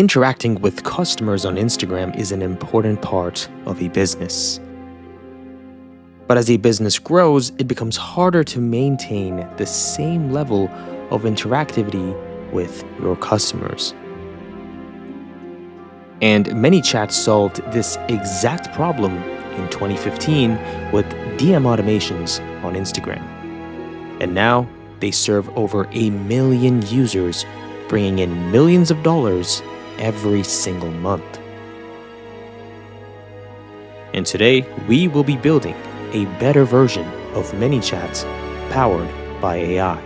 Interacting with customers on Instagram is an important part of a business. But as a business grows, it becomes harder to maintain the same level of interactivity with your customers. And ManyChat solved this exact problem in 2015 with DM automations on Instagram. And now they serve over 1 million users, bringing in millions of dollars every single month. And today, we will be building a better version of ManyChat powered by AI.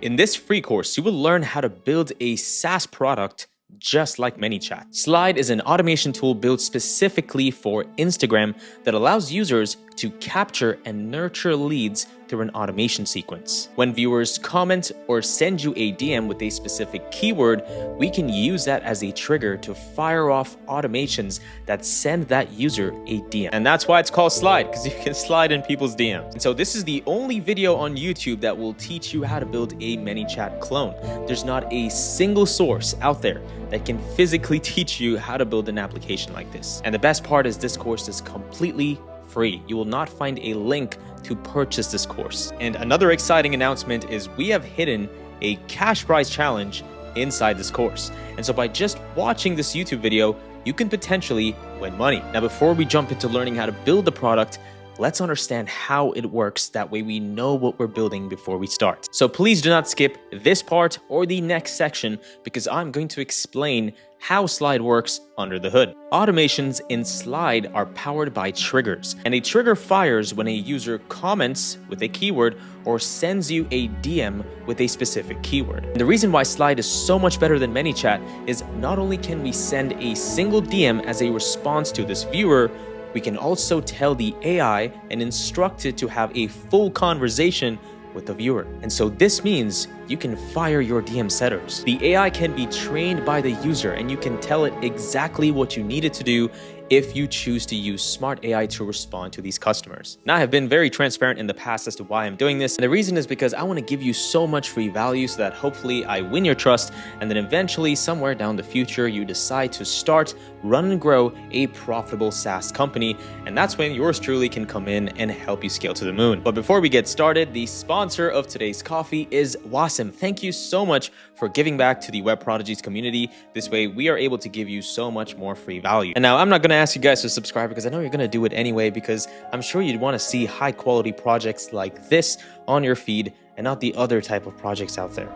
In this free course, you will learn how to build a SaaS product just like ManyChat. Slide is an automation tool built specifically for Instagram that allows users to capture and nurture leads through an automation sequence. When viewers comment or send you a DM with a specific keyword, we can use that as a trigger to fire off automations that send that user a DM. And that's why it's called Slide, because you can slide in people's DMs. And so this is the only video on YouTube that will teach you how to build a ManyChat clone. There's not a single source out there that can physically teach you how to build an application like this. And the best part is this course is completely free. You will not find a link to purchase this course. And another exciting announcement is we have hidden a cash prize challenge inside this course. And so by just watching this YouTube video, you can potentially win money. Now, before we jump into learning how to build the product, let's understand how it works. That way we know what we're building before we start. So please do not skip this part or the next section, because I'm going to explain how Slide works under the hood. Automations in Slide are powered by triggers, and a trigger fires when a user comments with a keyword or sends you a DM with a specific keyword. And the reason why Slide is so much better than ManyChat is not only can we send a single DM as a response to this viewer, we can also tell the AI and instruct it to have a full conversation with the viewer. And so this means you can fire your DM setters. The AI can be trained by the user, and you can tell it exactly what you need it to do if you choose to use smart AI to respond to these customers. Now, I have been very transparent in the past as to why I'm doing this. And the reason is because I want to give you so much free value so that hopefully I win your trust, and then eventually somewhere down the future, you decide to start, run and grow a profitable SaaS company. And that's when yours truly can come in and help you scale to the moon. But before we get started, the sponsor of today's coffee is Wasim. Thank you so much for giving back to the Web Prodigies community. This way we are able to give you so much more free value. And now I'm not going to ask you guys to subscribe, because I know you're going to do it anyway, because I'm sure you'd want to see high quality projects like this on your feed and not the other type of projects out there.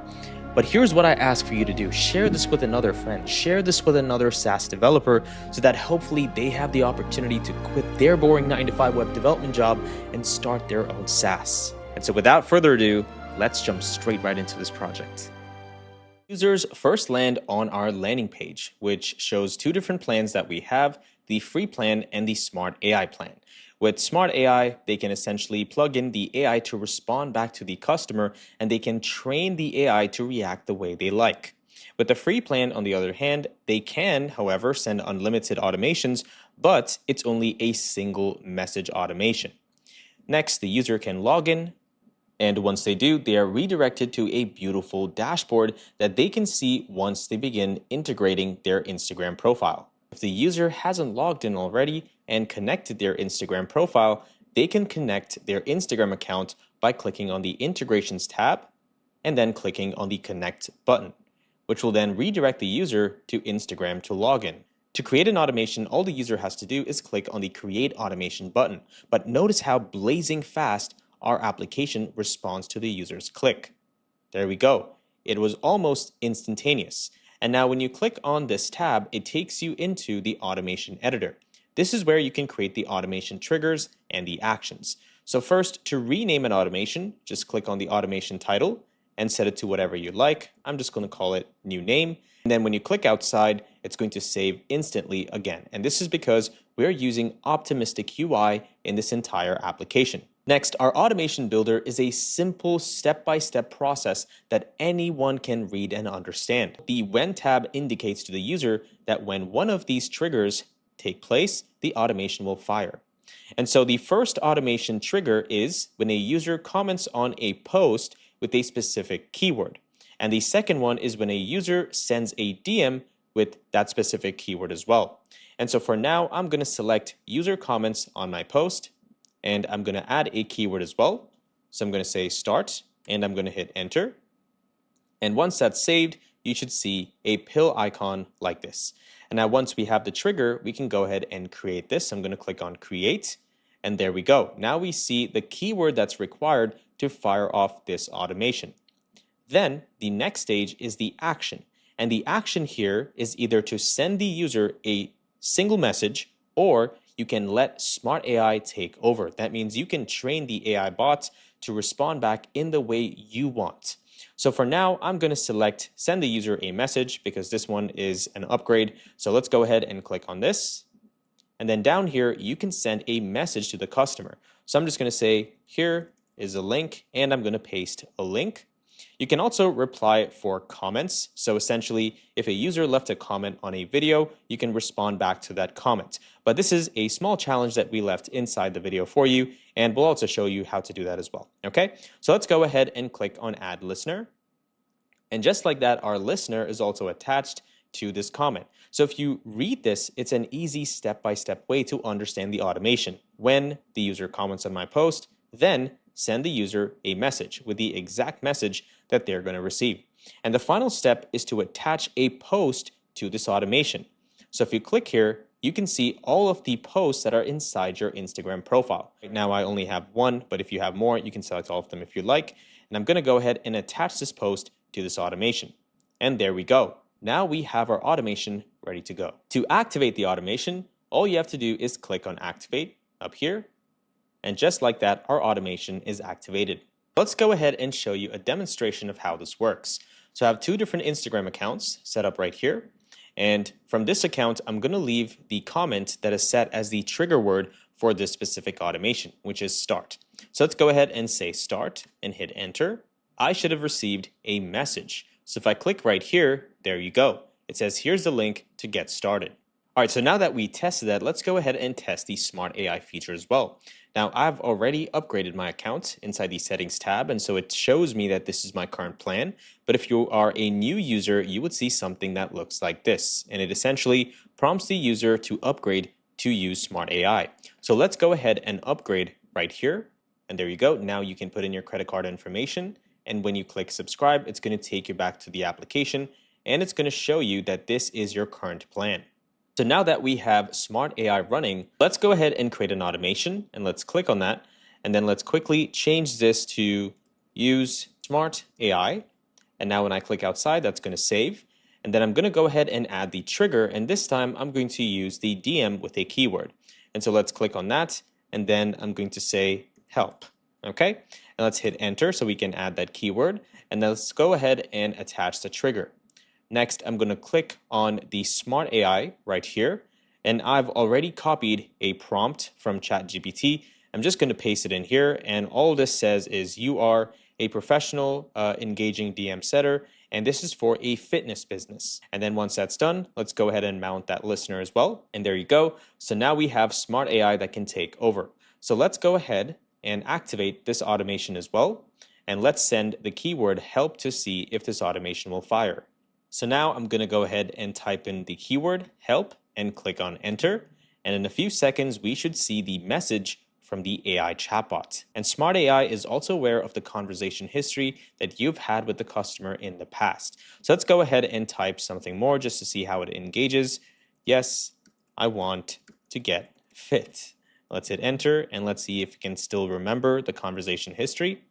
But here's what I ask for you to do. Share this with another friend. Share this with another SaaS developer so that hopefully they have the opportunity to quit their boring 9-to-5 web development job and start their own SaaS. And so without further ado, let's jump straight right into this project. Users first land on our landing page, which shows two different plans that we have: the free plan and the Smart AI plan. With Smart AI, they can essentially plug in the AI to respond back to the customer, and they can train the AI to react the way they like. With the free plan, on the other hand, they can, however, send unlimited automations, but it's only a single message automation. Next, the user can log in, and once they do, they are redirected to a beautiful dashboard that they can see once they begin integrating their Instagram profile. If the user hasn't logged in already and connected their Instagram profile, they can connect their Instagram account by clicking on the Integrations tab and then clicking on the Connect button, which will then redirect the user to Instagram to log in. To create an automation, all the user has to do is click on the Create Automation button. But notice how blazing fast our application responds to the user's click. There we go. It was almost instantaneous. And now when you click on this tab, it takes you into the automation editor. This is where you can create the automation triggers and the actions. So first, to rename an automation, just click on the automation title and set it to whatever you like. I'm just going to call it new name. And then when you click outside, it's going to save instantly again. And this is because we're using optimistic UI in this entire application. Next, our automation builder is a simple step-by-step process that anyone can read and understand. The When tab indicates to the user that when one of these triggers take place, the automation will fire. And so the first automation trigger is when a user comments on a post with a specific keyword. And the second one is when a user sends a DM with that specific keyword as well. And so for now, I'm going to select user comments on my post, and I'm going to add a keyword as well. So I'm going to say start, and I'm going to hit enter. And once that's saved, you should see a pill icon like this. And now once we have the trigger, we can go ahead and create this. I'm going to click on create, and there we go. Now we see the keyword that's required to fire off this automation. Then the next stage is the action. And the action here is either to send the user a single message, or you can let smart AI take over. That means you can train the AI bot to respond back in the way you want. So for now, I'm going to select send the user a message because this one is an upgrade. So let's go ahead and click on this. And then down here, you can send a message to the customer. So I'm just going to say, here is a link, and I'm going to paste a link. You can also reply for comments. So essentially, if a user left a comment on a video, you can respond back to that comment. But this is a small challenge that we left inside the video for you, and we'll also show you how to do that as well. Okay, so let's go ahead and click on Add Listener. And just like that, our listener is also attached to this comment. So if you read this, it's an easy step-by-step way to understand the automation. When the user comments on my post, then send the user a message with the exact message that they're going to receive. And the final step is to attach a post to this automation. So if you click here, you can see all of the posts that are inside your Instagram profile. Right now I only have one, but if you have more, you can select all of them if you like. And I'm going to go ahead and attach this post to this automation. And there we go. Now we have our automation ready to go. To activate the automation, all you have to do is click on Activate up here. And just like that, our automation is activated. Let's go ahead and show you a demonstration of how this works. So I have two different Instagram accounts set up right here. And from this account, I'm going to leave the comment that is set as the trigger word for this specific automation, which is start. So let's go ahead and say start and hit enter. I should have received a message. So if I click right here, there you go. It says here's the link to get started. All right, so now that we tested that, let's go ahead and test the Smart AI feature as well. Now, I've already upgraded my account inside the Settings tab, and so it shows me that this is my current plan. But if you are a new user, you would see something that looks like this, and it essentially prompts the user to upgrade to use Smart AI. So let's go ahead and upgrade right here, and there you go. Now you can put in your credit card information, and when you click subscribe, it's going to take you back to the application, and it's going to show you that this is your current plan. So now that we have Smart AI running, let's go ahead and create an automation, and let's click on that. And then let's quickly change this to use Smart AI. And now when I click outside, that's going to save. And then I'm going to go ahead and add the trigger. And this time I'm going to use the DM with a keyword. And so let's click on that. And then I'm going to say help. Okay. And let's hit enter so we can add that keyword. And then let's go ahead and attach the trigger. Next, I'm going to click on the Smart AI right here, and I've already copied a prompt from ChatGPT. I'm just going to paste it in here, and all this says is you are a professional engaging DM setter, and this is for a fitness business. And then once that's done, let's go ahead and mount that listener as well, and there you go. So now we have Smart AI that can take over. So let's go ahead and activate this automation as well, and let's send the keyword help to see if this automation will fire. So now I'm going to go ahead and type in the keyword help and click on enter. And in a few seconds, we should see the message from the AI chatbot. And Smart AI is also aware of the conversation history that you've had with the customer in the past. So let's go ahead and type something more just to see how it engages. Yes, I want to get fit. Let's hit enter and let's see if it can still remember the conversation history.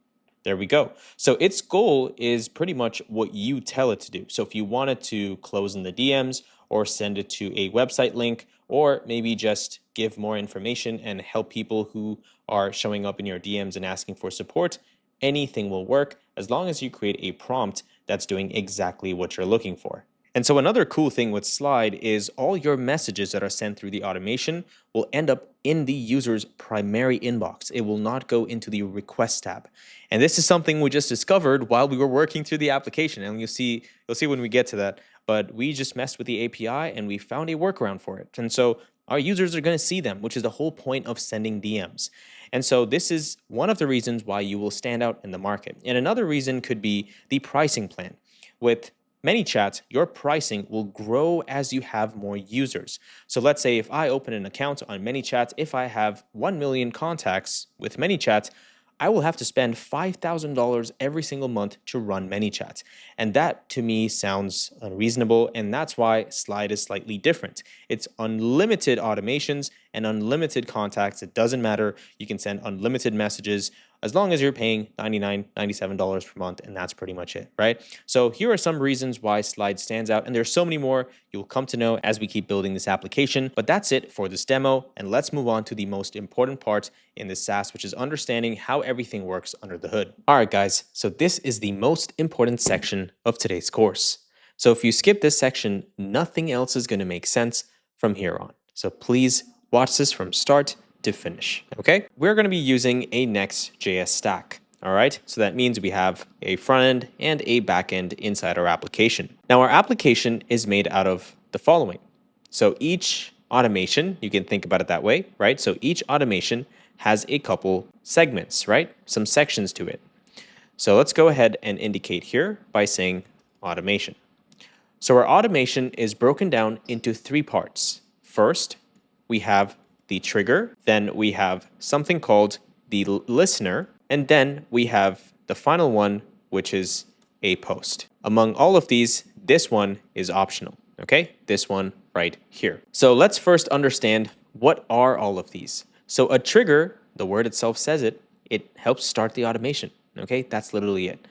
There we go. So its goal is pretty much what you tell it to do. So if you wanted to close in the DMs or send it to a website link, or maybe just give more information and help people who are showing up in your DMs and asking for support, anything will work as long as you create a prompt that's doing exactly what you're looking for. And so another cool thing with Slide is all your messages that are sent through the automation will end up in the user's primary inbox. It will not go into the request tab. And this is something we just discovered while we were working through the application. And you'll see when we get to that. But we just messed with the API and we found a workaround for it. And so our users are going to see them, which is the whole point of sending DMs. And so this is one of the reasons why you will stand out in the market. And another reason could be the pricing plan. With ManyChat, your pricing will grow as you have more users. So let's say if I open an account on ManyChat, if I have 1 million contacts with ManyChat, I will have to spend $5,000 every single month to run ManyChat. And that to me sounds unreasonable, and that's why Slide is slightly different. It's unlimited automations and unlimited contacts. It doesn't matter. You can send unlimited messages as long as you're paying $99, $97 per month, and that's pretty much it, right? So here are some reasons why Slide stands out, and there's so many more you'll come to know as we keep building this application. But that's it for this demo, and let's move on to the most important part in this SaaS, which is understanding how everything works under the hood. All right, guys, so this is the most important section of today's course. So if you skip this section, nothing else is going to make sense from here on. So please watch this from start to finish, okay? We're going to be using a Nextjs stack, all right? So that means we have a front end and a back end inside our application. Now, our application is made out of the following. So each automation, you can think about it that way, right? So each automation has a couple segments, right? Some sections to it. So let's go ahead and indicate here by saying automation. So our automation is broken down into 3 parts. First, we have the trigger, then we have something called the listener, and then we have the final one, which is a post. Among all of these, this one is optional, okay? This one right here. So let's first understand what are all of these. So a trigger, the word itself says it, it helps start the automation, okay? That's literally it.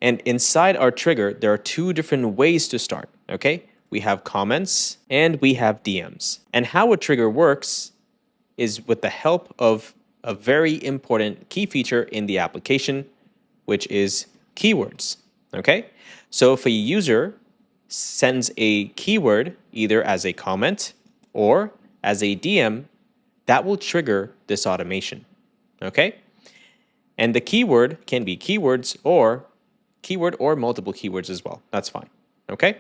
And inside our trigger, there are 2 different ways to start, okay? We have comments and we have DMs. And how a trigger works is with the help of a very important key feature in the application, which is keywords, okay? So if a user sends a keyword either as a comment or as a DM, that will trigger this automation, okay? And the keyword can be keywords or multiple keywords as well. That's fine, okay?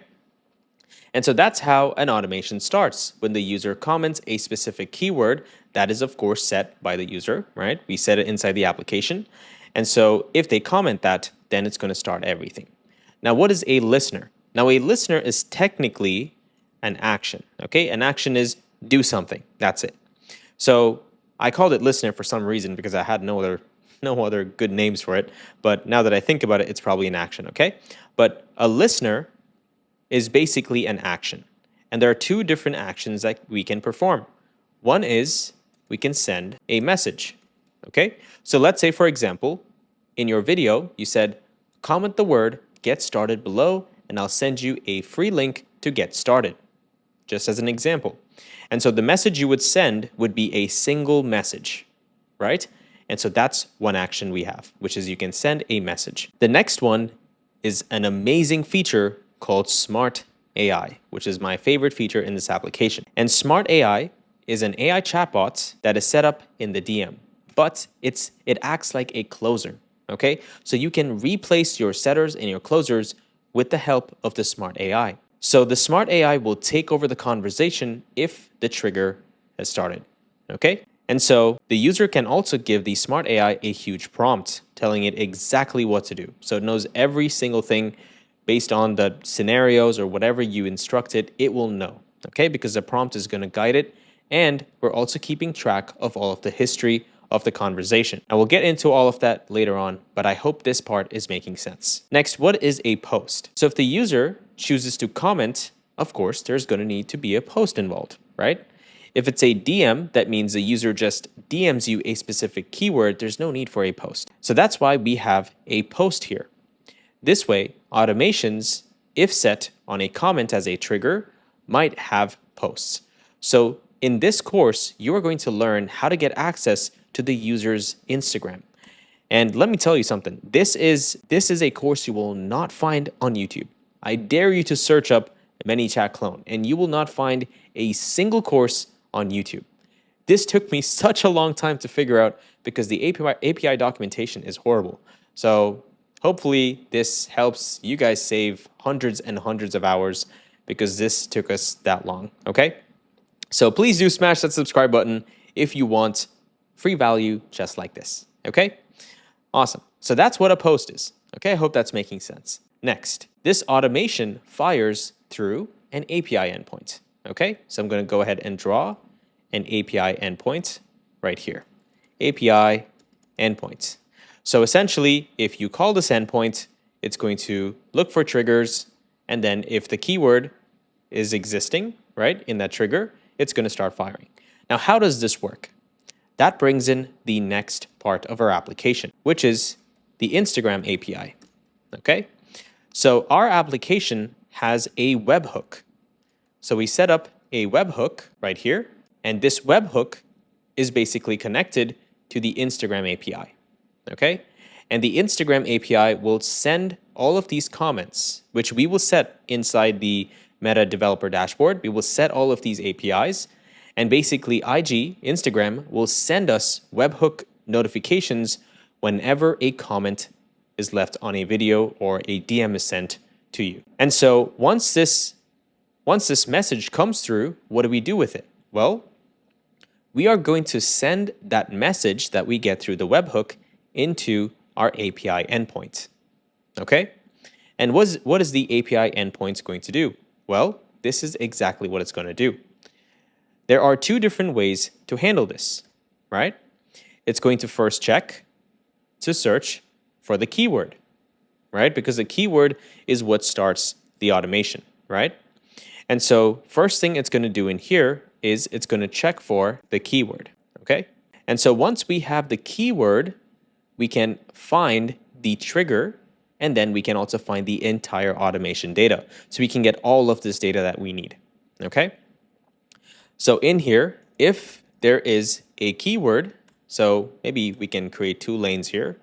And so that's how an automation starts. When the user comments a specific keyword, that is of course set by the user, right? We set it inside the application. And so if they comment that, then it's going to start everything. Now, what is a listener? Now, a listener is technically an action, okay? An action is do something. That's it. So I called it listener for some reason because I had no other good names for it. But now that I think about it, it's probably an action, okay? But a listener is basically an action. And there are 2 different actions that we can perform. One is we can send a message, okay? So let's say, for example, in your video, you said, comment the word get started below, and I'll send you a free link to get started, just as an example. And so the message you would send would be a single message, right? And so that's one action we have, which is you can send a message. The next one is an amazing feature called Smart AI, which is my favorite feature in this application. And Smart AI is an AI chatbot that is set up in the DM, but it acts like a closer, okay? So you can replace your setters and your closers with the help of the Smart AI. So the Smart AI will take over the conversation if the trigger has started, okay? And so the user can also give the Smart AI a huge prompt telling it exactly what to do. So it knows every single thing based on the scenarios or whatever you instruct it, it will know, okay? Because the prompt is going to guide it, and we're also keeping track of all of the history of the conversation. And we'll get into all of that later on, but I hope this part is making sense. Next, what is a post? So if the user chooses to comment, of course, there's going to need to be a post involved, right? If it's a DM, that means the user just DMs you a specific keyword, there's no need for a post. So that's why we have a post here. This way, automations, if set on a comment as a trigger, might have posts. So in this course, you are going to learn how to get access to the user's Instagram. And let me tell you something. This is a course you will not find on YouTube. I dare you to search up ManyChat clone, and you will not find a single course on YouTube. This took me such a long time to figure out because the API documentation is horrible. So hopefully this helps you guys save hundreds and hundreds of hours because this took us that long, okay? So please do smash that subscribe button if you want free value just like this, okay? Awesome. So that's what a post is, okay? I hope that's making sense. Next, this automation fires through an API endpoint. Okay, so I'm going to go ahead and draw an API endpoint right here. API endpoint. So essentially, if you call this endpoint, it's going to look for triggers, and then if the keyword is existing, right, in that trigger, it's going to start firing. Now, how does this work? That brings in the next part of our application, which is the Instagram API. Okay, so our application has a webhook. So we set up a webhook right here, and this webhook is basically connected to the Instagram API. Okay, and the Instagram API will send all of these comments, which we will set inside the Meta developer dashboard. We will set all of these APIs, and basically IG, Instagram, will send us webhook notifications whenever a comment is left on a video or a DM is sent to you. And so once this message comes through, what do we do with it? Well, we are going to send that message that we get through the webhook into our API endpoint. Okay? And what is the API endpoint going to do? Well, this is exactly what it's going to do. There are two different ways to handle this, right? It's going to first check to search for the keyword, right? Because the keyword is what starts the automation, right? And so first thing it's going to do in here is it's going to check for the keyword, okay? And so once we have the keyword, we can find the trigger, and then we can also find the entire automation data. So we can get all of this data that we need, okay? So in here, if there is a keyword, so maybe we can create two lanes here,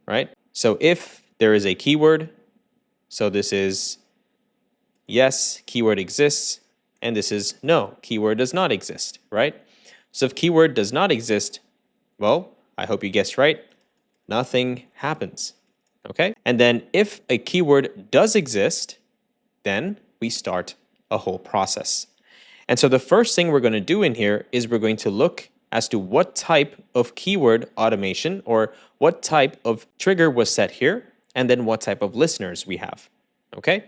right? So if there is a keyword, so this is yes, keyword exists, and this is no, keyword does not exist, right? So if keyword does not exist, well, I hope you guessed right, nothing happens, okay? And then if a keyword does exist, then we start a whole process. And so the first thing we're going to do in here is we're going to look as to what type of keyword automation or what type of trigger was set here, and then what type of listeners we have, okay?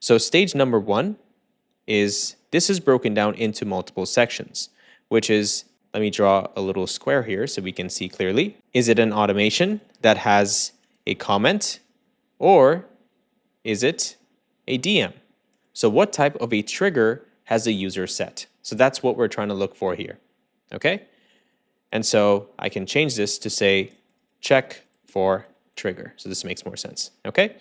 So stage number one is this is broken down into multiple sections, which is, let me draw a little square here so we can see clearly. Is it an automation that has a comment, or is it a DM? So what type of a trigger has the user set? So that's what we're trying to look for here, okay? And so I can change this to say check for trigger. So this makes more sense, okay?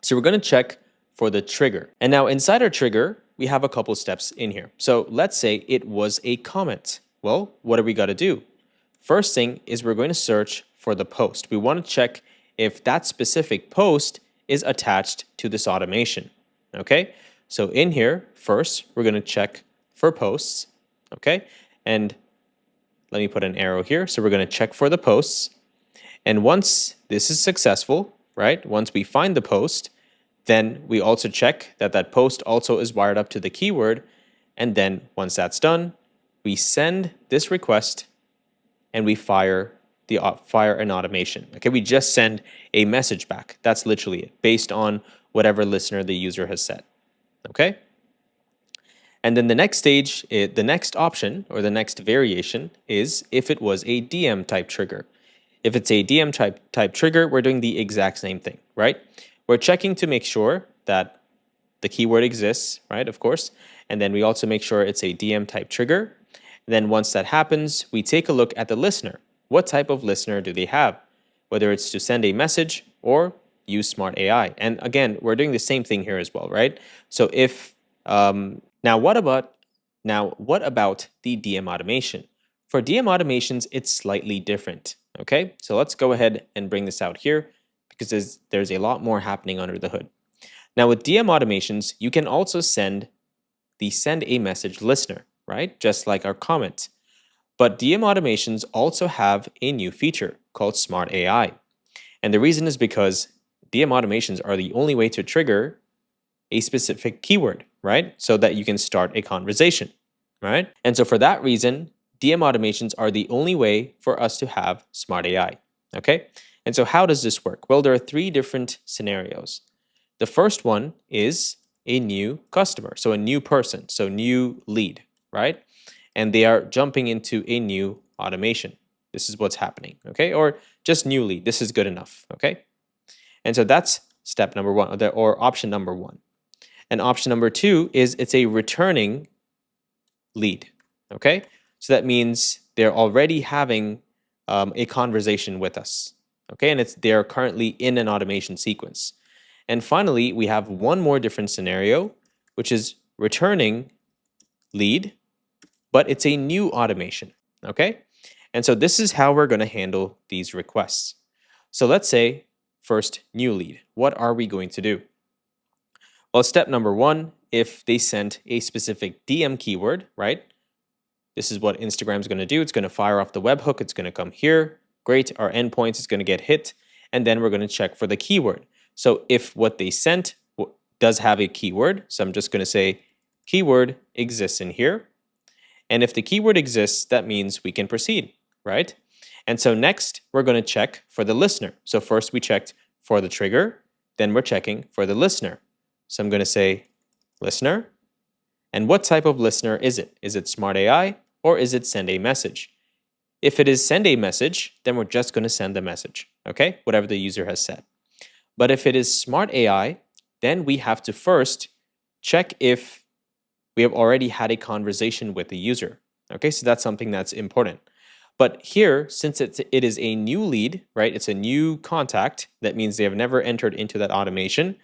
So we're going to check for the trigger. And now inside our trigger, we have a couple steps in here. So let's say it was a comment. Well, what do we got to do? First thing is we're going to search for the post. We want to check if that specific post is attached to this automation, okay? So in here, first, we're going to check for posts, okay? And let me put an arrow here. So we're going to check for the posts. And once this is successful, right? Once we find the post, then we also check that that post also is wired up to the keyword. And then once that's done, we send this request and we fire an automation. Okay, we just send a message back. That's literally it, based on whatever listener the user has set. Okay? And then the next stage, the next option or the next variation is if it was a DM type trigger. If it's a DM type trigger, we're doing the exact same thing, right? We're checking to make sure that the keyword exists, right? Of course. And then we also make sure it's a DM type trigger. And then once that happens, we take a look at the listener. What type of listener do they have? Whether it's to send a message or use smart AI. And again, we're doing the same thing here as well, right? So if now what about the DM automation? For DM automations, it's slightly different. Okay, so let's go ahead and bring this out here because there's a lot more happening under the hood. Now with DM automations, you can also send a message listener, right? Just like our comment. But DM automations also have a new feature called Smart AI. And the reason is because DM automations are the only way to trigger a specific keyword, right? So that you can start a conversation, right? And so for that reason, DM automations are the only way for us to have Smart AI, okay? And so how does this work? Well, there are three different scenarios. The first one is a new customer, so a new person, so new lead, right? And they are jumping into a new automation. This is what's happening, okay? Or just new lead. This is good enough, okay? And so that's step number one, or option number one. And option number two is it's a returning lead, okay? So that means they're already having a conversation with us, okay? And they're currently in an automation sequence. And finally, we have one more different scenario, which is returning lead, but it's a new automation, okay? And so this is how we're going to handle these requests. So let's say first new lead. What are we going to do? Well, step number one, if they sent a specific DM keyword, right? This is what Instagram's going to do. It's going to fire off the webhook. It's going to come here. Great. Our endpoint is going to get hit. And then we're going to check for the keyword. So if what they sent does have a keyword, so I'm just going to say keyword exists in here. And if the keyword exists, that means we can proceed, right? And so next, we're going to check for the listener. So first we checked for the trigger, then we're checking for the listener. So I'm going to say listener. And what type of listener is it? Is it smart AI or is it send a message? If it is send a message, then we're just going to send the message, okay? Whatever the user has said. But if it is smart AI, then we have to first check if we have already had a conversation with the user. Okay, so that's something that's important. But here, since it is a new lead, right? It's a new contact. That means they have never entered into that automation.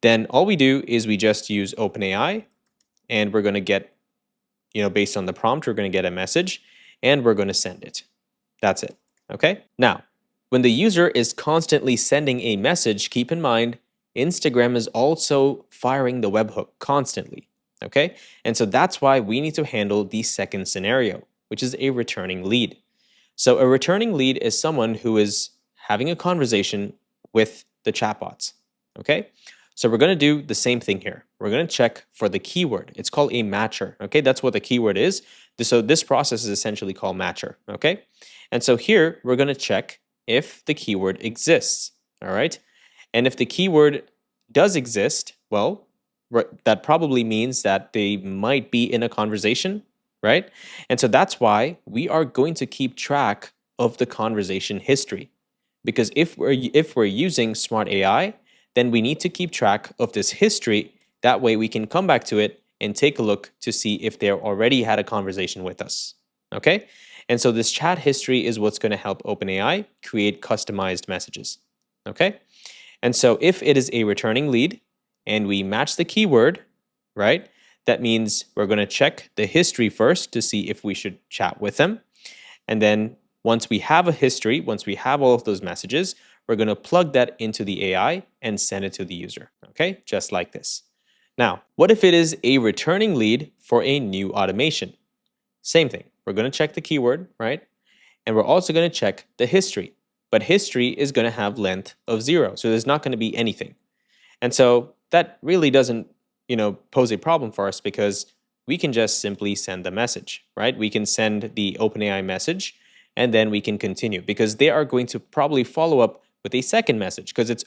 Then all we do is we just use OpenAI, and we're going to get, based on the prompt, we're going to get a message, and we're going to send it. That's it. Okay. Now, when the user is constantly sending a message, keep in mind, Instagram is also firing the webhook constantly. Okay, and so that's why we need to handle the second scenario, which is a returning lead. So a returning lead is someone who is having a conversation with the chatbots. Okay, so we're going to do the same thing here. We're going to check for the keyword. It's called a matcher. Okay, that's what the keyword is. So this process is essentially called matcher. Okay, and so here we're going to check if the keyword exists. All right, and if the keyword does exist, well, that probably means that they might be in a conversation, right? And so that's why we are going to keep track of the conversation history. Because if we're using smart AI, then we need to keep track of this history. That way we can come back to it and take a look to see if they already had a conversation with us. Okay? And so this chat history is what's going to help OpenAI create customized messages. Okay? And so if it is a returning lead, and we match the keyword, right? That means we're going to check the history first to see if we should chat with them. And then once we have a history, once we have all of those messages, we're going to plug that into the AI and send it to the user, okay? Just like this. Now, what if it is a returning lead for a new automation? Same thing. We're going to check the keyword, right? And we're also going to check the history. But history is going to have length of 0, so there's not going to be anything. And so that really doesn't, pose a problem for us because we can just simply send the message, right? We can send the OpenAI message and then we can continue because they are going to probably follow up with a second message because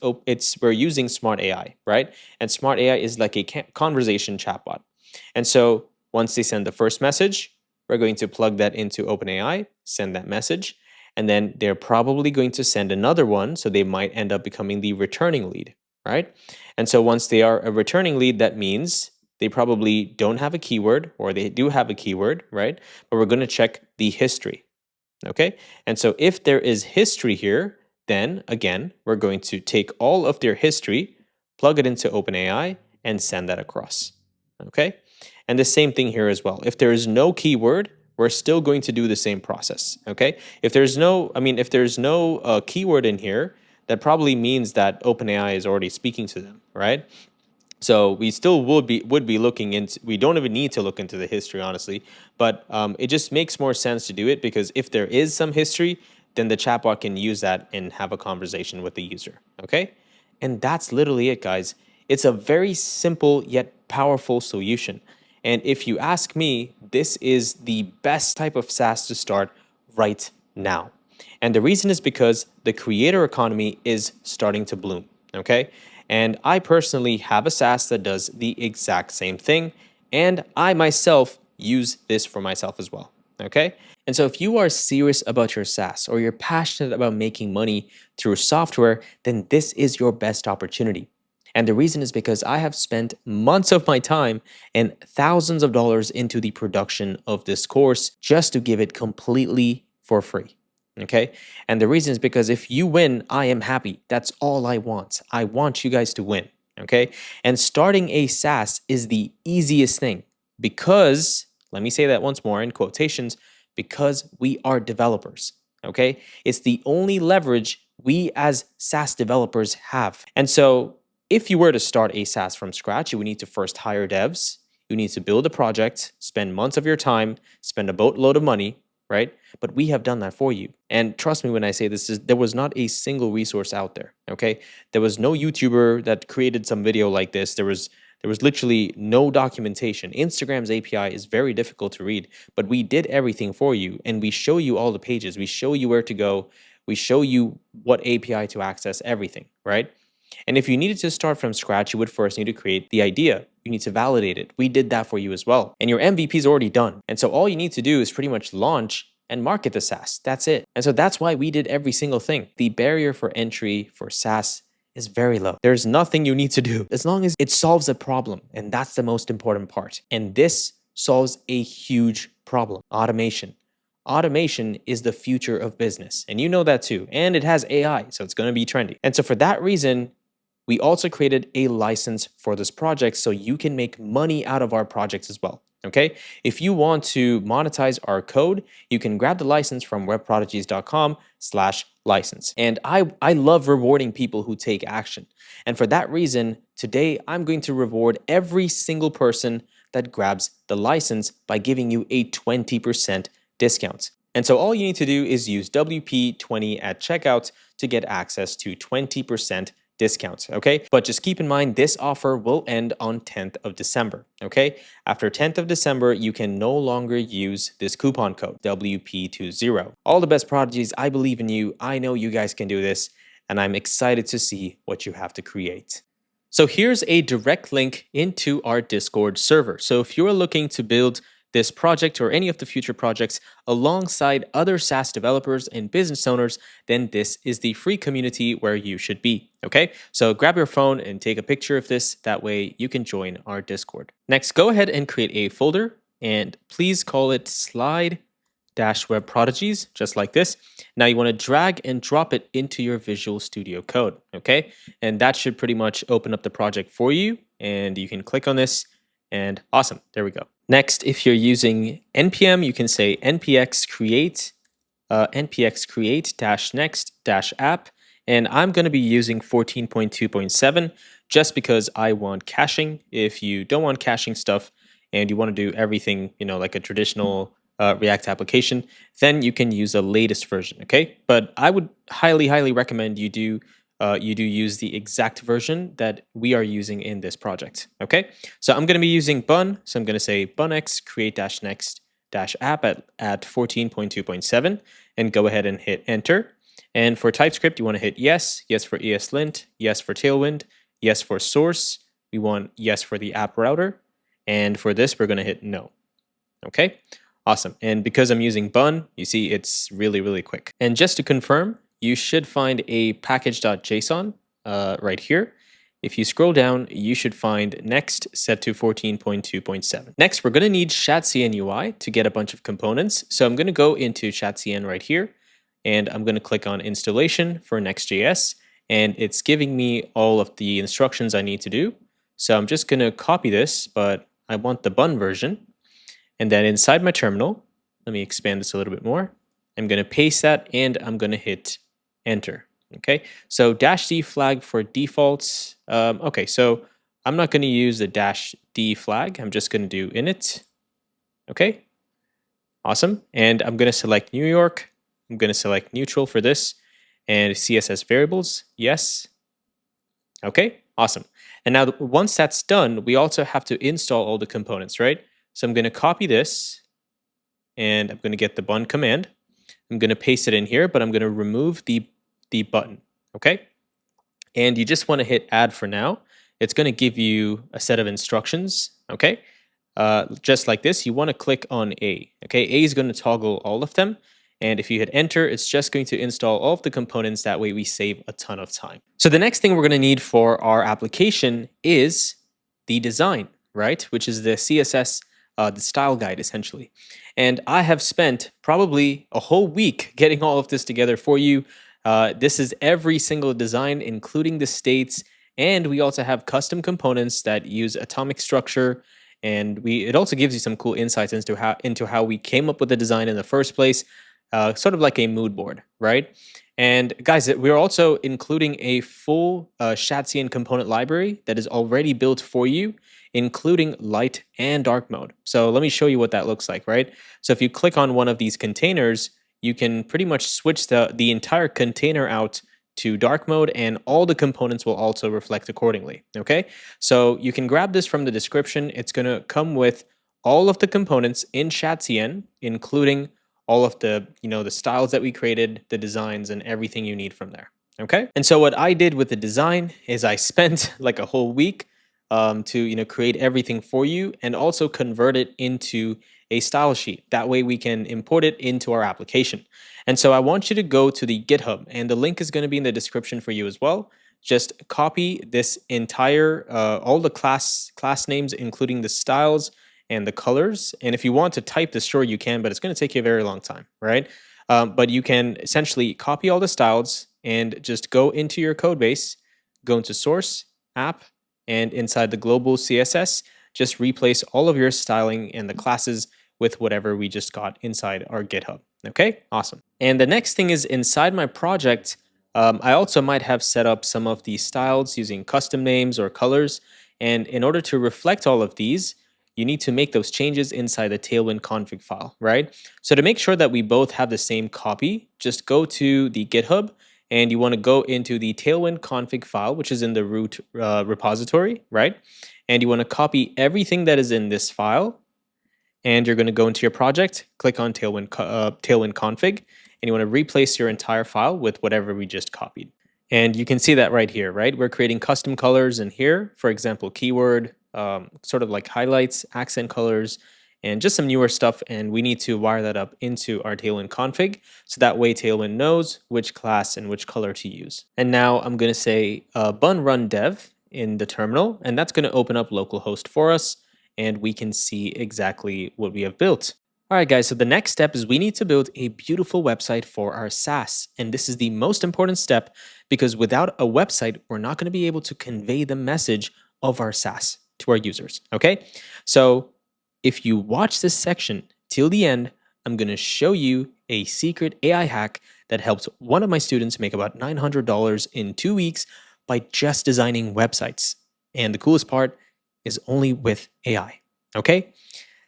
we're using smart AI, right? And smart AI is like a conversation chatbot. And so once they send the first message, we're going to plug that into OpenAI, send that message, and then they're probably going to send another one, so they might end up becoming the returning lead, right? And so once they are a returning lead, that means they probably don't have a keyword or they do have a keyword, right? But we're going to check the history, okay? And so if there is history here, then again, we're going to take all of their history, plug it into OpenAI, and send that across, okay? And the same thing here as well. If there is no keyword, we're still going to do the same process, okay? If there's no keyword in here, that probably means that OpenAI is already speaking to them, right? So we still would be looking into, we don't even need to look into the history, honestly, but it just makes more sense to do it because if there is some history, then the chatbot can use that and have a conversation with the user, okay? And that's literally it, guys. It's a very simple yet powerful solution. And if you ask me, this is the best type of SaaS to start right now. And the reason is because the creator economy is starting to bloom, okay? And I personally have a SaaS that does the exact same thing. And I myself use this for myself as well. Okay. And so if you are serious about your SaaS or you're passionate about making money through software, then this is your best opportunity. And the reason is because I have spent months of my time and thousands of dollars into the production of this course just to give it completely for free. Okay. And the reason is because if you win, I am happy. That's all I want. I want you guys to win. Okay. And starting a SaaS is the easiest thing because, let me say that once more in quotations, because we are developers. Okay. It's the only leverage we as SaaS developers have. And so if you were to start a SaaS from scratch, you would need to first hire devs. You need to build a project, spend months of your time, spend a boatload of money, right? But we have done that for you. And trust me when I say this, there was not a single resource out there, okay? There was no YouTuber that created some video like this. There was literally no documentation. Instagram's API is very difficult to read, but we did everything for you and we show you all the pages. We show you where to go. We show you what API to access, everything, right? And if you needed to start from scratch, you would first need to create the idea. You need to validate it. We did that for you as well. And your MVP is already done. And so all you need to do is pretty much launch and market the SaaS. That's it. And so that's why we did every single thing. The barrier for entry for SaaS is very low. There's nothing you need to do as long as it solves a problem. And that's the most important part. And this solves a huge problem: automation. Automation is the future of business. And you know that too. And it has AI, so it's going to be trendy. And so for that reason, we also created a license for this project so you can make money out of our projects as well. Okay. If you want to monetize our code, you can grab the license from webprodigies.com/license. And I love rewarding people who take action. And for that reason, today I'm going to reward every single person that grabs the license by giving you a 20% discount. And so all you need to do is use WP20 at checkout to get access to 20% discounts, okay? But just keep in mind, this offer will end on 10th of December, okay? After 10th of December, you can no longer use this coupon code, WP20. All the best prodigies, I believe in you. I know you guys can do this, and I'm excited to see what you have to create. So here's a direct link into our Discord server. So if you're looking to build this project or any of the future projects alongside other SaaS developers and business owners, then this is the free community where you should be, okay? So grab your phone and take a picture of this. That way you can join our Discord. Next, go ahead and create a folder and please call it slide-web prodigies, just like this. Now you want to drag and drop it into your Visual Studio Code, okay? And that should pretty much open up the project for you, and you can click on this and awesome, there we go. Next, if you're using npm, you can say npx create -next-app, and I'm going to be using 14.2.7 just because I want caching. If you don't want caching stuff and you want to do everything, like a traditional React application, then you can use the latest version, okay? But I would highly recommend you do use the exact version that we are using in this project, okay? So I'm going to be using bun, so I'm going to say bunx create-next-app at 14.2.7 and go ahead and hit enter. And for TypeScript, you want to hit yes for ESLint, yes for Tailwind, yes for source, we want yes for the app router, and for this, we're going to hit no, okay? Awesome, and because I'm using bun, you see it's really quick. And just to confirm, you should find a package.json right here. If you scroll down, you should find next set to 14.2.7. Next, we're going to need ShadCN UI to get a bunch of components. So I'm going to go into ShadCN right here, and I'm going to click on installation for Nextjs, and it's giving me all of the instructions I need to do. So I'm just going to copy this, but I want the bun version. And then inside my terminal, let me expand this a little bit more. I'm going to paste that, and I'm going to hit enter. Okay, so -d flag for defaults. Okay, so I'm not going to use the -d flag. I'm just going to do init. Okay, awesome. And I'm going to select New York. I'm going to select neutral for this, and CSS variables. Yes. Okay, awesome. And now once that's done, we also have to install all the components, right? So I'm going to copy this, and I'm going to get the bun command. I'm going to paste it in here, but I'm going to remove the button, okay? and you just want to hit add for now. It's going to give you a set of instructions, okay? Just like this, you want to click on A, okay? A is going to toggle all of them, and if you hit enter, it's just going to install all of the components. That way we save a ton of time. So the next thing we're going to need for our application is the design, right? Which is the CSS, the style guide essentially. And I have spent probably a whole week getting all of this together for you. This is every single design, including the states, and we also have custom components that use atomic structure. And it also gives you some cool insights into how we came up with the design in the first place, sort of like a mood board, right? And guys, we're also including a full Shatsian component library that is already built for you, including light and dark mode. So let me show you what that looks like, right? So if you click on one of these containers, you can pretty much switch the entire container out to dark mode, and all the components will also reflect accordingly, okay? So you can grab this from the description. It's gonna come with all of the components in Shatsian, including all of the, the styles that we created, the designs, and everything you need from there, okay? And so what I did with the design is I spent like a whole week to create everything for you, and also convert it into a style sheet. That way we can import it into our application. And so I want you to go to the GitHub, and the link is going to be in the description for you as well. Just copy this entire, all the class names, including the styles and the colors. And if you want to type this, sure you can, but it's going to take you a very long time, right? But you can essentially copy all the styles and just go into your code base, go into source, app, and inside the global CSS, just replace all of your styling and the classes with whatever we just got inside our GitHub. Okay, awesome. And the next thing is inside my project, I also might have set up some of these styles using custom names or colors. And in order to reflect all of these, you need to make those changes inside the Tailwind config file, right? So to make sure that we both have the same copy, just go to the GitHub, and you want to go into the Tailwind config file, which is in the root repository, right? And you want to copy everything that is in this file, and you're going to go into your project, click on Tailwind config, and you want to replace your entire file with whatever we just copied. And you can see that right here, right? We're creating custom colors in here, for example, keyword, sort of like highlights, accent colors, and just some newer stuff. And we need to wire that up into our Tailwind config, so that way Tailwind knows which class and which color to use. And now I'm going to say bun run dev in the terminal, and that's going to open up localhost for us, and we can see exactly what we have built. All right, guys, so the next step is we need to build a beautiful website for our SaaS. And this is the most important step, because without a website, we're not going to be able to convey the message of our SaaS to our users, okay? So if you watch this section till the end, I'm going to show you a secret AI hack that helped one of my students make about $900 in 2 weeks by just designing websites. And the coolest part is only with AI, okay?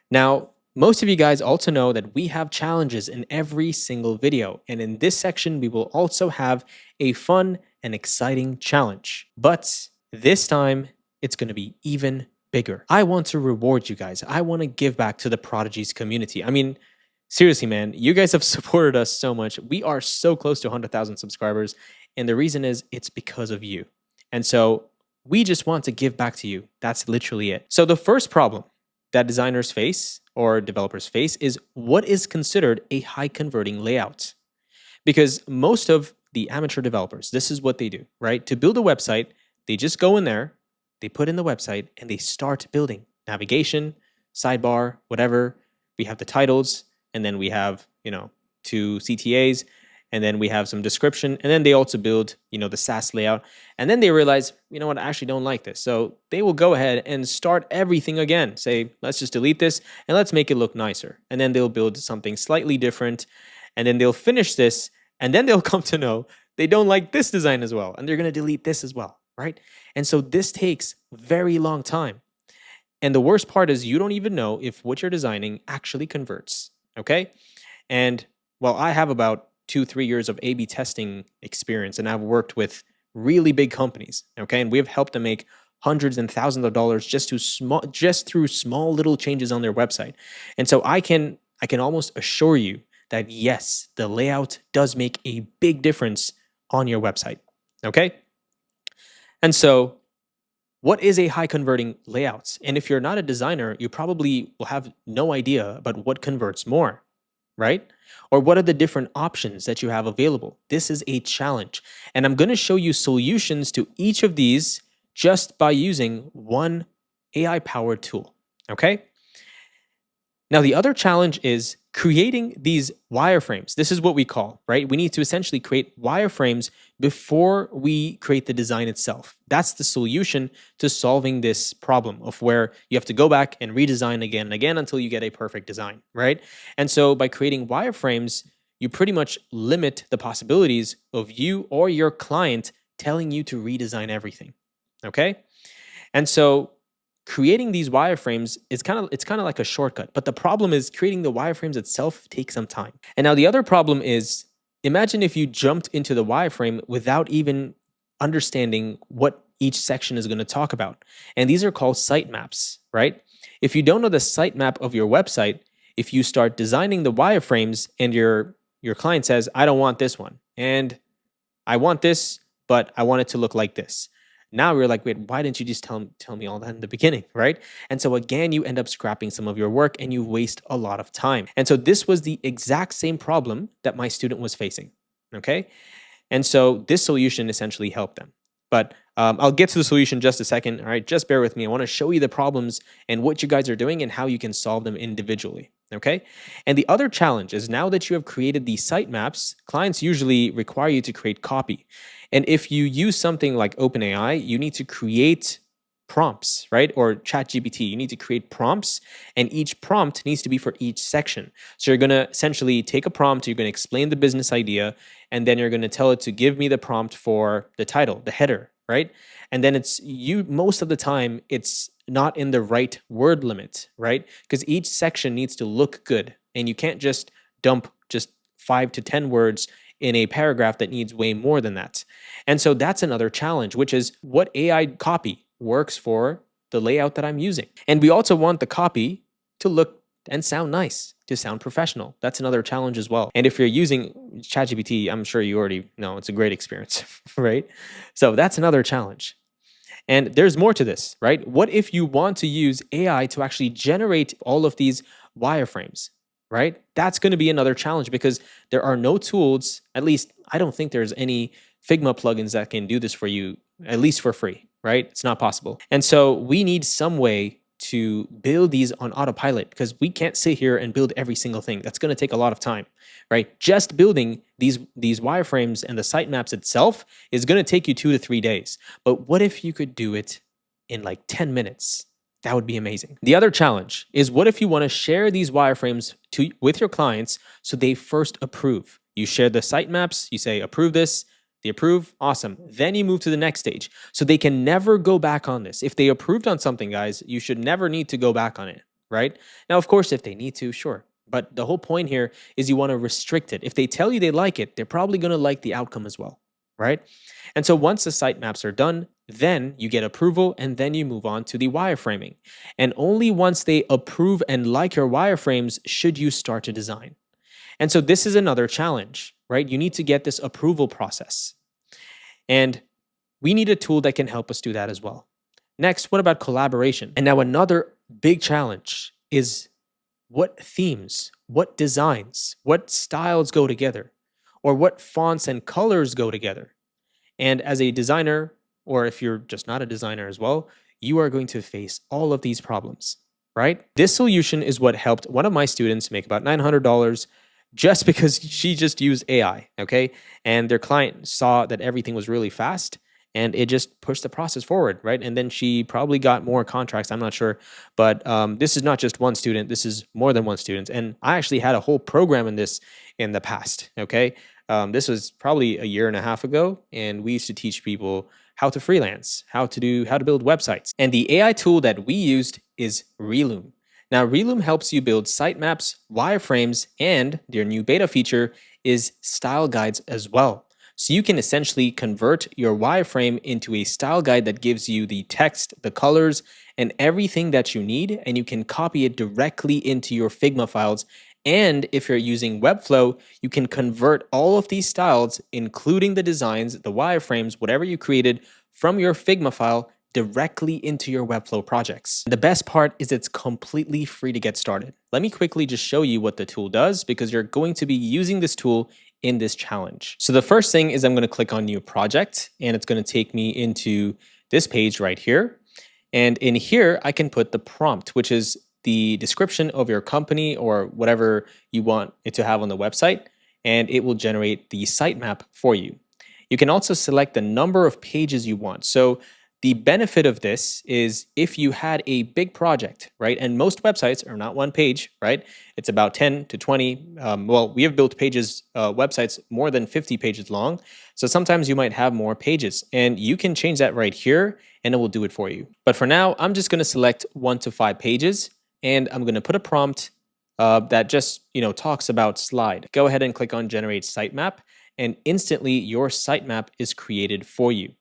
Now, most of you guys also know that we have challenges in every single video. And in this section, we will also have a fun and exciting challenge. But this time, it's going to be even bigger. I want to reward you guys. I want to give back to the Prodigies community. I mean, seriously, man, you guys have supported us so much. We are so close to 100,000 subscribers. And the reason is it's because of you. And so we just want to give back to you. That's literally it. So the first problem that designers face or developers face is what is considered a high converting layout. Because most of the amateur developers, this is what they do, right? To build a website, they just go in there, they put in the website, and they start building navigation, sidebar, whatever. We have the titles, and then we have, 2 CTAs, and then we have some description, and then they also build, the SaaS layout, and then they realize, I actually don't like this. So they will go ahead and start everything again. Say, let's just delete this, and let's make it look nicer. And then they'll build something slightly different, and then they'll finish this, and then they'll come to know they don't like this design as well, and they're going to delete this as well, right? And so this takes very long time. And the worst part is you don't even know if what you're designing actually converts, okay? And well, I have about 2-3 years of A/B testing experience, and I've worked with really big companies, okay? And we've helped them make hundreds and thousands of dollars just through small little changes on their website. And so I can almost assure you that yes, the layout does make a big difference on your website, okay? And so what is a high converting layout? And if you're not a designer, you probably will have no idea about what converts more, right? Or what are the different options that you have available? This is a challenge. And I'm going to show you solutions to each of these just by using one AI powered tool. Okay. Now, the other challenge is creating these wireframes. This is what we call, right? We need to essentially create wireframes before we create the design itself. That's the solution to solving this problem of where you have to go back and redesign again and again until you get a perfect design, right? And so by creating wireframes, you pretty much limit the possibilities of you or your client telling you to redesign everything, okay? And so creating these wireframes is kind of like a shortcut, but the problem is creating the wireframes itself takes some time. And now the other problem is, imagine if you jumped into the wireframe without even understanding what each section is going to talk about. And these are called sitemaps, right? If you don't know the sitemap of your website, if you start designing the wireframes and your client says, I don't want this one, and I want this, but I want it to look like this. Now we're like, wait, why didn't you just tell me all that in the beginning, right? And so again, you end up scrapping some of your work and you waste a lot of time. And so this was the exact same problem that my student was facing, okay? And so this solution essentially helped them. But I'll get to the solution in just a second, all right? Just bear with me. I want to show you the problems and what you guys are doing and how you can solve them individually, okay? And the other challenge is now that you have created these sitemaps, clients usually require you to create copy. And if you use something like OpenAI, you need to create prompts, right? Or ChatGPT, you need to create prompts, and each prompt needs to be for each section. So you're going to essentially take a prompt, you're going to explain the business idea, and then you're going to tell it to give me the prompt for the title, the header, right? And then most of the time, it's not in the right word limit, right? Because each section needs to look good, and you can't just dump just 5 to 10 words in a paragraph that needs way more than that. And so that's another challenge, which is what AI copy works for the layout that I'm using. And we also want the copy to look and sound nice, to sound professional. That's another challenge as well. And if you're using ChatGPT, I'm sure you already know it's a great experience, right? So that's another challenge. And there's more to this, right? What if you want to use AI to actually generate all of these wireframes, right? That's going to be another challenge because there are no tools, at least I don't think there's any Figma plugins that can do this for you, at least for free, right? It's not possible. And so we need some way to build these on autopilot because we can't sit here and build every single thing. That's going to take a lot of time, right? Just building these wireframes and the sitemaps itself is going to take you 2 to 3 days. But what if you could do it in like 10 minutes? That would be amazing. The other challenge is what if you want to share these wireframes with your clients so they first approve? You share the sitemaps, you say approve this, they approve, awesome. Then you move to the next stage. So they can never go back on this. If they approved on something, guys, you should never need to go back on it, right? Now, of course, if they need to, sure. But the whole point here is you want to restrict it. If they tell you they like it, they're probably going to like the outcome as well, right? And so once the sitemaps are done, then you get approval and then you move on to the wireframing. And only once they approve and like your wireframes should you start to design. And so this is another challenge, right? You need to get this approval process. And we need a tool that can help us do that as well. Next, what about collaboration? And now another big challenge is what themes, what designs, what styles go together, or what fonts and colors go together. And as a designer, or if you're just not a designer as well, you are going to face all of these problems, right? This solution is what helped one of my students make about $900 just because she just used AI, okay? And their client saw that everything was really fast and it just pushed the process forward, right? And then she probably got more contracts, I'm not sure. But this is not just one student, this is more than one student. And I actually had a whole program in this in the past, okay? This was probably a year and a half ago, and we used to teach people how to freelance, how to build websites. And the AI tool that we used is Relume. Now, Relume helps you build sitemaps, wireframes, and their new beta feature is style guides as well. So you can essentially convert your wireframe into a style guide that gives you the text, the colors, and everything that you need, and you can copy it directly into your Figma files. And if you're using Webflow, you can convert all of these styles, including the designs, the wireframes, whatever you created, from your Figma file directly into your Webflow projects. The best part is it's completely free to get started. Let me quickly just show you what the tool does because you're going to be using this tool in this challenge. So the first thing is I'm going to click on new project and it's going to take me into this page right here. And in here, I can put the prompt, which is the description of your company or whatever you want it to have on the website, and it will generate the sitemap for you. You can also select the number of pages you want. So the benefit of this is if you had a big project, right? And most websites are not one page, right? It's about 10 to 20. Well, we have built pages, websites more than 50 pages long. So sometimes you might have more pages and you can change that right here and it will do it for you. But for now, I'm just going to select 1 to 5 pages and I'm going to put a prompt that just, talks about slide. Go ahead and click on generate sitemap and instantly your sitemap is created for you.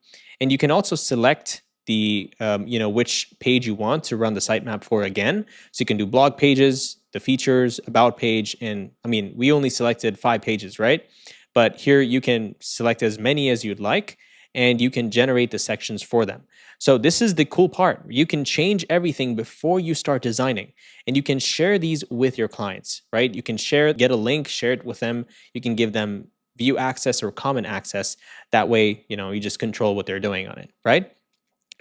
And you can also select the, which page you want to run the sitemap for again. So you can do blog pages, the features, about page, and we only selected 5 pages, right? But here you can select as many as you'd like, and you can generate the sections for them. So this is the cool part. You can change everything before you start designing, and you can share these with your clients, right? You can get a link, share it with them. You can give them view access or common access. That way, you just control what they're doing on it, right?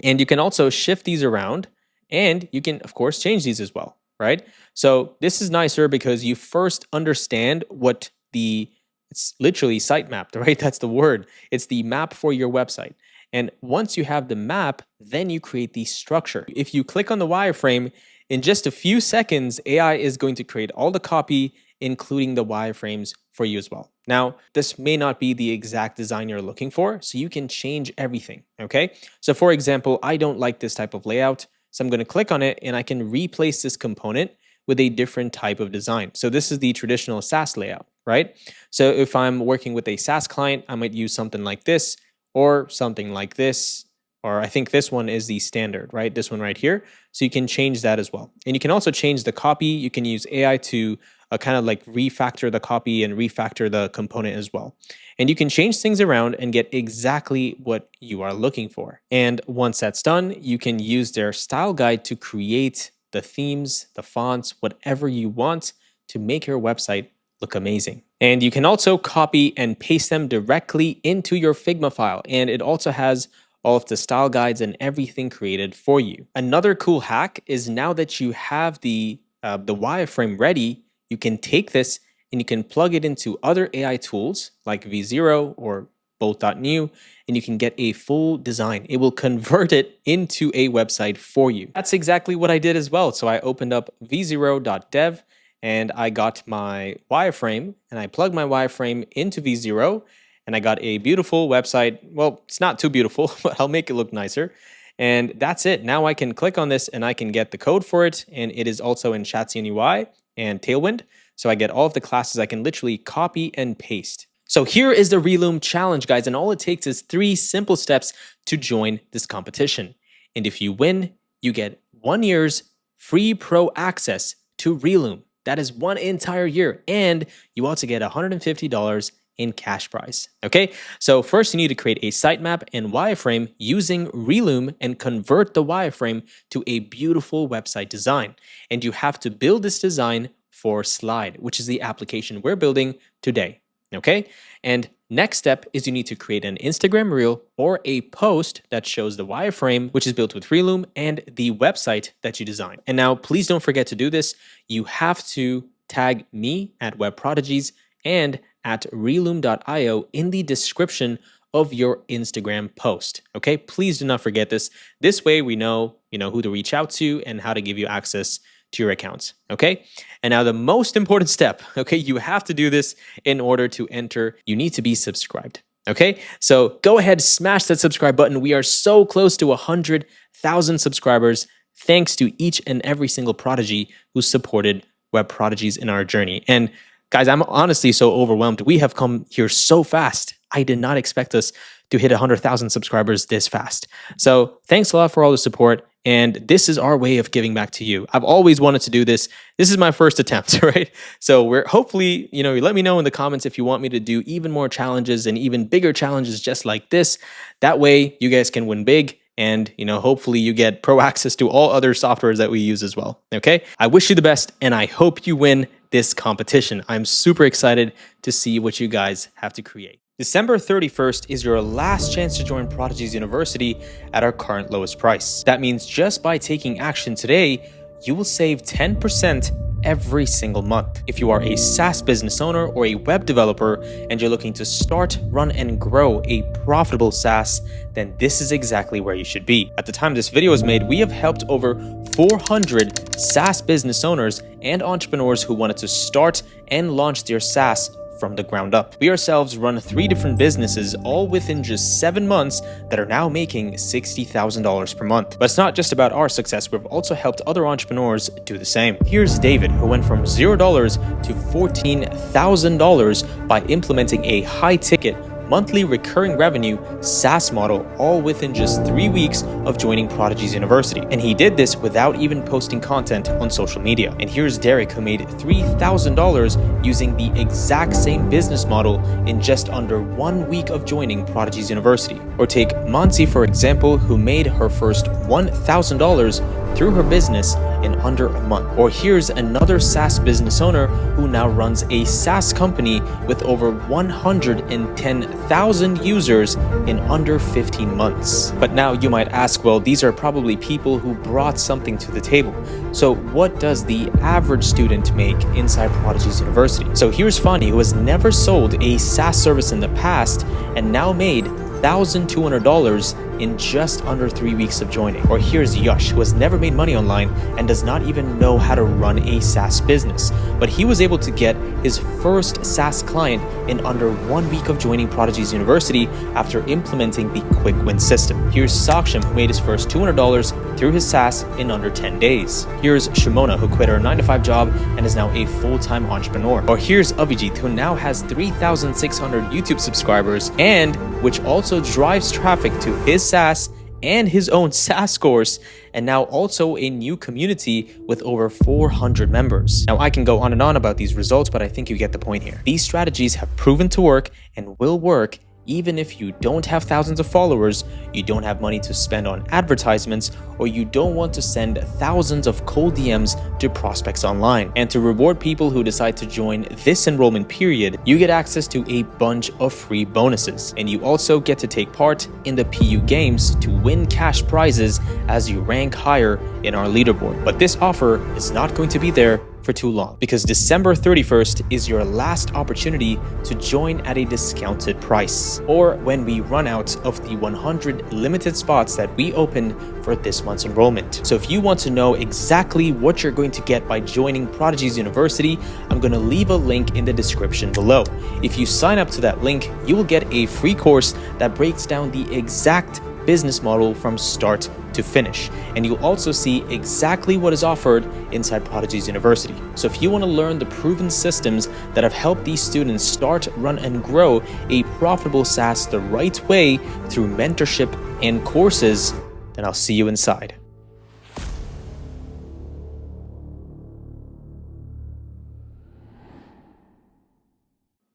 And you can also shift these around and you can, of course, change these as well, right? So this is nicer because you first understand what it's literally sitemapped, right? That's the word. It's the map for your website. And once you have the map, then you create the structure. If you click on the wireframe, in just a few seconds, AI is going to create all the copy, including the wireframes for you as well. Now, this may not be the exact design you're looking for, so you can change everything, okay? So for example, I don't like this type of layout, so I'm gonna click on it and I can replace this component with a different type of design. So this is the traditional SaaS layout, right? So if I'm working with a SaaS client, I might use something like this or something like this, or I think this one is the standard, right? This one right here. So you can change that as well. And you can also change the copy. You can use AI to kind of like refactor the copy and refactor the component as well. And you can change things around and get exactly what you are looking for. And once that's done, you can use their style guide to create the themes, the fonts, whatever you want to make your website look amazing. And you can also copy and paste them directly into your Figma file. And it also has all of the style guides and everything created for you. Another cool hack is now that you have the wireframe ready, you can take this and you can plug it into other AI tools like V0 or both.new, and you can get a full design. It will convert it into a website for you. That's exactly what I did as well. So I opened up v0.dev and I got my wireframe and I plugged my wireframe into V0 and I got a beautiful website. Well, it's not too beautiful, but I'll make it look nicer. And that's it. Now I can click on this and I can get the code for it. And it is also in Chatzion UI and Tailwind. So I get all of the classes I can literally copy and paste. So here is the Relume challenge, guys. And all it takes is 3 simple steps to join this competition. And if you win, you get 1 year's free pro access to Relume. That is 1 entire year. And you also get $150 in cash prize. Okay, so first you need to create a sitemap and wireframe using Relume and convert the wireframe to a beautiful website design. And you have to build this design for Slide, which is the application we're building today. Okay, and next step is you need to create an Instagram reel or a post that shows the wireframe, which is built with Relume, and the website that you design. And now please don't forget to do this. You have to tag me at Web Prodigies and at relume.io in the description of your Instagram post. Okay, please do not forget this. This way we know, who to reach out to and how to give you access to your accounts. Okay, and now the most important step, okay, you have to do this in order to enter. You need to be subscribed. Okay, so go ahead, smash that subscribe button. We are so close to 100,000 subscribers. Thanks to each and every single prodigy who supported Web Prodigies in our journey. And guys, I'm honestly so overwhelmed. We have come here so fast. I did not expect us to hit 100,000 subscribers this fast. So thanks a lot for all the support. And this is our way of giving back to you. I've always wanted to do this. This is my first attempt, right? So we're hopefully, you let me know in the comments if you want me to do even more challenges and even bigger challenges just like this. That way you guys can win big. And, hopefully you get pro access to all other softwares that we use as well. Okay. I wish you the best and I hope you win this competition. I'm super excited to see what you guys have to create. December 31st is your last chance to join Prodigy's University at our current lowest price. That means just by taking action today, you will save 10% every single month. If you are a SaaS business owner or a web developer and you're looking to start, run, and grow a profitable SaaS, then this is exactly where you should be. At the time this video was made, we have helped over 400 SaaS business owners and entrepreneurs who wanted to start and launch their SaaS from the ground up. We ourselves run 3 different businesses, all within just 7 months, that are now making $60,000 per month. But it's not just about our success, we've also helped other entrepreneurs do the same. Here's David, who went from $0 to $14,000 by implementing a high-ticket, monthly recurring revenue SaaS model, all within just 3 weeks of joining Prodigy's University. And he did this without even posting content on social media. And here's Derek, who made $3,000 using the exact same business model in just under 1 week of joining Prodigy's University. Or take Monty, for example, who made her first $1,000 through her business in under a month. Or here's another SaaS business owner who now runs a SaaS company with over 110,000 users in under 15 months. But now you might ask, well, these are probably people who brought something to the table. So what does the average student make inside Prodigy's University? So here's Fani, who has never sold a SaaS service in the past and now made $1,200 in just under 3 weeks of joining. Or here's Yash, who has never made money online and does not even know how to run a SaaS business, but he was able to get his first SaaS client in under 1 week of joining Prodigy's University after implementing the quick win system. Here's Saksham, who made his first $200 through his SaaS in under 10 days. Here's Shimona, who quit her 9-to-5 job and is now a full-time entrepreneur. Or here's Avijit, who now has 3,600 YouTube subscribers and which also drives traffic to his SaaS and his own SaaS course, and now also a new community with over 400 members. Now I can go on and on about these results, but I think you get the point here. These strategies have proven to work and will work even if you don't have thousands of followers, you don't have money to spend on advertisements, or you don't want to send thousands of cold DMs to prospects online. And to reward people who decide to join this enrollment period, you get access to a bunch of free bonuses. And you also get to take part in the PU games to win cash prizes as you rank higher in our leaderboard. But this offer is not going to be there for too long, because December 31st is your last opportunity to join at a discounted price, or when we run out of the 100 limited spots that we open for this month's enrollment. So if you want to know exactly what you're going to get by joining Prodigy's University, I'm going to leave a link in the description below. If you sign up to that link, you will get a free course that breaks down the exact business model from start to finish, and you'll also see exactly what is offered inside Prodigy's University. So if you want to learn the proven systems that have helped these students start, run, and grow a profitable SaaS the right way through mentorship and courses, then I'll see you inside.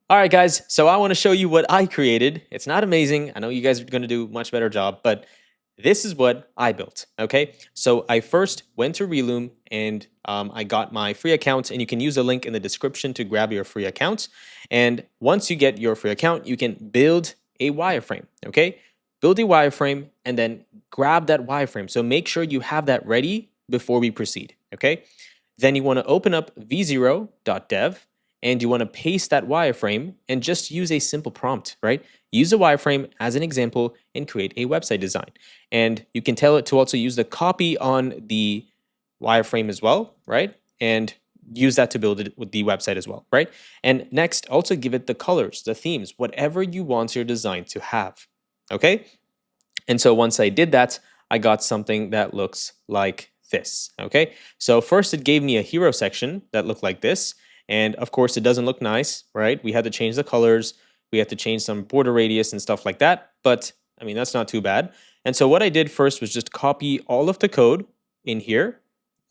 All right, guys, so I want to show you what I created. It's not amazing. I know you guys are going to do a much better job, but this is what I built, okay? So I first went to Relume and I got my free account, and you can use the link in the description to grab your free account. And once you get your free account, you can build a wireframe, okay? Build a wireframe and then grab that wireframe. So make sure you have that ready before we proceed, okay? Then you want to open up v0.dev. And you want to paste that wireframe and just use a simple prompt, right? Use a wireframe as an example and create a website design. And you can tell it to also use the copy on the wireframe as well, right? And use that to build it with the website as well, right? And next, also give it the colors, the themes, whatever you want your design to have, okay? And so once I did that, I got something that looks like this, okay? So first it gave me a hero section that looked like this. And of course, it doesn't look nice, right? We had to change the colors. We had to change some border radius and stuff like that. But I mean, that's not too bad. And so what I did first was just copy all of the code in here.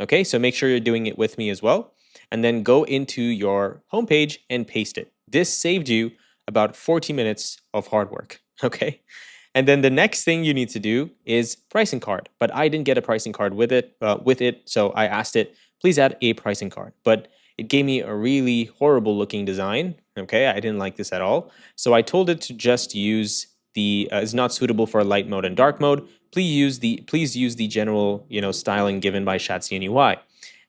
Okay, so make sure you're doing it with me as well. And then go into your homepage and paste it. This saved you about 40 minutes of hard work. Okay. And then the next thing you need to do is pricing card. But I didn't get a pricing card with it. So I asked it, please add a pricing card. But it gave me a really horrible looking design. Okay, I didn't like this at all. So I told it to just use the is not suitable for light mode and dark mode. Please use the general styling given by Shatsian UI.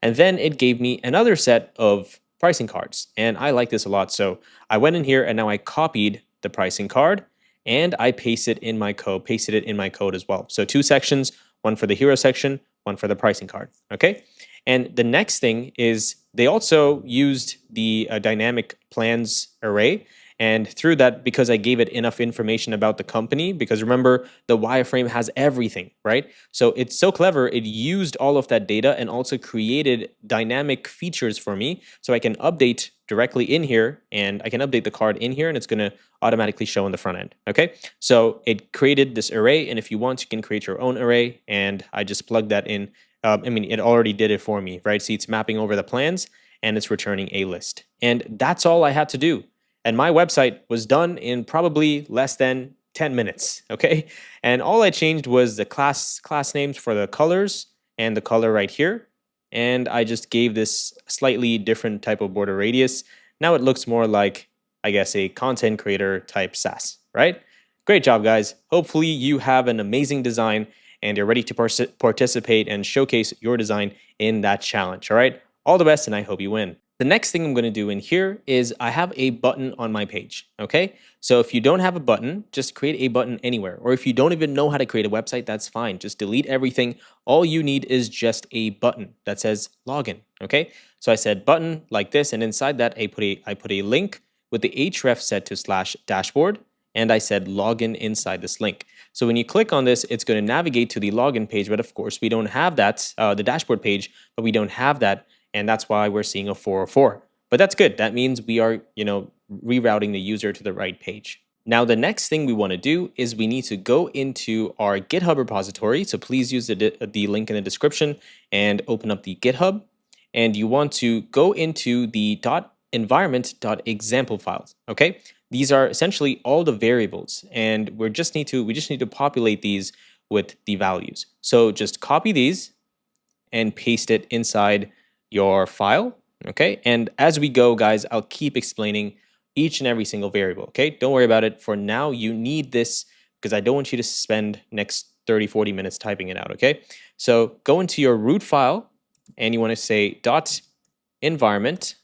And then it gave me another set of pricing cards, and I like this a lot. So I went in here and now I copied the pricing card and I pasted it in my code as well. So 2 sections, one for the hero section, one for the pricing card. Okay. And the next thing is they also used the dynamic plans array. And through that, because I gave it enough information about the company, because remember, the wireframe has everything, right? So it's so clever, it used all of that data and also created dynamic features for me. So I can update directly in here, and I can update the card in here, and it's going to automatically show on the front end, okay? So it created this array, and if you want, you can create your own array, and I just plugged that in. It already did it for me, right? See, it's mapping over the plans, and it's returning a list. And that's all I had to do. And my website was done in probably less than 10 minutes, okay? And all I changed was the class names for the colors and the color right here. And I just gave this slightly different type of border radius. Now it looks more like, I guess, a content creator type SaaS, right? Great job, guys. Hopefully you have an amazing design and you're ready to participate and showcase your design in that challenge, all right? All the best, and I hope you win. The next thing I'm going to do in here is I have a button on my page, okay? So if you don't have a button, just create a button anywhere. Or if you don't even know how to create a website, that's fine. Just delete everything. All you need is just a button that says login, okay? So I said button like this, and inside that I put a link with the href set to /dashboard, and I said login inside this link. So when you click on this, it's going to navigate to the login page, but of course we don't have that, the dashboard page, but we don't have that. And that's why we're seeing a 404. But that's good. That means we are, rerouting the user to the right page. Now, the next thing we want to do is we need to go into our GitHub repository. So please use the link in the description and open up the GitHub. And you want to go into the .environment.example files. Okay, these are essentially all the variables, and we just need to populate these with the values. So just copy these and paste it inside your file, okay? And as we go, guys, I'll keep explaining each and every single variable, okay? Don't worry about it. For now, you need this because I don't want you to spend next 30, 40 minutes typing it out, okay? So go into your root file and you want to say .environment,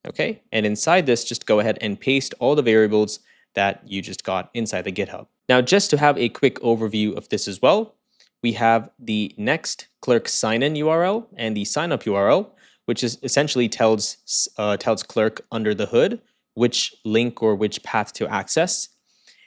okay? And inside this, just go ahead and paste all the variables that you just got inside the GitHub. Now, just to have a quick overview of this as well, we have the next clerk sign-in URL and the sign-up URL, which is essentially tells clerk under the hood which link or which path to access.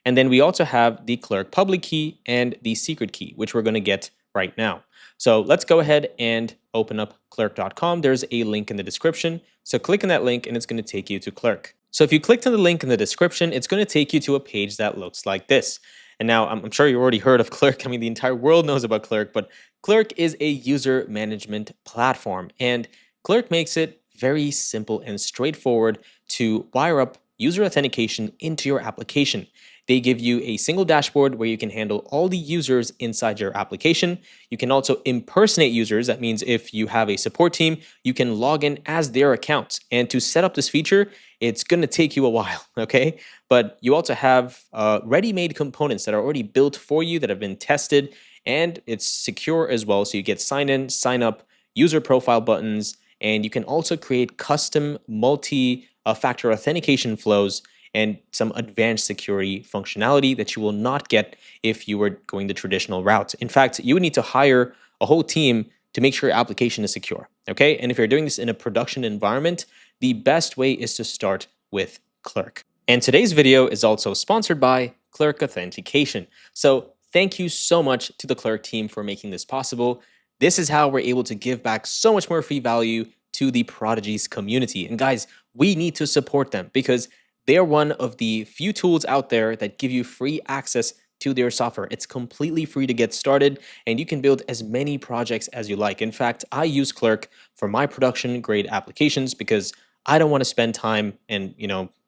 And then we also have the clerk public key and the secret key, which we're going to get right now. So let's go ahead and open up clerk.com. There's a link in the description. So click on that link and it's going to take you to Clerk. So if you clicked on the link in the description, it's going to take you to a page that looks like this. And now I'm sure you already heard of Clerk. I mean, the entire world knows about Clerk, but Clerk is a user management platform. And Clerk makes it very simple and straightforward to wire up user authentication into your application. They give you a single dashboard where you can handle all the users inside your application. You can also impersonate users. That means if you have a support team, you can log in as their accounts. And to set up this feature, it's going to take you a while, okay? But you also have ready-made components that are already built for you that have been tested, and it's secure as well. So you get sign in, sign up, user profile buttons, and you can also create custom multi-factor authentication flows and some advanced security functionality that you will not get if you were going the traditional route. In fact, you would need to hire a whole team to make sure your application is secure, okay? And if you're doing this in a production environment, the best way is to start with Clerk. And today's video is also sponsored by Clerk Authentication. So thank you so much to the Clerk team for making this possible. This is how we're able to give back so much more free value to the Prodigies community. And guys, we need to support them because they're one of the few tools out there that give you free access to their software. It's completely free to get started, and you can build as many projects as you like. In fact, I use Clerk for my production grade applications because I don't want to spend time and,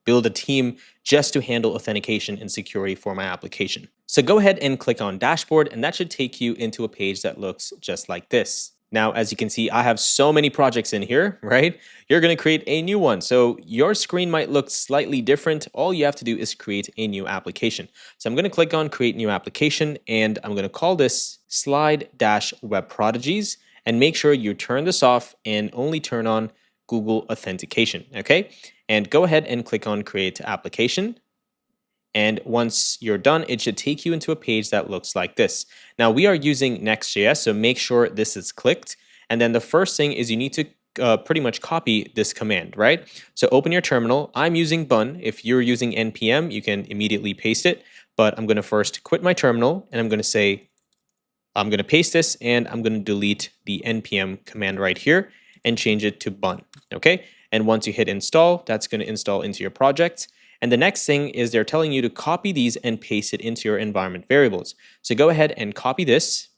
build a team just to handle authentication and security for my application. So go ahead and click on Dashboard, and that should take you into a page that looks just like this. Now, as you can see, I have so many projects in here, right? You're going to create a new one. So your screen might look slightly different. All you have to do is create a new application. So I'm going to click on Create New Application, and I'm going to call this Slide-Web Prodigies, and make sure you turn this off and only turn on Google Authentication, okay? And go ahead and click on Create Application. And once you're done, it should take you into a page that looks like this. Now, we are using Nextjs, so make sure this is clicked. And then the first thing is you need to pretty much copy this command, right? So open your terminal. I'm using bun. If you're using npm, you can immediately paste it. But I'm going to first quit my terminal, and I'm going to say, I'm going to paste this, and I'm going to delete the npm command right here and change it to bun, okay? And once you hit install, that's going to install into your project. And the next thing is they're telling you to copy these and paste it into your environment variables. So go ahead and copy this.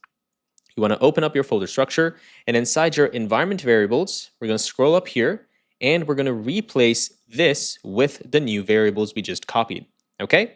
You want to open up your folder structure, and inside your environment variables, we're going to scroll up here, and we're going to replace this with the new variables we just copied, okay?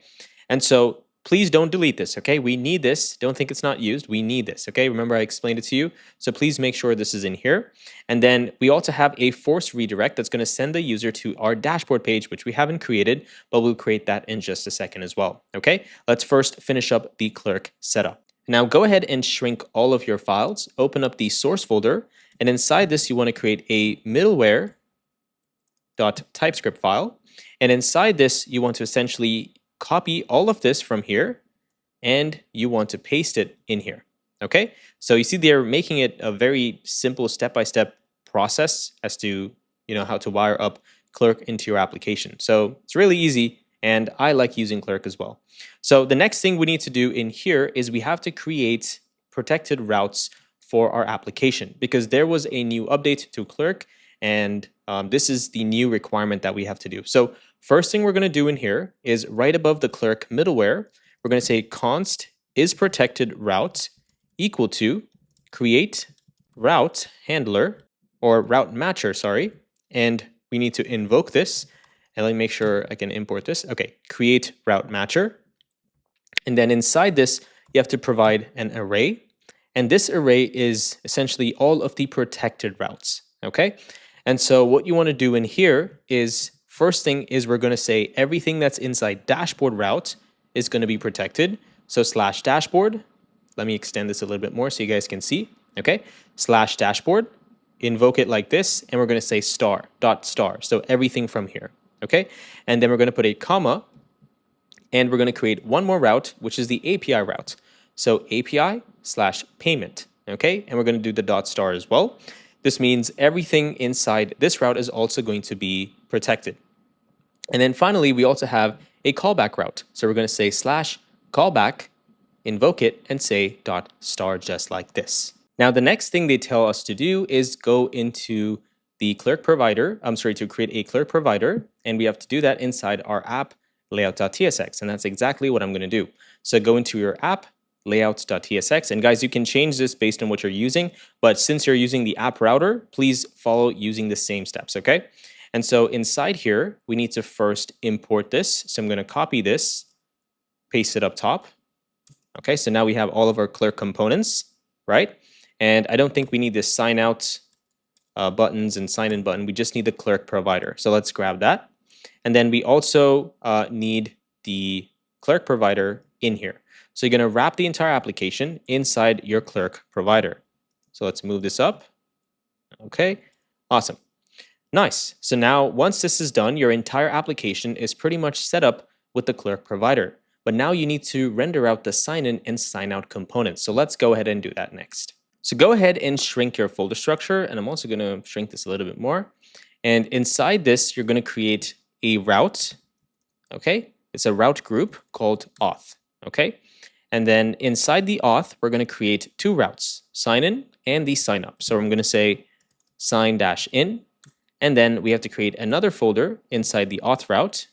And so please don't delete this, okay? We need this. Don't think it's not used. We need this, okay? Remember I explained it to you. So please make sure this is in here. And then we also have a force redirect that's going to send the user to our dashboard page, which we haven't created, but we'll create that in just a second as well, okay? Let's first finish up the clerk setup. Now go ahead and shrink all of your files, open up the source folder, and inside this you want to create a middleware.typescript file. And inside this you want to essentially copy all of this from here, and you want to paste it in here, okay? So you see they're making it a very simple step-by-step process as to, how to wire up Clerk into your application. So it's really easy, and I like using Clerk as well. So the next thing we need to do in here is we have to create protected routes for our application, because there was a new update to Clerk, and this is the new requirement that we have to do. So first thing we're going to do in here is right above the Clerk middleware, we're going to say const is protected route equal to create route handler, or route matcher, sorry. And we need to invoke this. And let me make sure I can import this. Okay, create route matcher. And then inside this, you have to provide an array. And this array is essentially all of the protected routes, okay? And so what you want to do in here is, first thing is we're going to say everything that's inside dashboard route is going to be protected. So /dashboard, let me extend this a little bit more so you guys can see, okay? /dashboard, invoke it like this, and we're going to say star. So everything from here, okay? And then we're going to put a comma, and we're going to create one more route, which is the API route. So API/payment, okay? And we're going to do the .star as well. This means everything inside this route is also going to be protected. And then finally, we also have a callback route. So we're going to say /callback, invoke it, and say .star just like this. Now, the next thing they tell us to do is go into the clerk provider. To create a clerk provider. And we have to do that inside our app layout.tsx. And that's exactly what I'm going to do. So go into your app layouts.tsx. And guys, you can change this based on what you're using, but since you're using the app router, please follow using the same steps, okay? And so inside here, we need to first import this. So I'm going to copy this, paste it up top. Okay, so now we have all of our clerk components, right? And I don't think we need this sign out buttons and sign in button. We just need the clerk provider. So let's grab that. And then we also need the clerk provider in here. So you're going to wrap the entire application inside your clerk provider. So let's move this up. Okay, awesome. Nice. So now once this is done, your entire application is pretty much set up with the clerk provider. But now you need to render out the sign in and sign out components. So let's go ahead and do that next. So go ahead and shrink your folder structure. And I'm also going to shrink this a little bit more. And inside this, you're going to create a route. Okay, it's a route group called auth. Okay. And then inside the auth, we're going to create two routes, sign in and the sign up. So I'm going to say sign-in, and then we have to create another folder inside the auth route.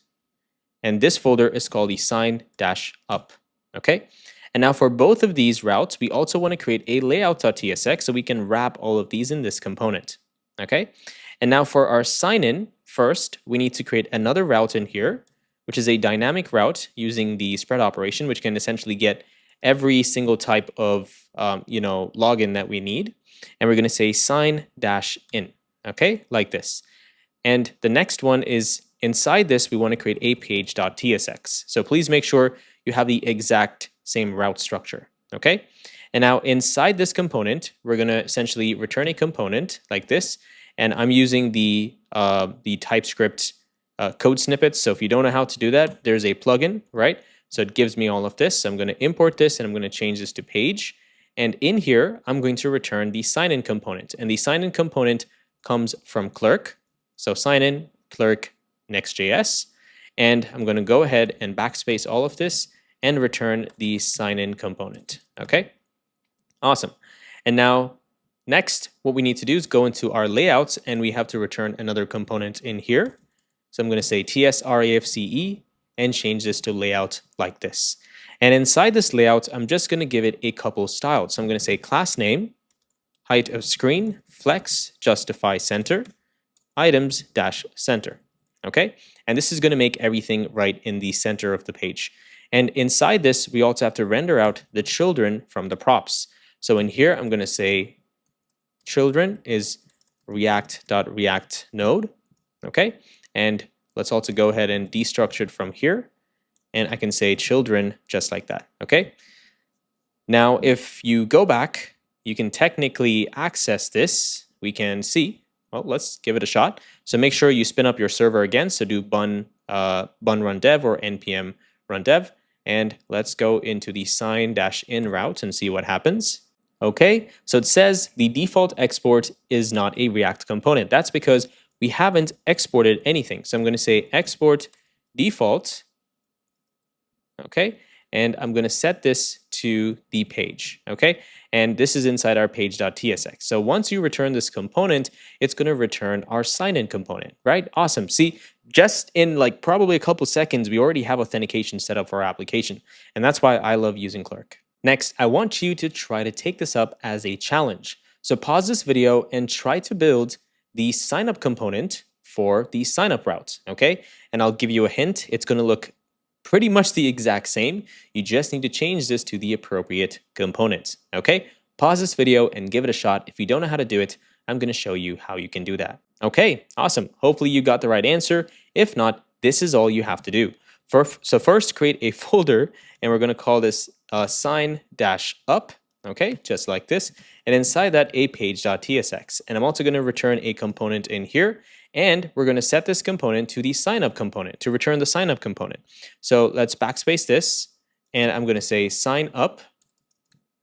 And this folder is called the sign-up. Okay. And now for both of these routes, we also want to create a layout.tsx so we can wrap all of these in this component. Okay. And now for our sign in, first, we need to create another route in here, which is a dynamic route using the spread operation, which can essentially get every single type of login that we need. And we're going to say sign dash in. Okay, like this. And the next one is inside this, we want to create a page.tsx. So please make sure you have the exact same route structure. Okay. And now inside this component, we're going to essentially return a component like this. And I'm using the TypeScript code snippets. So if you don't know how to do that, there's a plugin, right? So it gives me all of this. So I'm going to import this and I'm going to change this to page. And in here, I'm going to return the sign-in component. And the sign-in component comes from clerk. So sign in, clerk, Nextjs. And I'm going to go ahead and backspace all of this and return the sign-in component. Okay, awesome. And now next, what we need to do is go into our layouts and we have to return another component in here. So I'm going to say tsrafce and change this to layout like this. And inside this layout, I'm just going to give it a couple styles. So I'm going to say class name, height of screen, flex, justify center, items dash center. Okay, and this is going to make everything right in the center of the page. And inside this, we also have to render out the children from the props. So in here, I'm going to say children is react.react node. Okay, and let's also go ahead and destructure it from here. And I can say children just like that. Okay, now if you go back, you can technically access this. We can see. Well, let's give it a shot. So make sure you spin up your server again. So do bun run dev or npm run dev. And let's go into the sign-in route and see what happens. Okay, so it says the default export is not a React component. That's because we haven't exported anything. So I'm going to say export default. Okay, and I'm going to set this to the page. Okay, and this is inside our page.tsx. So once you return this component, it's going to return our sign-in component, right? Awesome. See, just in like probably a couple seconds, we already have authentication set up for our application. And that's why I love using Clerk. Next, I want you to try to take this up as a challenge. So pause this video and try to build the sign-up component for the sign-up route, okay? And I'll give you a hint. It's going to look pretty much the exact same. You just need to change this to the appropriate components, okay? Pause this video and give it a shot. If you don't know how to do it, I'm going to show you how you can do that. Okay, awesome. Hopefully you got the right answer. If not, this is all you have to do. So first, create a folder, and we're going to call this sign-up, okay, just like this. And inside that, a page.tsx. And I'm also going to return a component in here. And we're going to set this component to the sign-up component to return the sign-up component. So let's backspace this, and I'm going to say sign up,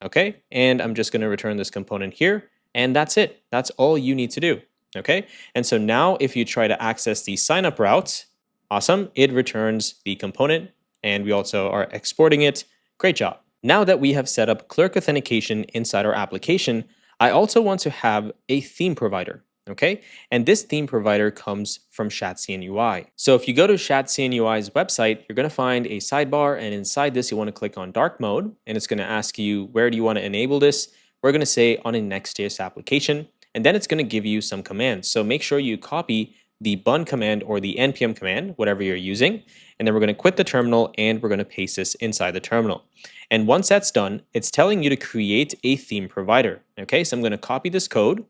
okay? And I'm just going to return this component here, and that's it. That's all you need to do, okay? And so now if you try to access the sign-up route, awesome, it returns the component, and we also are exporting it. Great job. Now that we have set up clerk authentication inside our application, I also want to have a theme provider. Okay, and this theme provider comes from ShatsCNUI. So if you go to ShatsCNUI's website, you're going to find a sidebar, and inside this, you want to click on dark mode, and it's going to ask you, where do you want to enable this? We're going to say on a Nextjs application, and then it's going to give you some commands. So make sure you copy the bun command or the npm command, whatever you're using, and then we're going to quit the terminal and we're going to paste this inside the terminal. And once that's done, it's telling you to create a theme provider. Okay, so I'm going to copy this code.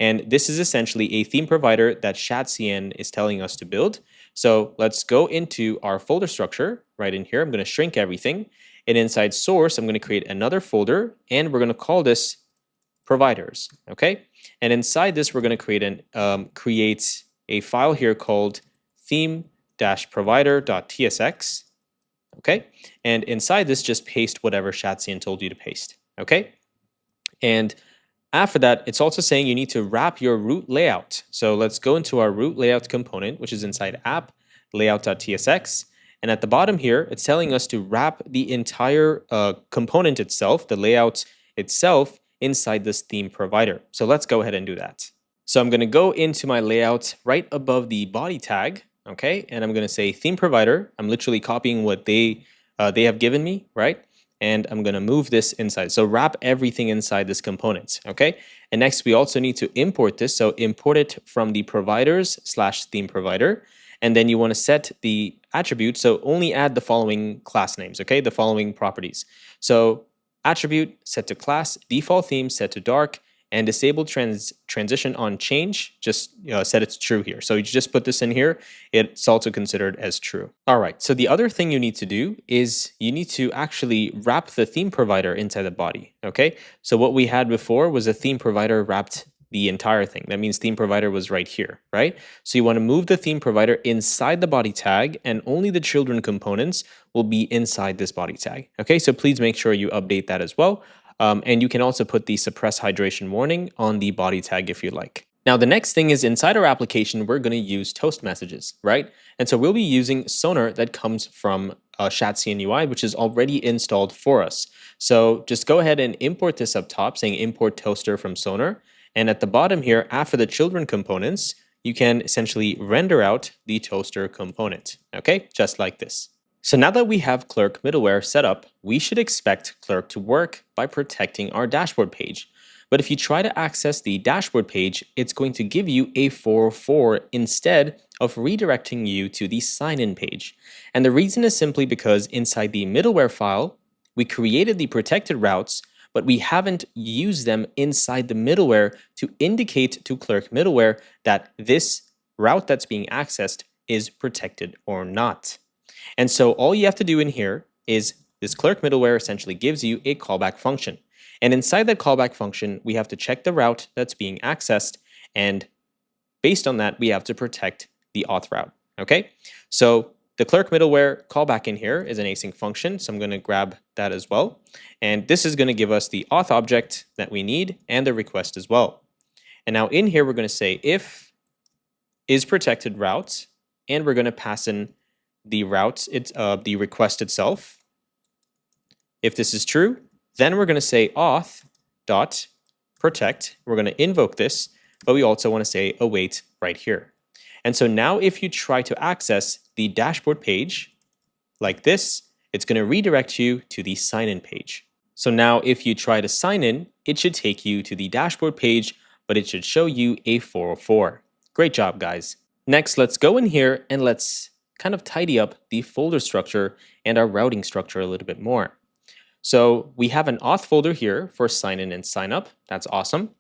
And this is essentially a theme provider that ShatsCN is telling us to build. So let's go into our folder structure right in here. I'm going to shrink everything. And inside source, I'm going to create another folder, and we're going to call this providers. Okay. And inside this, we're going to create a file here called theme-provider.tsx. Okay. And inside this, just paste whatever ShatsCN told you to paste. Okay. And after that, it's also saying you need to wrap your root layout. So let's go into our root layout component, which is inside app layout.tsx. And at the bottom here, it's telling us to wrap the entire component itself, the layout itself, inside this theme provider. So let's go ahead and do that. So I'm going to go into my layout right above the body tag, okay? And I'm going to say theme provider. I'm literally copying what they have given me, right? and I'm going to move this inside. So wrap everything inside this component, okay? And next, we also need to import this. So import it from the providers/theme provider. And then you want to set the attribute. So only add the following class names, okay? The following properties. So attribute set to class, default theme set to dark, and disable transition on change, just set it to true here. So you just put this in here, it's also considered as true. All right, so the other thing you need to do is you need to actually wrap the theme provider inside the body, okay? So what we had before was a theme provider wrapped the entire thing. That means theme provider was right here, right? So you want to move the theme provider inside the body tag, and only the children components will be inside this body tag, okay? So please make sure you update that as well. And you can also put the suppress hydration warning on the body tag if you like. Now, the next thing is inside our application, we're going to use toast messages, right? And so we'll be using Sonar that comes from ShatsCN UI, which is already installed for us. So just go ahead and import this up top, saying import toaster from Sonar. And at the bottom here, after the children components, you can essentially render out the toaster component, okay? Just like this. So now that we have Clerk middleware set up, we should expect Clerk to work by protecting our dashboard page. But if you try to access the dashboard page, it's going to give you a 404 instead of redirecting you to the sign-in page. And the reason is simply because inside the middleware file, we created the protected routes, but we haven't used them inside the middleware to indicate to Clerk middleware that this route that's being accessed is protected or not. And so all you have to do in here is this Clerk middleware essentially gives you a callback function. And inside that callback function, we have to check the route that's being accessed. And based on that, we have to protect the auth route, okay? So the Clerk middleware callback in here is an async function. So I'm going to grab that as well. And this is going to give us the auth object that we need and the request as well. And now in here, we're going to say if is protected route, and we're going to pass in the route, the request itself. If this is true, then we're going to say auth dot protect. We're going to invoke this, but we also want to say await right here. And so now if you try to access the dashboard page like this, it's going to redirect you to the sign-in page. So now if you try to sign in, it should take you to the dashboard page, but it should show you a 404. Great job, guys. Next, let's go in here and let's kind of tidy up the folder structure and our routing structure a little bit more. So we have an auth folder here for sign in and sign up. That's awesome.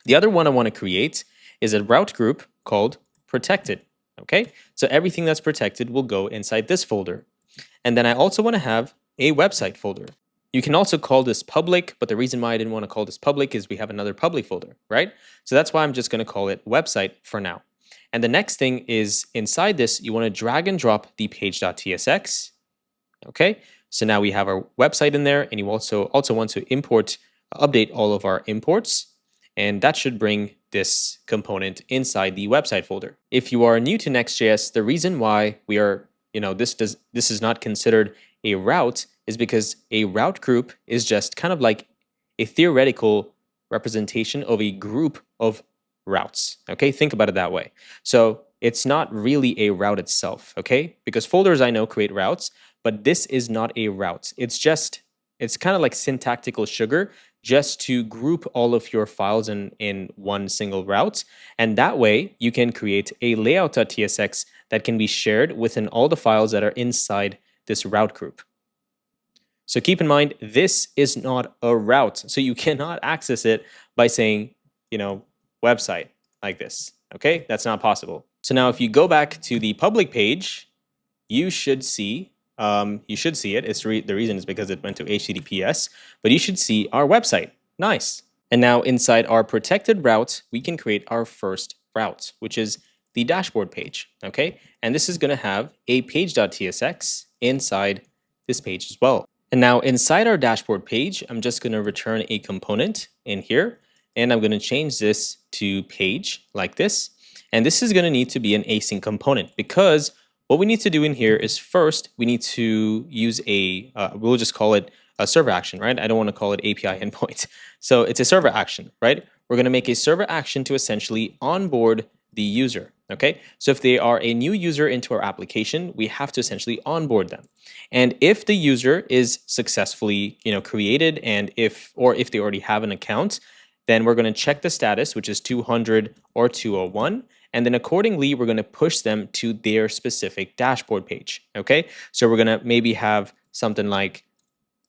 The other one I want to create is a route group called protected. Okay, so everything that's protected will go inside this folder. And then I also want to have a website folder. You can also call this public, but the reason why I didn't want to call this public is we have another public folder, right? So that's why I'm just going to call it website for now. And the next thing is inside this, you want to drag and drop the page.tsx. Okay, so now we have our website in there, and you also want to update all of our imports, and that should bring this component inside the website folder. If you are new to Nextjs, the reason why we are, this is not considered a route is because a route group is just kind of like a theoretical representation of a group of routes. Okay, think about it that way. So it's not really a route itself, okay? Because folders I know create routes, but this is not a route. It's kind of like syntactical sugar just to group all of your files in one single route. And that way you can create a layout.tsx that can be shared within all the files that are inside this route group. So keep in mind, this is not a route. So you cannot access it by saying, website like this, okay? That's not possible. So now if you go back to the public page, you should see it. The reason is because it went to HTTPS, but you should see our website. Nice. And now inside our protected route, we can create our first route, which is the dashboard page, okay? And this is going to have a page.tsx inside this page as well. And now inside our dashboard page, I'm just going to return a component in here, and I'm going to change this to page like this. And this is going to need to be an async component, because what we need to do in here is first, we need to use we'll just call it a server action, right? I don't want to call it API endpoint. So it's a server action, right? We're going to make a server action to essentially onboard the user, Okay, so if they are a new user into our application, we have to essentially onboard them. And if the user is successfully, created, and if they already have an account, then we're going to check the status, which is 200 or 201, and then accordingly, we're going to push them to their specific dashboard page. Okay, so we're going to maybe have something like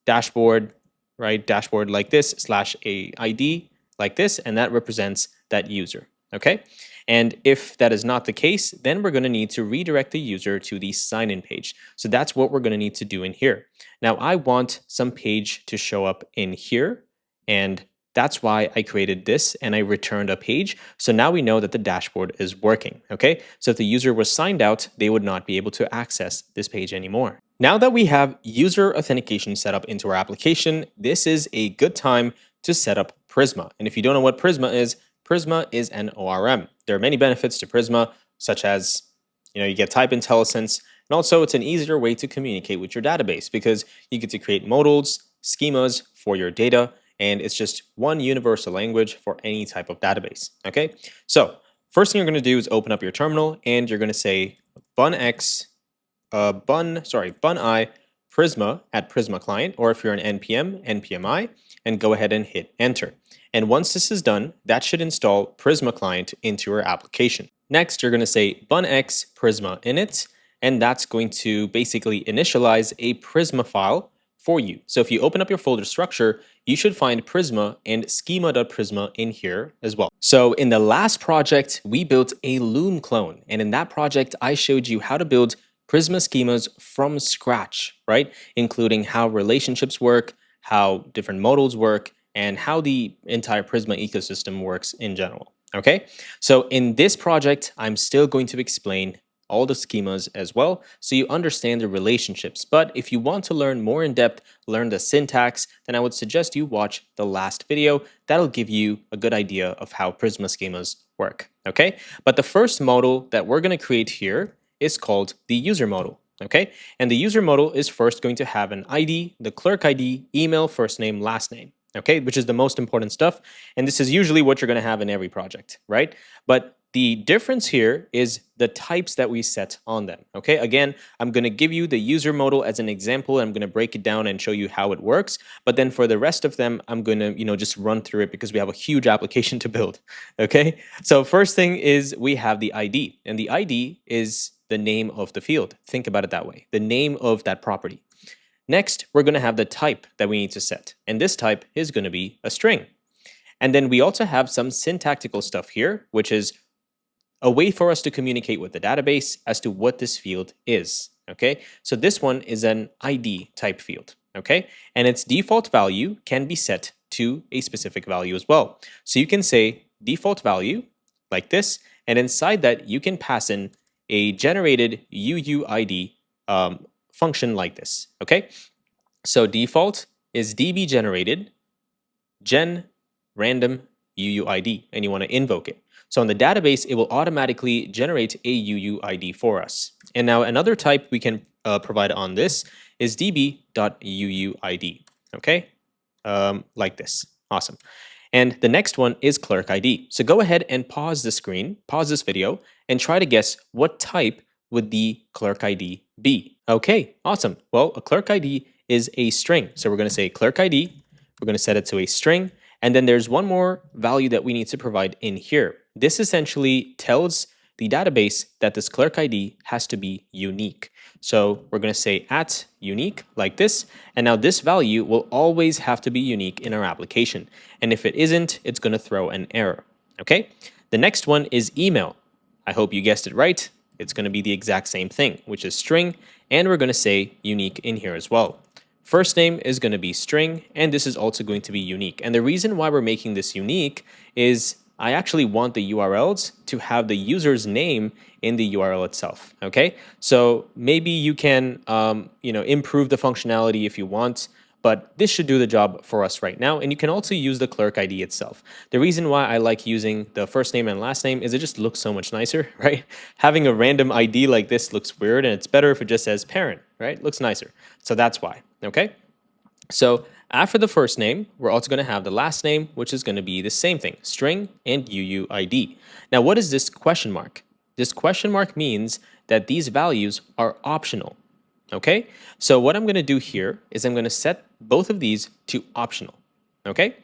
dashboard, right? Dashboard like this /a ID like this, and that represents that user. Okay, and if that is not the case, then we're going to need to redirect the user to the sign-in page. So that's what we're going to need to do in here. Now I want some page to show up in here, and that's why I created this and I returned a page. So now we know that the dashboard is working, okay? So if the user was signed out, they would not be able to access this page anymore. Now that we have user authentication set up into our application, this is a good time to set up Prisma. And if you don't know what Prisma is an ORM. There are many benefits to Prisma, such as, you get type IntelliSense, and also it's an easier way to communicate with your database because you get to create modules, schemas for your data, and it's just one universal language for any type of database, okay? So first thing you're gonna do is open up your terminal and you're gonna say bun I Prisma at Prisma client, or if you're an npm, npmi, and go ahead and hit enter. And once this is done, that should install Prisma client into your application. Next, you're gonna say bunx Prisma init, and that's going to basically initialize a Prisma file for you. So if you open up your folder structure, you should find Prisma and schema.prisma in here as well. So in the last project, we built a Loom clone. And in that project, I showed you how to build Prisma schemas from scratch, right? Including how relationships work, how different modules work, and how the entire Prisma ecosystem works in general, okay? So in this project, I'm still going to explain all the schemas as well, so you understand the relationships. But if you want to learn more in depth, learn the syntax, then I would suggest you watch the last video. That'll give you a good idea of how Prisma schemas work, okay? But the first modal that we're gonna create here is called the user modal, okay? And the user modal is first going to have an ID, the clerk ID, email, first name, last name, okay? Which is the most important stuff. And this is usually what you're gonna have in every project, right? But the difference here is the types that we set on them, okay? Again, I'm gonna give you the user modal as an example, and I'm gonna break it down and show you how it works. But then for the rest of them, I'm gonna, just run through it because we have a huge application to build, okay? So first thing is we have the ID, and the ID is the name of the field. Think about it that way, the name of that property. Next, we're gonna have the type that we need to set, and this type is gonna be a string. And then we also have some syntactical stuff here, which is a way for us to communicate with the database as to what this field is, okay? So this one is an ID type field, okay? And its default value can be set to a specific value as well. So you can say default value like this, and inside that you can pass in a generated UUID function like this, okay? So default is db generated gen random UUID, and you want to invoke it. So in the database, it will automatically generate a UUID for us. And now another type we can provide on this is db.uuid, okay? Like this, awesome. And the next one is clerk ID. So go ahead and pause the screen, pause this video, and try to guess what type would the clerk ID be. Okay, awesome. Well, a clerk ID is a string. So we're gonna say clerk ID, we're gonna set it to a string, and then there's one more value that we need to provide in here. This essentially tells the database that this clerk ID has to be unique. So we're gonna say @unique like this, and now this value will always have to be unique in our application. And if it isn't, it's gonna throw an error, okay? The next one is email. I hope you guessed it right. It's gonna be the exact same thing, which is string, and we're gonna say unique in here as well. First name is going to be string, and this is also going to be unique. And the reason why we're making this unique is I actually want the URLs to have the user's name in the URL itself, okay? So maybe you can, improve the functionality if you want, but this should do the job for us right now. And you can also use the clerk ID itself. The reason why I like using the first name and last name is it just looks so much nicer, right? Having a random ID like this looks weird, and it's better if it just says parent, right? Looks nicer. So that's why, okay? So after the first name, we're also going to have the last name, which is going to be the same thing, string and UUID. Now, what is this question mark? this question mark means that these values are optional. Okay, so what I'm going to do here is I'm going to set both of these to optional. Okay,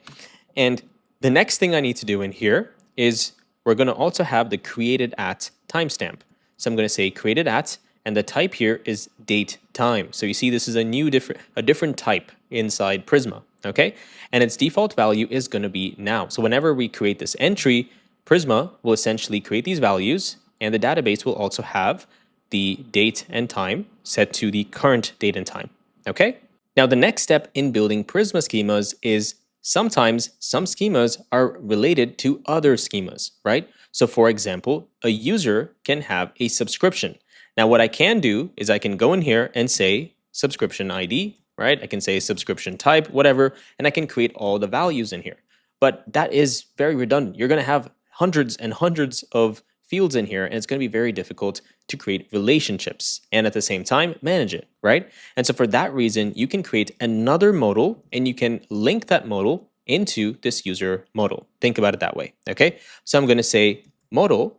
and the next thing I need to do in here is we're going to also have the created at timestamp. So I'm going to say created at, and the type here is date time. So you see this is a different type inside Prisma, okay? And its default value is going to be now. So whenever we create this entry, Prisma will essentially create these values, and the database will also have the date and time set to the current date and time, okay? Now the next step in building Prisma schemas is sometimes some schemas are related to other schemas, right? So for example, a user can have a subscription. Now what I can do is I can go in here and say subscription ID, right? I can say subscription type, whatever, and I can create all the values in here. But that is very redundant. You're going to have hundreds and hundreds of fields in here, and it's going to be very difficult to create relationships and at the same time manage it, right? And so for that reason, you can create another modal and you can link that modal into this user modal. Think about it that way, okay? So I'm going to say modal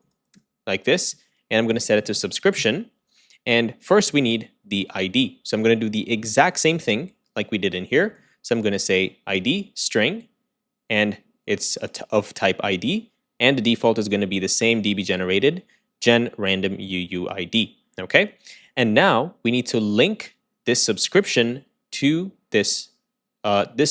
like this, and I'm going to set it to subscription. And first we need the ID. So I'm going to do the exact same thing like we did in here. So I'm going to say ID string, and it's of type ID, and the default is going to be the same DB generated gen random UUID, okay? And now we need to link this subscription to this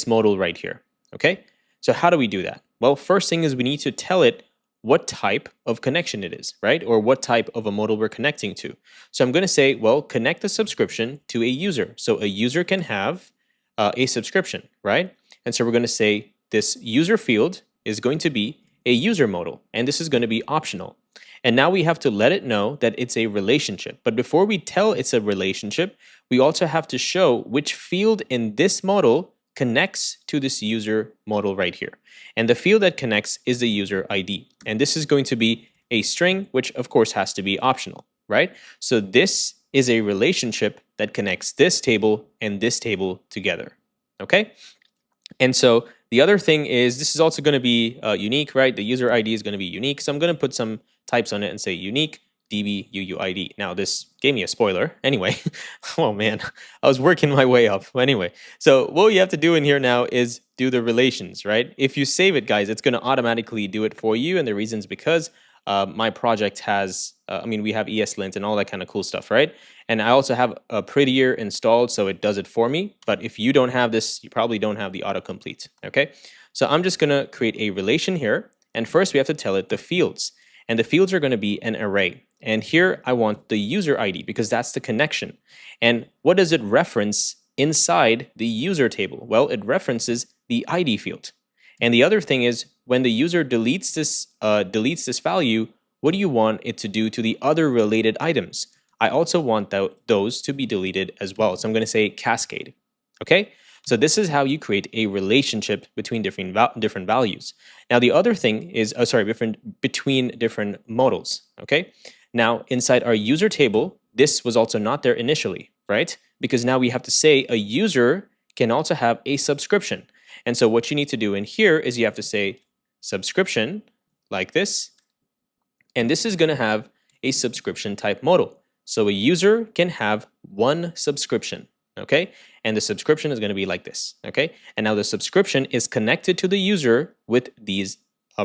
modal right here, okay? So how do we do that? Well, first thing is we need to tell it what type of connection it is, right? Or what type of a modal we're connecting to. So I'm going to say, well, connect the subscription to a user. So a user can have a subscription, right? And so we're going to say this user field is going to be a user modal, and this is going to be optional. And now we have to let it know that it's a relationship. But before we tell it's a relationship, we also have to show which field in this modal connects to this user modal right here. And the field that connects is the user ID. And this is going to be a string, which of course has to be optional, right? So this is a relationship that connects this table and this table together, okay? And so the other thing is this is also going to be unique, right? The user ID is going to be unique. So I'm going to put some types on it and say unique DB UUID. Now this gave me a spoiler. Anyway, oh man, I was working my way up. Anyway, so what you have to do in here now is do the relations, right? If you save it, guys, it's going to automatically do it for you. And the reason's because my project has, we have ESLint and all that kind of cool stuff, right? And I also have a Prettier installed, so it does it for me. But if you don't have this, you probably don't have the autocomplete, okay? So I'm just gonna create a relation here. And first we have to tell it the fields. And the fields are gonna be an array. And here I want the user ID because that's the connection. And what does it reference inside the user table? Well, it references the ID field. And the other thing is when the user deletes this value, what do you want it to do to the other related items? I also want those to be deleted as well. So I'm going to say cascade. Okay, so this is how you create a relationship between different values. Now the other thing is between different modals. Okay, now inside our user table, this was also not there initially, right? Because now we have to say a user can also have a subscription. And so what you need to do in here is you have to say subscription like this. And this is going to have a subscription type modal. So a user can have one subscription, okay? And the subscription is going to be like this, okay? And now the subscription is connected to the user with these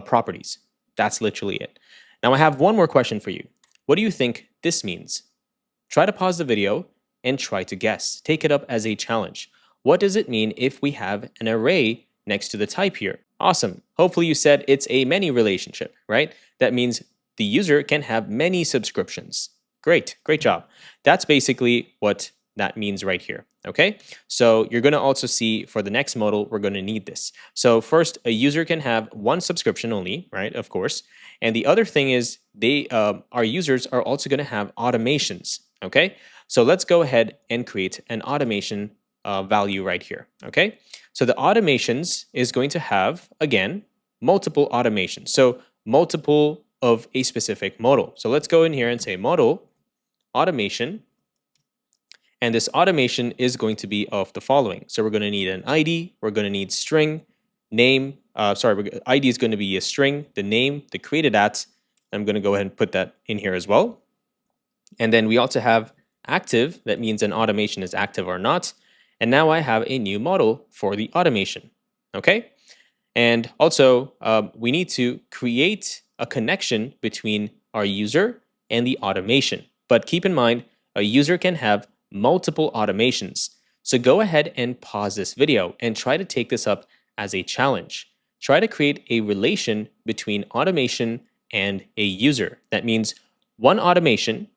properties. That's literally it. Now I have one more question for you. What do you think this means? Try to pause the video and try to guess. Take it up as a challenge. What does it mean if we have an array next to the type here? Awesome. Hopefully you said it's a many relationship, right? That means the user can have many subscriptions. Great, great job. That's basically what that means right here, okay? So you're gonna also see for the next modal, we're gonna need this. So first, a user can have one subscription only, right, of course. And the other thing is our users are also gonna have automations, okay? So let's go ahead and create an automation value right here, okay? So the automations is going to have, again, multiple automations. So multiple of a specific modal. So let's go in here and say modal automation. And this automation is going to be of the following. So we're going to need an ID, we're going to need string, name, ID is going to be a string, the name, the created at, I'm going to go ahead and put that in here as well. And then we also have active. That means an automation is active or not. And now I have a new model for the automation. Okay. And also, we need to create a connection between our user and the automation. But keep in mind, a user can have multiple automations. So go ahead and pause this video and try to take this up as a challenge. Try to create a relation between automation and a user. That means one automation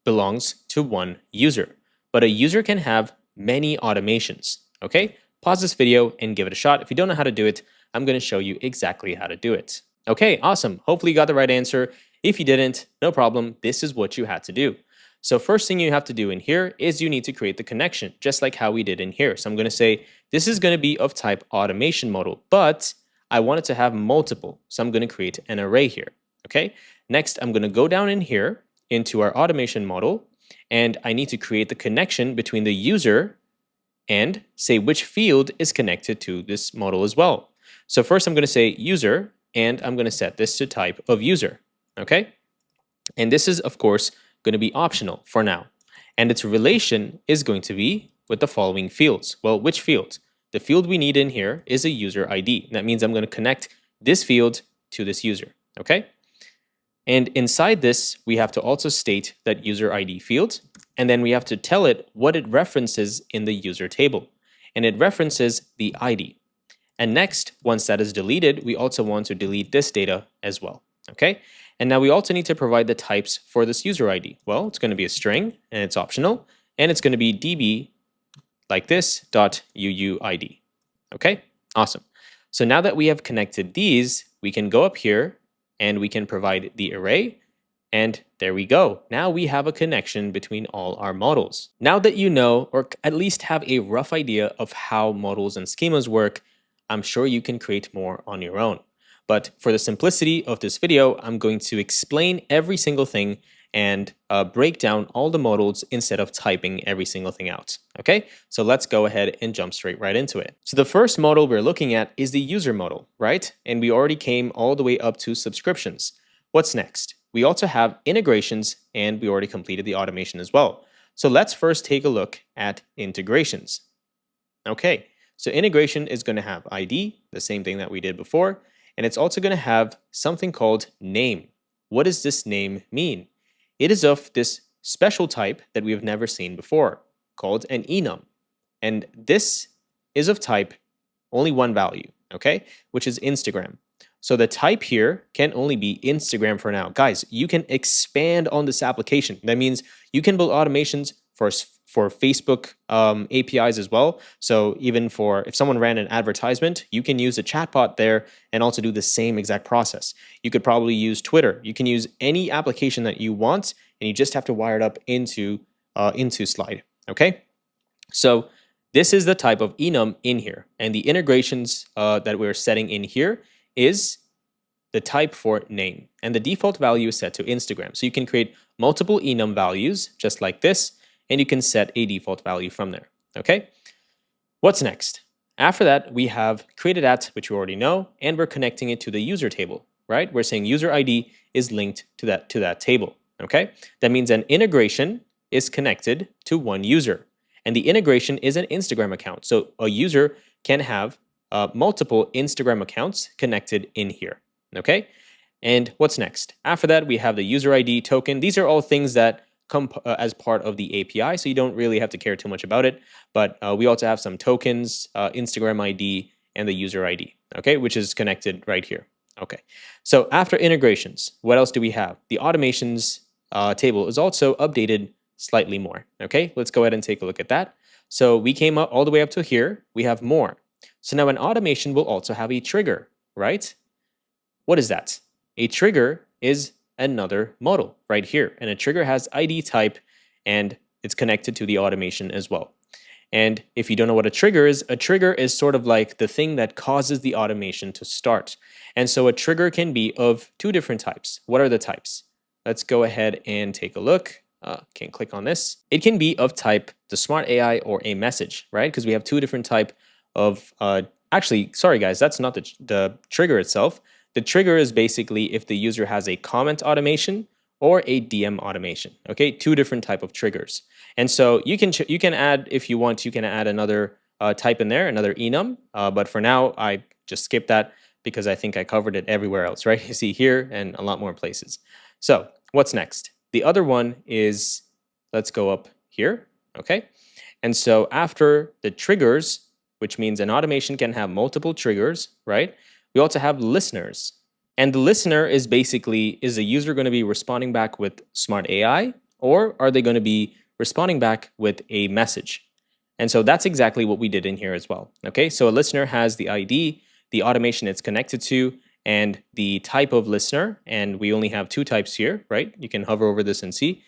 belongs to one user, but a user can have many automations. Okay? Pause this video and give it a shot. If you don't know how to do it, I'm going to show you exactly how to do it. Okay, awesome. Hopefully you got the right answer. If you didn't, no problem. This is what you had to do. So first thing you have to do in here is you need to create the connection, just like how we did in here. So I'm going to say this is going to be of type automation model, but I want it to have multiple. So I'm going to create an array here. Okay. Next, I'm going to go down in here into our automation model, and I need to create the connection between the user and say which field is connected to this model as well. So first I'm going to say user, and I'm going to set this to type of user. Okay. And this is, of course, going to be optional for now. And its relation is going to be with the following fields. Well, which field? The field we need in here is a user ID. That means I'm going to connect this field to this user. Okay. And inside this, we have to also state that user ID field, and then we have to tell it what it references in the user table. And it references the ID. And next, once that is deleted, we also want to delete this data as well. Okay. And now we also need to provide the types for this user ID. Well, it's going to be a string, and it's optional, and it's going to be db like this .uuid. Okay, awesome. So now that we have connected these, we can go up here and we can provide the array, and there we go. Now we have a connection between all our models. Now that you know, or at least have a rough idea of how models and schemas work, I'm sure you can create more on your own. But for the simplicity of this video, I'm going to explain every single thing and break down all the models instead of typing every single thing out. Okay, so let's go ahead and jump straight right into it. So the first model we're looking at is the user model, right? And we already came all the way up to subscriptions. What's next? We also have integrations, and we already completed the automation as well. So let's first take a look at integrations. Okay, so integration is going to have ID, the same thing that we did before. And it's also going to have something called name. What does this name mean? It is of this special type that we have never seen before, called an enum. And this is of type only one value, okay, which is Instagram. So the type here can only be Instagram for now. Guys, you can expand on this application. That means you can build automations for Facebook APIs as well. So even for if someone ran an advertisement, you can use a chatbot there and also do the same exact process. You could probably use Twitter. You can use any application that you want, and you just have to wire it up into Slide. Okay, so this is the type of enum in here, and the integrations that we're setting in here is the type for name, and the default value is set to Instagram. So you can create multiple enum values just like this, and you can set a default value from there. Okay, what's next? After that, we have created at, which we already know, and we're connecting it to the user table, right? We're saying user ID is linked to that table. Okay, that means an integration is connected to one user, and the integration is an Instagram account. So a user can have multiple Instagram accounts connected in here. Okay, and what's next? After that, we have the user ID token. These are all things that come as part of the API, so you don't really have to care too much about it. But we also have some tokens, Instagram ID, and the user ID, okay, which is connected right here. Okay, so after integrations, what else do we have? The automations table is also updated slightly more. Okay, let's go ahead and take a look at that. So we came up all the way up to here. We have more. So now an automation will also have a trigger, right? What is that? A trigger is another model right here, and a trigger has ID type, and it's connected to the automation as well. And if you don't know what a trigger is sort of like the thing that causes the automation to start. And so a trigger can be of two different types. What are the types? Let's go ahead and take a look. Can click on this. It can be of type the smart AI or a message, right? Because we have two different type of, actually, sorry guys, that's not the trigger itself. The trigger is basically if the user has a comment automation or a DM automation. Okay, two different type of triggers. And so you can add, if you want, you can add another type in there, another enum. But for now, I just skip that because I think I covered it everywhere else, right? You see here and a lot more places. So what's next? The other one is, let's go up here, okay? And so after the triggers, which means an automation can have multiple triggers, right? We also have listeners. And the listener is basically, is the user going to be responding back with smart AI, or are they going to be responding back with a message? And so that's exactly what we did in here as well. Okay, so a listener has the ID, the automation it's connected to, and the type of listener. And we only have two types here, right? You can hover over this and see.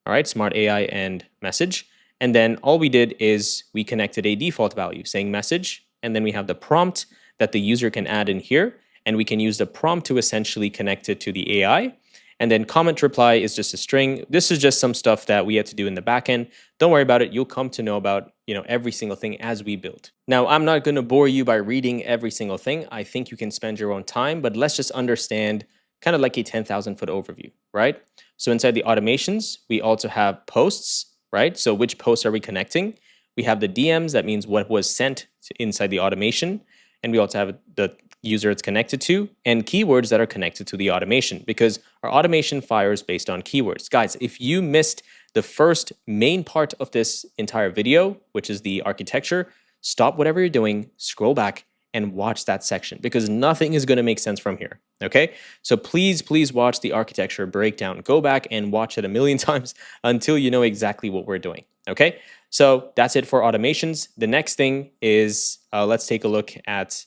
All right, smart AI and message. And then all we did is we connected a default value saying message. And then we have the prompt that the user can add in here. And we can use the prompt to essentially connect it to the AI. And then comment reply is just a string. This is just some stuff that we had to do in the backend. Don't worry about it. You'll come to know about, every single thing as we build. Now, I'm not going to bore you by reading every single thing. I think you can spend your own time, but let's just understand kind of like a 10,000 foot overview, right? So inside the automations, we also have posts, right? So which posts are we connecting? We have the DMs, that means what was sent inside the automation. And we also have the user it's connected to, and keywords that are connected to the automation, because our automation fires based on keywords. Guys, if you missed the first main part of this entire video, which is the architecture, stop whatever you're doing, scroll back, and watch that section, because nothing is going to make sense from here. Okay, so please watch the architecture breakdown. Go back and watch it a million times until you know exactly what we're doing. Okay, so that's it for automations. The next thing is let's take a look at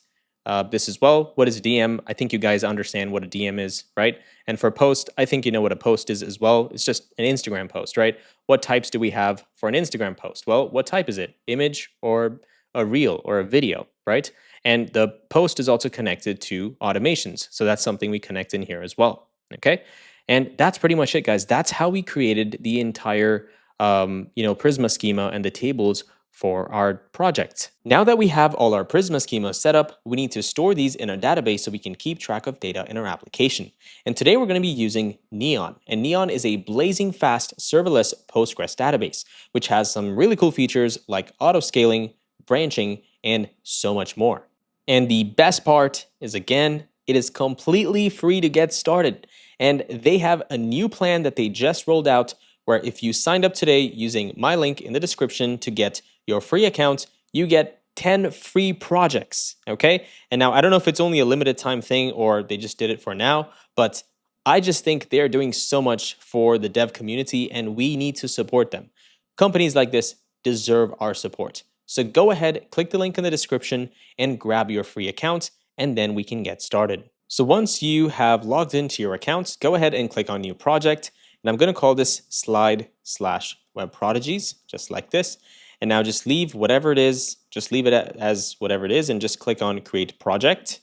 this as well. What is DM? I think you guys understand what a DM is, right? And for post, I think you know what a post is as well. It's just an Instagram post, right? What types do we have for an Instagram post? Well, what type is it? Image or a reel or a video, right? And the post is also connected to automations. So that's something we connect in here as well, okay? And that's pretty much it, guys. That's how we created the entire, Prisma schema and the tables for our project. Now that we have all our Prisma schemas set up, we need to store these in a database so we can keep track of data in our application. And today we're going to be using Neon. And Neon is a blazing fast serverless Postgres database, which has some really cool features like auto-scaling, branching, and so much more. And the best part is, again, it is completely free to get started. And they have a new plan that they just rolled out where if you signed up today using my link in the description to get your free account, you get 10 free projects, okay? And now I don't know if it's only a limited time thing or they just did it for now, but I just think they're doing so much for the dev community and we need to support them. Companies like this deserve our support. So go ahead, click the link in the description and grab your free account, and then we can get started. So once you have logged into your account, go ahead and click on New Project. And I'm going to call this slide/web prodigies, just like this. And now just leave whatever it is, just leave it as whatever it is, and just click on Create Project.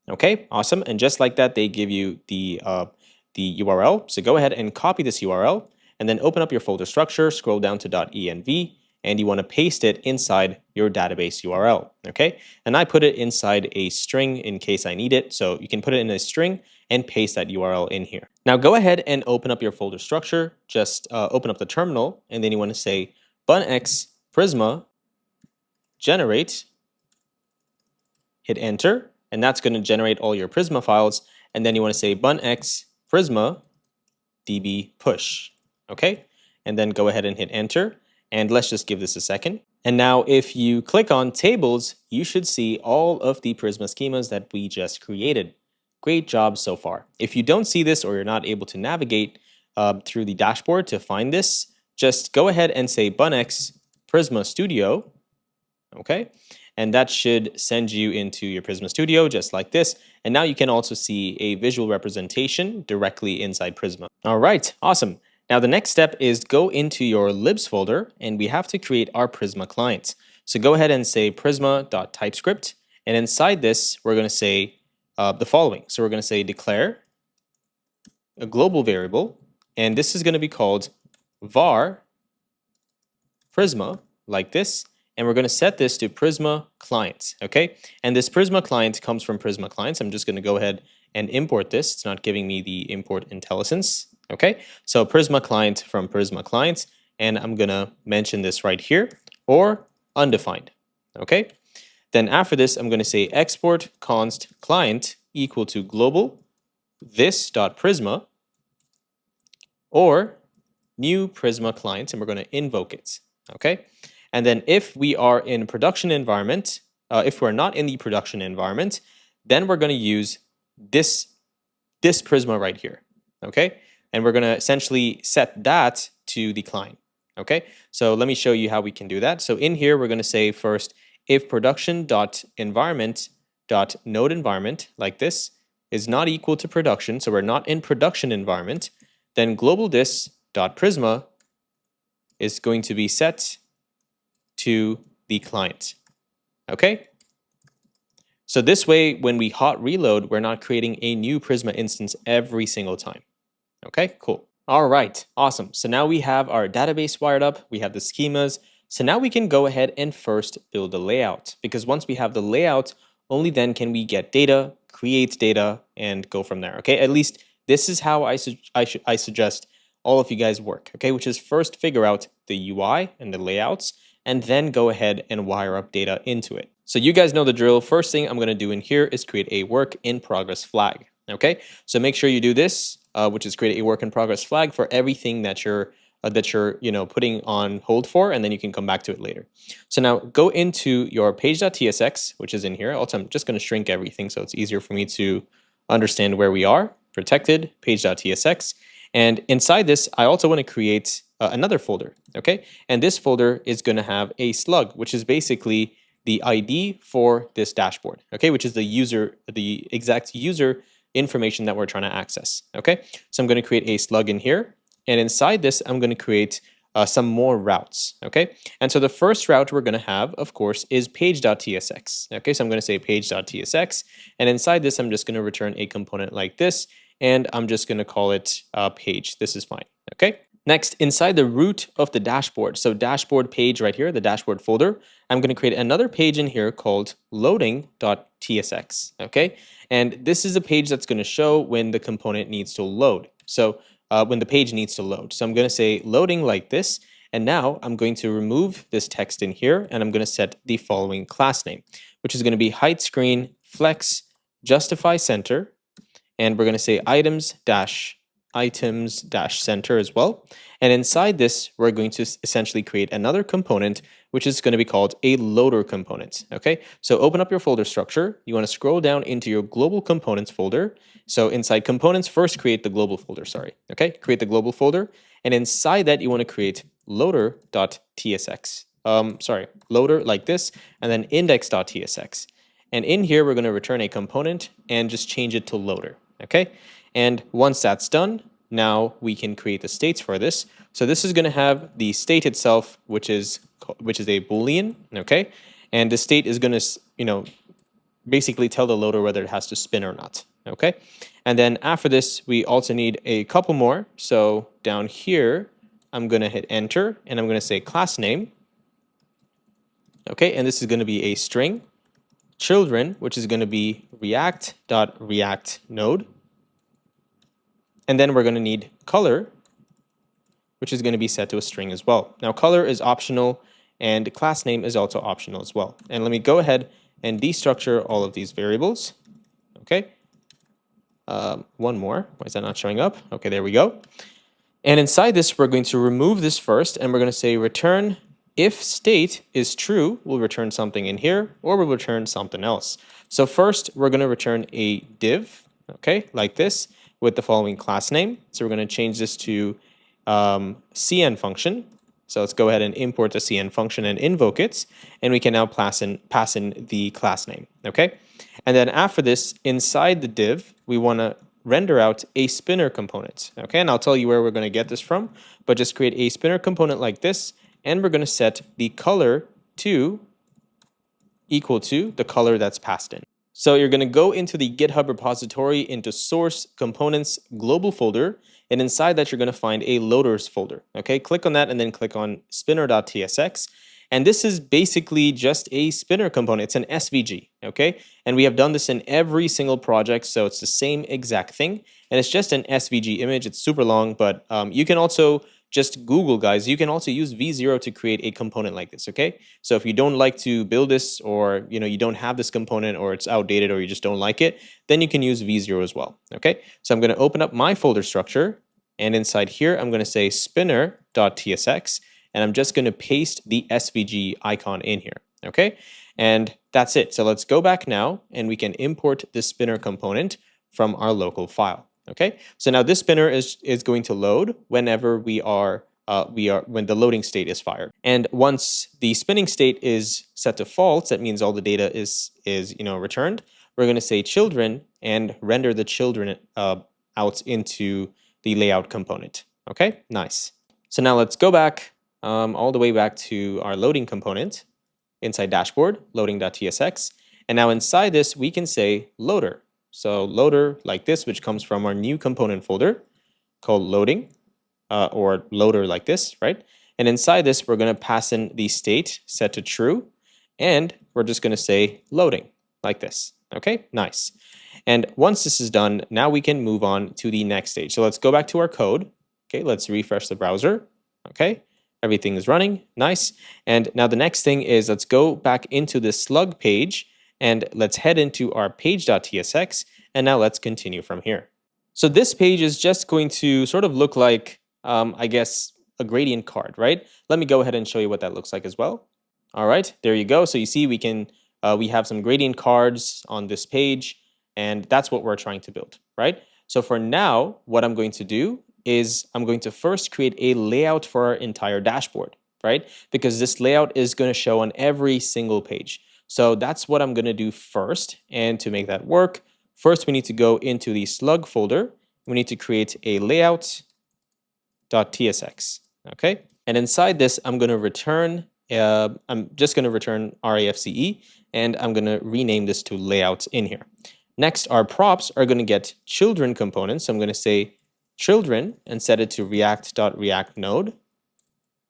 Okay, awesome. And just like that, they give you the URL. So go ahead and copy this URL, and then open up your folder structure, scroll down to .env, and you want to paste it inside your database URL, okay? And I put it inside a string in case I need it, so you can put it in a string and paste that URL in here. Now go ahead and open up your folder structure, just open up the terminal, and then you want to say bunx Prisma generate, hit enter, and that's going to generate all your Prisma files, and then you want to say bunx Prisma db push, okay? And then go ahead and hit enter. And let's just give this a second. And now if you click on tables, you should see all of the Prisma schemas that we just created. Great job so far. If you don't see this or you're not able to navigate through the dashboard to find this, just go ahead and say bunx Prisma Studio, okay? And that should send you into your Prisma Studio just like this. And now you can also see a visual representation directly inside Prisma. All right, awesome. Now the next step is go into your libs folder and we have to create our Prisma client. So go ahead and say prisma.typescript, and inside this we're going to say the following. So we're going to say declare a global variable, and this is going to be called var Prisma like this, and we're going to set this to Prisma client, okay? And this Prisma client comes from Prisma clients. I'm just going to go ahead and import this. It's not giving me the import IntelliSense, okay? So Prisma client from Prisma client, and I'm going to mention this right here, or undefined, okay? Then after this, I'm going to say export const client equal to global this.prisma, or new Prisma client, and we're going to invoke it, okay? And then if we are in production environment, if we're not in the production environment, then we're going to use this Prisma right here, okay? And we're going to essentially set that to the client, okay? So let me show you how we can do that. So in here, we're going to say first, if production.environment.node environment, like this, is not equal to production, so we're not in production environment, then global this.prisma is going to be set to the client, okay? So this way, when we hot reload, we're not creating a new Prisma instance every single time. Okay, cool. All right, awesome. So now we have our database wired up, we have the schemas. So now we can go ahead and first build the layout, because once we have the layout, only then can we get data, create data, and go from there. Okay, at least this is how I suggest all of you guys work. Okay, which is first figure out the UI and the layouts, and then go ahead and wire up data into it. So you guys know the drill. First thing I'm going to do in here is create a work in progress flag. Okay, so make sure you do this, which is create a work in progress flag for everything that you're putting on hold for, and then you can come back to it later. So now go into your page.tsx, which is in here. Also, I'm just going to shrink everything so it's easier for me to understand where we are. Protected page.tsx, and inside this, I also want to create another folder. Okay, and this folder is going to have a slug, which is basically the ID for this dashboard. Okay, which is the exact user information that we're trying to access. Okay, so I'm going to create a slug in here, and inside this, I'm going to create some more routes. Okay, and so the first route we're going to have, of course, is page.tsx. Okay, so I'm going to say page.tsx, and inside this, I'm just going to return a component like this, and I'm just going to call it page. This is fine. Okay. Next, inside the root of the dashboard, so dashboard page right here, the dashboard folder, I'm going to create another page in here called loading.tsx, okay? And this is a page that's going to show when the component needs to load. So when the page needs to load. So I'm going to say loading like this, and now I'm going to remove this text in here, and I'm going to set the following class name, which is going to be height screen flex justify center, and we're going to say items dash center as well. And inside this, we're going to essentially create another component, which is going to be called a loader component. Okay, so open up your folder structure. You want to scroll down into your global components folder. So inside components, first create the global folder, okay, create the global folder. And inside that, you want to create loader.tsx. Loader like this, and then index.tsx. And in here, we're going to return a component and just change it to loader. Okay, and once that's done, now we can create the states for this. So this is going to have the state itself, which is a Boolean. Okay, and the state is going to basically tell the loader whether it has to spin or not. Okay, and then after this, we also need a couple more. So down here, I'm going to hit enter, and I'm going to say class name. Okay, and this is going to be a string. Children, which is going to be react.react node. And then we're going to need color, which is going to be set to a string as well. Now, color is optional, and class name is also optional as well. And let me go ahead and destructure all of these variables. Okay. One more. Why is that not showing up? Okay, there we go. And inside this, we're going to remove this first, and we're going to say return if state is true, we'll return something in here, or we'll return something else. So first, we're going to return a div, okay, like this, with the following class name. So we're going to change this to cn function. So let's go ahead and import the cn function and invoke it, and we can now pass in the class name, okay? And then after this, inside the div, we want to render out a spinner component, okay? And I'll tell you where we're going to get this from, but just create a spinner component like this, and we're going to set the color to equal to the color that's passed in. So you're going to go into the GitHub repository into source components global folder, and inside that you're going to find a loaders folder. Okay, click on that and then click on spinner.tsx. And this is basically just a spinner component. It's an SVG, okay? And we have done this in every single project, so it's the same exact thing. And it's just an SVG image. It's super long, but you can also just Google, guys. You can also use V0 to create a component like this, okay? So if you don't like to build this, or you don't have this component, or it's outdated, or you just don't like it, then you can use V0 as well, okay? So I'm going to open up my folder structure, and inside here, I'm going to say spinner.tsx, and I'm just going to paste the SVG icon in here, okay? And that's it. So let's go back now, and we can import the spinner component from our local file. Okay, so now this spinner is going to load whenever when the loading state is fired. And once the spinning state is set to false, that means all the data is returned. We're going to say children and render the children out into the layout component. Okay, nice. So now let's go back all the way back to our loading component inside dashboard, loading.tsx. And now inside this, we can say loader. So loader like this, which comes from our new component folder called loading, or loader like this, right? And inside this, we're going to pass in the state set to true, and we're just going to say loading like this. Okay, nice. And once this is done, now we can move on to the next stage. So let's go back to our code. Okay, let's refresh the browser. Okay, everything is running, nice. And now the next thing is let's go back into the slug page, and let's head into our page.tsx, and now let's continue from here. So this page is just going to sort of look like, I guess, a gradient card, right? Let me go ahead and show you what that looks like as well. All right, there you go. So you see we have some gradient cards on this page, and that's what we're trying to build, right? So for now, what I'm going to do is I'm going to first create a layout for our entire dashboard, right? Because this layout is going to show on every single page. So that's what I'm going to do first. And to make that work, first we need to go into the slug folder. We need to create a layout.tsx, okay? And inside this, I'm going to return, I'm just going to return RAFCE, and I'm going to rename this to layout in here. Next, our props are going to get children components. So I'm going to say children and set it to react.react node,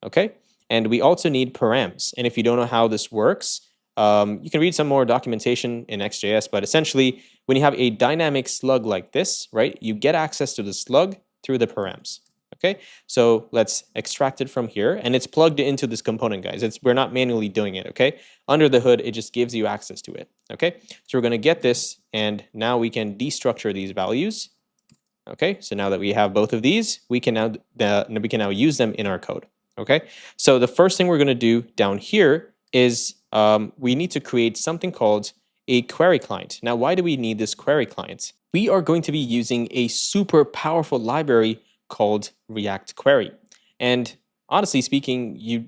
okay? And we also need params. And if you don't know how this works, you can read some more documentation in Nextjs, but essentially, when you have a dynamic slug like this, right, you get access to the slug through the params. Okay, so let's extract it from here, and it's plugged into this component, guys. We're not manually doing it. Okay, under the hood, it just gives you access to it. Okay, so we're going to get this, and now we can destructure these values. Okay, so now that we have both of these, we can now use them in our code. Okay, so the first thing we're going to do down here is we need to create something called a query client. Now, why do we need this query client? We are going to be using a super powerful library called React Query. And honestly speaking, you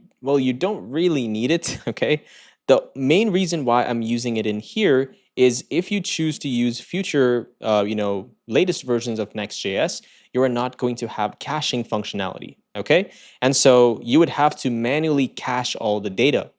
don't really need it, okay? The main reason why I'm using it in here is if you choose to use future, latest versions of Nextjs, you are not going to have caching functionality, okay? And so you would have to manually cache all the data.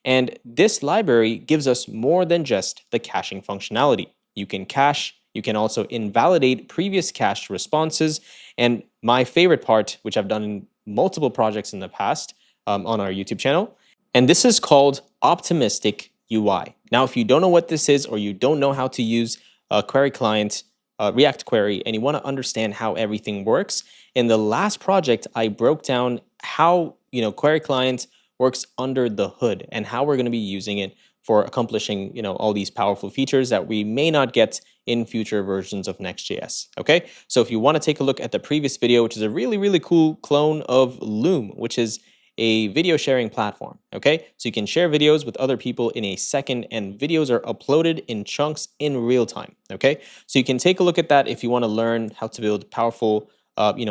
And this library gives us more than just the caching functionality. You can cache, you can also invalidate previous cached responses, and my favorite part, which I've done in multiple projects in the past on our YouTube channel, and this is called optimistic UI. Now, if you don't know what this is, or you don't know how to use a query client, React Query, and you want to understand how everything works, in the last project, I broke down how query client works under the hood and how we're going to be using it for accomplishing all these powerful features that we may not get in future versions of Nextjs. Okay, so if you want to take a look at the previous video, which is a really, really cool clone of Loom, which is a video sharing platform. Okay, so you can share videos with other people in a second, and videos are uploaded in chunks in real time. Okay, so you can take a look at that if you want to learn how to build powerful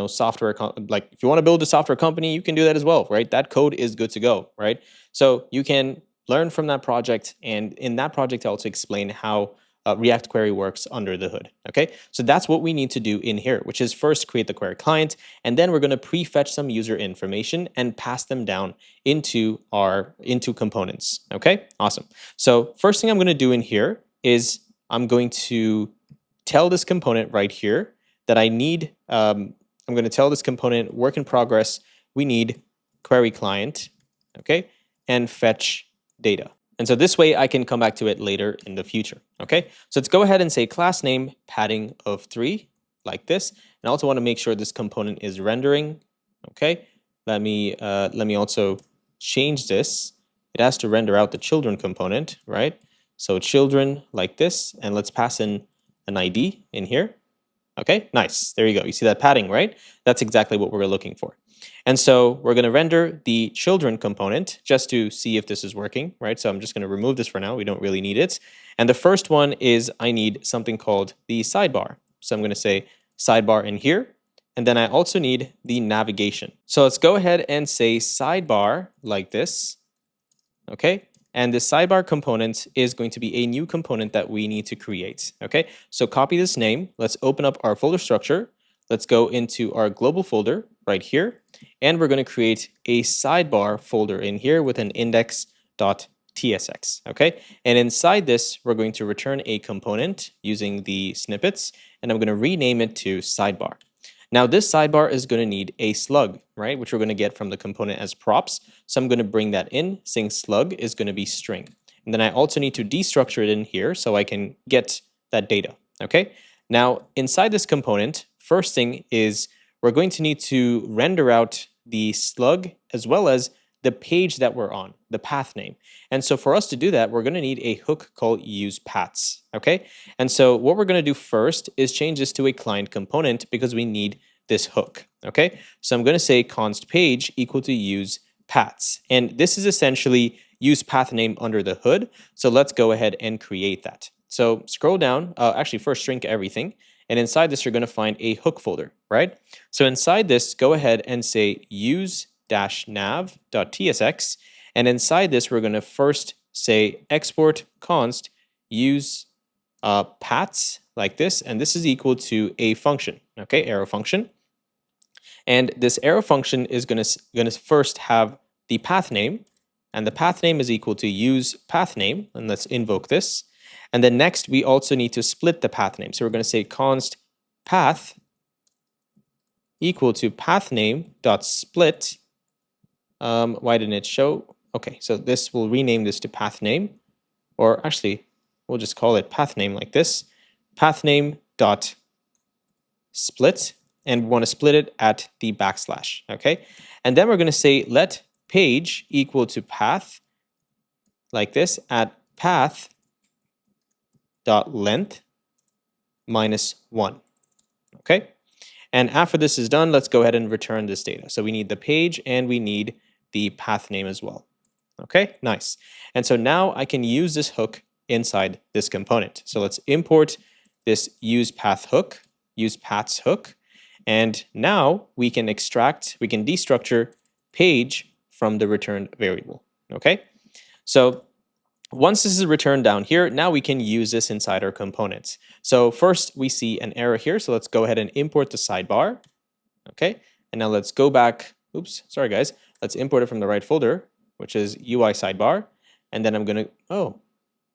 software, like if you want to build a software company, you can do that as well, right? That code is good to go, right? So you can learn from that project, and in that project, I also explain how React Query works under the hood, okay? So that's what we need to do in here, which is first create the query client, and then we're going to prefetch some user information and pass them down into components, okay? Awesome. So first thing I'm going to do in here is I'm going to tell this component right here that I need, I'm going to tell this component work in progress, we need query client, okay? and fetch data. And so this way I can come back to it later in the future, okay? So let's go ahead and say class name padding of 3, like this. And I also want to make sure this component is rendering, okay? Let me also change this. It has to render out the children component, right? So children like this, and let's pass in an ID in here. Okay, nice. There you go. You see that padding, right? That's exactly what we're looking for. And so we're going to render the children component just to see if this is working, right? So I'm just going to remove this for now. We don't really need it. And the first one is I need something called the sidebar. So I'm going to say sidebar in here. And then I also need the navigation. So let's go ahead and say sidebar like this. Okay. And the sidebar component is going to be a new component that we need to create. Okay, so copy this name. Let's open up our folder structure. Let's go into our global folder right here. And we're going to create a sidebar folder in here with an index.tsx. Okay, and inside this, we're going to return a component using the snippets. And I'm going to rename it to sidebar. Now this sidebar is going to need a slug, right, which we're going to get from the component as props. So I'm going to bring that in, saying slug is going to be string. And then I also need to destructure it in here so I can get that data, okay? Now inside this component, first thing is we're going to need to render out the slug as well as the page that we're on, the path name. And so for us to do that, we're going to need a hook called usePaths, okay? And so what we're going to do first is change this to a client component because we need this hook, okay? So I'm going to say const page equal to usePaths. And this is essentially use path name under the hood. So let's go ahead and create that. So scroll down, actually first shrink everything. And inside this, you're going to find a hook folder, right? So inside this, go ahead and say use-nav.tsx. And inside this, we're going to first say export const use paths like this. And this is equal to a function, okay, arrow function. And this arrow function is going to first have the path name. And the path name is equal to use path name. And let's invoke this. And then next, we also need to split the path name. So we're going to say const path equal to path name dot split. Why didn't it show? Okay, so this will rename this to path name, or actually, we'll just call it path name like this. Path name dot split, and we want to split it at the backslash. Okay, and then we're going to say let page equal to path like this at path dot length -1. Okay, and after this is done, let's go ahead and return this data. So we need the page and we need the path name as well. Okay, nice. And so now I can use this hook inside this component. So let's import this use path hook, use paths hook, and now we can destructure page from the returned variable. Okay, so once this is returned down here, now we can use this inside our components. So first we see an error here. So let's go ahead and import the sidebar. Okay. And now let's go back. Oops, sorry guys. Let's import it from the right folder, which is UI sidebar. And then I'm going to, oh,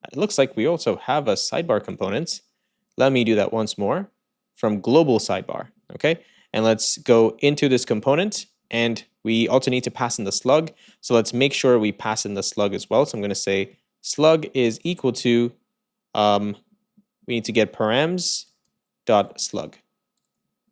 it looks like we also have a sidebar component. Let me do that once more from global sidebar. Okay. And let's go into this component and we also need to pass in the slug. So let's make sure we pass in the slug as well. So I'm going to say slug is equal to, we need to get params dot slug.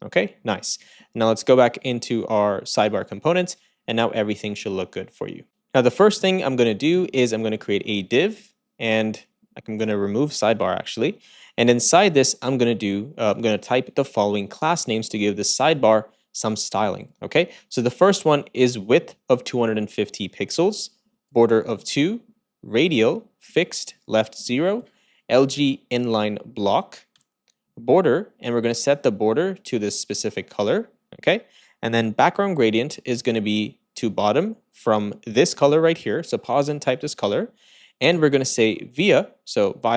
Okay, nice. Now let's go back into our sidebar component, and now everything should look good for you. Now the first thing I'm going to do is I'm going to create a div, and I'm going to remove sidebar actually. And inside this, I'm going to type the following class names to give the sidebar some styling. Okay, so the first one is width of 250 pixels, border of 2. Radial, fixed, left 0, LG inline block, border, and we're going to set the border to this specific color, okay? And then background gradient is going to be to bottom from this color right here, so pause and type this color, and we're going to say via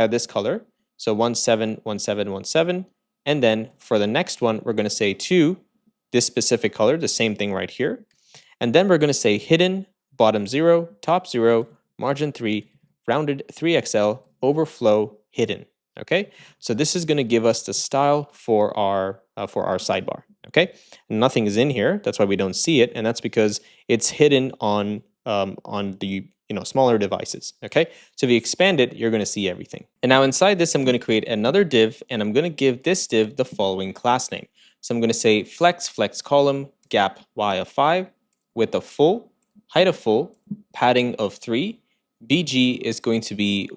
this color, so 171717, and then for the next one, we're going to say to this specific color, the same thing right here, and then we're going to say hidden, bottom 0, top 0, margin 3, rounded 3XL, overflow, hidden. Okay, so this is going to give us the style for our sidebar. Okay, nothing is in here. That's why we don't see it, and that's because it's hidden on the smaller devices, okay? So if you expand it, you're going to see everything. And now inside this, I'm going to create another div, and I'm going to give this div the following class name. So I'm going to say flex column, gap y of 5, width of full, height of full, padding of 3. BG is going to be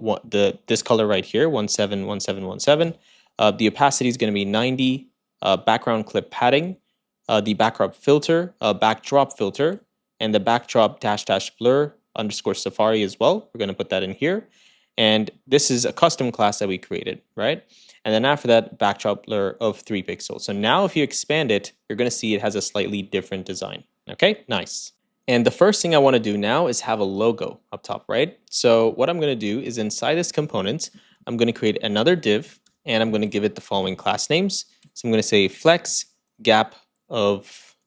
this color right here, 171717. The opacity is going to be 90. Background clip padding, the backdrop filter, and the backdrop -- blur _ Safari as well. We're going to put that in here. And this is a custom class that we created, right? And then after that, backdrop blur of 3 pixels. So now if you expand it, you're going to see it has a slightly different design. Okay, nice. And the first thing I want to do now is have a logo up top, right? So what I'm going to do is inside this component, I'm going to create another div, and I'm going to give it the following class names. So I'm going to say flex gap of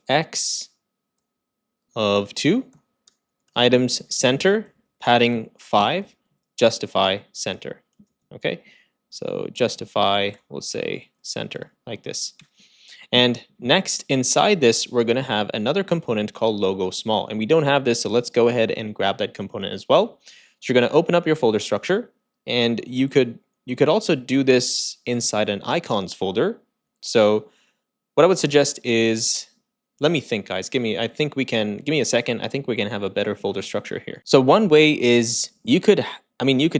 x of 2, items center, padding 5, justify center. Okay, so justify, we'll say center, like this. And next, inside this, we're going to have another component called logo small. And we don't have this, so let's go ahead and grab that component as well. So you're going to open up your folder structure, and you could also do this inside an icons folder. So what I would suggest is, let me think, guys. Give me a second. I think we can have a better folder structure here. So one way is you could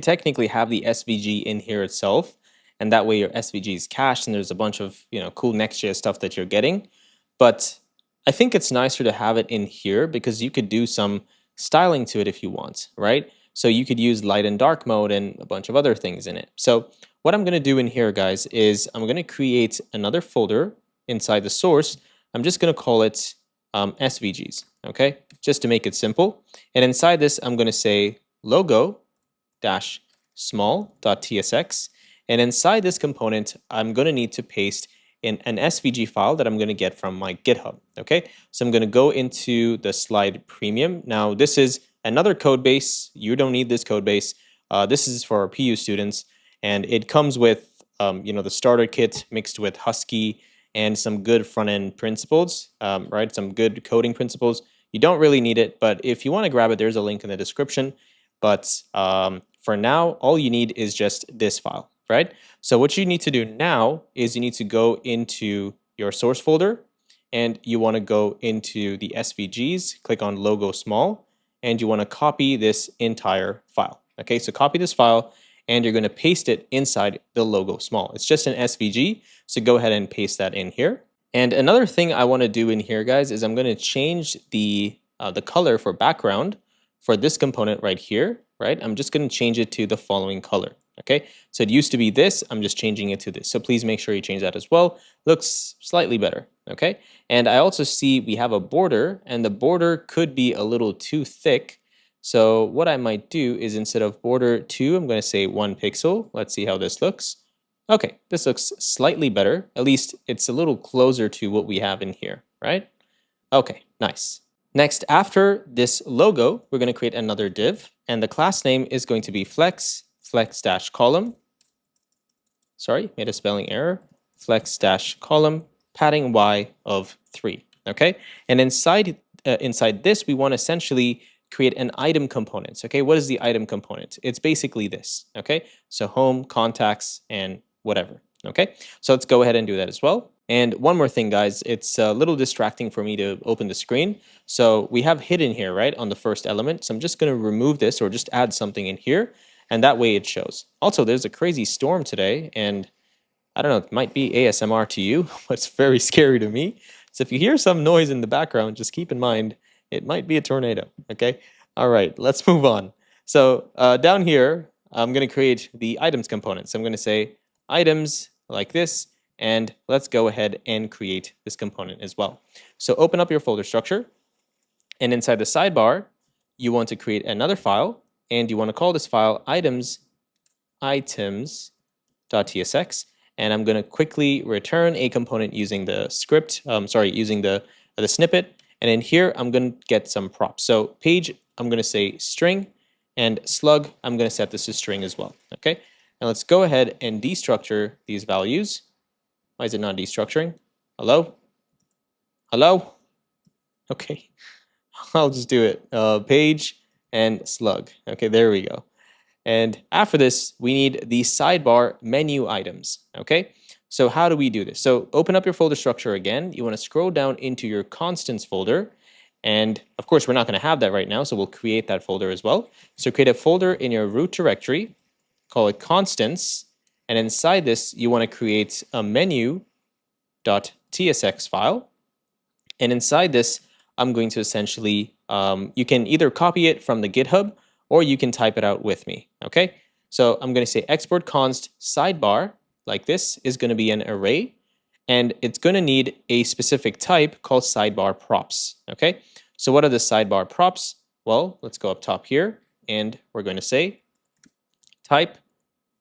technically have the SVG in here itself, and that way your SVG is cached, and there's a bunch of cool Nextjs stuff that you're getting. But I think it's nicer to have it in here because you could do some styling to it if you want, right? So you could use light and dark mode and a bunch of other things in it. So what I'm going to do in here, guys, is I'm going to create another folder inside the source. I'm just going to call it SVGs, okay? Just to make it simple. And inside this, I'm going to say logo-small.tsx. And inside this component, I'm going to need to paste in an SVG file that I'm going to get from my GitHub, okay? So I'm going to go into the slide premium. Now, this is another code base. You don't need this code base. This is for our PU students, and it comes with the starter kit mixed with Husky and some good front-end principles, right? Some good coding principles. You don't really need it, but if you want to grab it, there's a link in the description. But for now, all you need is just this file, right? So what you need to do now is you need to go into your source folder, and you want to go into the SVGs, click on logo small, and you want to copy this entire file. Okay, so copy this file, and you're going to paste it inside the logo small. It's just an SVG, so go ahead and paste that in here. And another thing I want to do in here, guys, is I'm going to change the color for background for this component right here, right? I'm just going to change it to the following color, okay? So it used to be this, I'm just changing it to this. So please make sure you change that as well. Looks slightly better, okay? And I also see we have a border, and the border could be a little too thick. So what I might do is instead of border 2, I'm going to say 1 pixel. Let's see how this looks. Okay, this looks slightly better. At least it's a little closer to what we have in here, right? Okay, nice. Next, after this logo, we're going to create another div, and the class name is going to be flex-column. Sorry, made a spelling error. Flex-column, padding y of 3, okay? And inside this, we want to essentially create an item component, okay? What is the item component? It's basically this, okay? So home, contacts, and whatever, okay? So let's go ahead and do that as well. And one more thing, guys, it's a little distracting for me to open the screen. So we have hidden here, right, on the first element. So I'm just going to remove this or just add something in here, and that way it shows. Also, there's a crazy storm today, and I don't know, it might be ASMR to you, but it's very scary to me. So if you hear some noise in the background, just keep in mind, it might be a tornado, okay? All right, let's move on. So down here, I'm going to create the items component. So I'm going to say items like this, and let's go ahead and create this component as well. So open up your folder structure, and inside the sidebar, you want to create another file, and you want to call this file items.tsx, and I'm going to quickly return a component using the script, using the snippet. And in here, I'm going to get some props. So page, I'm going to say string, and slug, I'm going to set this to string as well, okay? And let's go ahead and destructure these values. Why is it not destructuring? Hello? Hello? Okay. I'll just do it. Page and slug. Okay, there we go. And after this, we need the sidebar menu items. Okay, so how do we do this? So open up your folder structure again. You want to scroll down into your constants folder. And of course, we're not going to have that right now, so we'll create that folder as well. So create a folder in your root directory, call it constants. And inside this, you want to create a menu.tsx file. And inside this, I'm going to essentially, you can either copy it from the GitHub or you can type it out with me, okay? So I'm going to say export const sidebar, like this, is going to be an array, and it's going to need a specific type called sidebar props, okay? So what are the sidebar props? Well, let's go up top here, and we're going to say type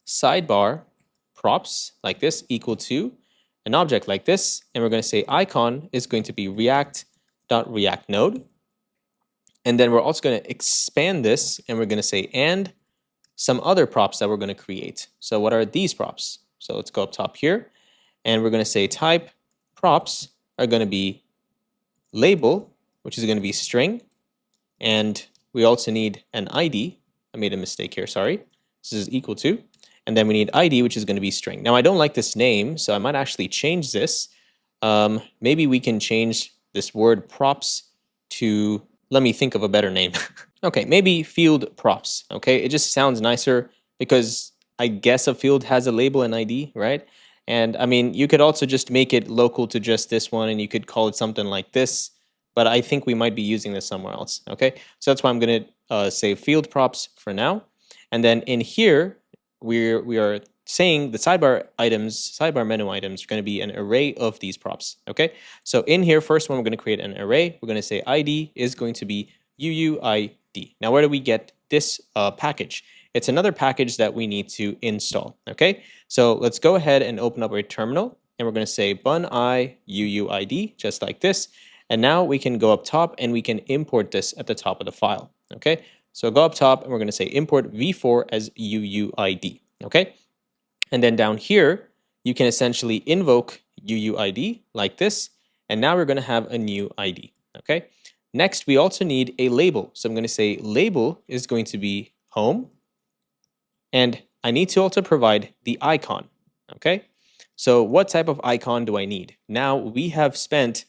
sidebar props, like this, equal to an object like this, and we're going to say icon is going to be react.react node. And then we're also going to expand this, and we're going to say and some other props that we're going to create. So what are these props? So let's go up top here, and we're going to say type props are going to be label, which is going to be string, and we also need an ID. I made a mistake here, sorry. This is equal to, and then we need ID, which is going to be string. Now I don't like this name, so I might actually change this. Maybe we can change this word props to, let me think of a better name. Okay, maybe field props, okay? It just sounds nicer because I guess a field has a label and ID, right? And I mean, you could also just make it local to just this one, and you could call it something like this, but I think we might be using this somewhere else, okay? So that's why I'm gonna say field props for now. And then in here, we are saying the sidebar items, sidebar menu items are going to be an array of these props, okay? So in here, first one, we're going to create an array. We're going to say ID is going to be UUID. Now, where do we get this package? It's another package that we need to install, okay? So let's go ahead and open up our terminal, and we're going to say bun-i UUID, just like this. And now we can go up top, and we can import this at the top of the file, okay? So go up top, and we're going to say import v4 as UUID, okay? And then down here, you can essentially invoke UUID like this, and now we're going to have a new ID, okay? Next, we also need a label. So I'm going to say label is going to be home, and I need to also provide the icon, okay? So what type of icon do I need? Now, we have spent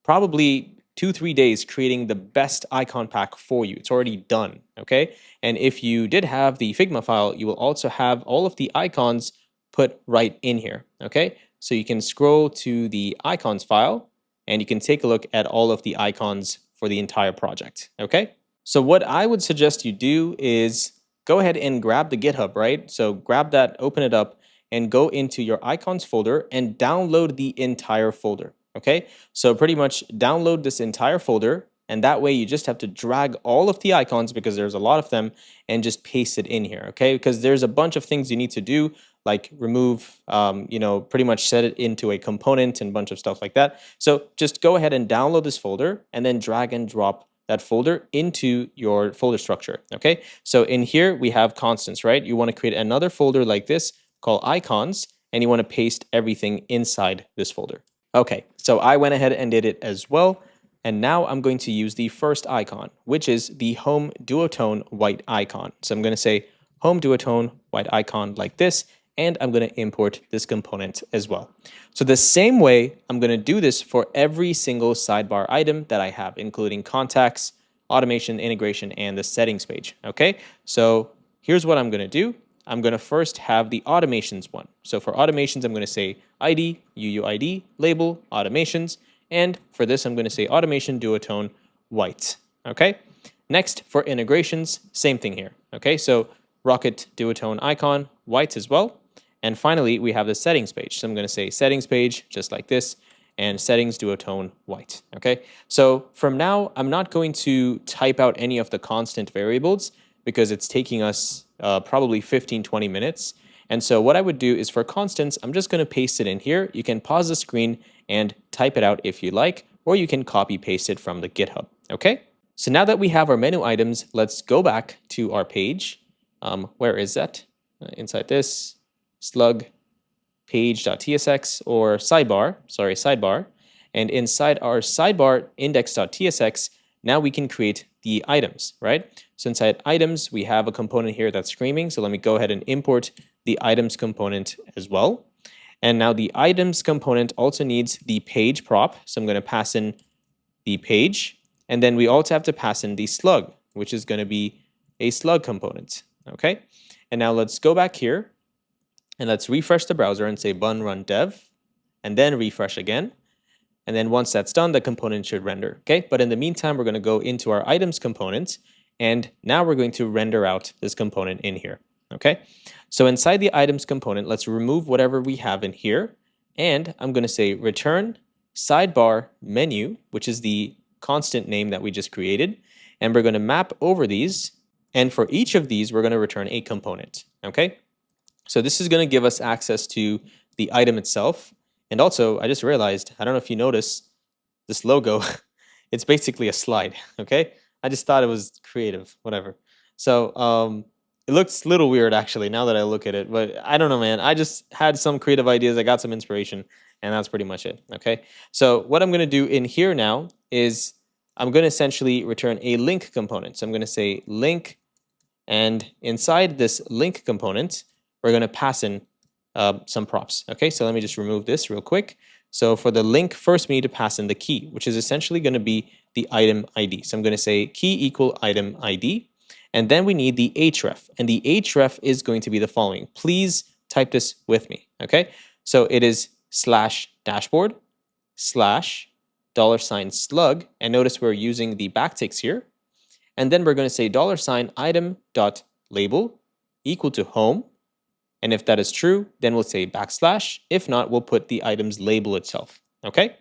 probably 2-3 days creating the best icon pack for you. It's already done, okay? And if you did have the Figma file, you will also have all of the icons put right in here, okay? So you can scroll to the icons file, and you can take a look at all of the icons for the entire project, okay? So what I would suggest you do is go ahead and grab the GitHub, right? So grab that, open it up, and go into your icons folder and download the entire folder. Okay, so pretty much download this entire folder, and that way you just have to drag all of the icons, because there's a lot of them, and just paste it in here, okay? Because there's a bunch of things you need to do, like remove, you know, pretty much set it into a component and a bunch of stuff like that. So just go ahead and download this folder, and then drag and drop that folder into your folder structure, okay? So in here, we have constants, right? You want to create another folder like this called icons, and you want to paste everything inside this folder. Okay, so I went ahead and did it as well, and now I'm going to use the first icon, which is the home duotone white icon. So I'm going to say home duotone white icon like this, and I'm going to import this component as well. So the same way, I'm going to do this for every single sidebar item that I have, including contacts, automation, integration, and the settings page, okay? So here's what I'm going to do. I'm going to first have the automations one. So for automations, I'm going to say ID, UUID, label, automations. And for this, I'm going to say automation duotone white. Okay. Next, for integrations, same thing here. Okay. So rocket duotone icon white as well. And finally, we have the settings page. So I'm going to say settings page just like this, and settings duotone white. Okay. So from now, I'm not going to type out any of the constant variables, because it's taking us probably 15-20 minutes. And so what I would do is for constants, I'm just going to paste it in here. You can pause the screen and type it out if you like, or you can copy paste it from the GitHub, okay? So now that we have our menu items, let's go back to our page. Where is that? Inside this, slug page.tsx or sidebar, sorry, sidebar. And inside our sidebar index.tsx, now we can create the items, right? So inside items, we have a component here that's screaming. So let me go ahead and import the items component as well. And now the items component also needs the page prop. So I'm going to pass in the page. And then we also have to pass in the slug, which is going to be a slug component. Okay. And now let's go back here and let's refresh the browser and say bun run dev and then refresh again. And then once that's done, the component should render. Okay. But in the meantime, we're going to go into our items component. And now we're going to render out this component in here. Okay. So inside the items component, let's remove whatever we have in here. And I'm going to say return sidebar menu, which is the constant name that we just created. And we're going to map over these. And for each of these, we're going to return a component. Okay. So this is going to give us access to the item itself. And also, I just realized, I don't know if you notice this logo, it's basically a slide. Okay. I just thought it was creative, whatever. So, it looks a little weird actually now that I look at it, but I don't know, man. I just had some creative ideas. I got some inspiration, and that's pretty much it. Okay. So what I'm going to do in here now is I'm going to essentially return a link component. So I'm going to say link, and inside this link component, we're going to pass in some props. Okay. So let me just remove this real quick. So for the link, first we need to pass in the key, which is essentially going to be the item ID. So I'm going to say key equal item ID. And then we need the href, and the href is going to be the following. Please type this with me, okay? So it is /dashboard $slug, and notice we're using the backticks here. And then we're going to say $item.label equal to home. And if that is true, then we'll say \. If not, we'll put the item's label itself, okay?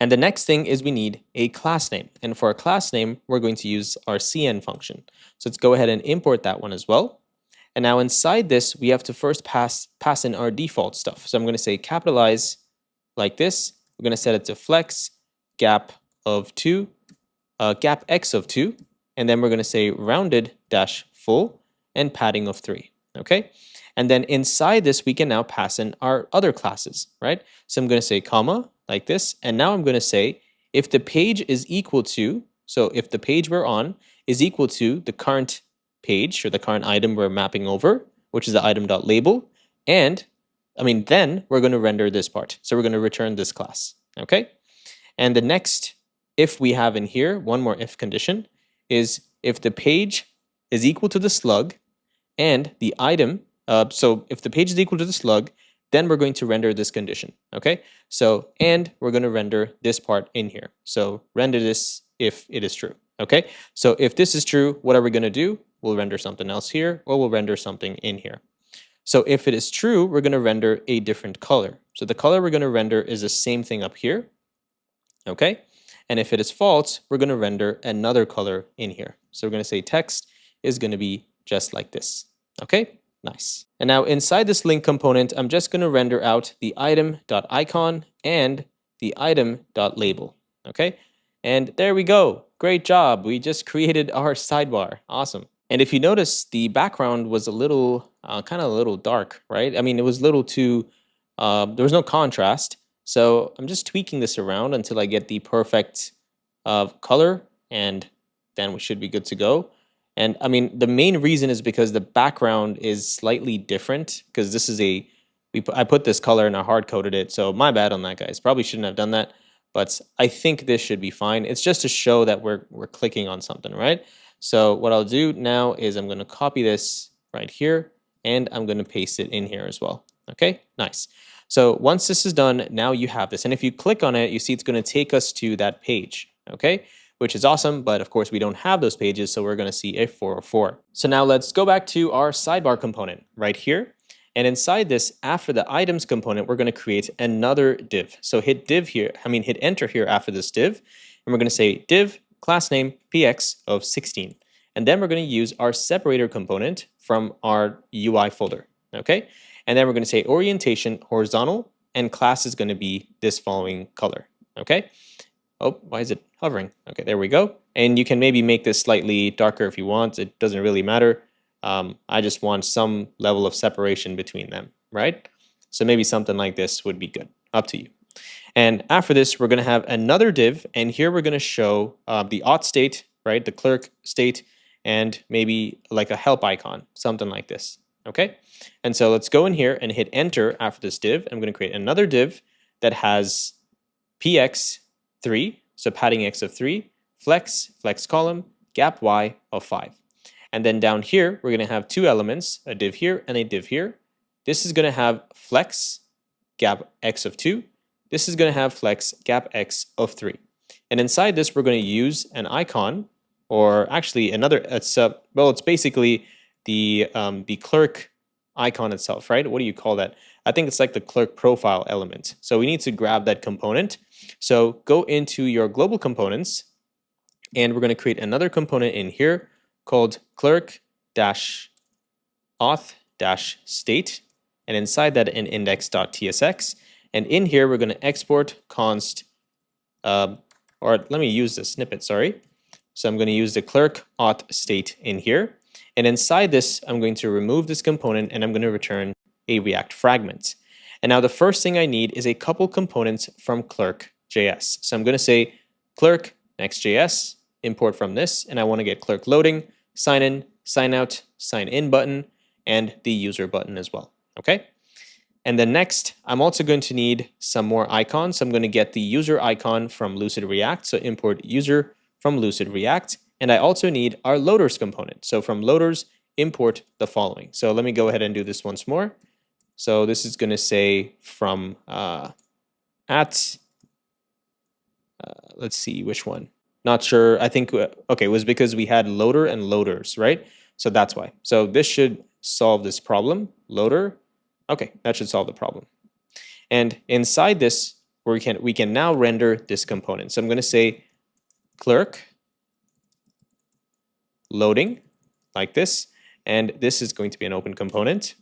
And the next thing is we need a class name. And for a class name, we're going to use our cn function. So let's go ahead and import that one as well. And now inside this, we have to first pass in our default stuff. So I'm going to say capitalize like this. We're going to set it to flex, gap of 2, gap x of 2. And then we're going to say rounded dash full and padding of 3. Okay. And then inside this, we can now pass in our other classes, right? So I'm going to say comma like this. And now I'm going to say if the page is equal to, so if the page we're on is equal to the current page or the current item we're mapping over, which is the item.label, and then we're going to render this part. So we're going to return this class. Okay. And the next if we have in here, one more if condition, is if the page is equal to the slug and the item, so if the page is equal to the slug, then we're going to render this condition, okay? So, and we're going to render this part in here. So render this if it is true, okay? So if this is true, what are we going to do? We'll render something else here, or we'll render something in here. So if it is true, we're going to render a different color. So the color we're going to render is the same thing up here, okay? And if it is false, we're going to render another color in here. So we're going to say text is going to be just like this, okay? Nice. And now inside this link component, I'm just going to render out the item.icon and the item.label, okay? And there we go. Great job. We just created our sidebar. Awesome. And if you notice, the background was a little, kind of a little dark, right? I mean, it was a little too, there was no contrast. So I'm just tweaking this around until I get the perfect color, and then we should be good to go. And I mean, the main reason is because the background is slightly different, because this is I put this color and I hard coded it. So my bad on that, guys. Probably shouldn't have done that, but I think this should be fine. It's just to show that we're clicking on something, right? So what I'll do now is I'm going to copy this right here and I'm going to paste it in here as well. Okay, nice. So once this is done, now you have this. And if you click on it, you see it's going to take us to that page, okay? Which is awesome, but of course we don't have those pages, so we're going to see a 404. So now let's go back to our sidebar component right here. And inside this, after the items component, we're going to create another div. So hit enter here after this div, and we're going to say div class name px of 16. And then we're going to use our separator component from our UI folder, okay? And then we're going to say orientation horizontal, and class is going to be this following color, okay? Oh, why is it hovering? Okay, there we go. And you can maybe make this slightly darker if you want. It doesn't really matter. I just want some level of separation between them, right? So maybe something like this would be good. Up to you. And after this, we're going to have another div, and here we're going to show the auth state, right, the clerk state, and maybe like a help icon, something like this. Okay, and so let's go in here and hit enter after this div. I'm going to create another div that has px3, so padding x of 3, flex column, gap y of 5. And then down here, we're going to have two elements, a div here and a div here. This is going to have flex gap x of 2. This is going to have flex gap x of 3. And inside this, we're going to use an icon, or actually another, it's basically the clerk icon itself, right? What do you call that? I think it's like the clerk profile element. So we need to grab that component. So go into your global components, and we're going to create another component in here called clerk-auth-state, and inside that an index.tsx. And in here, we're going to export const, or let me use the snippet, sorry. So I'm going to use the clerk auth state in here. And inside this, I'm going to remove this component, and I'm going to return a React fragment. And now the first thing I need is a couple components from clerk.js. So I'm going to say clerk Nextjs, import from this, and I want to get clerk loading, sign in, sign out, sign in button, and the user button as well. Okay. And then next, I'm also going to need some more icons. So I'm going to get the user icon from Lucid React. So import user from Lucid React. And I also need our loaders component. So from loaders, import the following. So let me go ahead and do this once more. So this is going to say from let's see which one. Not sure. I think, okay, it was because we had loader and loaders, right? So that's why. So this should solve this problem. Loader. Okay, that should solve the problem. And inside this, we can now render this component. So I'm going to say clerk loading like this, and this is going to be an open component.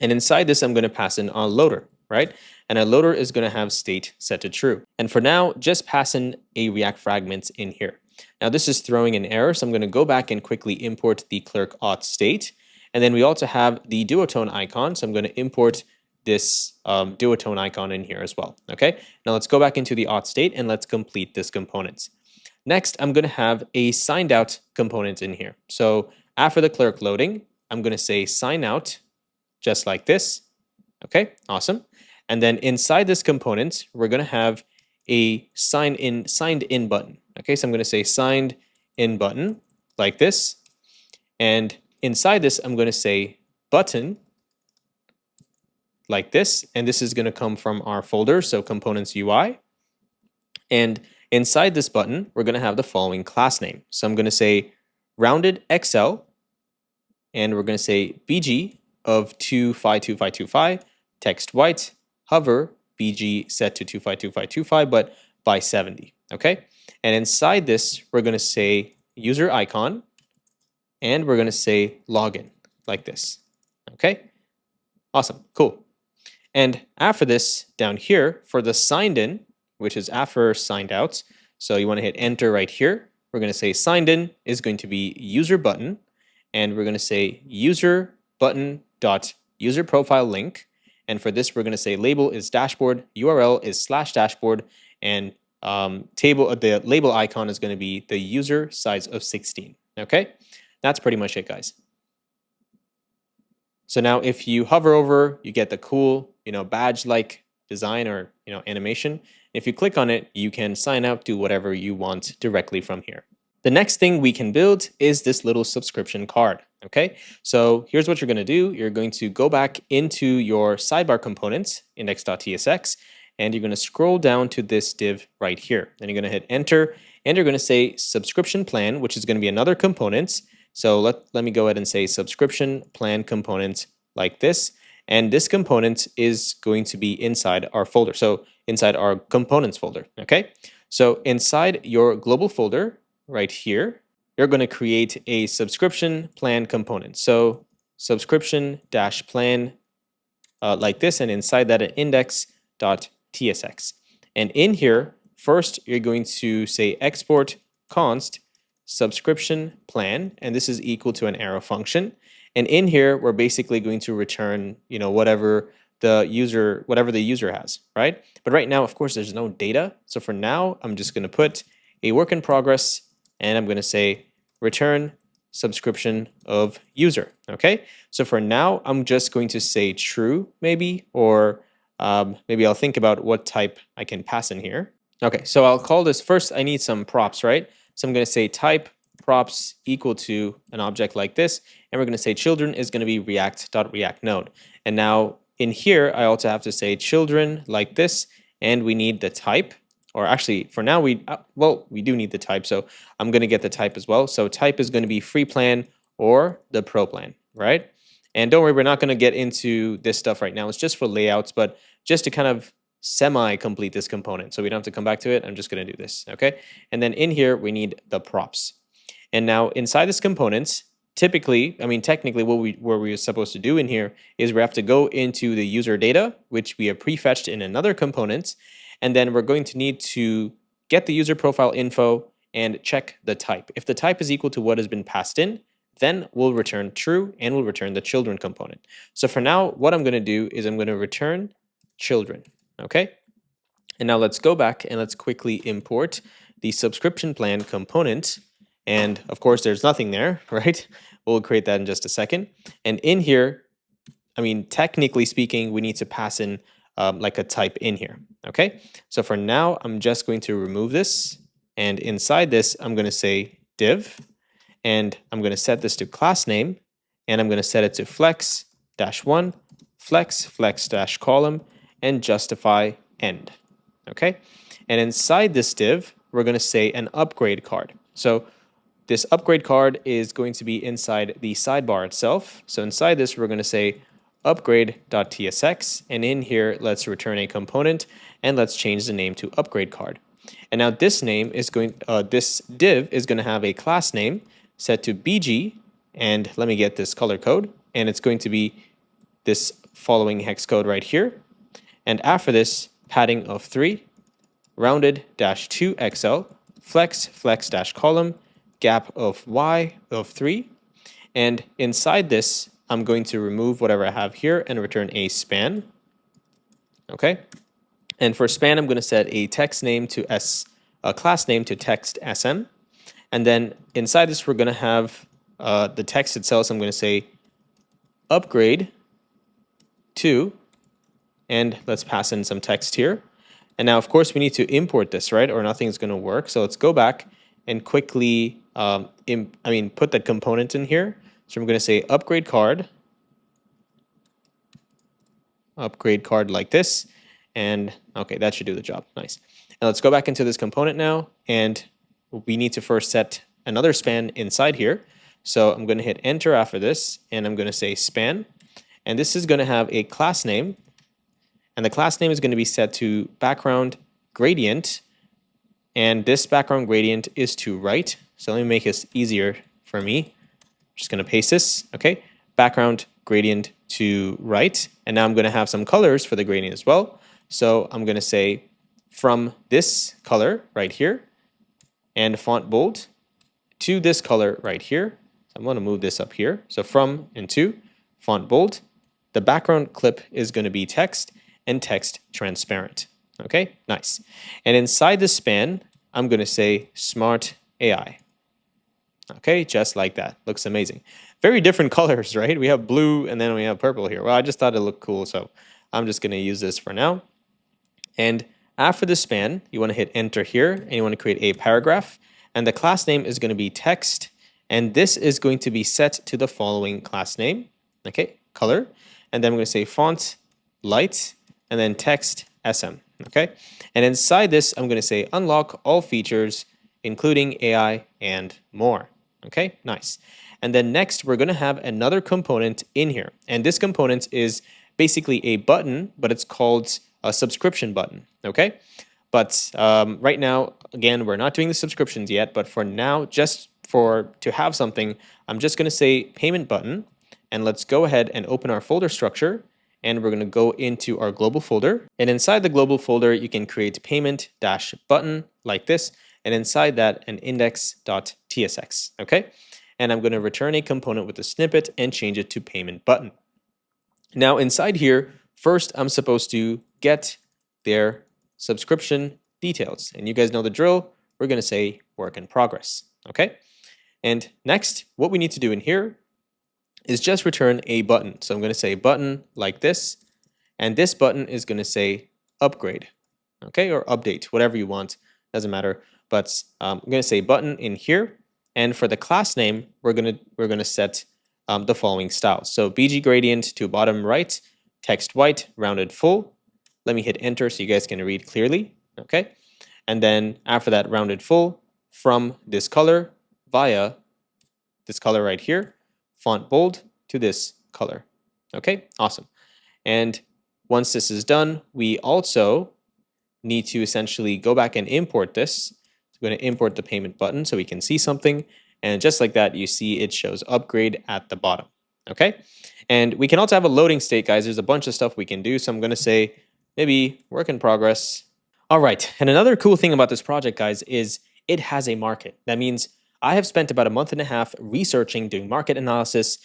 And inside this, I'm going to pass in a loader, right? And a loader is going to have state set to true. And for now, just pass in a React fragment in here. Now this is throwing an error, so I'm going to go back and quickly import the clerk auth state. And then we also have the duotone icon, so I'm going to import this duotone icon in here as well. Okay, now let's go back into the auth state and let's complete this component. Next, I'm going to have a signed out component in here. So after the clerk loading, I'm going to say sign out, just like this. Okay, awesome. And then inside this component, we're going to have a signed in button. Okay, so I'm going to say signed in button like this. And inside this, I'm going to say button like this. And this is going to come from our folder, so components UI. And inside this button, we're going to have the following class name. So I'm going to say rounded XL, and we're going to say BG of 252525, text white, hover, BG set to 252525, but by 70. Okay. And inside this, we're going to say user icon, and we're going to say login like this. Okay. Awesome. Cool. And after this, down here for the signed in, which is after signed out, so you want to hit enter right here. We're going to say signed in is going to be user button, and we're going to say user button dot user profile link. And for this, we're going to say label is dashboard, URL is /dashboard, and the label icon is going to be the user size of 16. Okay, that's pretty much it, guys. So now if you hover over, you get the cool, badge-like design or, animation. If you click on it, you can sign out, do whatever you want directly from here. The next thing we can build is this little subscription card. Okay, so here's what you're going to do. You're going to go back into your sidebar components, index.tsx, and you're going to scroll down to this div right here. Then you're going to hit enter, and you're going to say subscription plan, which is going to be another component. So let me go ahead and say subscription plan component like this. And this component is going to be inside our folder. So inside our components folder. Okay, so inside your global folder right here, you're going to create a subscription plan component. So subscription dash plan like this, and inside that an index.tsx. And in here, first you're going to say export const subscription plan, and this is equal to an arrow function. And in here, we're basically going to return, whatever the user, whatever the user has, right? But right now, of course, there's no data. So for now, I'm just going to put a work in progress, and I'm going to say return subscription of user. Okay. So for now, I'm just going to say true, maybe, or maybe I'll think about what type I can pass in here. Okay. So I'll call this first. I need some props, right? So I'm going to say type props equal to an object like this, and we're going to say children is going to be react.react node. And now in here, I also have to say children like this, and we need the type, or actually for now we do need the type, so I'm going to get the type as well. So type is going to be free plan or the pro plan, right? And don't worry, we're not going to get into this stuff right now. It's just for layouts, but just to kind of semi-complete this component, so we don't have to come back to it, I'm just going to do this, okay? And then in here, we need the props. And now inside this component, technically, what we're supposed to do in here is we have to go into the user data, which we have prefetched in another component, and then we're going to need to get the user profile info and check the type. If the type is equal to what has been passed in, then we'll return true and we'll return the children component. So for now, what I'm going to do is I'm going to return children, okay? And now let's go back and let's quickly import the subscription plan component. And of course, there's nothing there, right? We'll create that in just a second. And in here, technically speaking, we need to pass in like a type in here, okay? So for now, I'm just going to remove this. And inside this, I'm going to say div. And I'm going to set this to class name. And I'm going to set it to flex-1, flex-column, and justify end, okay? And inside this div, we're going to say an upgrade card. So this upgrade card is going to be inside the sidebar itself. So inside this, we're going to say upgrade.tsx, and in here, let's return a component, and let's change the name to upgrade card. And now this name is this div is going to have a class name set to bg, and let me get this color code, and it's going to be this following hex code right here. And after this, padding of 3, rounded -2 XL, flex-column, gap of y of 3, and inside this, I'm going to remove whatever I have here and return a span, okay? And for span, I'm going to set a text name to a class name to text sm, and then inside this, we're going to have the text itself. So I'm going to say upgrade to, and let's pass in some text here. And now, of course, we need to import this, right? Or nothing's going to work. So let's go back and quickly put that component in here. So I'm going to say upgrade card like this. And okay, that should do the job. Nice. And let's go back into this component now. And we need to first set another span inside here. So I'm going to hit enter after this, and I'm going to say span. And this is going to have a class name. And the class name is going to be set to background gradient. And this background gradient is to right. So let me make this easier for me. I'm just going to paste this, okay? Background gradient to right. And now I'm going to have some colors for the gradient as well. So I'm going to say from this color right here and font bold to this color right here. So I'm going to move this up here. So from and to font bold. The background clip is going to be text and text transparent. Okay, nice. And inside the span, I'm going to say smart AI. Okay, just like that. Looks amazing. Very different colors, right? We have blue and then we have purple here. Well, I just thought it looked cool, so I'm just going to use this for now. And after the span, you want to hit enter here, and you want to create a paragraph. And the class name is going to be text, and this is going to be set to the following class name. Okay, color. And then I'm going to say font light, and then text SM. Okay, and inside this, I'm going to say unlock all features, including AI and more. Okay, nice. And then next, we're going to have another component in here. And this component is basically a button, but it's called a subscription button. Okay, but right now, again, we're not doing the subscriptions yet. But for now, just to have something, I'm just going to say payment button. And let's go ahead and open our folder structure. And we're going to go into our global folder. And inside the global folder, you can create payment-button like this. And inside that, an index.tsx. Okay. And I'm going to return a component with a snippet and change it to payment button. Now inside here, first I'm supposed to get their subscription details. And you guys know the drill. We're going to say work in progress. Okay. And next, what we need to do in here is just return a button. So I'm going to say button like this. And this button is going to say upgrade. Okay. Or update, whatever you want. Doesn't matter. But I'm going to say button in here. And for the class name, we're going to set the following styles. So BG gradient to bottom right, text white, rounded full. Let me hit enter so you guys can read clearly. Okay. And then after that, rounded full from this color via this color right here, font bold to this color. Okay, awesome. And once this is done, we also need to essentially go back and import this. We're going to import the payment button so we can see something. And just like that, you see it shows upgrade at the bottom. Okay, and we can also have a loading state, guys. There's a bunch of stuff we can do. So I'm going to say maybe work in progress. All right, and another cool thing about this project, guys, is it has a market. That means I have spent about a month and a half researching, doing market analysis,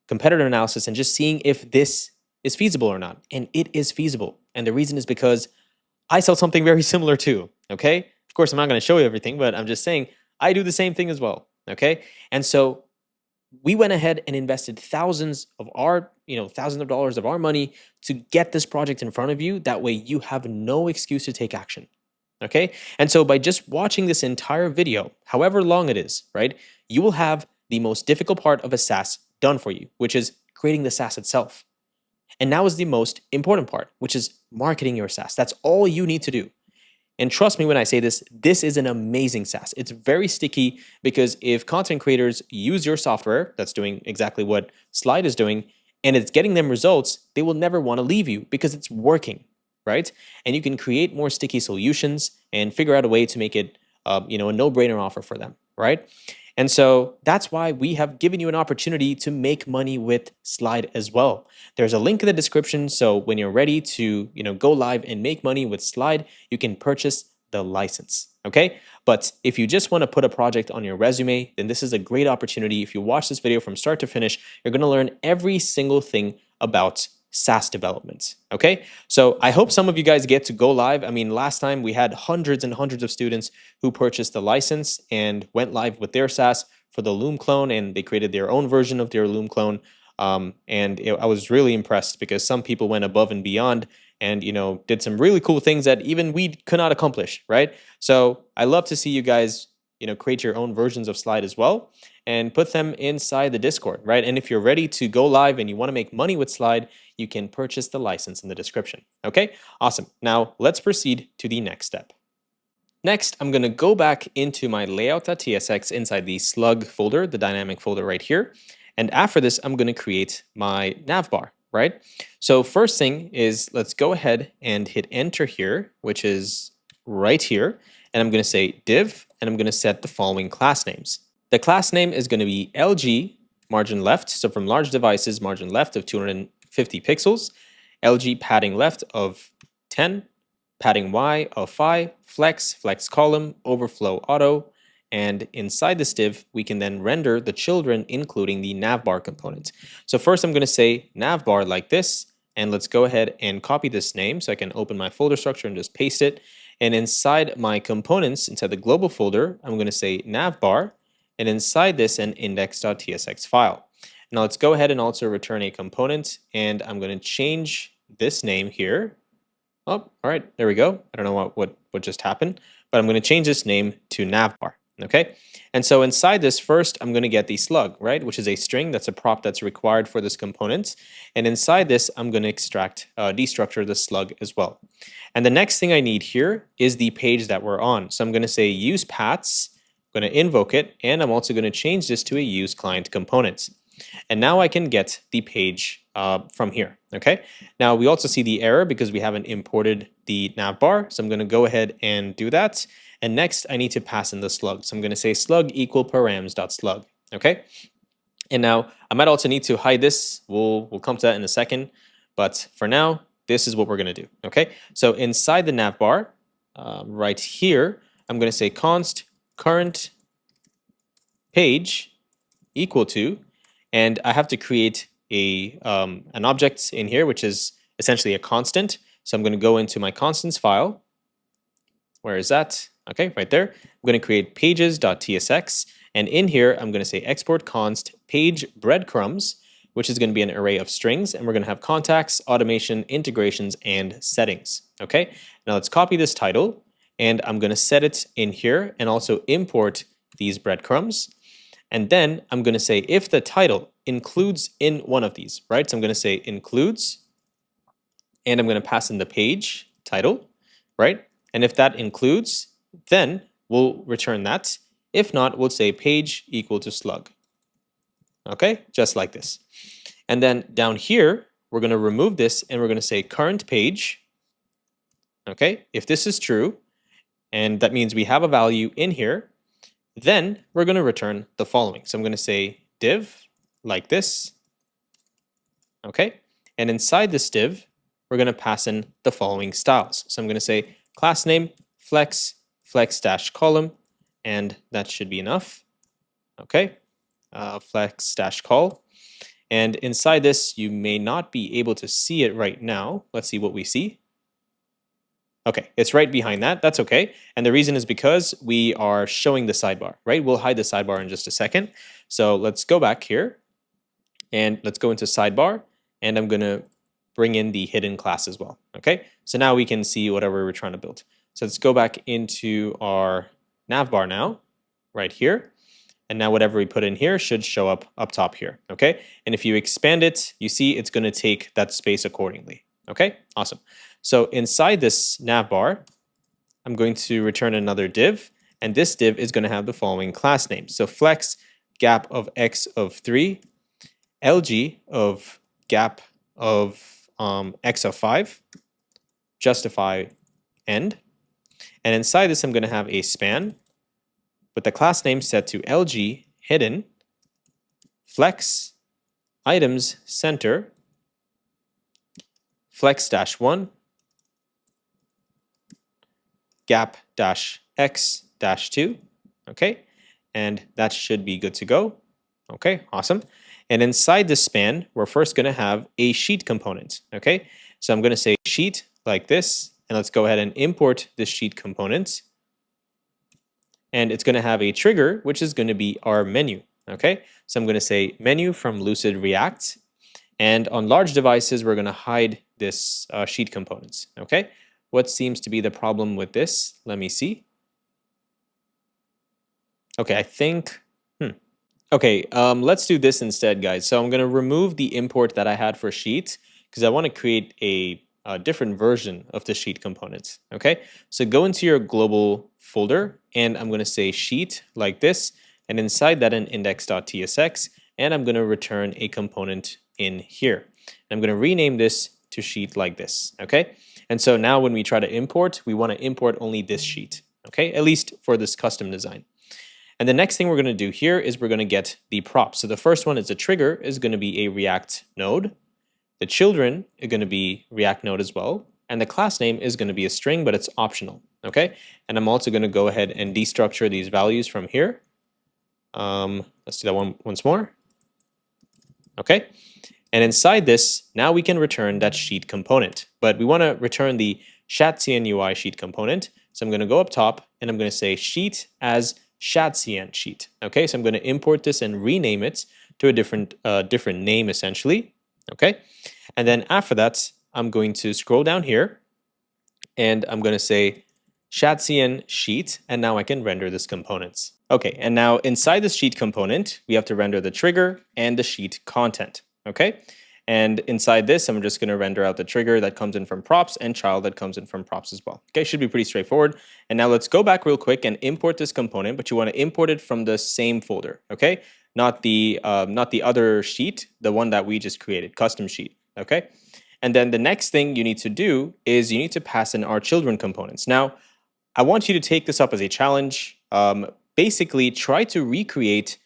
competitor analysis, and just seeing if this is feasible or not. And it is feasible. And the reason is because I sell something very similar too, okay? Of course, I'm not going to show you everything, but I'm just saying I do the same thing as well, okay? And so we went ahead and invested thousands of dollars of our money to get this project in front of you. That way you have no excuse to take action. Okay. And so by just watching this entire video, however long it is, right, you will have the most difficult part of a SaaS done for you, which is creating the SaaS itself. And now is the most important part, which is marketing your SaaS. That's all you need to do. And trust me when I say this, this is an amazing SaaS. It's very sticky because if content creators use your software that's doing exactly what Slide is doing and it's getting them results, they will never want to leave you because it's working, right? And you can create more sticky solutions and figure out a way to make it a no-brainer offer for them, right? And so that's why we have given you an opportunity to make money with Slide as well. There's a link in the description. So when you're ready to, go live and make money with Slide, you can purchase the license. Okay. But if you just want to put a project on your resume, then this is a great opportunity. If you watch this video from start to finish, you're going to learn every single thing about SaaS development. Okay, so I hope some of you guys get to go live. I mean, last time we had hundreds and hundreds of students who purchased the license and went live with their SaaS for the Loom clone, and they created their own version of their Loom clone. I was really impressed because some people went above and beyond and did some really cool things that even we could not accomplish, right? So I love to see you guys create your own versions of Slide as well and put them inside the Discord, right? And if you're ready to go live and you want to make money with Slide, you can purchase the license in the description. Okay, awesome. Now let's proceed to the next step. Next, I'm going to go back into my layout.tsx inside the slug folder, the dynamic folder right here. And after this, I'm going to create my navbar, right? So first thing is let's go ahead and hit enter here, which is right here. And I'm going to say div, and I'm going to set the following class names. The class name is going to be LG margin left. So from large devices, margin left of 250 pixels, LG padding left of 10, padding Y of 5, flex column, overflow auto, and inside this div, we can then render the children, including the navbar component. So first I'm going to say navbar like this, and let's go ahead and copy this name so I can open my folder structure and just paste it. And inside my components, inside the global folder, I'm going to say navbar, and inside this an index.tsx file. Now let's go ahead and also return a component, and I'm going to change this name here. Oh, all right, there we go. I don't know what just happened, but I'm going to change this name to navbar. Okay, and so inside this first, I'm going to get the slug, right, which is a string. That's a prop that's required for this component. And inside this, I'm going to destructure the slug as well. And the next thing I need here is the page that we're on. So I'm going to say use paths, I'm going to invoke it, and I'm also going to change this to a use client component. And now I can get the page from here, okay? Now we also see the error because we haven't imported the navbar, so I'm going to go ahead and do that. And next I need to pass in the slug. So I'm going to say slug equal params.slug, okay? And now I might also need to hide this. We'll come to that in a second, but for now, this is what we're going to do, okay? So inside the navbar, right here, I'm going to say const current page equal to, and I have to create an object in here, which is essentially a constant. So I'm going to go into my constants file. Where is that? Okay, right there. I'm going to create pages.tsx, and in here I'm going to say export const page breadcrumbs, which is going to be an array of strings, and we're going to have contacts, automation, integrations, and settings. Okay, now let's copy this title, and I'm going to set it in here and also import these breadcrumbs. And then I'm going to say if the title includes in one of these, right? So I'm going to say includes, and I'm going to pass in the page title, right? And if that includes, then we'll return that. If not, we'll say page equal to slug. Okay, just like this. And then down here, we're going to remove this and we're going to say current page. Okay, if this is true, and that means we have a value in here, then we're going to return the following. So I'm going to say div like this. Okay, and inside this div, we're going to pass in the following styles. So I'm going to say class name, flex, flex-column, and that should be enough. Okay, flex-call. And inside this, you may not be able to see it right now. Let's see what we see. Okay, it's right behind that. That's okay. And the reason is because we are showing the sidebar, right? We'll hide the sidebar in just a second. So let's go back here and let's go into sidebar, and I'm going to bring in the hidden class as well. Okay, so now we can see whatever we're trying to build. So let's go back into our navbar now, right here. And now whatever we put in here should show up top here. Okay, and if you expand it, you see it's going to take that space accordingly. Okay, awesome. So inside this navbar, I'm going to return another div, and this div is going to have the following class names. So flex gap of x of 3, lg of gap of x of 5, justify end. And inside this, I'm going to have a span with the class name set to lg hidden, flex items center, flex-1, gap-x-2, okay, and that should be good to go. Okay, awesome. And inside this span, we're first going to have a sheet component. Okay, so I'm going to say sheet like this, and let's go ahead and import this sheet component. And it's going to have a trigger, which is going to be our menu. Okay, so I'm going to say menu from Lucid React, and on large devices, we're going to hide this sheet components. Okay, what seems to be the problem with this? Let me see. Okay, I think. Okay, let's do this instead, guys. So I'm going to remove the import that I had for sheet because I want to create a different version of the sheet components. Okay, so go into your global folder, and I'm going to say sheet like this, and inside that an index.tsx, and I'm going to return a component in here. And I'm going to rename this to sheet like this. Okay, and so now when we try to import, we want to import only this sheet. Okay, at least for this custom design. And the next thing we're going to do here is we're going to get the props. So the first one is a trigger is going to be a React node. The children are going to be React node as well. And the class name is going to be a string, but it's optional. Okay. And I'm also going to go ahead and destructure these values from here. Let's do that once more. Okay. And inside this, now we can return that sheet component. But we want to return the shatcn UI sheet component. So I'm going to go up top and I'm going to say sheet as shatcn sheet. Okay, so I'm going to import this and rename it to a different name essentially. Okay, and then after that, I'm going to scroll down here and I'm going to say shatcn sheet, and now I can render this components. Okay, and now inside this sheet component, we have to render the trigger and the sheet content. Okay, and inside this, I'm just going to render out the trigger that comes in from props and child that comes in from props as well. Okay, should be pretty straightforward. And now let's go back real quick and import this component, but you want to import it from the same folder, okay? Not the other sheet, the one that we just created, custom sheet, okay? And then the next thing you need to do is you need to pass in our children components. Now, I want you to take this up as a challenge. Basically, try to recreate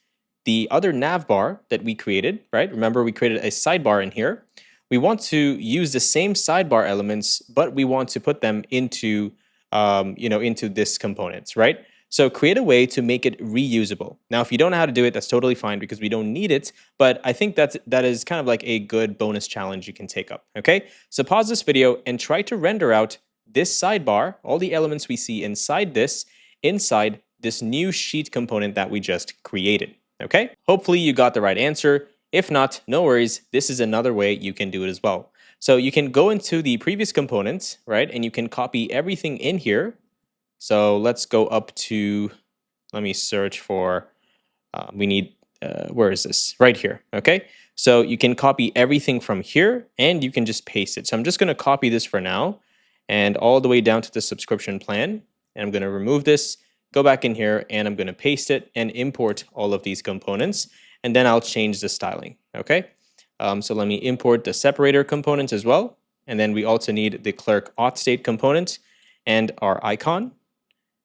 the other navbar that we created, right? Remember, we created a sidebar in here. We want to use the same sidebar elements, but we want to put them into, into this components, right? So create a way to make it reusable. Now, if you don't know how to do it, that's totally fine because we don't need it. But I think that is kind of like a good bonus challenge you can take up. Okay, so pause this video and try to render out this sidebar, all the elements we see inside this new sheet component that we just created. Okay, hopefully you got the right answer. If not, no worries. This is another way you can do it as well. So you can go into the previous components, right? And you can copy everything in here. So let's go up to, let me search for, where is this? Right here, okay? So you can copy everything from here and you can just paste it. So I'm just gonna copy this for now and all the way down to the subscription plan. And I'm gonna remove this, go back in here and I'm gonna paste it and import all of these components. And then I'll change the styling, okay? So let me import the separator components as well. And then we also need the clerk auth state component and our icon.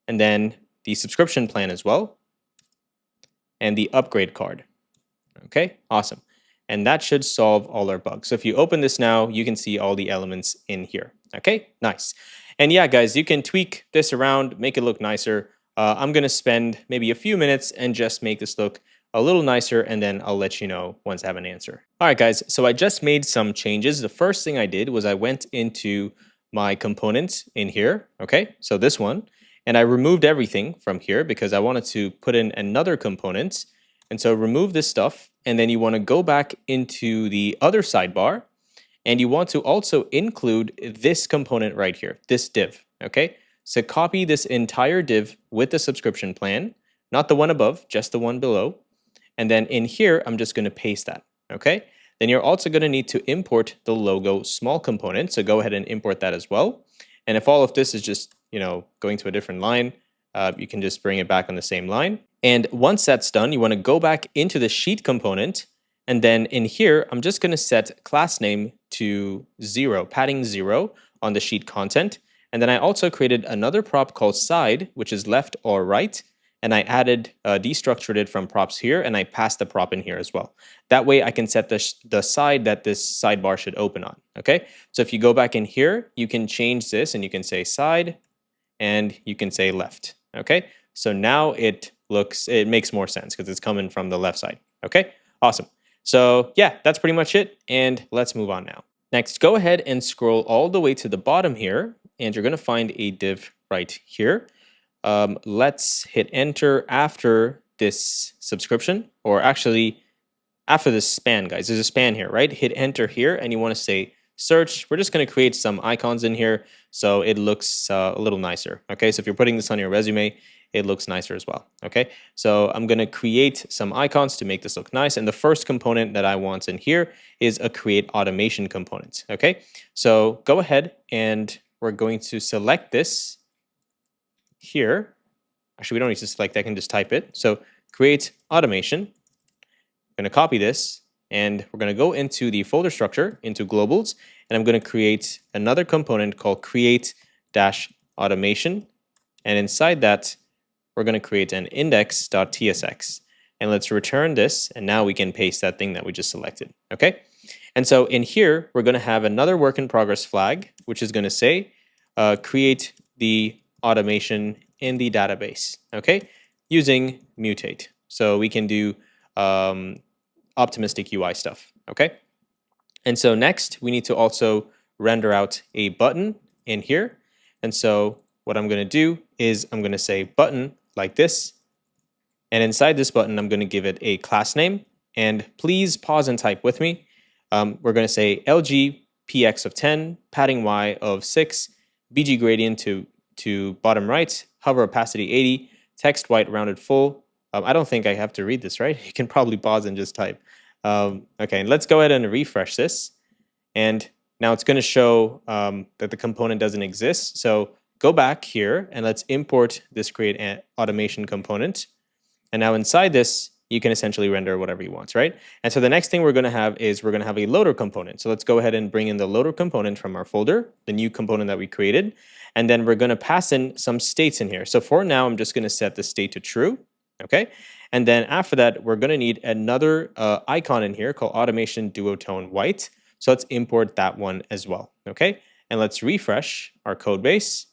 And then the subscription plan as well. And the upgrade card. Okay, awesome. And that should solve all our bugs. So if you open this now, you can see all the elements in here. Okay, nice. And yeah, guys, you can tweak this around, make it look nicer. I'm going to spend maybe a few minutes and just make this look a little nicer, and then I'll let you know once I have an answer. All right, guys, so I just made some changes. The first thing I did was I went into my components in here, okay? So this one, and I removed everything from here because I wanted to put in another component. And so remove this stuff, and then you want to go back into the other sidebar, and you want to also include this component right here, this div, okay? So copy this entire div with the subscription plan, not the one above, just the one below. And then in here, I'm just going to paste that, okay? Then you're also going to need to import the logo small component. So go ahead and import that as well. And if all of this is just, going to a different line, you can just bring it back on the same line. And once that's done, you want to go back into the sheet component. And then in here, I'm just going to set class name to 0, padding 0 on the sheet content. And then I also created another prop called side, which is left or right. And I added, destructured it from props here, and I passed the prop in here as well. That way I can set the side that this sidebar should open on, okay? So if you go back in here, you can change this and you can say side and you can say left, okay? So now it makes more sense because it's coming from the left side, okay? Awesome. So yeah, that's pretty much it. And let's move on now. Next, go ahead and scroll all the way to the bottom here, and you're gonna find a div right here. Let's hit enter after this subscription, or actually after this span, guys. There's a span here, right? Hit enter here, and you want to say search. We're just going to create some icons in here so it looks a little nicer. Okay, so if you're putting this on your resume, it looks nicer as well. Okay, so I'm going to create some icons to make this look nice. And the first component that I want in here is a create automation component. Okay, so go ahead and we're going to select this here. Actually, we don't need to select that, I can just type it. So create automation. I'm going to copy this and we're going to go into the folder structure, into globals, and I'm going to create another component called create-automation. And inside that, we're going to create an index.tsx. And let's return this, and now we can paste that thing that we just selected, okay? And so in here, we're going to have another work in progress flag, which is going to say, create the automation in the database, okay, using mutate. So we can do optimistic UI stuff, okay? And so next, we need to also render out a button in here. And so what I'm going to do is I'm going to say button like this. And inside this button, I'm going to give it a class name. And please pause and type with me. We're going to say LG of 10, padding Y of 6, BG gradient to bottom right, hover opacity 80, text white rounded full. I don't think I have to read this, right? You can probably pause and just type. Okay, let's go ahead and refresh this. And now it's going to show that the component doesn't exist. So go back here and let's import this create automation component. And now inside this, you can essentially render whatever you want, right? And so the next thing we're going to have is we're going to have a loader component. So let's go ahead and bring in the loader component from our folder, the new component that we created. And then we're going to pass in some states in here. So for now, I'm just going to set the state to true, okay? And then after that, we're going to need another icon in here called automation duotone white. So let's import that one as well, okay? And let's refresh our code base,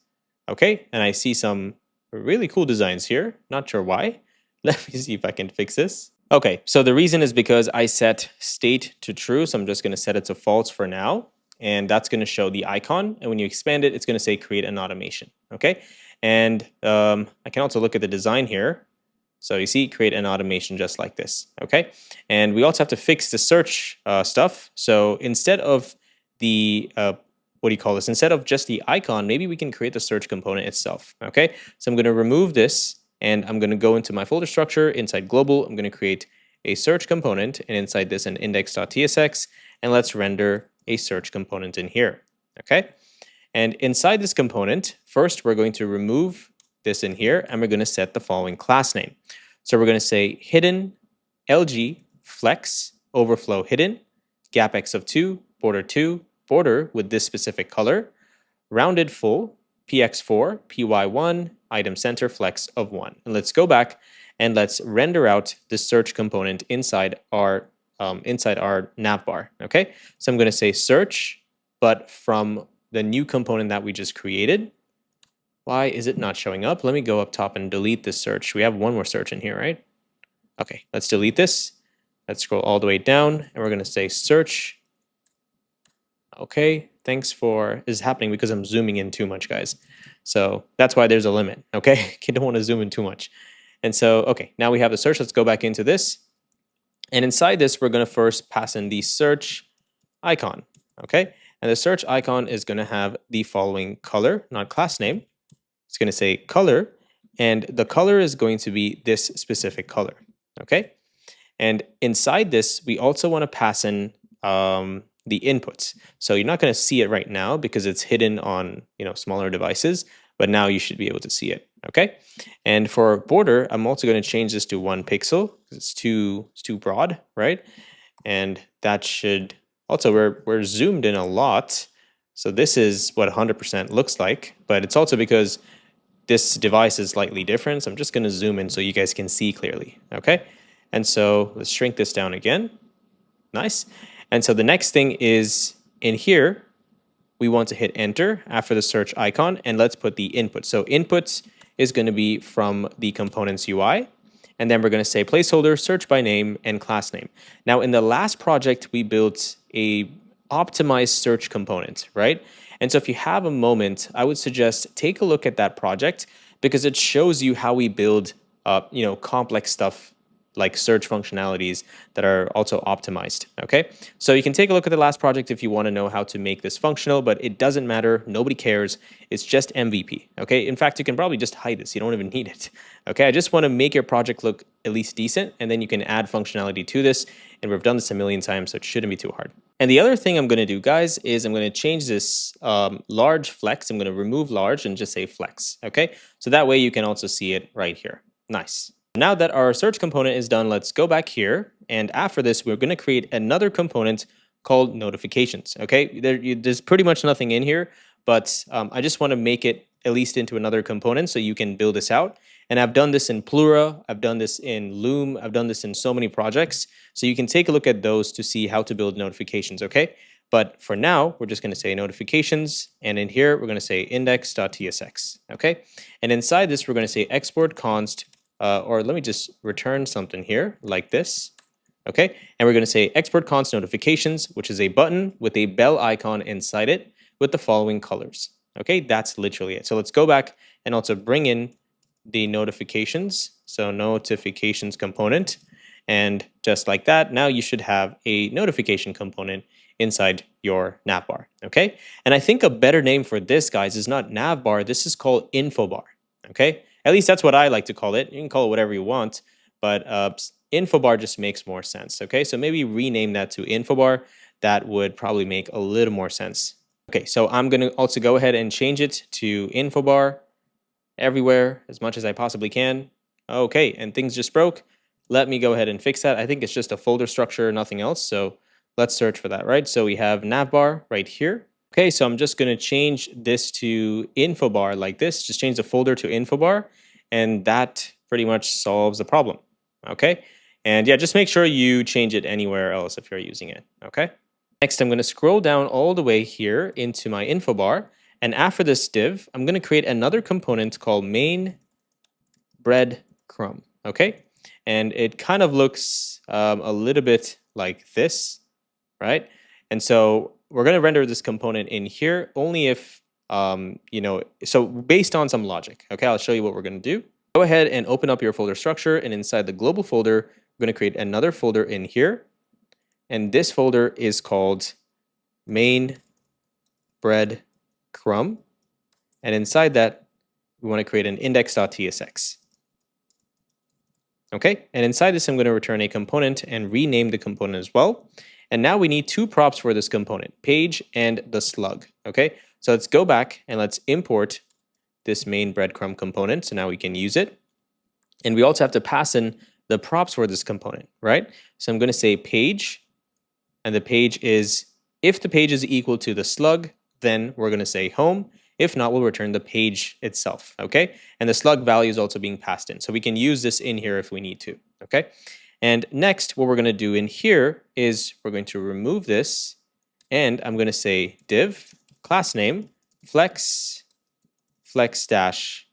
okay? And I see some really cool designs here. Not sure why. Let me see if I can fix this. Okay, so the reason is because I set state to true, so I'm just going to set it to false for now, and that's going to show the icon, and when you expand it, it's going to say create an automation, okay? And I can also look at the design here. So you see, create an automation just like this, okay? And we also have to fix the search stuff. So instead of the, what do you call this? Instead of just the icon, maybe we can create the search component itself, okay? So I'm going to remove this, and I'm going to go into my folder structure. Inside global, I'm going to create a search component, and inside this an index.tsx, and let's render a search component in here, okay? And inside this component, first we're going to remove this in here, and we're going to set the following class name. So we're going to say hidden lg flex overflow hidden gap x of 2 border with this specific color rounded full px4 py1 item center flex of 1. And let's go back and let's render out the search component inside our navbar. Okay, so I'm going to say search, but from the new component that we just created. Why is it not showing up? Let me go up top and delete this search. We have one more search in here, right? Okay, let's delete this. Let's scroll all the way down, and we're going to say search. Okay, thanks for, this is happening because I'm zooming in too much, guys. So that's why there's a limit, okay? You don't want to zoom in too much. And so, okay, now we have the search. Let's go back into this. And inside this, we're going to first pass in the search icon, okay? And the search icon is going to have the following color, not class name. It's going to say color, and the color is going to be this specific color, okay? And inside this, we also want to pass in the inputs. So you're not going to see it right now because it's hidden on, smaller devices, but now you should be able to see it, okay? And for border, I'm also going to change this to 1 pixel because it's too broad, right? And that should also, we're zoomed in a lot. So this is what 100% looks like, but it's also because this device is slightly different. So I'm just going to zoom in so you guys can see clearly, okay? And so let's shrink this down again. Nice. And so the next thing is in here, we want to hit enter after the search icon, and let's put the input. So inputs is going to be from the components UI, and then we're going to say placeholder, search by name, and class name. Now in the last project, we built a optimized search component, right? And so if you have a moment, I would suggest take a look at that project because it shows you how we build complex stuff like search functionalities that are also optimized, okay? So you can take a look at the last project if you want to know how to make this functional, but it doesn't matter. Nobody cares. It's just MVP, okay? In fact, you can probably just hide this. You don't even need it, okay? I just want to make your project look at least decent, and then you can add functionality to this, and we've done this a million times, so it shouldn't be too hard. And the other thing I'm going to do, guys, is I'm going to change this large flex. I'm going to remove large and just say flex, okay? So that way you can also see it right here. Nice. Now that our search component is done, let's go back here. And after this, we're going to create another component called notifications, okay? There's pretty much nothing in here, but I just want to make it at least into another component so you can build this out. And I've done this in Plura, I've done this in Loom, I've done this in so many projects. So you can take a look at those to see how to build notifications, okay? But for now, we're just going to say notifications. And in here, we're going to say index.tsx, okay? And inside this, we're going to say export const, or let me just return something here like this, okay? And we're going to say export const notifications, which is a button with a bell icon inside it with the following colors, okay? That's literally it. So let's go back and also bring in the notifications. So notifications component. And just like that, now you should have a notification component inside your navbar, okay? And I think a better name for this, guys, is not navbar. This is called infobar, okay? At least that's what I like to call it. You can call it whatever you want, but infobar just makes more sense, okay? So maybe rename that to infobar. That would probably make a little more sense. Okay, so I'm going to also go ahead and change it to infobar everywhere as much as I possibly can. Okay, and things just broke. Let me go ahead and fix that. I think it's just a folder structure, nothing else. So let's search for that, right? So we have navbar right here. Okay, so I'm just going to change this to infobar like this. Just change the folder to infobar, and that pretty much solves the problem. Okay, and yeah, just make sure you change it anywhere else if you're using it. Okay. Next, I'm going to scroll down all the way here into my infobar, and after this div, I'm going to create another component called main breadcrumb, okay? And it kind of looks a little bit like this, right? And so we're going to render this component in here only if, so based on some logic, okay? I'll show you what we're going to do. Go ahead and open up your folder structure, and inside the global folder, we're going to create another folder in here. And this folder is called main breadcrumb. And inside that, we want to create an index.tsx. Okay, and inside this, I'm going to return a component and rename the component as well. And now we need two props for this component, page and the slug. Okay, so let's go back and let's import this main breadcrumb component. So now we can use it. And we also have to pass in the props for this component, right? So I'm going to say page, and the page is, if the page is equal to the slug, then we're going to say home. If not, we'll return the page itself, okay? And the slug value is also being passed in. So we can use this in here if we need to, okay? And next, what we're going to do in here is we're going to remove this, and I'm going to say div, class name, flex dash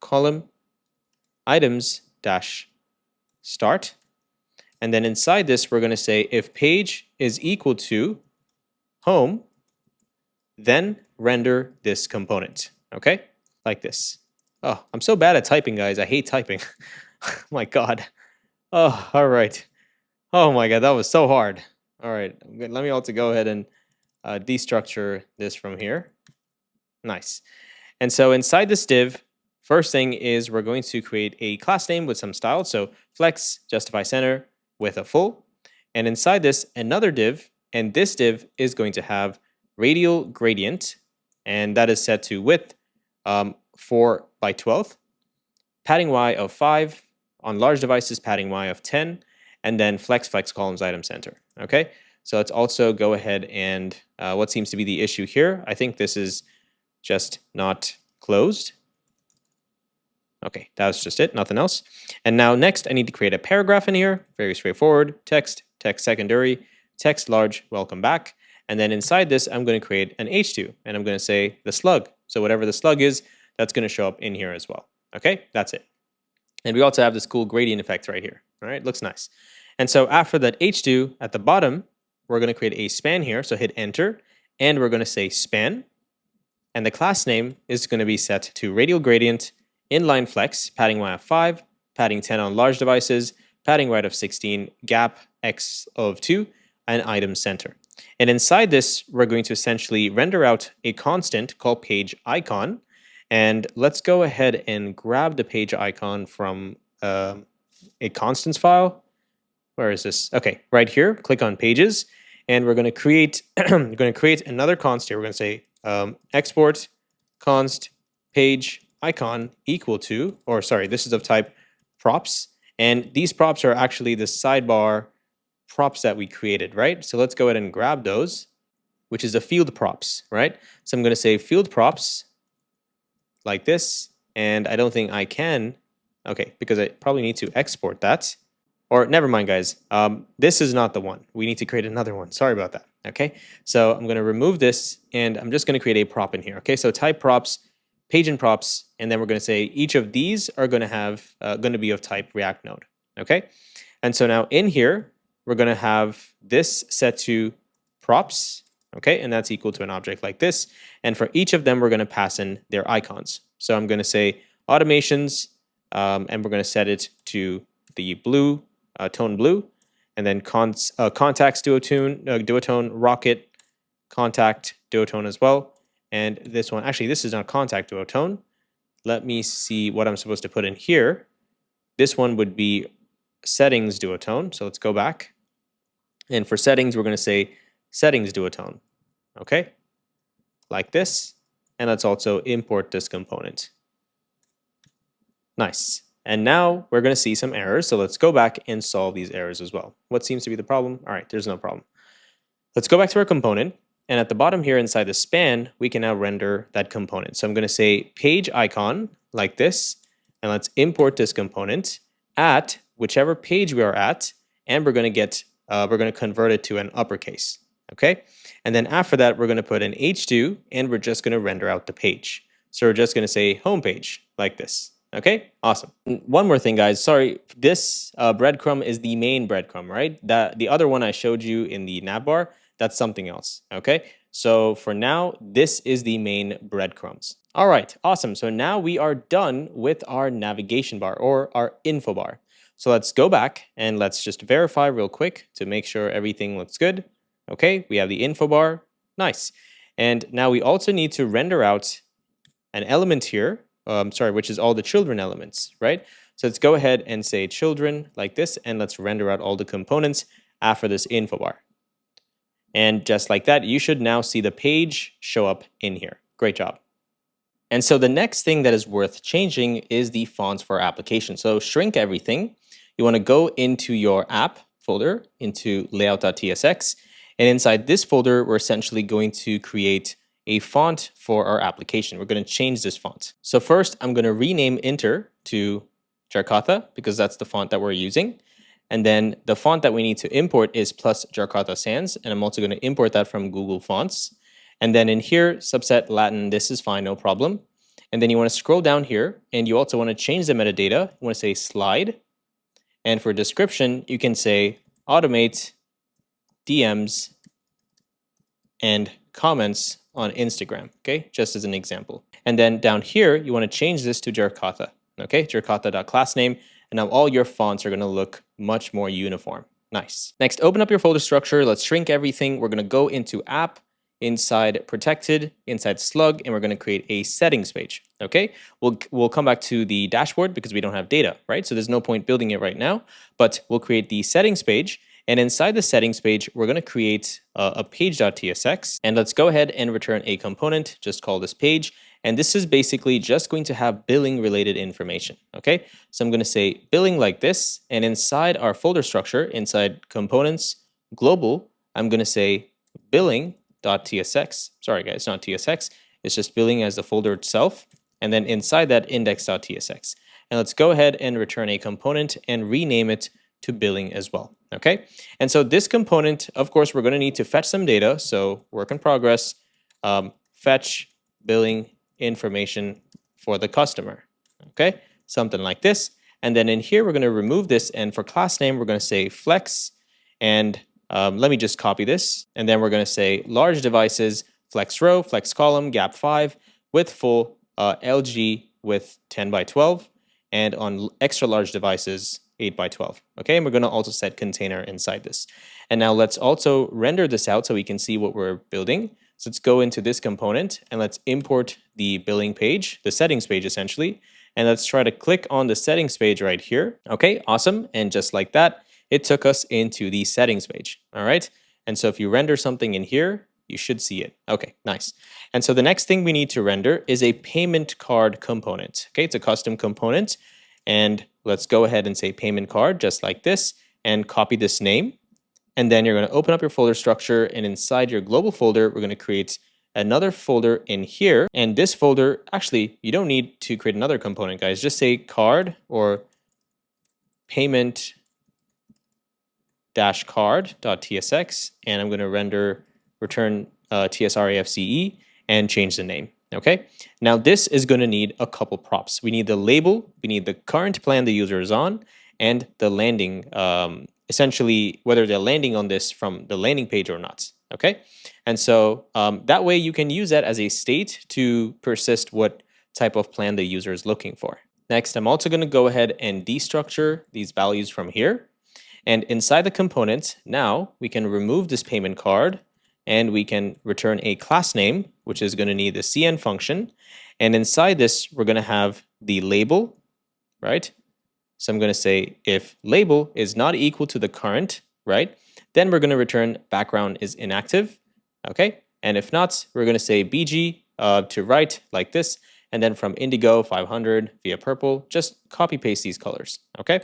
column, items dash start. And then inside this, we're going to say if page is equal to home, then render this component, okay? Like this. Oh, I'm so bad at typing, guys. I hate typing. Oh my God. Oh, all right. Oh my God, that was so hard. All right, let me also go ahead and destructure this from here. Nice. And so inside this div, first thing is we're going to create a class name with some style. So flex justify center with a full. And inside this, another div, and this div is going to have radial gradient, and that is set to width 4 by 12, padding y of 5, on large devices padding y of 10, and then flex columns item center, okay? So let's also go ahead and what seems to be the issue here, I think this is just not closed. Okay, that's just it, nothing else. And now next I need to create a paragraph in here, very straightforward, text secondary, text large, welcome back. And then inside this, I'm going to create an H2, and I'm going to say the slug. So whatever the slug is, that's going to show up in here as well. Okay, that's it. And we also have this cool gradient effect right here. All right, looks nice. And so after that H2, at the bottom, we're going to create a span here. So hit enter, and we're going to say span. And the class name is going to be set to radial gradient, inline flex, padding y of 5, padding 10 on large devices, padding right of 16, gap x of 2, and item center. And inside this, we're going to essentially render out a constant called page icon. And let's go ahead and grab the page icon from a constants file. Where is this? Okay, right here. Click on pages, and we're going to create another const here. We're going to say export const page icon equal to, or sorry, this is of type props, and these props are actually the sidebar props that we created, right? So let's go ahead and grab those, which is the field props, right? So I'm going to say field props like this, and I don't think I can, okay, because I probably need to export that, or never mind, guys. This is not the one. We need to create another one. Sorry about that, okay? So I'm going to remove this, and I'm just going to create a prop in here, okay? So type props, page and props, and then we're going to say each of these are going to have, going to be of type React node, okay? And so now in here, we're going to have this set to props, okay? And that's equal to an object like this. And for each of them, we're going to pass in their icons. So I'm going to say automations, and we're going to set it to the blue, tone blue, and then contacts duotone, rocket, contact duotone as well. And this one, actually, this is not contact duotone. Let me see what I'm supposed to put in here. This one would be settings duotone. So let's go back. And for settings, we're going to say settings duotone, okay? Like this. And let's also import this component. Nice. And now we're going to see some errors. So let's go back and solve these errors as well. What seems to be the problem? All right, there's no problem. Let's go back to our component. And at the bottom here inside the span, we can now render that component. So I'm going to say page icon like this. And let's import this component at whichever page we are at. And we're going to convert it to an uppercase. Okay. And then after that, we're going to put an H2, and we're just going to render out the page. So we're just going to say home page like this. Okay, awesome. One more thing, guys. Sorry, this breadcrumb is the main breadcrumb, right? The other one I showed you in the navbar, that's something else. Okay, so for now, this is the main breadcrumbs. All right, awesome. So now we are done with our navigation bar or our info bar. So let's go back and let's just verify real quick to make sure everything looks good. Okay, we have the info bar. Nice. And now we also need to render out an element here, which is all the children elements, right? So let's go ahead and say children like this, and let's render out all the components after this info bar. And just like that, you should now see the page show up in here. Great job. And so the next thing that is worth changing is the fonts for our application. So shrink everything. You want to go into your app folder, into layout.tsx, and inside this folder, we're essentially going to create a font for our application. We're going to change this font. So first, I'm going to rename Inter to Jarkatha because that's the font that we're using. And then the font that we need to import is plus Jarkatha Sans, and I'm also going to import that from Google Fonts. And then in here, subset Latin, this is fine, no problem. And then you want to scroll down here, and you also want to change the metadata. You want to say slide. And for description, you can say automate DMs and comments on Instagram, okay? Just as an example. And then down here, you want to change this to Jarkatha, okay? Jarkatha.classname, and now all your fonts are going to look much more uniform. Nice. Next, open up your folder structure. Let's shrink everything. We're going to go into app, inside protected, inside slug, and we're going to create a settings page, okay? We'll come back to the dashboard because we don't have data, right? So there's no point building it right now, but we'll create the settings page. And inside the settings page, we're going to create a page.tsx. And let's go ahead and return a component, just call this page. And this is basically just going to have billing related information, okay? So I'm going to say billing like this. And inside our folder structure, inside components, global, I'm going to say billing.tsx. Sorry guys, not tsx. It's just billing as the folder itself. And then inside that index.tsx. And let's go ahead and return a component and rename it to billing as well, okay? And so this component, of course, we're going to need to fetch some data. So work in progress, fetch billing information for the customer, okay? Something like this. And then in here, we're going to remove this. And for class name, we're going to say flex. And let me just copy this. And then we're going to say large devices, flex row, flex column, gap 5, with full LG with 10 by 12. And on extra large devices, 8 by 12. Okay, and we're going to also set container inside this. And now let's also render this out so we can see what we're building. So let's go into this component and let's import the billing page, the settings page essentially. And let's try to click on the settings page right here. Okay, awesome. And just like that, it took us into the settings page. All right. And so if you render something in here, you should see it. Okay, nice. And so the next thing we need to render is a payment card component. Okay, it's a custom component. And let's go ahead and say payment card just like this and copy this name. And then you're going to open up your folder structure, and inside your global folder, we're going to create another folder in here. And this folder, actually, you don't need to create another component, guys. Just say card or payment card.tsx, and I'm going to return tsrafce and change the name. Okay, now this is going to need a couple props. We need the label, we need the current plan the user is on, and the landing, essentially whether they're landing on this from the landing page or not. Okay, and so that way you can use that as a state to persist what type of plan the user is looking for. Next, I'm also going to go ahead and destructure these values from here. And inside the component, now we can remove this payment card, and we can return a class name, which is going to need the cn function. And inside this, we're going to have the label, right? So I'm going to say if label is not equal to the current, right? Then we're going to return background is inactive, okay? And if not, we're going to say bg to right like this. And then from indigo 500 via purple, just copy paste these colors, okay?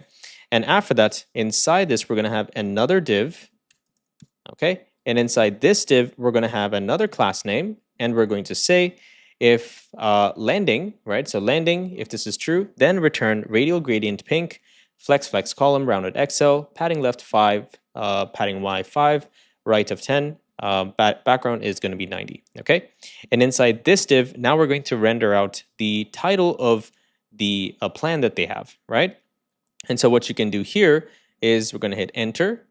And after that, inside this, we're going to have another div, okay? And inside this div, we're going to have another class name, and we're going to say if landing, right? So landing, if this is true, then return radial gradient pink, flex column, rounded XL, padding left 5, padding Y 5, right of 10, background is going to be 90, okay? And inside this div, now we're going to render out the title of the plan that they have, right? And so what you can do here is we're going to hit enter,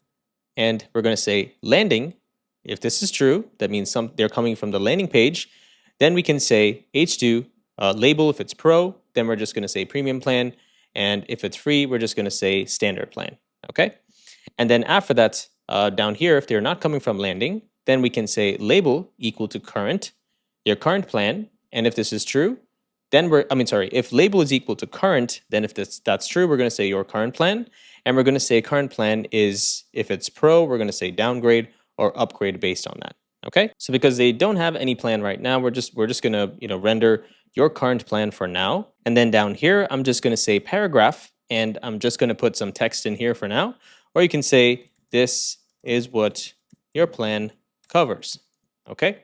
and we're going to say landing. If this is true, that means they're coming from the landing page. Then we can say H2 label. If it's pro, then we're just going to say premium plan. And if it's free, we're just going to say standard plan. Okay. And then after that, down here, if they're not coming from landing, then we can say label equal to current, your current plan. And if this is true, then if label is equal to current, then if that's true, we're going to say your current plan. And we're going to say current plan is, if it's pro, we're going to say downgrade or upgrade based on that. Okay. So because they don't have any plan right now, we're just going to, render your current plan for now. And then down here, I'm just going to say paragraph, and I'm just going to put some text in here for now. Or you can say, this is what your plan covers. Okay.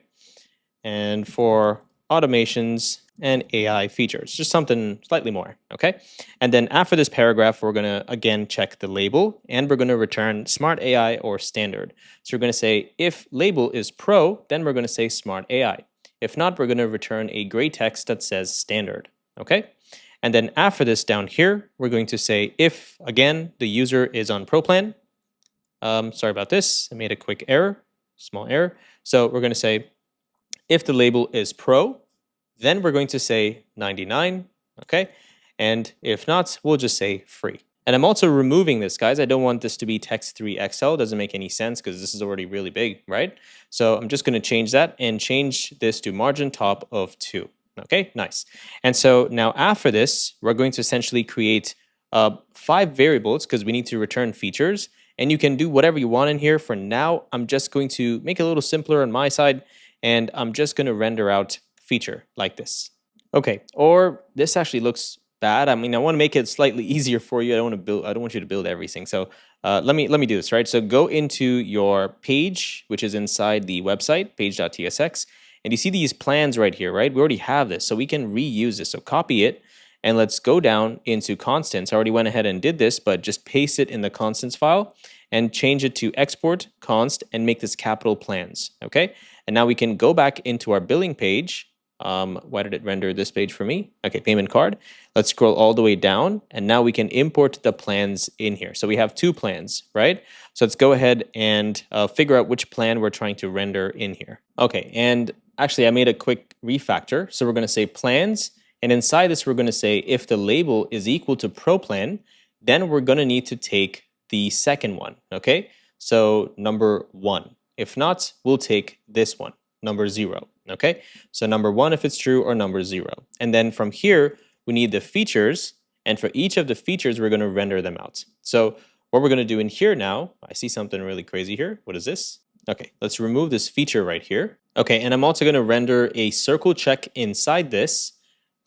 And for automations and AI features, just something slightly more, okay? And then after this paragraph, we're gonna, again, check the label, and we're gonna return smart AI or standard. So we're gonna say, if label is pro, then we're gonna say smart AI. If not, we're gonna return a gray text that says standard, okay? And then after this down here, we're going to say, if, again, the user is on pro plan, sorry about this, I made a quick error, small error. So we're gonna say, if the label is pro, then we're going to say 99, okay? And if not, we'll just say free. And I'm also removing this, guys. I don't want this to be text 3XL. It doesn't make any sense because this is already really big, right? So I'm just going to change that and change this to margin top of 2. Okay, nice. And so now after this, we're going to essentially create 5 variables because we need to return features. And you can do whatever you want in here. For now, I'm just going to make it a little simpler on my side, and I'm just going to render out feature like this. Okay, or this actually looks bad. I mean, I want to make it slightly easier for you. I don't want you to build everything. So let me do this, right? So go into your page, which is inside the website, page.tsx, and you see these plans right here, right? We already have this, so we can reuse this. So copy it, and let's go down into constants. I already went ahead and did this, but just paste it in the constants file and change it to export const and make this capital plans, okay? And now we can go back into our billing page. Why did it render this page for me? Okay, payment card. Let's scroll all the way down, and now we can import the plans in here. So we have 2 plans, right? So let's go ahead and figure out which plan we're trying to render in here. Okay, and actually I made a quick refactor. So we're going to say plans, and inside this we're going to say if the label is equal to pro plan, then we're going to need to take the second one, okay? So number 1. If not, we'll take this one, number 0. Okay, so number 1 if it's true, or number 0. And then from here, we need the features, and for each of the features, we're going to render them out. So what we're going to do in here now, I see something really crazy here. What is this? Okay, let's remove this feature right here. Okay, and I'm also going to render a circle check inside this,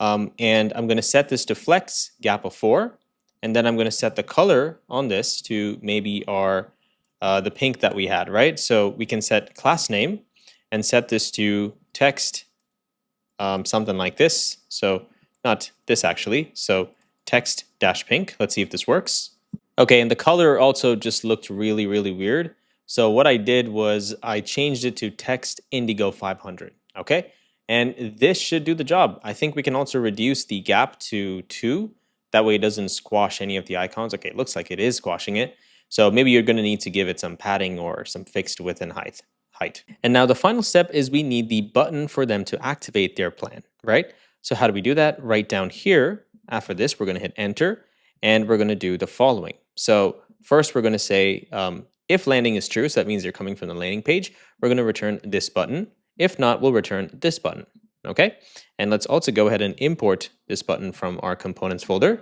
and I'm going to set this to flex, gap of 4, and then I'm going to set the color on this to maybe our the pink that we had, right? So we can set class name and set this to text, something like this. So not this actually. So text dash pink. Let's see if this works. Okay, and the color also just looked really, really weird. So what I did was I changed it to text indigo 500. Okay, and this should do the job. I think we can also reduce the gap to 2. That way it doesn't squash any of the icons. Okay, it looks like it is squashing it. So maybe you're going to need to give it some padding or some fixed width and height. And now the final step is we need the button for them to activate their plan, right? So how do we do that? Right down here, after this, we're going to hit enter, and we're going to do the following. So first, we're going to say if landing is true, so that means they're coming from the landing page, we're going to return this button. If not, we'll return this button, okay? And let's also go ahead and import this button from our components folder.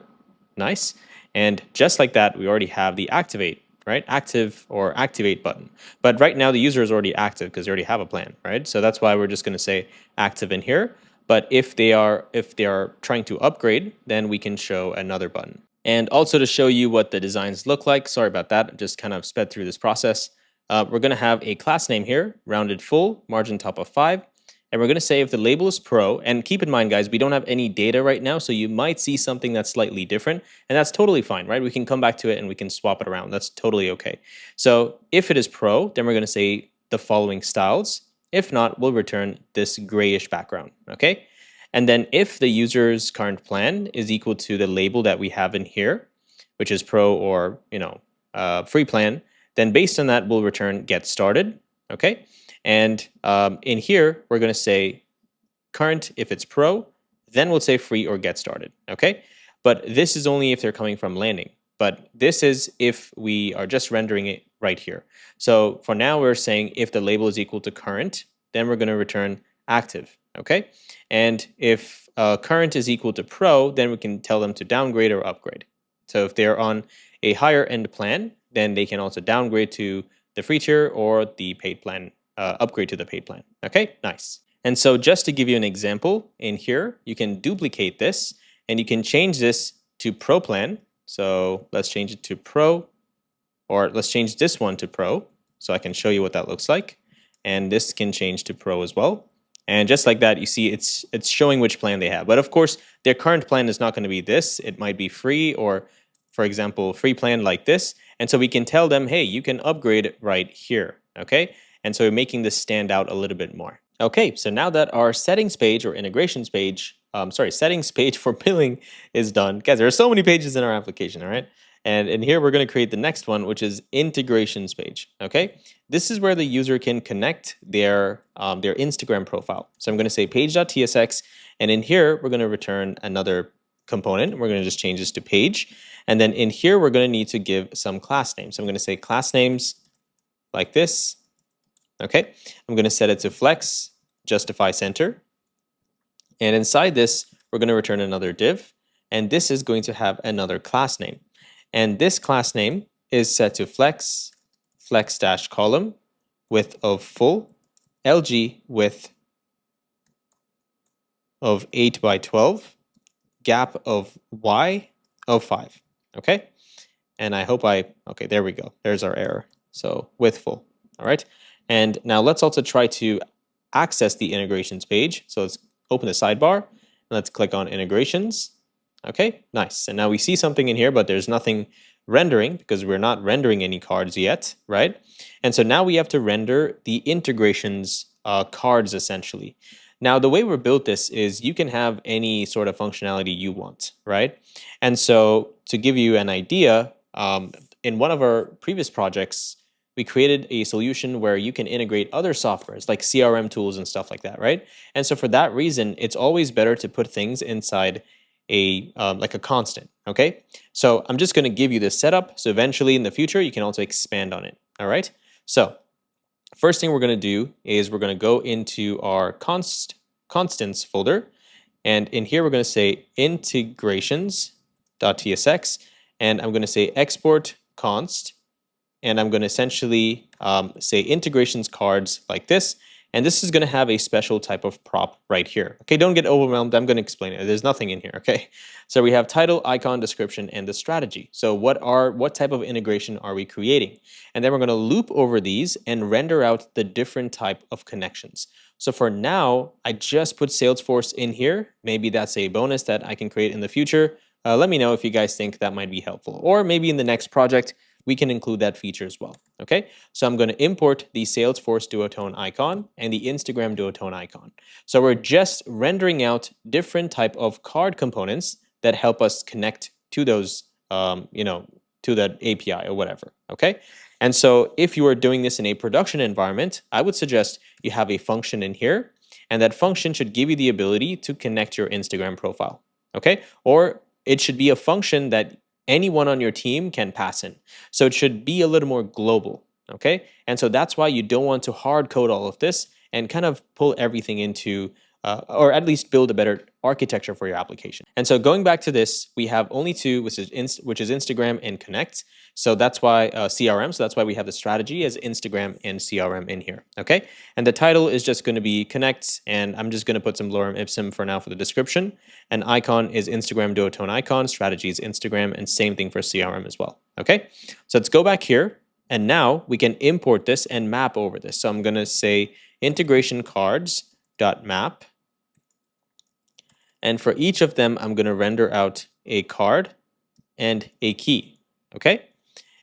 Nice. And just like that, we already have the activate, right? Active or activate button. But right now the user is already active because they already have a plan, right? So that's why we're just going to say active in here. But if they are trying to upgrade, then we can show another button. And also to show you what the designs look like, sorry about that, just kind of sped through this process. We're going to have a class name here, rounded full, margin top of 5. And we're going to say if the label is pro, and keep in mind, guys, we don't have any data right now, so you might see something that's slightly different, and that's totally fine, right? We can come back to it and we can swap it around. That's totally okay. So if it is pro, then we're going to say the following styles. If not, we'll return this grayish background, okay? And then if the user's current plan is equal to the label that we have in here, which is pro or free plan, then based on that we'll return get started. Okay, and in here we're going to say current if it's pro, then we'll say free or get started. Okay, but this is only if they're coming from landing. But this is if we are just rendering it right here. So for now we're saying if the label is equal to current, then we're going to return active. Okay, and if current is equal to pro, then we can tell them to downgrade or upgrade. So if they're on a higher end plan, then they can also downgrade to the free tier or the paid plan, upgrade to the paid plan. Okay, nice. And so just to give you an example in here, you can duplicate this and you can change this to pro plan. So let's change it to pro, or let's change this one to pro so I can show you what that looks like. And this can change to pro as well. And just like that, you see it's showing which plan they have. But of course, their current plan is not going to be this. It might be free or, for example, free plan like this. And so we can tell them, hey, you can upgrade right here. Okay, and so we're making this stand out a little bit more. Okay, so now that our settings page or integrations page, settings page for billing is done. Guys, there are so many pages in our application, all right? And in here, we're going to create the next one, which is integrations page, okay? This is where the user can connect their Instagram profile. So I'm going to say page.tsx, and in here, we're going to return another component. We're going to just change this to page. And then in here, we're going to need to give some class names. So I'm going to say class names like this. Okay, I'm going to set it to flex, justify center. And inside this, we're going to return another div. And this is going to have another class name. And this class name is set to flex, flex-column, width of full, LG width of 8 by 12, gap of Y of 5. Okay, and I hope okay, there we go. There's our error. So width full, all right. And now let's also try to access the integrations page. So let's open the sidebar and let's click on integrations. Okay, nice. And now we see something in here, but there's nothing rendering because we're not rendering any cards yet, right? And so now we have to render the integrations cards essentially. Now the way we built this is you can have any sort of functionality you want, right? And so to give you an idea, in one of our previous projects, we created a solution where you can integrate other softwares like CRM tools and stuff like that, right? And so for that reason, it's always better to put things inside like a constant, okay? So I'm just going to give you this setup. So eventually in the future, you can also expand on it, all right? So first thing we're going to do is we're going to go into our constants folder. And in here, we're going to say integrations.tsx. And I'm going to say export const. And I'm going to essentially say integrations cards like this. And this is going to have a special type of prop right here. Okay, don't get overwhelmed. I'm going to explain it. There's nothing in here, okay? So we have title, icon, description, and the strategy. So what type of integration are we creating? And then we're going to loop over these and render out the different type of connections. So for now, I just put Salesforce in here. Maybe that's a bonus that I can create in the future. Let me know if you guys think that might be helpful. Or maybe in the next project, we can include that feature as well, okay? So I'm going to import the Salesforce duotone icon and the Instagram duotone icon. So we're just rendering out different type of card components that help us connect to those, to that API or whatever, okay? And so if you are doing this in a production environment, I would suggest you have a function in here, and that function should give you the ability to connect your Instagram profile, okay? Or it should be a function that anyone on your team can pass in. So it should be a little more global, okay? And so that's why you don't want to hard code all of this and kind of pull everything into, or at least build a better architecture for your application. And so going back to this, we have only two, which is Instagram and Connect. So that's why CRM, so that's why we have the strategy as Instagram and CRM in here, okay? And the title is just going to be Connect, and I'm just going to put some lorem ipsum for now for the description. And icon is Instagram duotone icon, strategy is Instagram, and same thing for CRM as well, okay? So let's go back here, and now we can import this and map over this. So I'm going to say integration cards.map. And for each of them, I'm going to render out a card and a key, okay?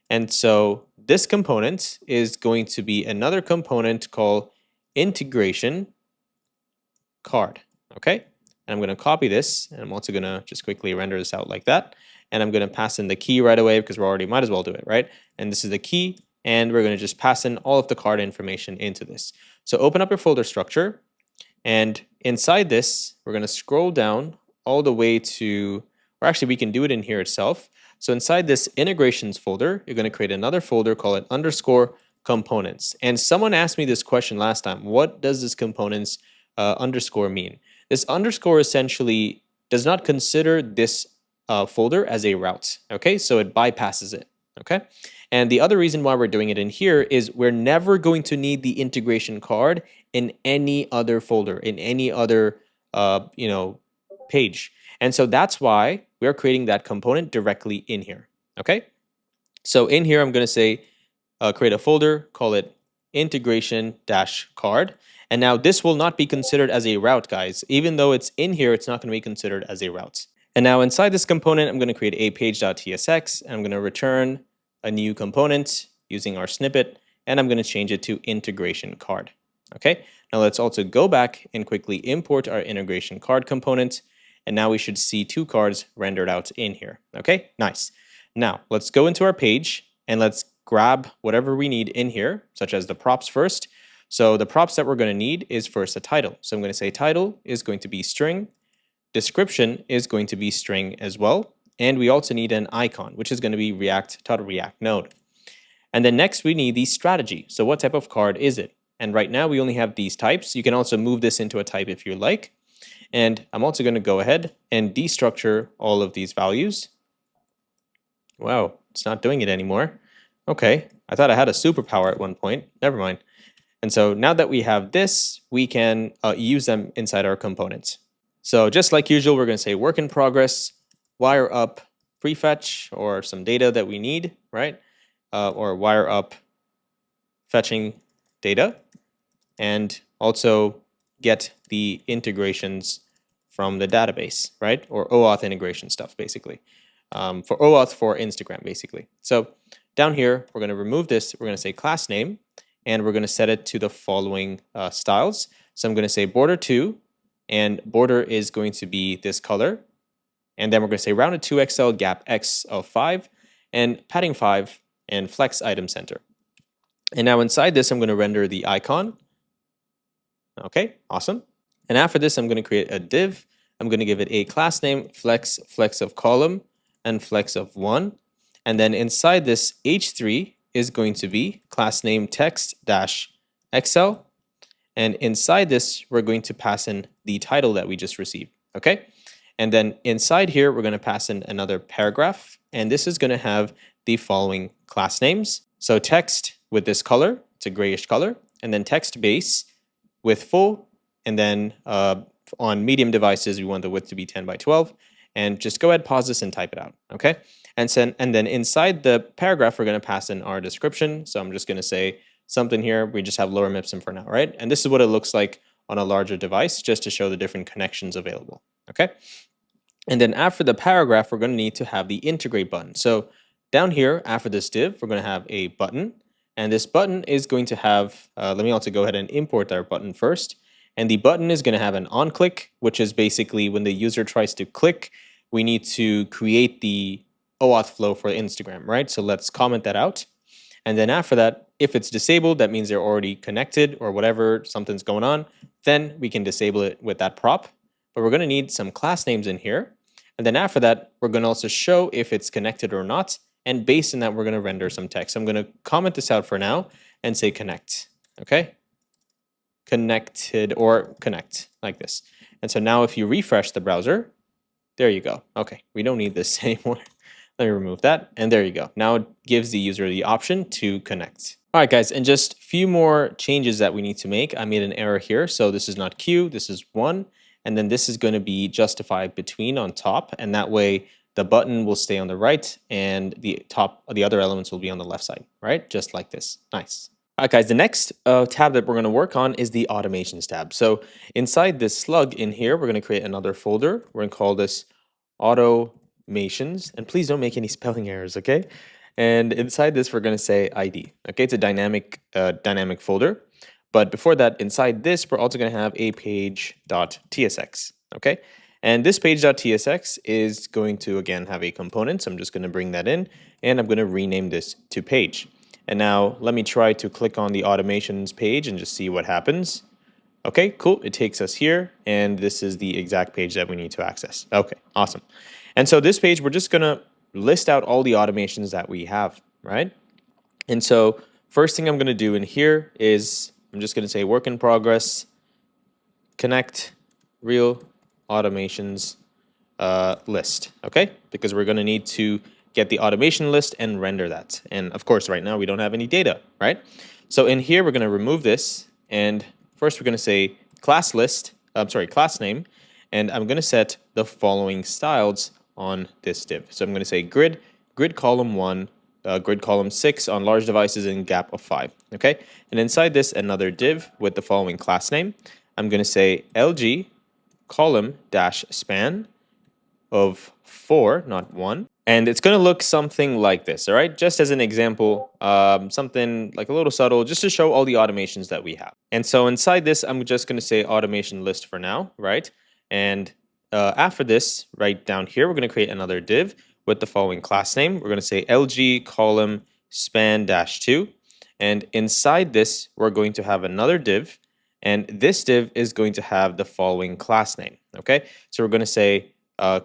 And so this component is going to be another component called integration card, okay? And I'm going to copy this, and I'm also going to just quickly render this out like that. And I'm going to pass in the key right away because we're already might as well do it, right? And this is the key, and we're going to just pass in all of the card information into this. So open up your folder structure, and inside this, we're going to scroll down all the way to, or actually we can do it in here itself. So inside this integrations folder, you're going to create another folder, call it underscore components. And someone asked me this question last time. What does this components underscore mean? This underscore essentially does not consider this folder as a route. Okay, so it bypasses it. Okay, and the other reason why we're doing it in here is we're never going to need the integration card in any other folder, in any other page. And so that's why we're creating that component directly in here. Okay, so in here I'm going to say create a folder, call it integration-card. And now this will not be considered as a route, guys. Even though it's in here, it's not going to be considered as a route. And now inside this component, I'm going to create a page.tsx, and I'm going to return a new component using our snippet, and I'm going to change it to integration card. Okay, now let's also go back and quickly import our integration card component, and now we should see two cards rendered out in here. Okay, nice. Now let's go into our page, and let's grab whatever we need in here, such as the props first. So the props that we're going to need is first a title. So I'm going to say title is going to be string, description is going to be string as well, and we also need an icon, which is going to be React node. And then next we need the strategy. So what type of card is it? And right now we only have these types. You can also move this into a type if you like. And I'm also going to go ahead and destructure all of these values. Wow, it's not doing it anymore. Okay, I thought I had a superpower at one point. Never mind. And so now that we have this, we can use them inside our components. So just like usual, we're going to say work in progress, wire up prefetch or some data that we need, right? Or wire up fetching data, and also get the integrations from the database, right? Or OAuth integration stuff, basically. For OAuth for Instagram, basically. So down here, we're going to remove this. We're going to say class name, and we're going to set it to the following styles. So I'm going to say border 2, and border is going to be this color. And then we're going to say rounded 2XL, gap X of 5, and padding 5, and flex item center. And now inside this, I'm going to render the icon. Okay, awesome. And after this, I'm going to create a div. I'm going to give it a class name, flex of column, and flex of 1. And then inside this, h3 is going to be class name text-xl. And inside this, we're going to pass in the title that we just received. Okay. And then inside here, we're going to pass in another paragraph. And this is going to have the following class names. So text with this color, it's a grayish color. And then text base with full. And then on medium devices, we want the width to be 10 by 12. And just go ahead, pause this, and type it out. Okay. And then inside the paragraph, we're going to pass in our description. So I'm just going to say something here. We just have lower MIPSIM for now, right? And this is what it looks like on a larger device, just to show the different connections available. Okay. And then after the paragraph, we're going to need to have the integrate button. So down here, after this div, we're going to have a button. And this button is going to have, let me also go ahead and import our button first. And the button is going to have an on click, which is basically when the user tries to click, we need to create the OAuth flow for Instagram, right? So let's comment that out. And then after that, if it's disabled, that means they're already connected or whatever, something's going on, then we can disable it with that prop. But we're going to need some class names in here. And then after that, we're going to also show if it's connected or not. And based on that, we're going to render some text. So I'm going to comment this out for now and say connect. Okay. Connected or connect like this. And so now if you refresh the browser, there you go. Okay. We don't need this anymore. Let me remove that. And there you go. Now it gives the user the option to connect. All right, guys. And just a few more changes that we need to make. I made an error here. So this is not Q. This is 1. And then this is going to be justified between on top. And that way the button will stay on the right and the other elements will be on the left side, right? Just like this. Nice. All right, guys, the next tab that we're going to work on is the automations tab. So inside this slug in here, we're going to create another folder. We're going to call this automations. And please don't make any spelling errors, okay? And inside this, we're going to say ID. Okay, it's a dynamic folder. But before that, inside this, we're also going to have a page.tsx. okay? And this page.tsx is going to, again, have a component. So I'm just going to bring that in, and I'm going to rename this to page. And now let me try to click on the automations page and just see what happens. Okay, cool. It takes us here, and this is the exact page that we need to access. Okay, awesome. And so this page, we're just going to list out all the automations that we have, right? And so first thing I'm going to do in here is I'm just going to say work in progress, connect real automations list, okay? Because we're going to need to get the automation list and render that. And of course, right now we don't have any data, right? So in here, we're going to remove this. And first, we're going to say class list, class name. And I'm going to set the following styles on this div. So I'm going to say grid column 1, grid column 6 on large devices and gap of 5, okay? And inside this, another div with the following class name. I'm going to say LG column dash span of 4, not 1. And it's going to look something like this, all right? Just as an example, something like a little subtle, just to show all the automations that we have. And so inside this, I'm just going to say automation list for now, right? And after this, right down here, we're going to create another div with the following class name. We're going to say LG column span dash 2. And inside this, we're going to have another div. And this div is going to have the following class name, okay? So we're going to say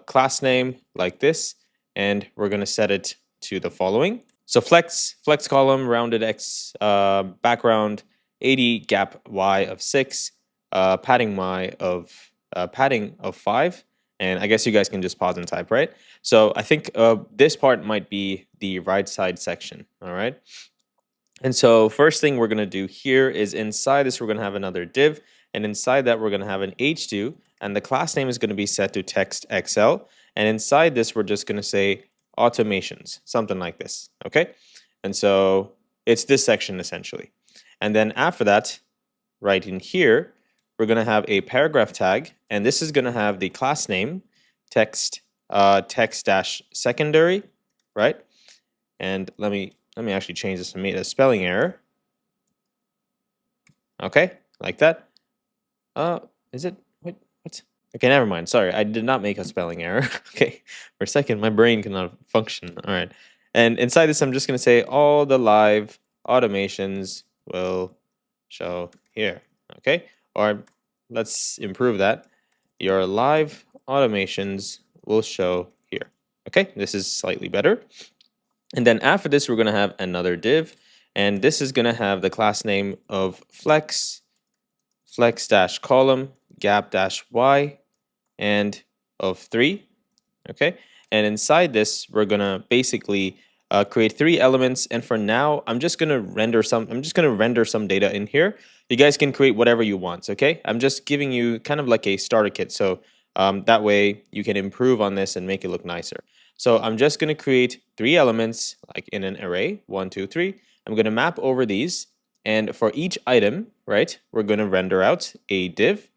class name like this, and we're going to set it to the following. So flex column, rounded X, background 80, gap Y of 6, padding Y of padding of 5. And I guess you guys can just pause and type, right? So I think this part might be the right side section, all right? And so first thing we're going to do here is inside this, we're going to have another div. And inside that, we're going to have an h2. And the class name is going to be set to text XL. And inside this, we're just going to say automations, something like this. Okay. And so it's this section essentially. And then after that, right in here, we're going to have a paragraph tag. And this is going to have the class name text dash secondary, right? And let me actually change this and make a spelling error. Okay, like that. Is it? What? Okay, never mind. Sorry, I did not make a spelling error. Okay, for a second, my brain cannot function. All right. And inside this, I'm just going to say all the live automations will show here. Okay, or let's improve that. Your live automations will show here. Okay, this is slightly better. And then after this, we're going to have another div. And this is going to have the class name of flex dash column, gap dash Y, and of 3. Okay. And inside this, we're going to basically create 3 elements. And for now, I'm just going to render some data in here. You guys can create whatever you want. Okay. I'm just giving you kind of like a starter kit. So that way you can improve on this and make it look nicer. So I'm just going to create 3 elements like in an array, 1, 2, 3. I'm going to map over these. And for each item, right, we're going to render out a div.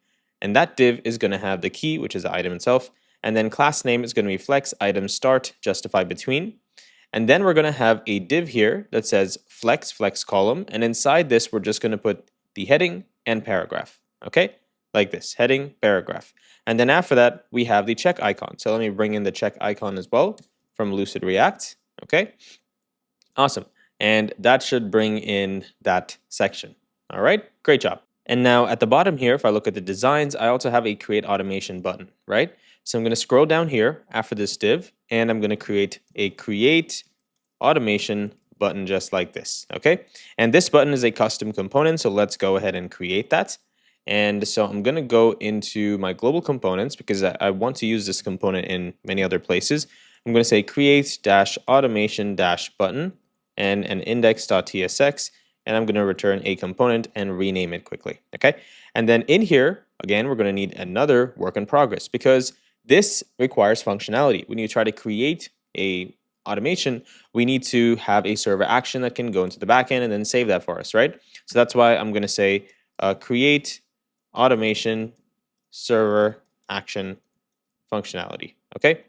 And that div is going to have the key, which is the item itself. And then class name is going to be flex item start justify between. And then we're going to have a div here that says flex column. And inside this, we're just going to put the heading and paragraph. Okay, like this, heading, paragraph. And then after that, we have the check icon. So let me bring in the check icon as well from Lucid React. Okay, awesome. And that should bring in that section. All right, great job. And now at the bottom here, if I look at the designs, I also have a create automation button, right? So I'm going to scroll down here after this div, and I'm going to create a create automation button just like this, okay? And this button is a custom component, so let's go ahead and create that. And so I'm going to go into my global components because I want to use this component in many other places. I'm going to say create dash automation dash button and an index.tsx, and I'm going to return a component and rename it quickly, okay? And then in here, again, we're going to need another work in progress because this requires functionality. When you try to create a automation, we need to have a server action that can go into the backend and then save that for us, right? So that's why I'm going to say create automation server action functionality, okay?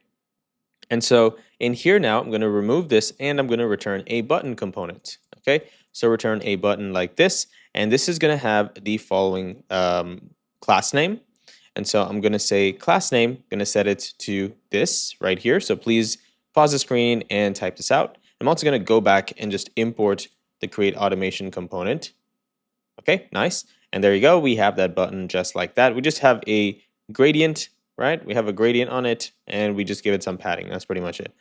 And so in here now, I'm going to remove this and I'm going to return a button component, okay? So return a button like this, and this is going to have the following class name. And so I'm going to say class name, going to set it to this right here. So please pause the screen and type this out. I'm also going to go back and just import the create automation component. Okay, nice. And there you go. We have that button just like that. We just have a gradient, right? We have a gradient on it and we just give it some padding. That's pretty much it.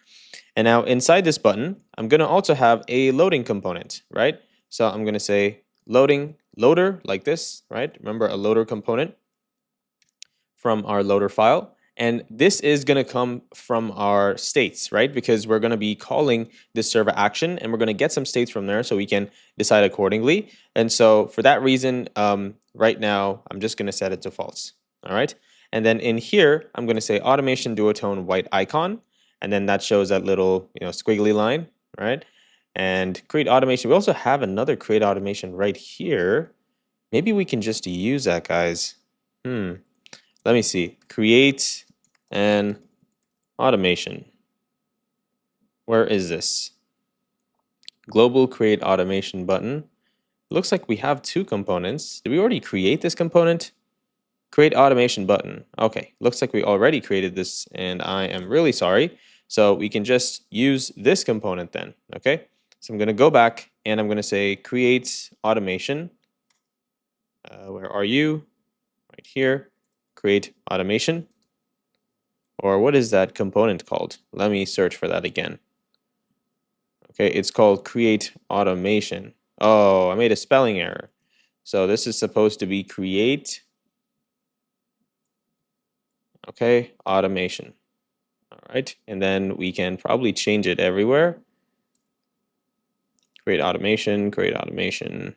And now inside this button, I'm going to also have a loading component, right? So I'm going to say loading loader like this, right? Remember a loader component from our loader file. And this is going to come from our states, right? Because we're going to be calling this server action and we're going to get some states from there so we can decide accordingly. And so for that reason, right now, I'm just going to set it to false. All right. And then in here, I'm going to say automation duotone white icon. And then that shows that little, squiggly line, right? And create automation. We also have another create automation right here. Maybe we can just use that, guys. Let me see. Create an automation. Where is this? Global create automation button. Looks like we have two components. Did we already create this component? Create automation button. Okay, looks like we already created this and I am really sorry. So we can just use this component then, okay? So I'm gonna go back and I'm gonna say create automation. Where are you? Right here. Create automation, or what is that component called? Let me search for that again. Okay, it's called create automation. Oh, I made a spelling error. So this is supposed to be create, okay, automation. All right, and then we can probably change it everywhere. Create automation, create automation.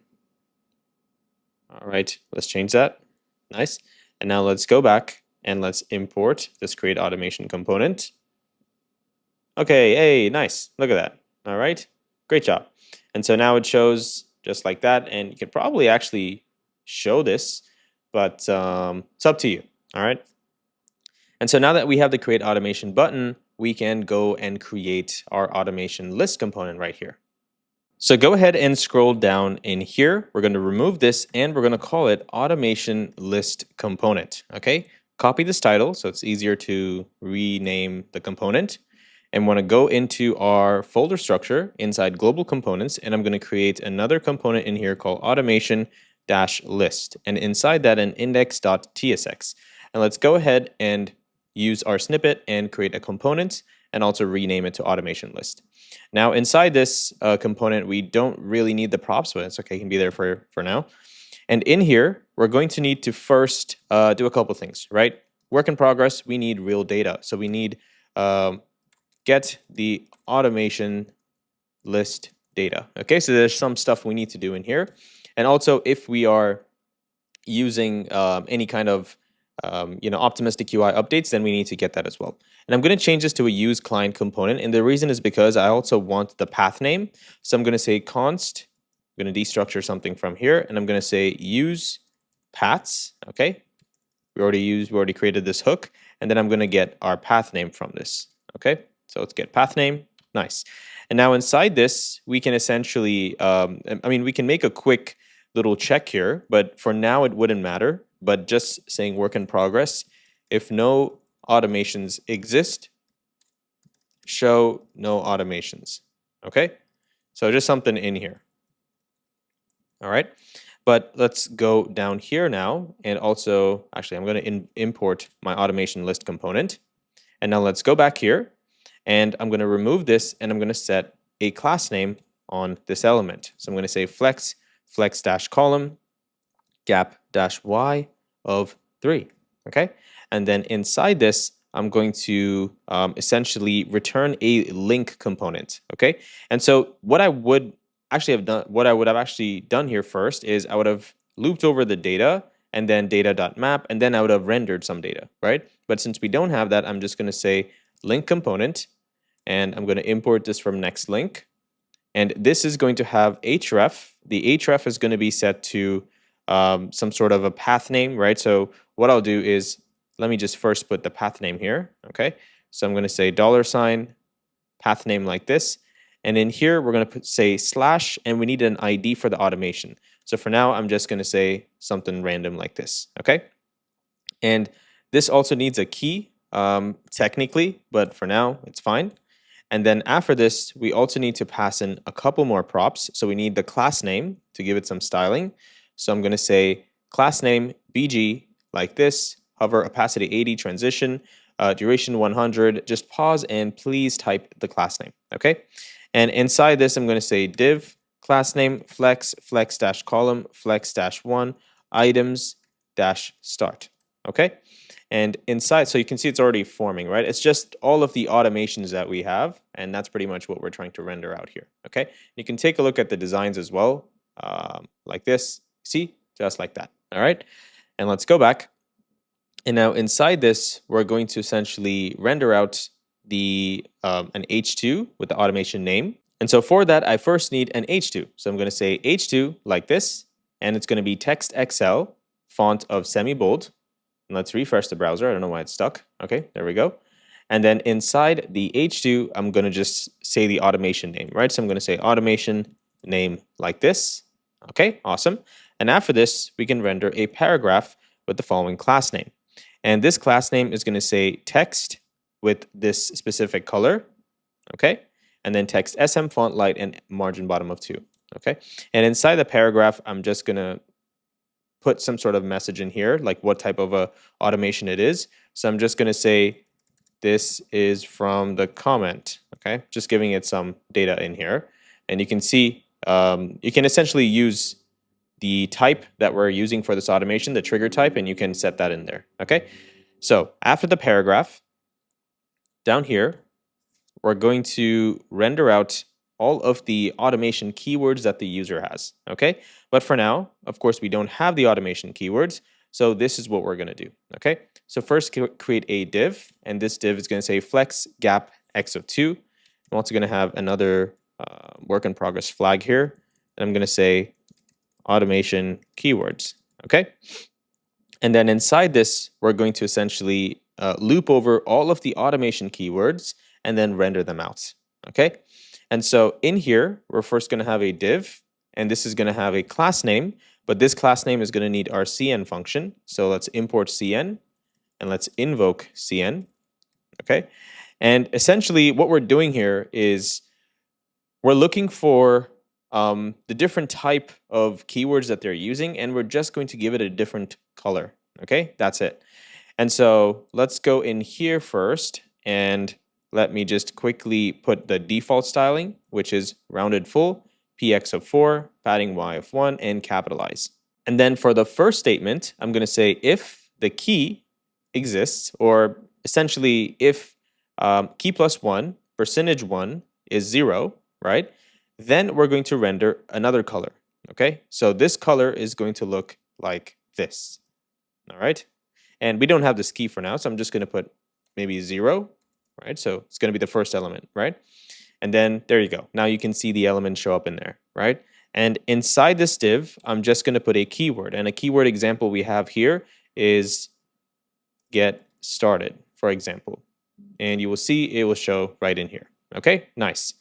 All right, let's change that. Nice. And now let's go back and let's import this create automation component. Okay, hey, nice. Look at that. All right, great job. And so now it shows just like that. And you could probably actually show this, but it's up to you. All right. And so now that we have the create automation button, we can go and create our automation list component right here. So go ahead and scroll down in here. We're going to remove this and we're going to call it automation list component. Okay, copy this title so it's easier to rename the component. And want to go into our folder structure inside global components, and I'm going to create another component in here called automation-list, and inside that an index.tsx. And let's go ahead and use our snippet and create a component and also rename it to automation list. Now inside this component, we don't really need the props, but it's okay, it can be there for now. And in here, we're going to need to first do a couple things, right? Work in progress, we need real data. So we need get the automation list data. Okay, so there's some stuff we need to do in here. And also if we are using any kind of optimistic UI updates, then we need to get that as well. And I'm going to change this to a use client component. And the reason is because I also want the path name. So I'm going to say const, I'm going to destructure something from here. And I'm going to say use paths. Okay, we already created this hook. And then I'm going to get our path name from this. Okay. So let's get path name, nice. And now inside this, we can essentially, we can make a quick little check here, but for now it wouldn't matter, but just saying work in progress. If no automations exist, show no automations, okay? So just something in here, all right? But let's go down here now, and also, actually I'm gonna import my automation list component. And now let's go back here. And I'm going to remove this and I'm going to set a class name on this element. So I'm going to say flex-column gap-y of 3. Okay. And then inside this, I'm going to essentially return a link component. Okay. And so what I would have actually done here first is I would have looped over the data and then data.map, and then I would have rendered some data, right? But since we don't have that, I'm just going to say link component. And I'm going to import this from next link. And this is going to have href. The href is going to be set to some sort of a path name, right? So what I'll do is, let me just first put the path name here, okay? So I'm going to say $ path name like this. And in here, we're going to say /, and we need an ID for the automation. So for now, I'm just going to say something random like this, okay? And This also needs a key, technically, but for now, it's fine. And then after this, we also need to pass in a couple more props. So we need the class name to give it some styling. So I'm going to say class name BG like this, hover opacity 80, transition, duration 100. Just pause and please type the class name, okay? And inside this, I'm going to say div class name flex dash column flex dash 1 items dash start, okay? And inside, so you can see it's already forming, right? It's just all of the automations that we have, and that's pretty much what we're trying to render out here, okay? You can take a look at the designs as well, like this, see? Just like that, all right? And let's go back. And now inside this, we're going to essentially render out the an H2 with the automation name. And so for that, I first need an H2. So I'm going to say H2 like this, and it's going to be text XL, font of semi-bold. And let's refresh the browser. I don't know why it's stuck. Okay, there we go. And then inside the H2, I'm going to just say the automation name, right? So I'm going to say automation name like this. Okay, awesome. And after this, we can render a paragraph with the following class name. And this class name is going to say text with this specific color. Okay, and then text SM font light and margin bottom of 2. Okay, and inside the paragraph, I'm just going to put some sort of message in here, like what type of a automation it is. So I'm just going to say this is from the comment, okay? Just giving it some data in here. And you can see, you can essentially use the type that we're using for this automation, the trigger type, and you can set that in there, okay? So after the paragraph, down here, we're going to render out all of the automation keywords that the user has, okay? But for now, of course, we don't have the automation keywords, so this is what we're going to do, okay? So first, create a div, and this div is going to say flex gap x of 2. I'm also going to have another work in progress flag here, and I'm going to say automation keywords, okay? And then inside this, we're going to essentially loop over all of the automation keywords and then render them out, okay? And so in here, we're first going to have a div, and this is going to have a class name, but this class name is going to need our CN function. So let's import CN, and let's invoke CN, okay? And essentially what we're doing here is we're looking for the different type of keywords that they're using, and we're just going to give it a different color, okay? That's it. And so let's go in here first, and let me just quickly put the default styling, which is rounded full, px of 4, padding y of 1, and capitalize. And then for the first statement, I'm going to say if the key exists, or essentially if key plus 1, percentage 1 is 0, right? Then we're going to render another color, okay? So this color is going to look like this, all right? And we don't have this key for now, so I'm just going to put maybe 0, right? So it's going to be the first element, right? And then there you go. Now you can see the element show up in there, right? And inside this div, I'm just going to put a keyword. And a keyword example we have here is get started, for example. And you will see it will show right in here. Okay, nice.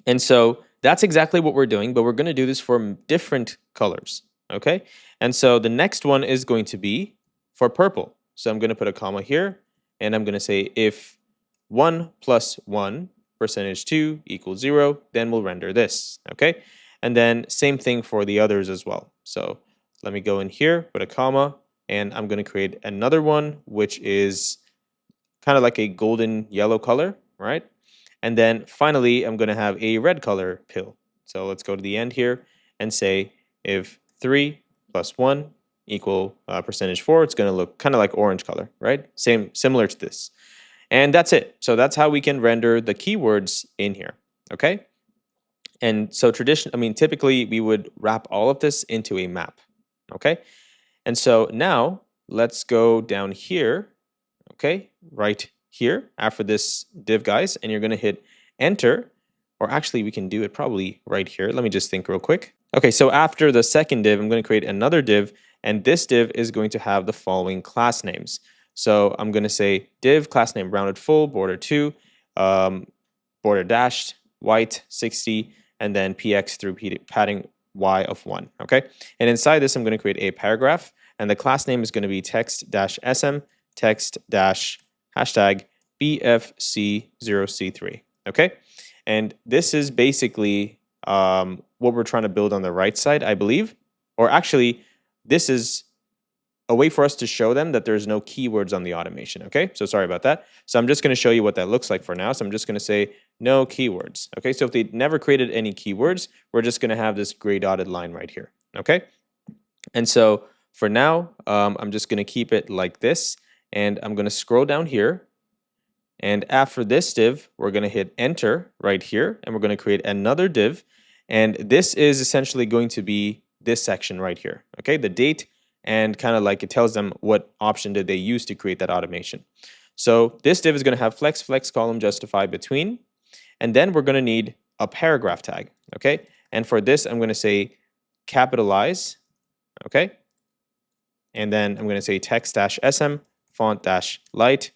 And so that's exactly what we're doing, but we're going to do this for different colors. Okay, and so the next one is going to be for purple. So I'm going to put a comma here, and I'm going to say if 1 plus 1 percentage 2 equals 0, then we'll render this, okay? And then same thing for the others as well. So let me go in here, put a comma, and I'm going to create another one, which is kind of like a golden yellow color, right? And then finally, I'm going to have a red color pill. So let's go to the end here and say if 3 plus 1 equal percentage 4, it's going to look kind of like orange color, right? Similar to this. And that's it. So that's how we can render the keywords in here, okay? And so typically we would wrap all of this into a map, okay? And so now let's go down here, okay? Right here after this div, guys, and you're going to hit enter, or actually we can do it probably right here. Let me just think real quick. Okay, so after the second div, I'm going to create another div, and this div is going to have the following class names. So I'm going to say div class name rounded full, border 2, border dashed, white 60, and then px through padding y of 1, okay? And inside this, I'm going to create a paragraph, and the class name is going to be text-sm text dash hashtag BFC0C3. Okay. And this is basically what we're trying to build on the right side, I believe. Or actually, this is a way for us to show them that there's no keywords on the automation, okay? So sorry about that. So I'm just going to show you what that looks like for now. So I'm just going to say no keywords, okay? So if they never created any keywords, we're just going to have this gray dotted line right here, okay? And so for now, I'm just going to keep it like this, and I'm going to scroll down here. And after this div, we're going to hit enter right here, and we're going to create another div. And this is essentially going to be this section right here, okay? The date, and kind of like it tells them what option did they use to create that automation. So this div is going to have flex column justify between, and then we're going to need a paragraph tag, okay? And for this, I'm going to say capitalize, okay? And then I'm going to say text dash sm, font dash light,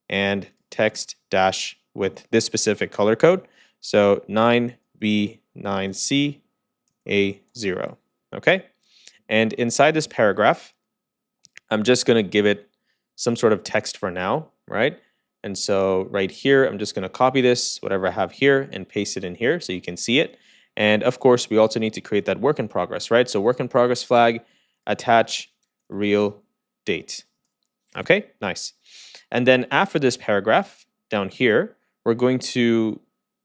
and text dash with this specific color code. So 9B9C A0, okay? And inside this paragraph, I'm just going to give it some sort of text for now, right? And so right here, I'm just going to copy this, whatever I have here, and paste it in here so you can see it. And of course, we also need to create that work in progress, right? So work in progress flag, attach real date. Okay, nice. And then after this paragraph down here, we're going to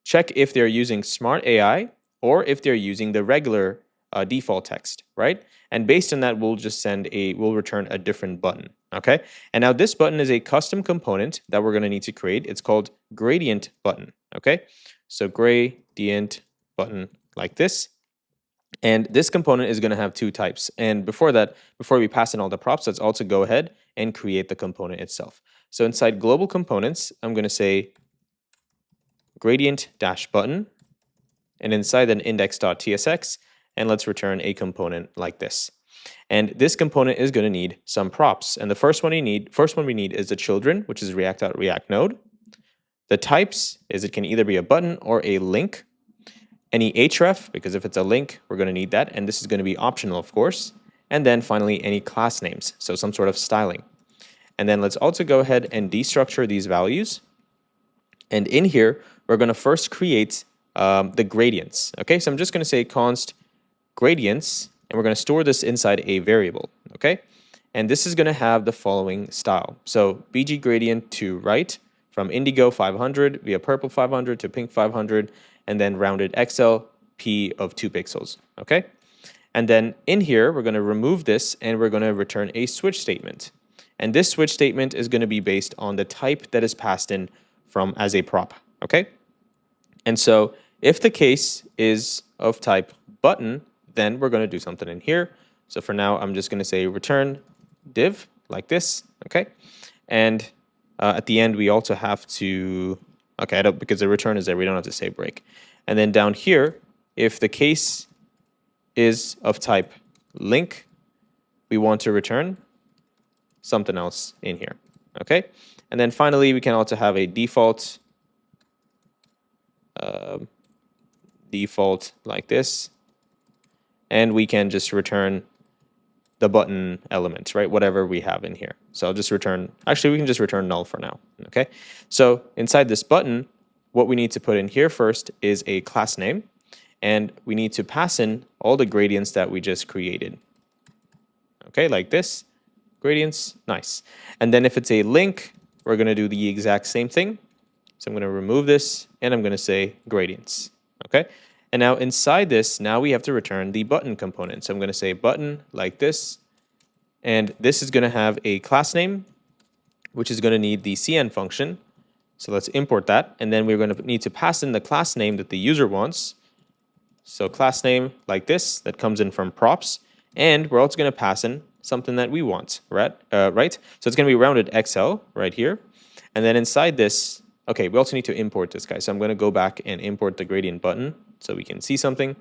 check if they're using Smart AI or if they're using the regular default text, right? And based on that, we'll return a different button, okay? And now this button is a custom component that we're gonna need to create. It's called gradient button, okay? So gradient button like this. And this component is gonna have two types. And before that, before we pass in all the props, let's also go ahead and create the component itself. So inside global components, I'm gonna say gradient dash button, and inside then index.tsx, and let's return a component like this. And this component is going to need some props. And the first one we need is the children, which is React node. The types is it can either be a button or a link. Any href, because if it's a link, we're going to need that. And this is going to be optional, of course. And then finally, any class names, so some sort of styling. And then let's also go ahead and destructure these values. And in here, we're going to first create the gradients. Okay, so I'm just going to say const gradients, and we're going to store this inside a variable, okay? And this is going to have the following style. So bg gradient to right from indigo 500 via purple 500 to pink 500, and then rounded XL P of 2 pixels, okay? And then in here, we're going to remove this, and we're going to return a switch statement. And this switch statement is going to be based on the type that is passed in from as a prop, okay? And so if the case is of type button, then we're going to do something in here. So for now, I'm just going to say return div like this, okay? And at the end, we also have to, okay, because the return is there, we don't have to say break. And then down here, if the case is of type link, we want to return something else in here, okay? And then finally, we can also have a default like this. And we can just return the button element, right? Whatever we have in here. So I'll just return, actually we can just return null for now, okay? So inside this button, what we need to put in here first is a class name, and we need to pass in all the gradients that we just created. Okay, like this, gradients, nice. And then if it's a link, we're gonna do the exact same thing. So I'm gonna remove this, and I'm gonna say gradients, okay? And now inside this, now we have to return the button component. So I'm going to say button like this. And this is going to have a class name, which is going to need the cn function. So let's import that. And then we're going to need to pass in the class name that the user wants. So class name like this, that comes in from props. And we're also going to pass in something that we want, right? So it's going to be rounded XL right here. And then inside this, okay, we also need to import this guy. So I'm going to go back and import the gradient button so we can see something.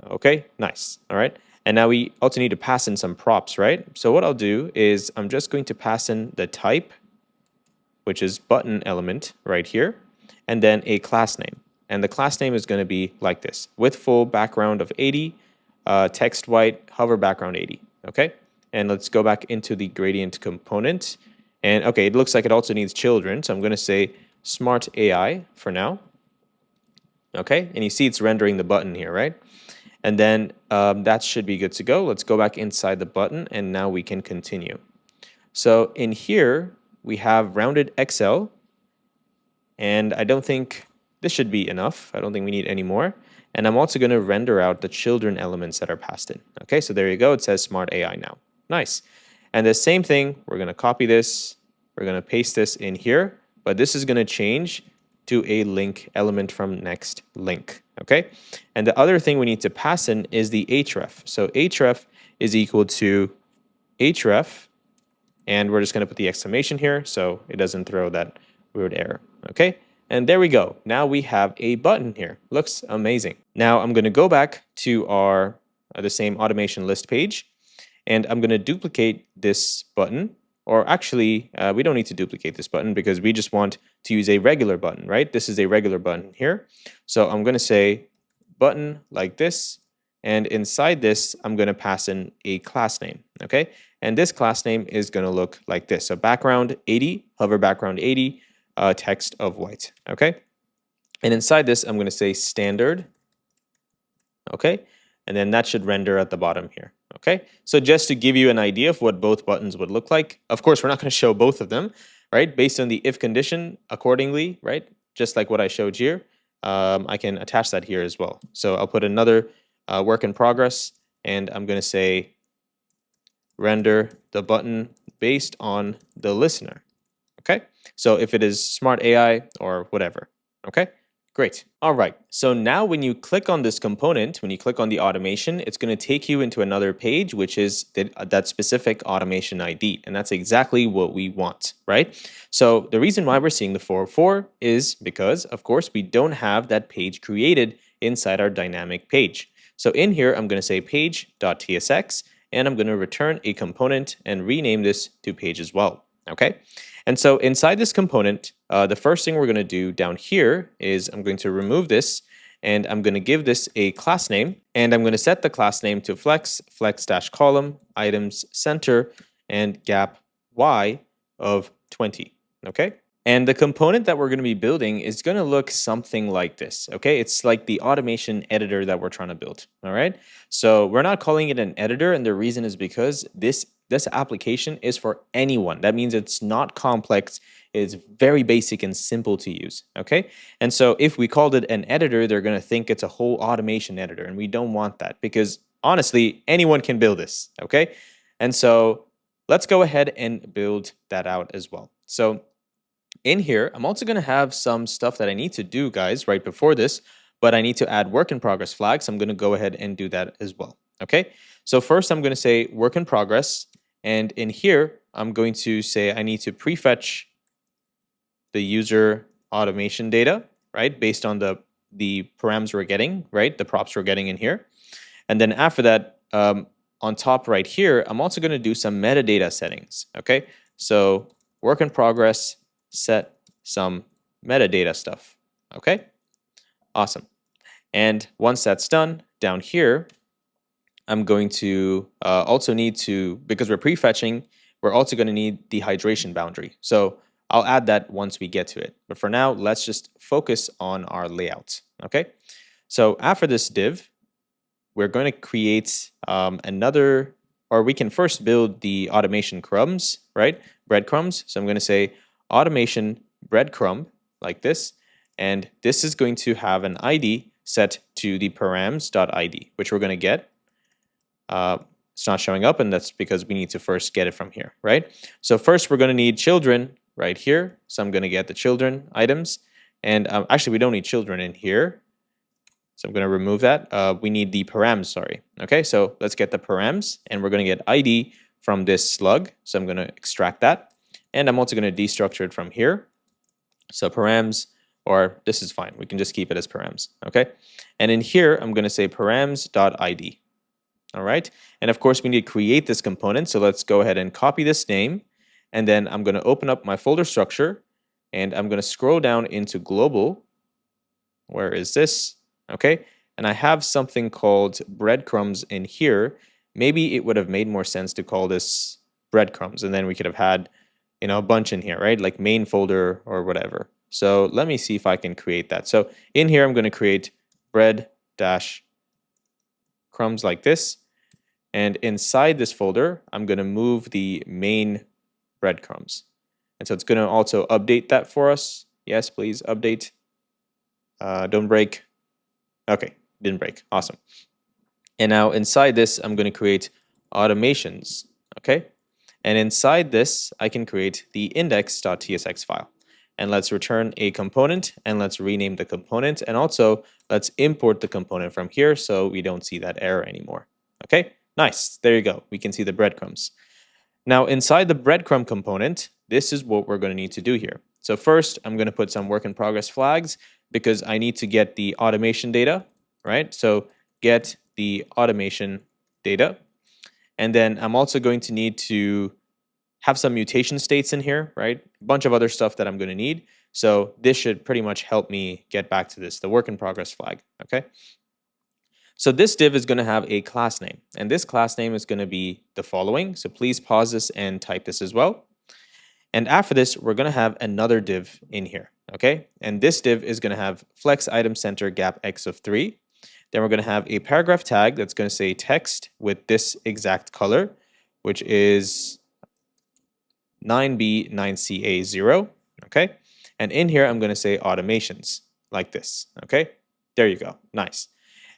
Okay, nice. All right. And now we also need to pass in some props, right? So what I'll do is I'm just going to pass in the type, which is button element right here, and then a class name. And the class name is going to be like this, with full background of 80, text white, hover background 80. Okay. And let's go back into the gradient component. And okay, it looks like it also needs children. So I'm going to say smart AI for now. Okay, and you see it's rendering the button here, right? And then that should be good to go. Let's go back inside the button, and now we can continue. So in here, we have rounded XL, and I don't think this should be enough. I don't think we need any more. And I'm also going to render out the children elements that are passed in. Okay, so there you go. It says Smart AI now. Nice. And the same thing, we're going to copy this. We're going to paste this in here, but this is going to change to a link element from next link. Okay, and the other thing we need to pass in is the href. So href is equal to href, and we're just going to put the exclamation here so it doesn't throw that weird error. Okay, and there we go. Now we have a button here. Looks amazing. Now I'm going to go back to our the same automation list page, and I'm going to duplicate this button. Or actually, we don't need to duplicate this button because we just want to use a regular button, right? This is a regular button here. So I'm going to say button like this. And inside this, I'm going to pass in a class name, okay? And this class name is going to look like this. So background 80, hover background 80, text of white, okay? And inside this, I'm going to say standard, okay? And then that should render at the bottom here. Okay, so just to give you an idea of what both buttons would look like, of course, we're not going to show both of them, right? Based on the if condition accordingly, right? Just like what I showed here, I can attach that here as well. So I'll put another work in progress, and I'm going to say render the button based on the listener. Okay, so if it is Smart AI or whatever. Okay. Great. All right. So now when you click on this component, when you click on the automation, it's going to take you into another page, which is that specific automation ID. And that's exactly what we want, right? So the reason why we're seeing the 404 is because, of course, we don't have that page created inside our dynamic page. So in here, I'm going to say page.tsx, and I'm going to return a component and rename this to page as well. Okay. And so inside this component, the first thing we're going to do down here is I'm going to remove this, and I'm going to give this a class name, and I'm going to set the class name to flex-column, items center, and gap y of 20, okay? And the component that we're going to be building is going to look something like this, okay? It's like the automation editor that we're trying to build, all right? So we're not calling it an editor, and the reason is because this application is for anyone. That means it's not complex. It's very basic and simple to use, okay? And so if we called it an editor, they're going to think it's a whole automation editor, and we don't want that because honestly, anyone can build this, okay? And so let's go ahead and build that out as well. So in here, I'm also going to have some stuff that I need to do, guys, right before this, but I need to add work in progress flags. I'm going to go ahead and do that as well, okay? So first, I'm going to say work in progress. And in here, I'm going to say I need to prefetch the user automation data, right? Based on the params we're getting, right? The props we're getting in here. And then after that, on top right here, I'm also going to do some metadata settings, okay? So work in progress, set some metadata stuff, okay? Awesome. And once that's done, down here, I'm going to also need to, because we're prefetching, we're also going to need the hydration boundary. So I'll add that once we get to it. But for now, let's just focus on our layout, okay? So after this div, we're going to create another, or we can first build the automation crumbs, right? Breadcrumbs. So I'm going to say automation breadcrumb like this. And this is going to have an ID set to the params.id, which we're going to get. It's not showing up, and that's because we need to first get it from here, right? So first we're going to need children right here. So I'm going to get the children items. And actually, we don't need children in here. So I'm going to remove that. We need the params, sorry. Okay, so let's get the params, and we're going to get ID from this slug. So I'm going to extract that. And I'm also going to destructure it from here. So params, or this is fine. We can just keep it as params, okay? And in here, I'm going to say params.id. All right, and of course we need to create this component. So let's go ahead and copy this name, and then I'm going to open up my folder structure, and I'm going to scroll down into global. Where is this? Okay, and I have something called breadcrumbs in here. Maybe it would have made more sense to call this breadcrumbs, and then we could have had a bunch in here, right? Like main folder or whatever. So let me see if I can create that. So in here, I'm going to create bread dash crumbs like this. And inside this folder, I'm going to move the main breadcrumbs. And so it's going to also update that for us. Yes, please update. Don't break. Okay, didn't break. Awesome. And now inside this, I'm going to create automations. Okay. And inside this, I can create the index.tsx file. And let's return a component and let's rename the component. And also let's import the component from here so we don't see that error anymore. Okay, nice. There you go. We can see the breadcrumbs. Now inside the breadcrumb component, this is what we're going to need to do here. So first, I'm going to put some work in progress flags because I need to get the automation data, right? So get the automation data. And then I'm also going to need to have some mutation states in here, right? A bunch of other stuff that I'm going to need. So this should pretty much help me get back to this, the work in progress flag, okay? So this div is going to have a class name, and this class name is going to be the following. So please pause this and type this as well. And after this, we're going to have another div in here, okay? And this div is going to have flex item center gap x of 3. Then we're going to have a paragraph tag that's going to say text with this exact color, which is 9B 9CA 0, okay? And in here, I'm going to say automations like this, okay? There you go, nice.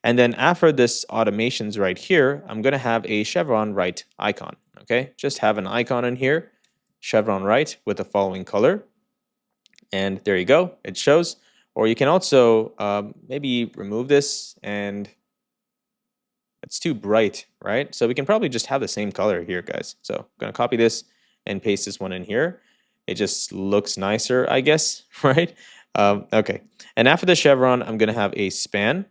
And then after this automations right here, I'm going to have a chevron right icon, okay? Just have an icon in here, chevron right with the following color. And there you go, it shows. Or you can also maybe remove this, and it's too bright, right? So we can probably just have the same color here, guys. So I'm going to copy this and paste this one in here. It just looks nicer, I guess, right? Okay. And after the chevron, I'm going to have a span.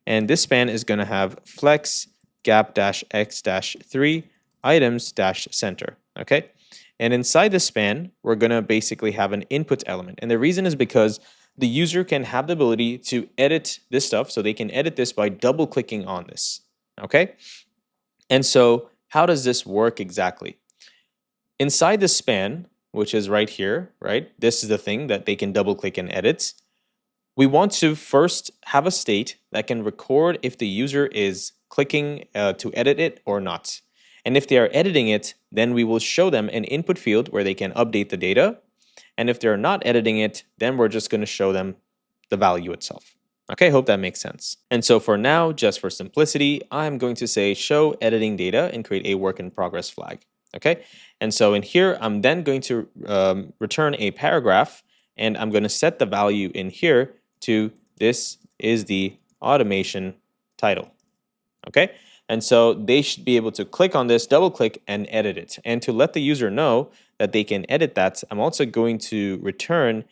And this span is going to have flex gap dash x dash 3 items dash center, okay? And inside the span, we're going to basically have an input element. And the reason is because the user can have the ability to edit this stuff. So they can edit this by double clicking on this, okay? And so how does this work exactly? Inside the span, which is right here, right? This is the thing that they can double click and edit. We want to first have a state that can record if the user is clicking to edit it or not. And if they are editing it, then we will show them an input field where they can update the data. And if they're not editing it, then we're just going to show them the value itself. Okay, hope that makes sense. And so for now, just for simplicity, I'm going to say show editing data and create a work in progress flag. Okay, and so in here, I'm then going to return a paragraph, and I'm going to set the value in here to this is the automation title. Okay, and so they should be able to click on this, double click, and edit it. And to let the user know that they can edit that, I'm also going to return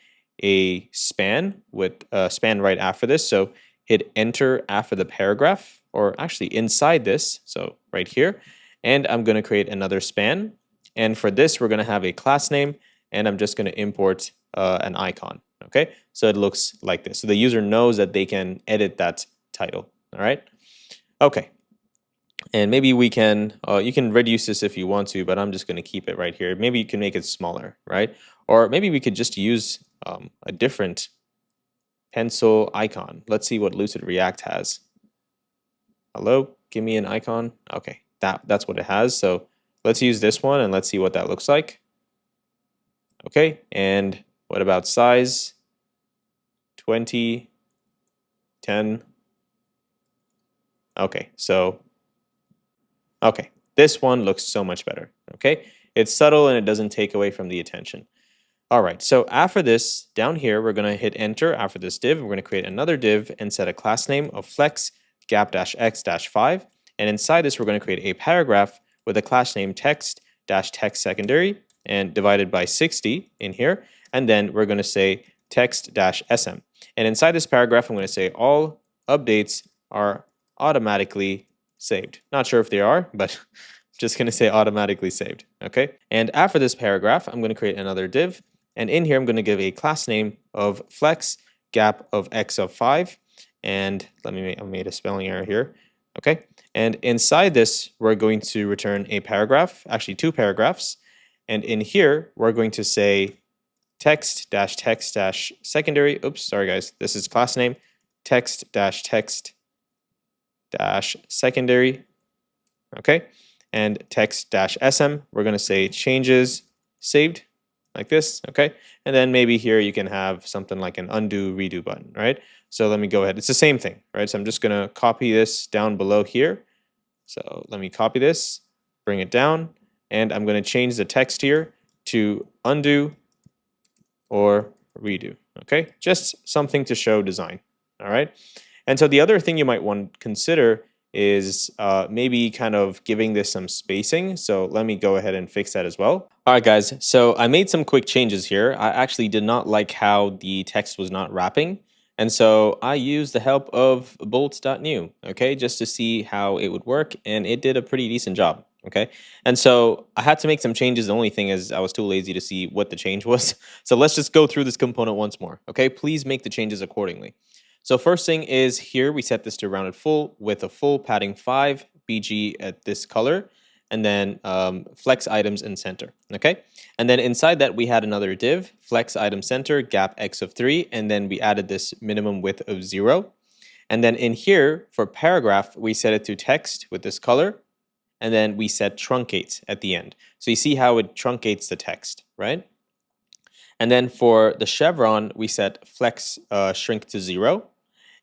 a span with a span right after this. So hit enter after the paragraph, or actually inside this, so right here. And I'm going to create another span. And for this, we're going to have a class name, and I'm just going to import an icon. Okay, so it looks like this. So the user knows that they can edit that title. All right. Okay. And maybe we can, you can reduce this if you want to, but I'm just going to keep it right here. Maybe you can make it smaller, right? Or maybe we could just use a different pencil icon. Let's see what Lucid React has. Hello, give me an icon. Okay, that's what it has. So let's use this one and let's see what that looks like. Okay, and what about size? 20, 10. Okay, so, okay, this one looks so much better, okay? It's subtle and it doesn't take away from the attention. All right, so after this, down here, we're gonna hit enter after this div. We're gonna create another div and set a class name of flex gap-x-5. And inside this, we're gonna create a paragraph with a class name text-text secondary and divided by 60 in here. And then we're gonna say text-sm. And inside this paragraph, I'm gonna say all updates are automatically saved. Not sure if they are, but I'm just going to say automatically saved. Okay. And after this paragraph, I'm going to create another div. And in here, I'm going to give a class name of flex gap of x of 5. And I made a spelling error here. Okay. And inside this, we're going to return a paragraph, actually 2 paragraphs. And in here, we're going to say text dash text dash secondary. Oops, sorry guys. This is class name. Text dash text dash secondary. Okay. And text dash sm, we're going to say changes saved like this. Okay. And then maybe here you can have something like an undo redo button, right? So let me go ahead. It's the same thing, right? So I'm just going to copy this down below here. So let me copy this, bring it down, and I'm going to change the text here to undo or redo, okay? Just something to show design, all right? And so the other thing you might want to consider is maybe kind of giving this some spacing. So let me go ahead and fix that as well. All right, guys, so I made some quick changes here. I actually did not like how the text was not wrapping. And so I used the help of bolt.new, okay, just to see how it would work. And it did a pretty decent job, okay? And so I had to make some changes. The only thing is I was too lazy to see what the change was. So let's just go through this component once more, okay? Please make the changes accordingly. So first thing is here we set this to rounded full with a full padding 5, BG at this color, and then flex items in center, okay? And then inside that we had another div, flex item center, gap x of 3, and then we added this minimum width of 0. And then in here, for paragraph, we set it to text with this color, and then we set truncate at the end. So you see how it truncates the text, right? And then for the chevron, we set flex shrink to 0.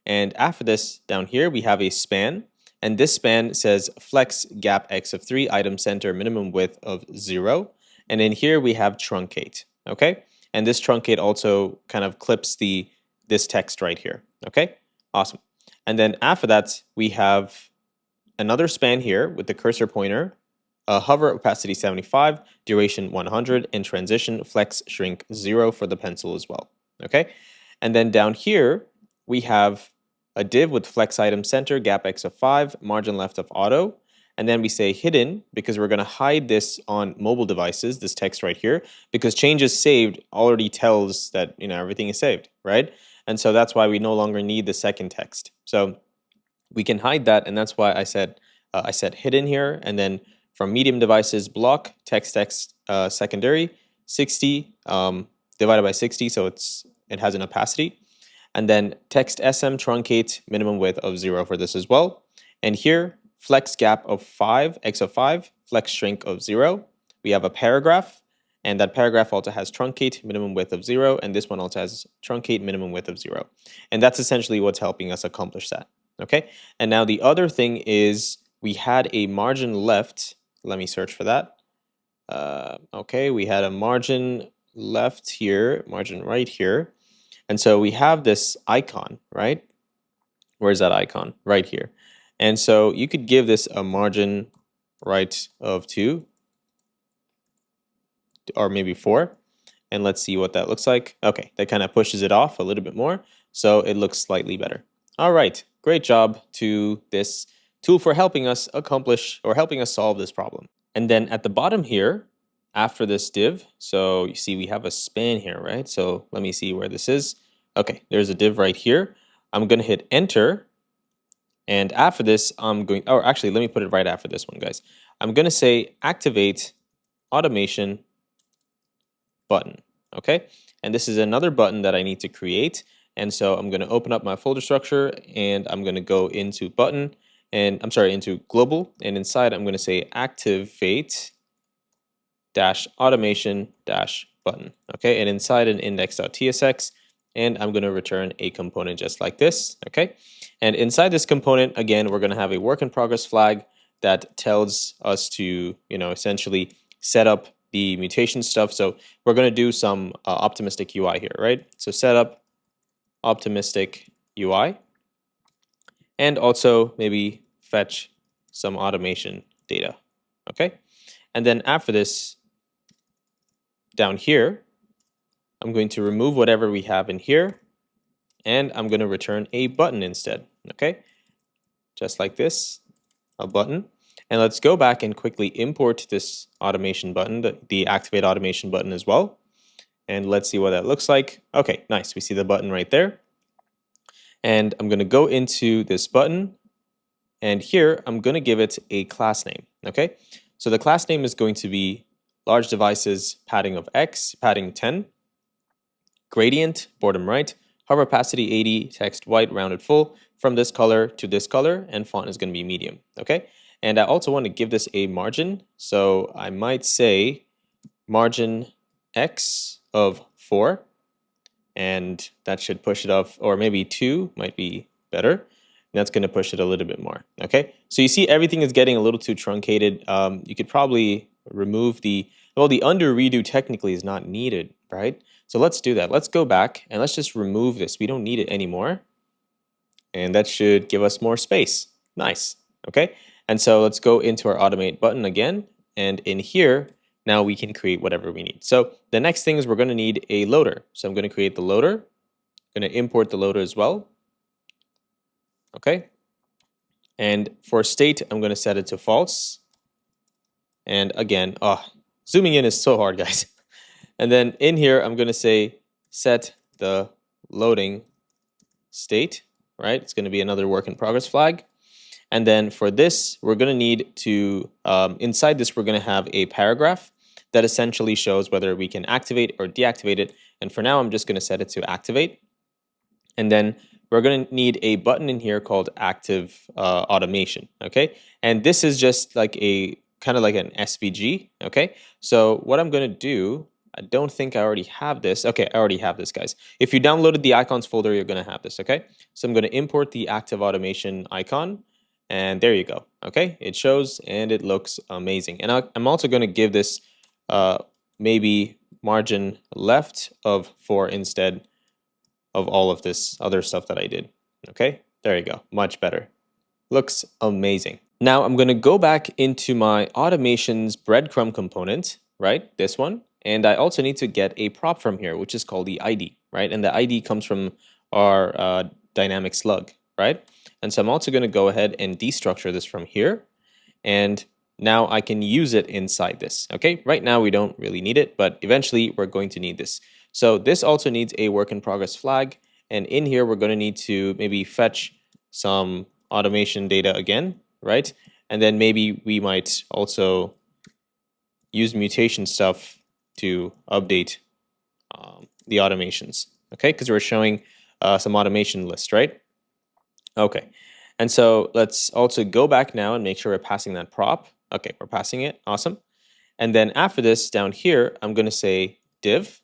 And after this, down here, we have a span. And this span says flex gap x of 3, item center, minimum width of 0. And in here, we have truncate, okay? And this truncate also kind of clips this text right here, okay? Awesome. And then after that, we have another span here with the cursor pointer, hover opacity 75, duration 100, and transition flex shrink 0 for the pencil as well, okay? And then down here, we have a div with flex item center, gap x of 5, margin left of auto, and then we say hidden because we're going to hide this on mobile devices, this text right here, because changes saved already tells that everything is saved, right? And so that's why we no longer need the second text. So we can hide that, and that's why I said hidden here, and then from medium devices block text secondary 60 divided by 60, so it has an opacity. And then text SM truncate minimum width of 0 for this as well. And here, flex gap of 5, x of 5, flex shrink of 0. We have a paragraph, and that paragraph also has truncate minimum width of 0, and this one also has truncate minimum width of 0. And that's essentially what's helping us accomplish that, okay? And now the other thing is we had a margin left. Let me search for that. Okay, we had a margin left here, margin right here. And so we have this icon, right? Where's that icon? Right here. And so you could give this a margin right of 2 or maybe 4. And let's see what that looks like. Okay, that kind of pushes it off a little bit more. So it looks slightly better. All right, great job to this tool for helping us accomplish or helping us solve this problem. And then at the bottom here, after this div, so you see we have a span here, right? So let me see where this is. Okay, there's a div right here. I'm going to hit enter. And after this, or actually, let me put it right after this one, guys. I'm going to say activate automation button, okay? And this is another button that I need to create. And so I'm going to open up my folder structure and I'm going to go into button and into global. And inside, I'm going to say activate dash automation dash button, okay? And inside an index.tsx, and I'm going to return a component just like this, okay? And inside this component, again, we're going to have a work in progress flag that tells us to, essentially set up the mutation stuff. So we're going to do some optimistic UI here, right? So set up optimistic UI, and also maybe fetch some automation data, okay? And then after this, down here, I'm going to remove whatever we have in here, and I'm going to return a button instead, okay? Just like this, a button. And let's go back and quickly import this automation button, the activate automation button as well. And let's see what that looks like. Okay, nice. We see the button right there. And I'm going to go into this button, and here I'm going to give it a class name, okay? So the class name is going to be large devices, padding of X, padding 10, gradient, bottom right, hover opacity 80, text white, rounded full, from this color to this color, and font is going to be medium, okay? And I also want to give this a margin, so I might say margin X of 4, and that should push it off, or maybe 2 might be better. That's going to push it a little bit more, okay? So you see everything is getting a little too truncated. You could probably remove the undo redo technically is not needed, right? So let's do that. Let's go back and let's just remove this. We don't need it anymore. And that should give us more space. Nice, okay? And so let's go into our automate button again. And in here, now we can create whatever we need. So the next thing is we're going to need a loader. So I'm going to create the loader. I'm going to import the loader as well. Okay. And for state, I'm going to set it to false. And again, zooming in is so hard, guys. And then in here, I'm going to say set the loading state, right? It's going to be another work in progress flag. And then for this, we're going to need to, inside this, we're going to have a paragraph that essentially shows whether we can activate or deactivate it. And for now, I'm just going to set it to activate. And then we're going to need a button in here called active automation, okay? And this is just like a kind of like an SVG, okay? So what I'm going to do, I don't think I already have this. Okay, I already have this, guys. If you downloaded the icons folder, you're going to have this, okay? So I'm going to import the active automation icon, and there you go, okay? It shows and it looks amazing. And I'm also going to give this maybe margin left of 4 instead of all of this other stuff that I did. Okay, there you go, much better. Looks amazing. Now I'm gonna go back into my automations breadcrumb component, right, this one, and I also need to get a prop from here, which is called the ID, right, and the ID comes from our dynamic slug, right, and so I'm also gonna go ahead and destructure this from here, and now I can use it inside this, okay? Right now we don't really need it, but eventually we're going to need this. So this also needs a work in progress flag, and in here we're going to need to maybe fetch some automation data again, right? And then maybe we might also use mutation stuff to update the automations, okay? Because we're showing some automation list, right? Okay, and so let's also go back now and make sure we're passing that prop. Okay, we're passing it, awesome. And then after this, down here, I'm going to say div.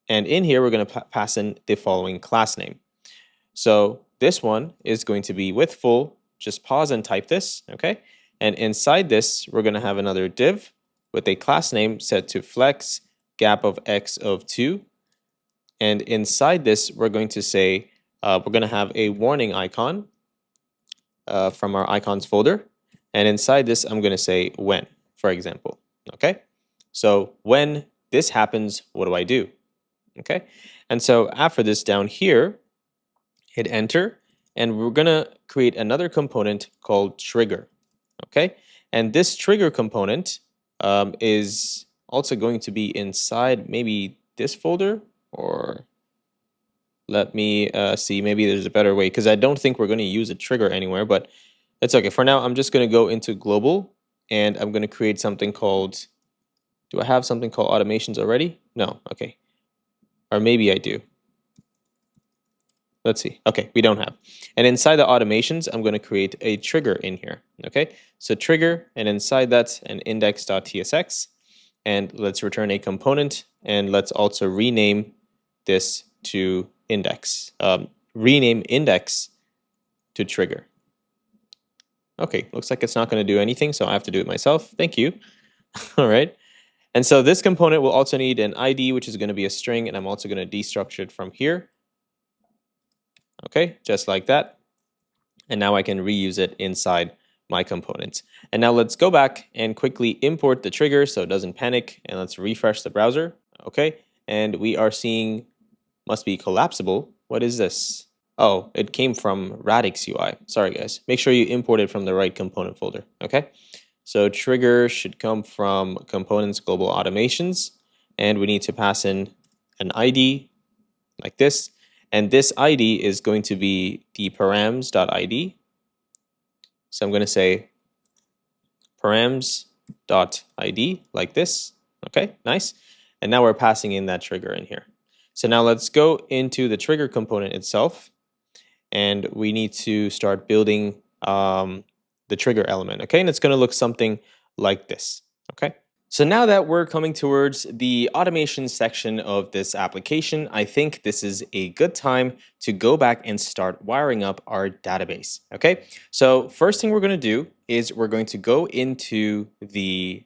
And in here, we're going to pass in the following class name. So this one is going to be with full. Just pause and type this, okay? And inside this, we're going to have another div with a class name set to flex, gap of x of 2. And inside this, we're going to say, we're going to have a warning icon from our icons folder. And inside this, I'm going to say when, for example, okay? So when this happens, what do I do? Okay, and so after this down here, hit enter, and we're gonna create another component called trigger, okay? And this trigger component is also going to be inside maybe this folder, or let me see, maybe there's a better way, because I don't think we're gonna use a trigger anywhere, but it's okay. For now, I'm just gonna go into global, and I'm gonna create something called, do I have something called automations already? No, okay. Or maybe I do. Let's see. Okay, we don't have. And inside the automations, I'm going to create a trigger in here. Okay, so trigger, and inside that's an index.tsx. And let's return a component, and let's also rename this to index. Rename index to trigger. Okay, looks like it's not going to do anything, so I have to do it myself. Thank you. All right. And so this component will also need an ID, which is going to be a string, and I'm also going to destructure it from here. Okay, just like that. And now I can reuse it inside my components. And now let's go back and quickly import the trigger so it doesn't panic, and let's refresh the browser. Okay, and we are seeing must be collapsible. What is this? Oh, it came from Radix UI. Sorry guys. Make sure you import it from the right component folder. Okay. So trigger should come from components global automations, and we need to pass in an ID like this, and this ID is going to be the params.id. So I'm going to say params.id like this, Okay, nice. And now we're passing in that trigger in here. So now let's go into the trigger component itself, and we need to start building the trigger element. Okay, and it's going to look something like this. Okay. So now that we're coming towards the automation section of this application, I think this is a good time to go back and start wiring up our database. Okay, so first thing we're going to do is we're going to go into the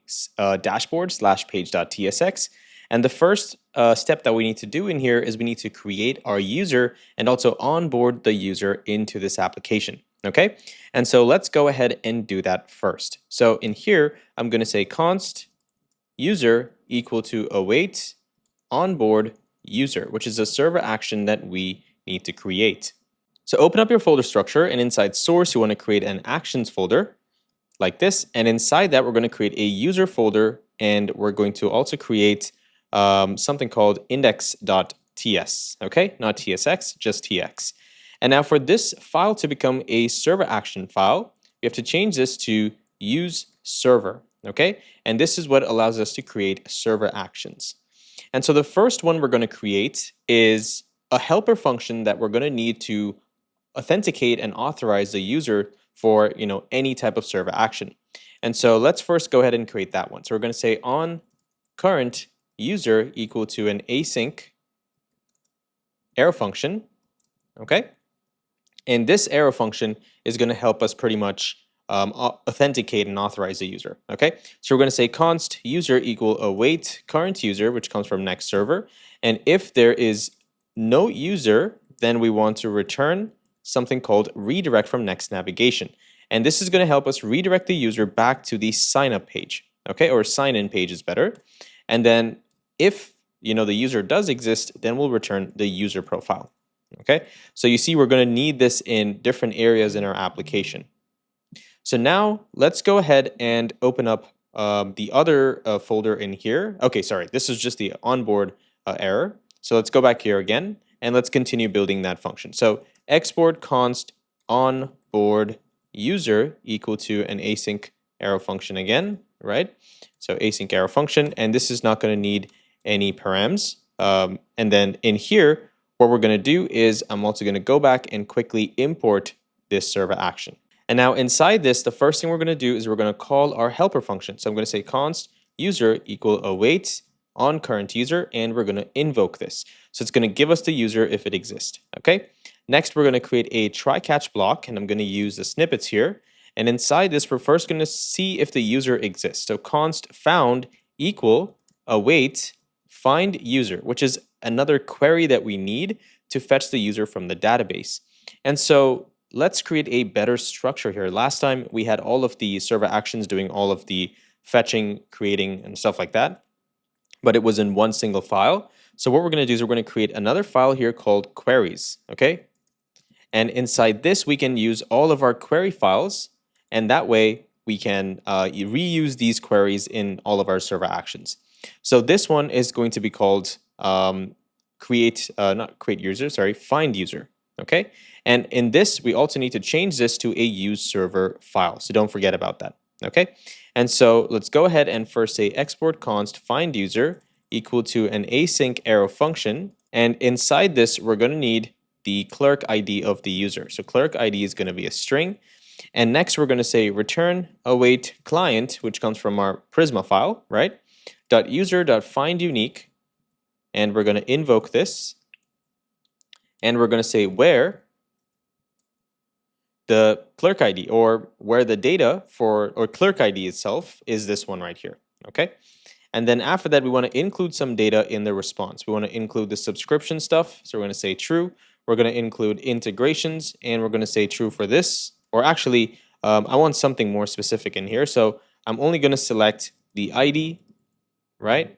dashboard / page.tsx. And the first step that we need to do in here is we need to create our user and also onboard the user into this application. Okay, and so let's go ahead and do that first. So in here, I'm going to say const user equal to await onboard user, which is a server action that we need to create. So open up your folder structure, and inside source, you want to create an actions folder like this. And inside that, we're going to create a user folder, and we're going to also create something called index.ts. Okay, not tsx, just tx. And now for this file to become a server action file, we have to change this to use server. Okay, and this is what allows us to create server actions. And so the first one we're going to create is a helper function that we're going to need to authenticate and authorize the user for any type of server action. And so let's first go ahead and create that one. So we're going to say on current user equal to an async arrow function. Okay, and this arrow function is going to help us pretty much authenticate and authorize the user. Okay, so we're going to say const user equal await current user, which comes from next server. And if there is no user, then we want to return something called redirect from next navigation. And this is going to help us redirect the user back to the sign up page. Okay, or sign in page is better. And then if the user does exist, then we'll return the user profile. Okay, so you see we're going to need this in different areas in our application. So now let's go ahead and open up the other folder in here. Okay, sorry, this is just the onboard error. So let's go back here again, and let's continue building that function. So export const onboard user equal to an async arrow function again, right? So async arrow function, and this is not going to need any params. And then in here, what we're going to do is I'm also going to go back and quickly import this server action. And now inside this, the first thing we're going to do is we're going to call our helper function. So I'm going to say const user equal await on current user, and we're going to invoke this. So it's going to give us the user if it exists. Okay. Next, we're going to create a try catch block, and I'm going to use the snippets here. And inside this, we're first going to see if the user exists. So const found equal await find user, which is another query that we need to fetch the user from the database. And so let's create a better structure here. Last time we had all of the server actions doing all of the fetching, creating, and stuff like that, but it was in one single file. So what we're going to do is we're going to create another file here called queries. Okay, and inside this we can use all of our query files, and that way we can reuse these queries in all of our server actions. So this one is going to be called find user. Okay, and in this we also need to change this to a use server file, so don't forget about that. Okay, and so let's go ahead and first say export const find user equal to an async arrow function, and inside this we're going to need the clerk ID of the user. So clerk ID is going to be a string, and next we're going to say return await client, which comes from our Prisma file, right? .user.find unique, and we're going to invoke this, and we're going to say where the clerk ID, or where the data for clerk ID itself is this one right here. Okay, and then after that we want to include some data in the response. We want to include the subscription stuff, so we're going to say true. We're going to include integrations, and we're going to say true for this, or actually I want something more specific in here, so I'm only going to select the ID right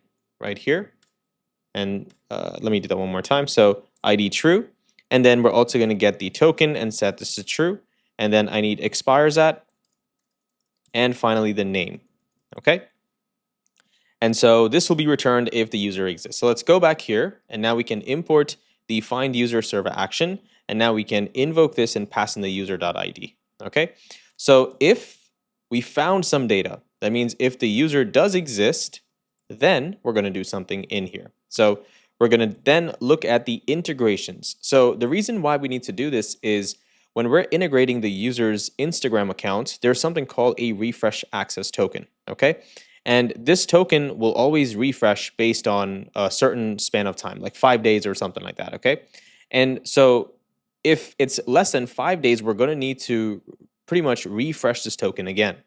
here, and let me do that one more time. So ID true, and then we're also going to get the token and set this to true, and then I need expires at, and finally the name. Okay, and so this will be returned if the user exists. So let's go back here, and now we can import the find user server action, and now we can invoke this and pass in the user.id. Okay, so if we found some data, that means if the user does exist, then we're going to do something in here. So we're going to then look at the integrations. So the reason why we need to do this is when we're integrating the user's Instagram account, there's something called a refresh access token, okay? And this token will always refresh based on a certain span of time, like 5 days or something like that, okay? And so if it's less than 5 days, we're going to need to pretty much refresh this token again,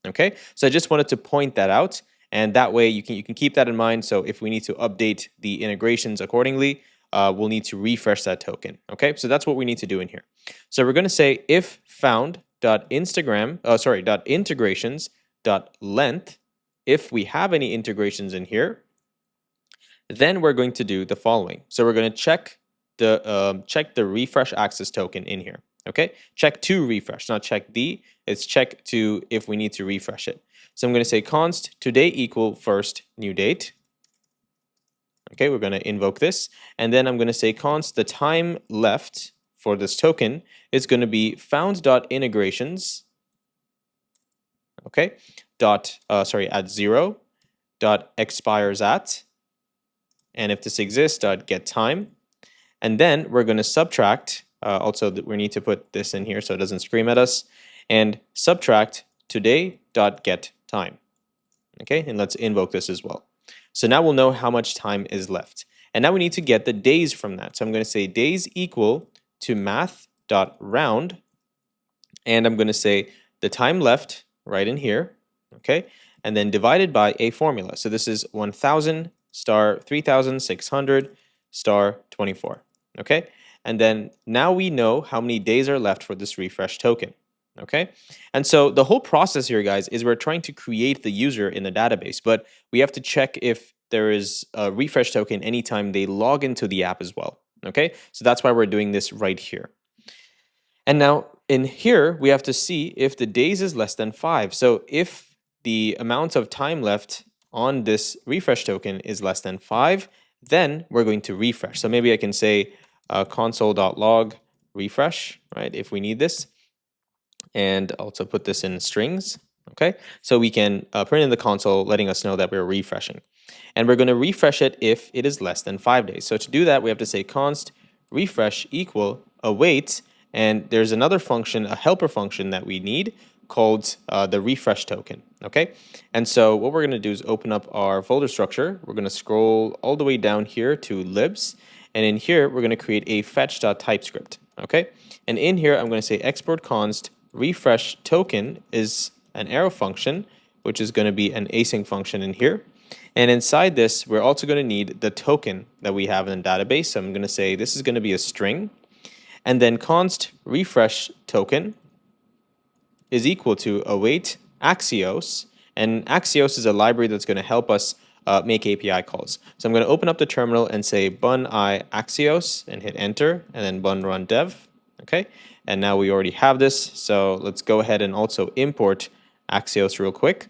okay? So I just wanted to point that out, and that way you can keep that in mind. So if we need to update the integrations accordingly, we'll need to refresh that token, okay? So that's what we need to do in here. So we're going to say if found.integrations.length, if we have any integrations in here, then we're going to do the following. So we're going to check the refresh access token in here. Okay, check to refresh, not check the. It's check to if we need to refresh it. So I'm going to say const today equal first new date. Okay, we're going to invoke this, and then I'm going to say const the time left for this token is going to be found.integrations. Okay, at 0 dot expires at, and if this exists, dot get time. And then we're going to subtract, also we need to put this in here so it doesn't scream at us, and subtract today.getTime. Okay, and let's invoke this as well. So now we'll know how much time is left. And now we need to get the days from that. So I'm going to say days equal to math.round, and I'm going to say the time left right in here, okay, and then divided by a formula. So this is 1000 star 3600 star 24. Okay, and then now we know how many days are left for this refresh token. Okay, and so the whole process here, guys, is we're trying to create the user in the database, but we have to check if there is a refresh token anytime they log into the app as well. Okay, so that's why we're doing this right here. And now in here, we have to see if the days is less than 5. So if the amount of time left on this refresh token is less than 5, then we're going to refresh. So maybe I can say console.log refresh, right, if we need this, and also put this in strings, okay? So we can print in the console letting us know that we're refreshing. And we're going to refresh it if it is less than 5 days. So to do that, we have to say const refresh equal await, and there's another function, a helper function that we need called the refresh token, okay? And so what we're going to do is open up our folder structure. We're going to scroll all the way down here to libs, and in here we're going to create a fetch.typescript, okay? And in here I'm going to say export const refresh token is an arrow function, which is going to be an async function in here. And inside this, we're also going to need the token that we have in the database. So I'm going to say this is going to be a string, and then const refresh token is equal to await Axios, and Axios is a library that's going to help us make API calls. So I'm going to open up the terminal and say bun I Axios and hit enter, and then bun run dev. Okay, and now we already have this. So let's go ahead and also import Axios real quick.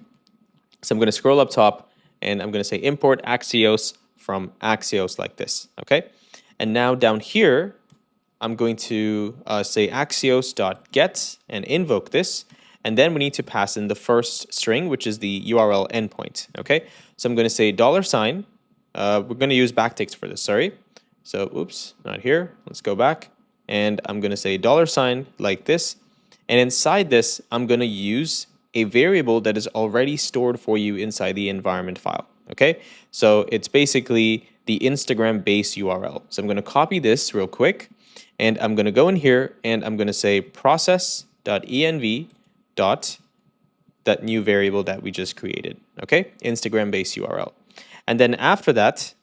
So I'm going to scroll up top, and I'm going to say import Axios from Axios like this. Okay, and now down here, I'm going to say axios.get and invoke this, and then we need to pass in the first string, which is the URL endpoint. Okay, so I'm going to say $. We're going to use backticks for this. Sorry. So oops, not here. Let's go back, and I'm going to say $, like this, and inside this, I'm going to use a variable that is already stored for you inside the environment file. Okay, so it's basically the Instagram base URL. So I'm going to copy this real quick, and I'm going to go in here and I'm going to say process.env dot that new variable that we just created. Okay, Instagram base URL. And then after that,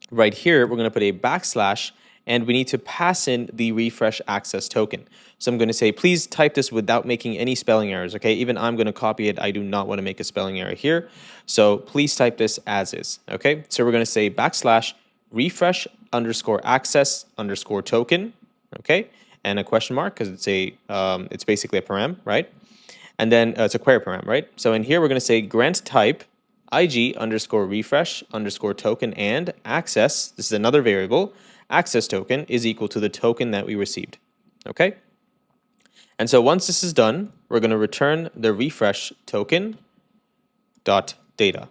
right here, we're going to put a backslash, and we need to pass in the refresh access token. So I'm going to say, please type this without making any spelling errors, okay? Even I'm going to copy it. I do not want to make a spelling error here. So please type this as is, okay? So we're going to say backslash refresh underscore access underscore token, okay? And a question mark, because it's basically a param, right? And then it's a query param, right? So in here, we're going to say grant type IG underscore refresh underscore token and access, this is another variable, access token is equal to the token that we received, okay? And so once this is done, we're going to return the refresh token dot data,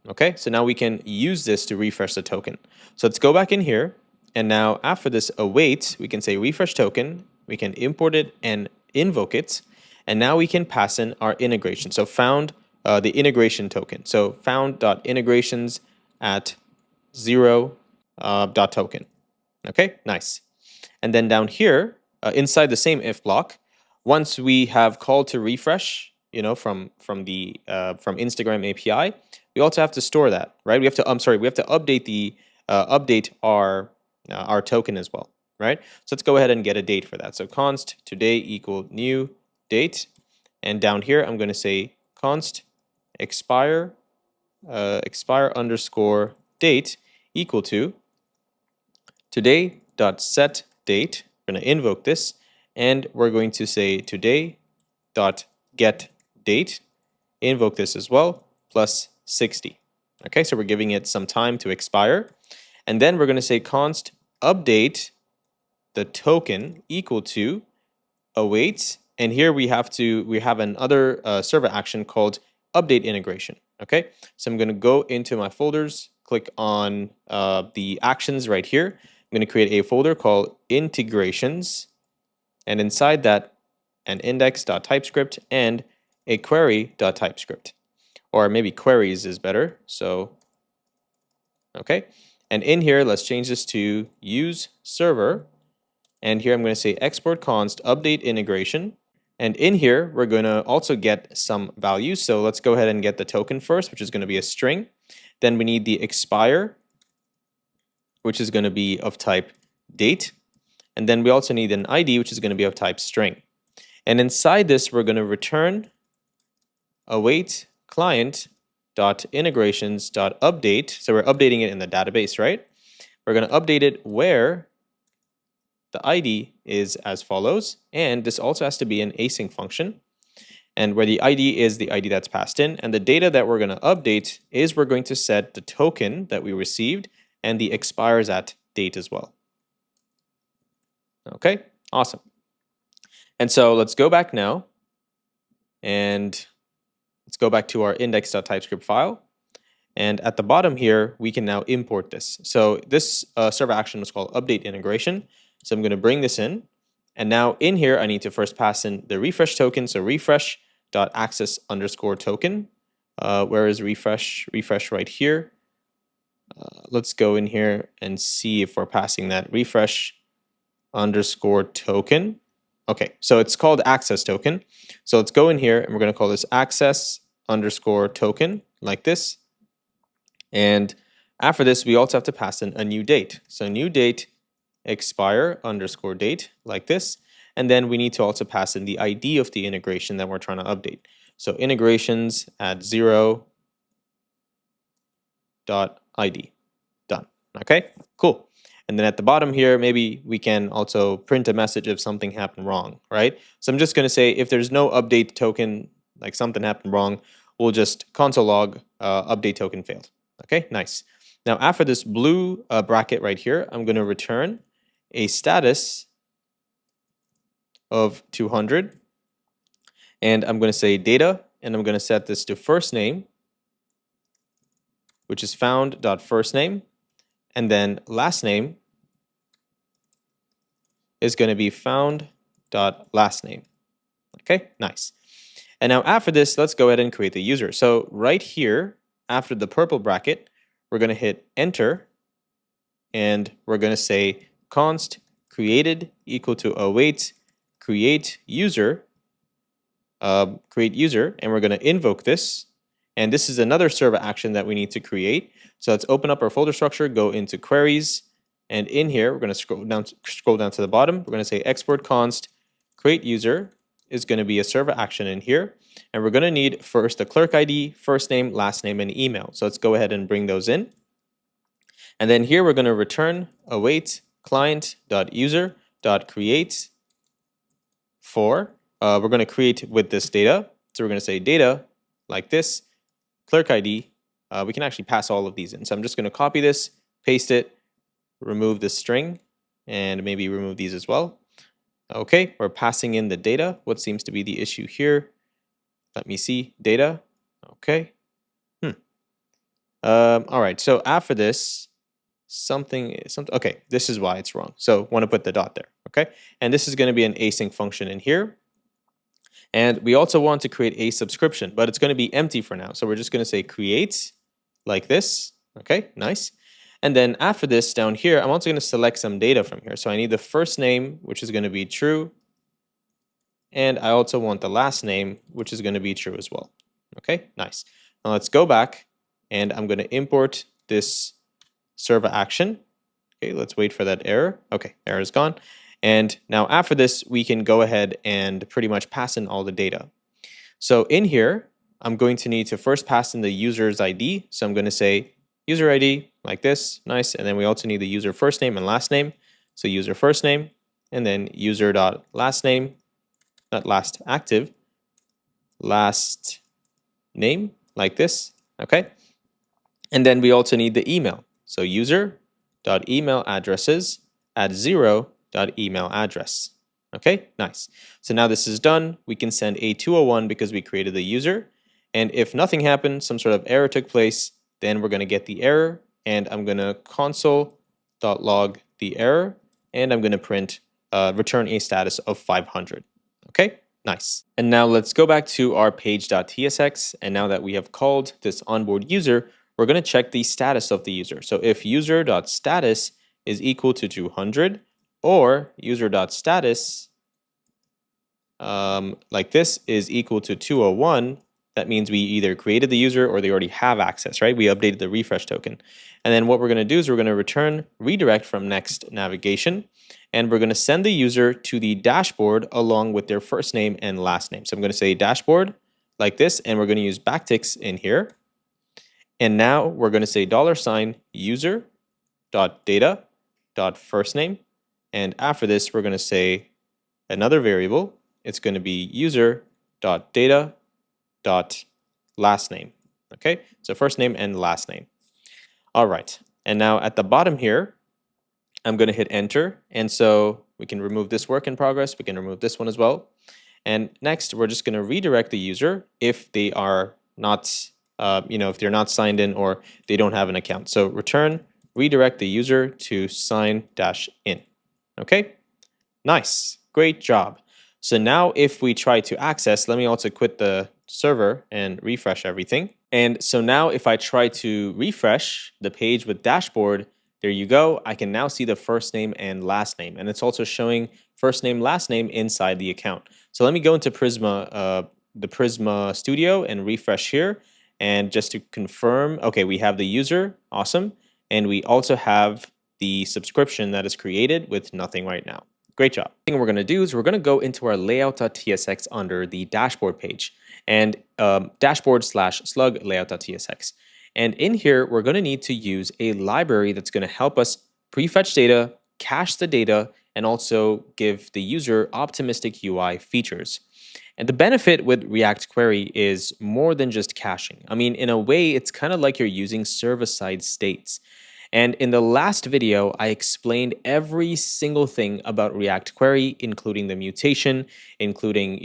Okay, so now we can use this to refresh the token. So let's go back in here. And now after this await, we can say refresh token. We can import it and invoke it. And now we can pass in our integration. So found the integration token. So found.integrations at 0 dot token. Okay, nice. And then down here, inside the same if block, once we have called to refresh, from Instagram API, we also have to store that, right? We have to update the update our token as well, right? So let's go ahead and get a date for that. So const today equal new date, and down here I'm going to say const expire underscore date equal to today.set date. We're going to invoke this, and we're going to say today.get date, invoke this as well, plus 60. Okay, so we're giving it some time to expire. And then we're going to say const update the token equal to await. And here we have another server action called update integration. Okay, so I'm going to go into my folders, click on the actions right here. I'm going to create a folder called integrations, and inside that, an index.typescript and a query.typescript, or maybe queries is better. So, okay, and in here, let's change this to use server, and here I'm going to say export const update integration. And in here, we're going to also get some values. So let's go ahead and get the token first, which is going to be a string. Then we need the expire, which is going to be of type date. And then we also need an ID, which is going to be of type string. And inside this, we're going to return await client dot integrations dot update. So we're updating it in the database, right? We're going to update it where the ID is as follows, and this also has to be an async function, and where the ID is the ID that's passed in, and the data that we're going to update is we're going to set the token that we received and the expires at date as well. Okay, awesome. And so let's go back now, and let's go back to our index.typescript file. And at the bottom here, we can now import this. So this server action was called update integration. So I'm going to bring this in. And now in here, I need to first pass in the refresh token. So refresh.access underscore token. Where is refresh? Refresh right here. Let's go in here and see if we're passing that refresh underscore token. Okay, so it's called access token. So let's go in here and we're going to call this access underscore token like this. And after this, we also have to pass in a new date. So new date expire underscore date like this. And then we need to also pass in the ID of the integration that we're trying to update. So integrations at 0 dot ID. Done. Okay, cool. And then at the bottom here, maybe we can also print a message if something happened wrong, right? So I'm just going to say if there's no update token, like something happened wrong, we'll just console log update token failed. Okay, nice. Now after this blue bracket right here, I'm going to return a status of 200. And I'm going to say data, and I'm going to set this to first name, which is found.firstname. And then last name is going to be found.lastname. Okay, nice. And now after this, let's go ahead and create the user. So right here, after the purple bracket, we're going to hit enter, and we're going to say const created equal to await create user, and we're going to invoke this. And this is another server action that we need to create. So let's open up our folder structure, go into queries, and in here we're going to scroll down to the bottom. We're going to say export const create user is going to be a server action in here, and we're going to need first the clerk ID, first name, last name, and email. So let's go ahead and bring those in. And then here we're going to return await client.user.create for we're going to create with this data. So we're going to say data like this, clerk ID. We can actually pass all of these in. So I'm just going to copy this, paste it, remove this string, and maybe remove these as well. Okay, we're passing in the data. What seems to be the issue here? Let me see. Data. Okay. All right, so after this, something, okay, this is why it's wrong. So want to put the dot there, okay? And this is going to be an async function in here. And we also want to create a subscription, but it's going to be empty for now. So we're just going to say create like this. Okay, nice. And then after this down here, I'm also going to select some data from here. So I need the first name, which is going to be true. And I also want the last name, which is going to be true as well. Okay, nice. Now let's go back and I'm going to import this server action. Okay, let's wait for that error. Okay, error is gone. And now after this, we can go ahead and pretty much pass in all the data. So in here, I'm going to need to first pass in the user's ID. So I'm going to say user ID like this, nice. And then we also need the user first name and last name. So user first name and then user dot last name, not last active, last name like this, okay? And then we also need the email. So user dot email addresses at 0 dot email address. Okay, nice. So now this is done. We can send a 201 because we created the user. And if nothing happened, some sort of error took place, then we're going to get the error. And I'm going to console.log the error. And I'm going to print return a status of 500. Okay, nice. And now let's go back to our page.tsx. And now that we have called this onboard user, we're going to check the status of the user. So if user.status is equal to 200, or user.status like this is equal to 201, that means we either created the user or they already have access, right? We updated the refresh token. And then what we're going to do is we're going to return redirect from next navigation, and we're going to send the user to the dashboard along with their first name and last name. So I'm going to say dashboard like this, and we're going to use backticks in here. And now we're going to say $user.data.firstname. And after this, we're going to say another variable. It's going to be user.data.lastname. Okay, so first name and last name. All right, and now at the bottom here, I'm going to hit enter. And so we can remove this work in progress. We can remove this one as well. And next, we're just going to redirect the user if they are not, if they're not signed in or they don't have an account. So return redirect the user to sign-in. Okay, nice, great job. So now if we try to access, let me also quit the server and refresh everything. And so now if I try to refresh the page with dashboard, there you go. I can now see the first name and last name. And it's also showing first name, last name inside the account. So let me go into Prisma, the Prisma Studio and refresh here. And just to confirm, okay, we have the user, awesome. And we also have the subscription that is created with nothing right now. Great job. The thing we're going to do is we're going to go into our layout.tsx under the dashboard page and dashboard/slug layout.tsx. And in here, we're going to need to use a library that's going to help us prefetch data, cache the data, and also give the user optimistic UI features. And the benefit with React Query is more than just caching. I mean, in a way, it's kind of like you're using server-side states. And in the last video, I explained every single thing about React Query, including the mutation, including,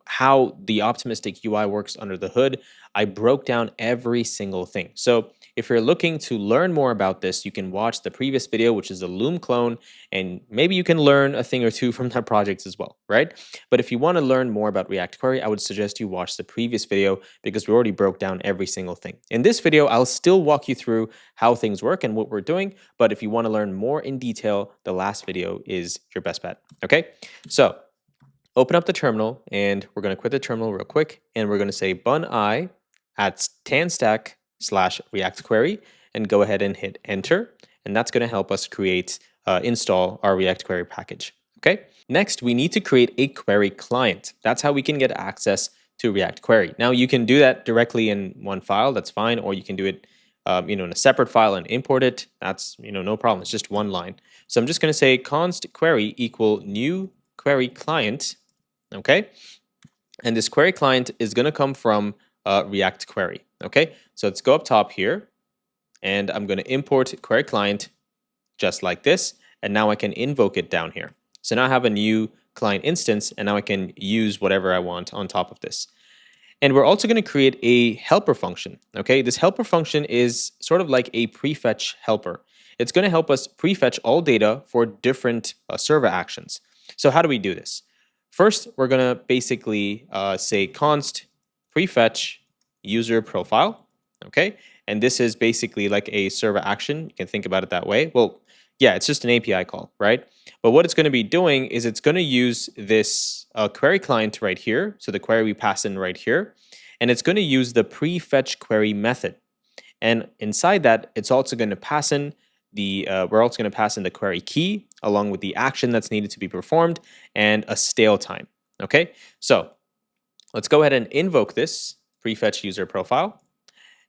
how the optimistic UI works under the hood. I broke down every single thing. So if you're looking to learn more about this, you can watch the previous video, which is the Loom clone, and maybe you can learn a thing or two from that project as well, right? But if you want to learn more about React Query, I would suggest you watch the previous video because we already broke down every single thing. In this video, I'll still walk you through how things work and what we're doing, but if you want to learn more in detail, the last video is your best bet, okay? So open up the terminal, and we're going to quit the terminal real quick, and we're going to say bun I at tanstack/React Query, and go ahead and hit enter, and that's going to help us install our React Query package. Okay. Next, we need to create a query client. That's how we can get access to React Query. Now, you can do that directly in one file. That's fine, or you can do it, in a separate file and import it. That's no problem. It's just one line. So I'm just going to say const query equal new query client. Okay, and this query client is going to come from React Query. Okay, so let's go up top here, and I'm going to import query client just like this, and now I can invoke it down here. So now I have a new client instance, and now I can use whatever I want on top of this. And we're also going to create a helper function. Okay, this helper function is sort of like a prefetch helper. It's going to help us prefetch all data for different server actions. So how do we do this? First, we're going to basically say const prefetch user profile. Okay, and this is basically like a server action. You can think about it that way. Well, yeah, it's just an API call, right? But what it's going to be doing is it's going to use this query client right here. So the query we pass in right here, and it's going to use the prefetch query method. And inside that, it's also going to pass in we're also going to pass in the query key along with the action that's needed to be performed and a stale time. Okay, so let's go ahead and invoke this prefetch user profile.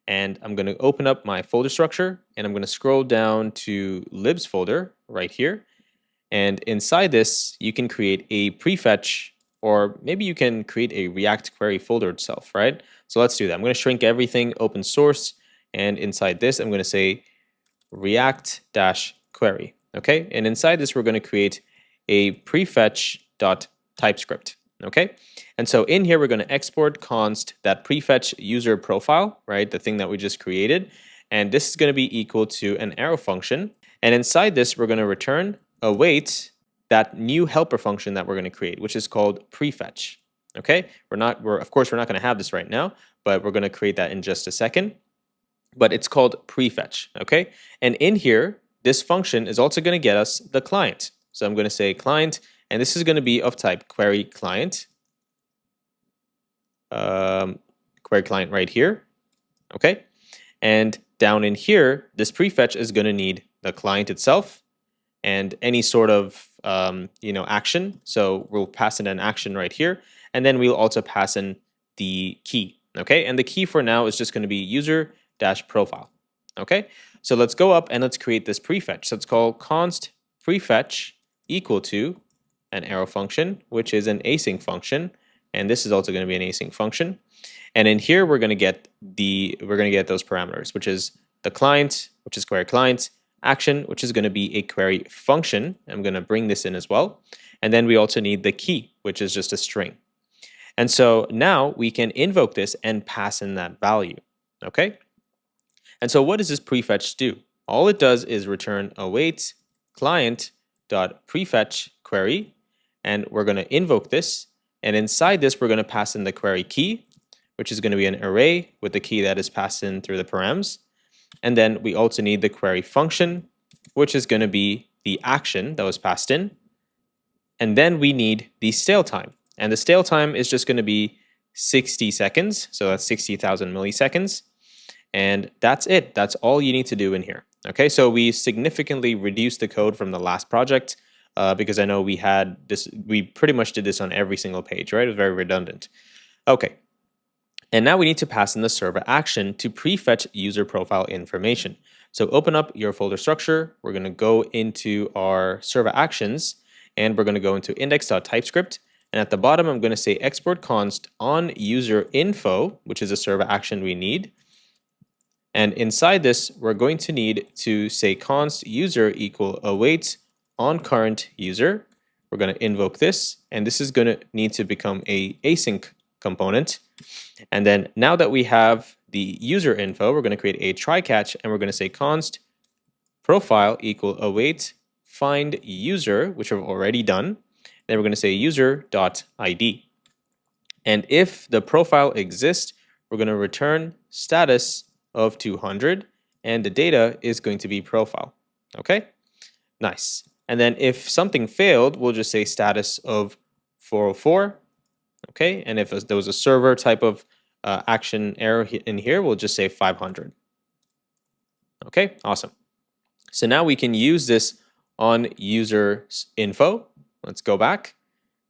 And I'm going to open up my folder structure, and I'm going to scroll down to libs folder right here. And inside this, you can create a prefetch, or maybe you can create a React query folder itself, right? So let's do that. I'm going to shrink everything open source. And inside this, I'm going to say React-query. Okay. And inside this, we're going to create a prefetch.typescript. Okay. And so in here, we're going to export const that prefetch user profile, right? The thing that we just created. And this is going to be equal to an arrow function. And inside this, we're going to return await that new helper function that we're going to create, which is called prefetch. Okay. Of course, we're not going to have this right now, but we're going to create that in just a second. But it's called prefetch. Okay. And in here, this function is also going to get us the client. So I'm going to say client, and this is going to be of type query client. Query client right here. Okay. And down in here, this prefetch is going to need the client itself and any sort of action. So we'll pass in an action right here, and then we'll also pass in the key. Okay. And the key for now is just going to be user-profile. Okay. So let's go up and let's create this prefetch. So it's called const prefetch equal to an arrow function, which is an async function. And this is also going to be an async function. And in here, we're going to get those parameters, which is the client, which is query client, action, which is going to be a query function. I'm going to bring this in as well. And then we also need the key, which is just a string. And so now we can invoke this and pass in that value. Okay. And so what does this prefetch do? All it does is return await client.prefetch query, and we're going to invoke this. And inside this, we're going to pass in the query key, which is going to be an array with the key that is passed in through the params. And then we also need the query function, which is going to be the action that was passed in. And then we need the stale time. And the stale time is just going to be 60 seconds. So that's 60,000 milliseconds. And that's it. That's all you need to do in here. Okay, so we significantly reduced the code from the last project because I know we pretty much did this on every single page, right? It was very redundant. Okay. And now we need to pass in the server action to prefetch user profile information. So open up your folder structure. We're going to go into our server actions, and we're going to go into index.typescript. And at the bottom, I'm going to say export const on user info, which is a server action we need. And inside this, we're going to need to say const user equal await on current user. We're going to invoke this, and this is going to need to become a async component. And then now that we have the user info, we're going to create a try catch, and we're going to say const profile equal await find user, which we've already done. Then we're going to say user.id. And if the profile exists, we're going to return status of 200, and the data is going to be profile. Okay, nice. And then if something failed, we'll just say status of 404. Okay, and if there was a server type of action error in here, we'll just say 500. Okay, awesome. So now we can use this on user info. Let's go back,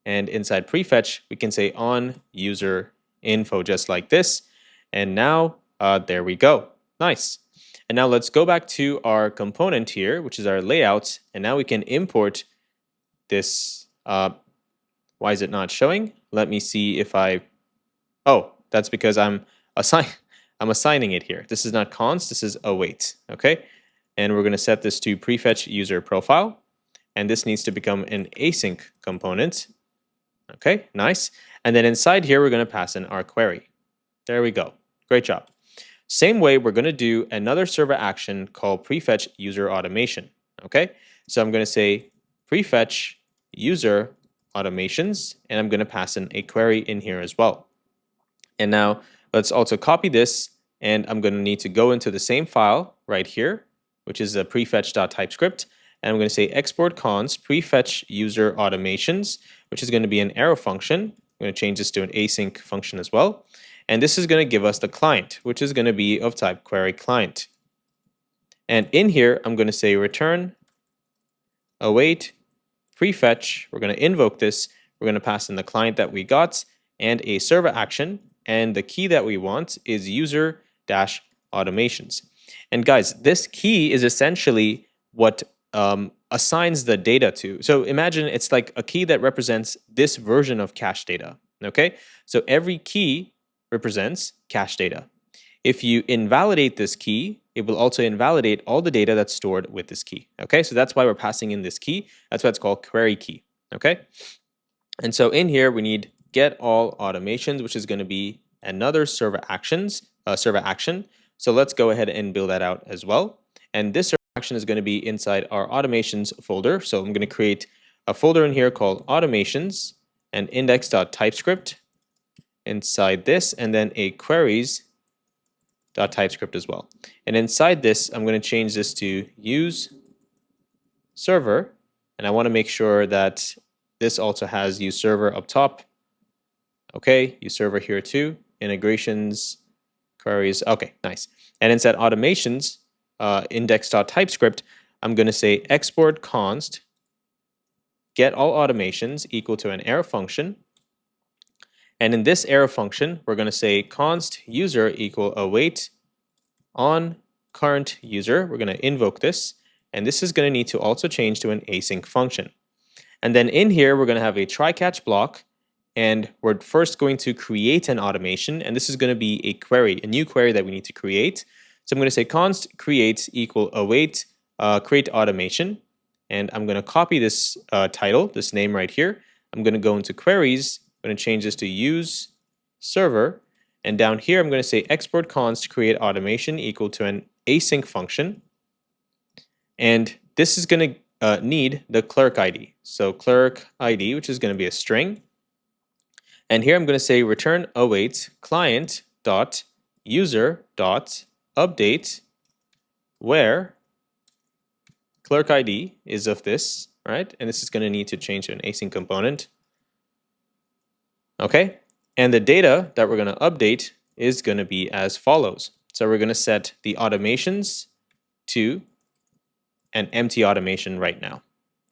and inside prefetch, we can say on user info just like this. And now there we go. Nice. And now let's go back to our component here, which is our layout. And now we can import this. Why is it not showing? Let me see if oh, that's because I'm assigning it here. This is not const, this is await. Okay. And we're going to set this to prefetch user profile. And this needs to become an async component. Okay, nice. And then inside here, we're going to pass in our query. There we go. Great job. Same way, we're going to do another server action called prefetch user automation. Okay, so I'm going to say prefetch user automations, and I'm going to pass in a query in here as well. And now let's also copy this, and I'm going to need to go into the same file right here, which is a prefetch.typescript, and I'm going to say export const prefetch user automations, which is going to be an arrow function. I'm going to change this to an async function as well. And this is going to give us the client, which is going to be of type query client. And in here, I'm going to say return await prefetch. We're going to invoke this. We're going to pass in the client that we got and a server action. And the key that we want is user-automations. And guys, this key is essentially what assigns the data to. So imagine it's like a key that represents this version of cache data. Okay, so every key represents cache data. If you invalidate this key, it will also invalidate all the data that's stored with this key. Okay, so that's why we're passing in this key. That's why it's called query key. Okay, and so in here we need get all automations, which is going to be another server action. So let's go ahead and build that out as well. And this server action is going to be inside our automations folder. So I'm going to create a folder in here called automations and index.typescript inside this, and then a queries.typescript as well. And inside this, I'm going to change this to use server, and I want to make sure that this also has use server up top. Okay, use server here too. Integrations, queries. Okay, nice. And inside automations, index.typescript, I'm going to say export const get all automations equal to an arrow function. And in this arrow function, we're going to say const user equal await on current user. We're going to invoke this, and this is going to need to also change to an async function. And then in here, we're going to have a try catch block, and we're first going to create an automation, and this is going to be a query, a new query that we need to create. So I'm going to say const create equal await create automation, and I'm going to copy this title, this name right here. I'm going to go into queries. I'm going to change this to use server, and down here I'm going to say export const create automation equal to an async function, and this is going to need the clerk ID. So clerk ID, which is going to be a string, and here I'm going to say return await client dot user dot update where clerk ID is of this, right? And this is going to need to change to an async component. Okay, and the data that we're going to update is going to be as follows. So we're going to set the automations to an empty automation right now,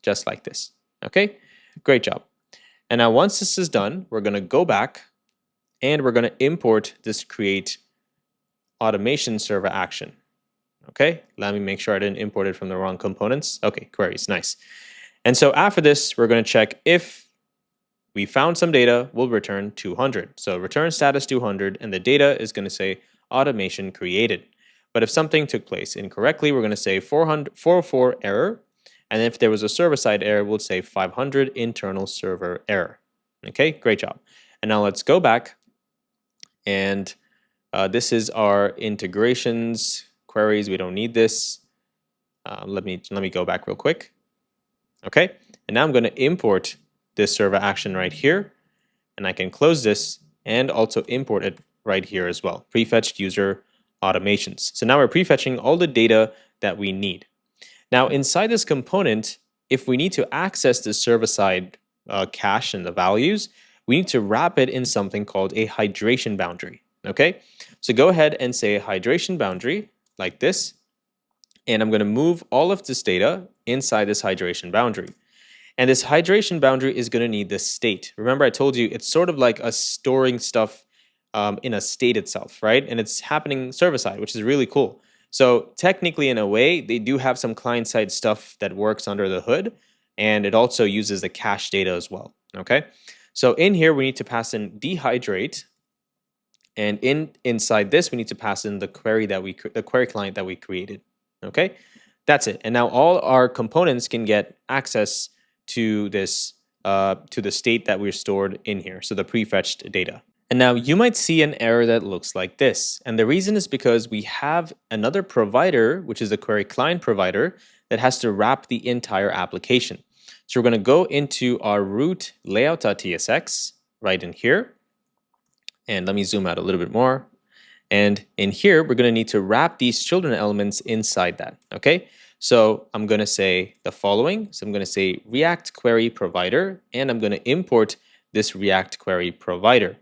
just like this. Okay, great job. And now once this is done, we're going to go back and we're going to import this create automation server action. Okay, let me make sure I didn't import it from the wrong components. Okay, queries, nice. And so after this, we're going to check if we found some data, we'll return 200. So return status 200, and the data is going to say automation created. But if something took place incorrectly, we're going to say 404 error. And if there was a server-side error, we'll say 500 internal server error. Okay, great job. And now let's go back. And this is our integrations queries. We don't need this. Let me go back real quick. Okay, and now I'm going to import this server action right here, and I can close this and also import it right here as well. Prefetched user automations. So now we're prefetching all the data that we need. Now inside this component, if we need to access the server-side cache and the values, we need to wrap it in something called a hydration boundary. Okay, so go ahead and say hydration boundary like this, and I'm going to move all of this data inside this hydration boundary. And this hydration boundary is going to need this state. Remember, I told you it's sort of like us storing stuff in a state itself, right? And it's happening server-side, which is really cool. So technically, in a way, they do have some client-side stuff that works under the hood, and it also uses the cache data as well, okay? So in here, we need to pass in dehydrate, and inside this, we need to pass in the query client that we created, okay? That's it. And now all our components can get access to this to the state that we're stored in here, so the prefetched data. And now you might see an error that looks like this. And the reason is because we have another provider, which is the query client provider, that has to wrap the entire application. So we're going to go into our root layout.tsx right in here. And let me zoom out a little bit more. And in here, we're going to need to wrap these children elements inside that. Okay. So I'm going to say the following. So I'm going to say React query provider, and I'm going to import this React query provider.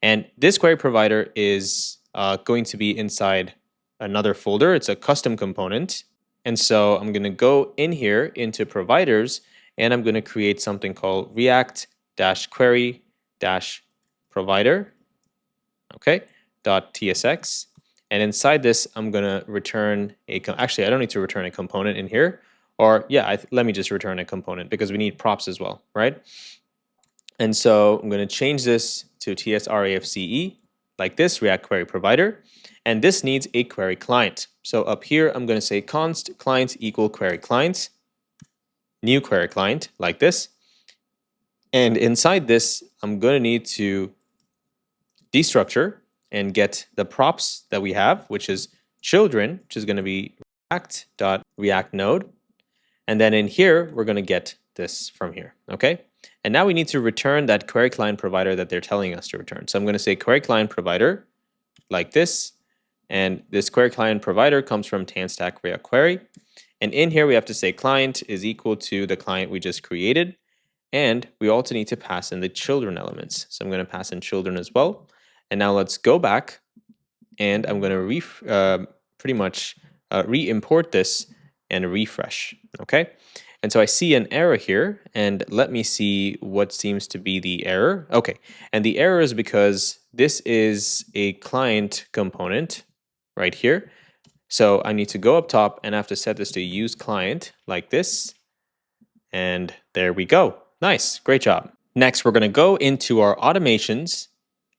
And this query provider is going to be inside another folder. It's a custom component. And so I'm going to go in here into providers, and I'm going to create something called React-query-provider. Okay, .tsx. And inside this, I'm going to return actually, I don't need to return a component in here. Or yeah, let me just return a component because we need props as well, right? And so I'm going to change this to tsrafce like this, React query provider. And this needs a query client. So up here, I'm going to say const client equal query client, new query client like this. And inside this, I'm going to need to destructure and get the props that we have, which is children, which is going to be react.react node. And then in here, we're going to get this from here, okay? And now we need to return that query client provider that they're telling us to return. So I'm going to say query client provider like this. And this query client provider comes from tanstack React query. And in here, we have to say client is equal to the client we just created. And we also need to pass in the children elements. So I'm going to pass in children as well. And now let's go back, and I'm going to pretty much re-import this and refresh, okay? And so I see an error here, and let me see what seems to be the error. Okay, and the error is because this is a client component right here. So I need to go up top, and I have to set this to use client like this. And there we go. Nice, great job. Next, we're going to go into our automations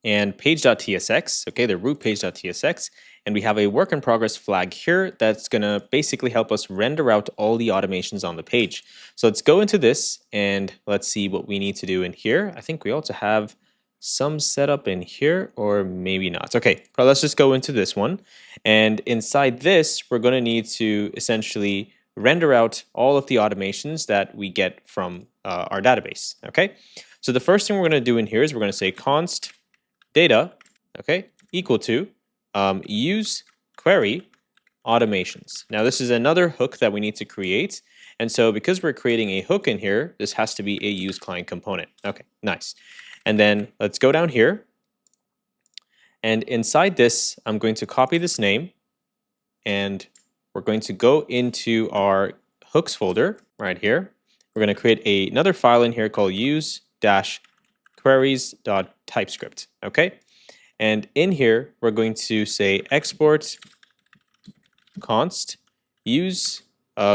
and page.tsx, okay, the root page.tsx, and we have a work in progress flag here that's going to basically help us render out all the automations on the page. So let's go into this and let's see what we need to do in here. I think we also have some setup in here, or maybe not. Okay, but let's just go into this one. And inside this, we're going to need to essentially render out all of the automations that we get from our database, okay? So the first thing we're going to do in here is we're going to say const data, okay, equal to use query automations. Now this is another hook that we need to create. And so because we're creating a hook in here, this has to be a use client component. Okay, nice. And then let's go down here. And inside this, I'm going to copy this name, and we're going to go into our hooks folder right here. We're going to create another file in here called use-queries.typescript, okay? And in here, we're going to say export const use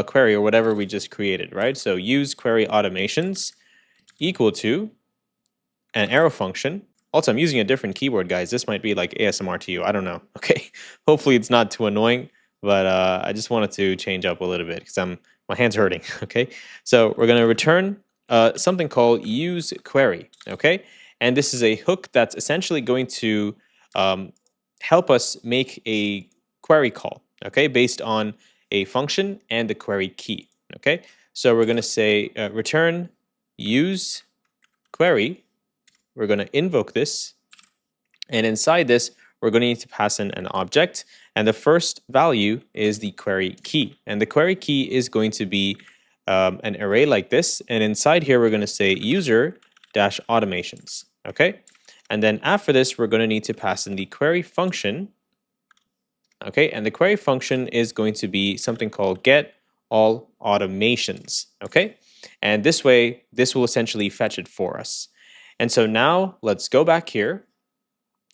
query, or whatever we just created, right? So use query automations equal to an arrow function. Also, I'm using a different keyboard, guys. This might be like ASMR to you. I don't know. Okay. Hopefully it's not too annoying, but I just wanted to change up a little bit because my hand's hurting. Okay. So we're going to return something called use query. Okay. And this is a hook that's essentially going to help us make a query call, okay, based on a function and the query key, okay? So we're going to say return use query. We're going to invoke this. And inside this, we're going to need to pass in an object. And the first value is the query key. And the query key is going to be an array like this. And inside here, we're going to say user-automations, okay? And then after this, we're going to need to pass in the query function. Okay, and the query function is going to be something called get all automations. Okay, and this way, this will essentially fetch it for us. And so now let's go back here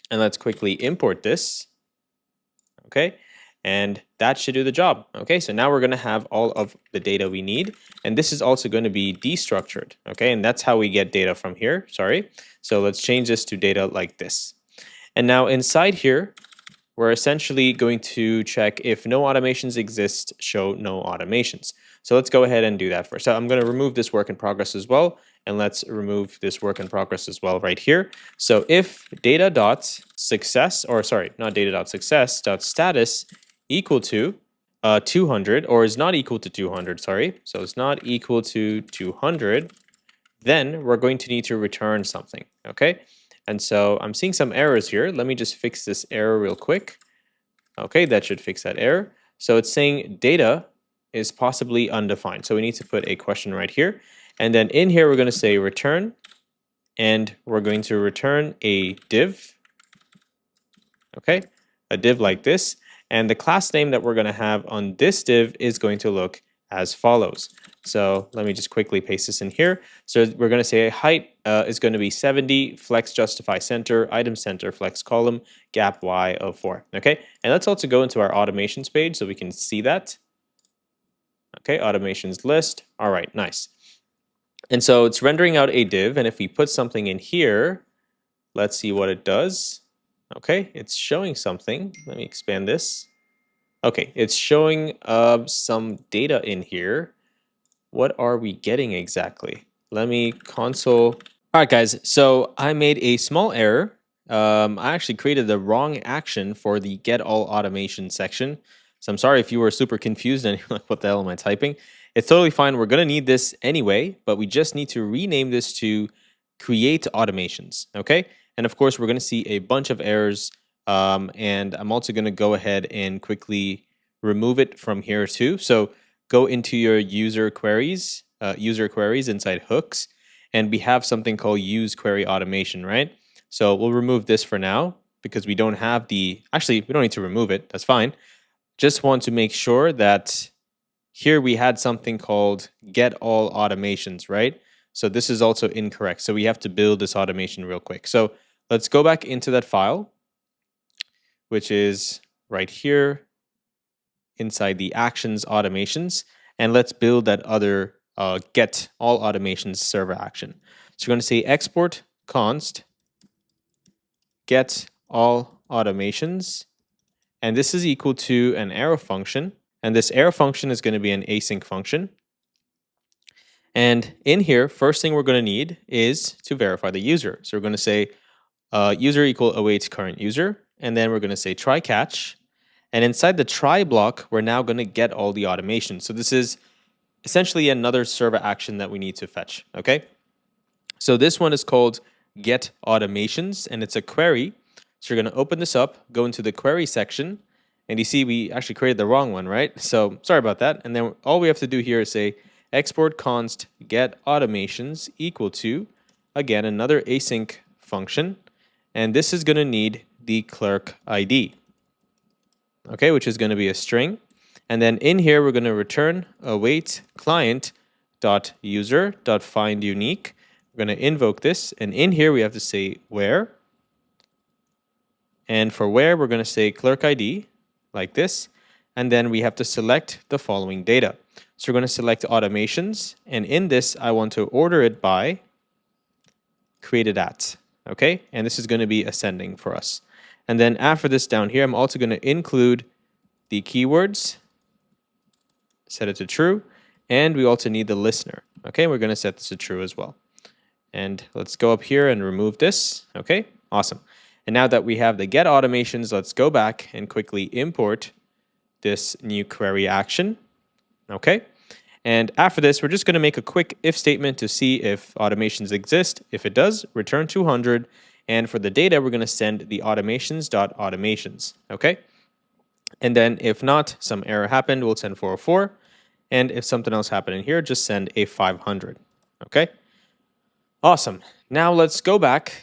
and let's quickly import this. Okay, and that should do the job. Okay, so now we're going to have all of the data we need, and this is also going to be destructured. Okay, and that's how we get data from here. Sorry. So let's change this to data like this. And now inside here, we're essentially going to check if no automations exist, show no automations. So let's go ahead and do that first. So I'm going to remove this work in progress as well, And let's remove this work in progress as well right here. So if data.success, or sorry, not data.success.status equal to 200, or is not equal to 200, sorry. So it's not equal to 200, then we're going to need to return something, okay? And so I'm seeing some errors here. Let me just fix this error real quick. Okay, that should fix that error. So it's saying data is possibly undefined. So we need to put a question right here. And then in here, we're going to say return, and we're going to return a div, okay? A div like this. And the class name that we're going to have on this div is going to look as follows. So let me just quickly paste this in here. So we're going to say height is going to be 70, flex justify center, item center, flex column, gap y of 4. Okay, and let's also go into our automations page so we can see that. Okay, automations list. All right, nice. And so it's rendering out a div, and if we put something in here, let's see what it does. Okay, it's showing something. Let me expand this. Okay, it's showing some data in here. What are we getting exactly? Let me console. All right, guys, so I made a small error. I actually created the wrong action for the get all automation section. So I'm sorry if you were super confused and you're like, what the hell am I typing? It's totally fine. We're going to need this anyway, but we just need to rename this to create automations, okay? And of course, we're going to see a bunch of errors, and I'm also going to go ahead and quickly remove it from here too. So go into your user queries inside hooks, and we have something called use query automation, right? So we'll remove this for now because we don't have the, actually, we don't need to remove it. That's fine. Just want to make sure that here we had something called get all automations, right? So this is also incorrect. So we have to build this automation real quick. So let's go back into that file, which is right here inside the actions automations, and let's build that other get all automations server action. So we're going to say export const get all automations, and this is equal to an arrow function, and this arrow function is going to be an async function. And in here, first thing we're going to need is to verify the user. So we're going to say user equal awaits current user, and then we're going to say try catch. And inside the try block, we're now going to get all the automation. So this is essentially another server action that we need to fetch, okay? So this one is called get automations, and it's a query. So you're going to open this up, go into the query section, and you see we actually created the wrong one, right? So sorry about that. And then all we have to do here is say export const get automations equal to, again, another async function. And this is going to need the clerk ID, okay, which is going to be a string. And then in here, we're going to return await client dot user dot find unique. We're going to invoke this, and in here we have to say where. And for where, we're going to say clerk ID like this, and then we have to select the following data. So we're going to select automations, and in this, I want to order it by created at, okay? And this is going to be ascending for us. And then after this down here, I'm also going to include the keywords, set it to true, and we also need the listener, okay? We're going to set this to true as well. And let's go up here and remove this, okay? Awesome. And now that we have the get automations, let's go back and quickly import this new query action, okay? And after this, we're just going to make a quick if statement to see if automations exist. If it does, return 200. And for the data, we're going to send the automations.automations, okay? And then if not, some error happened, we'll send 404. And if something else happened in here, just send a 500, okay? Awesome. Now let's go back.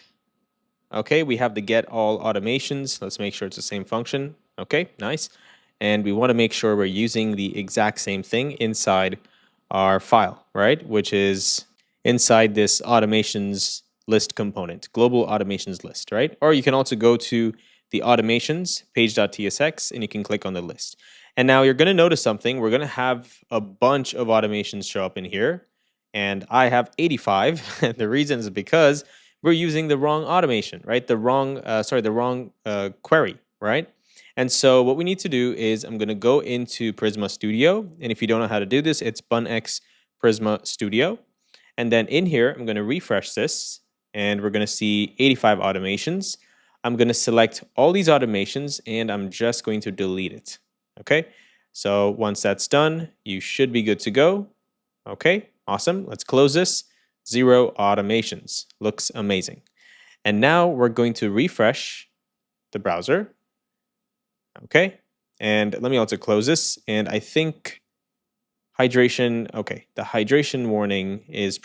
Okay, we have the get all automations. Let's make sure it's the same function. Okay, nice. And we want to make sure we're using the exact same thing inside our file, right? Which is inside this automations list component, global automations list, right? Or you can also go to the automations page.tsx and you can click on the list. And now you're going to notice something. We're going to have a bunch of automations show up in here. And I have 85. And the reason is because we're using the wrong automation, right? The wrong query, right? And so what we need to do is I'm going to go into Prisma Studio. And if you don't know how to do this, it's bunx Prisma Studio. And then in here, I'm going to refresh this, and we're going to see 85 automations. I'm going to select all these automations, and I'm just going to delete it. Okay, so once that's done, you should be good to go. Okay, awesome. Let's close this. 0 automations. Looks amazing. And now we're going to refresh the browser. Okay, and let me also close this. And I think hydration, okay, the hydration warning is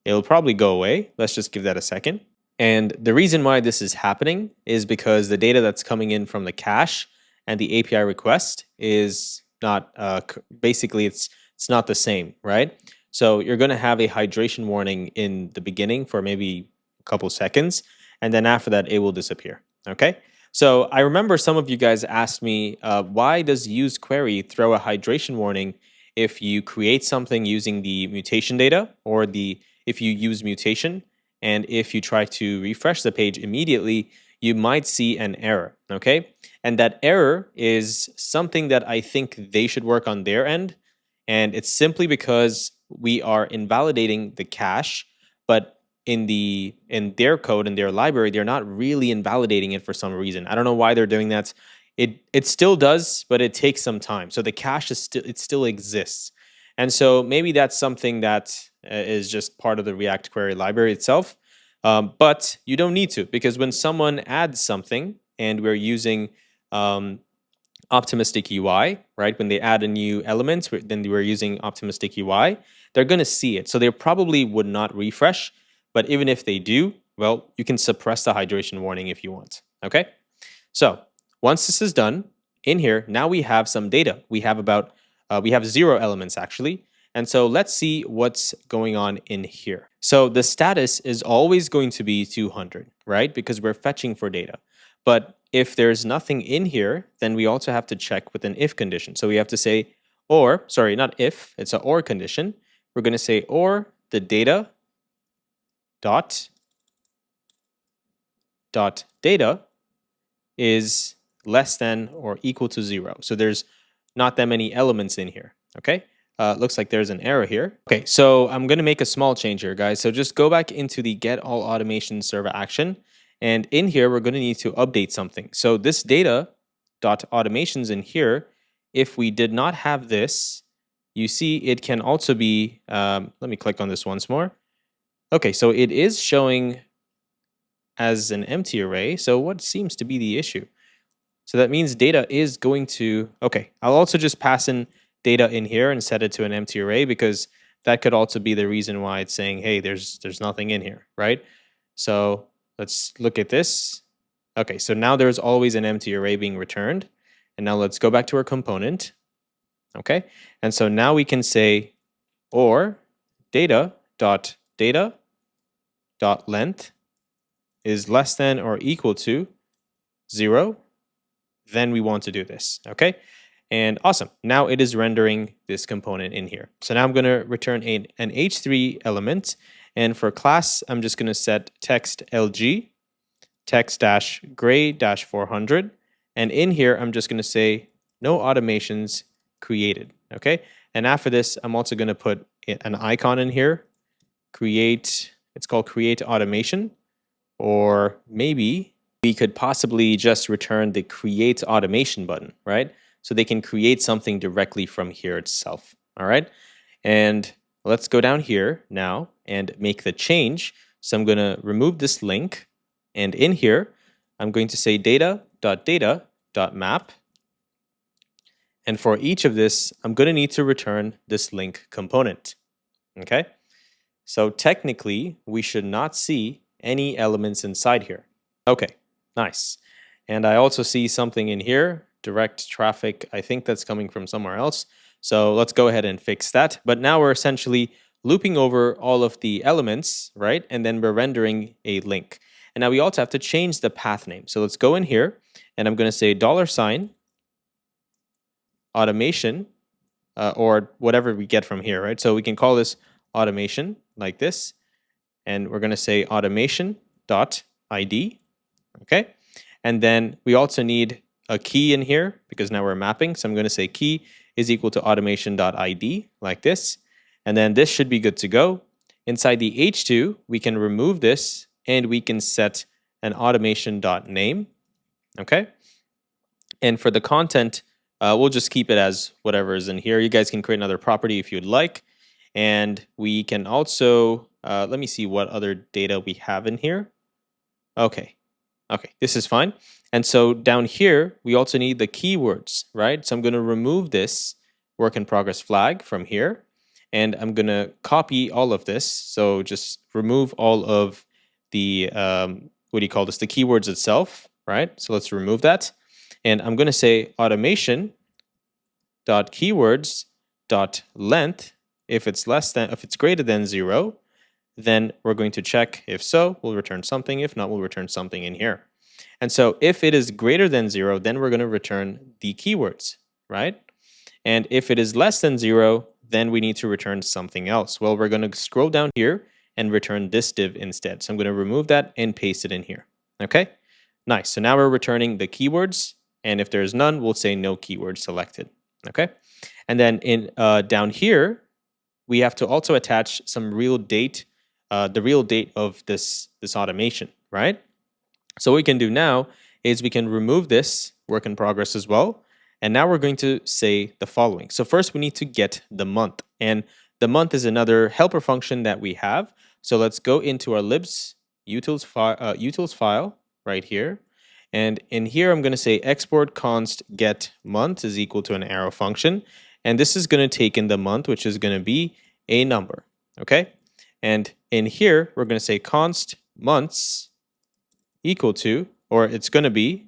it'll probably go away. Let's just give that a second. And the reason why this is happening is because the data that's coming in from the cache and the API request is not, basically it's not the same, right? So you're going to have a hydration warning in the beginning for maybe a couple seconds, and then after that, it will disappear, okay? So I remember some of you guys asked me, why does use query throw a hydration warning if you create something using the mutation data or if you use mutation? And if you try to refresh the page immediately, you might see an error, okay? And that error is something that I think they should work on their end. And it's simply because we are invalidating the cache, but in their code, in their library, they're not really invalidating it for some reason. I don't know why they're doing that. It still does, but it takes some time. So the cache still exists. And so maybe that's something that is just part of the React query library itself. But you don't need to, because when someone adds something and we're using optimistic UI, right? When they add a new element, then we're using optimistic UI, they're going to see it. So they probably would not refresh. But even if they do, well, you can suppress the hydration warning if you want. Okay? So once this is done, in here, now we have some data. We have we have 0 elements actually. And so let's see what's going on in here. So the status is always going to be 200, right? Because we're fetching for data. But if there's nothing in here, then we also have to check with an if condition. So we have to say, or, sorry, not if, it's an or condition. We're going to say, or the data dot data is less than or equal to 0. So there's not that many elements in here, okay? Looks like there's an error here. Okay, so I'm going to make a small change here, guys. So just go back into the get all automation server action. And in here, we're going to need to update something. So this data dot automations in here, if we did not have this, you see it can also be, let me click on this once more. Okay, so it is showing as an empty array. So what seems to be the issue? So that means data is going to, okay, I'll also just pass in data in here and set it to an empty array, because that could also be the reason why it's saying, hey, there's nothing in here, right? So let's look at this. Okay, so now there's always an empty array being returned. And now let's go back to our component. Okay, and so now we can say, or data dot length is less than or equal to 0. Then we want to do this, okay? And awesome, now it is rendering this component in here. So now I'm gonna return an H3 element, and for class, I'm just gonna set text LG, text-gray-400, and in here, I'm just gonna say no automations created, okay? And after this, I'm also gonna put an icon in here, it's called create automation, or maybe we could possibly just return the create automation button, right? So they can create something directly from here itself, all right? And let's go down here now and make the change. So I'm gonna remove this link, and in here, I'm going to say data.data.map. And for each of this, I'm gonna need to return this link component, okay? So technically, we should not see any elements inside here. Okay, nice. And I also see something in here, direct traffic. I think that's coming from somewhere else. So let's go ahead and fix that. But now we're essentially looping over all of the elements, right? And then we're rendering a link. And now we also have to change the path name. So let's go in here, and I'm going to say $ automation, or whatever we get from here, right? So we can call this automation like this. And we're going to say automation.id, okay? And then we also need a key in here, because now we're mapping. So I'm going to say key is equal to automation.id like this. And then this should be good to go. Inside the H2, we can remove this and we can set an automation.name. Okay. And for the content, we'll just keep it as whatever is in here. You guys can create another property if you'd like. And we can also, let me see what other data we have in here. Okay, this is fine. And so down here, we also need the keywords, right? So I'm going to remove this work in progress flag from here. And I'm going to copy all of this. So just remove all of the, what do you call this? The keywords itself, right? So let's remove that. And I'm going to say automation dot keywords dot length. If it's greater than 0, then we're going to check. If so, we'll return something. If not, we'll return something in here. And so if it is greater than 0, then we're going to return the keywords, right? And if it is less than 0, then we need to return something else. Well, we're going to scroll down here and return this div instead. So I'm going to remove that and paste it in here. Okay, nice. So now we're returning the keywords. And if there's none, we'll say no keyword selected. Okay, and then in down here, we have to also attach some real date, the real date of this automation, right? So what we can do now is we can remove this work in progress as well. And now we're going to say the following. So first we need to get the month. And the month is another helper function that we have. So let's go into our libs utils file right here. And in here, I'm going to say export const get month is equal to an arrow function. And this is going to take in the month, which is going to be a number. Okay. And in here, we're going to say const months equal to, or it's going to be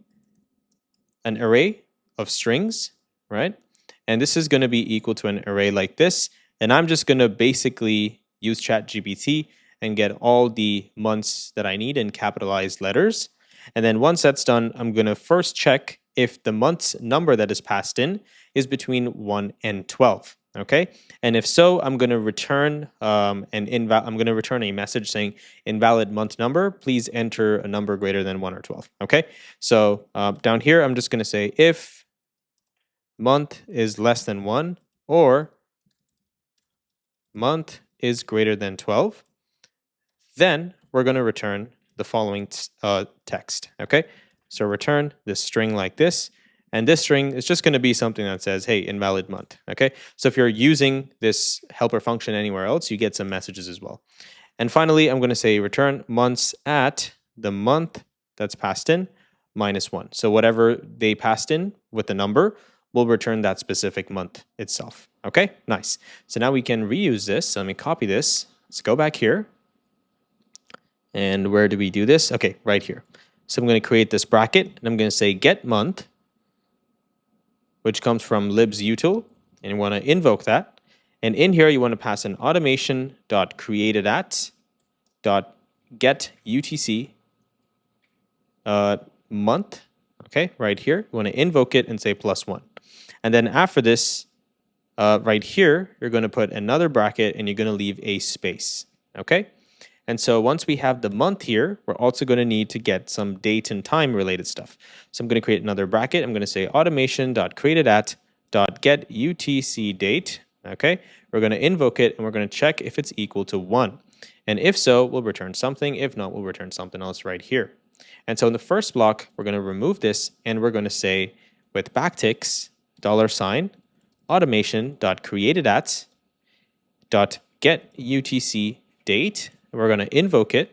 an array of strings, right? And this is going to be equal to an array like this. And I'm just going to basically use ChatGPT and get all the months that I need in capitalized letters. And then once that's done, I'm going to first check if the month's number that is passed in is between 1 and 12. Okay, and if so, I'm going to return I'm going to return a message saying invalid month number. Please enter a number greater than 1 or 12. Okay, so down here, I'm just going to say if month is less than 1 or month is greater than 12, then we're going to return the following text. Okay, so return this string like this. And this string is just going to be something that says, hey, invalid month. Okay, so if you're using this helper function anywhere else, you get some messages as well. And finally, I'm going to say return months at the month that's passed in minus 1. So whatever they passed in with the number, we'll return that specific month itself. Okay, nice. So now we can reuse this. So let me copy this. Let's go back here. And where do we do this? Okay, right here. So I'm going to create this bracket, and I'm going to say get month, which comes from libs util, and you want to invoke that. And in here, you want to pass an automation.createdAt.getUTC month. Okay, right here. You want to invoke it and say +1. And then after this, right here, you're going to put another bracket, and you're going to leave a space. Okay. And so once we have the month here, we're also going to need to get some date and time related stuff. So I'm going to create another bracket. I'm going to say automation.createdAt.getUTCDate. Okay, we're going to invoke it and we're going to check if it's equal to 1. And if so, we'll return something. If not, we'll return something else right here. And so in the first block, we're going to remove this and we're going to say with backticks, $, automation.createdAt.getUTCDate. We're going to invoke it,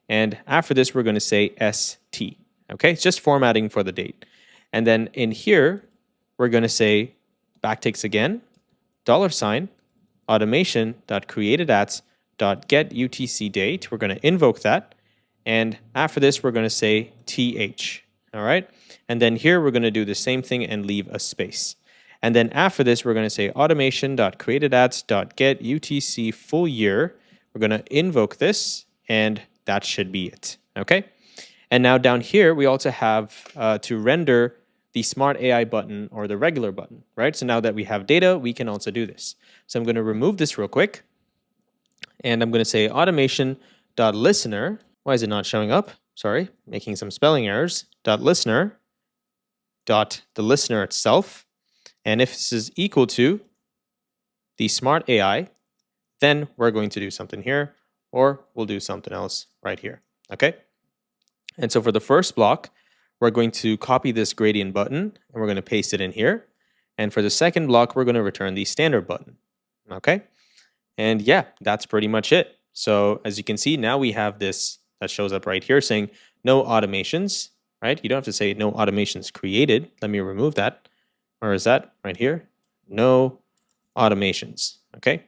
and after this, we're going to say st. Okay, it's just formatting for the date. And then in here, we're going to say backticks again, $, automation.createdAt.getUTCDate. We're going to invoke that, and after this, we're going to say th. All right, and then here we're going to do the same thing and leave a space. And then after this, we're going to say automation.createdAt.getUTC full year. We're going to invoke this, and that should be it. Okay. And now down here, we also have to render the Smart AI button or the regular button, right? So now that we have data, we can also do this. So I'm going to remove this real quick, and I'm going to say automation.listener. Why is it not showing up? Sorry, making some spelling errors. .listener. The listener itself. And if this is equal to the Smart AI, then we're going to do something here, or we'll do something else right here, okay? And so for the first block, we're going to copy this gradient button and we're going to paste it in here. And for the second block, we're going to return the standard button, okay? And yeah, that's pretty much it. So as you can see, now we have this that shows up right here saying no automations, right? You don't have to say no automations created. Let me remove that. Or is that right here? No automations, okay?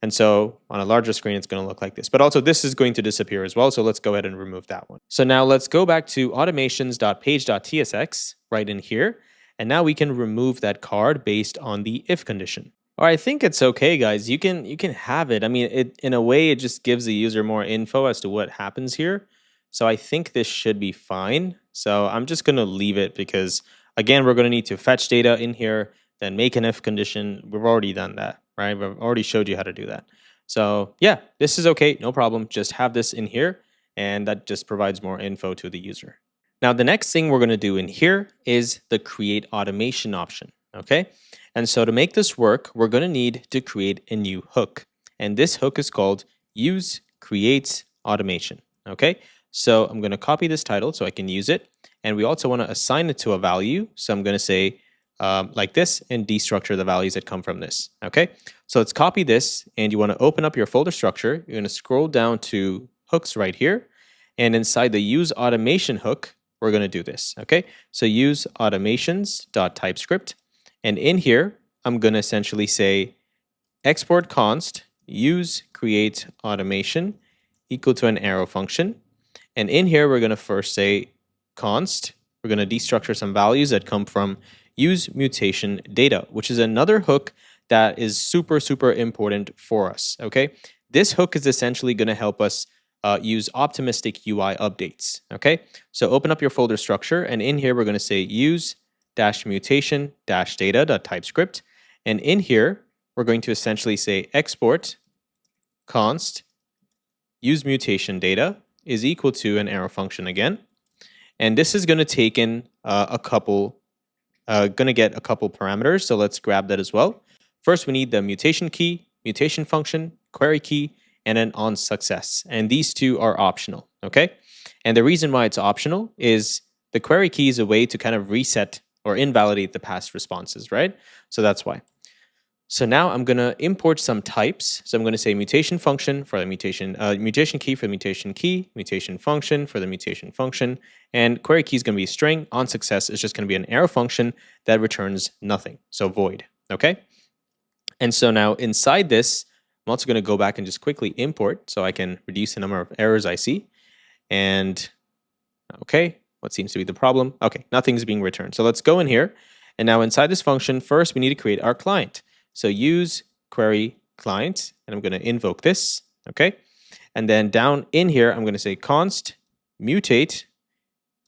And so on a larger screen, it's going to look like this. But also this is going to disappear as well. So let's go ahead and remove that one. So now let's go back to automations.page.tsx right in here. And now we can remove that card based on the if condition. Or I think it's okay, guys. You can have it. I mean, in a way, it just gives the user more info as to what happens here. So I think this should be fine. So I'm just going to leave it because, again, we're going to need to fetch data in here, then make an if condition. We've already done that, right? We've already showed you how to do that. So yeah, this is okay. No problem. Just have this in here, and that just provides more info to the user. Now, the next thing we're going to do in here is the create automation option, okay? And so to make this work, we're going to need to create a new hook. And this hook is called use create automation, okay? So I'm going to copy this title so I can use it. And we also want to assign it to a value. So I'm going to say like this and destructure the values that come from this, okay? So let's copy this, and you want to open up your folder structure. You're going to scroll down to hooks right here. And inside the use automation hook, we're going to do this, okay? So use automations.typescript. And in here, I'm going to essentially say export const use create automation equal to an arrow function. And in here, we're going to first say const. We're going to destructure some values that come from use mutation data, which is another hook that is super, super important for us, okay? This hook is essentially going to help us use optimistic UI updates, okay? So open up your folder structure, and in here, we're going to say use -mutation -data.typescript. And in here, we're going to essentially say export const use mutation data is equal to an arrow function again. And this is going to take in going to get a couple parameters. So let's grab that as well. First, we need the mutation key, mutation function, query key, and an on success. And these two are optional, okay? And the reason why it's optional is the query key is a way to kind of reset or invalidate the past responses, right? So that's why. So now I'm going to import some types. So I'm going to say mutation function for the mutation key for the mutation key, mutation function for the mutation function, and query key is going to be a string. On success is just going to be an arrow function that returns nothing, so void, okay? And so now inside this, I'm also going to go back and just quickly import so I can reduce the number of errors I see. And okay, what seems to be the problem? Okay, nothing's being returned. So let's go in here. And now inside this function, first we need to create our client. So use query client, and I'm going to invoke this, okay? And then down in here, I'm going to say const mutate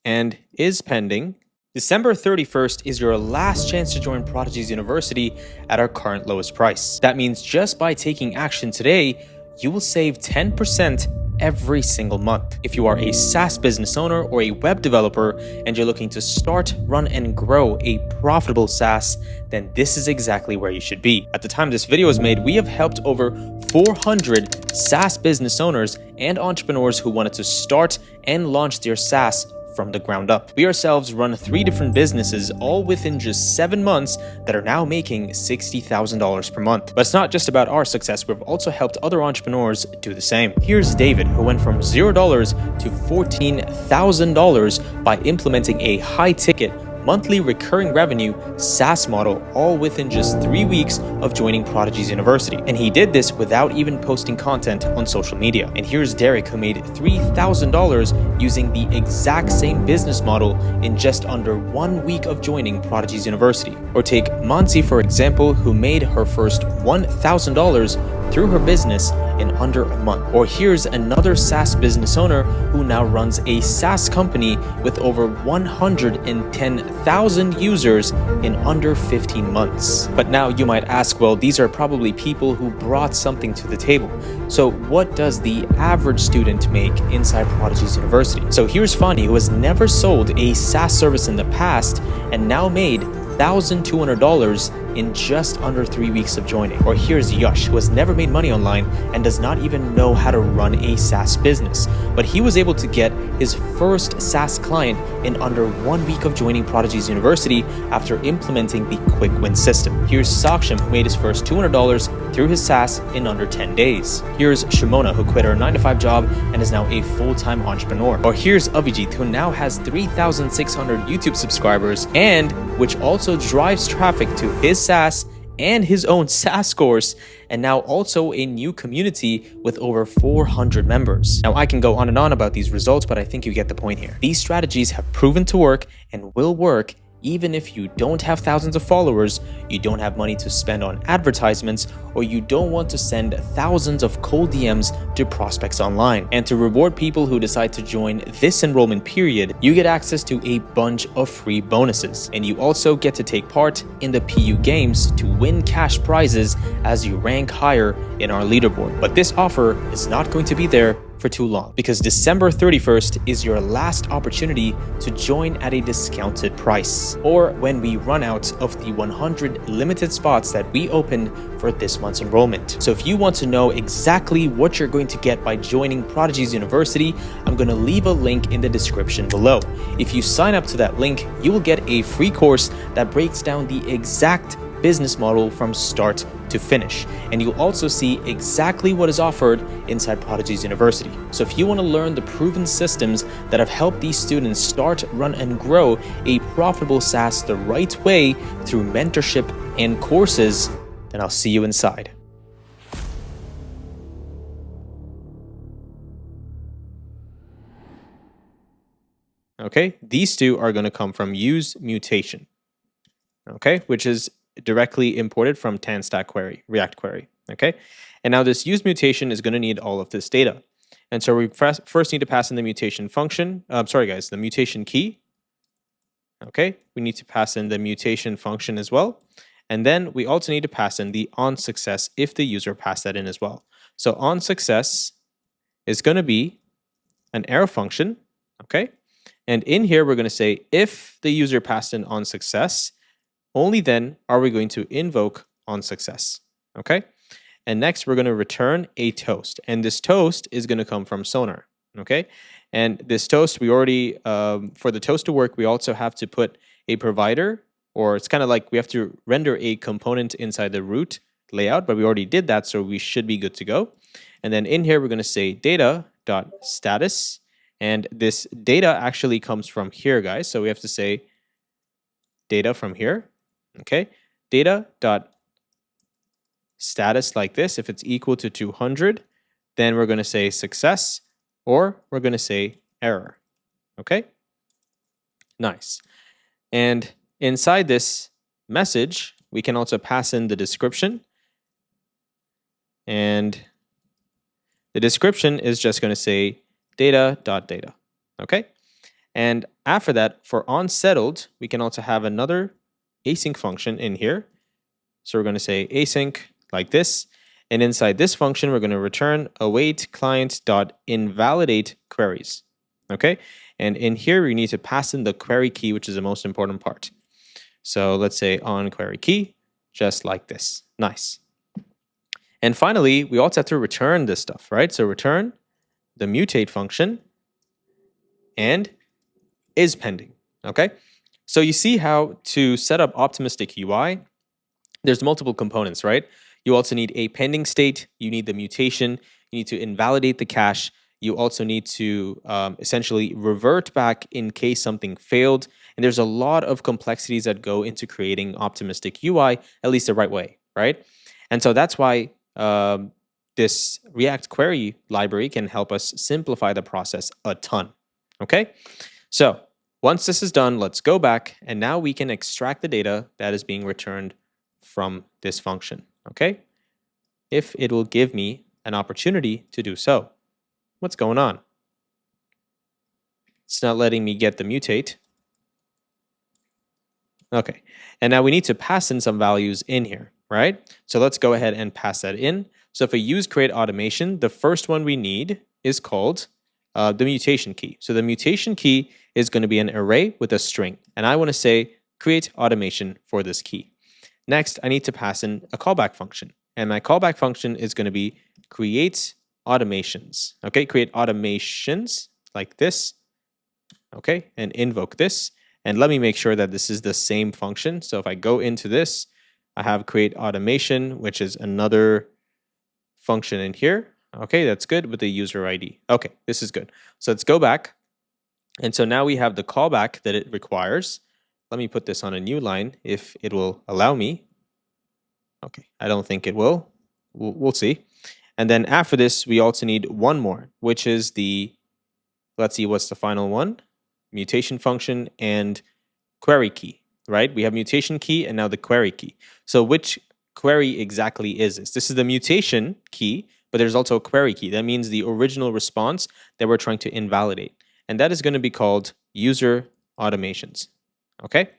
and is pending. December 31st is your last chance to join Prodigy's University at our current lowest price. That means just by taking action today, you will save 10% every single month. If you are a SaaS business owner or a web developer and you're looking to start, run, and grow a profitable SaaS, then this is exactly where you should be. At the time this video was made, we have helped over 400 SaaS business owners and entrepreneurs who wanted to start and launch their SaaS from the ground up. We ourselves run 3 different businesses, all within just 7 months, that are now making $60,000 per month. But it's not just about our success, we've also helped other entrepreneurs do the same. Here's David, who went from $0 to $14,000 by implementing a high-ticket, monthly recurring revenue SaaS model, all within just 3 weeks of joining Prodigy's University. And he did this without even posting content on social media. And here's Derek, who made $3,000 using the exact same business model in just under 1 week of joining Prodigy's University. Or take Monsi, for example, who made her first $1,000 through her business in under a month. Or here's another SaaS business owner who now runs a SaaS company with over 110,000 users in under 15 months. But now you might ask, well, these are probably people who brought something to the table. So what does the average student make inside Prodigy's University? So here's Fani, who has never sold a SaaS service in the past and now made $1,200 in just under 3 weeks of joining. Or here's Yash, who has never made money online and does not even know how to run a SaaS business. But he was able to get his first SaaS client in under 1 week of joining Prodigy's University after implementing the quick win system. Here's Saksham, who made his first $200 through his SaaS in under 10 days. Here's Shimona, who quit her 9-to-5 job and is now a full-time entrepreneur. Or here's Avijit, who now has 3,600 YouTube subscribers and which also drives traffic to his SaaS and his own SaaS course, and now also a new community with over 400 members. Now, I can go on and on about these results, but I think you get the point here. These strategies have proven to work and will work even if you don't have thousands of followers, you don't have money to spend on advertisements, or you don't want to send thousands of cold DMs to prospects online. And to reward people who decide to join this enrollment period, you get access to a bunch of free bonuses. And you also get to take part in the PU games to win cash prizes as you rank higher in our leaderboard. But this offer is not going to be there for too long, because December 31st is your last opportunity to join at a discounted price, or when we run out of the 100 limited spots that we open for this month's enrollment. So if you want to know exactly what you're going to get by joining Prodigy's University, I'm going to leave a link in the description below. If you sign up to that link, you will get a free course that breaks down the exact business model from start to finish. And you'll also see exactly what is offered inside Prodigy's University. So if you want to learn the proven systems that have helped these students start, run, and grow a profitable SaaS the right way through mentorship and courses, then I'll see you inside. Okay, these two are going to come from use mutation, okay, which is directly imported from TanStack query, React query, okay? And now this use mutation is going to need all of this data. And so we first need to pass in the mutation function, the mutation key, okay? We need to pass in the mutation function as well. And then we also need to pass in the onSuccess if the user passed that in as well. So onSuccess is going to be an arrow function, okay? And in here, we're going to say if the user passed in onSuccess, only then are we going to invoke onSuccess, okay? And next, we're going to return a toast. And this toast is going to come from Sonar, okay? And this toast, we already, for the toast to work, we also have to put a provider, or it's kind of like we have to render a component inside the root layout, but we already did that, so we should be good to go. And then in here, we're going to say data.status. And this data actually comes from here, guys. So we have to say data from here. Okay, data dot status like this. If it's equal to 200, then we're going to say success, or we're going to say error. Okay, nice. And inside this message, we can also pass in the description. And the description is just going to say data.data. Okay, and after that, for onSettled, we can also have another async function in here. So we're going to say async like this. And inside this function, we're going to return await client.invalidate queries. Okay. And in here, we need to pass in the query key, which is the most important part. So let's say on query key, just like this. Nice. And finally, we also have to return this stuff, right? So return the mutate function and is pending. Okay. So you see how to set up optimistic UI, there's multiple components, right? You also need a pending state, you need the mutation, you need to invalidate the cache, you also need to essentially revert back in case something failed. And there's a lot of complexities that go into creating optimistic UI, at least the right way, right? And so that's why this React query library can help us simplify the process a ton, okay? So once this is done, let's go back, and now we can extract the data that is being returned from this function, okay? If it will give me an opportunity to do so. What's going on? It's not letting me get the mutate. Okay, and now we need to pass in some values in here, right? So let's go ahead and pass that in. So if we use create automation, the first one we need is called the mutation key. So the mutation key is going to be an array with a string. And I want to say create automation for this key. Next, I need to pass in a callback function. And my callback function is going to be create automations. Okay, create automations like this. Okay, and invoke this. And let me make sure that this is the same function. So if I go into this, I have create automation, which is another function in here. Okay, that's good with the user ID. Okay, this is good. So let's go back. And so now we have the callback that it requires. Let me put this on a new line if it will allow me. Okay, I don't think it will. We'll see. And then after this, we also need one more, which is the, let's see, what's the final one? Mutation function and query key, right? We have mutation key and now the query key. So which query exactly is this? This is the mutation key, but there's also a query key. That means the original response that we're trying to invalidate. And that is going to be called user automations. Okay?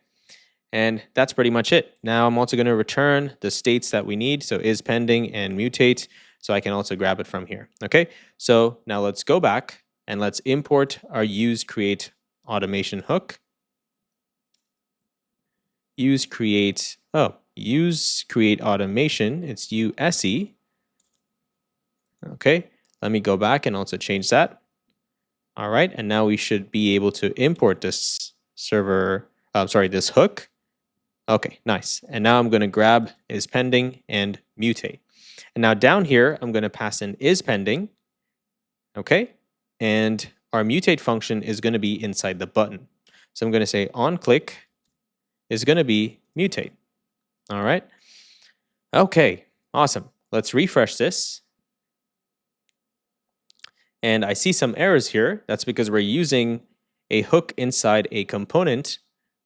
And that's pretty much it. Now I'm also going to return the states that we need. So is pending and mutate. So I can also grab it from here. Okay? So now let's go back and let's import our use create automation hook. Use create automation. It's USE. Okay, let me go back and also change that. All right, and now we should be able to import this this hook. Okay, nice. And now I'm going to grab is pending and mutate. And now down here, I'm going to pass in is pending. Okay, and our mutate function is going to be inside the button. So I'm going to say on click is going to be mutate. All right. Okay, awesome. Let's refresh this. And I see some errors here. That's because we're using a hook inside a component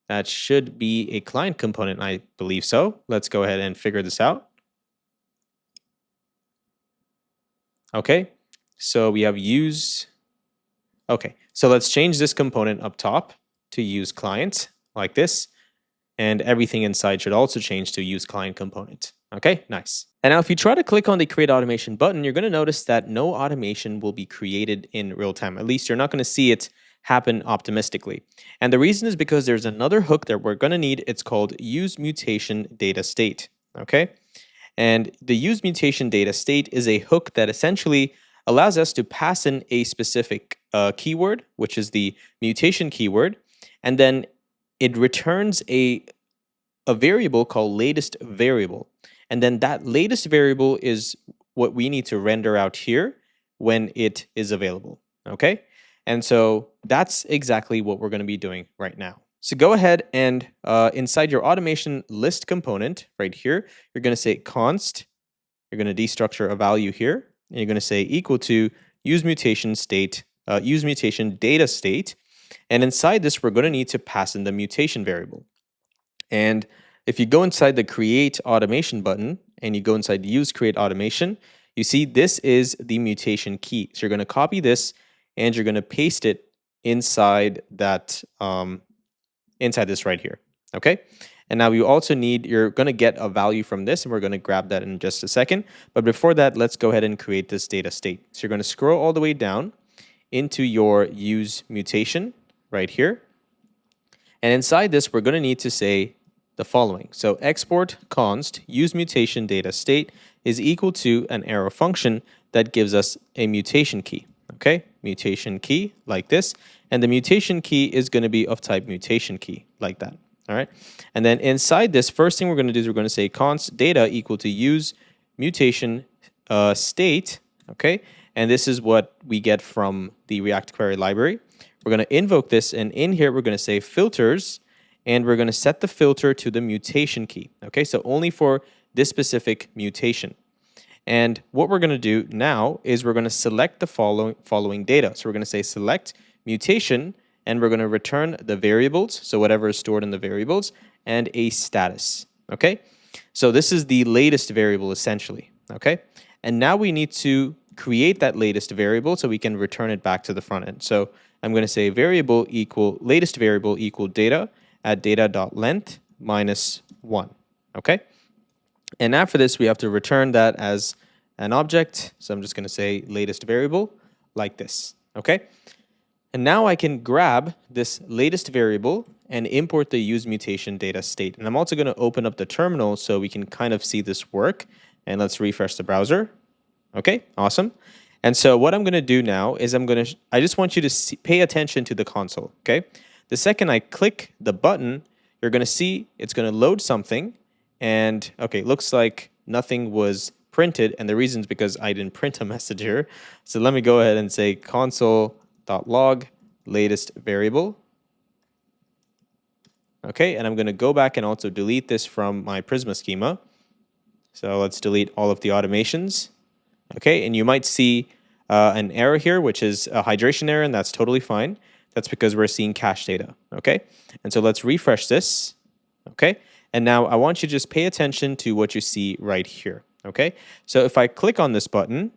that should be a client component, I believe so. Let's go ahead and figure this out. Okay, so we have use. Okay, so let's change this component up top to use client like this. And everything inside should also change to use client component. Okay, nice. And now if you try to click on the create automation button, you're going to notice that no automation will be created in real time. At least you're not going to see it happen optimistically. And the reason is because there's another hook that we're going to need. It's called use mutation data state. Okay, and the use mutation data state is a hook that essentially allows us to pass in a specific keyword, which is the mutation keyword, and then it returns a variable called latest variable. And then that latest variable is what we need to render out here when it is available. Okay? And so that's exactly what we're going to be doing right now. So go ahead and inside your automation list component right here, you're going to say const, you're going to destructure a value here, and you're going to say equal to use mutation data state. And inside this, we're going to need to pass in the mutation variable. And if you go inside the create automation button and you go inside the use create automation, you see this is the mutation key. So you're going to copy this and you're going to paste it inside that inside this right here. Okay. And now you also you're going to get a value from this, and we're going to grab that in just a second. But before that, let's go ahead and create this data state. So you're going to scroll all the way down into your use mutation right here. And inside this, we're going to need to say the following. So export const use mutation data state is equal to an arrow function that gives us a mutation key. Okay, mutation key like this. And the mutation key is going to be of type mutation key like that. All right. And then inside this, first thing we're going to do is we're going to say const data equal to use mutation state. Okay. And this is what we get from the React query library. We're going to invoke this, and in here we're going to say filters, and we're going to set the filter to the mutation key. Okay, so only for this specific mutation. And what we're going to do now is we're going to select the following data. So we're going to say select mutation, and we're going to return the variables, so whatever is stored in the variables, and a status. Okay, so this is the latest variable essentially. Okay, and now we need to create that latest variable so we can return it back to the front end. So I'm going to say variable equal latest variable equal data at data.length -1. Okay. And after this, we have to return that as an object. So I'm just going to say latest variable like this. Okay. And now I can grab this latest variable and import the use mutation data state. And I'm also going to open up the terminal so we can kind of see this work. And let's refresh the browser. Okay, awesome. And so what I'm going to do now is I just want you to pay attention to the console. Okay, the second I click the button, you're going to see it's going to load something. And okay, looks like nothing was printed. And the reason is because I didn't print a message here. So let me go ahead and say console.log latest variable. Okay, and I'm going to go back and also delete this from my Prisma schema. So let's delete all of the automations. Okay, and you might see an error here, which is a hydration error, and that's totally fine. That's because we're seeing cache data. Okay, and so let's refresh this. Okay, and now I want you to just pay attention to what you see right here. Okay, so if I click on this button,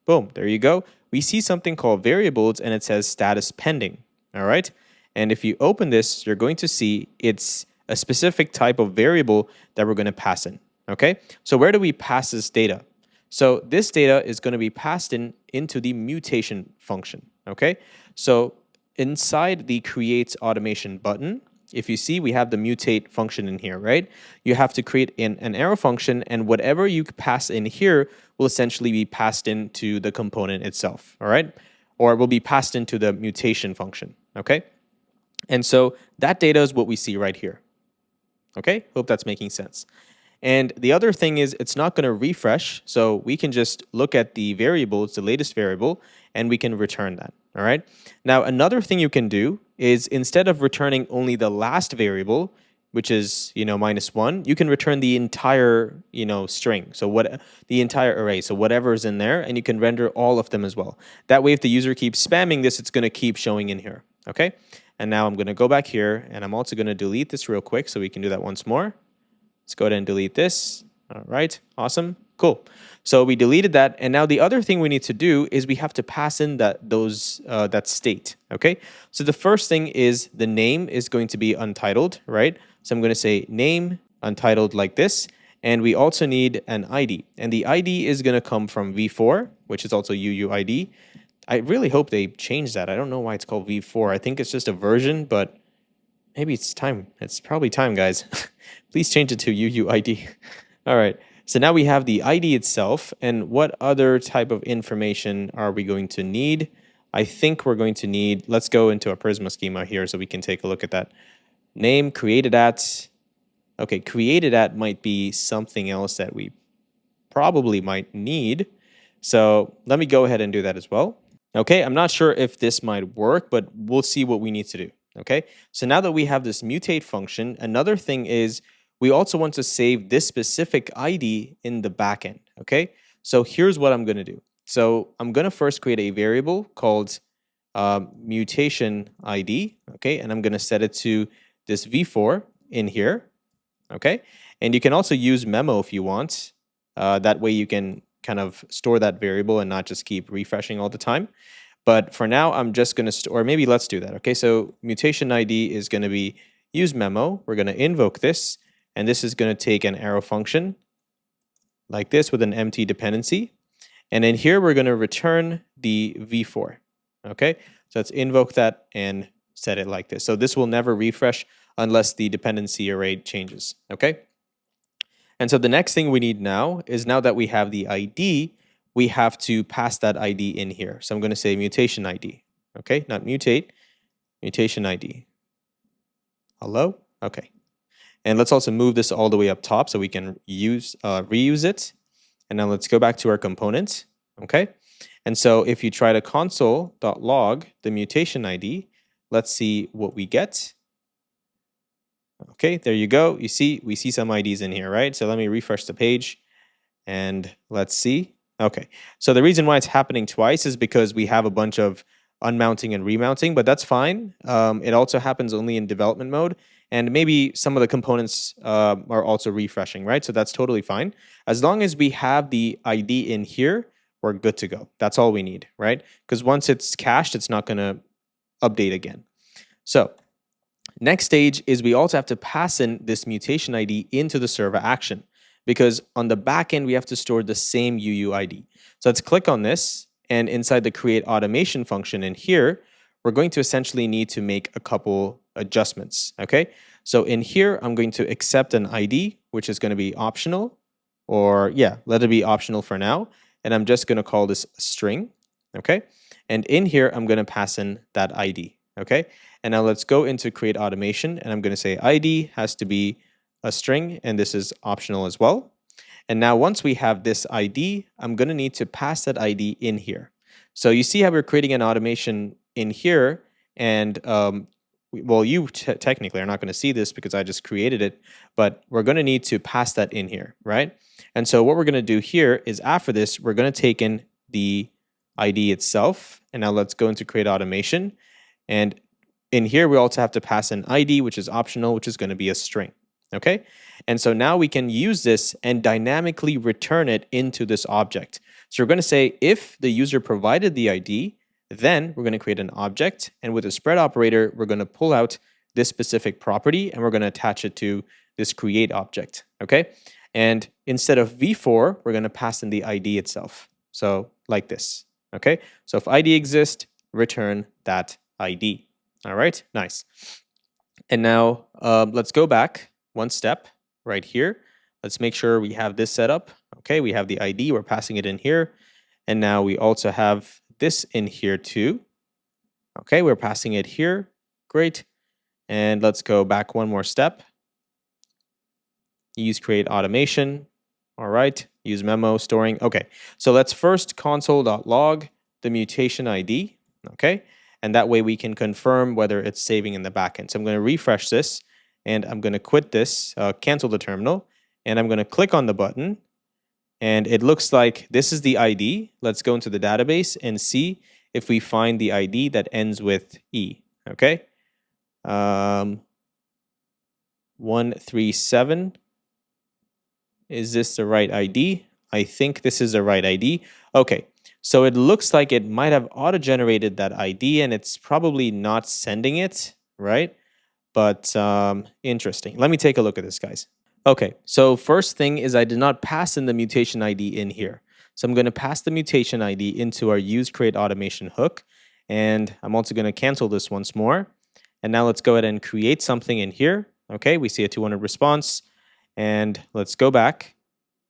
boom, there you go. We see something called variables, and it says status pending. All right. And if you open this, you're going to see it's a specific type of variable that we're going to pass in. Okay, so where do we pass this data? So this data is going to be passed into the mutation function. Okay, so inside the create automation button, if you see, we have the mutate function in here, right? You have to create an arrow function, and whatever you pass in here will essentially be passed into the component itself. All right, or it will be passed into the mutation function. Okay. And so that data is what we see right here. Okay, hope that's making sense. And the other thing is it's not going to refresh, so we can just look at the variables, the latest variable, and we can return that. All right. Now, another thing you can do is instead of returning only the last variable, which is, -1, you can return the entire, string. So the entire array, so whatever is in there, and you can render all of them as well. That way, if the user keeps spamming this, it's going to keep showing in here. Okay. And now I'm going to go back here, and I'm also going to delete this real quick so we can do that once more. Let's go ahead and delete this. All right, awesome, cool. So we deleted that, and now the other thing we need to do is we have to pass in that state. Okay, so the first thing is the name is going to be untitled, right? So I'm going to say name untitled like this, and we also need an ID, and the ID is going to come from v4, which is also UUID. I really hope they change that. I don't know why it's called v4. I think it's just a version, but maybe it's time. It's probably time, guys. Please change it to UUID. All right. So now we have the ID itself. And what other type of information are we going to need? I think we're going to need, let's go into a Prisma schema here so we can take a look at that. Name created at. Okay, created at might be something else that we probably might need. So let me go ahead and do that as well. Okay, I'm not sure if this might work, but we'll see what we need to do. Okay, so now that we have this mutate function, another thing is we also want to save this specific ID in the backend. Okay, so here's what I'm going to do. So I'm going to first create a variable called mutation ID. Okay, and I'm going to set it to this v4 in here. Okay, and you can also use memo if you want. That way you can kind of store that variable and not just keep refreshing all the time. But for now, I'm just going to store, or maybe let's do that. Okay, so mutation ID is going to be use memo. We're going to invoke this, and this is going to take an arrow function like this with an empty dependency. And then here we're going to return the v4. Okay, so let's invoke that and set it like this. So this will never refresh unless the dependency array changes. Okay. And so the next thing we need now is now that we have the ID, we have to pass that ID in here. So I'm going to say mutation ID. Okay, not mutate, mutation ID. Hello? Okay. And let's also move this all the way up top so we can reuse it. And now let's go back to our component. Okay. And so if you try to console.log the mutation ID, let's see what we get. Okay, there you go. You see, we see some IDs in here, right? So let me refresh the page and let's see. Okay, so the reason why it's happening twice is because we have a bunch of unmounting and remounting, but that's fine. It also happens only in development mode, and maybe some of the components are also refreshing, right? So that's totally fine. As long as we have the ID in here, we're good to go. That's all we need, right? Because once it's cached, it's not going to update again. So next stage is we also have to pass in this mutation ID into the server action, because on the back end, we have to store the same UUID. So let's click on this, and inside the create automation function in here, we're going to essentially need to make a couple adjustments, okay? So in here, I'm going to accept an ID, which is going to be optional, or yeah, let it be optional for now. And I'm just going to call this a string, okay? And in here, I'm going to pass in that ID, okay? And now let's go into create automation, and I'm going to say ID has to be a string, and this is optional as well. And now once we have this ID, I'm going to need to pass that ID in here. So you see how we're creating an automation in here, and well, you technically are not going to see this because I just created it, but we're going to need to pass that in here, right? And so what we're going to do here is after this, we're going to take in the ID itself. And now let's go into create automation. And in here, we also have to pass an ID, which is optional, which is going to be a string. Okay. And so now we can use this and dynamically return it into this object. So we're going to say if the user provided the ID, then we're going to create an object. And with a spread operator, we're going to pull out this specific property and we're going to attach it to this create object. Okay. And instead of v4, we're going to pass in the ID itself. So like this. Okay. So if ID exists, return that ID. All right. Nice. And now let's go back one step right here. Let's make sure we have this set up. Okay, we have the ID, we're passing it in here. And now we also have this in here too. Okay, we're passing it here. Great. And let's go back one more step. Use create automation. All right, use memo storing. Okay, so let's first console.log the mutation ID. Okay, and that way we can confirm whether it's saving in the backend. So I'm going to refresh this. And I'm going to quit this, cancel the terminal, and I'm going to click on the button. And it looks like this is the ID. Let's go into the database and see if we find the ID that ends with E. Okay. 137. Is this the right ID? I think this is the right ID. Okay. So it looks like it might have auto-generated that ID, and it's probably not sending it, right? But interesting. Let me take a look at this, guys. Okay, so first thing is I did not pass in the mutation ID in here. So I'm going to pass the mutation ID into our use create automation hook. And I'm also going to cancel this once more. And now let's go ahead and create something in here. Okay, we see a 200 response. And let's go back.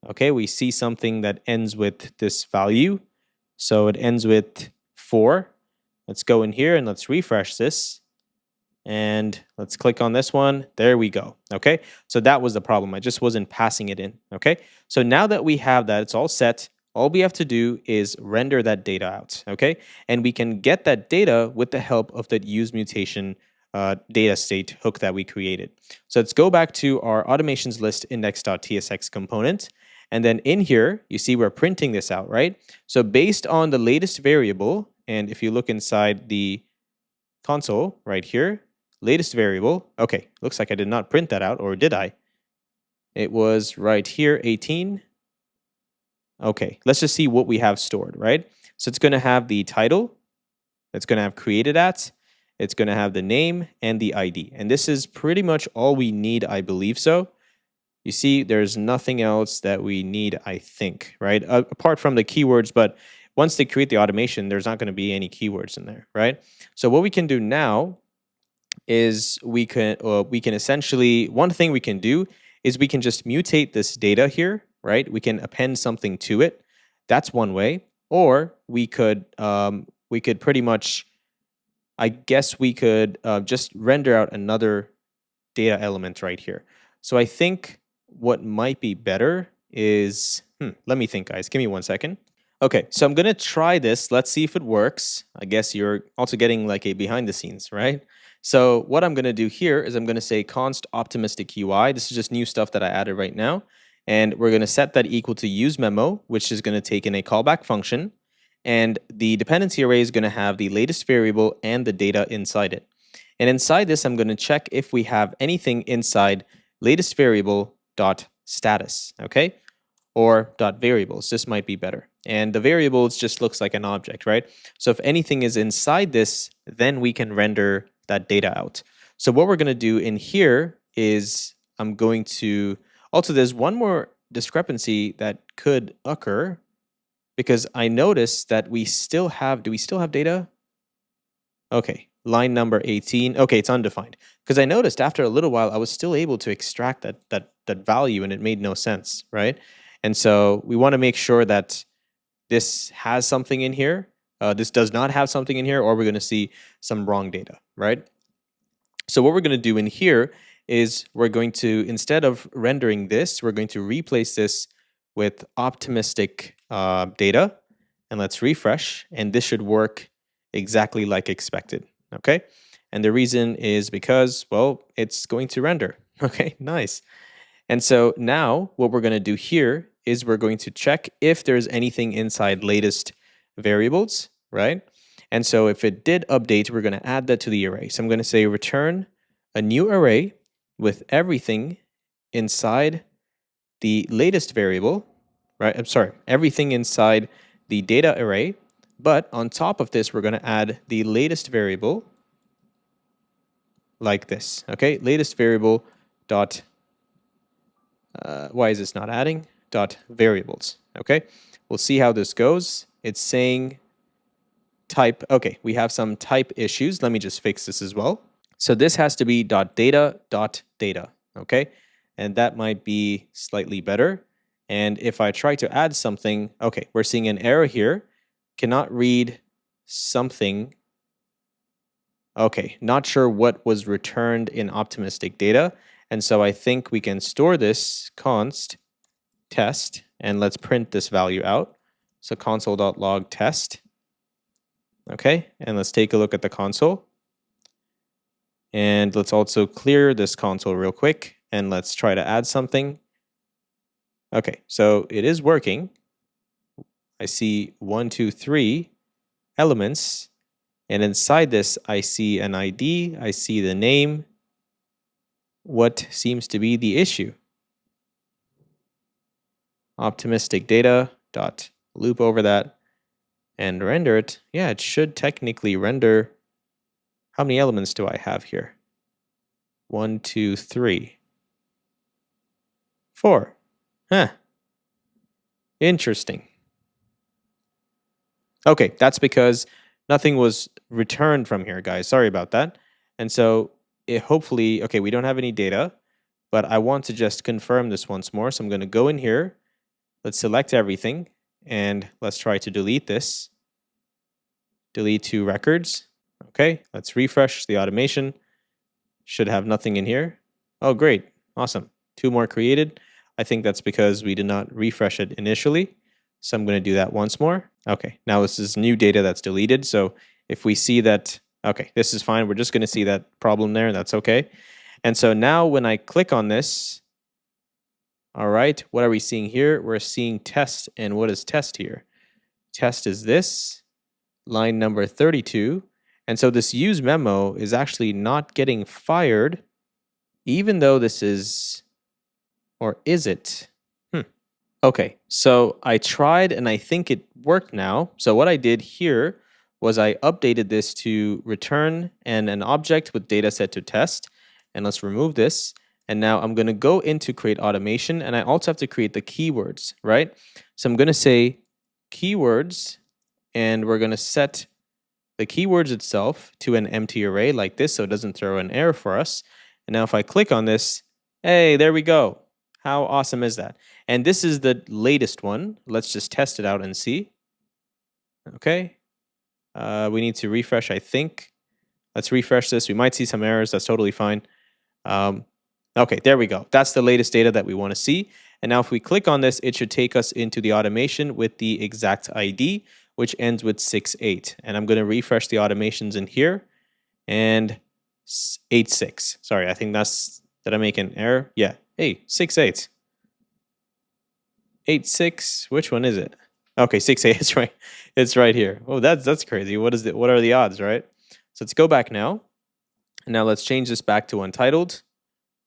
Okay, we see something that ends with this value. So it ends with 4. Let's go in here and let's refresh this. And let's click on this one. There we go. Okay. So that was the problem. I just wasn't passing it in. Okay. So now that we have that, it's all set. All we have to do is render that data out. Okay. And we can get that data with the help of that use mutation data state hook that we created. So let's go back to our automations list index.tsx component. And then in here, you see we're printing this out, right? So based on the latest variable, and if you look inside the console right here, latest variable. Okay, looks like I did not print that out, or did I? It was right here, 18. Okay, let's just see what we have stored, right? So it's going to have the title. It's going to have created at. It's going to have the name and the ID. And this is pretty much all we need, I believe so. You see, there's nothing else that we need, I think, right? Apart from the keywords, but once they create the automation, there's not going to be any keywords in there, right? So what we can do now is we can essentially, one thing we can do is we can just mutate this data here, right? We can append something to it. That's one way. Or we could pretty much, I guess we could just render out another data element right here. So I think what might be better is, let me think, guys. Give me 1 second. Okay, so I'm going to try this. Let's see if it works. I guess you're also getting like a behind the scenes, right? So what I'm going to do here is I'm going to say const optimistic UI. This is just new stuff that I added right now. And we're going to set that equal to use memo, which is going to take in a callback function. And the dependency array is going to have the latest variable and the data inside it. And inside this, I'm going to check if we have anything inside latest variable dot status, okay? Or dot variables. This might be better. And the variables just looks like an object, right? So if anything is inside this, then we can render that data out. So what we're going to do in here is I'm going to, also there's one more discrepancy that could occur because I noticed that we still have, do we still have data? Okay, line number 18. Okay, it's undefined. Because I noticed after a little while, I was still able to extract that value and it made no sense, right? And so we want to make sure that this has something in here. This does not have something in here, or we're going to see some wrong data, right? So what we're going to do in here is we're going to, instead of rendering this, we're going to replace this with optimistic data. And let's refresh. And this should work exactly like expected. Okay. And the reason is because, well, it's going to render. Okay, nice. And so now what we're going to do here is we're going to check if there's anything inside latest variables, right? And so if it did update, we're going to add that to the array. So I'm going to say return a new array with everything inside the latest variable, right? I'm sorry, everything inside the data array. But on top of this, we're going to add the latest variable like this, okay? Latest variable dot, why is this not adding? Dot variables, okay? We'll see how this goes. It's saying type, okay, we have some type issues. Let me just fix this as well. So this has to be .data, okay? And that might be slightly better. And if I try to add something, okay, we're seeing an error here. Cannot read something. Okay, not sure what was returned in optimistic data. And so I think we can store this const test, and let's print this value out. So console.log test. Okay, and let's take a look at the console. And let's also clear this console real quick, and let's try to add something. Okay, so it is working. I see 1, 2, 3 elements, and inside this I see an ID, I see the name. What seems to be the issue? Optimistic data dot loop over that and render it. Yeah, it should technically render. How many elements do I have here? 1, 2, 3, 4. Huh. Interesting. Okay, that's because nothing was returned from here, guys. Sorry about that. And so it hopefully, okay, we don't have any data, but I want to just confirm this once more. So I'm going to go in here. Let's select everything, and let's try to delete this. Delete 2 records. Okay, let's refresh the automation. Should have nothing in here. Oh, great. Awesome. 2 more created. I think that's because we did not refresh it initially. So I'm going to do that once more. Okay, now this is new data that's deleted. So if we see that, okay, this is fine. We're just going to see that problem there. That's okay. And so now when I click on this, all right, what are we seeing here? We're seeing test. And what is test here? Test is this, line number 32. And so this use memo is actually not getting fired, even though this is, or is it? Okay, so I tried and I think it worked now. So what I did here was I updated this to return and an object with data set to test. And let's remove this. And now I'm going to go into create automation, and I also have to create the keywords, right? So I'm going to say keywords, and we're going to set the keywords itself to an empty array like this so it doesn't throw an error for us. And now if I click on this, hey, there we go. How awesome is that? And this is the latest one. Let's just test it out and see. Okay. We need to refresh, I think. Let's refresh this. We might see some errors. That's totally fine. Okay, there we go. That's the latest data that we want to see. And now if we click on this, it should take us into the automation with the exact ID, which ends with 68. And I'm going to refresh the automations in here. And 86. Sorry, I think that's, did I make an error? Yeah. Hey, 68. 86. Which one is it? Okay, 68. It's right. It's right here. Oh, that's crazy. What is it? What are the odds, right? So let's go back now. And now let's change this back to untitled.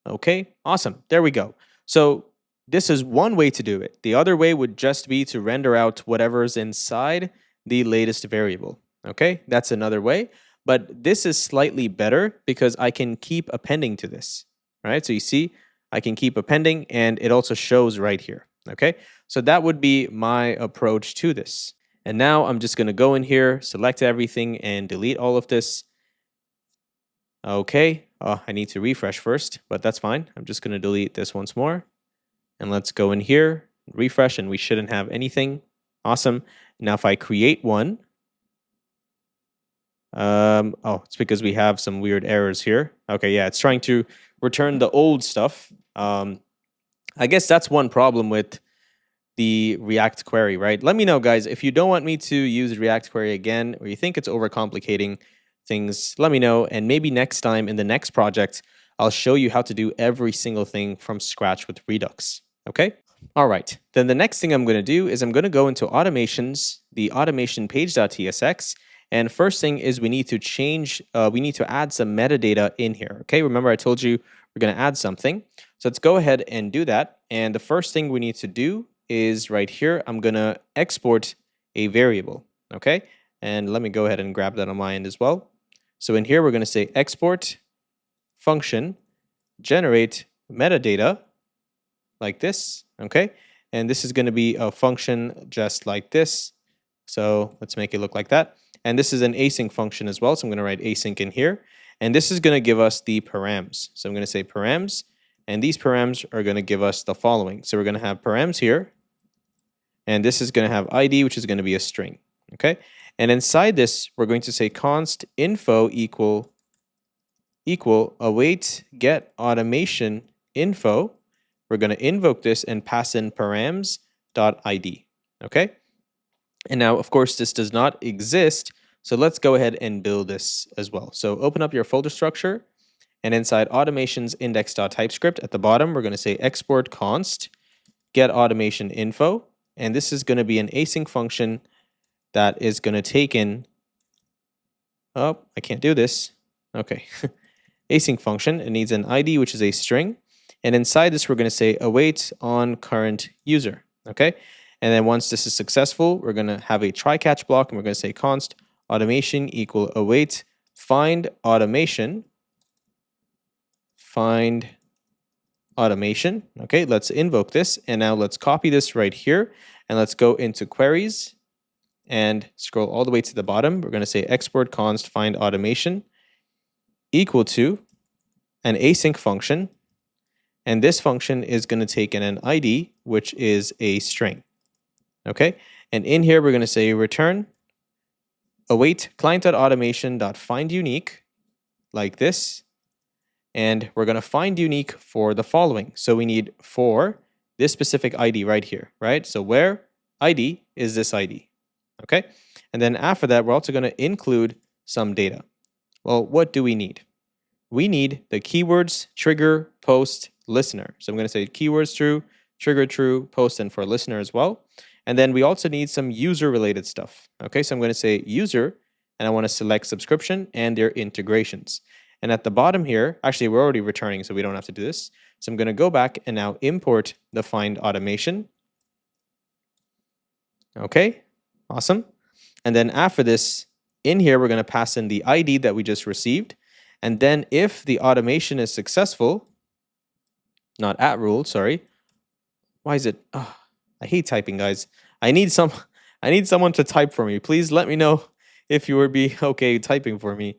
Okay, awesome. There we go. So this is one way to do it. The other way would just be to render out whatever's inside the latest variable. Okay, that's another way. But this is slightly better because I can keep appending to this. Right? So you see, I can keep appending, and it also shows right here. Okay, so that would be my approach to this. And now I'm just going to go in here, select everything, and delete all of this. Okay, I need to refresh first, but that's fine. I'm just going to delete this once more. And let's go in here, refresh, and we shouldn't have anything. Awesome. Now if I create one, oh, it's because we have some weird errors here. Okay, yeah, it's trying to return the old stuff. I guess that's one problem with the React query, right? Let me know, guys, if you don't want me to use React query again, or you think it's overcomplicating things, let me know. And maybe next time in the next project, I'll show you how to do every single thing from scratch with Redux, okay? All right, then the next thing I'm going to do is I'm going to go into automations, the automation page.tsx, and first thing is we need to add some metadata in here, okay? Remember I told you we're going to add something. So let's go ahead and do that. And the first thing we need to do is right here, I'm going to export a variable, okay? And let me go ahead and grab that on my end as well. So in here, we're going to say export function, generate metadata, like this, okay? And this is going to be a function just like this. So let's make it look like that. And this is an async function as well. So I'm going to write async in here. And this is going to give us the params. So I'm going to say params. And these params are going to give us the following. So we're going to have params here. And this is going to have ID, which is going to be a string, okay? And inside this, we're going to say const info equal await get automation info. We're going to invoke this and pass in params.id, okay? And now, of course, this does not exist, so let's go ahead and build this as well. So open up your folder structure, and inside automations index.typescript at the bottom, we're going to say export const get automation info, and this is going to be an async function that is going to take in, oh, I can't do this, okay. Async function, it needs an ID, which is a string. And inside this, we're going to say await on current user, okay? And then once this is successful, we're going to have a try catch block, and we're going to say const automation equal await find automation, okay? Let's invoke this, and now let's copy this right here, and let's go into queries and scroll all the way to the bottom. We're going to say export const find automation equal to an async function. And this function is going to take in an ID, which is a string, okay? And in here, we're going to say return await client.automation.findUnique, like this. And we're going to find unique for the following. So we need for this specific ID right here, right? So where ID is this ID, okay? And then after that, we're also going to include some data. Well, what do we need? We need the keywords trigger, post, listener. So I'm going to say keywords true, trigger true, post, and for listener as well. And then we also need some user related stuff. Okay, so I'm going to say user, and I want to select subscription and their integrations. And at the bottom here, actually we're already returning, so we don't have to do this. So I'm going to go back and now import the find automation. Okay, awesome. And then after this, in here, we're going to pass in the ID that we just received. And then if the automation is successful, not at rule, sorry. Why is it? Oh, I hate typing, guys. I need someone to type for me. Please let me know if you would be okay typing for me.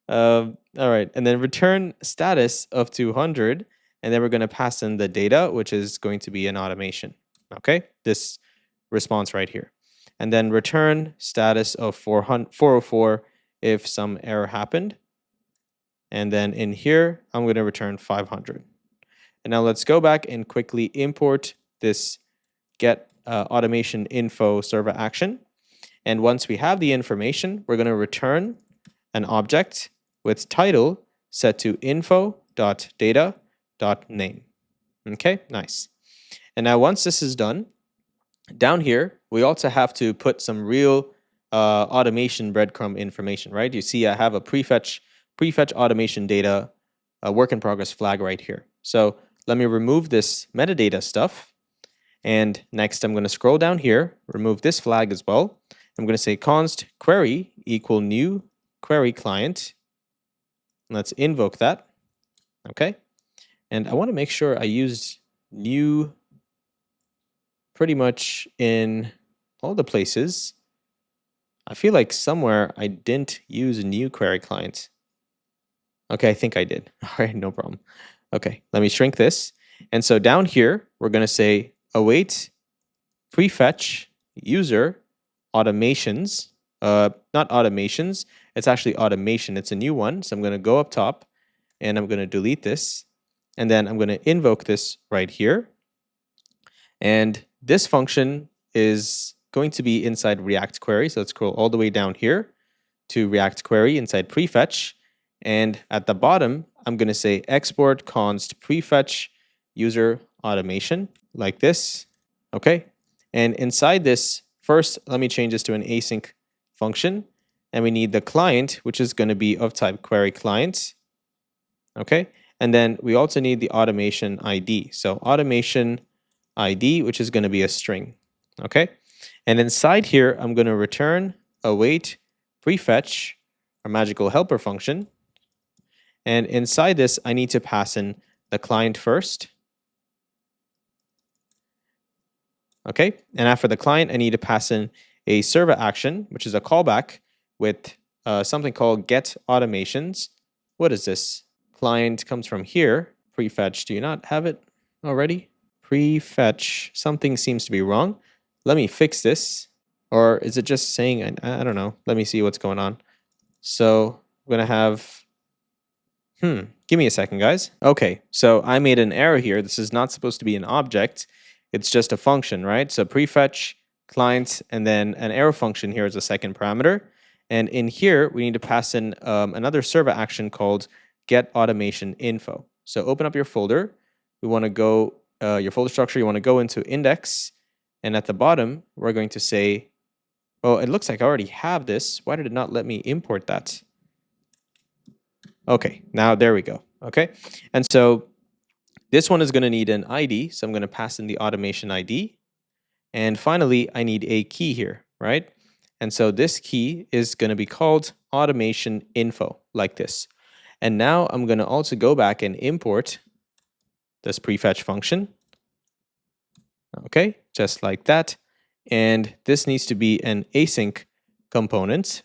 All right, and then return status of 200, and then we're going to pass in the data, which is going to be an automation. Okay, this response right here. And then return status of 404 if some error happened. And then in here, I'm going to return 500. And now let's go back and quickly import this get automation info server action. And once we have the information, we're going to return an object with title set to info.data.name. Okay, nice. And now once this is done, down here, we also have to put some real automation breadcrumb information, right? You see I have a prefetch automation data, a work in progress flag right here. So let me remove this metadata stuff. And next I'm going to scroll down here, remove this flag as well. I'm going to say const query equal new query client. Let's invoke that. Okay. And I want to make sure I used new pretty much in all the places. I feel like somewhere I didn't use a new query client. Okay, I think I did. All right, no problem. Okay, let me shrink this. And so down here, we're going to say await prefetch user automations. Not automations. It's actually automation. It's a new one. So I'm going to go up top and I'm going to delete this. And then I'm going to invoke this right here. And this function is going to be inside React query. So let's scroll all the way down here to React query inside prefetch. And at the bottom, I'm going to say export const prefetch user automation like this. Okay. And inside this, first, let me change this to an async function. And we need the client, which is going to be of type query client. Okay. And then we also need the automation ID. So automation ID, which is going to be a string. Okay. And inside here, I'm going to return await prefetch, our magical helper function. And inside this, I need to pass in the client first. Okay. And after the client, I need to pass in a server action, which is a callback with something called get automations. What is this? Client comes from here. Prefetch. Do you not have it already? Prefetch. Something seems to be wrong. Let me fix this. Or is it just saying, I don't know. Let me see what's going on. So I'm going to have, give me a second, guys. Okay, so I made an error here. This is not supposed to be an object. It's just a function, right? So prefetch, client, and then an arrow function here is a second parameter. And in here, we need to pass in another server action called get automation info. So open up your folder. We want to go, your folder structure, you want to go into index. And at the bottom, we're going to say, oh, it looks like I already have this. Why did it not let me import that? Okay, now there we go. Okay, and so this one is going to need an ID. So I'm going to pass in the automation ID. And finally, I need a key here, right? And so this key is going to be called automation info, like this. And now I'm going to also go back and import this prefetch function. Okay, just like that. And this needs to be an async component.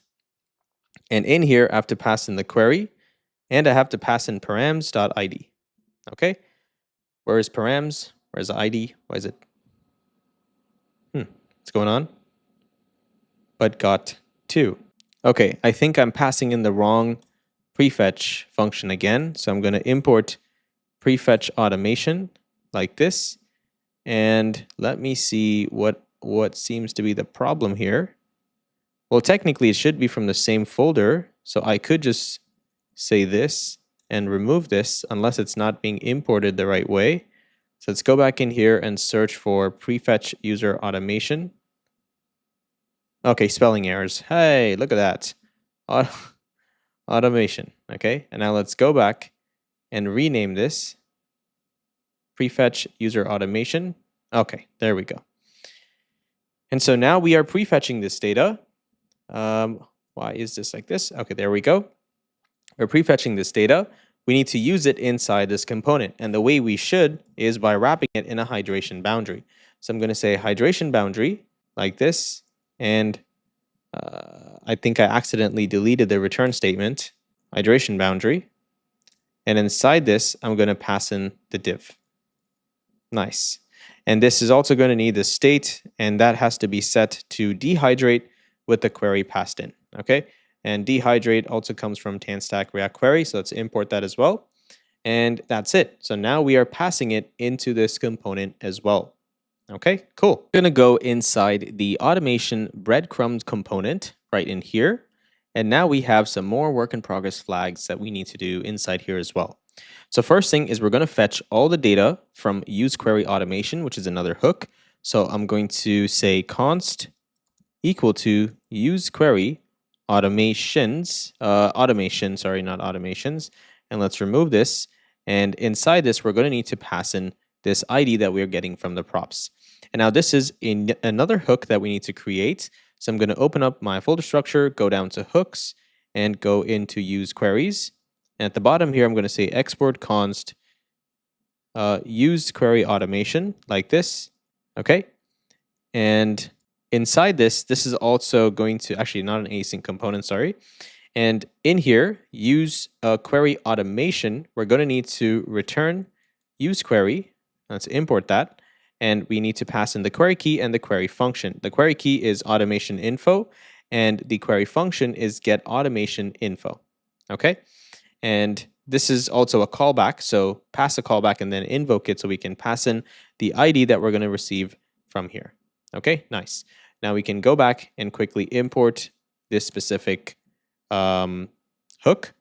And in here, I have to pass in the query, and I have to pass in params.id. Okay, where is params? Where's the ID? Why is it? What's going on? But got 2. Okay, I think I'm passing in the wrong prefetch function again. So I'm going to import prefetch automation like this. And let me see what seems to be the problem here. Well, technically, it should be from the same folder. So I could just say this and remove this unless it's not being imported the right way. So let's go back in here and search for prefetch user automation. Okay, spelling errors. Hey, look at that. Automation. Okay, and now let's go back and rename this prefetch user automation. Okay, there we go. And so now we are prefetching this data. Why is this like this? Okay, there we go. We're prefetching this data. We need to use it inside this component. And the way we should is by wrapping it in a hydration boundary. So I'm going to say hydration boundary like this. And I think I accidentally deleted the return statement, hydration boundary. And inside this, I'm going to pass in the div. Nice. And this is also going to need the state, and that has to be set to dehydrate with the query passed in. Okay. And dehydrate also comes from TanStack React Query, so let's import that as well. And that's it. So now we are passing it into this component as well. Okay, cool. We're gonna go inside the automation breadcrumbs component right in here. And now we have some more work in progress flags that we need to do inside here as well. So first thing is we're gonna fetch all the data from use query automation, which is another hook. So I'm going to say const equal to use query automations, sorry, not automations. And let's remove this. And inside this, we're going to need to pass in this ID that we're getting from the props. And now this is another hook that we need to create. So I'm going to open up my folder structure, go down to hooks, and go into use queries. And at the bottom here, I'm going to say export const use query automation like this. Okay. And inside this is also going to, actually not an async component, sorry. And in here, use query automation, we're going to need to return use query. Let's import that. And we need to pass in the query key and the query function. The query key is automation info, and the query function is get automation info. Okay. And this is also a callback. So pass a callback and then invoke it so we can pass in the ID that we're going to receive from here. Okay, nice. Now we can go back and quickly import this specific hook.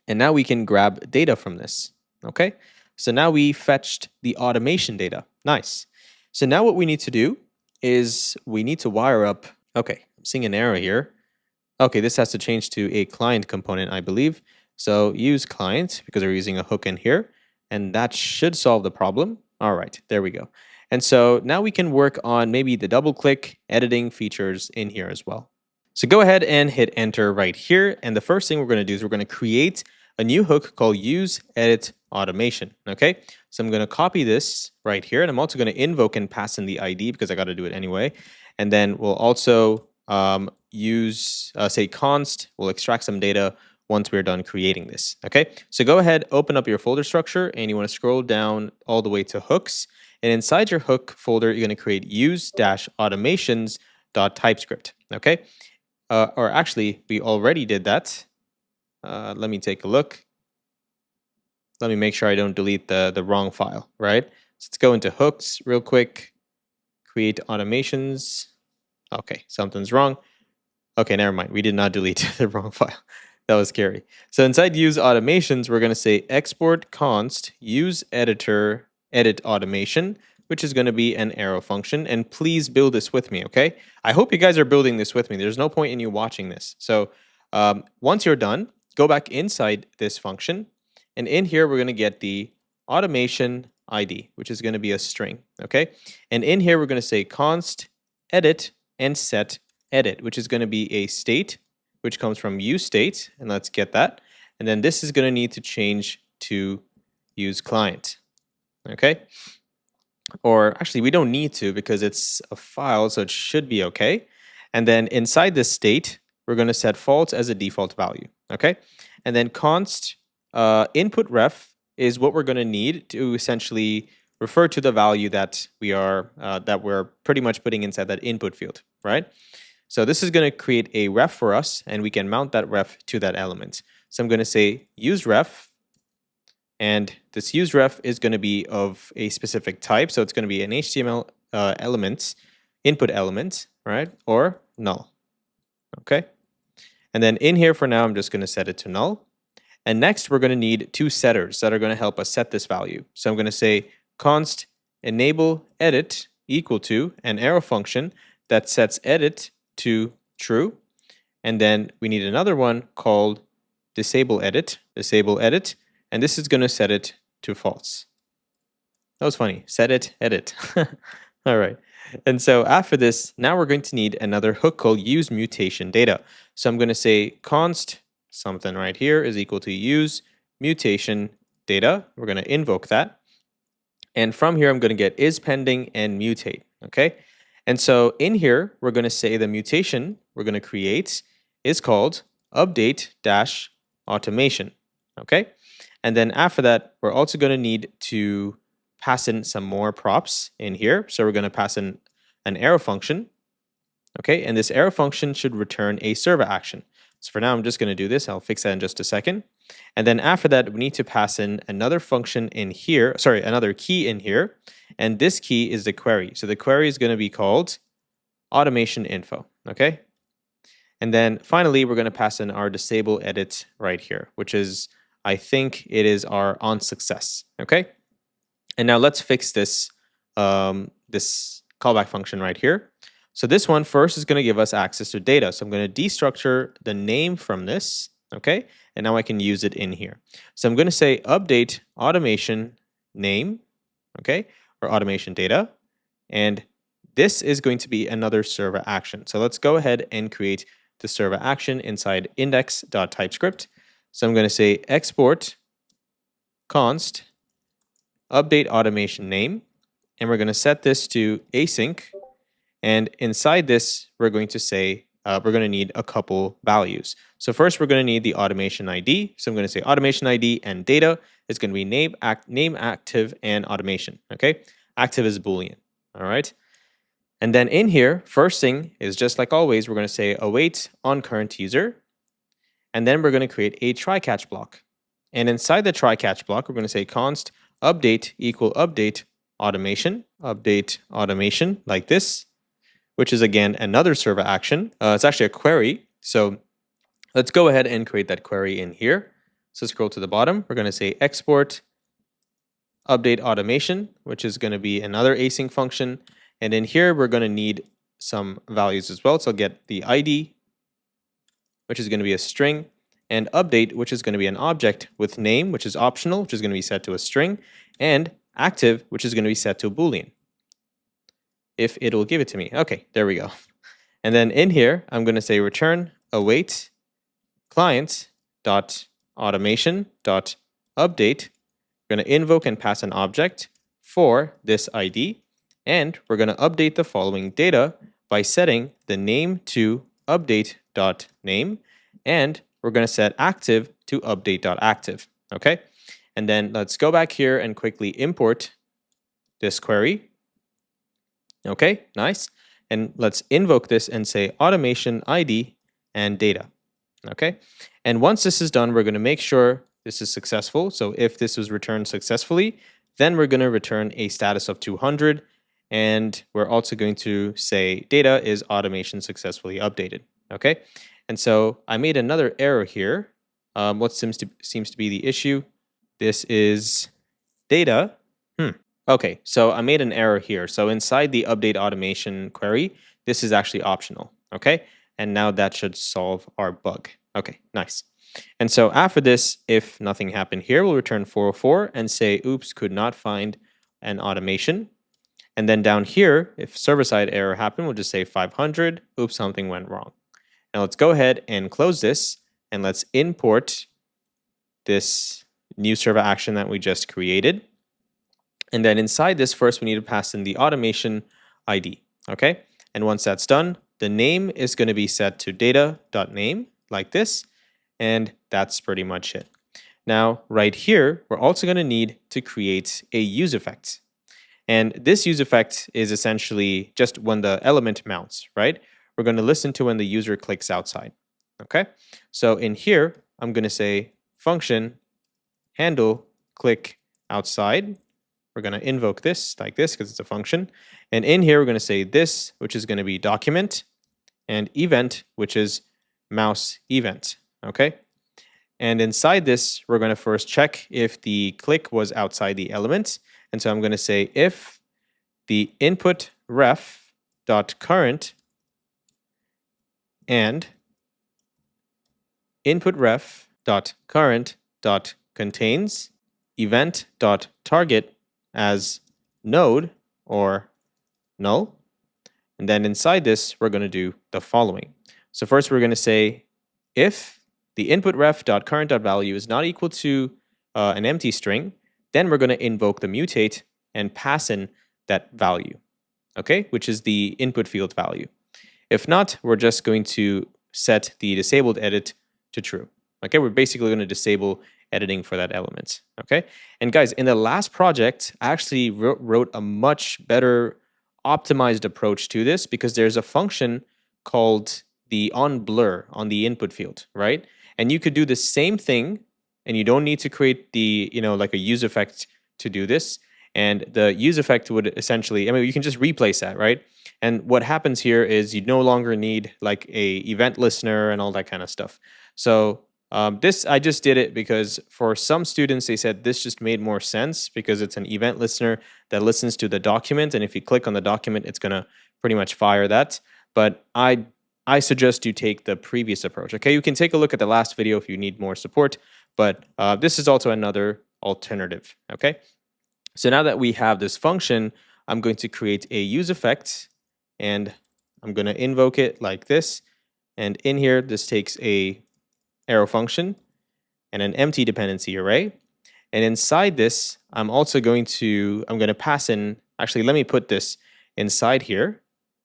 And now we can grab data from this. Okay, so now we fetched the automation data. Nice. So now what we need to do is we need to wire up. Okay, I'm seeing an error here. Okay, this has to change to a client component, I believe. So use client because we're using a hook in here, and that should solve the problem. All right, there we go. And so now we can work on maybe the double click editing features in here as well. So go ahead and hit enter right here. And the first thing we're going to do is we're going to create a new hook called use edit automation. Okay, so I'm going to copy this right here, and I'm also going to invoke and pass in the ID because I got to do it anyway. And then we'll also use say const. We'll extract some data once we're done creating this. Okay, so go ahead, open up your folder structure, and you want to scroll down all the way to hooks. And inside your hook folder, you're going to create use-automations.typescript. Okay, or actually, we already did that. Let me take a look. Let me make sure I don't delete the wrong file, right? So let's go into hooks real quick. Create automations. Okay, something's wrong. Okay, never mind. We did not delete the wrong file. That was scary. So inside use automations, we're going to say export const use editor edit automation, which is going to be an arrow function. And please build this with me, okay? I hope you guys are building this with me. There's no point in you watching this. So once you're done, go back inside this function. And in here, we're going to get the automation ID, which is going to be a string, okay? And in here, we're going to say const edit and set edit, which is going to be a state, which comes from use state. And let's get that. And then this is going to need to change to use client, okay? Or actually, we don't need to because it's a file, so it should be okay. And then inside this state, we're going to set false as a default value, okay? And then const input ref is what we're going to need to essentially refer to the value that we're pretty much putting inside that input field, right? So this is going to create a ref for us, and we can mount that ref to that element. So I'm going to say use ref, and this use ref is going to be of a specific type. So it's going to be an HTML element, input element, right? Or null, okay? And then in here for now, I'm just going to set it to null. And next, we're going to need two setters that are going to help us set this value. So I'm going to say const enable edit equal to an arrow function that sets edit to true. And then we need another one called disable edit, and this is going to set it to false. That was funny. Set it, edit. All right. And so after this, now we're going to need another hook called use mutation data. So I'm going to say const something right here is equal to use mutation data. We're going to invoke that. And from here, I'm going to get is pending and mutate. Okay. And so in here, we're going to say the mutation we're going to create is called update-automation. Okay. And then after that, we're also going to need to pass in some more props in here. So we're going to pass in an arrow function. Okay. And this arrow function should return a server action. So for now, I'm just going to do this. I'll fix that in just a second. And then after that, we need to pass in another function in here, another key in here. And this key is the query. So the query is going to be called automation info, okay? And then finally, we're going to pass in our disable edit right here, which is, I think it is our on success, okay? And now let's fix this, this callback function right here. So this one first is going to give us access to data. So I'm going to destructure the name from this, okay? And now I can use it in here. So I'm going to say update automation name, okay? Or automation data. And this is going to be another server action. So let's go ahead and create the server action inside index.typescript. So I'm going to say export const update automation name. And we're going to set this to async. And inside this, we're going to say we're going to need a couple values. So first, we're going to need the automation ID. So I'm going to say automation ID, and data is going to be name, active, and automation. Okay, active is Boolean. All right. And then in here, first thing is just like always, we're going to say await on current user. And then we're going to create a try catch block. And inside the try catch block, we're going to say const update equal update automation like this, which is again another server action. It's actually a query. So let's go ahead and create that query in here. So scroll to the bottom. We're going to say export update automation, which is going to be another async function. And in here, we're going to need some values as well. So get the ID, which is going to be a string, and update, which is going to be an object with name, which is optional, which is going to be set to a string, and active, which is going to be set to a Boolean, if it'll give it to me. Okay, there we go. And then in here, I'm going to say return await client dot automation dot update. We're going to invoke and pass an object for this ID, and we're going to update the following data by setting the name to update.name, and we're going to set active to update.active. Okay, and then let's go back here and quickly import this query. Okay, nice. And let's invoke this and say automation ID and data. Okay, and once this is done, we're going to make sure this is successful. So if this was returned successfully, then we're going to return a status of 200. And we're also going to say data is automation successfully updated. Okay, and so I made another error here. What seems to be the issue? This is data. Okay, so I made an error here. So inside the update automation query, this is actually optional. Okay, and now that should solve our bug. Okay, nice. And so after this, if nothing happened here, we'll return 404 and say, oops, could not find an automation. And then down here, if server-side error happened, we'll just say 500. Oops, something went wrong. Now let's go ahead and close this, and let's import this new server action that we just created. And then inside this, first we need to pass in the automation ID. Okay, and once that's done, the name is going to be set to data.name like this, and that's pretty much it. Now, right here, we're also going to need to create a use effect. And this use effect is essentially just when the element mounts, right? We're going to listen to when the user clicks outside. Okay, so in here, I'm going to say function handle click outside. We're going to invoke this like this because it's a function. And in here, we're going to say this, which is going to be document, and event, which is mouse event. Okay, and inside this, we're going to first check if the click was outside the element. And so I'm going to say if the input ref dot current and input ref dot current dot contains event dot target as node or null. And then inside this, we're going to do the following. So first, we're going to say if the input ref dot current dot value is not equal to an empty string, then we're going to invoke the mutate and pass in that value, okay, which is the input field value. If not, we're just going to set the disabled edit to true. Okay, we're basically going to disable editing for that element. Okay, and guys, in the last project, I actually wrote a much better optimized approach to this because there's a function called the onBlur on the input field, right? And you could do the same thing, and you don't need to create the, like a use effect to do this. And the use effect would essentially, you can just replace that, right? And what happens here is you no longer need like a event listener and all that kind of stuff. So I just did it because for some students, they said this just made more sense because it's an event listener that listens to the document. And if you click on the document, it's going to pretty much fire that. But I suggest you take the previous approach. Okay, you can take a look at the last video if you need more support. But this is also another alternative, okay? So now that we have this function, I'm going to create a use effect, and I'm going to invoke it like this. And in here, this takes a arrow function and an empty dependency array. And inside this, I'm going to pass in, actually, let me put this inside here,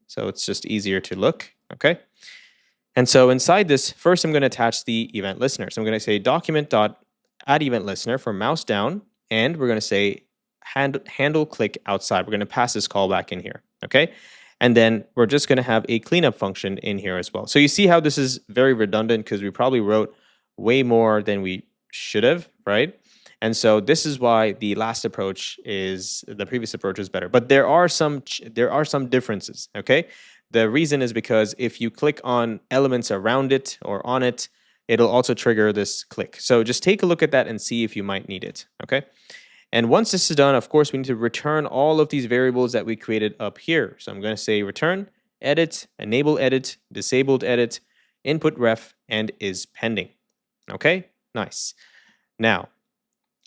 so it's just easier to look, okay? And so inside this, first I'm going to attach the event listener. So I'm going to say document.add event listener for mouse down, and we're going to say handle click outside. We're going to pass this callback in here, okay? And then we're just going to have a cleanup function in here as well. So you see how this is very redundant because we probably wrote way more than we should have, right? And so this is why the previous approach is better. But there are some differences, okay? The reason is because if you click on elements around it or on it, it'll also trigger this click. So just take a look at that and see if you might need it, okay? And once this is done, of course, we need to return all of these variables that we created up here. So I'm going to say return, edit, enable edit, disabled edit, input ref, and is pending. Okay, nice. Now,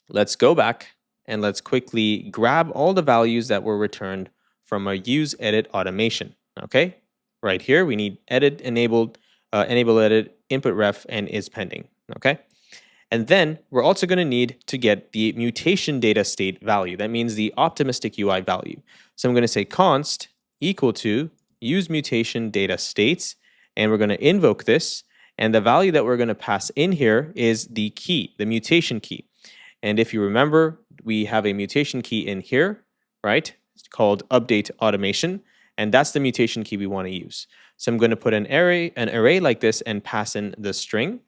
let's go back and let's quickly grab all the values that were returned from our use edit automation. Okay, right here we need edit enabled, enable edit, input ref, and is pending. Okay, and then we're also going to need to get the mutation data state value. That means the optimistic UI value. So I'm going to say const equal to use mutation data states, and we're going to invoke this. And the value that we're going to pass in here is the key, the mutation key. And if you remember, we have a mutation key in here, right? It's called update automation. And that's the mutation key we want to use. So I'm going to put an array like this and pass in the string,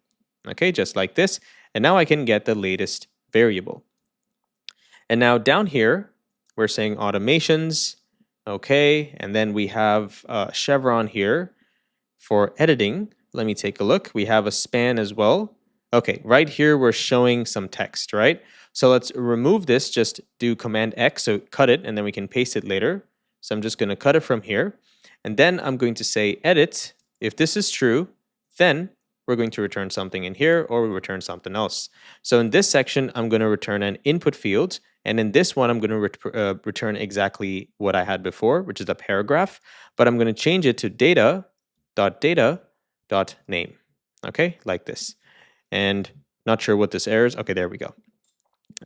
okay, just like this. And now I can get the latest variable. And now down here, we're saying automations, okay. And then we have a chevron here for editing. Let me take a look. We have a span as well. Okay, right here we're showing some text, right? So let's remove this, just do Command X, so cut it, and then we can paste it later. So I'm just going to cut it from here. And then I'm going to say edit. If this is true, then we're going to return something in here, or we return something else. So in this section, I'm going to return an input field. And in this one, I'm going to return exactly what I had before, which is a paragraph. But I'm going to change it to data.data.name. Okay, like this. And not sure what this error is. Okay, there we go.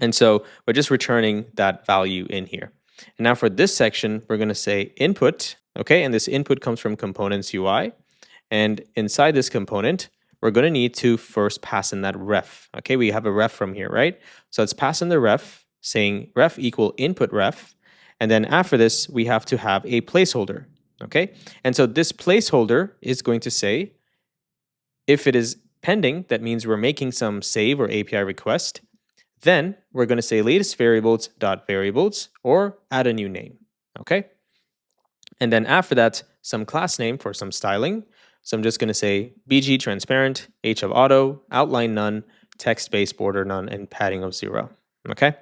And so we're just returning that value in here. And now for this section, we're going to say input. Okay, and this input comes from components UI. And inside this component, we're going to need to first pass in that ref. Okay, we have a ref from here, right? So let's pass in the ref, saying ref equal input ref. And then after this, we have to have a placeholder. Okay, and so this placeholder is going to say, if it is pending, that means we're making some save or API request. Then we're going to say latest variables dot variables or add a new name. Okay, and then after that, some class name for some styling. So I'm just going to say BG transparent, H of auto, outline none, text space border none, and padding of 0. Okay,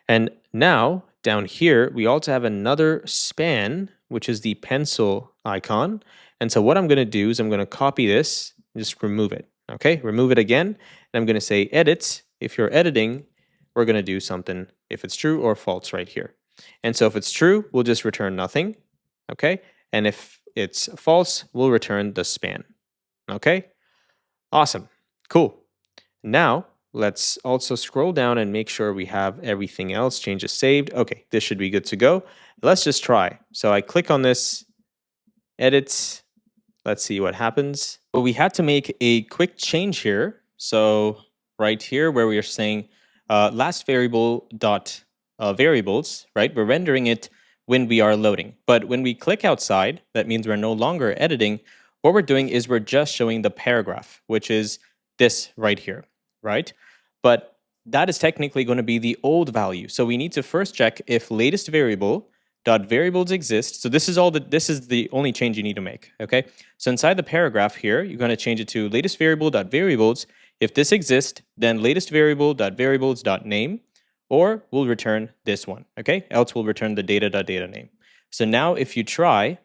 and now down here we also have another span, which is the pencil icon. And so what I'm going to do is I'm going to copy this, just remove it. Okay, remove it again, and I'm going to say edit. If you're editing, we're going to do something if it's true or false right here. And so if it's true, we'll just return nothing. Okay, and if it's false, we'll return the span. Okay, awesome, cool. Now let's also scroll down and make sure we have everything else, changes saved. Okay, this should be good to go. Let's just try. So I click on this, edit. Let's see what happens. Well, we had to make a quick change here. So right here where we are saying last variable dot variables, right? We're rendering it when we are loading. But when we click outside, that means we're no longer editing. What we're doing is we're just showing the paragraph, which is this right here, right? But that is technically going to be the old value. So we need to first check if latest variable dot variables exist. So this is the only change you need to make. Okay. So inside the paragraph here, you're going to change it to latest variable dot variables. If this exists, then latest variable dot variables dot name, or we'll return this one. Okay. Else we'll return the data dot data name. So now if you trying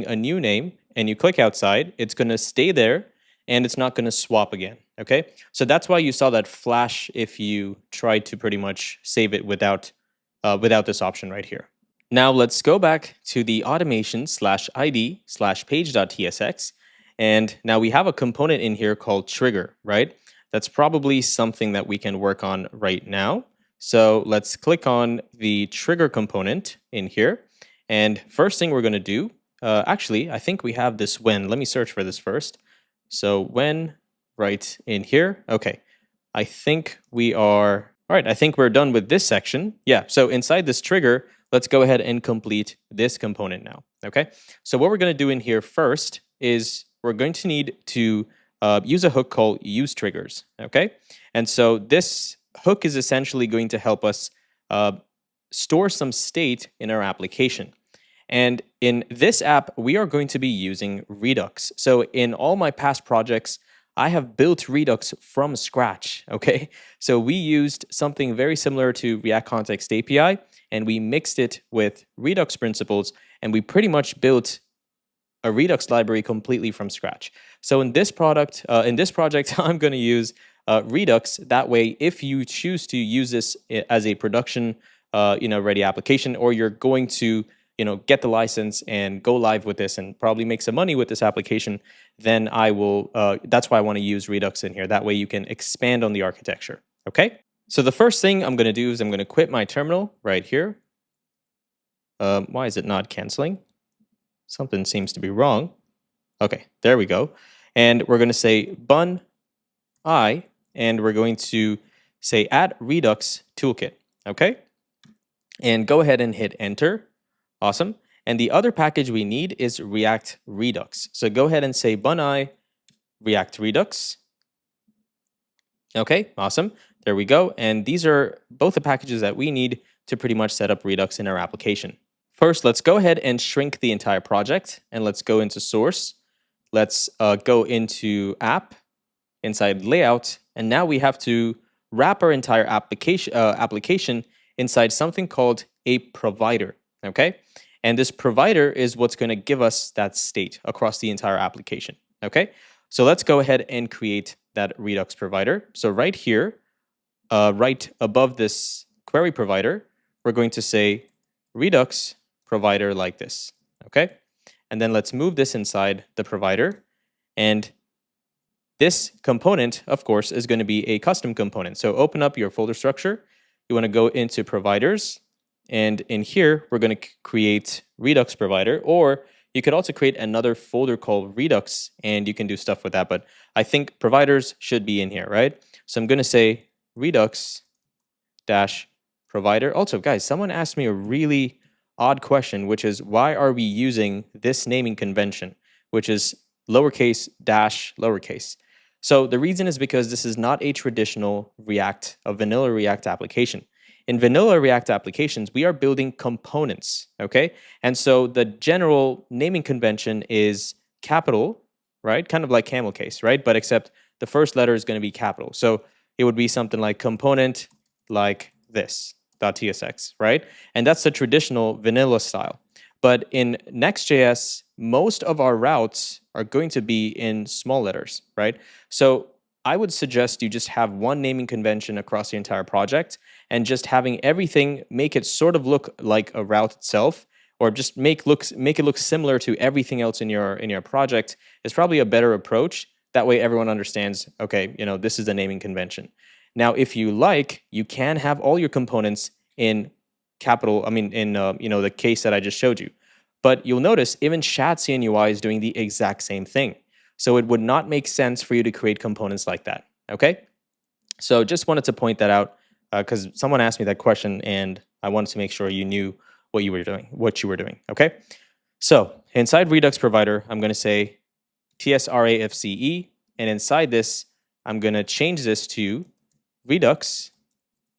a new name and you click outside, it's going to stay there and it's not going to swap again. Okay. So that's why you saw that flash if you tried to pretty much save it without this option right here. Now let's go back to the automation /id /page.tsx. And now we have a component in here called trigger, right? That's probably something that we can work on right now. So let's click on the trigger component in here. And first thing we're going to do actually, I think we have this when. Let me search for this first. So when, right in here. Okay, I think we are, all right, I think we're done with this section. Yeah, so inside this trigger, let's go ahead and complete this component now, okay? So what we're gonna do in here first is we're going to need to use a hook called use triggers, okay? And so this hook is essentially going to help us store some state in our application. And in this app, we are going to be using Redux. So in all my past projects, I have built Redux from scratch, okay? So we used something very similar to React Context API, and we mixed it with Redux principles, and we pretty much built a Redux library completely from scratch. So in this project, I'm going to use Redux. That way, if you choose to use this as a production, ready application, or you're going to get the license and go live with this and probably make some money with this application, then I will, that's why I want to use Redux in here. That way you can expand on the architecture, okay? So the first thing I'm going to do is I'm going to quit my terminal right here. Why is it not canceling? Something seems to be wrong. Okay, there we go. And we're going to say bun I, and we're going to say add Redux toolkit, okay? And go ahead and hit enter. Awesome. And the other package we need is React Redux. So go ahead and say bun I React Redux. Okay, awesome. There we go. And these are both the packages that we need to pretty much set up Redux in our application. First, let's go ahead and shrink the entire project, and let's go into source. Let's go into app, inside layout, and now we have to wrap our entire application inside something called a provider, okay? And this provider is what's going to give us that state across the entire application, okay? So let's go ahead and create that Redux provider. So right here, right above this query provider, we're going to say Redux provider like this, okay? And then let's move this inside the provider. And this component, of course, is going to be a custom component. So open up your folder structure. You want to go into providers. And in here, we're going to create Redux provider, or you could also create another folder called Redux, and you can do stuff with that. But I think providers should be in here, right? So I'm going to say Redux dash provider. Also, guys, someone asked me a really odd question, which is why are we using this naming convention, which is lowercase dash lowercase? So the reason is because this is not a traditional React, a vanilla React application. In vanilla React applications, we are building components, okay? And so the general naming convention is capital, right? Kind of like camel case, right? But except the first letter is going to be capital. So it would be something like component like this, .tsx, right? And that's the traditional vanilla style. But in Nextjs, most of our routes are going to be in small letters, right? So I would suggest you just have one naming convention across the entire project, and just having everything make it sort of look like a route itself, or just make it look similar to everything else in your project is probably a better approach. That way everyone understands, okay, this is the naming convention. Now, if you like, you can have all your components in capital, in the case that I just showed you. But you'll notice even Shadcn UI is doing the exact same thing. So it would not make sense for you to create components like that, okay? So just wanted to point that out because someone asked me that question, and I wanted to make sure you knew what you were doing, okay? So inside Redux provider, I'm going to say tsrafce, and inside this, I'm going to change this to Redux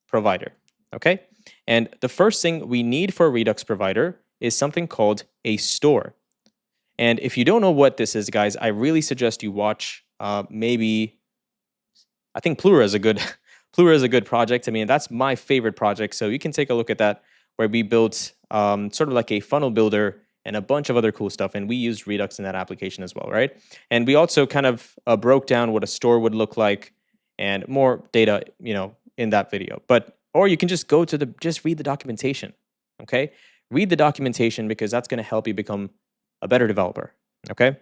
provider, okay? And the first thing we need for a Redux provider is something called a store. And if you don't know what this is, guys, I really suggest you watch maybe, I think Plura is a good project. I mean, that's my favorite project. So you can take a look at that, where we built sort of like a funnel builder and a bunch of other cool stuff. And we used Redux in that application as well, right? And we also kind of broke down what a store would look like and more data, in that video. Or you can just go to just read the documentation, okay? Read the documentation, because that's going to help you become a better developer, okay?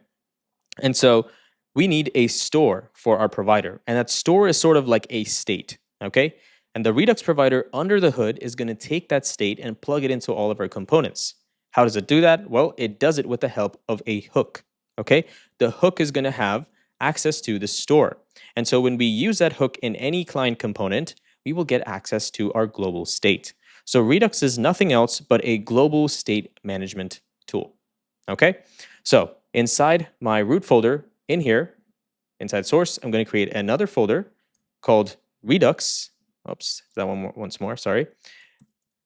And so we need a store for our provider, and that store is sort of like a state, okay? And the Redux provider under the hood is going to take that state and plug it into all of our components. How does it do that? Well, it does it with the help of a hook. Okay, the hook is going to have access to the store. And so when we use that hook in any client component, we will get access to our global state. So Redux is nothing else but a global state management tool. Okay, so inside my root folder in here, inside source, I'm going to create another folder called Redux. Oops, that one once more, sorry.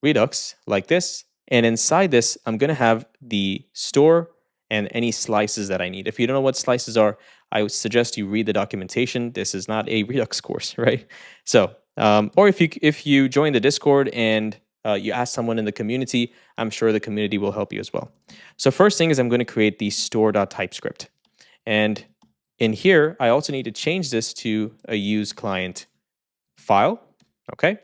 Redux, like this. And inside this, I'm going to have the store and any slices that I need. If you don't know what slices are, I would suggest you read the documentation. This is not a Redux course, right? So, or if you join the Discord and you ask someone in the community, I'm sure the community will help you as well. So first thing is I'm going to create the store.typescript. And in here, I also need to change this to a use client file, okay?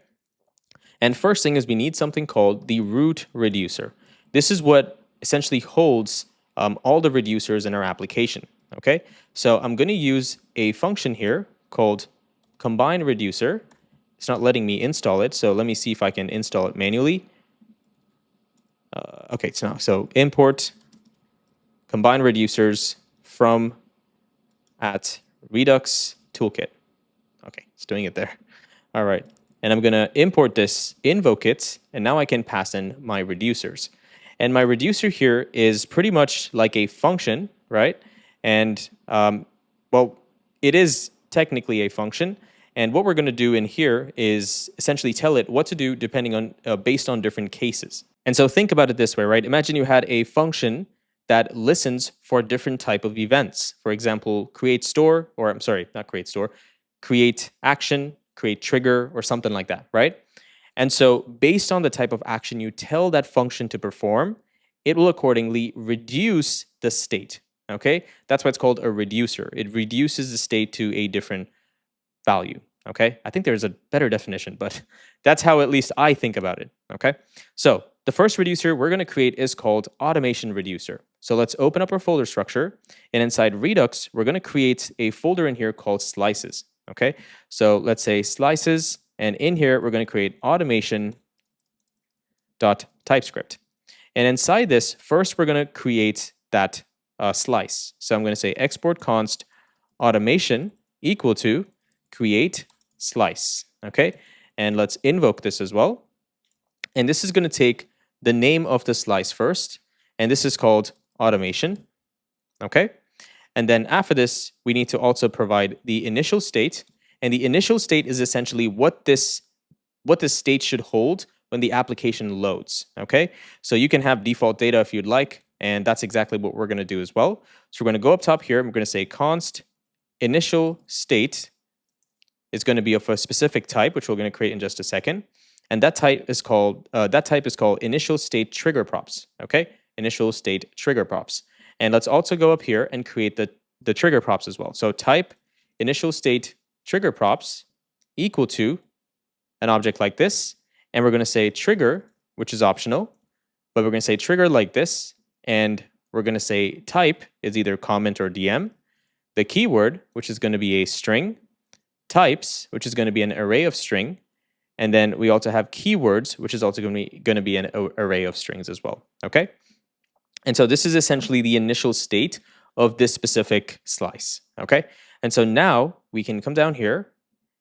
And first thing is we need something called the root reducer. This is what essentially holds all the reducers in our application, okay? So I'm going to use a function here called combine reducer. It's not letting me install it, so let me see if I can install it manually. Okay, so import combine reducers from at Redux toolkit. Okay, it's doing it there. All right. And I'm going to import this, invoke it, and now I can pass in my reducers. And my reducer here is pretty much like a function, right? And, well, it is technically a function. And what we're going to do in here is essentially tell it what to do depending on, based on different cases. And so think about it this way, right? Imagine you had a function that listens for different type of events. For example, create store, or I'm sorry, not create store, create action, create trigger, or something like that, right? And so based on the type of action you tell that function to perform, it will accordingly reduce the state, okay? That's why it's called a reducer. It reduces the state to a different value, okay? I think there's a better definition, but that's how at least I think about it, okay? So the first reducer we're going to create is called automation reducer. So let's open up our folder structure, and inside Redux, we're going to create a folder in here called slices, okay? So let's say slices, and in here, we're going to create automation.typescript. And inside this, first, we're going to create that slice. So I'm going to say export const automation equal to create slice, okay? And let's invoke this as well. And this is going to take the name of the slice first, and this is called automation, okay? And then after this, we need to also provide the initial state, and the initial state is essentially what this state should hold when the application loads, okay? So you can have default data if you'd like, and that's exactly what we're going to do as well. So we're going to go up top here, and we're going to say const initial state is going to be of a specific type, which we're going to create in just a second. And that type is called initial state trigger props, okay? Initial state trigger props. And let's also go up here and create the trigger props as well. So type initial state trigger props equal to an object like this. And we're going to say trigger, which is optional, but we're going to say trigger like this. And we're going to say type is either comment or DM. The keyword, which is going to be a string. Types, which is going to be an array of string. And then we also have keywords, which is also going to be an array of strings as well, okay? And so this is essentially the initial state of this specific slice, okay? And so now we can come down here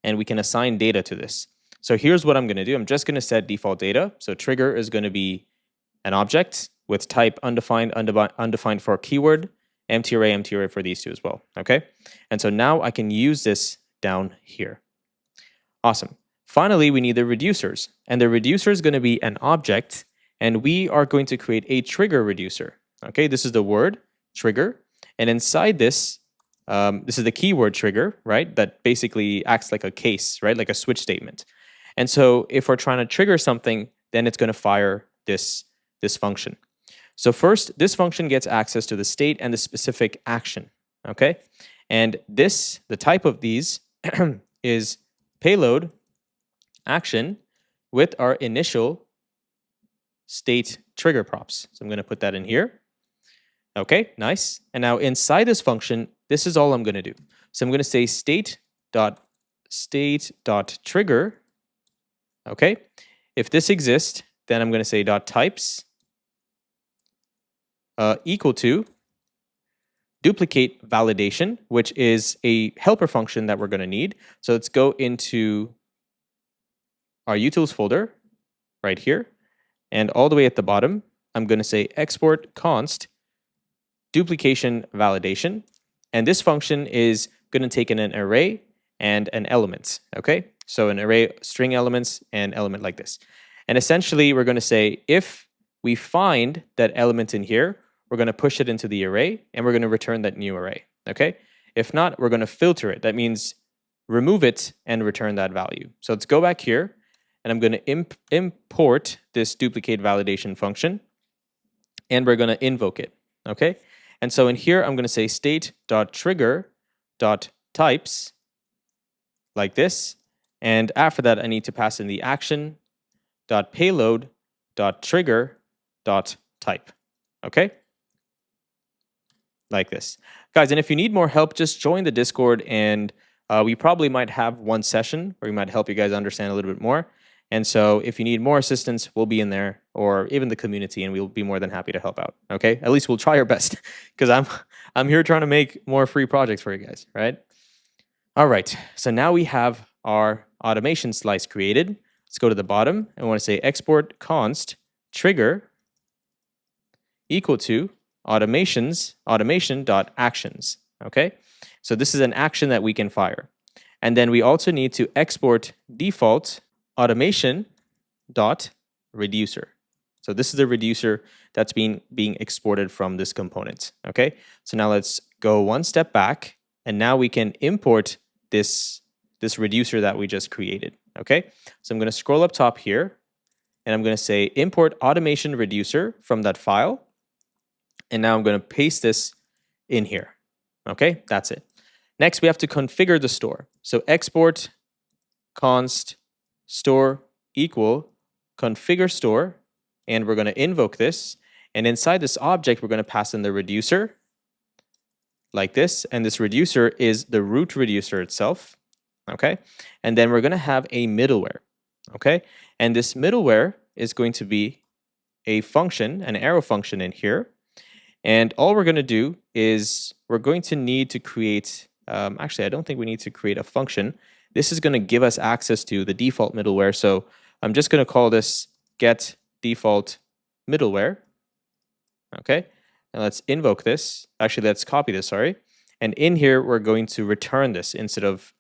and we can assign data to this. So here's what I'm going to do. I'm just going to set default data. So trigger is going to be an object with type undefined for keyword, empty array for these two as well, okay? And so now I can use this down here. Awesome. Finally, we need the reducers, and the reducer is going to be an object, and we are going to create a trigger reducer. Okay, this is the word trigger, and inside this, this is the keyword trigger, right? That basically acts like a case, right? Like a switch statement. And so if we're trying to trigger something, then it's going to fire this function. So first, this function gets access to the state and the specific action. Okay, and the type of these is payload action with our initial state trigger props. So I'm going to put that in here. Okay, nice. And now inside this function, this is all I'm going to do. So I'm going to say state.trigger. Okay, if this exists, then I'm going to say .types equal to duplicate validation, which is a helper function that we're going to need. So let's go into our utils folder right here. And all the way at the bottom, I'm going to say export const duplication validation. And this function is going to take in an array and an element. Okay, so an array, string elements, and element like this. And essentially, we're going to say if we find that element in here, we're going to push it into the array, and we're going to return that new array. Okay, if not, we're going to filter it. That means remove it and return that value. So let's go back here, and I'm going to import this duplicate validation function, and we're going to invoke it. Okay, and so in here, I'm going to say state.trigger.types like this. And after that, I need to pass in the action.payload.trigger.type. Okay? Like this. Guys, and if you need more help, just join the Discord, and we probably might have one session where we might help you guys understand a little bit more. And so if you need more assistance, we'll be in there, or even the community, and we'll be more than happy to help out. Okay? At least we'll try our best, because I'm here trying to make more free projects for you guys, right? All right, so now we have our automation slice created. Let's go to the bottom, and we want to say export const trigger equal to automation.actions. Okay, so this is an action that we can fire. And then we also need to export default automation.reducer. So this is the reducer that's being exported from this component. Okay, so now let's go one step back, and now we can import this reducer that we just created. Okay, so I'm going to scroll up top here, and I'm going to say import automation reducer from that file. And now I'm going to paste this in here. Okay, that's it. Next, we have to configure the store. So export const store equal configure store, and we're going to invoke this. And inside this object, we're going to pass in the reducer like this. And this reducer is the root reducer itself. Okay, and then we're going to have a middleware. Okay, and this middleware is going to be a function, an arrow function in here. And all we're going to do is we're going to need to create, actually, I don't think we need to create a function. This is going to give us access to the default middleware. So I'm just going to call this get default middleware. Okay, and let's invoke this. Actually, let's copy this, sorry. And in here, we're going to return this instead of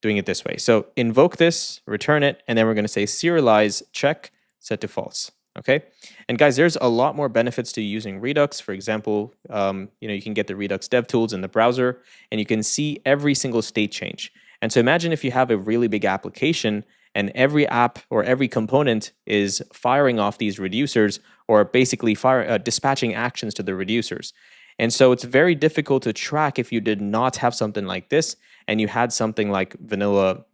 doing it this way. So invoke this, return it, and then we're going to say serialize check set to false. Okay, and guys, there's a lot more benefits to using Redux. For example, you can get the Redux dev tools in the browser, and you can see every single state change. And so imagine if you have a really big application, and every app or every component is firing off these reducers, or basically dispatching actions to the reducers. And so it's very difficult to track if you did not have something like this, and you had something like vanilla,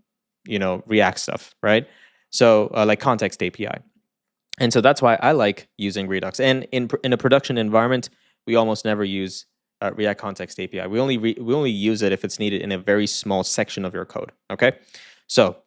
React stuff, right? So like context API. And so that's why I like using Redux. And in a production environment, we almost never use React Context API. We only use it if it's needed in a very small section of your code. Okay. So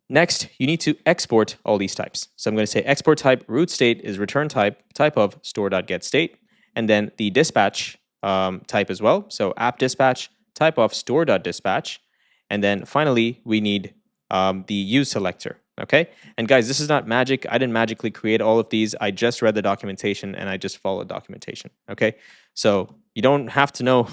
next, you need to export all these types. So I'm going to say export type root state is return type of store.getState, and then the dispatch type as well. So app dispatch type of store.dispatch, and then finally we need the use selector. Okay, and guys, this is not magic. I didn't magically create all of these. I just read the documentation and I just followed documentation. Okay, so you don't have to know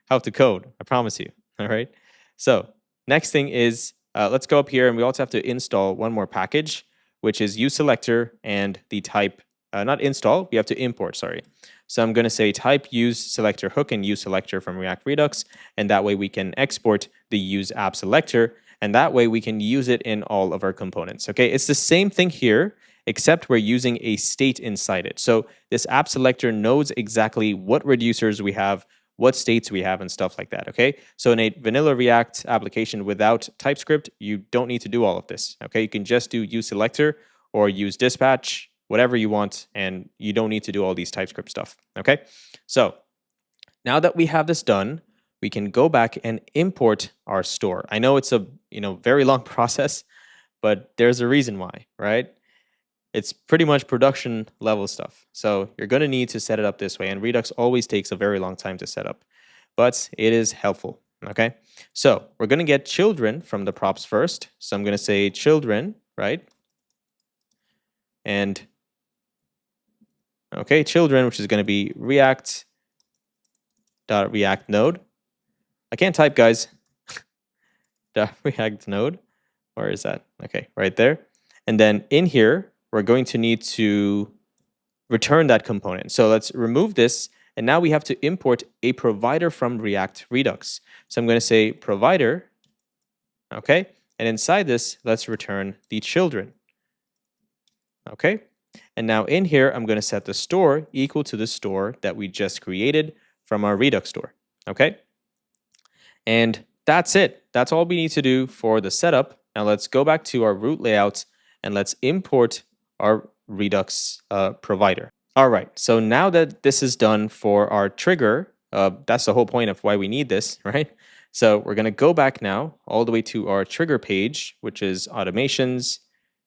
how to code. I promise you. All right. So next thing is let's go up here, and we also have to install one more package, which is use selector and the type. Not install. We have to import. Sorry. So I'm going to say type use selector hook and use selector from React Redux, and that way we can export the use app selector. And that way we can use it in all of our components. Okay, it's the same thing here, except we're using a state inside it. So this app selector knows exactly what reducers we have, what states we have, and stuff like that. Okay, so in a vanilla React application without TypeScript, you don't need to do all of this. Okay, you can just do use selector or use dispatch, whatever you want, and you don't need to do all these TypeScript stuff. Okay, so now that we have this done, we can go back and import our store. I know it's a very long process, but there's a reason why, right? It's pretty much production level stuff. So you're going to need to set it up this way. And Redux always takes a very long time to set up, but it is helpful. Okay. So we're going to get children from the props first. So I'm going to say children, right? And okay, children, which is going to be React node. I can't type, guys. React node. Where is that? Okay, right there. And then in here, we're going to need to return that component. So let's remove this. And now we have to import a provider from React Redux. So I'm going to say provider. Okay. And inside this, let's return the children. Okay. And now in here, I'm going to set the store equal to the store that we just created from our Redux store. Okay. And that's it. That's all we need to do for the setup. Now let's go back to our root layout and let's import our Redux provider. All right. So now that this is done for our trigger, that's the whole point of why we need this, right? So we're going to go back now all the way to our trigger page, which is automations,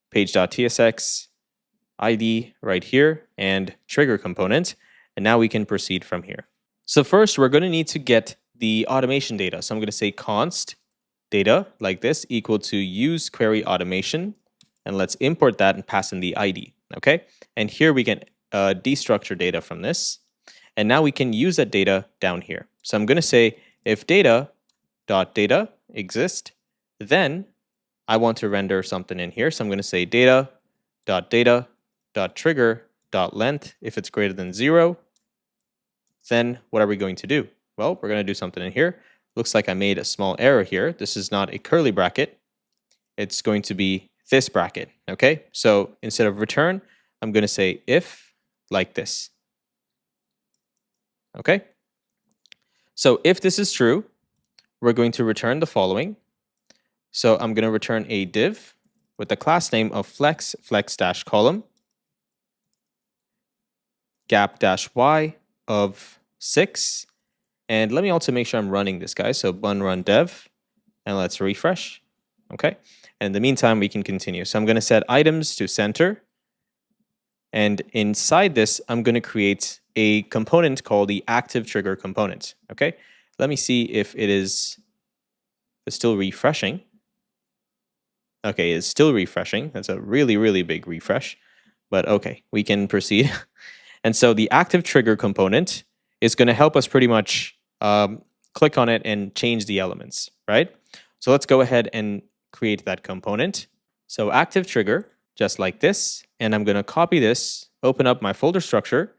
page.tsx, ID right here, and trigger component. And now we can proceed from here. So first, we're going to need to get the automation data. So I'm going to say const data like this equal to use query automation. And let's import that and pass in the ID. Okay. And here we can destructure data from this. And now we can use that data down here. So I'm going to say if data.data exist, then I want to render something in here. So I'm going to say data.data.trigger.length. If it's greater than 0, then what are we going to do? Well, we're going to do something in here. Looks like I made a small error here. This is not a curly bracket. It's going to be this bracket. Okay. So instead of return, I'm going to say if like this. Okay. So if this is true, we're going to return the following. So I'm going to return a div with the class name of flex-column, gap-y of 6. And let me also make sure I'm running this, guys. So bun run dev, and let's refresh. Okay. And in the meantime, we can continue. So I'm going to set items to center. And inside this, I'm going to create a component called the active trigger component. Okay. Let me see if it is still refreshing. Okay, it's still refreshing. That's a really, really big refresh. But okay, we can proceed. And so the active trigger component is going to help us pretty much click on it and change the elements, right? So let's go ahead and create that component. So active trigger, just like this. And I'm going to copy this, open up my folder structure,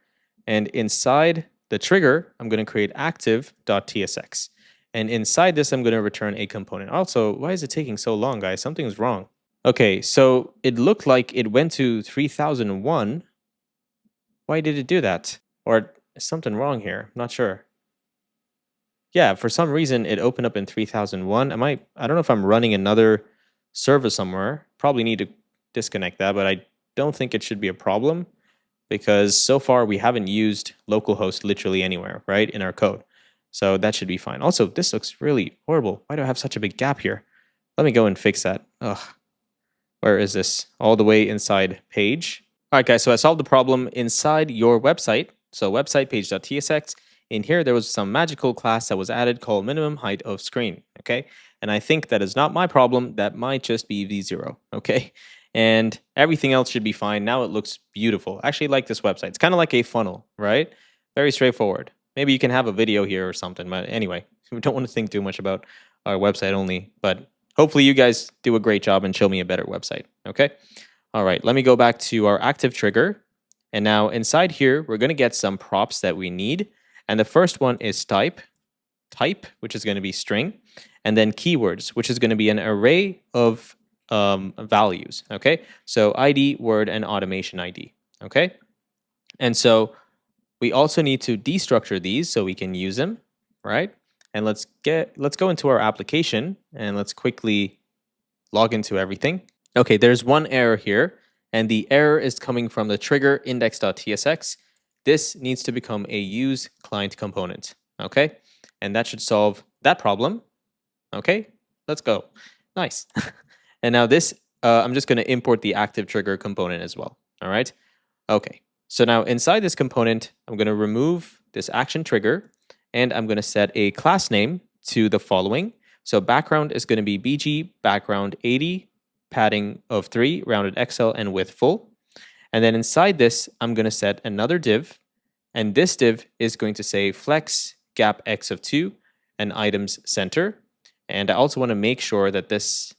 and inside the trigger, I'm going to create active.tsx. And inside this, I'm going to return a component. Also, why is it taking so long, guys? Something's wrong. Okay, so it looked like it went to 3001. Why did it do that? Or is something wrong here? I'm not sure. Yeah, for some reason, it opened up in 3001. I don't know if I'm running another server somewhere. Probably need to disconnect that, but I don't think it should be a problem because so far we haven't used localhost literally anywhere, right, in our code. So that should be fine. Also, this looks really horrible. Why do I have such a big gap here? Let me go and fix that. Ugh. Where is this? All the way inside page. All right, guys, so I solved the problem inside your website. So website page.tsx. In here, there was some magical class that was added called minimum height of screen, okay? And I think that is not my problem. That might just be v0, okay? And everything else should be fine. Now it looks beautiful. I actually like this website. It's kind of like a funnel, right? Very straightforward. Maybe you can have a video here or something, but anyway, we don't want to think too much about our website only, but hopefully you guys do a great job and show me a better website, okay? All right, let me go back to our active trigger. And now inside here, we're going to get some props that we need. And the first one is type, which is going to be string, and then keywords, which is going to be an array of values, okay? So ID, word, and automation ID, okay? And so we also need to destructure these so we can use them, right? And let's go into our application and let's quickly log into everything. Okay, there's one error here, and the error is coming from the trigger index.tsx. This needs to become a use client component, okay? And that should solve that problem. Okay, let's go. Nice. And now this, I'm just going to import the active trigger component as well. All right. Okay. So now inside this component, I'm going to remove this action trigger, and I'm going to set a class name to the following. So background is going to be BG background 80, padding of 3, rounded XL, and width full. And then inside this, I'm going to set another div, and this div is going to say flex gap X of 2 and items center. And I also want to make sure that this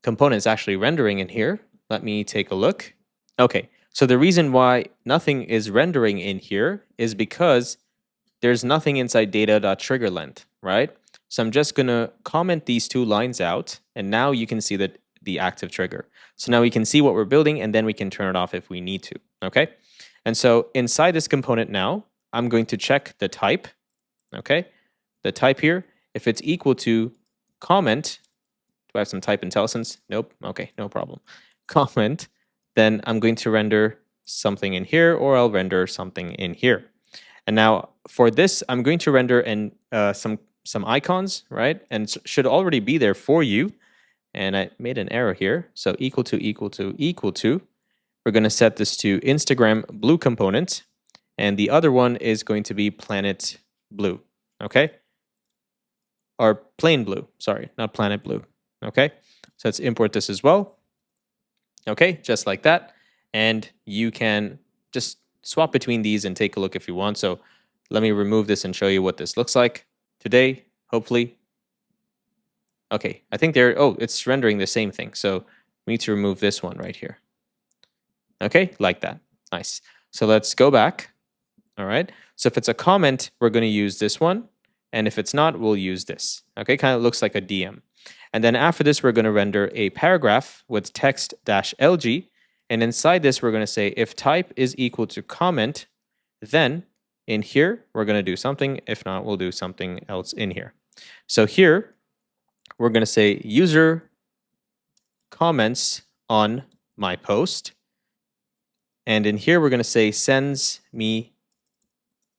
component is actually rendering in here. Let me take a look. Okay, so the reason why nothing is rendering in here is because there's nothing inside data.triggerLength, right? So I'm just going to comment these 2 lines out, and now you can see that the active trigger. So now we can see what we're building, and then we can turn it off if we need to, okay? And so inside this component now, I'm going to check the type, okay? The type here, if it's equal to comment, do I have some type IntelliSense? Nope, okay, no problem. Comment, then I'm going to render something in here, or I'll render something in here. And now for this, I'm going to render in some icons, right? And should already be there for you. And I made an error here. So equal to, equal to, equal to. We're going to set this to Instagram blue component. And the other one is going to be planet blue, okay? Or plain blue, sorry, not planet blue, okay? So let's import this as well. Okay, just like that. And you can just swap between these and take a look if you want. So let me remove this and show you what this looks like today, hopefully. Okay, I think it's rendering the same thing. So we need to remove this one right here. Okay, like that. Nice. So let's go back. All right. So if it's a comment, we're going to use this one. And if it's not, we'll use this. Okay, kind of looks like a DM. And then after this, we're going to render a paragraph with text-lg. And inside this, we're going to say if type is equal to comment, then in here, we're going to do something. If not, we'll do something else in here. So here, we're going to say user comments on my post. And in here, we're going to say sends me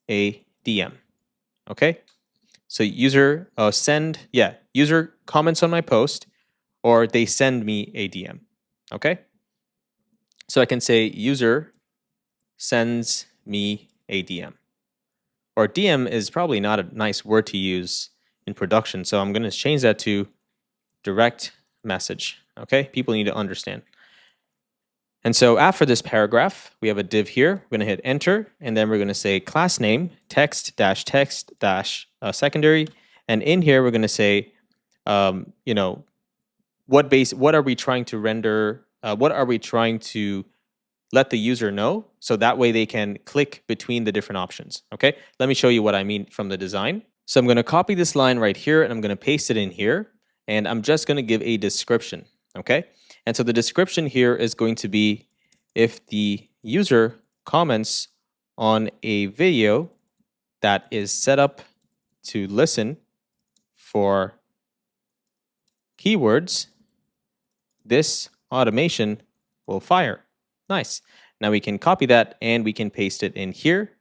a DM. Okay? So user user comments on my post, or they send me a DM. Okay? So I can say user sends me a DM. Or DM is probably not a nice word to use in production, so I'm going to change that to direct message. Okay? People need to understand. And so after this paragraph, we have a div here. We're going to hit enter, and then we're going to say class name text text secondary. And in here, we're going to say, what are we trying to render? What are we trying to let the user know? So that way they can click between the different options. Okay, let me show you what I mean from the design. So I'm going to copy this line right here, and I'm going to paste it in here. And I'm just going to give a description. Okay. And so the description here is going to be if the user comments on a video that is set up to listen for keywords, this automation will fire. Nice. Now we can copy that and we can paste it in here.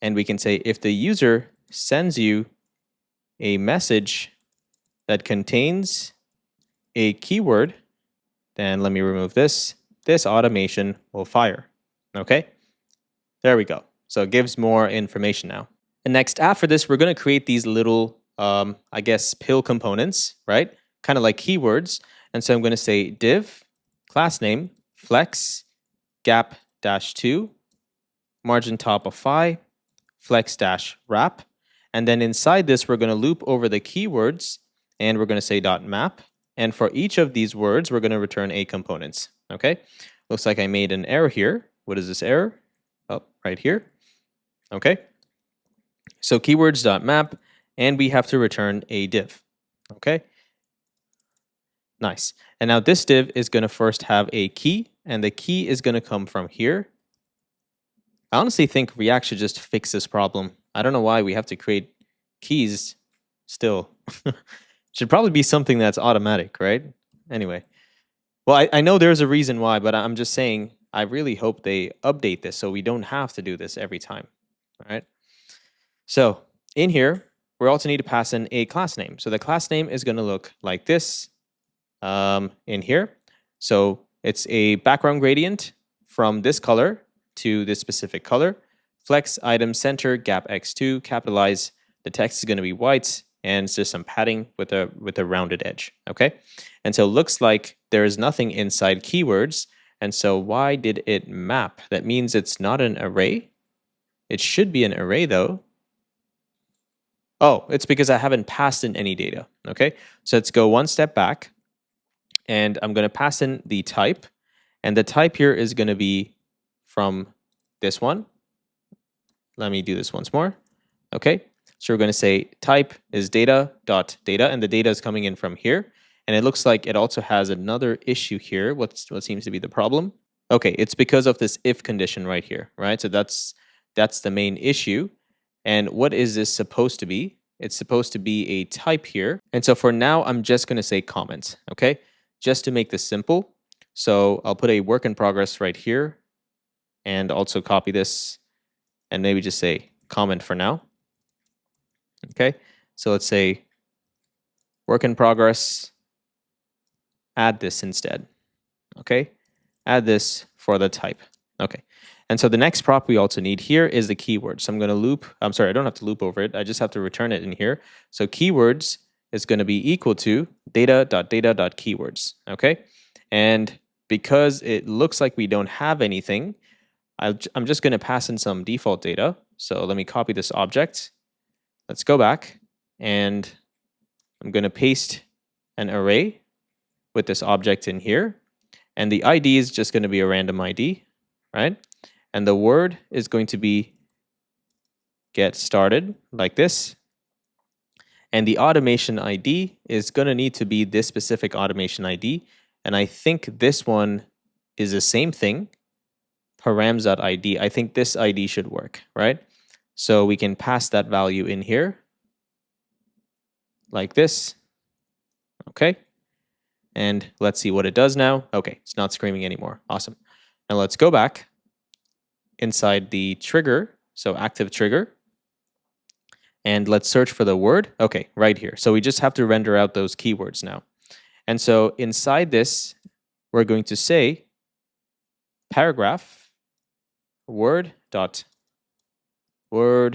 And we can say if the user sends you a message that contains a keyword, then let me remove this. This automation will fire. Okay, there we go. So it gives more information now. And next, after this, we're going to create these little, I guess, pill components, right? Kind of like keywords. And so I'm going to say div, class name, flex, gap -2, margin top of phi, flex -wrap. And then inside this, we're going to loop over the keywords, and we're going to say .map. And for each of these words, we're going to return a components. Okay, looks like I made an error here. What is this error? Oh, right here. Okay, so keywords.map, and we have to return a div. Okay, nice. And now this div is going to first have a key, and the key is going to come from here. I honestly think React should just fix this problem. I don't know why we have to create keys still. Should probably be something that's automatic, right? Anyway, well, I know there's a reason why, but I'm just saying I really hope they update this so we don't have to do this every time, all right? So in here, we also need to pass in a class name. So the class name is going to look like this in here. So it's a background gradient, from this color to this specific color. Flex item center gap x2, capitalize. The text is going to be white, and it's just some padding with a rounded edge. Okay, and so it looks like there is nothing inside keywords. And so why did it map? That means it's not an array. It should be an array though. Oh, it's because I haven't passed in any data. Okay, so let's go one step back, and I'm going to pass in the type, and the type here is going to be from this one. Let me do this once more. Okay, so we're going to say type is data.data, and the data is coming in from here. And it looks like it also has another issue here. What seems to be the problem? Okay, it's because of this if condition right here, right? So that's the main issue. And what is this supposed to be? It's supposed to be a type here. And so for now, I'm just going to say comments, okay? Just to make this simple. So I'll put a work in progress right here and also copy this and maybe just say comment for now. Okay, so let's say work in progress, add this instead. Okay, add this for the type. Okay, and so the next prop we also need here is the keyword. So I'm going to loop, I'm sorry, I don't have to loop over it. I just have to return it in here. So keywords is going to be equal to data.data.keywords. Okay, and because it looks like we don't have anything, I'm just going to pass in some default data. So let me copy this object. Let's go back, and I'm going to paste an array with this object in here. And the ID is just going to be a random ID, right? And the word is going to be get started like this. And the automation ID is going to need to be this specific automation ID. And I think this one is the same thing, params.id. I think this ID should work, right? So we can pass that value in here like this. Okay. And let's see what it does now. Okay, it's not screaming anymore. Awesome. Now let's go back inside the trigger, so active trigger. And let's search for the word. Okay, right here. So we just have to render out those keywords now. And so inside this, we're going to say paragraph word. There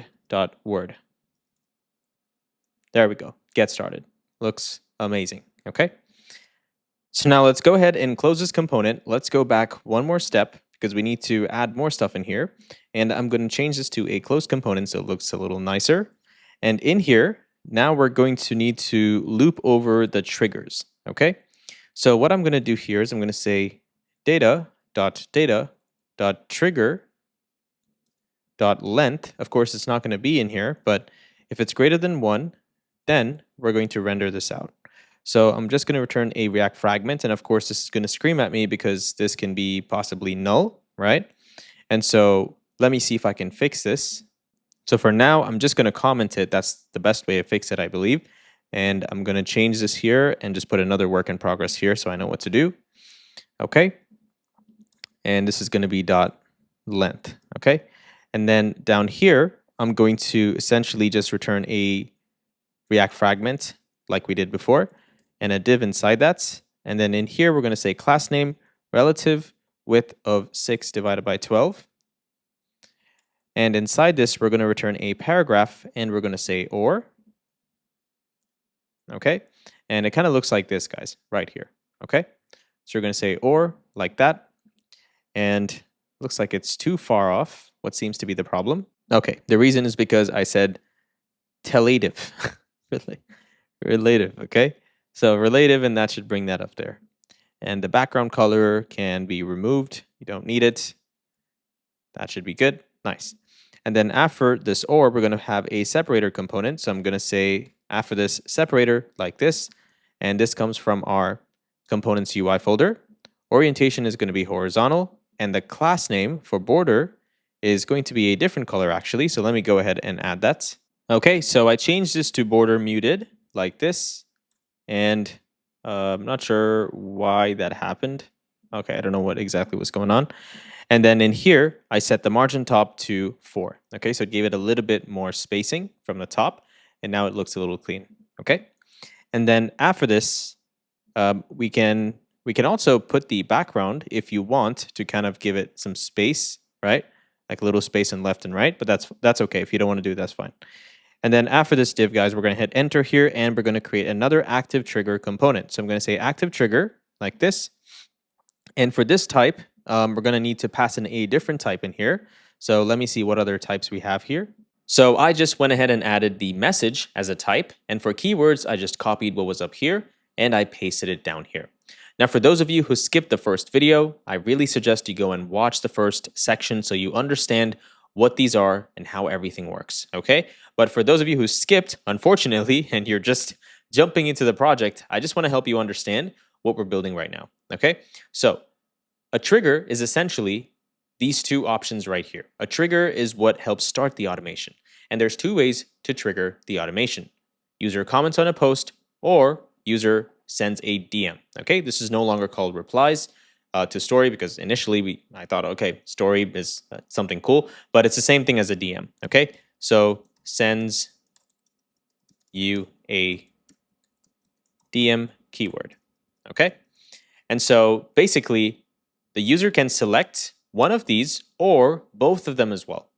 we go. Get started. Looks amazing. Okay. So now let's go ahead and close this component. Let's go back one more step because we need to add more stuff in here. And I'm going to change this to a closed component so it looks a little nicer. And in here, now we're going to need to loop over the triggers. Okay. So what I'm going to do here is I'm going to say data.data.trigger.length. Of course, it's not going to be in here, but if it's greater than 1, then we're going to render this out. So I'm just going to return a React fragment. And of course, this is going to scream at me because this can be possibly null, right? And so let me see if I can fix this. So for now, I'm just going to comment it. That's the best way to fix it, I believe. And I'm going to change this here and just put another work in progress here so I know what to do. Okay. And this is going to be .length. Okay. And then down here, I'm going to essentially just return a React fragment like we did before and a div inside that. And then in here, we're going to say class name relative width of 6 divided by 12. And inside this, we're going to return a paragraph and we're going to say or. Okay. And it kind of looks like this, guys, right here. Okay. So we're going to say or like that. And looks like it's too far off what seems to be the problem. Okay. The reason is because I said relative. Relative. Okay. So relative, and that should bring that up there. And the background color can be removed. You don't need it. That should be good. Nice. And then after this or, we're going to have a separator component. So I'm going to say after this separator like this. And this comes from our components UI folder. Orientation is going to be horizontal. And the class name for border is going to be a different color actually. So let me go ahead and add that. Okay, so I changed this to border muted like this. And I'm not sure why that happened. Okay, I don't know what exactly was going on. And then in here, I set the margin top to 4. Okay, so it gave it a little bit more spacing from the top. And now it looks a little clean. Okay, and then after this, we can we can also put the background if you want to kind of give it some space, right? Like a little space in left and right, but that's okay. If you don't want to do it, that's fine. And then after this div, guys, we're going to hit enter here, and we're going to create another active trigger component. So I'm going to say active trigger like this. And for this type, we're going to need to pass in a different type in here. So let me see what other types we have here. So I just went ahead and added the message as a type. And for keywords, I just copied what was up here and I pasted it down here. Now, for those of you who skipped the first video, I really suggest you go and watch the first section so you understand what these are and how everything works, okay? But for those of you who skipped, unfortunately, and you're just jumping into the project, I just want to help you understand what we're building right now, okay? So a trigger is essentially these two options right here. A trigger is what helps start the automation. And there's two ways to trigger the automation. User comments on a post or user sends a DM, okay? This is no longer called replies to story because initially I thought, okay, story is something cool, but it's the same thing as a DM, okay? So sends you a DM keyword, okay? And so basically the user can select one of these or both of them as well,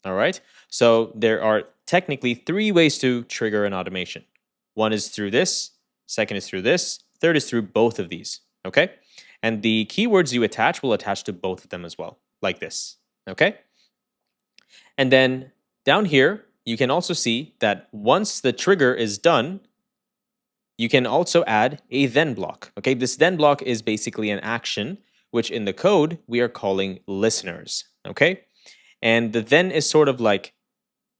all right? So there are technically three ways to trigger an automation. One is through this, second is through this, third is through both of these, okay? And the keywords you attach will attach to both of them as well, like this, okay? And then down here, you can also see that once the trigger is done, you can also add a then block, okay? This then block is basically an action, which in the code, we are calling listeners, okay? And the then is sort of like,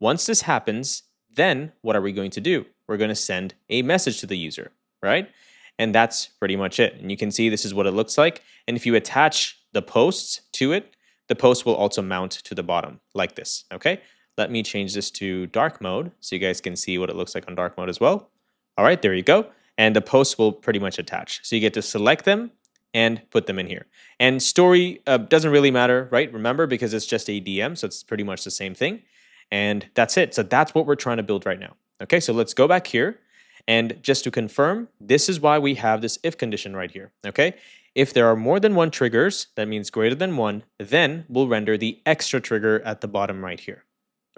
once this happens, then what are we going to do? We're going to send a message to the user, right? And that's pretty much it. And you can see this is what it looks like. And if you attach the posts to it, the post will also mount to the bottom like this, okay? Let me change this to dark mode so you guys can see what it looks like on dark mode as well. All right, there you go. And the posts will pretty much attach. So you get to select them and put them in here. And story doesn't really matter, right? Remember, because it's just a DM, so it's pretty much the same thing. And that's it. So that's what we're trying to build right now. Okay, so let's go back here. And just to confirm, this is why we have this if condition right here, okay? If there are more than one triggers, that means greater than one, then we'll render the extra trigger at the bottom right here,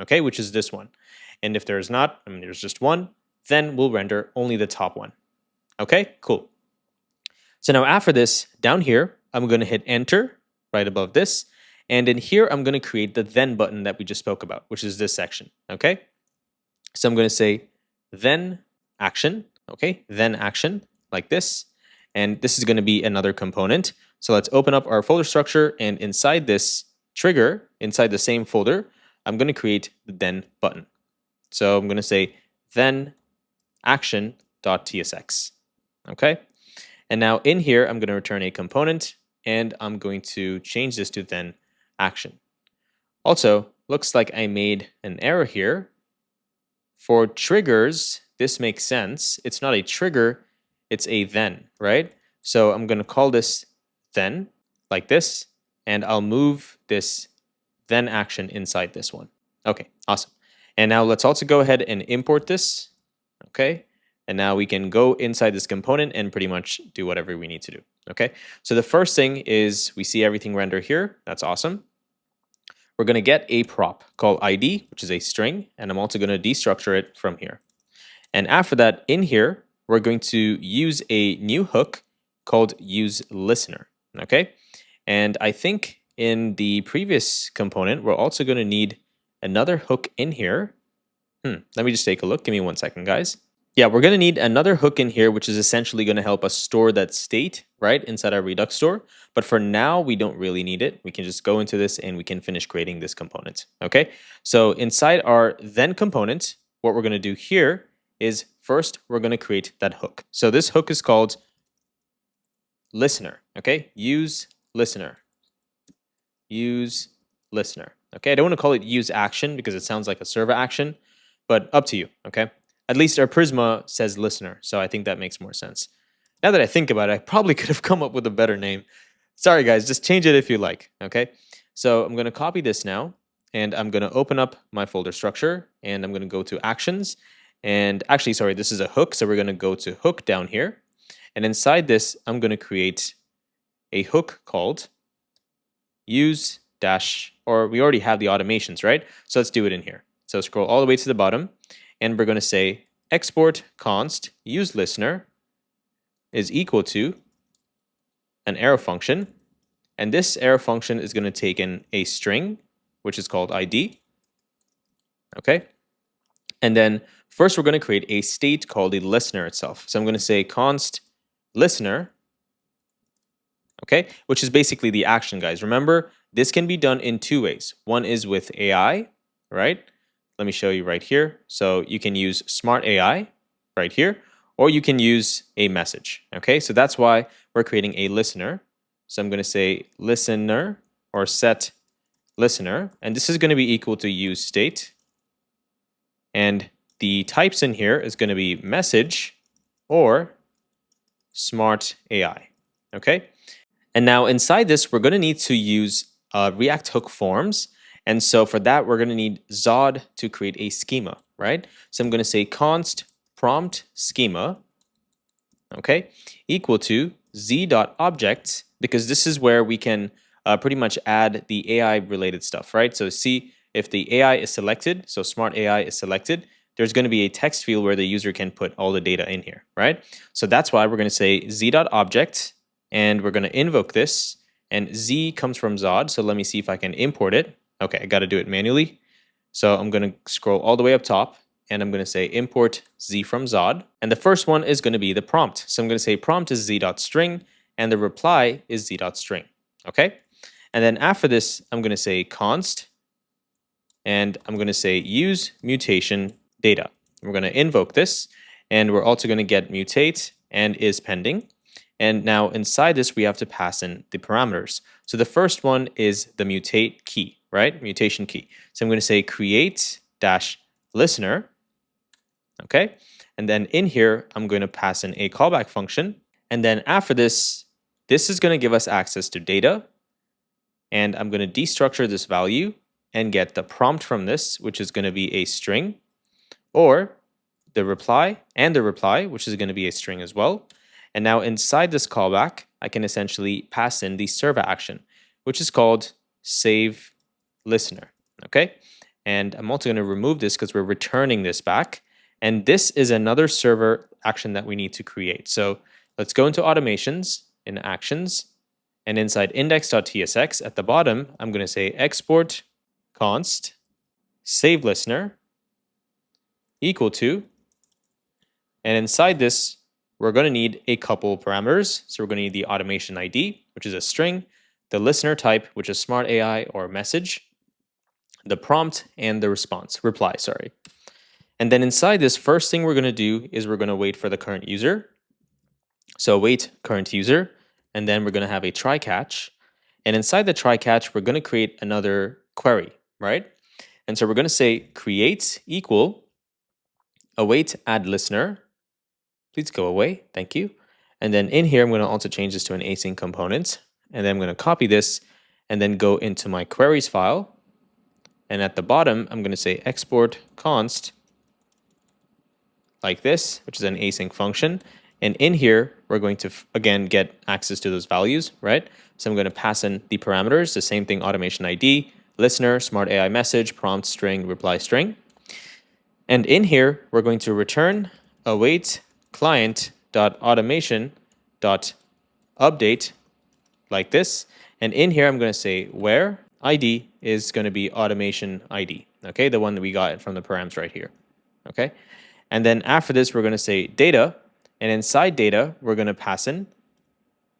okay? Which is this one. And if there's not, I mean, there's just one, then we'll render only the top one. Okay, cool. So now after this, down here, I'm going to hit enter right above this. And in here, I'm going to create the then button that we just spoke about, which is this section, okay? So I'm going to say then action, okay? Then action like this. And this is going to be another component. So let's open up our folder structure. And inside this trigger, inside the same folder, I'm going to create the then button. So I'm going to say then action.tsx, okay? And now in here, I'm going to return a component and I'm going to change this to then action. Also, looks like I made an error here. For triggers, this makes sense. It's not a trigger, it's a then, right? So I'm going to call this then, like this, and I'll move this then action inside this one. Okay, awesome. And now let's also go ahead and import this, okay? And now we can go inside this component and pretty much do whatever we need to do, okay? So the first thing is we see everything render here. That's awesome. We're going to get a prop called ID, which is a string, and I'm also going to destructure it from here. And after that, in here, we're going to use a new hook called useListener, okay? And I think in the previous component, we're also going to need another hook in here. Let me just take a look. Give me 1 second, guys. Yeah, we're going to need another hook in here, which is essentially going to help us store that state, right, inside our Redux store. But for now, we don't really need it. We can just go into this and we can finish creating this component, okay? So inside our then component, what we're going to do here is first, we're going to create that hook. So this hook is called listener, okay? Use listener. Use listener, okay? I don't want to call it use action because it sounds like a server action, but up to you, okay? At least our Prisma says listener, so I think that makes more sense. Now that I think about it, I probably could have come up with a better name. Sorry guys, just change it if you like, okay? So I'm going to copy this now, and I'm going to open up my folder structure, and I'm going to go to actions. And actually, sorry, this is a hook, so we're going to go to hook down here. And inside this, I'm going to create a hook called use dash, or we already have the automations, right? So let's do it in here. So scroll all the way to the bottom, and we're going to say export const use listener is equal to an arrow function. And this arrow function is going to take in a string, which is called ID. Okay. And then first we're going to create a state called the listener itself. So I'm going to say const listener, okay, which is basically the action, guys. Remember, this can be done in two ways. One is with AI, right? Let me show you right here. So you can use smart AI right here, or you can use a message, okay? So that's why we're creating a listener. So I'm going to say listener or set listener, and this is going to be equal to use state. And the types in here is going to be message or smart AI, okay? And now inside this, we're going to need to use React hook forms. And so for that, we're going to need Zod to create a schema, right? So I'm going to say const prompt schema, okay, equal to z.objects, because this is where we can pretty much add the AI related stuff, right? So see if the AI is selected, so smart AI is selected, there's going to be a text field where the user can put all the data in here, right? So that's why we're going to say z.object, and we're going to invoke this, and z comes from Zod. So let me see if I can import it. Okay, I got to do it manually. So I'm going to scroll all the way up top, and I'm going to say import z from Zod. And the first one is going to be the prompt. So I'm going to say prompt is z.string, and the reply is z.string, okay? And then after this, I'm going to say const, and I'm going to say use mutation data. We're going to invoke this, and we're also going to get mutate and is pending. And now inside this, we have to pass in the parameters. So the first one is the mutate key, right? Mutation key. So I'm going to say create dash listener, okay? And then in here, I'm going to pass in a callback function. And then after this, this is going to give us access to data. And I'm going to destructure this value and get the prompt from this, which is going to be a string, or the reply, which is going to be a string as well. And now inside this callback, I can essentially pass in the server action, which is called save listener, okay? And I'm also going to remove this because we're returning this back. And this is another server action that we need to create. So let's go into automations, in actions, and inside index.tsx at the bottom, I'm going to say export const save listener equal to, and inside this, we're going to need a couple parameters. So we're going to need the automation ID, which is a string, the listener type, which is smart AI or message, the prompt, and the reply, sorry. And then inside this, first thing we're going to do is we're going to wait for the current user. So wait current user, and then we're going to have a try catch. And inside the try catch, we're going to create another query, right? And so we're going to say create equal await add listener. Please go away. Thank you. And then in here, I'm going to also change this to an async component. And then I'm going to copy this and then go into my queries file. And at the bottom, I'm going to say export const like this, which is an async function. And in here, we're going to, again, get access to those values, right? So I'm going to pass in the parameters, the same thing, automation ID, listener, smart AI message, prompt string, reply string. And in here, we're going to return await client.automation.update like this. And in here, I'm going to say where ID is going to be automation ID, okay? The one that we got from the params right here, okay? And then after this, we're going to say data. And inside data, we're going to pass in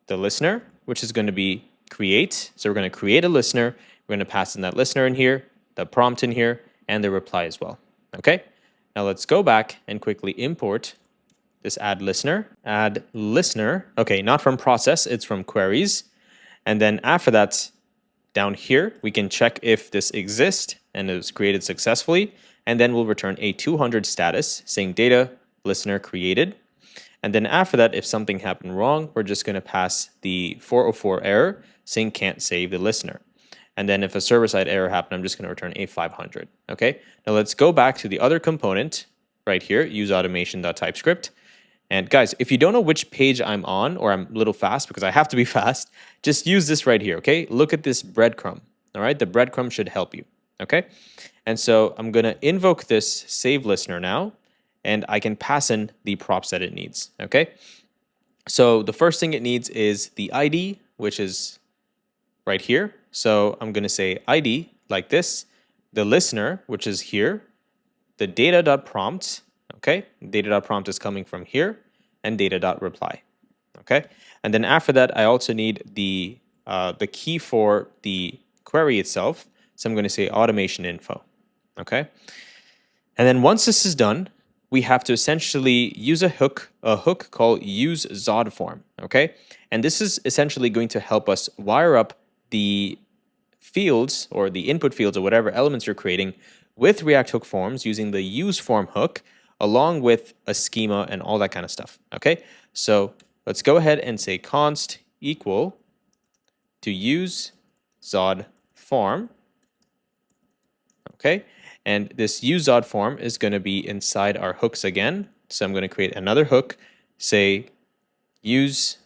the listener, which is going to be create. So we're going to create a listener. We're going to pass in that listener in here, the prompt in here, and the reply as well, okay? Now let's go back and quickly import this add listener. Okay, not from process, it's from queries. And then after that, down here, we can check if this exists and it was created successfully. And then we'll return a 200 status saying data listener created. And then after that, if something happened wrong, we're just going to pass the 404 error saying can't save the listener. And then if a server-side error happened, I'm just going to return a 500. Okay, now let's go back to the other component right here, use automation.typescript. And guys, if you don't know which page I'm on, or I'm a little fast because I have to be fast, just use this right here, okay? Look at this breadcrumb, all right? The breadcrumb should help you, okay? And so I'm gonna invoke this save listener now, and I can pass in the props that it needs, okay? So the first thing it needs is the ID, which is right here. So I'm gonna say ID like this, the listener, which is here, the data.prompt, okay? Data.prompt is coming from here, and data.reply, okay? And then after that, I also need the key for the query itself. So I'm going to say automation info, okay? And then once this is done, we have to essentially use a hook called use Zod form, okay? And this is essentially going to help us wire up the fields or the input fields or whatever elements you're creating with React hook forms using the use form hook along with a schema and all that kind of stuff, okay? So let's go ahead and say const equal to use Zod form, okay? And this use Zod form is going to be inside our hooks again. So I'm going to create another hook, say use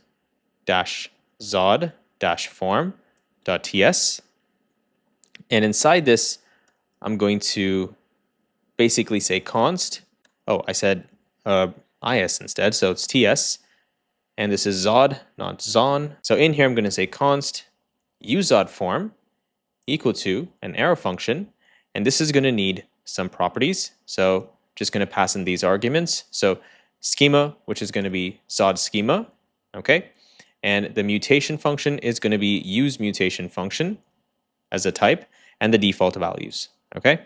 dash Zod dash form dot ts. And inside this, I'm going to basically say const. Oh, I said is instead, so it's ts. And this is Zod, not Zon. So in here, I'm going to say const use Zod form equal to an arrow function. And this is going to need some properties. So just going to pass in these arguments. So schema, which is going to be Zod schema, okay? And the mutation function is going to be use mutation function as a type, and the default values, okay?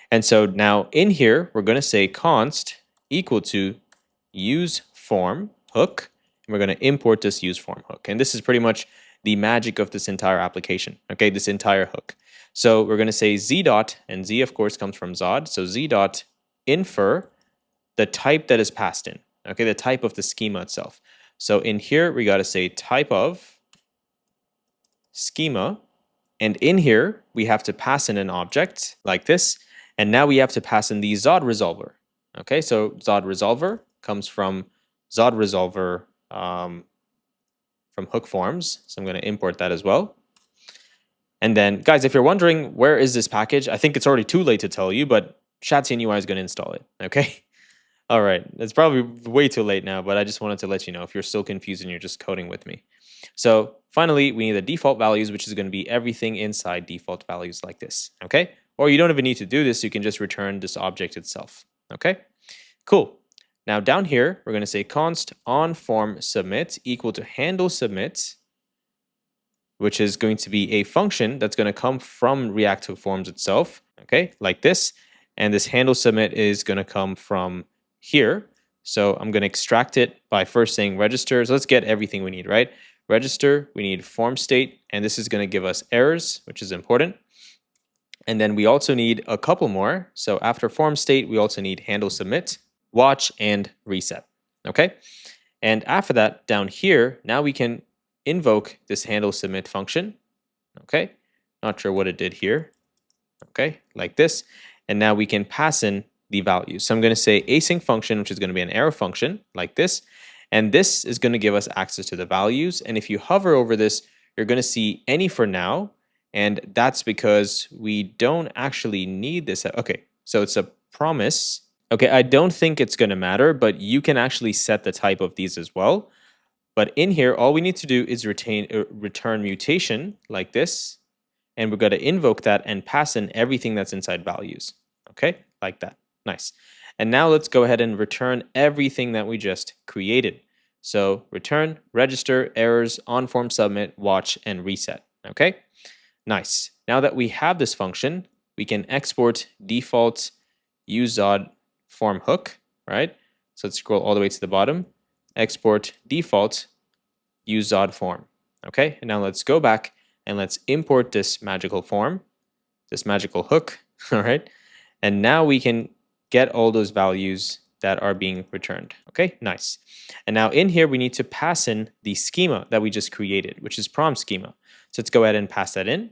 And so now in here, we're going to say const equal to use form hook, and we're going to import this use form hook. And this is pretty much the magic of this entire application, okay, this entire hook. So we're going to say z dot, and z of course comes from Zod, so z dot infer the type that is passed in, okay, the type of the schema itself. So in here, we got to say type of schema, and in here, we have to pass in an object like this, and now we have to pass in the Zod resolver, okay, so Zod resolver comes from Zod resolver from hook forms, so I'm going to import that as well. And then, guys, if you're wondering where is this package, I think it's already too late to tell you, but Shadcn UI is going to install it, okay? All right, it's probably way too late now, but I just wanted to let you know if you're still confused and you're just coding with me. So finally, we need the default values, which is going to be everything inside default values like this, okay? Or you don't even need to do this, you can just return this object itself, okay? Cool. Now down here, we're going to say const on form submit equal to handle submit, which is going to be a function that's going to come from React hook forms itself, okay, like this. And this handle submit is going to come from here. So I'm going to extract it by first saying register. So let's get everything we need, right? Register, we need form state, and this is going to give us errors, which is important. And then we also need a couple more. So after form state, we also need handle submit, watch, and reset, okay? And after that, down here, now we can invoke this handle submit function, okay? Not sure what it did here, okay? Like this. And now we can pass in the values. So I'm going to say async function, which is going to be an arrow function like this. And this is going to give us access to the values. And if you hover over this, you're going to see any for now. And that's because we don't actually need this. Okay, so it's a promise. Okay, I don't think it's going to matter, but you can actually set the type of these as well. But in here, all we need to do is return mutation like this. And we're going to invoke that and pass in everything that's inside values. Okay, like that. Nice. And now let's go ahead and return everything that we just created. So return, register, errors, on form submit, watch, and reset. Okay, nice. Now that we have this function, we can export default use Zod form hook, right? So let's scroll all the way to the bottom. Export default use Zod form. Okay, and now let's go back and let's import this magical form, this magical hook, all right? And now we can get all those values that are being returned. Okay, nice. And now in here, we need to pass in the schema that we just created, which is prom schema. So let's go ahead and pass that in.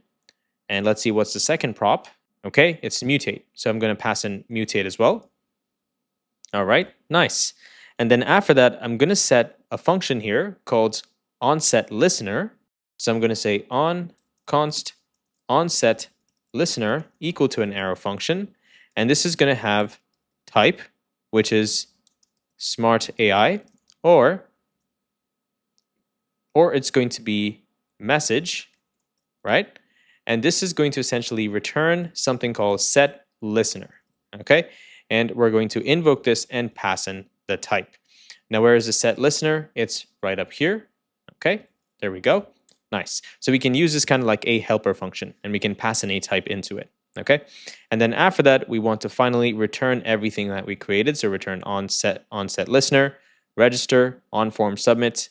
And let's see what's the second prop. Okay, it's mutate. So I'm going to pass in mutate as well. All right, nice. And then after that, I'm going to set a function here called onSetListener. So I'm going to say const onSetListener equal to an arrow function. And this is going to have type, which is smart AI, or it's going to be message, right? And this is going to essentially return something called setListener, okay? And we're going to invoke this and pass in the type. Now, where is the setListener? It's right up here, okay? There we go. Nice. So we can use this kind of like a helper function, and we can pass in a type into it, okay? And then after that, we want to finally return everything that we created. So return onSetListener, register, onFormSubmit,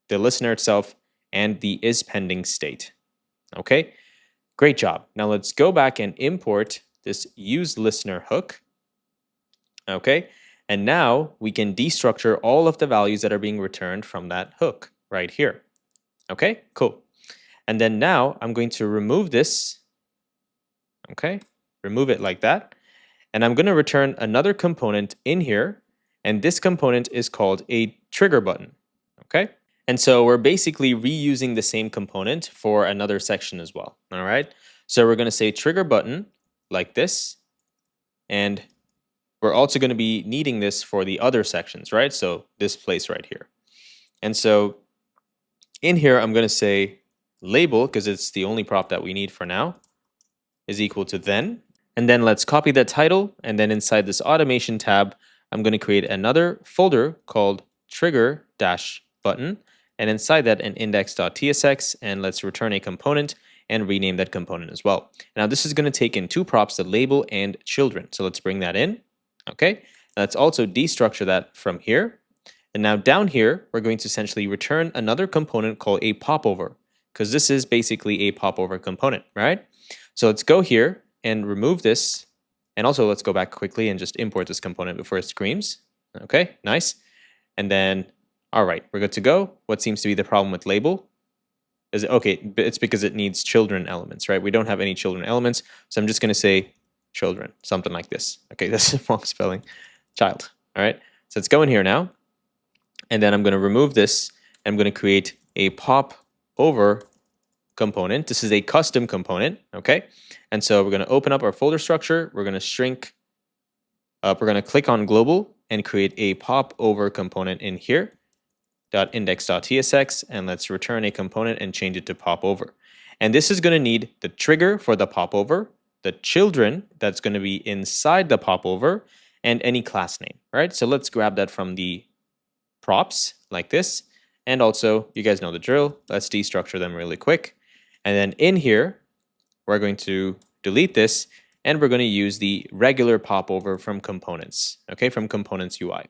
the listener itself, and the isPending state, okay? Great job. Now let's go back and import this useListener hook, okay? And now we can destructure all of the values that are being returned from that hook right here. Okay, cool. And then now I'm going to remove this, okay? Remove it like that. And I'm going to return another component in here, and this component is called a trigger button, okay? And so we're basically reusing the same component for another section as well, all right? So we're going to say trigger button like this, and we're also going to be needing this for the other sections, right? So this place right here. And so in here, I'm going to say label, because it's the only prop that we need for now, is equal to then. And then let's copy that title. And then inside this automation tab, I'm going to create another folder called trigger-button. And inside that, an index.tsx. And let's return a component and rename that component as well. Now, this is going to take in two props, the label and children. So let's bring that in. Okay. Let's also destructure that from here. And now down here, we're going to essentially return another component called a popover, because this is basically a popover component, right? So let's go here and remove this. And also let's go back quickly and just import this component before it screams. Okay, nice. And then, all right, we're good to go. What seems to be the problem with label? Is it, okay, it's because it needs children elements, right? We don't have any children elements. So I'm just going to say children, something like this. Okay, this is wrong spelling. Child, all right? So let's go in here now. And then I'm going to remove this. I'm going to create a pop over component. This is a custom component, okay? And so we're going to open up our folder structure. We're going to shrink up. We're going to click on global and create a pop over component in here, .index.tsx, and let's return a component and change it to pop over. And this is going to need the trigger for the pop over, the children that's going to be inside the pop over, and any class name, right? So let's grab that from the props like this. And also, you guys know the drill. Let's destructure them really quick. And then in here, we're going to delete this, and we're going to use the regular popover from components, okay, from components UI.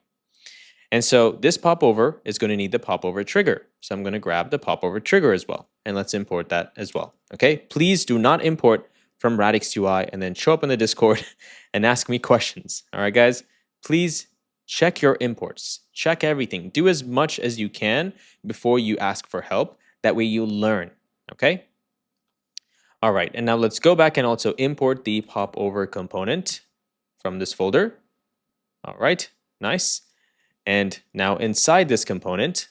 And so this popover is going to need the popover trigger. So I'm going to grab the popover trigger as well, and let's import that as well, okay? Please do not import from Radix UI and then show up in the Discord and ask me questions, all right, guys? Please check your imports, check everything. Do as much as you can before you ask for help. That way you learn, okay? All right, and now let's go back and also import the popover component from this folder. All right, nice. And now inside this component,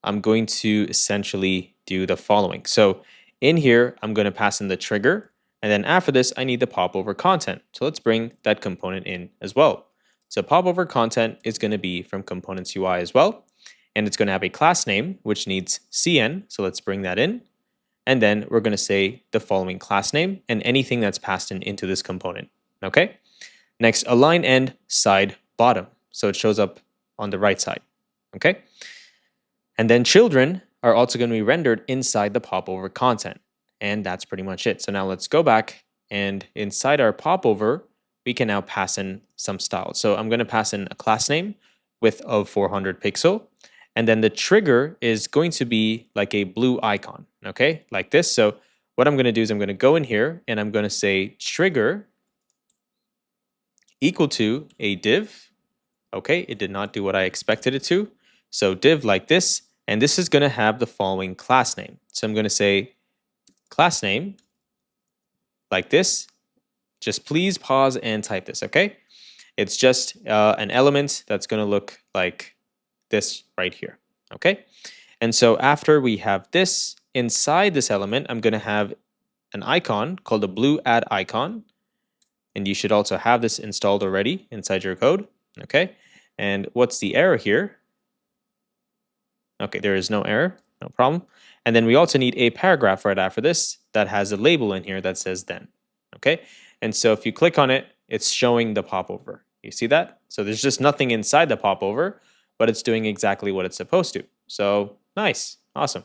I'm going to essentially do the following. So in here, I'm going to pass in the trigger. And then after this, I need the popover content. So let's bring that component in as well. So popover content is going to be from components UI as well. And it's going to have a class name, which needs CN. So let's bring that in. And then we're going to say the following class name and anything that's passed in into this component. Okay. Next, align end side bottom. So it shows up on the right side. Okay. And then children are also going to be rendered inside the popover content. And that's pretty much it. So now let's go back, and inside our popover, we can now pass in some styles. So I'm going to pass in a class name, width of 400 pixel. And then the trigger is going to be like a blue icon, okay, like this. So what I'm going to do is I'm going to go in here and I'm going to say trigger equal to a div. Okay, it did not do what I expected it to. So div like this, and this is going to have the following class name. So I'm going to say class name like this. Just please pause and type this, okay? It's just an element that's going to look like this right here. Okay. And so after we have this, inside this element, I'm going to have an icon called a blue add icon. And you should also have this installed already inside your code. Okay. And what's the error here? Okay, there is no error, no problem. And then we also need a paragraph right after this that has a label in here that says then. Okay. And so if you click on it, it's showing the popover. You see that? So there's just nothing inside the popover, but it's doing exactly what it's supposed to. So nice, awesome.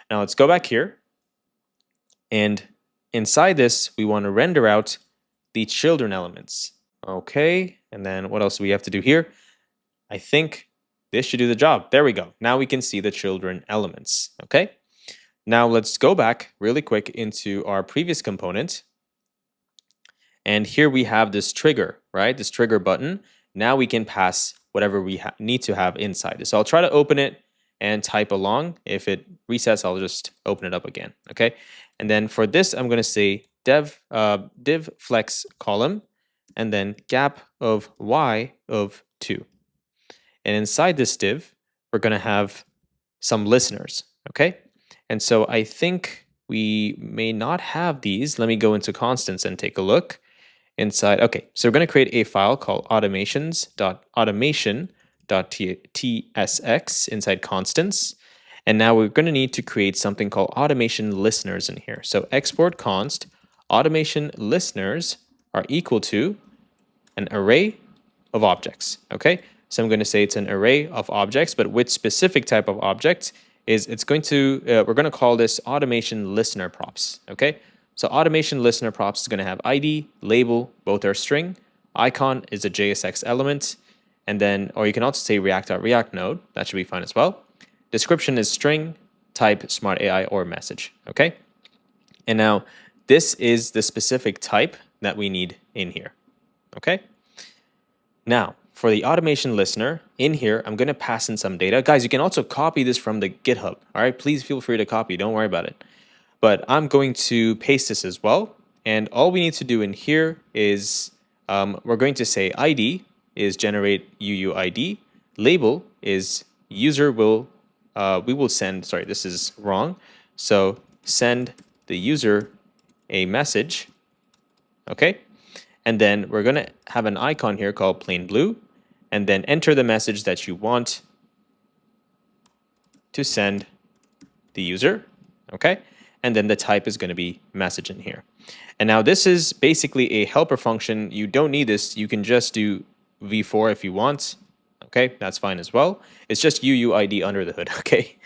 Now let's go back here. And inside this, we want to render out the children elements. Okay, and then what else do we have to do here? I think this should do the job. There we go. Now we can see the children elements. Okay, now let's go back really quick into our previous component. And here we have this trigger, right? This trigger button. Now we can pass whatever we need to have inside this. So I'll try to open it and type along. If it resets, I'll just open it up again. Okay. And then for this, I'm going to say div flex column and then gap of y of 2. And inside this div, we're going to have some listeners. Okay. And so I think we may not have these. Let me go into constants and take a look inside. Okay. So we're going to create a file called automation.tsx inside constants. And now we're going to need to create something called automation listeners in here. So export const automation listeners are equal to an array of objects. Okay. So I'm going to say it's an array of objects, but which specific type of object is it's going to, we're going to call this automation listener props. Okay. So automation listener props is going to have ID, label, both are string. Icon is a JSX element. And then, or you can also say React node. That should be fine as well. Description is string, type smart AI or message. Okay. And now this is the specific type that we need in here. Okay. Now for the automation listener in here, I'm going to pass in some data. Guys, you can also copy this from the GitHub. All right. Please feel free to copy. Don't worry about it. But I'm going to paste this as well. And all we need to do in here is we're going to say ID is generate UUID. Label is user will, we will send, sorry, this is wrong. So send the user a message. Okay. And then we're going to have an icon here called plain blue. And then enter the message that you want to send the user. Okay. And then the type is going to be message in here. And now this is basically a helper function. You don't need this. You can just do v4 if you want. Okay, that's fine as well. It's just UUID under the hood. Okay.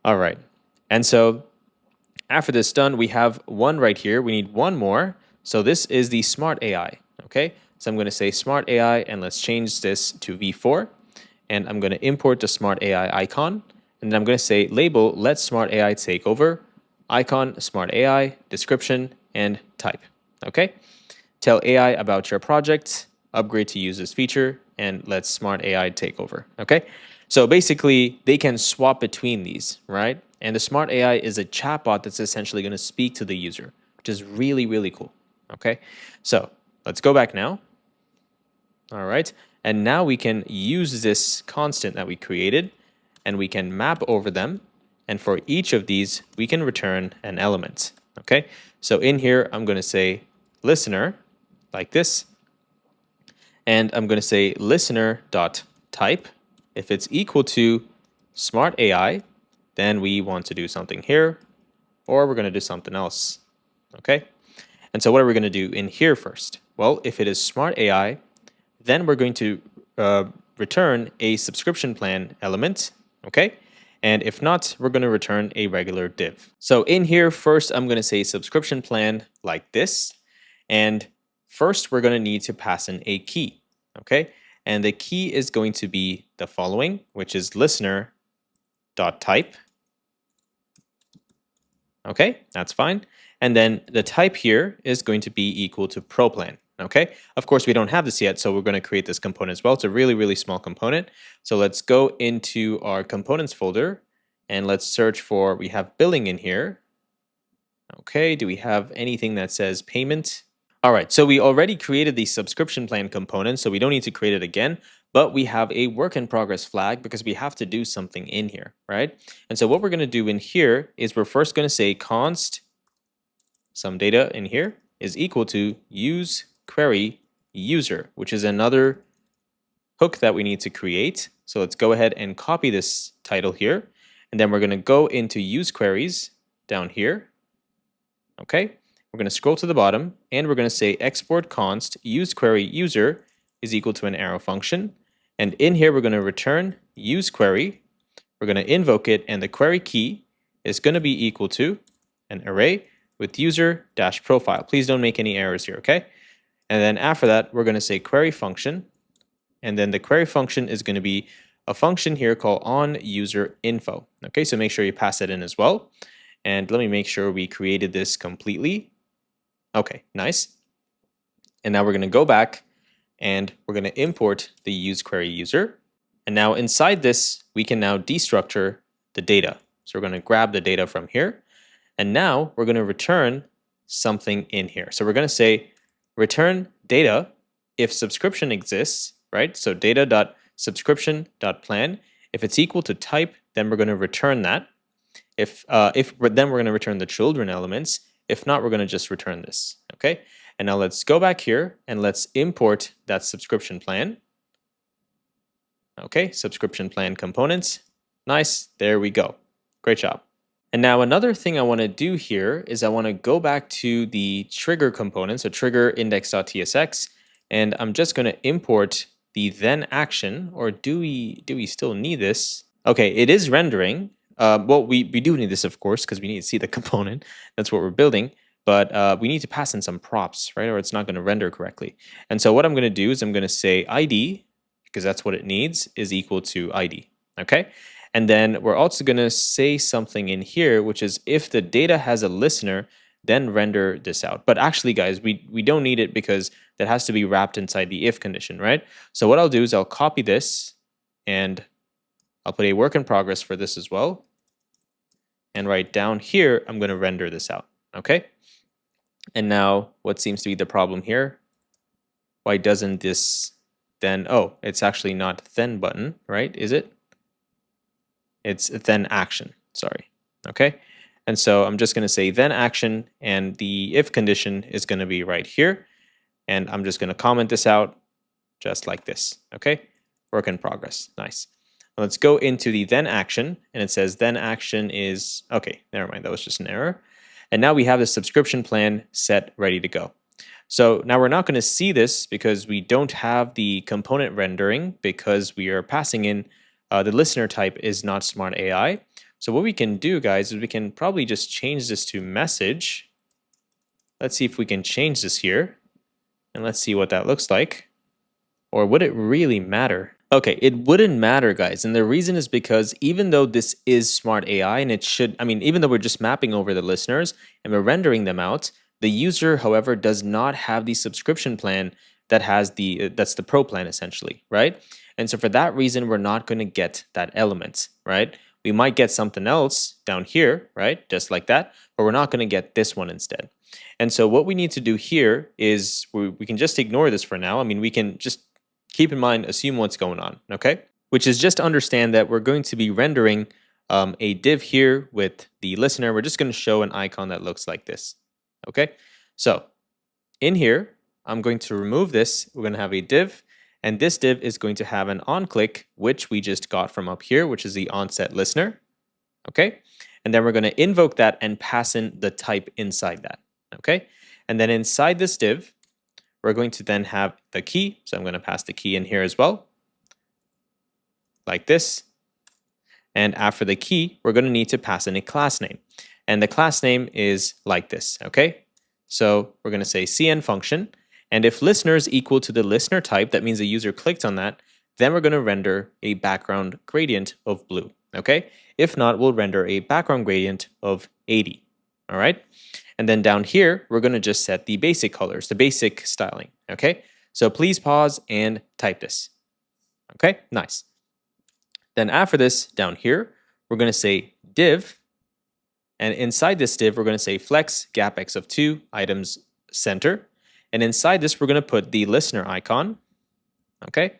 All right. And so after this done, we have one right here. We need one more. So this is the smart AI. Okay. So I'm going to say smart AI and let's change this to v4. And I'm going to import the smart AI icon. And then I'm going to say label, let smart AI take over. Icon, smart AI, description, and type. Okay. Tell AI about your project, upgrade to use this feature, and let smart AI take over. Okay. So basically, they can swap between these, right? And the smart AI is a chatbot that's essentially going to speak to the user, which is really, really cool. Okay. So let's go back now. All right. And now we can use this constant that we created and we can map over them. And for each of these, we can return an element. Okay. So in here, I'm going to say listener like this. And I'm going to say listener.type. If it's equal to smart AI, then we want to do something here, or we're going to do something else. Okay. And so what are we going to do in here first? Well, if it is smart AI, then we're going to return a subscription plan element. Okay. And if not, we're going to return a regular div. So in here, first, I'm going to say subscription plan like this. And first, we're going to need to pass in a key. Okay. And the key is going to be the following, which is listener.type. Okay, that's fine. And then the type here is going to be equal to ProPlan. Okay, of course, we don't have this yet, so we're going to create this component as well. It's a really, really small component. So let's go into our components folder and let's search for, we have billing in here. Okay, do we have anything that says payment? All right, so we already created the subscription plan component, so we don't need to create it again, but we have a work in progress flag because we have to do something in here, right? And so what we're going to do in here is we're first going to say const some data in here is equal to use query user, which is another hook that we need to create. So let's go ahead and copy this title here, and then we're going to go into use queries down here. Okay, we're going to scroll to the bottom and we're going to say export const use query user is equal to an arrow function. And in here, we're going to return use query. We're going to invoke it, and the query key is going to be equal to an array with user dash profile. Please don't make any errors here, okay? And then after that, we're going to say query function. And then the query function is going to be a function here called on user info. Okay, so make sure you pass that in as well. And let me make sure we created this completely. Okay, nice. And now we're going to go back and we're going to import the use query user. And now inside this, we can now destructure the data. So we're going to grab the data from here. And now we're going to return something in here. So we're going to say return data if subscription exists, right? So data.subscription.plan. If it's equal to type, then we're going to return that. Then we're going to return the children elements. If not, we're going to just return this, okay? And now let's go back here and let's import that subscription plan. Okay, subscription plan components. Nice, there we go. Great job. And now another thing I want to do here is I want to go back to the trigger component, so trigger index.tsx, and I'm just going to import the then action, or do we still need this? Okay, it is rendering. Well, we do need this, of course, because we need to see the component. That's what we're building. But we need to pass in some props, right? Or it's not going to render correctly. And so what I'm going to do is I'm going to say ID, because that's what it needs, is equal to ID. Okay? And then we're also going to say something in here, which is if the data has a listener, then render this out. But actually, guys, we don't need it because that has to be wrapped inside the if condition, right? So what I'll do is I'll copy this and I'll put a work in progress for this as well. And right down here, I'm going to render this out, okay? And now what seems to be the problem here? Why doesn't this then, oh, it's actually not then button, right? Is it? It's then action, sorry, okay? And so I'm just going to say then action, and the if condition is going to be right here. And I'm just going to comment this out just like this, okay? Work in progress, nice. Let's go into the then action, and it says then action is, okay, never mind, that was just an error. And now we have the subscription plan set, ready to go. So now we're not going to see this because we don't have the component rendering because we are passing in the listener type is not smart AI. So what we can do, guys, is we can probably just change this to message. Let's see if we can change this here. And let's see what that looks like. Or would it really matter? Okay, it wouldn't matter, guys. And the reason is because even though this is smart AI and it should, I mean, even though we're just mapping over the listeners and we're rendering them out, the user, however, does not have the subscription plan that has that's the pro plan essentially, right? And so for that reason, we're not going to get that element, right? We might get something else down here, right? Just like that, but we're not going to get this one instead. And so what we need to do here is we can just ignore this for now. I mean, we can just keep in mind, assume what's going on, okay? Which is just understand that we're going to be rendering a div here with the listener. We're just going to show an icon that looks like this, okay? So in here, I'm going to remove this. We're going to have a div, and this div is going to have an onClick, which we just got from up here, which is the onset listener, okay? And then we're going to invoke that and pass in the type inside that, okay? And then inside this div, we're going to then have the key. So I'm going to pass the key in here as well, like this. And after the key, we're going to need to pass in a class name. And the class name is like this, okay? So we're going to say cn function. And if listener is equal to the listener type, that means the user clicked on that, then we're going to render a background gradient of blue, okay? If not, we'll render a background gradient of 80, all right? And then down here, we're going to just set the basic colors, the basic styling, okay? So please pause and type this, okay? Nice. Then after this, down here, we're going to say div, and inside this div, we're going to say flex gap x of 2 items center. And inside this, we're going to put the listener icon. Okay.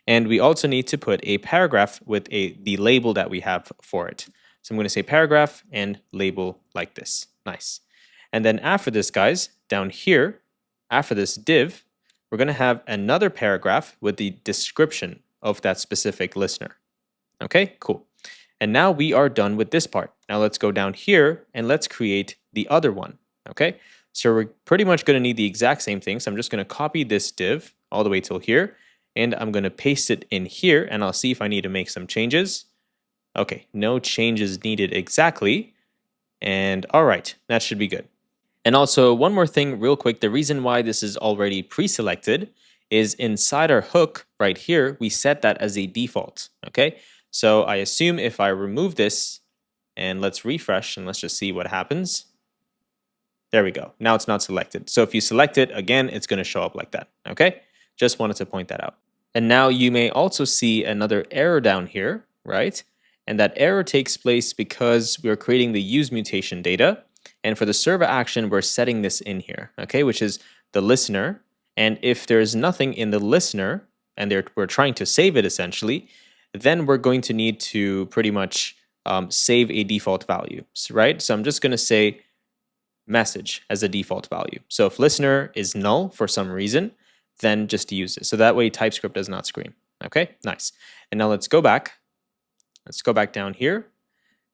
And we also need to put a paragraph with the label that we have for it. So I'm going to say paragraph and label like this. Nice. And then after this, guys, down here, after this div, we're going to have another paragraph with the description of that specific listener. Okay, cool. And now we are done with this part. Now let's go down here and let's create the other one. Okay, so we're pretty much going to need the exact same thing. So I'm just going to copy this div all the way till here, and I'm going to paste it in here, and I'll see if I need to make some changes. Okay, no changes needed exactly. And all right, that should be good. And also one more thing real quick, the reason why this is already pre-selected is inside our hook right here, we set that as a default, okay? So I assume if I remove this and let's refresh and let's just see what happens. There we go. Now it's not selected. So if you select it again, it's going to show up like that, okay? Just wanted to point that out. And now you may also see another error down here, right? And that error takes place because we're creating the use mutation data. And for the server action, we're setting this in here, okay, which is the listener. And if there's nothing in the listener, and we're trying to save it essentially, then we're going to need to pretty much save a default value, right? So I'm just going to say message as a default value. So if listener is null for some reason, then just use it. So that way TypeScript does not scream. Okay, nice. And now let's go back. Let's go back down here.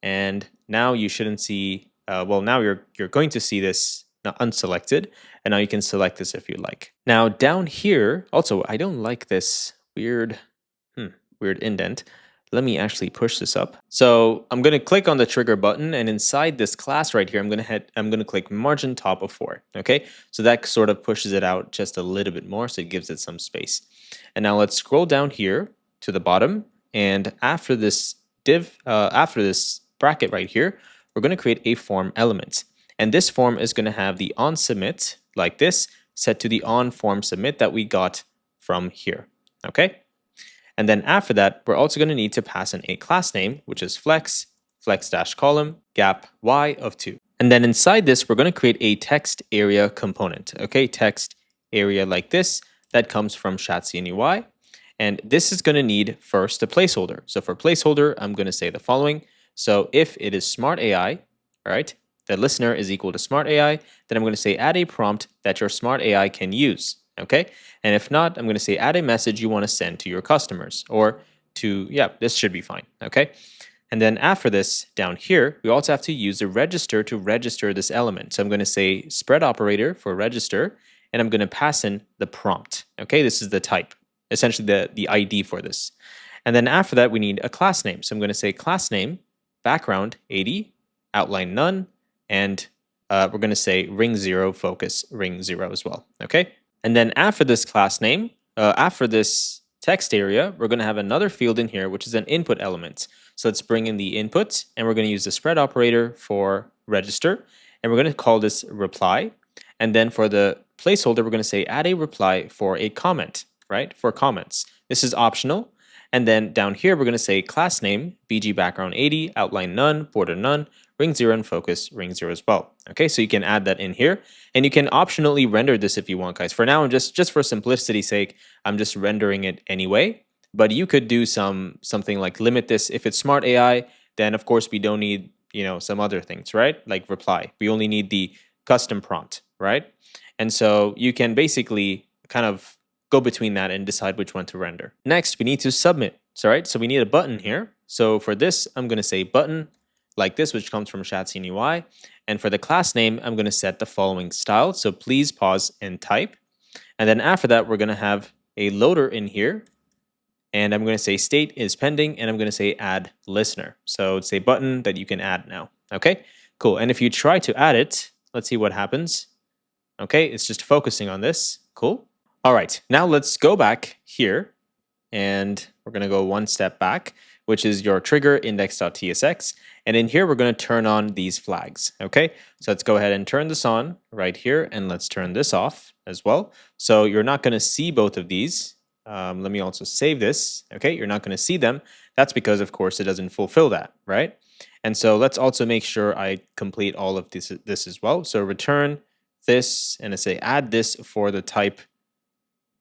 And now you shouldn't see, well, now you're going to see this now unselected. And now you can select this if you like. Now down here, also, I don't like this weird indent. Let me actually push this up. So I'm going to click on the trigger button, and inside this class right here, I'm going to click margin top of 4. Okay, so that sort of pushes it out just a little bit more, so it gives it some space. And now let's scroll down here to the bottom, and after this div, after this bracket right here, we're going to create a form element, and this form is going to have the on submit like this set to the on form submit that we got from here. Okay. And then after that, we're also going to need to pass in a class name, which is flex-column, gap y of 2. And then inside this, we're going to create a text area component, okay? Text area like this that comes from Shatsian UI. And this is going to need first a placeholder. So for placeholder, I'm going to say the following. So if it is smart AI, all right, the listener is equal to smart AI, then I'm going to say add a prompt that your smart AI can use. Okay, and if not, I'm going to say add a message you want to send to your customers or to, yeah, this should be fine. Okay, and then after this down here, we also have to use the register to register this element. So I'm going to say spread operator for register, and I'm going to pass in the prompt. Okay, this is the type, essentially the ID for this. And then after that, we need a class name. So I'm going to say class name, background 80, outline none, and we're going to say ring 0, focus ring 0 as well. Okay. And then after this class name, after this text area, we're going to have another field in here, which is an input element. So let's bring in the input, and we're going to use the spread operator for register, and we're going to call this reply. And then for the placeholder, we're going to say add a reply for a comment, right? For comments. This is optional. And then down here, we're going to say class name, BG background 80, outline none, border none, ring 0, and focus ring 0 as well. Okay, so you can add that in here, and you can optionally render this if you want, guys. For now, I'm just for simplicity's sake, I'm just rendering it anyway. But you could do something like limit this. If it's smart AI, then of course we don't need, you know, some other things, right? Like reply. We only need the custom prompt, right? And so you can basically kind of go between that and decide which one to render. Next, we need to submit. So, right, so we need a button here. So for this, I'm going to say button like this, which comes from Shatsian UI. And for the class name, I'm going to set the following style. So please pause and type. And then after that, we're going to have a loader in here. And I'm going to say state is pending, and I'm going to say add listener. So it's a button that you can add now. Okay, cool. And if you try to add it, let's see what happens. Okay, it's just focusing on this. Cool. All right, now let's go back here, and we're going to go one step back, which is your trigger index.tsx. And in here, we're going to turn on these flags. Okay, so let's go ahead and turn this on right here, and let's turn this off as well. So you're not going to see both of these. Let me also save this. Okay, you're not going to see them. That's because, of course, it doesn't fulfill that, right? And so let's also make sure I complete all of this as well. So return this and say add this for the type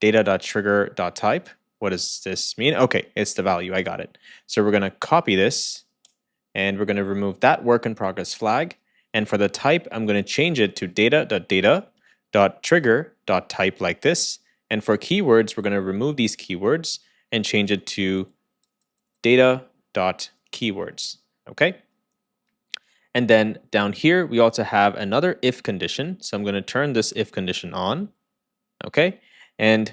data.trigger.type. What does this mean? Okay, it's the value. I got it. So we're going to copy this and we're going to remove that work in progress flag. And for the type, I'm going to change it to data.data.trigger.type like this. And for keywords, we're going to remove these keywords and change it to data.keywords. Okay. And then down here, we also have another if condition. So I'm going to turn this if condition on. Okay. And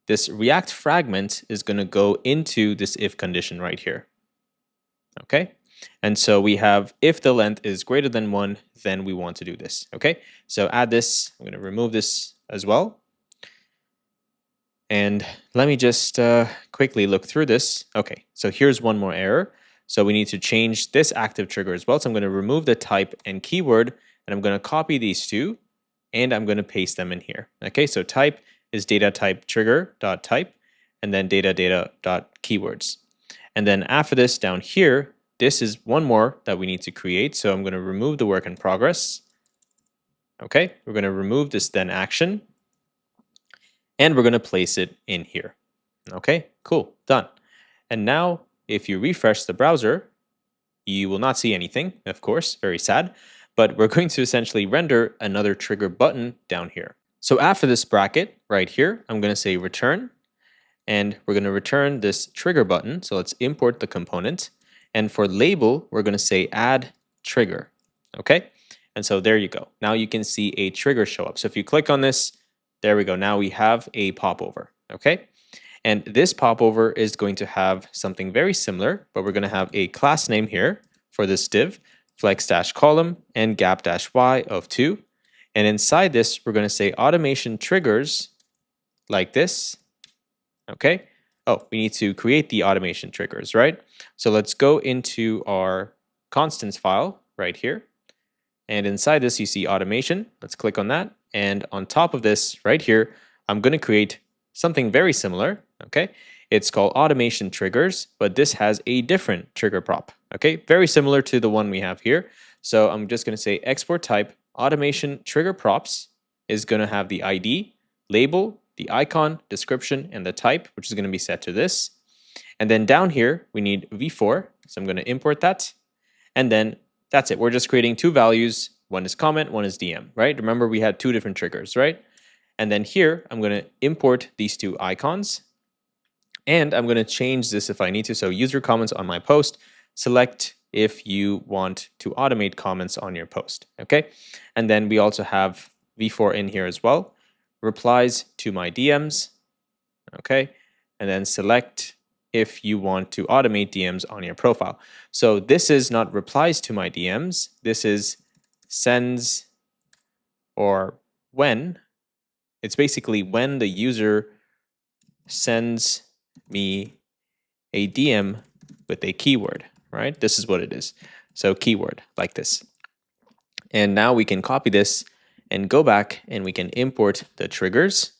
this React fragment is going to go into this if condition right here. Okay. And so we have if the length is greater than 1, then we want to do this. Okay. So add this. I'm going to remove this as well. And let me just quickly look through this. Okay. So here's one more error. So we need to change this active trigger as well. So I'm going to remove the type and keyword, and I'm going to copy these two, and I'm going to paste them in here. Okay, so type is data type trigger dot type, and then data dot keywords. And then after this down here, this is one more that we need to create. So I'm going to remove the work in progress. Okay, we're going to remove this then action, and we're going to place it in here. Okay, cool, done. And now, if you refresh the browser, you will not see anything, of course, very sad, but we're going to essentially render another trigger button down here. So after this bracket right here, I'm going to say return, and we're going to return this trigger button. So let's import the component. And for label, we're going to say add trigger. Okay. And so there you go. Now you can see a trigger show up. So if you click on this, there we go. Now we have a popover. Okay. And this popover is going to have something very similar, but we're going to have a class name here for this div, flex-column and gap-y of 2. And inside this, we're going to say automation triggers like this. Okay. Oh, we need to create the automation triggers, right? So let's go into our constants file right here. And inside this, you see automation. Let's click on that. And on top of this right here, I'm going to create something very similar. Okay. It's called automation triggers, but this has a different trigger prop. Okay. Very similar to the one we have here. So I'm just going to say export type automation trigger props is going to have the ID, label, the icon, description, and the type, which is going to be set to this. And then down here, we need v4. So I'm going to import that. And then that's it. We're just creating two values. One is comment, one is DM, right? Remember, we had two different triggers, right? And then here, I'm going to import these two icons. And I'm going to change this if I need to. So user comments on my post, select if you want to automate comments on your post. Okay. And then we also have v4 in here as well. Replies to my DMs. Okay. And then select if you want to automate DMs on your profile. So this is not replies to my DMs. This is sends or when. It's basically when the user sends me a DM with a keyword, right? This is what it is. So keyword like this. And now we can copy this and go back and we can import the triggers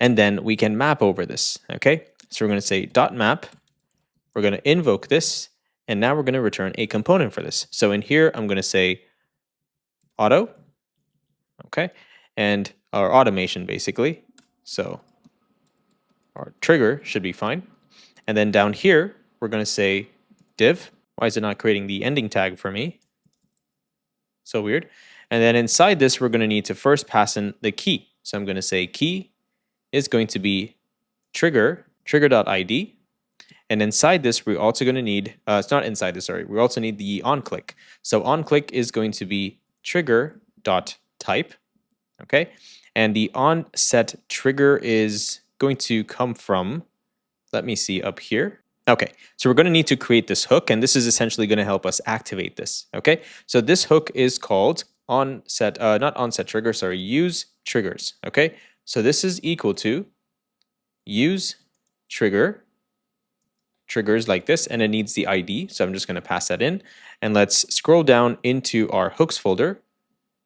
and then we can map over this. Okay. So we're going to say .map. We're going to invoke this and now we're going to return a component for this. So in here, I'm going to say auto. Okay. And our automation basically. So our trigger should be fine. And then down here, we're going to say div. Why is it not creating the ending tag for me? So weird. And then inside this, we're going to need to first pass in the key. So I'm going to say key is going to be trigger.id. And inside this, we're also going to need, it's not inside this, sorry. We also need the onClick. So onClick is going to be trigger.type. Okay. And the onset trigger is going to come from, let me see up here. Okay, so we're going to need to create this hook, and this is essentially going to help us activate this. Okay, so this hook is called onset, not onset trigger, sorry, use triggers. Okay, so this is equal to use trigger, triggers like this, and it needs the ID. So I'm just going to pass that in, and let's scroll down into our hooks folder.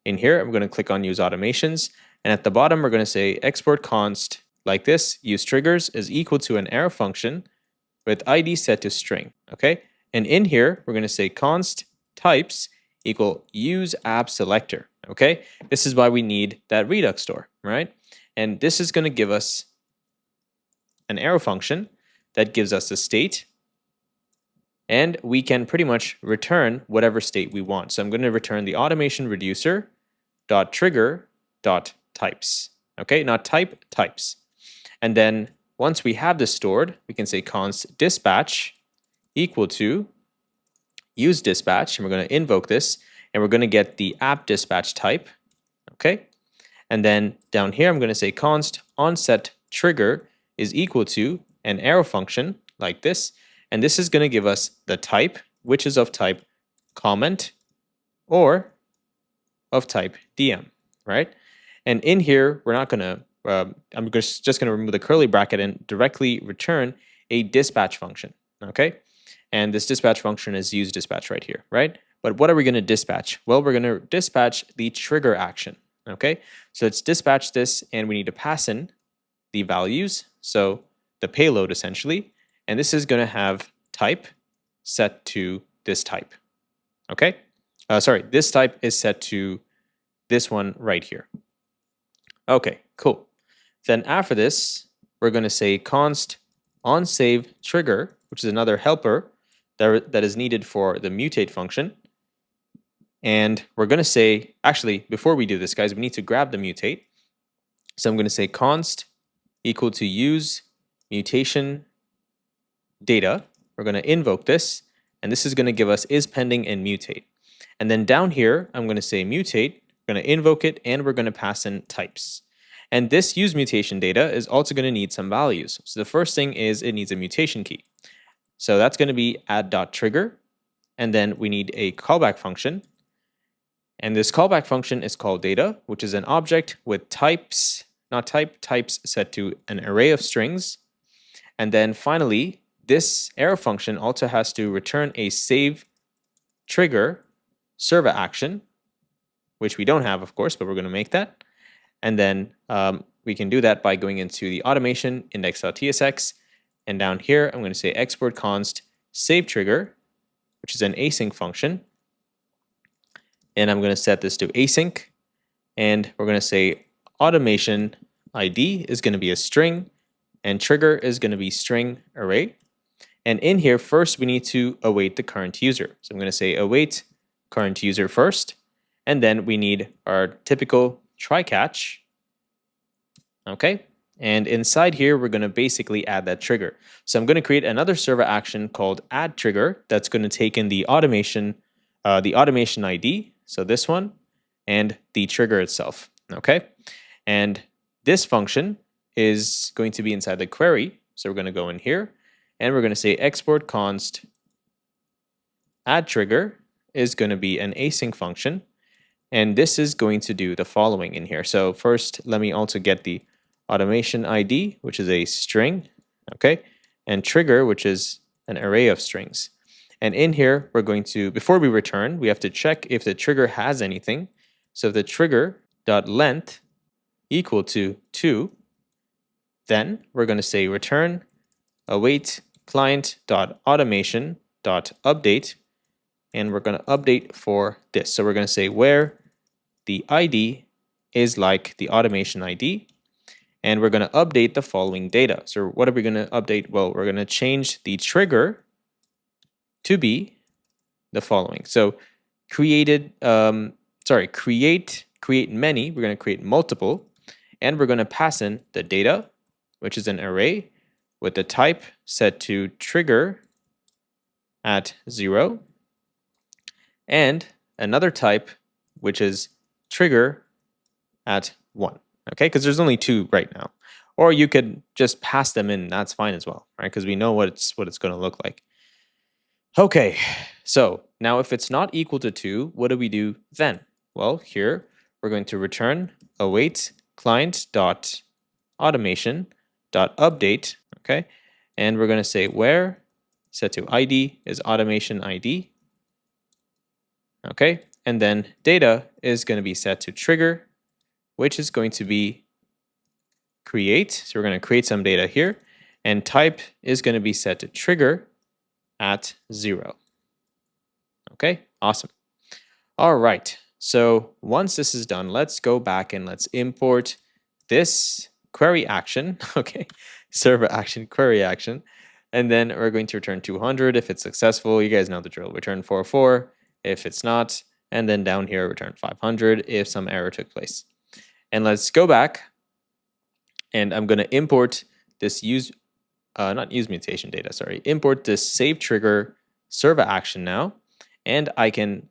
In here, I'm going to click on use automations, and at the bottom, we're going to say export const like this, use triggers is equal to an arrow function with ID set to string, okay? And in here, we're going to say const types equal use app selector. Okay, this is why we need that Redux store, right? And this is going to give us an arrow function that gives us the state, and we can pretty much return whatever state we want. So I'm going to return the automation reducer dot trigger dot types. Okay, not type, types. And then once we have this stored, we can say const dispatch equal to use dispatch, and we're going to invoke this, and we're going to get the app dispatch type. Okay, and then down here I'm going to say const onset trigger is equal to an arrow function like this, and this is going to give us the type, which is of type comment or of type DM, right? And in here, we're not going to, I'm just going to remove the curly bracket and directly return a dispatch function, okay? And this dispatch function is use dispatch right here, right? But what are we going to dispatch? Well, we're going to dispatch the trigger action, okay? So let's dispatch this, and we need to pass in the values, so the payload essentially, and this is going to have type set to this type, okay? Sorry, this type is set to this one right here. Okay, cool. Then after this, we're going to say const onSave trigger, which is another helper that is needed for the mutate function. And we're going to say, actually, before we do this, guys, we need to grab the mutate. So I'm going to say const equal to use mutation data. We're going to invoke this, and this is going to give us is pending and mutate. And then down here, I'm going to say mutate, we're going to invoke it, and we're going to pass in types. And this use mutation data is also going to need some values. So the first thing is it needs a mutation key. So that's going to be add.trigger, and then we need a callback function. And this callback function is called data, which is an object with types, not type, types set to an array of strings. And then finally, this arrow function also has to return a save trigger server action, which we don't have, of course, but we're going to make that. And then we can do that by going into the automation index.tsx. And down here, I'm going to say export const save trigger, which is an async function. And I'm going to set this to async. And we're going to say automation ID is going to be a string, and trigger is going to be string array. And in here, first, we need to await the current user. So I'm going to say await current user first. And then we need our typical try catch. Okay. And inside here, we're going to basically add that trigger. So I'm going to create another server action called add trigger that's going to take in the automation ID. So this one and the trigger itself. Okay. And this function is going to be inside the query. So we're going to go in here and we're going to say export const add trigger is going to be an async function. And this is going to do the following in here. So first, let me also get the automation ID, which is a string, okay, and trigger, which is an array of strings. And in here, we're going to, before we return, we have to check if the trigger has anything. So if the trigger.length equal to 2, then we're going to say return await client.automation.update, and we're going to update for this. So we're going to say where the ID is like the automation ID, and we're going to update the following data. So what are we going to update? Well, we're going to change the trigger to be the following. So create many, we're going to create multiple, and we're going to pass in the data, which is an array with the type set to trigger at 0, and another type, which is trigger at 1. Okay, because there's only 2 right now. Or you could just pass them in, that's fine as well, right? Because we know what it's going to look like. Okay, so now if it's not equal to 2, what do we do then? Well, here we're going to return await client.automation.update, okay? And we're going to say where set to ID is automation ID, okay? And then data is going to be set to trigger, which is going to be create. So we're going to create some data here, and type is going to be set to trigger at 0. Okay, awesome. All right. So once this is done, let's go back and let's import this query action. Okay. Server action, query action. And then we're going to return 200 if it's successful. You guys know the drill. Return 44 if it's not. And then down here, return 500 if some error took place. And let's go back. And I'm going to import this not use mutation data, sorry. Import this save trigger server action now. And I can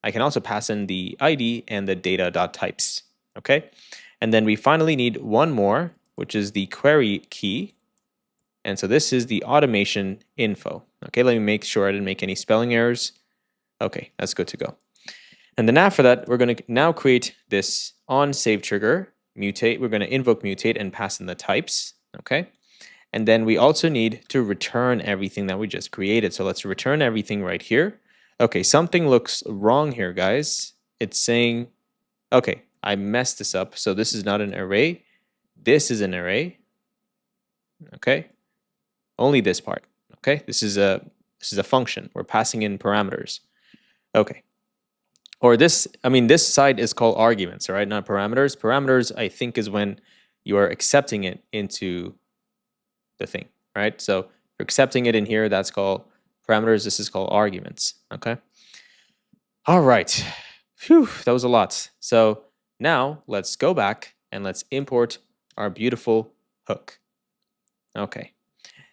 also pass in the ID and the data.types. Okay. And then we finally need one more, which is the query key. And so this is the automation info. Okay, let me make sure I didn't make any spelling errors. Okay, that's good to go. And then after that, we're going to now create this on save trigger, mutate. We're going to invoke mutate and pass in the types. Okay. And then we also need to return everything that we just created. So let's return everything right here. Okay, something looks wrong here, guys. It's saying, okay, I messed this up. So this is not an array. This is an array. Okay. Only this part. Okay, this is a function. We're passing in parameters. Okay. Or this side is called arguments, all right, not parameters. Parameters, I think, is when you are accepting it into the thing, right? So if you're accepting it in here, that's called parameters. This is called arguments. Okay. All right. Phew, that was a lot. So now let's go back and let's import our beautiful hook. Okay.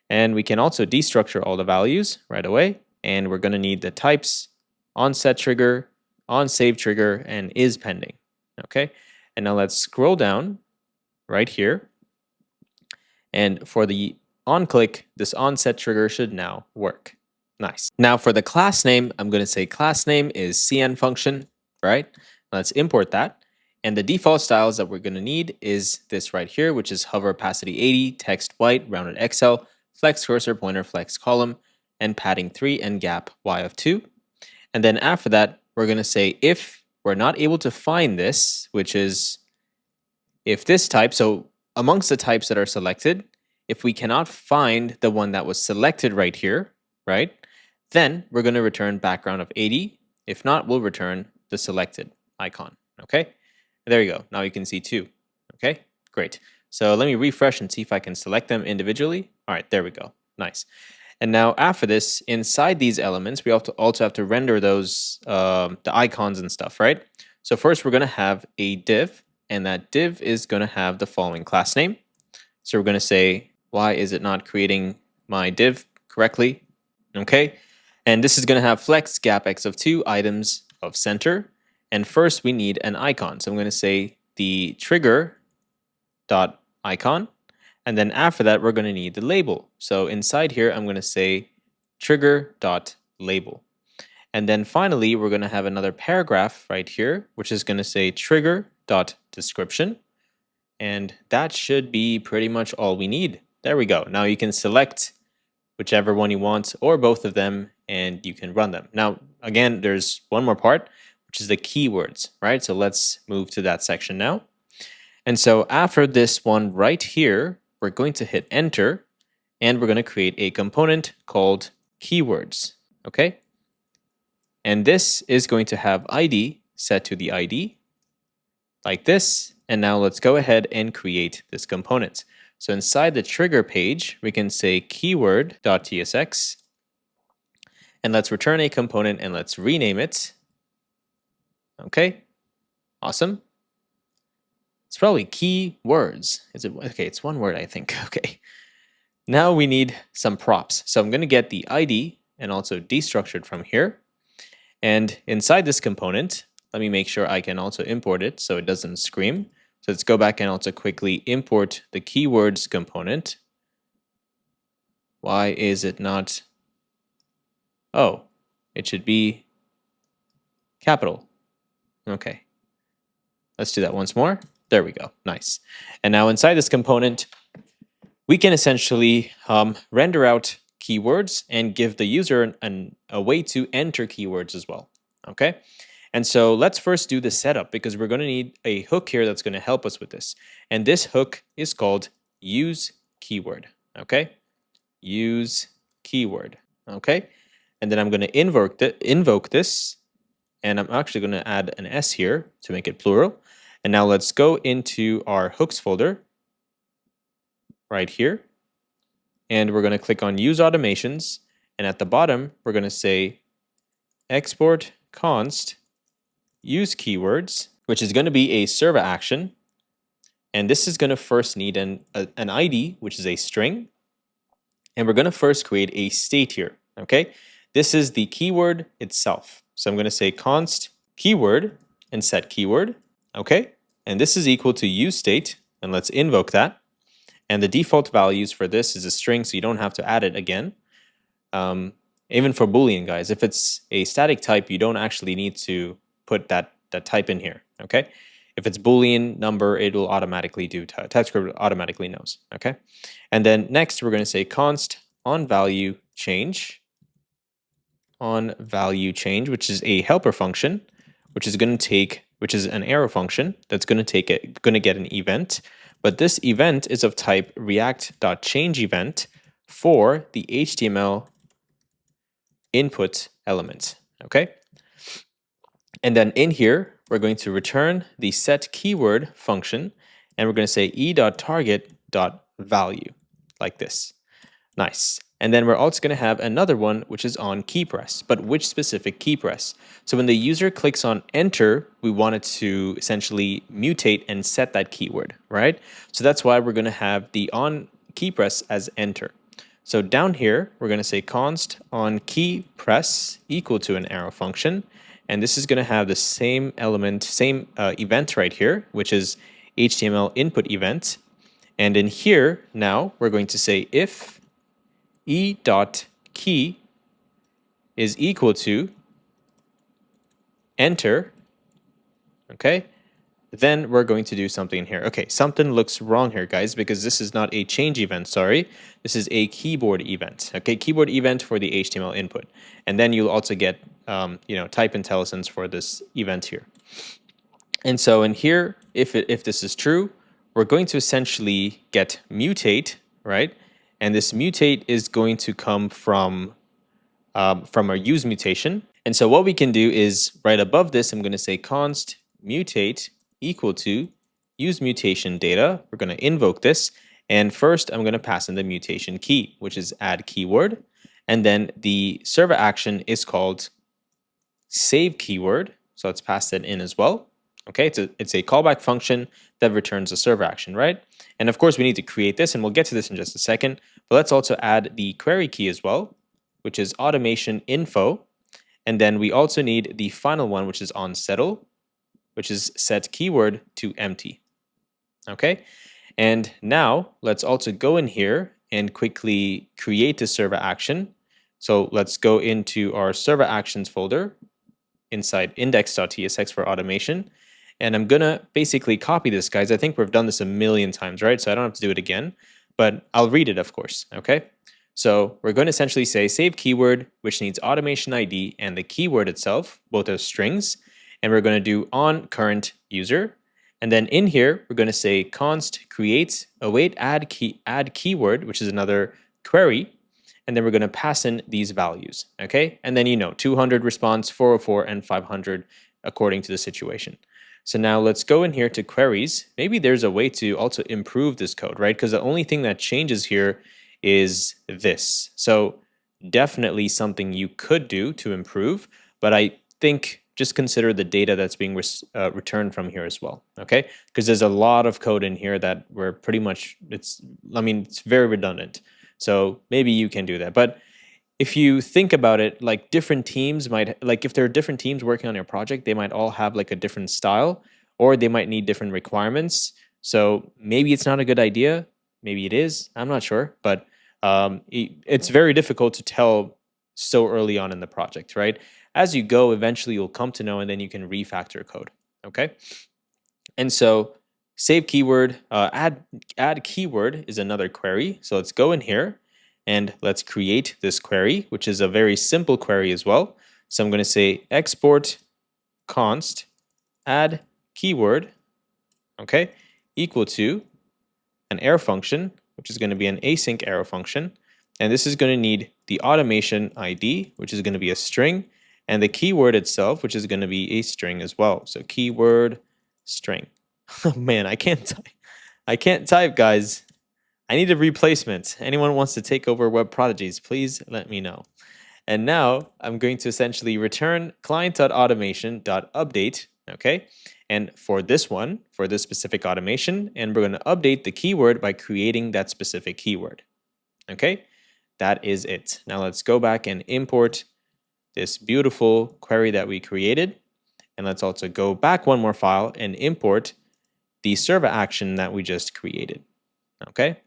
And we can also destructure all the values right away. And we're going to need the types, on set trigger, on save trigger, and is pending. Okay. And now let's scroll down right here. And for the on click, this on set trigger should now work. Nice. Now for the class name, I'm going to say class name is cn function, right? Let's import that. And the default styles that we're going to need is this right here, which is hover opacity 80, text white, rounded XL, flex cursor, pointer, flex column, and padding 3 and gap y of 2. And then after that, we're going to say if we're not able to find this, which is if this type, so amongst the types that are selected, if we cannot find the one that was selected right here, right, then we're going to return background of 80. If not, we'll return the selected icon. Okay, there you go. Now you can see 2. Okay, great. So let me refresh and see if I can select them individually. All right, there we go. Nice. And now after this, inside these elements, we also have to render those, the icons and stuff, right? So first we're going to have a div, and that div is going to have the following class name. So we're going to say, why is it not creating my div correctly? Okay. And this is going to have flex gap x of 2 items of center. And first we need an icon. So I'm going to say the trigger dot icon. And then after that, we're going to need the label. So inside here, I'm going to say trigger dot label. And then finally, we're going to have another paragraph right here, which is going to say trigger dot description. And that should be pretty much all we need. There we go. Now you can select whichever one you want or both of them, and you can run them. Now, again, there's one more part, which is the keywords, right? So let's move to that section now. And so after this one right here, we're going to hit enter, and we're going to create a component called keywords, okay? And this is going to have ID set to the ID, like this. And now let's go ahead and create this component. So inside the trigger page, we can say keyword.tsx, and let's return a component and let's rename it. Okay, awesome. It's probably keywords. Is it? Okay, it's one word, I think. Okay. Now we need some props. So I'm going to get the ID and also destructured from here. And inside this component, let me make sure I can also import it so it doesn't scream. So let's go back and also quickly import the keywords component. Why is it not? Oh, it should be capital. Okay. Let's do that once more. There we go. Nice. And now inside this component, we can essentially render out keywords and give the user a way to enter keywords as well. Okay. And so let's first do the setup, because we're going to need a hook here that's going to help us with this. And this hook is called use keyword. Okay. Use keyword. Okay. And then I'm going to invoke this. and I'm actually going to add an S here to make it plural. And now let's go into our hooks folder right here, and we're going to click on use automations, and at the bottom we're going to say export const use keywords, which is going to be a server action, and this is going to first need an ID, which is a string, and we're going to first create a state here. Okay, this is the keyword itself, so I'm going to say const keyword and set keyword. Okay, and this is equal to use state, and let's invoke that. And the default values for this is a string, so you don't have to add it again. Even for Boolean, guys, if it's a static type, you don't actually need to put that type in here, okay? If it's Boolean number, it will automatically do, TypeScript automatically knows, okay? And then next, we're going to say const on value change, which is a helper function, which is going to take, which is an arrow function that's going to get an event. But this event is of type react.changeEvent for the HTML input element, okay? And then in here, we're going to return the set keyword function, and we're going to say e.target.value, like this. Nice. And then we're also going to have another one, which is on key press, but which specific key press? So when the user clicks on enter, we want it to essentially mutate and set that keyword, right? So that's why we're going to have the on key press as enter. So down here, we're going to say const on key press equal to an arrow function. And this is going to have the same element, same event right here, which is HTML input event. And in here, now we're going to say if e.key is equal to enter, okay, then we're going to do something here. Okay, something looks wrong here, guys, because this is not a change event, sorry. This is a keyboard event, okay, keyboard event for the HTML input. And then you'll also get, type IntelliSense for this event here. And so in here, if this is true, we're going to essentially get mutate, right? And this mutate is going to come from our use mutation. And so what we can do is right above this, I'm going to say const mutate equal to use mutation data. We're going to invoke this. And first, I'm going to pass in the mutation key, which is add keyword. And then the server action is called save keyword. So let's pass that in as well. Okay, it's a callback function that returns a server action, right? And of course, we need to create this, and we'll get to this in just a second. But let's also add the query key as well, which is automation info. And then we also need the final one, which is on settle, which is set keyword to empty. Okay, and now let's also go in here and quickly create a server action. So let's go into our server actions folder inside index.tsx for automation. And I'm going to basically copy this, guys. I think we've done this a million times, right? So I don't have to do it again, but I'll read it, of course, okay? So we're going to essentially say save keyword, which needs automation ID and the keyword itself, both are strings. And we're going to do on current user. And then in here, we're going to say const create await add keyword, which is another query. And then we're going to pass in these values, okay? And then 200 response, 404, and 500 according to the situation. So now let's go in here to queries. Maybe there's a way to also improve this code, right? Because the only thing that changes here is this. So definitely something you could do to improve, but I think just consider the data that's being returned from here as well, okay? Because there's a lot of code in here that we're pretty much, it's very redundant. So maybe you can do that. But if you think about it, like different teams might, like if there are different teams working on your project, they might all have like a different style, or they might need different requirements. So maybe it's not a good idea. Maybe it is. I'm not sure. But it's very difficult to tell so early on in the project, right? As you go, eventually you'll come to know, and then you can refactor code, okay? And so save keyword, add keyword is another query. So let's go in here and let's create this query, which is a very simple query as well. So I'm going to say export const add keyword, okay, equal to an arrow function, which is going to be an async arrow function. And this is going to need the automation ID, which is going to be a string. and the keyword itself, which is going to be a string as well. So keyword string. Oh man, I can't type. I can't type, guys. I need a replacement. Anyone wants to take over Web Prodigies, please let me know. And now I'm going to essentially return client.automation.update, okay? And for this one, for this specific automation, and we're going to update the keyword by creating that specific keyword, okay? That is it. Now let's go back and import this beautiful query that we created. And let's also go back one more file and import the server action that we just created, okay?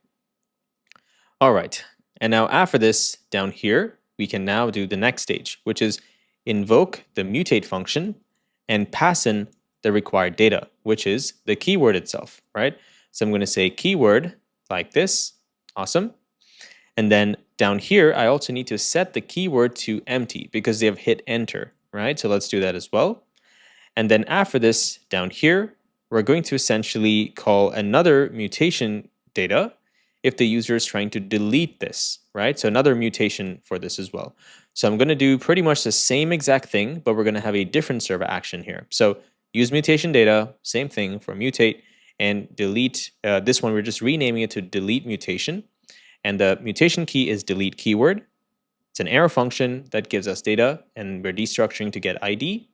All right, and now after this, down here, we can now do the next stage, which is invoke the mutate function and pass in the required data, which is the keyword itself, right? So I'm going to say keyword like this. Awesome. And then down here, I also need to set the keyword to empty because they have hit enter, right? So let's do that as well. And then after this, down here, we're going to essentially call another mutation data if the user is trying to delete this, right? So another mutation for this as well. So I'm going to do pretty much the same exact thing, but we're going to have a different server action here. So use mutation data, same thing for mutate, and delete. This one, we're just renaming it to delete mutation. And the mutation key is delete keyword. It's an arrow function that gives us data, and we're destructuring to get ID.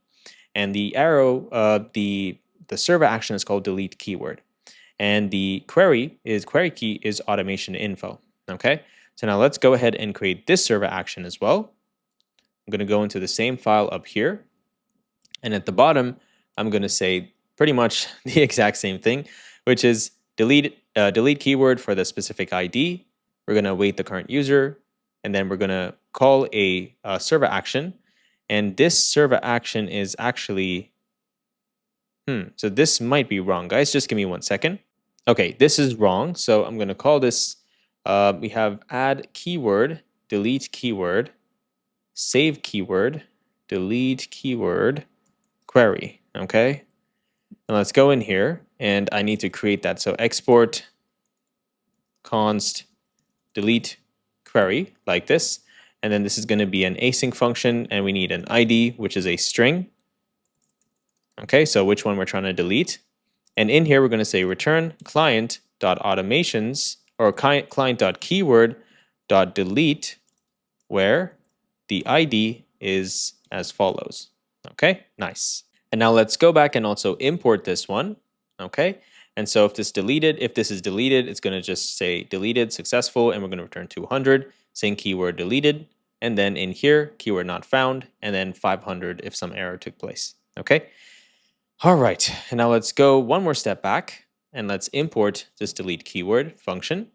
And the arrow, the server action is called delete keyword. And the query key is automation info, okay? So now let's go ahead and create this server action as well. I'm going to go into the same file up here. And at the bottom, I'm going to say pretty much the exact same thing, which is delete keyword for the specific ID. We're going to await the current user, and then we're going to call a server action. And this server action is actually, so this might be wrong, guys. Just give me 1 second. Okay, this is wrong. So I'm going to call this, we have add keyword, delete keyword, save keyword, delete keyword, query, okay? And let's go in here, and I need to create that. So export const delete query like this. And then this is going to be an async function, and we need an ID, which is a string. Okay, so which one we're trying to delete. And in here, we're going to say return client.automations or client.keyword.delete, where the ID is as follows. Okay, nice. And now let's go back and also import this one. Okay, and so if this is deleted, it's going to just say deleted successful, and we're going to return 200, saying keyword deleted. And then in here, keyword not found, and then 500 if some error took place. Okay. All right, and now let's go one more step back and let's import this delete keyword function.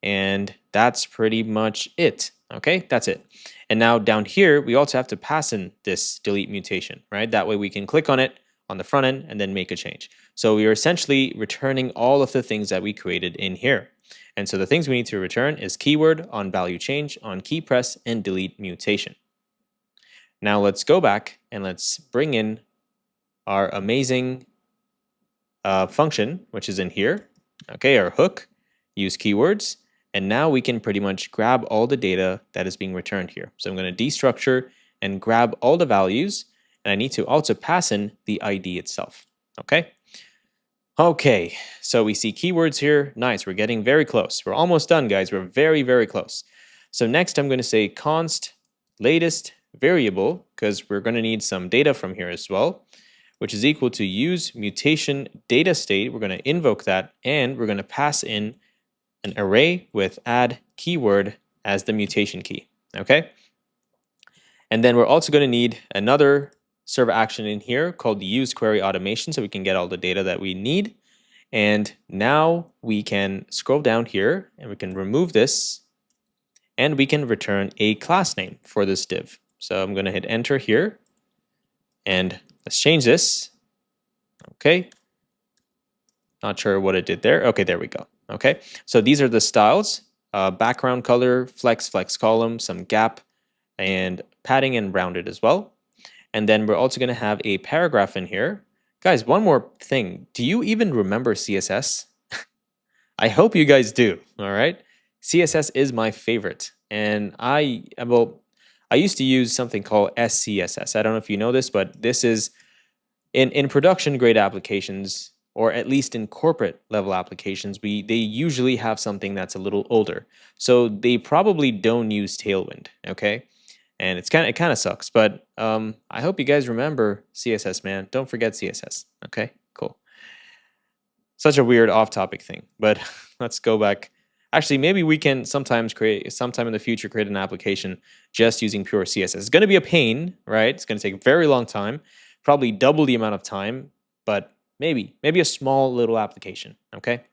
And that's pretty much it. Okay, that's it. And now down here, we also have to pass in this delete mutation, right? That way we can click on it on the front end and then make a change. So we are essentially returning all of the things that we created in here. And so the things we need to return is keyword, on value change, on key press, and delete mutation. Now let's go back and let's bring in our amazing function, which is in here, okay, our hook, use keywords, and now we can pretty much grab all the data that is being returned here. So I'm going to destructure and grab all the values, and I need to also pass in the ID itself, okay? Okay, so we see keywords here. Nice, we're getting very close. We're almost done, guys. We're very, very close. So next I'm going to say const latest variable, because we're going to need some data from here as well, which is equal to use mutation data state. We're going to invoke that, and we're going to pass in an array with add keyword as the mutation key, okay? And then we're also going to need another server action in here called the use query automation, so we can get all the data that we need. And now we can scroll down here, and we can remove this, and we can return a class name for this div. So I'm going to hit enter here, and let's change this. Okay. Not sure what it did there. Okay, there we go. Okay, so these are the styles, background color, flex column, some gap, and padding and rounded as well. And then we're also going to have a paragraph in here. Guys, one more thing. Do you even remember CSS? I hope you guys do, all right? CSS is my favorite. And I I used to use something called SCSS. I don't know if you know this, but this is in production grade applications, or at least in corporate level applications, they usually have something that's a little older. So they probably don't use Tailwind, okay? And it kind of sucks, but I hope you guys remember CSS, man. Don't forget CSS, okay? Cool. Such a weird off-topic thing, but let's go back. Actually, maybe we can sometime in the future create an application just using pure CSS. It's going to be a pain, right? It's going to take a very long time, probably double the amount of time, but maybe a small little application, okay?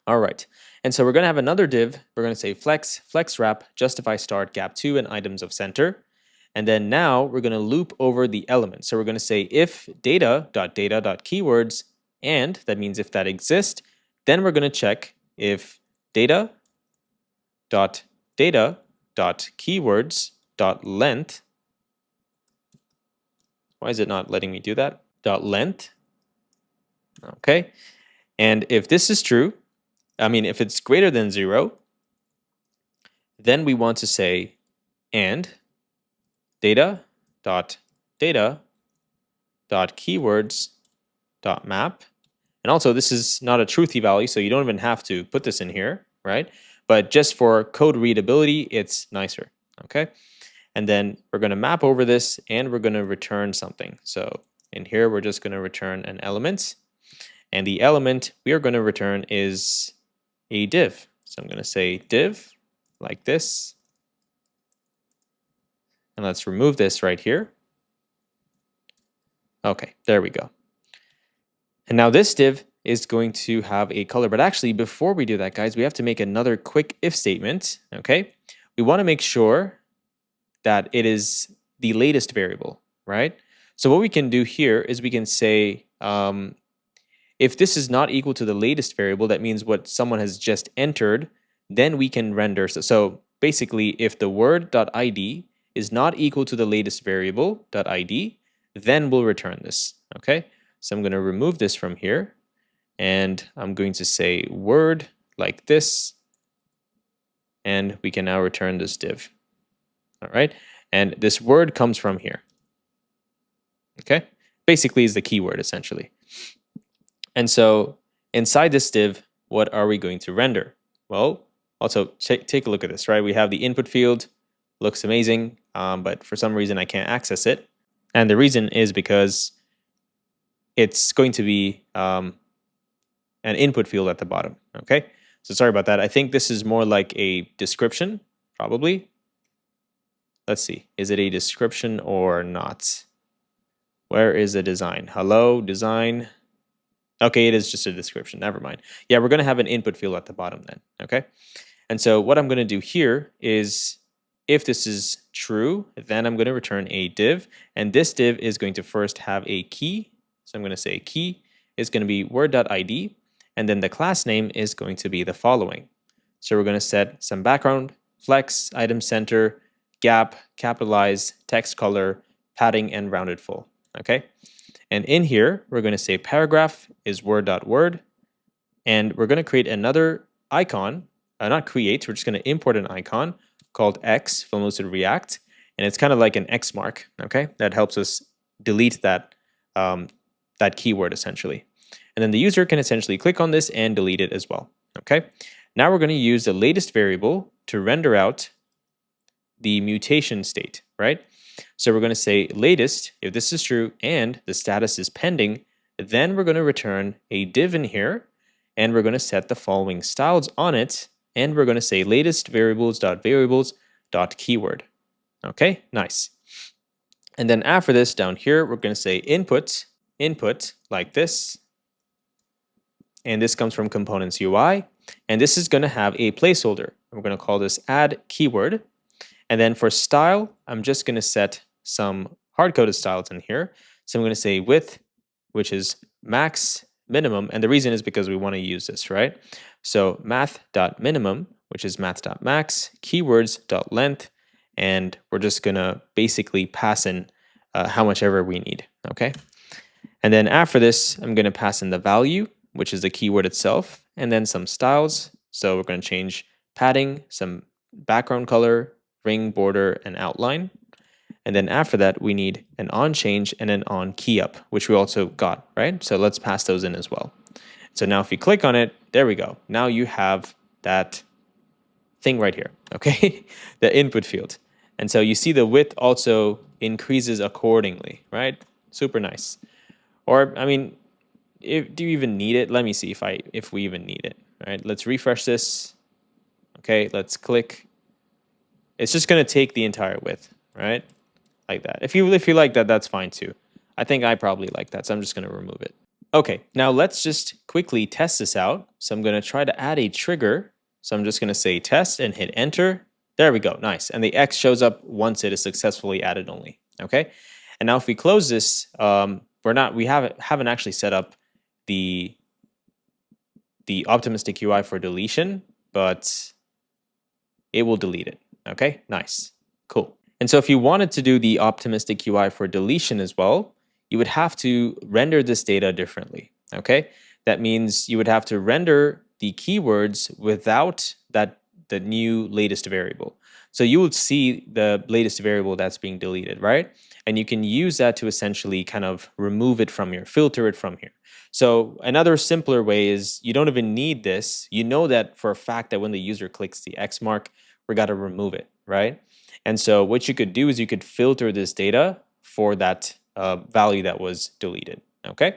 All right, and so we're going to have another div. We're going to say flex wrap, justify start, gap 2, and items of center. And then now we're going to loop over the element. So we're going to say if data.data.keywords, and that means if that exists, then we're going to check if data.data.keywords.length. Why is it not letting me do that? .length. Okay. And if this is true, if it's greater than 0, then we want to say and data.data.keywords.map. And also, this is not a truthy value, so you don't even have to put this in here, right? But just for code readability, it's nicer, okay? And then we're going to map over this, and we're going to return something. So in here, we're just going to return an element. And the element we are going to return is a div. So I'm going to say div like this. And let's remove this right here. Okay, there we go. And now this div is going to have a color. But actually, before we do that, guys, we have to make another quick if statement, okay? We want to make sure that it is the latest variable, right? So what we can do here is we can say, if this is not equal to the latest variable, that means what someone has just entered, then we can render. So basically, if the word.id is not equal to the latest variable.id, then we'll return this, okay? So I'm going to remove this from here, and I'm going to say word like this, and we can now return this div. All right, and this word comes from here. Okay, basically is the keyword essentially. And so inside this div, what are we going to render? Well, also take a look at this, right? We have the input field, looks amazing, but for some reason I can't access it. And the reason is because it's going to be an input field at the bottom, okay? So sorry about that. I think this is more like a description, probably. Let's see, is it a description or not? Where is the design? Hello, design. Okay, it is just a description, never mind. Yeah, we're gonna have an input field at the bottom then, okay? And so what I'm gonna do here is, if this is true, then I'm gonna return a div, and this div is going to first have a key. So I'm going to say key is going to be word.id, and then the class name is going to be the following. So we're going to set some background, flex, item center, gap, capitalize, text color, padding, and rounded full. Okay. And in here, we're going to say paragraph is word.word, and we're going to create another icon, not create, we're just going to import an icon called X from Lucid React, and it's kind of like an X mark. Okay. That helps us delete that that keyword essentially. And then the user can essentially click on this and delete it as well. Okay. Now we're going to use the latest variable to render out the mutation state, right? So we're going to say latest, if this is true and the status is pending, then we're going to return a div in here, and we're going to set the following styles on it, and we're going to say latest variables.variables.keyword. Okay, nice. And then after this down here, we're going to say input like this. And this comes from components UI. And this is going to have a placeholder. We're going to call this add keyword. And then for style, I'm just going to set some hard-coded styles in here. So I'm going to say width, which is max, minimum. And the reason is because we want to use this, right? So math.minimum, which is math.max, keywords.length. And we're just going to basically pass in how much ever we need, okay? And then after this, I'm going to pass in the value, which is the keyword itself, and then some styles. So we're going to change padding, some background color, ring, border, and outline. And then after that, we need an on change and an on key up, which we also got, right? So let's pass those in as well. So now if you click on it, there we go. Now you have that thing right here, okay? The input field. And so you see the width also increases accordingly, right? Super nice. Or, I mean, do you even need it? Let me see if we even need it, right? Let's refresh this. Okay, let's click. It's just going to take the entire width, right? Like that. If you like that, that's fine too. I think I probably like that, so I'm just going to remove it. Okay, now let's just quickly test this out. So I'm going to try to add a trigger. So I'm just going to say test and hit enter. There we go, nice. And the X shows up once it is successfully added only. Okay, and now if we close this, we haven't actually set up the optimistic UI for deletion, but it will delete it. Okay, nice, cool. And so if you wanted to do the optimistic UI for deletion as well, you would have to render this data differently, okay? That means you would have to render the keywords without the new latest variable. So you would see the latest variable that's being deleted, right? And you can use that to essentially kind of remove it from here, filter it from here. So another simpler way is you don't even need this. You know that for a fact that when the user clicks the X mark, we got to remove it, right? And so what you could do is you could filter this data for that value that was deleted, okay?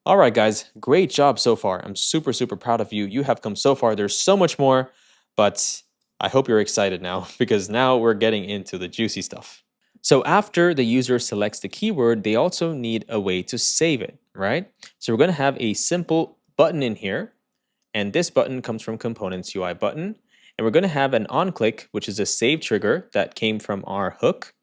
All right, guys, great job so far. I'm super, super proud of you. You have come so far. There's so much more, but I hope you're excited now because now we're getting into the juicy stuff. So after the user selects the keyword, they also need a way to save it, right? So we're going to have a simple button in here, and this button comes from components UI button. And we're going to have an on-click, which is a save trigger that came from our hook.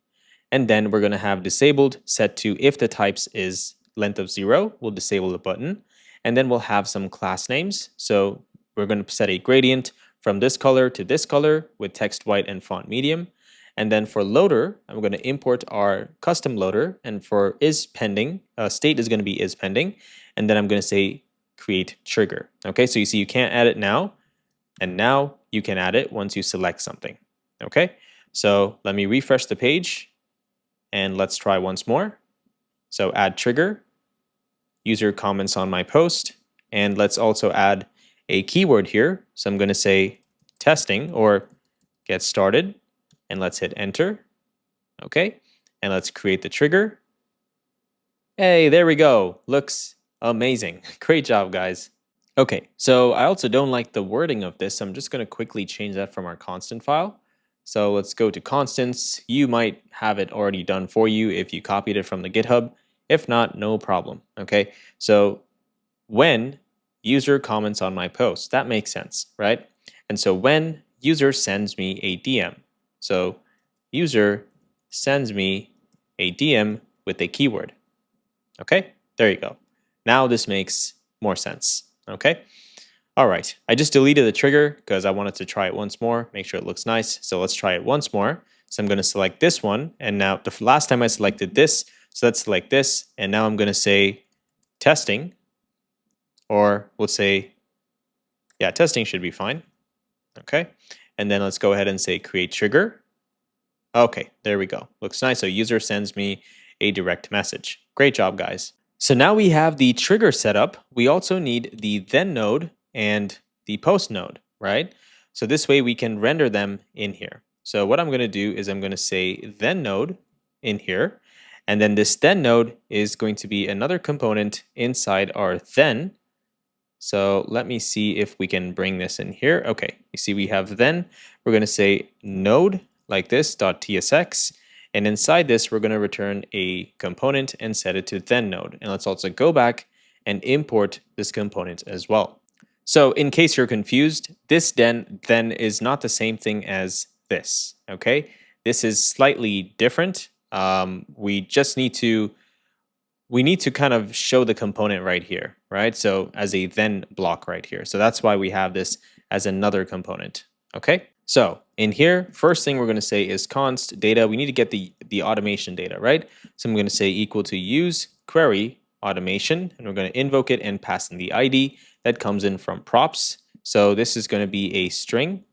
And then we're going to have disabled set to if the types is length of 0, we'll disable the button. And then we'll have some class names. So we're going to set a gradient from this color to this color with text white and font medium. And then for loader, I'm going to import our custom loader. And for is pending, state is going to be is pending. And then I'm going to say create trigger. Okay, so you see you can't add it now. And now you can add it once you select something. Okay, so let me refresh the page and let's try once more. So add trigger, user comments on my post, and let's also add a keyword here. So I'm going to say testing or get started, and let's hit enter. Okay, and let's create the trigger. Hey, there we go. Looks amazing. Great job, guys. Okay, so I also don't like the wording of this. So I'm just going to quickly change that from our constant file. So let's go to constants. You might have it already done for you if you copied it from the GitHub. If not, no problem. Okay, so when user comments on my post, that makes sense, right? And so when user sends me a DM, so user sends me a DM with a keyword. Okay, there you go. Now this makes more sense. Okay. All right. I just deleted the trigger because I wanted to try it once more, make sure it looks nice. So let's try it once more. So I'm going to select this one. And now the last time I selected this, so let's select this. And now I'm going to say testing, or we'll say, yeah, testing should be fine. Okay. And then let's go ahead and say create trigger. Okay, there we go. Looks nice. So user sends me a direct message. Great job, guys. So now we have the trigger set up. We also need the then node and the post node, right? So this way we can render them in here. So what I'm going to do is I'm going to say then node in here. And then this then node is going to be another component inside our then. So let me see if we can bring this in here. Okay, you see we have then. We're going to say node like this .tsx. And inside this, we're going to return a component and set it to then node. And let's also go back and import this component as well. So in case you're confused, this then is not the same thing as this, okay? This is slightly different. We need to kind of show the component right here, right? So as a then block right here. So that's why we have this as another component, okay? So in here, first thing we're going to say is const data. We need to get the automation data, right? So I'm going to say equal to use query automation, and we're going to invoke it and pass in the ID that comes in from props. So this is going to be a string,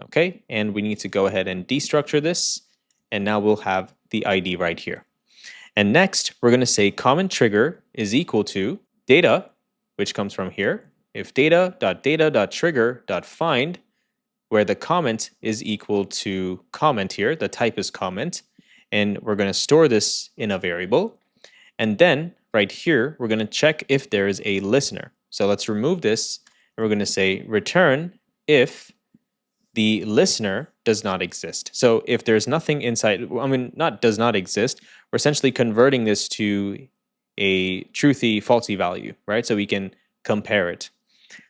Okay, and we need to go ahead and destructure this, and now we'll have the ID right here. And next, we're going to say comment trigger is equal to data, which comes from here, if data.data.trigger.find, where the comment is equal to comment here, the type is comment, and we're going to store this in a variable. And then right here, we're going to check if there is a listener. So let's remove this, and we're going to say return if the listener does not exist. So if there's nothing inside, I mean, not does not exist, we're essentially converting this to a truthy, falsy value, right? So we can compare it.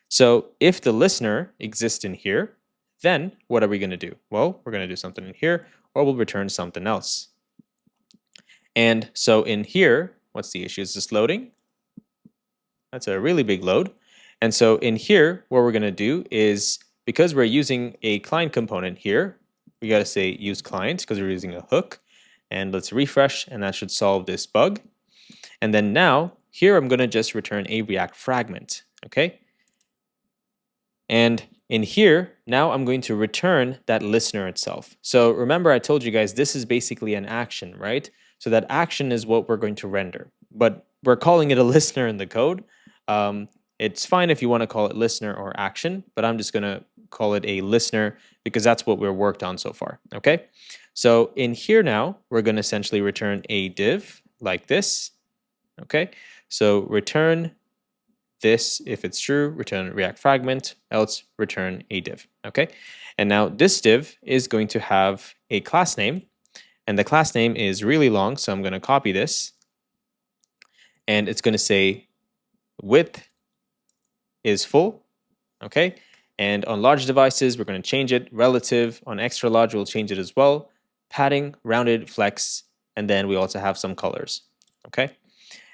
So if the listener exists in here, then what are we going to do? Well, we're going to do something in here, or we'll return something else. And so in here, what's the issue? Is this loading? That's a really big load. And so in here, what we're going to do is, because we're using a client component here, we got to say use client because we're using a hook. And let's refresh, and that should solve this bug. And then now, here I'm going to just return a React fragment, okay? And in here, now I'm going to return that listener itself. So remember I told you guys this is basically an action, right? So that action is what we're going to render. But we're calling it a listener in the code. It's fine if you want to call it listener or action, but I'm just going to call it a listener because that's what we're worked on so far, okay? So in here now, we're going to essentially return a div like this, okay? So return this if it's true, return React fragment, else return a div, okay? And now this div is going to have a class name, and the class name is really long, so I'm going to copy this, and it's going to say width is full, okay? And on large devices, we're going to change it. Relative, on extra large, we'll change it as well. Padding, rounded, flex, and then we also have some colors, okay?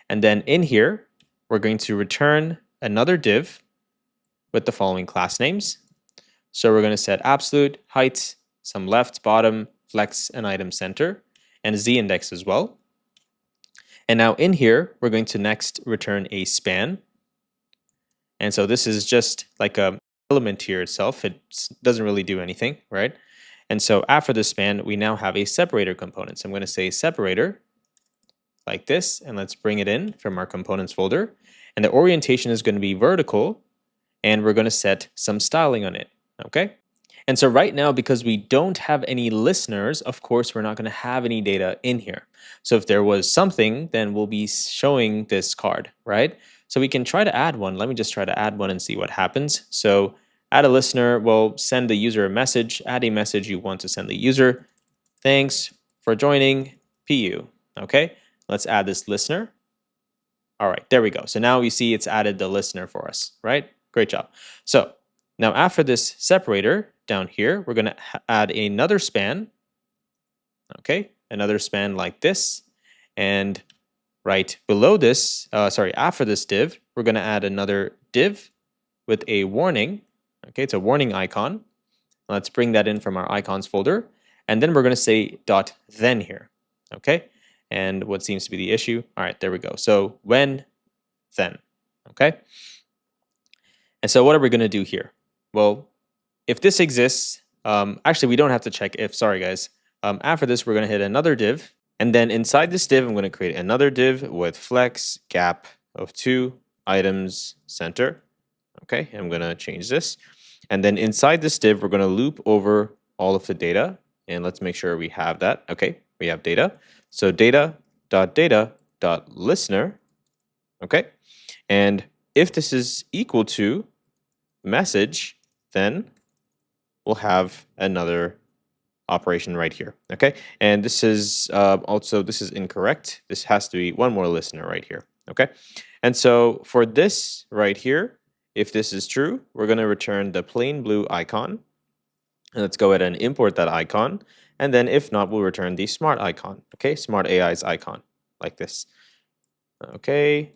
And then in here, we're going to return another div with the following class names. So we're going to set absolute, height, some left, bottom, flex, and item center, and z index as well. And now in here, we're going to next return a span. And so this is just like a element here itself. It doesn't really do anything, right? And so after the span, we now have a separator component. So I'm going to say separator like this, and let's bring it in from our components folder. And the orientation is going to be vertical, and we're going to set some styling on it, okay? And so right now, because we don't have any listeners, of course, we're not going to have any data in here. So if there was something, then we'll be showing this card, right? So we can try to add one. Let me just try to add one and see what happens. So add a listener, well, send the user a message, add a message you want to send the user. Thanks for joining PU, okay? Let's add this listener. All right, there we go. So now we see it's added the listener for us, right? Great job. So now after this separator down here, we're going to add another span, okay? Another span like this. And right below this, after this div, we're going to add another div with a warning, okay? It's a warning icon. Let's bring that in from our icons folder. And then we're going to say dot then here, okay? And what seems to be the issue? All right, there we go. So when, then, okay? And so what are we going to do here? Well, if this exists, actually, we don't have to check if, sorry guys. After this, we're going to hit another div. And then inside this div, I'm going to create another div with flex, gap of 2, items, center. Okay, I'm going to change this. And then inside this div, we're going to loop over all of the data. And let's make sure we have that. Okay, we have data. So data.data.listener. Okay, and if this is equal to message, then we'll have another operation right here, okay? And this is also, this is incorrect. This has to be one more listener right here, okay? And so for this right here, if this is true, we're going to return the plain blue icon. And let's go ahead and import that icon. And then if not, we'll return the smart icon, okay? Smart AI's icon, like this. Okay,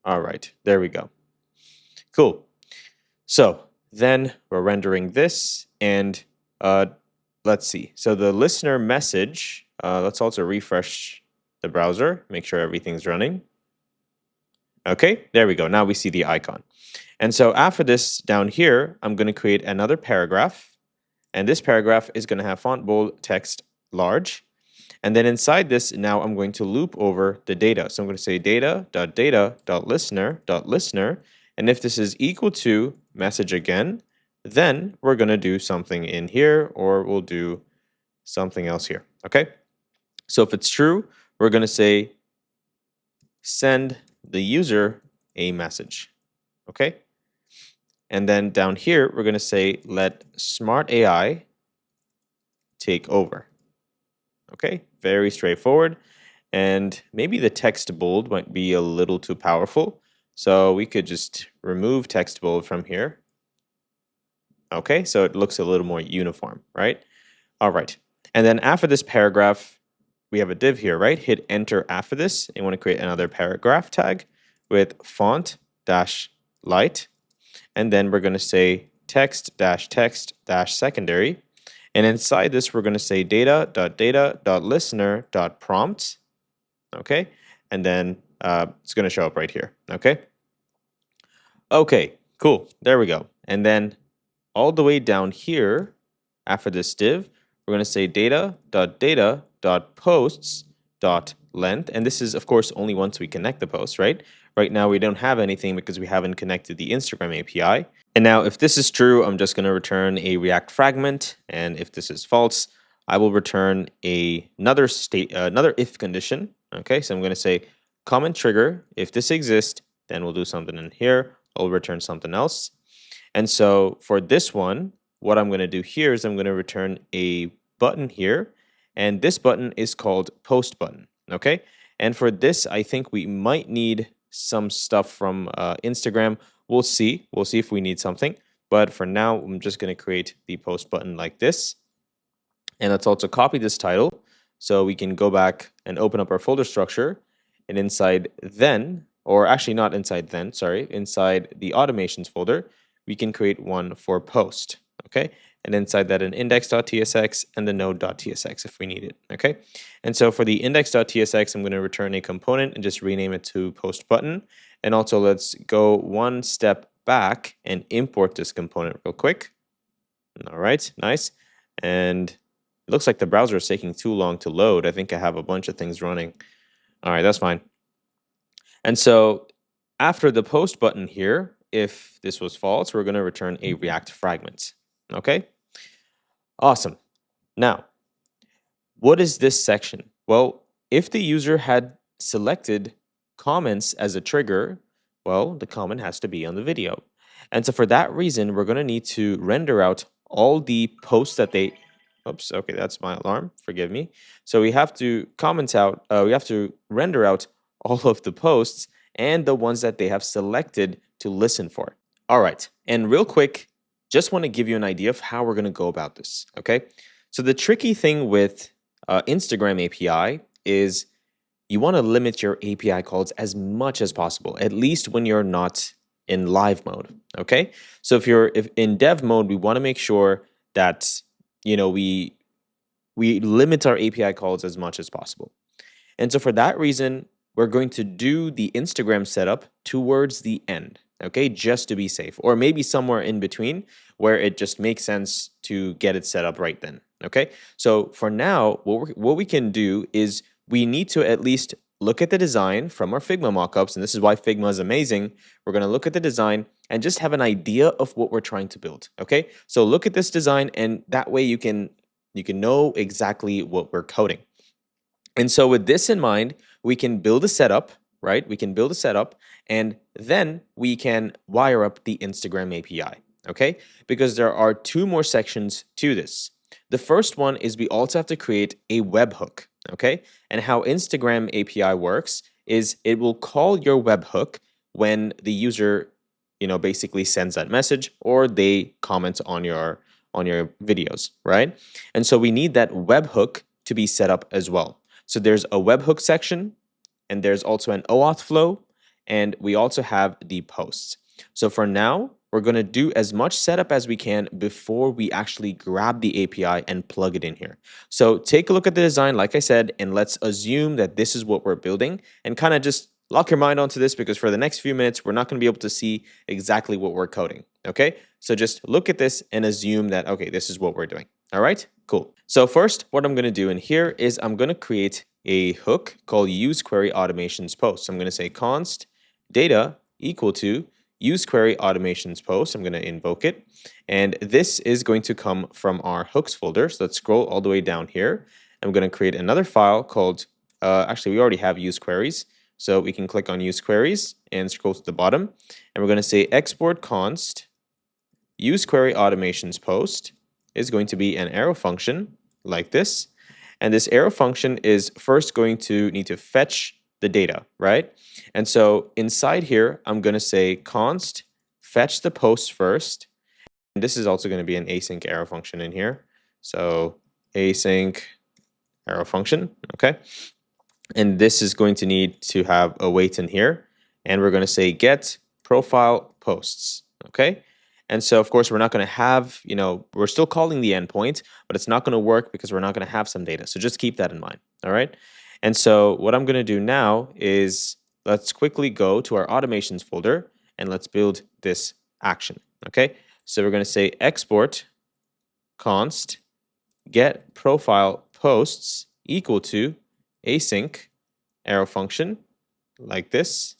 all right, there we go. Cool. So then we're rendering this, and let's see. So the listener message, let's also refresh the browser, make sure everything's running. Okay, there we go. Now we see the icon. And so after this down here, I'm going to create another paragraph. And this paragraph is going to have font bold, text large. And then inside this, now I'm going to loop over the data. So I'm going to say data.data.listener.listener. And if this is equal to message again, then we're going to do something in here, or we'll do something else here. Okay. So if it's true, we're going to say send the user a message. Okay. And then down here, we're going to say let smart AI take over. Okay, very straightforward. And maybe the text bold might be a little too powerful. So we could just remove text bold from here. Okay, so it looks a little more uniform, right? All right. And then after this paragraph, we have a div here, right? Hit enter after this. You want to create another paragraph tag with font dash light. And then we're going to say text dash secondary. And inside this, we're going to say data.data.listener.prompt. Okay. And then it's going to show up right here. Okay. Okay, cool. There we go. And then all the way down here, after this div, we're going to say data.data.posts.length. And this is, of course, only once we connect the post, right? Right now, we don't have anything because we haven't connected the Instagram API. And now, if this is true, I'm just going to return a React fragment. And if this is false, I will return another if condition. Okay, so I'm going to say comment trigger. If this exists, then we'll do something in here. I'll return something else. And so for this one, what I'm going to do here is I'm going to return a button here. And this button is called post button. Okay, and for this, I think we might need some stuff from Instagram. We'll see if we need something. But for now, I'm just going to create the post button like this. And let's also copy this title so we can go back and open up our folder structure. And inside then, or actually not inside then, sorry, inside the automations folder, we can create one for post. Okay. And inside that, an index.tsx and the node.tsx if we need it. Okay. And so for the index.tsx, I'm going to return a component and just rename it to post button. And also let's go one step back and import this component real quick. All right, nice. And it looks like the browser is taking too long to load. I think I have a bunch of things running. All right, that's fine. And so after the post button here, if this was false, we're going to return a React fragment. Okay, awesome. Now, what is this section? Well, if the user had selected comments as a trigger, well, the comment has to be on the video. And so for that reason, we're going to need to render out all the posts that they, oops, okay, that's my alarm, forgive me. So we have to we have to render out all of the posts and the ones that they have selected to listen for. All right, and real quick, just want to give you an idea of how we're going to go about this, okay? So the tricky thing with Instagram API is you want to limit your API calls as much as possible, at least when you're not in live mode, okay? So if in dev mode, we want to make sure that, you know, we limit our API calls as much as possible. And so for that reason, we're going to do the Instagram setup towards the end, okay? Just to be safe, or maybe somewhere in between where it just makes sense to get it set up right then, okay? So for now, what we can do is we need to at least look at the design from our Figma mockups, and this is why Figma is amazing. We're going to look at the design and just have an idea of what we're trying to build, okay? So look at this design, and that way you can know exactly what we're coding. And so with this in mind, we can build a setup, right? We can build a setup, and then we can wire up the Instagram API, okay? Because there are two more sections to this. The first one is we also have to create a webhook, okay? And how Instagram API works is it will call your webhook when the user, you know, basically sends that message or they comment on your videos, right? And so we need that webhook to be set up as well. So there's a webhook section, and there's also an OAuth flow, and we also have the posts. So for now, we're going to do as much setup as we can before we actually grab the API and plug it in here. So take a look at the design, like I said, and let's assume that this is what we're building, and kind of just lock your mind onto this, because for the next few minutes, we're not going to be able to see exactly what we're coding, okay? So just look at this and assume that, okay, this is what we're doing. All right, cool. So first, what I'm going to do in here is I'm going to create a hook called use query automations post. I'm going to say const data equal to use query automations post. I'm going to invoke it. And this is going to come from our hooks folder. So let's scroll all the way down here. I'm going to create another file called, actually, we already have use queries. So we can click on use queries and scroll to the bottom. And we're going to say export const use query automations post is going to be an arrow function like this. And this arrow function is first going to need to fetch the data, right? And so inside here, I'm going to say const fetch the post first. And this is also going to be an async arrow function in here. So async arrow function, okay? And this is going to need to have a wait in here. And we're going to say get profile posts, okay? And so, of course, we're not going to have, we're still calling the endpoint, but it's not going to work because we're not going to have some data. So just keep that in mind, all right? And so what I'm going to do now is let's quickly go to our automations folder and let's build this action, okay? So we're going to say export const get profile posts equal to async arrow function like this.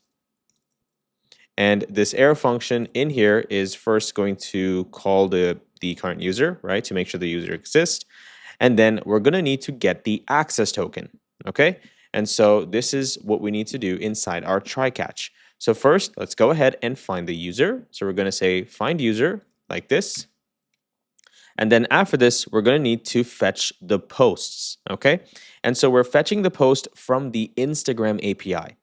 And this arrow function in here is first going to call the current user, right, to make sure the user exists. And then we're going to need to get the access token, okay? And so this is what we need to do inside our try catch. So first, let's go ahead and find the user. So we're going to say find user like this. And then after this, we're going to need to fetch the posts, okay? And so we're fetching the post from the Instagram API.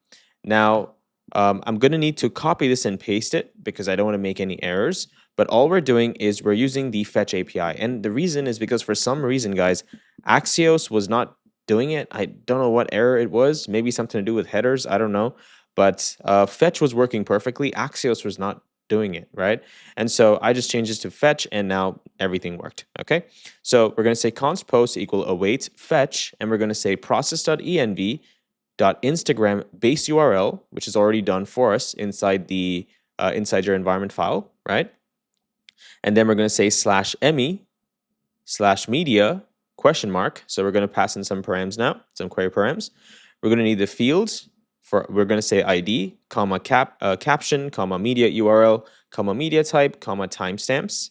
Now, I'm going to need to copy this and paste it because I don't want to make any errors. But all we're doing is we're using the fetch API. And the reason is because for some reason, guys, Axios was not doing it. I don't know what error it was. Maybe something to do with headers. I don't know. But fetch was working perfectly. Axios was not doing it, right? And so I just changed this to fetch and now everything worked, okay? So we're going to say const post equal await fetch, and we're going to say process.env .instagram base URL, which is already done for us inside the inside your environment file, right? And then we're going to say /me/media ? So we're going to pass in some params now, some query params. We're going to need the fields we're going to say ID, comma caption, comma media URL, comma media type, comma timestamps.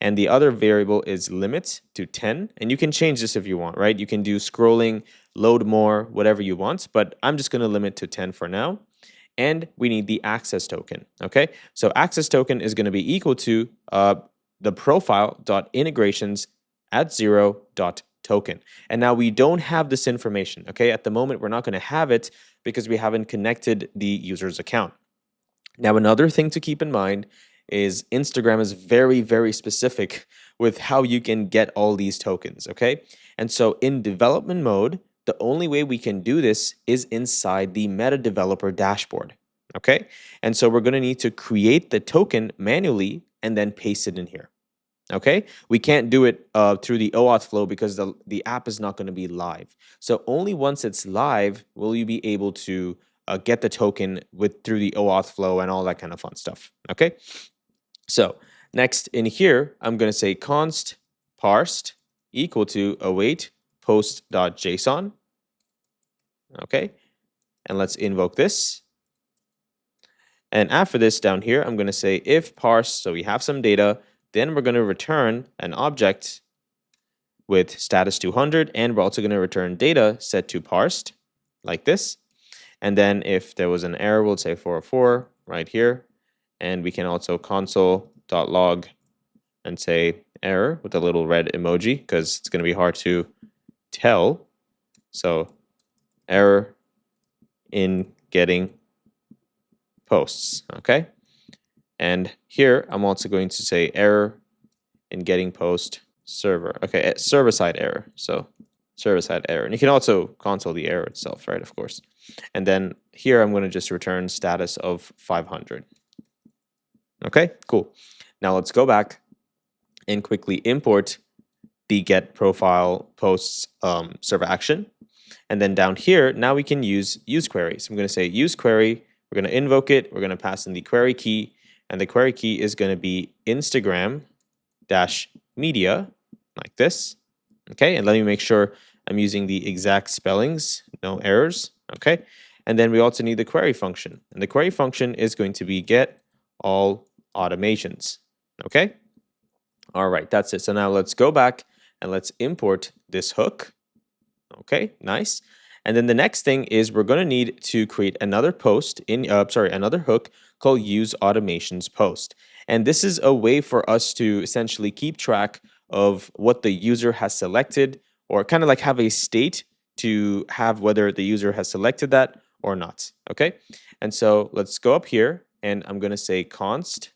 And the other variable is limit to 10. And you can change this if you want, right? You can do scrolling, load more, whatever you want, but I'm just going to limit to 10 for now. And we need the access token, okay? So access token is going to be equal to the profile.integrations at 0.token. And now we don't have this information, okay? At the moment, we're not going to have it because we haven't connected the user's account. Now, another thing to keep in mind is Instagram is very, very specific with how you can get all these tokens, okay? And so in development mode, the only way we can do this is inside the meta developer dashboard, okay? And so we're going to need to create the token manually and then paste it in here, okay? We can't do it through the OAuth flow because the app is not going to be live. So only once it's live will you be able to get the token through the OAuth flow and all that kind of fun stuff, okay? So next in here, I'm going to say const parsed equal to await post.json, okay? And let's invoke this. And after this down here, I'm going to say if parsed, so we have some data, then we're going to return an object with status 200, and we're also going to return data set to parsed like this. And then if there was an error, we'll say 404 right here. And we can also console.log and say error with a little red emoji because it's going to be hard to tell. So error in getting posts, okay? And here I'm also going to say error in getting post server. Okay, server-side error. So server-side error. And you can also console the error itself, right? Of course. And then here I'm going to just return status of 500. Okay, cool. Now let's go back and quickly import the get profile posts server action. And then down here, now we can use query. So I'm going to say use query. We're going to invoke it. We're going to pass in the query key. and the query key is going to be Instagram dash media, like this. Okay, and let me make sure I'm using the exact spellings, no errors. Okay, and then we also need the query function, and the query function is going to be get all automations. Okay, all right, that's it. So now let's go back and let's import this hook. Okay, nice. And then the next thing is we're going to need to create another post in, another hook called use automations post. And this is a way for us to essentially keep track of what the user has selected, or kind of like have a state to have whether the user has selected that or not. Okay. And so let's go up here and I'm going to say const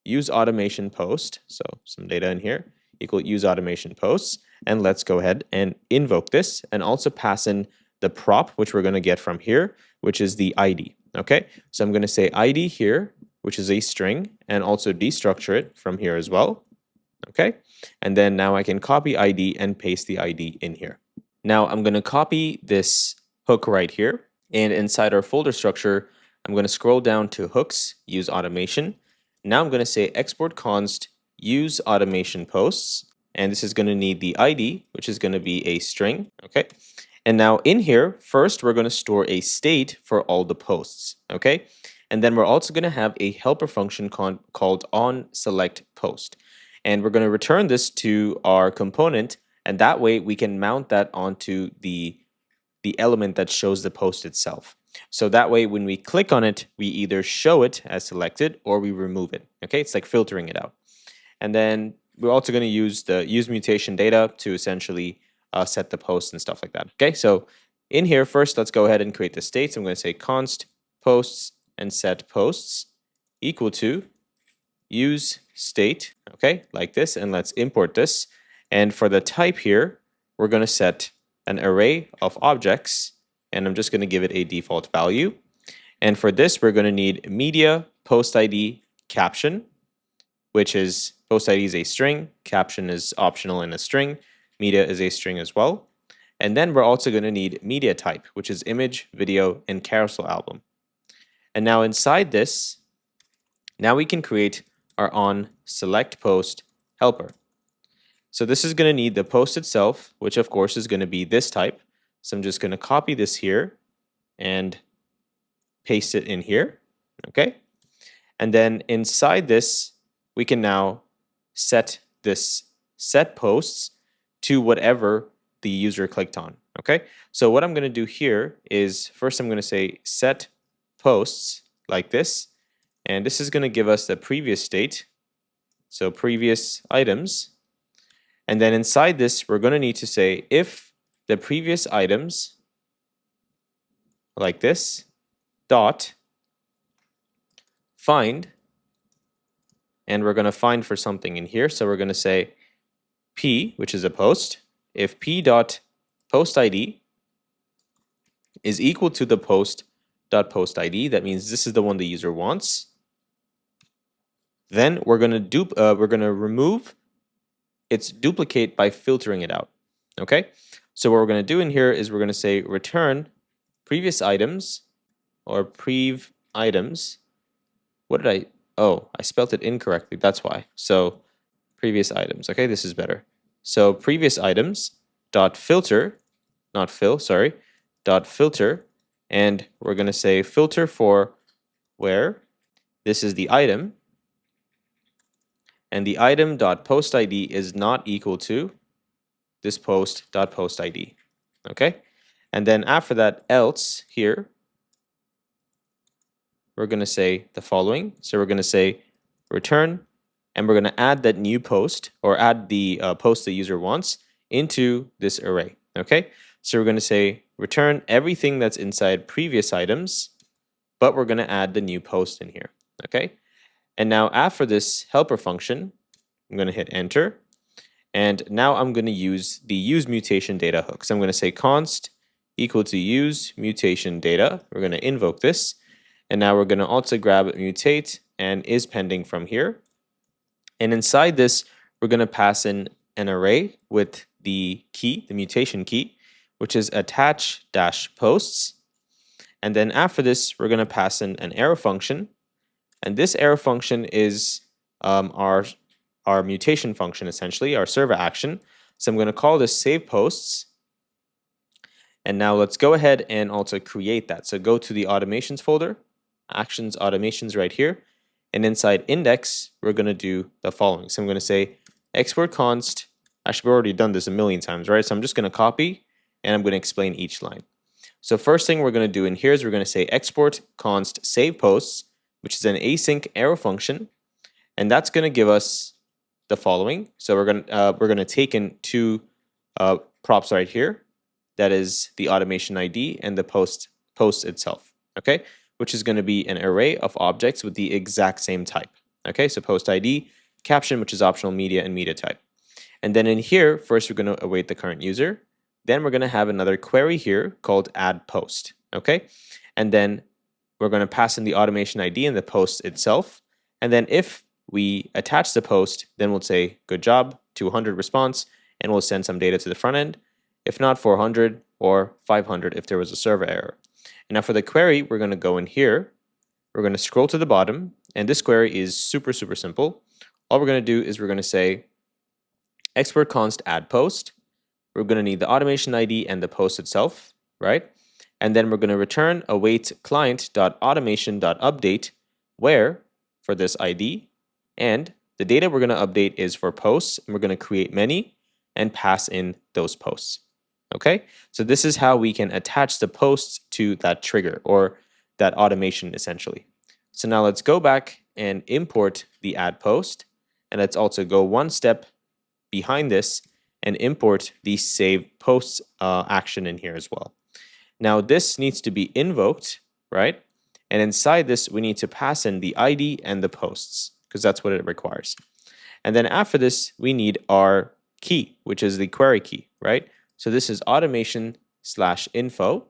use automation post. So some data in here equal use automation posts. And let's go ahead and invoke this and also pass in the prop, which we're going to get from here, which is the ID. Okay, so I'm going to say ID here, which is a string, and also destructure it from here as well. Okay, and then now I can copy ID and paste the ID in here. Now I'm going to copy this hook right here, and inside our folder structure, I'm going to scroll down to hooks, use automation. Now I'm going to say export const use automation posts, and this is going to need the ID, which is going to be a string. Okay, and now in here, first we're going to store a state for all the posts. Okay, and then we're also going to have a helper function called onSelectPost, and we're going to return this to our component, and that way we can mount that onto the element that shows the post itself. So that way when we click on it, we either show it as selected or we remove it. Okay, it's like filtering it out. And then we're also going to use the use mutation data to essentially set the post and stuff like that. Okay, so in here first, let's go ahead and create the states. I'm going to say const posts and set posts equal to use state. Okay, like this, and let's import this. And for the type here, we're going to set an array of objects, and I'm just going to give it a default value. And for this, we're going to need media post ID caption, which is post ID is a string, caption is optional in a string, media is a string as well. And then we're also going to need media type, which is image, video, and carousel album. And now inside this, now we can create our onSelectPost helper. So this is going to need the post itself, which of course is going to be this type. So I'm just going to copy this here and paste it in here. Okay. And then inside this, we can now set this set posts to whatever the user clicked on. Okay. So what I'm going to do here is first I'm going to say set posts like this. And this is going to give us the previous state. So previous items. And then inside this, we're going to need to say if the previous items, like this, dot find, and we're going to find for something in here. So we're going to say p, which is a post, if p dot post ID is equal to the post dot post ID, that means this is the one the user wants. Then we're going to remove its duplicate by filtering it out. Okay, so what we're going to do in here is we're going to say return previous items or prev items. What did I? Oh, I spelled it incorrectly. That's why. So previous items. Okay, this is better. So previous items dot filter, not fill, sorry, dot filter, and we're going to say filter for where this is the item. And the item dot post ID is not equal to this post dot post ID. Okay, and then after that, else here, we're going to say the following. So we're going to say return, and we're going to add that new post or add the post the user wants into this array. Okay, so we're going to say return everything that's inside previous items, but we're going to add the new post in here. Okay. And now after this helper function, I'm going to hit enter. And now I'm going to use the use mutation data hook. So I'm going to say const equal to use mutation data. We're going to invoke this. And now we're going to also grab mutate and is pending from here. And inside this, we're going to pass in an array with the key, the mutation key, which is attach dash posts. And then after this, we're going to pass in an arrow function. And this arrow function is our mutation function, essentially, our server action. So I'm going to call this save posts. And now let's go ahead and also create that. So go to the automations folder, actions, automations right here. And inside index, we're going to do the following. So I'm going to say export const. Actually, we've already done this a million times, right? So I'm just going to copy and I'm going to explain each line. So first thing we're going to do in here is we're going to say export const save posts, which is an async arrow function. And that's going to give us the following. So we're going to take in two props right here. That is the automation ID and the post itself, okay? Which is going to be an array of objects with the exact same type, okay? So post ID, caption, which is optional media, and media type. And then in here, first we're going to await the current user. Then we're going to have another query here called add post, okay? And then we're going to pass in the automation ID and the post itself. And then if we attach the post, then we'll say good job, 200 response, and we'll send some data to the front end. If not, 400 or 500 if there was a server error. And now for the query, we're going to go in here. We're going to scroll to the bottom, and this query is super simple. All we're going to do is we're going to say export const add post. We're going to need the automation ID and the post itself, right? And then we're going to return await client.automation.update where for this ID, and the data we're going to update is for posts, and we're going to create many and pass in those posts. Okay, so this is how we can attach the posts to that trigger or that automation essentially. So now let's go back and import the add post, and let's also go one step behind this and import the save posts action in here as well. Now this needs to be invoked, right? And inside this, we need to pass in the ID and the posts because that's what it requires. And then after this, we need our key, which is the query key, right? So this is automation/info.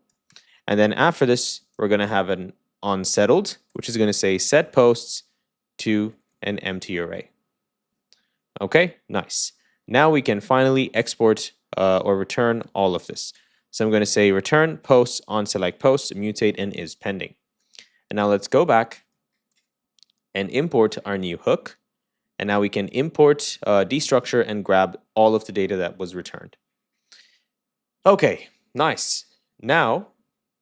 And then after this, we're going to have an onSettled, which is going to say set posts to an empty array. Okay, nice. Now we can finally export or return all of this. So I'm going to say return posts on select posts, mutate and is pending. And now let's go back and import our new hook. And now we can import destructure and grab all of the data that was returned. Okay, nice. Now,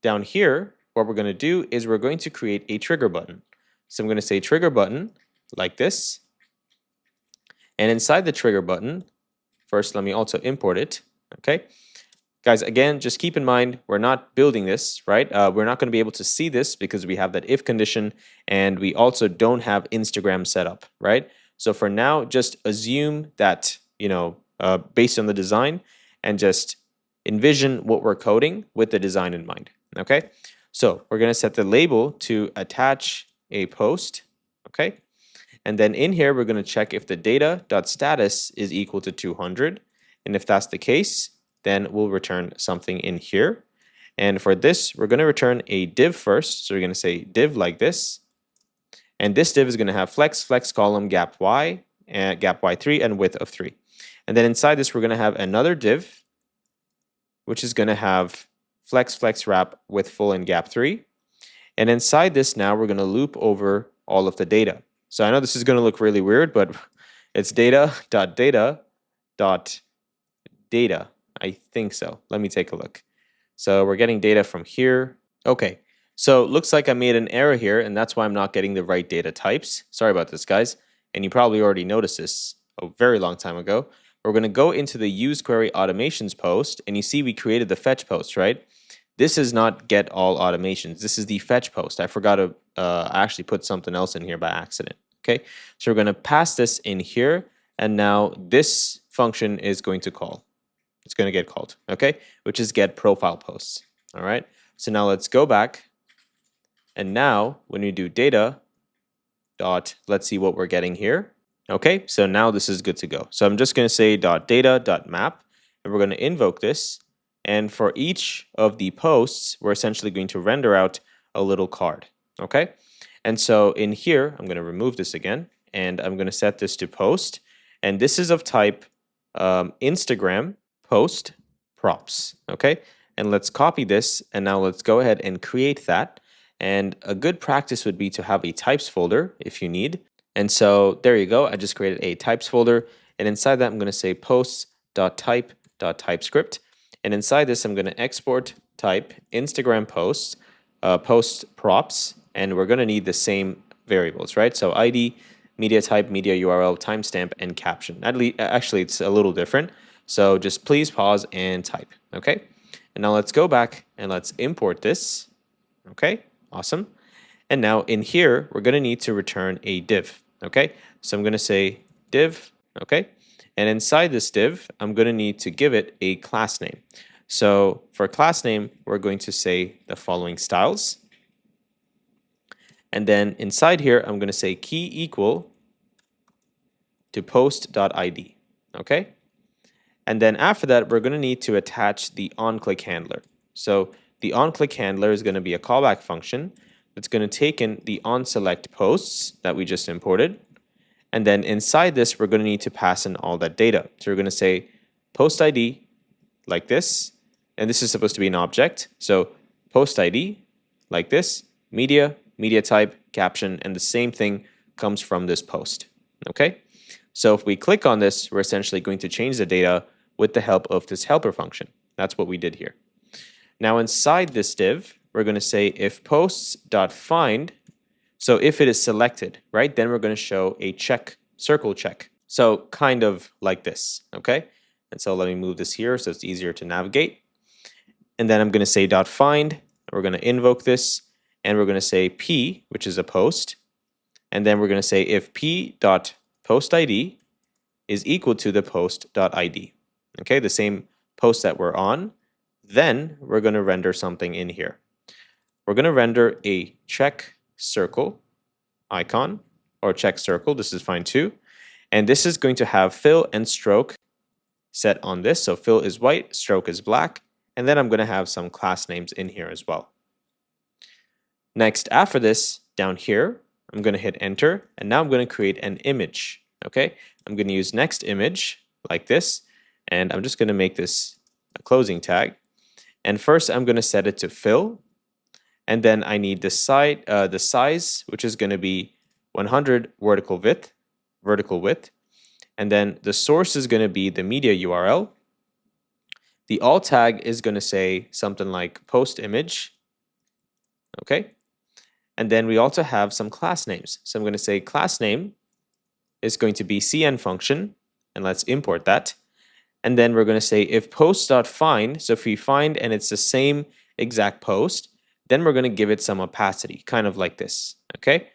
down here, what we're going to do is we're going to create a trigger button. So I'm going to say trigger button like this. And inside the trigger button, first let me also import it, okay? Guys, again, just keep in mind, we're not building this, right? We're not going to be able to see this because we have that if condition, and we also don't have Instagram set up, right? So for now, just assume that, based on the design, and just envision what we're coding with the design in mind, okay? So we're going to set the label to attach a post, okay? And then in here, we're going to check if the data.status is equal to 200. And if that's the case, then we'll return something in here. And for this, we're going to return a div first. So we're going to say div like this. And this div is going to have flex column, gap y, and gap y3, and width of 3. And then inside this, we're going to have another div, which is going to have flex wrap with full and gap 3. And inside this now, we're going to loop over all of the data. So I know this is going to look really weird, but it's data.data. I think so. Let me take a look. So we're getting data from here. Okay, so it looks like I made an error here, and that's why I'm not getting the right data types. Sorry about this, guys. And you probably already noticed this a very long time ago. We're going to go into the use query automations post, and you see we created the fetch post, right? This is not get all automations. This is the fetch post. I forgot to actually put something else in here by accident. Okay, so we're going to pass this in here, and now this function is going to call. It's going to get called, okay, which is get profile posts. All right, so now let's go back, and now when we do data dot, let's see what we're getting here. Okay, so now this is good to go. So I'm just going to say .data.map, and we're going to invoke this. And for each of the posts, we're essentially going to render out a little card. Okay, and so in here, I'm going to remove this again, and I'm going to set this to post. And this is of type Instagram post props. Okay, and let's copy this, and now let's go ahead and create that. And a good practice would be to have a types folder if you need. And so there you go. I just created a types folder. And inside that, I'm going to say posts.type.typescript. And inside this, I'm going to export type Instagram posts, post props, and we're going to need the same variables, right? So ID, media type, media URL, timestamp, and caption. Actually, it's a little different. So just please pause and type, okay? And now let's go back and let's import this, okay? Awesome. And now in here, we're going to need to return a div, okay? So I'm going to say div, okay? And inside this div, I'm going to need to give it a class name. So for class name, we're going to say the following styles. And then inside here, I'm going to say key equal to post.id, okay? And then after that, we're going to need to attach the onClick handler. So the onClick handler is going to be a callback function that's going to take in the onSelect posts that we just imported. And then inside this, we're going to need to pass in all that data. So we're going to say post ID like this, and this is supposed to be an object. So post ID like this, media, media type, caption, and the same thing comes from this post, okay? So if we click on this, we're essentially going to change the data with the help of this helper function. That's what we did here. Now inside this div, we're going to say if posts.find, so if it is selected, right, then we're going to show a check, circle check. So kind of like this, okay? And so let me move this here so it's easier to navigate. And then I'm going to say .find, we're going to invoke this, and we're going to say p, which is a post, and then we're going to say if p.postid is equal to the post.id, okay, the same post that we're on, then we're going to render something in here. We're going to render a check circle icon, or check circle, this is fine too, and this is going to have fill and stroke set on this, so fill is white, stroke is black, and then I'm going to have some class names in here as well. Next, after this, down here, I'm going to hit enter, and now I'm going to create an image, okay? I'm going to use next image like this, and I'm just going to make this a closing tag. And first, I'm going to set it to fill, and then I need the size, which is going to be 100 vertical width, and then the source is going to be the media URL. The alt tag is going to say something like post image, okay? And then we also have some class names. So I'm going to say class name is going to be cn function, and let's import that. And then we're going to say if post.find, so if we find and it's the same exact post, then we're going to give it some opacity, kind of like this, okay?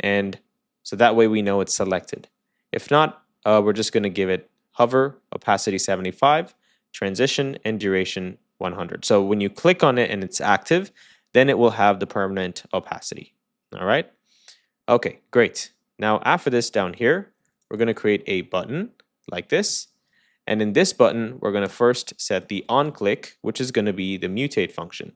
And so that way we know it's selected. If not, we're just going to give it hover, opacity 75, transition, and duration 100. So when you click on it and it's active, then it will have the permanent opacity, all right? Okay, great. Now after this down here, we're going to create a button like this. And in this button, we're going to first set the onClick, which is going to be the mutate function.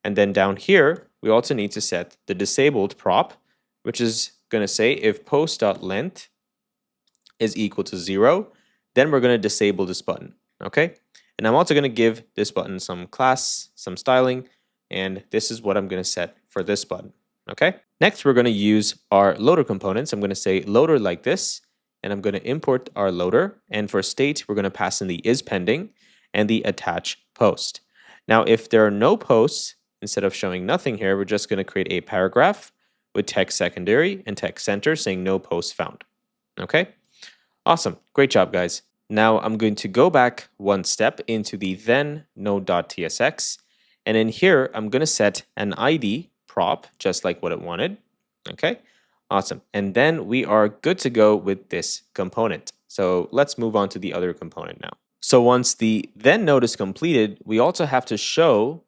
And then down here, we also need to set the disabled prop, which is going to say if post.length is equal to 0, then we're going to disable this button, okay? And I'm also going to give this button some class, some styling, and this is what I'm going to set for this button, okay? Next, we're going to use our loader components. I'm going to say loader like this, and I'm going to import our loader, and for state, we're going to pass in the is pending and the attach post. Now, if there are no posts, instead of showing nothing here, we're just going to create a paragraph with text secondary and text center saying no posts found, okay? Awesome, great job, guys. Now I'm going to go back one step into the then node.tsx, and in here, I'm going to set an ID prop, just like what it wanted, okay? Awesome, and then we are good to go with this component. So let's move on to the other component now. So once the then node is completed, we also have to show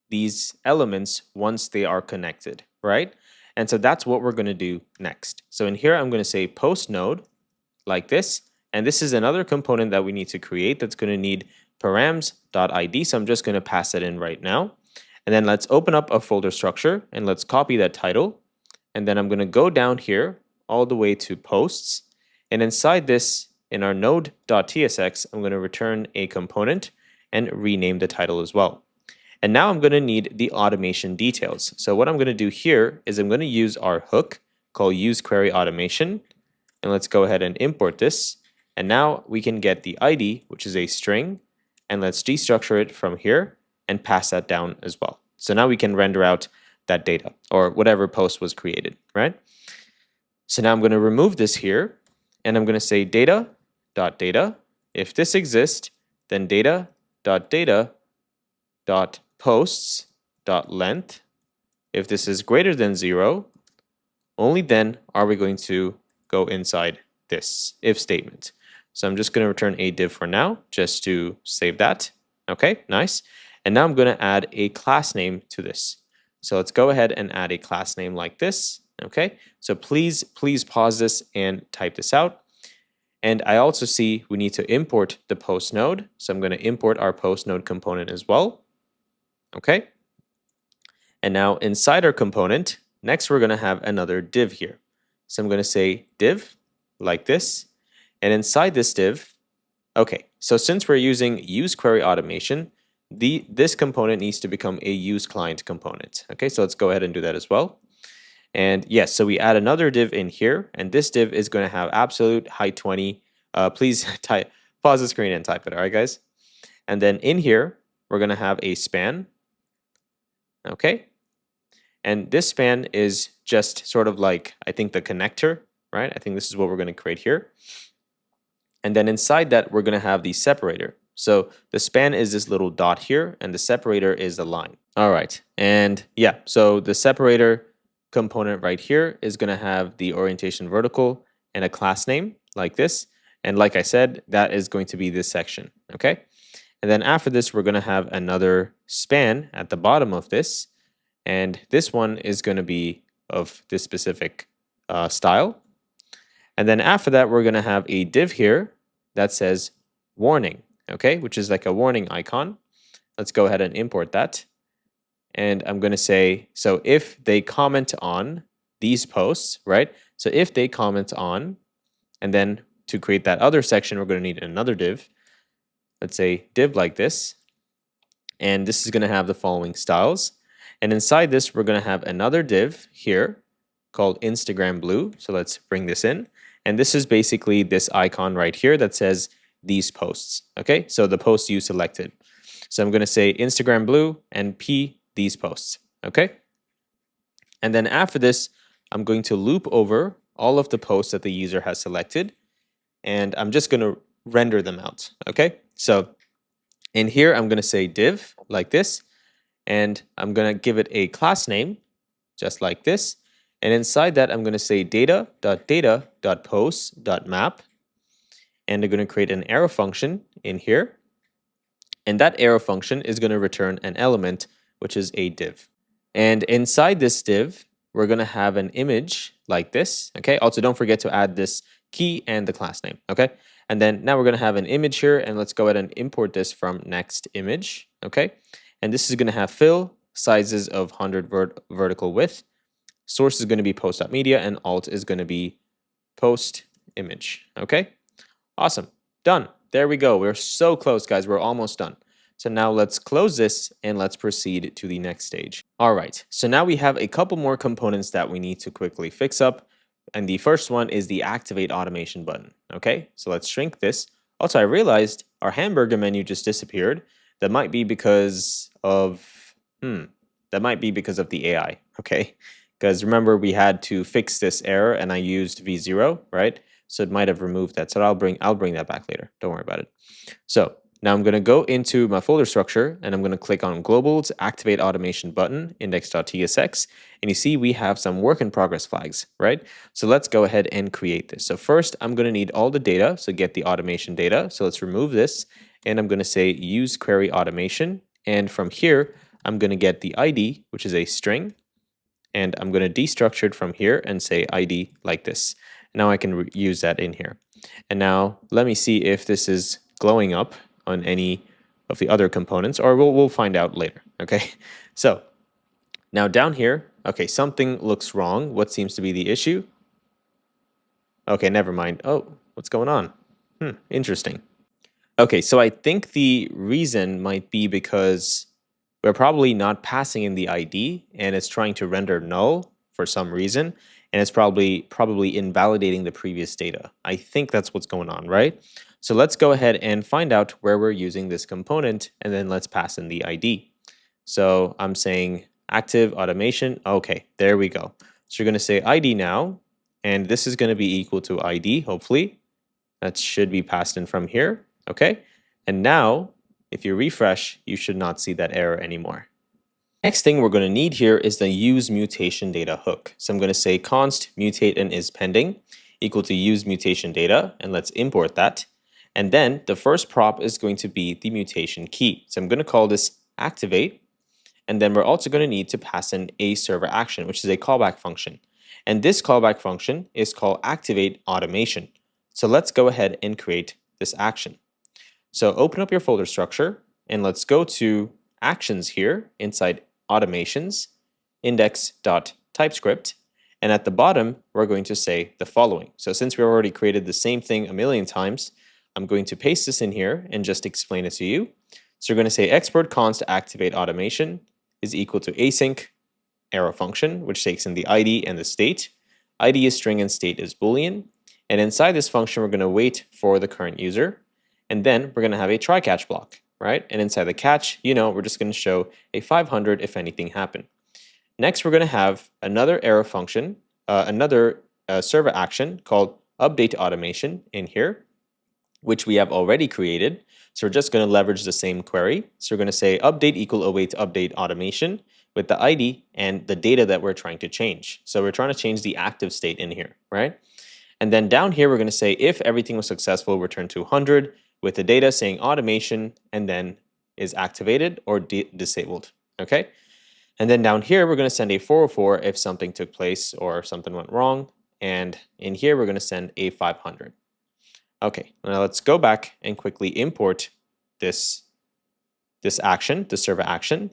these elements once they are connected, right? And so that's what we're going to do next. So in here, I'm going to say post node like this, and this is another component that we need to create that's going to need params.id, so I'm just going to pass it in right now. And then let's open up a folder structure, and let's copy that title, and then I'm going to go down here all the way to posts, and inside this, in our node.tsx, I'm going to return a component and rename the title as well. And now I'm going to need the automation details. So what I'm going to do here is I'm going to use our hook called use query automation. And let's go ahead and import this. And now we can get the ID, which is a string, and let's destructure it from here and pass that down as well. So now we can render out that data or whatever post was created, right? So now I'm going to remove this here and I'm going to say data.data. If this exists, then data.data.posts.length. If this is greater than 0, only then are we going to go inside this if statement. So I'm just going to return a div for now just to save that. Okay, nice. And now I'm going to add a class name to this. So let's go ahead and add a class name like this. Okay, so please pause this and type this out. And I also see we need to import the post node. So I'm going to import our post node component as well. Okay. And now inside our component, next we're going to have another div here. So I'm going to say div like this. And inside this div, okay, so since we're using use query automation, this component needs to become a use client component. Okay, so let's go ahead and do that as well. And yes, so we add another div in here, and this div is going to have absolute height 20. Please pause the screen and type it, all right, guys? And then in here, we're going to have a span. Okay, and this span is just sort of like, I think, the connector, right? I think this is what we're going to create here. And then inside that, we're going to have the separator. So the span is this little dot here, and the separator is the line. All right, and yeah, so the separator component right here is going to have the orientation vertical and a class name like this. And like I said, that is going to be this section, okay? And then after this, we're going to have another span at the bottom of this. And this one is going to be of this specific style. And then after that, we're going to have a div here that says warning, okay, which is like a warning icon. Let's go ahead and import that. And I'm going to say, so if they comment on these posts, right? So if they comment on, and then to create that other section, we're going to need another div. Let's say div like this. And this is going to have the following styles. And inside this, we're going to have another div here called Instagram Blue. So let's bring this in. And this is basically this icon right here that says these posts. Okay, so the posts you selected. So I'm going to say Instagram Blue and P these posts. Okay. And then after this, I'm going to loop over all of the posts that the user has selected. And I'm just going to render them out. Okay. So in here, I'm going to say div like this. And I'm going to give it a class name just like this. And inside that, I'm going to say data.data.posts.map. And I'm going to create an arrow function in here. And that arrow function is going to return an element, which is a div. And inside this div, we're going to have an image like this. Okay. Also, don't forget to add this key and the class name. Okay. And then now we're going to have an image here. And let's go ahead and import this from Nextjs. Okay. And this is going to have fill, sizes of 100 vertical width. Source is going to be post.media and alt is going to be post image. Okay. Awesome. Done. There we go. We're so close, guys. We're almost done. So now let's close this and let's proceed to the next stage. All right. So now we have a couple more components that we need to quickly fix up. And the first one is the activate automation button. Okay. So let's shrink this. Also, I realized our hamburger menu just disappeared. That might be because of, the AI. Okay. Because remember, we had to fix this error and I used V0, right? So it might have removed that. So I'll bring that back later. Don't worry about it. So now I'm going to go into my folder structure and I'm going to click on globals, activate automation button, index.tsx. And you see we have some work in progress flags, right? So let's go ahead and create this. So first I'm going to need all the data. So get the automation data. So let's remove this and I'm going to say use query automation. And from here, I'm going to get the ID, which is a string. And I'm going to destructure it from here and say ID like this. Now I can use that in here. And now let me see if this is glowing up on any of the other components, or we'll find out later. Okay. So now down here, okay, something looks wrong. What seems to be the issue? Okay, never mind. Oh, what's going on? Interesting. Okay, so I think the reason might be because we're probably not passing in the ID and it's trying to render null for some reason, and it's probably invalidating the previous data. I think that's what's going on, right? So let's go ahead and find out where we're using this component, and then let's pass in the ID. So I'm saying active automation. Okay, there we go. So you're going to say ID now, and this is going to be equal to ID, hopefully. That should be passed in from here, okay? And now, if you refresh, you should not see that error anymore. Next thing we're going to need here is the use mutation data hook. So I'm going to say const mutate and is pending equal to use mutation data, and let's import that. And then the first prop is going to be the mutation key. So I'm going to call this activate, and then we're also going to need to pass in a server action, which is a callback function. And this callback function is called activate automation. So let's go ahead and create this action. So open up your folder structure, and let's go to actions here inside automations, index.typescript, and at the bottom, we're going to say the following. So since we already created the same thing a million times, I'm going to paste this in here and just explain it to you. So you're going to say export const activate automation is equal to async arrow function, which takes in the ID and the state. ID is string and state is Boolean. And inside this function, we're going to wait for the current user. And then we're going to have a try catch block, right? And inside the catch, we're just going to show a 500 if anything happened. Next, we're going to have another arrow function, another server action called update automation in here, which we have already created. So we're just going to leverage the same query. So we're going to say update equal await update automation with the ID and the data that we're trying to change. So we're trying to change the active state in here, right? And then down here, we're going to say if everything was successful, return to 100 with the data saying automation and then is activated or disabled, okay? And then down here, we're going to send a 404 if something took place or something went wrong. And in here, we're going to send a 500. Okay, now let's go back and quickly import this action, the server action.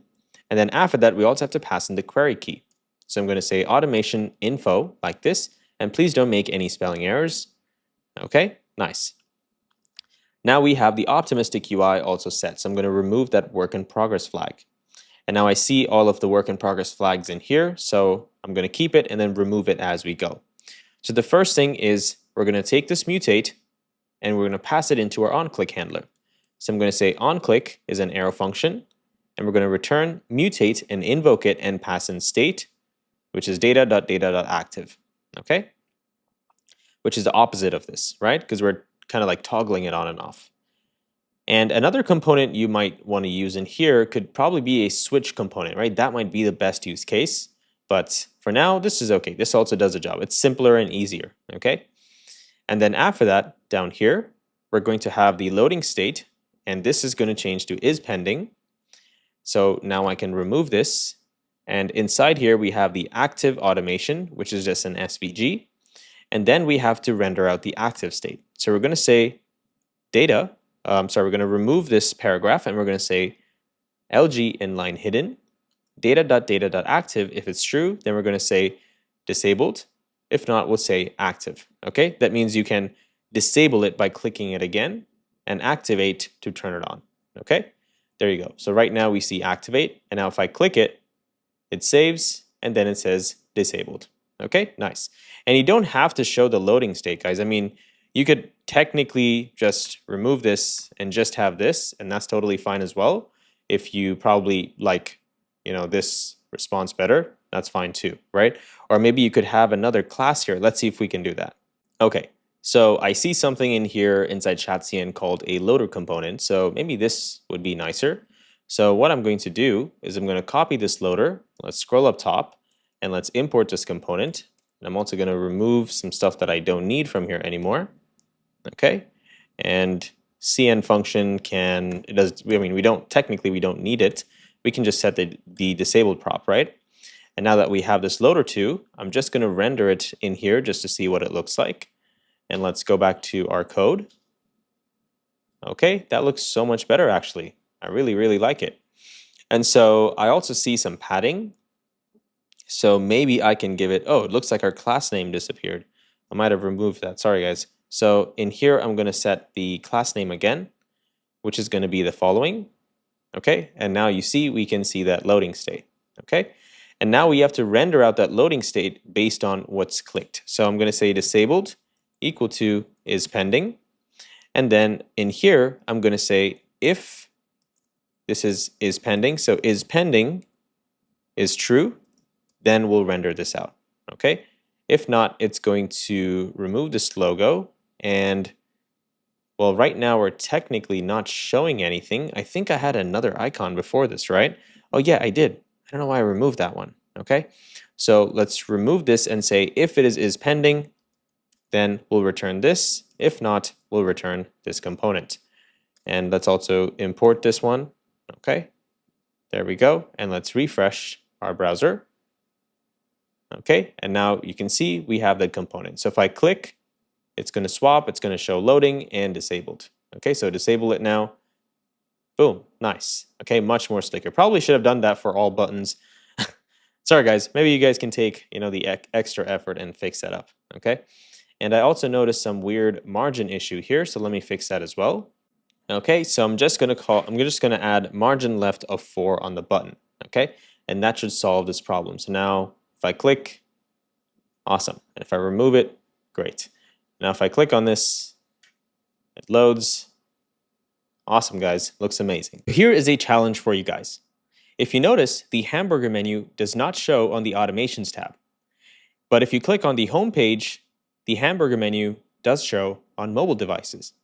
And then after that, we also have to pass in the query key. So I'm going to say automation info like this, and please don't make any spelling errors. Okay, nice. Now we have the optimistic UI also set. So I'm going to remove that work in progress flag. And now I see all of the work in progress flags in here. So I'm going to keep it and then remove it as we go. So the first thing is we're going to take this mutate and we're going to pass it into our onClick handler. So I'm going to say onClick is an arrow function, and we're going to return mutate and invoke it and pass in state, which is data.data.active, okay? Which is the opposite of this, right? Because we're kind of like toggling it on and off. And another component you might want to use in here could probably be a switch component, right? That might be the best use case, but for now, this is okay. This also does the job. It's simpler and easier, okay? And then after that, down here, we're going to have the loading state, and this is going to change to is pending. So now I can remove this. And inside here, we have the active automation, which is just an SVG. And then we have to render out the active state. So we're going to say data, we're going to remove this paragraph, and we're going to say LG inline hidden, data.data.active. If it's true, then we're going to say disabled. If not, we'll say active, okay? That means you can disable it by clicking it again and activate to turn it on, okay? There you go. So right now we see activate, and now if I click it, it saves, and then it says disabled, okay? Nice. And you don't have to show the loading state, guys. I mean, you could technically just remove this and just have this, and that's totally fine as well. If you probably like, this response better, that's fine too, right? Or maybe you could have another class here. Let's see if we can do that. Okay, so I see something in here inside ChatCN called a loader component. So maybe this would be nicer. So what I'm going to do is I'm going to copy this loader. Let's scroll up top and let's import this component. And I'm also going to remove some stuff that I don't need from here anymore. Okay, and CN function we don't need it. We can just set the disabled prop, right? And now that we have this loader too, I'm just going to render it in here just to see what it looks like. And let's go back to our code. Okay, that looks so much better actually. I really, really like it. And so I also see some padding. So maybe I can give it, it looks like our class name disappeared. I might have removed that, sorry guys. So in here, I'm going to set the class name again, which is going to be the following. Okay, and now you see, we can see that loading state. Okay, and now we have to render out that loading state based on what's clicked. So I'm going to say disabled equal to is pending. And then in here, I'm going to say if this is pending, so is pending is true, then we'll render this out. Okay, if not, it's going to remove this logo. And well, right now we're technically not showing anything. I think I had another icon before this, right? Oh yeah, I did. I don't know why I removed that one. Okay, so let's remove this and say if it is pending, then we'll return this. If not, we'll return this component. And let's also import this one. Okay, there we go. And let's refresh our browser. Okay, and now you can see we have the component. So if I click, it's going to swap, it's going to show loading and disabled. Okay, so disable it now. Boom, nice. Okay, much more slicker. Probably should have done that for all buttons. Sorry guys, maybe you guys can take, the extra effort and fix that up. Okay, and I also noticed some weird margin issue here, so let me fix that as well. Okay, so I'm just gonna add margin left of 4 on the button. Okay, and that should solve this problem. So now if I click, awesome. And if I remove it, great. Now if I click on this, it loads. Awesome guys, looks amazing. Here is a challenge for you guys. If you notice, the hamburger menu does not show on the automations tab. But if you click on the home page, the hamburger menu does show on mobile devices.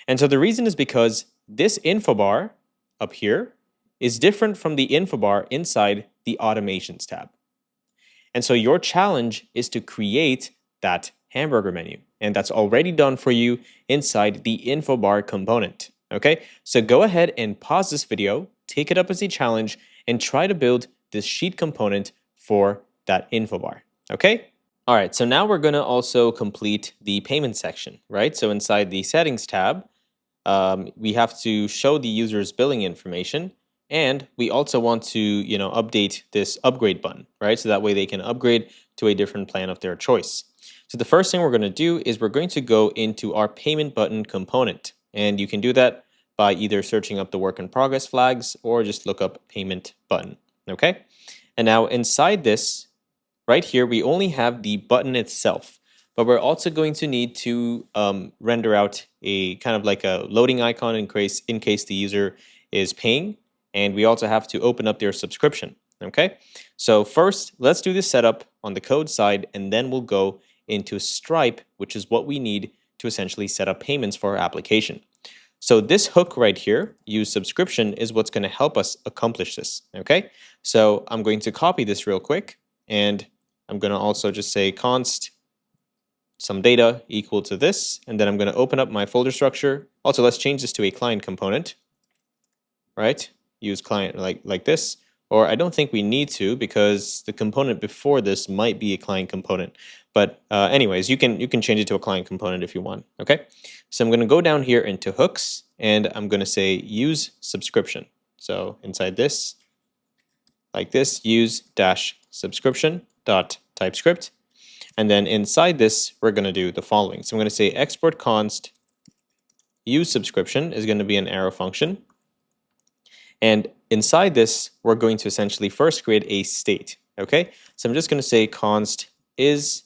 And so the reason is because this info bar up here is different from the info bar inside the automations tab. And so your challenge is to create that hamburger menu. And that's already done for you inside the info bar component. Okay, so go ahead and pause this video, take it up as a challenge, and try to build this sheet component for that info bar. Okay? All right, so now we're going to also complete the payment section, right? So inside the settings tab, we have to show the user's billing information, and we also want to, update this upgrade button, right? So that way they can upgrade to a different plan of their choice. So the first thing we're going to do is we're going to go into our payment button component, and you can do that by either searching up the work in progress flags or just look up payment button, okay? And now inside this, right here, we only have the button itself, but we're also going to need to render out a kind of like a loading icon in case the user is paying, and we also have to open up their subscription, okay? So first, let's do the setup on the code side, and then we'll go into Stripe, which is what we need to essentially set up payments for our application. So this hook right here, use subscription, is what's going to help us accomplish this, okay? So I'm going to copy this real quick, and I'm going to also just say const some data equal to this, and then I'm going to open up my folder structure. Also, let's change this to a client component, right? Use client like this, or I don't think we need to because the component before this might be a client component. But anyways, you can change it to a client component if you want, okay? So I'm going to go down here into hooks, and I'm going to say use subscription. So inside this, like this, use dash subscription dot TypeScript. And then inside this, we're going to do the following. So I'm going to say export const use subscription is going to be an arrow function. And inside this, we're going to essentially first create a state, okay? So I'm just going to say const is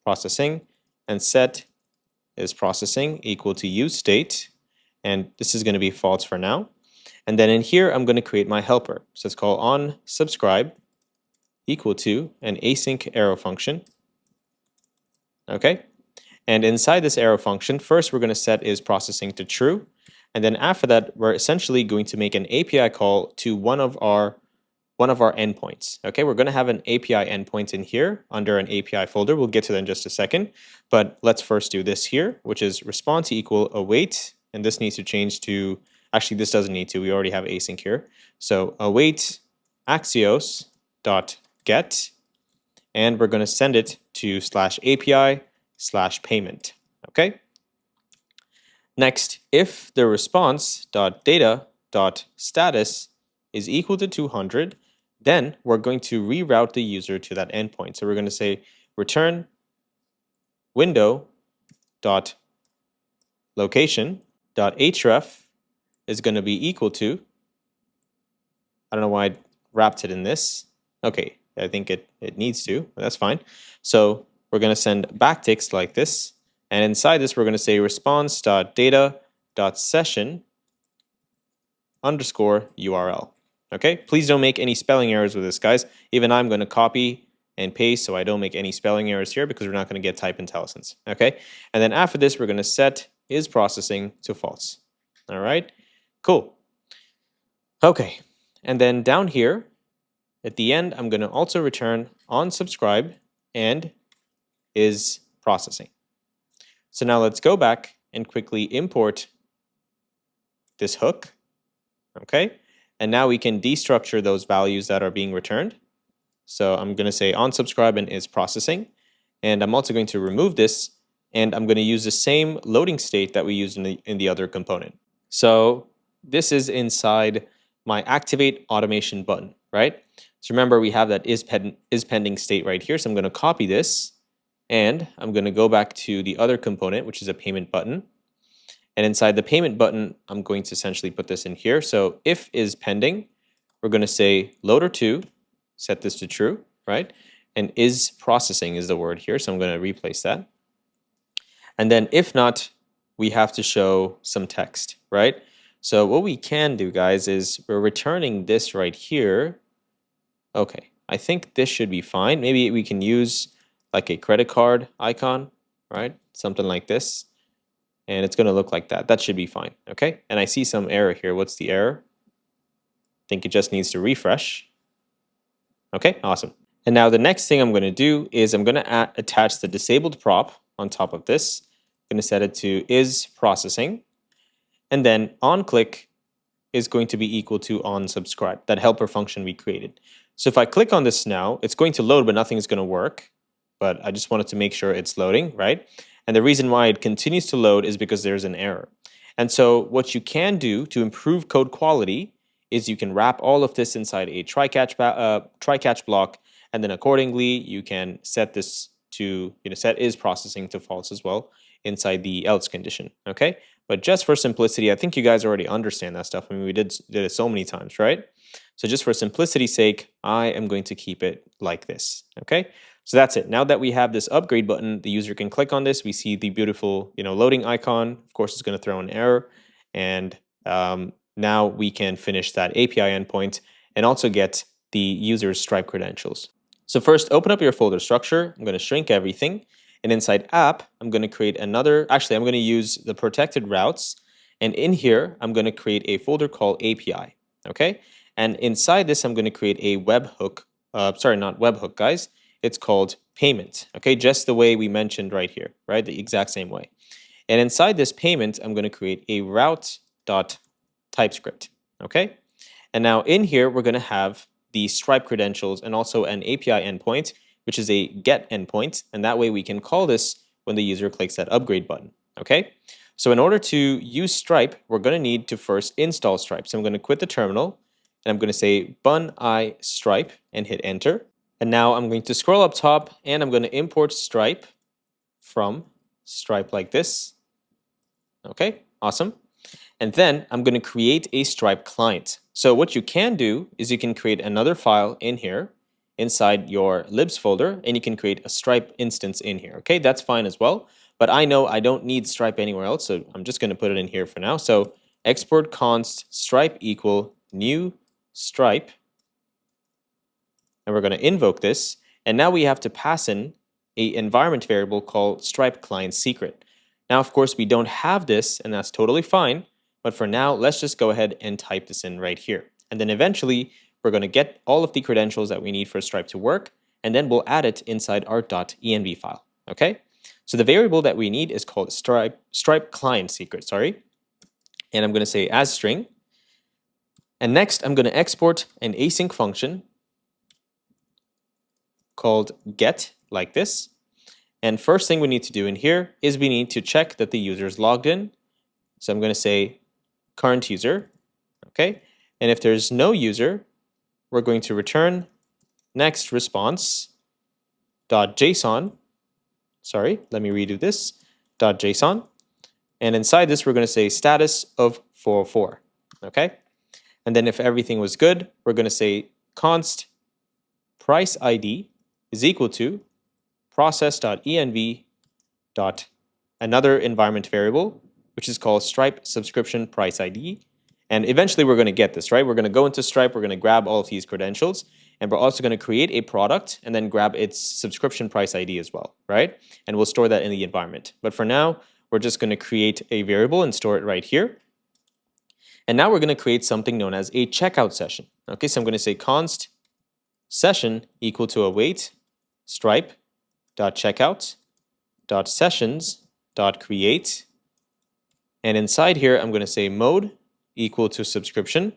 processing and set is processing equal to use state. And this is going to be false for now. And then in here, I'm going to create my helper. So it's called on subscribe equal to an async arrow function. Okay. And inside this arrow function, first we're going to set is processing to true. And then after that, we're essentially going to make an API call to one of our endpoints. Okay, we're going to have an API endpoint in here under an API folder. We'll get to that in just a second. But let's first do this here, which is response equal await. And this needs to change to, actually this doesn't need to, we already have async here. So await Axios dot get, and we're going to send it to /API/payment. Okay. Next, if the response.data.status is equal to 200, then we're going to reroute the user to that endpoint. So we're going to say return window.location.href is going to be equal to, I don't know why I wrapped it in this. Okay, I think it needs to, but that's fine. So we're going to send backticks like this. And inside this, we're going to say response.data.session underscore URL. Okay, please don't make any spelling errors with this, guys. Even I'm going to copy and paste so I don't make any spelling errors here because we're not going to get type IntelliSense. Okay, and then after this, we're going to set is processing to false. All right, cool. Okay, and then down here at the end, I'm going to also return on subscribe and is processing. So now let's go back and quickly import this hook. Okay, and now we can destructure those values that are being returned. So I'm going to say on subscribe and is processing, and I'm also going to remove this, and I'm going to use the same loading state that we used in the other component. So this is inside my activate automation button, right? So remember we have that is pending state right here. So I'm going to copy this, and I'm going to go back to the other component, which is a payment button. And inside the payment button, I'm going to essentially put this in here. So if is pending, we're going to say loader2, set this to true, right? And is processing is the word here, so I'm going to replace that. And then if not, we have to show some text, right? So what we can do, guys, is we're returning this right here. Okay, I think this should be fine. Maybe we can use like a credit card icon, right? Something like this. And it's going to look like that. That should be fine, okay? And I see some error here. What's the error? I think it just needs to refresh. Okay, awesome. And now the next thing I'm going to do is I'm going to attach the disabled prop on top of this. I'm going to set it to is processing. And then on click is going to be equal to on subscribe, that helper function we created. So if I click on this now, it's going to load, but nothing is going to work. But I just wanted to make sure it's loading, right? And the reason why it continues to load is because there's an error. And so what you can do to improve code quality is you can wrap all of this inside a try-catch block, and then accordingly you can set this to, set is processing to false as well inside the else condition, okay? But just for simplicity, I think you guys already understand that stuff. I mean, we did it so many times, right? So just for simplicity's sake, I am going to keep it like this, okay? So that's it. Now that we have this upgrade button, the user can click on this. We see the beautiful, loading icon. Of course, it's going to throw an error. And now we can finish that API endpoint and also get the user's Stripe credentials. So first, open up your folder structure. I'm going to shrink everything. And inside app, I'm going to create another. Actually, I'm going to use the protected routes. And in here, I'm going to create a folder called API. Okay. And inside this, I'm going to create a webhook. Sorry, not webhook, guys. It's called payment, okay? Just the way we mentioned right here, right? The exact same way. And inside this payment, I'm going to create a route.typescript, okay? And now in here, we're going to have the Stripe credentials and also an API endpoint, which is a get endpoint. And that way we can call this when the user clicks that upgrade button, okay? So in order to use Stripe, we're going to need to first install Stripe. So I'm going to quit the terminal, and I'm going to say bun I Stripe and hit enter. And now I'm going to scroll up top and I'm going to import Stripe from Stripe like this. Okay, awesome. And then I'm going to create a Stripe client. So what you can do is you can create another file in here inside your libs folder, and you can create a Stripe instance in here. Okay, that's fine as well. But I know I don't need Stripe anywhere else, so I'm just going to put it in here for now. So export const Stripe equal new Stripe. And we're going to invoke this. And now we have to pass in an environment variable called Stripe client secret. Now, of course, we don't have this, and that's totally fine. But for now, let's just go ahead and type this in right here. And then eventually, we're going to get all of the credentials that we need for Stripe to work, and then we'll add it inside our .env file. Okay? So the variable that we need is called Stripe client secret, sorry. And I'm going to say as string. And next, I'm going to export an async function called get like this. And first thing we need to do in here is we need to check that the user is logged in. So I'm going to say current user, okay? And if there's no user, we're going to return next response .json. Sorry, let me redo this. .json. And inside this, we're going to say status of 404. okay? And then if everything was good, we're going to say const price ID is equal to process.env dot another environment variable, which is called Stripe subscription price ID. And eventually we're going to get this, right? We're going to go into Stripe, we're going to grab all of these credentials, and we're also going to create a product and then grab its subscription price ID as well, right? And we'll store that in the environment. But for now, we're just going to create a variable and store it right here. And now we're going to create something known as a checkout session. Okay, so I'm going to say const session equal to await stripe dot checkout dot sessions dot create, and inside here I'm going to say mode equal to subscription,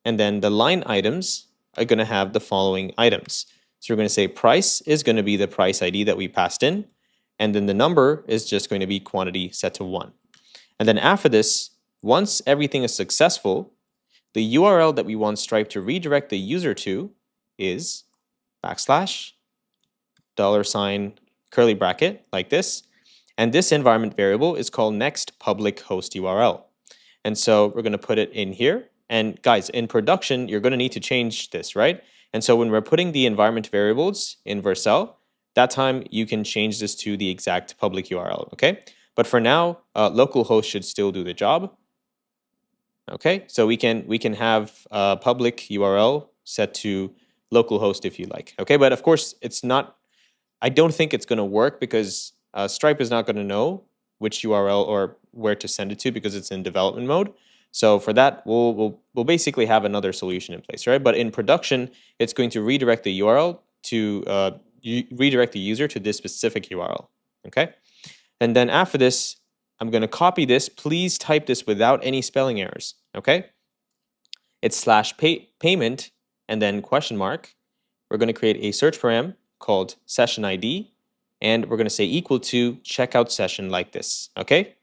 and then the line items are going to have the following items. So we're going to say price is going to be the price ID that we passed in, and then the number is just going to be quantity set to 1. And then after this, once everything is successful, the URL that we want Stripe to redirect the user to is $$ curly bracket like this. And this environment variable is called next public host URL. And so we're going to put it in here. And guys, in production, you're going to need to change this, right? And so when we're putting the environment variables in Vercel, that time you can change this to the exact public URL, okay? But for now, localhost should still do the job. Okay, so we can have public URL set to localhost if you like. Okay, but of course it's not. I don't think it's going to work because Stripe is not going to know which URL or where to send it to because it's in development mode. So for that, we'll basically have another solution in place, right? But in production, it's going to redirect the URL to redirect the user to this specific URL. Okay, and then after this, I'm going to copy this. Please type this without any spelling errors, okay? It's /payment and then question mark. We're going to create a search param called session ID, and we're going to say equal to checkout session like this, okay?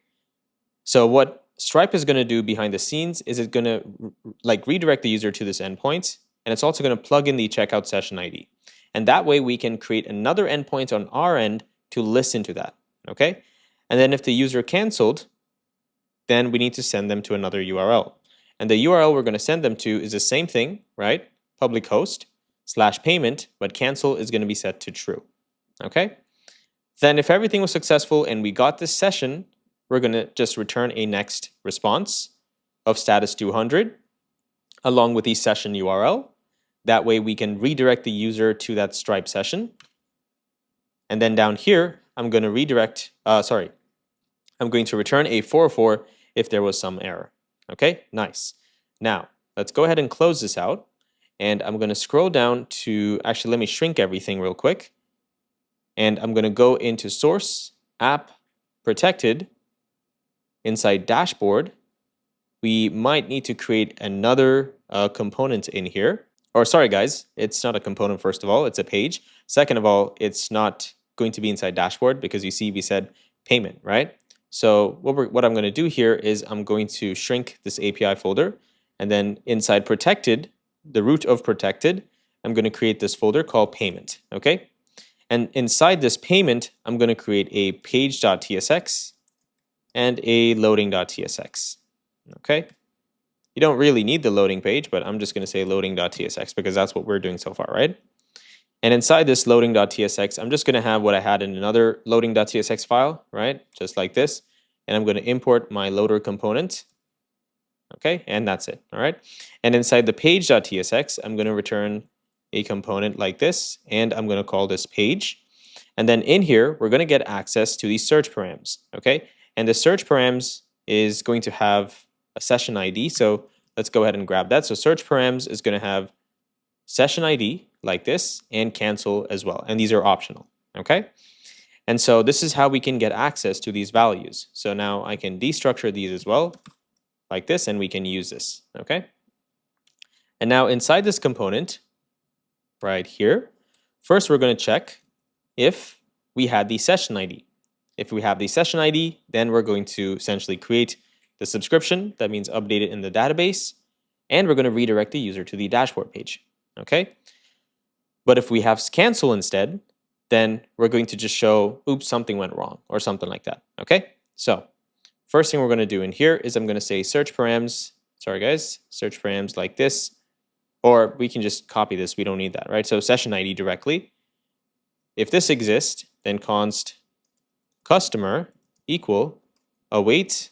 So what Stripe is going to do behind the scenes is it's going to redirect the user to this endpoint, and it's also going to plug in the checkout session ID. And that way we can create another endpoint on our end to listen to that, okay? And then if the user canceled, then we need to send them to another URL. And the URL we're going to send them to is the same thing, right? Public host /payment, but cancel is going to be set to true. Okay? Then if everything was successful and we got this session, we're going to just return a next response of status 200 along with the session URL. That way we can redirect the user to that Stripe session. And then down here, I'm going to I'm going to return a 404 if there was some error. Okay, nice. Now, let's go ahead and close this out. And I'm going to scroll down to, actually, let me shrink everything real quick. And I'm going to go into source, app, protected. Inside dashboard, we might need to create another component in here. Or sorry, guys, it's not a component, first of all, it's a page. Second of all, it's not going to be inside dashboard because you see we said payment, right? So what I'm going to do here is I'm going to shrink this API folder, and then inside protected, the root of protected, I'm going to create this folder called payment, okay? And inside this payment, I'm going to create a page.tsx and a loading.tsx, okay? You don't really need the loading page, but I'm just going to say loading.tsx because that's what we're doing so far, right? And inside this loading.tsx, I'm just going to have what I had in another loading.tsx file, right? Just like this. And I'm going to import my loader component. Okay, and that's it, all right? And inside the page.tsx, I'm going to return a component like this, and I'm going to call this page. And then in here, we're going to get access to these search params, okay? And the search params is going to have a session ID, so let's go ahead and grab that. So search params is going to have session ID like this and cancel as well, and these are optional, okay? And so this is how we can get access to these values. So now I can destructure these as well like this, and we can use this, okay? And now inside this component right here, first we're going to check if we had the session ID. If we have the session ID, then we're going to essentially create the subscription. That means update it in the database, and we're going to redirect the user to the dashboard page, okay? But if we have cancel instead, then we're going to just show, oops, something went wrong or something like that, okay? So first thing we're going to do in here is I'm going to say search params sorry guys, search params like this, or we can just copy this. We don't need that, right? So session ID directly. If this exists, then const customer equal await.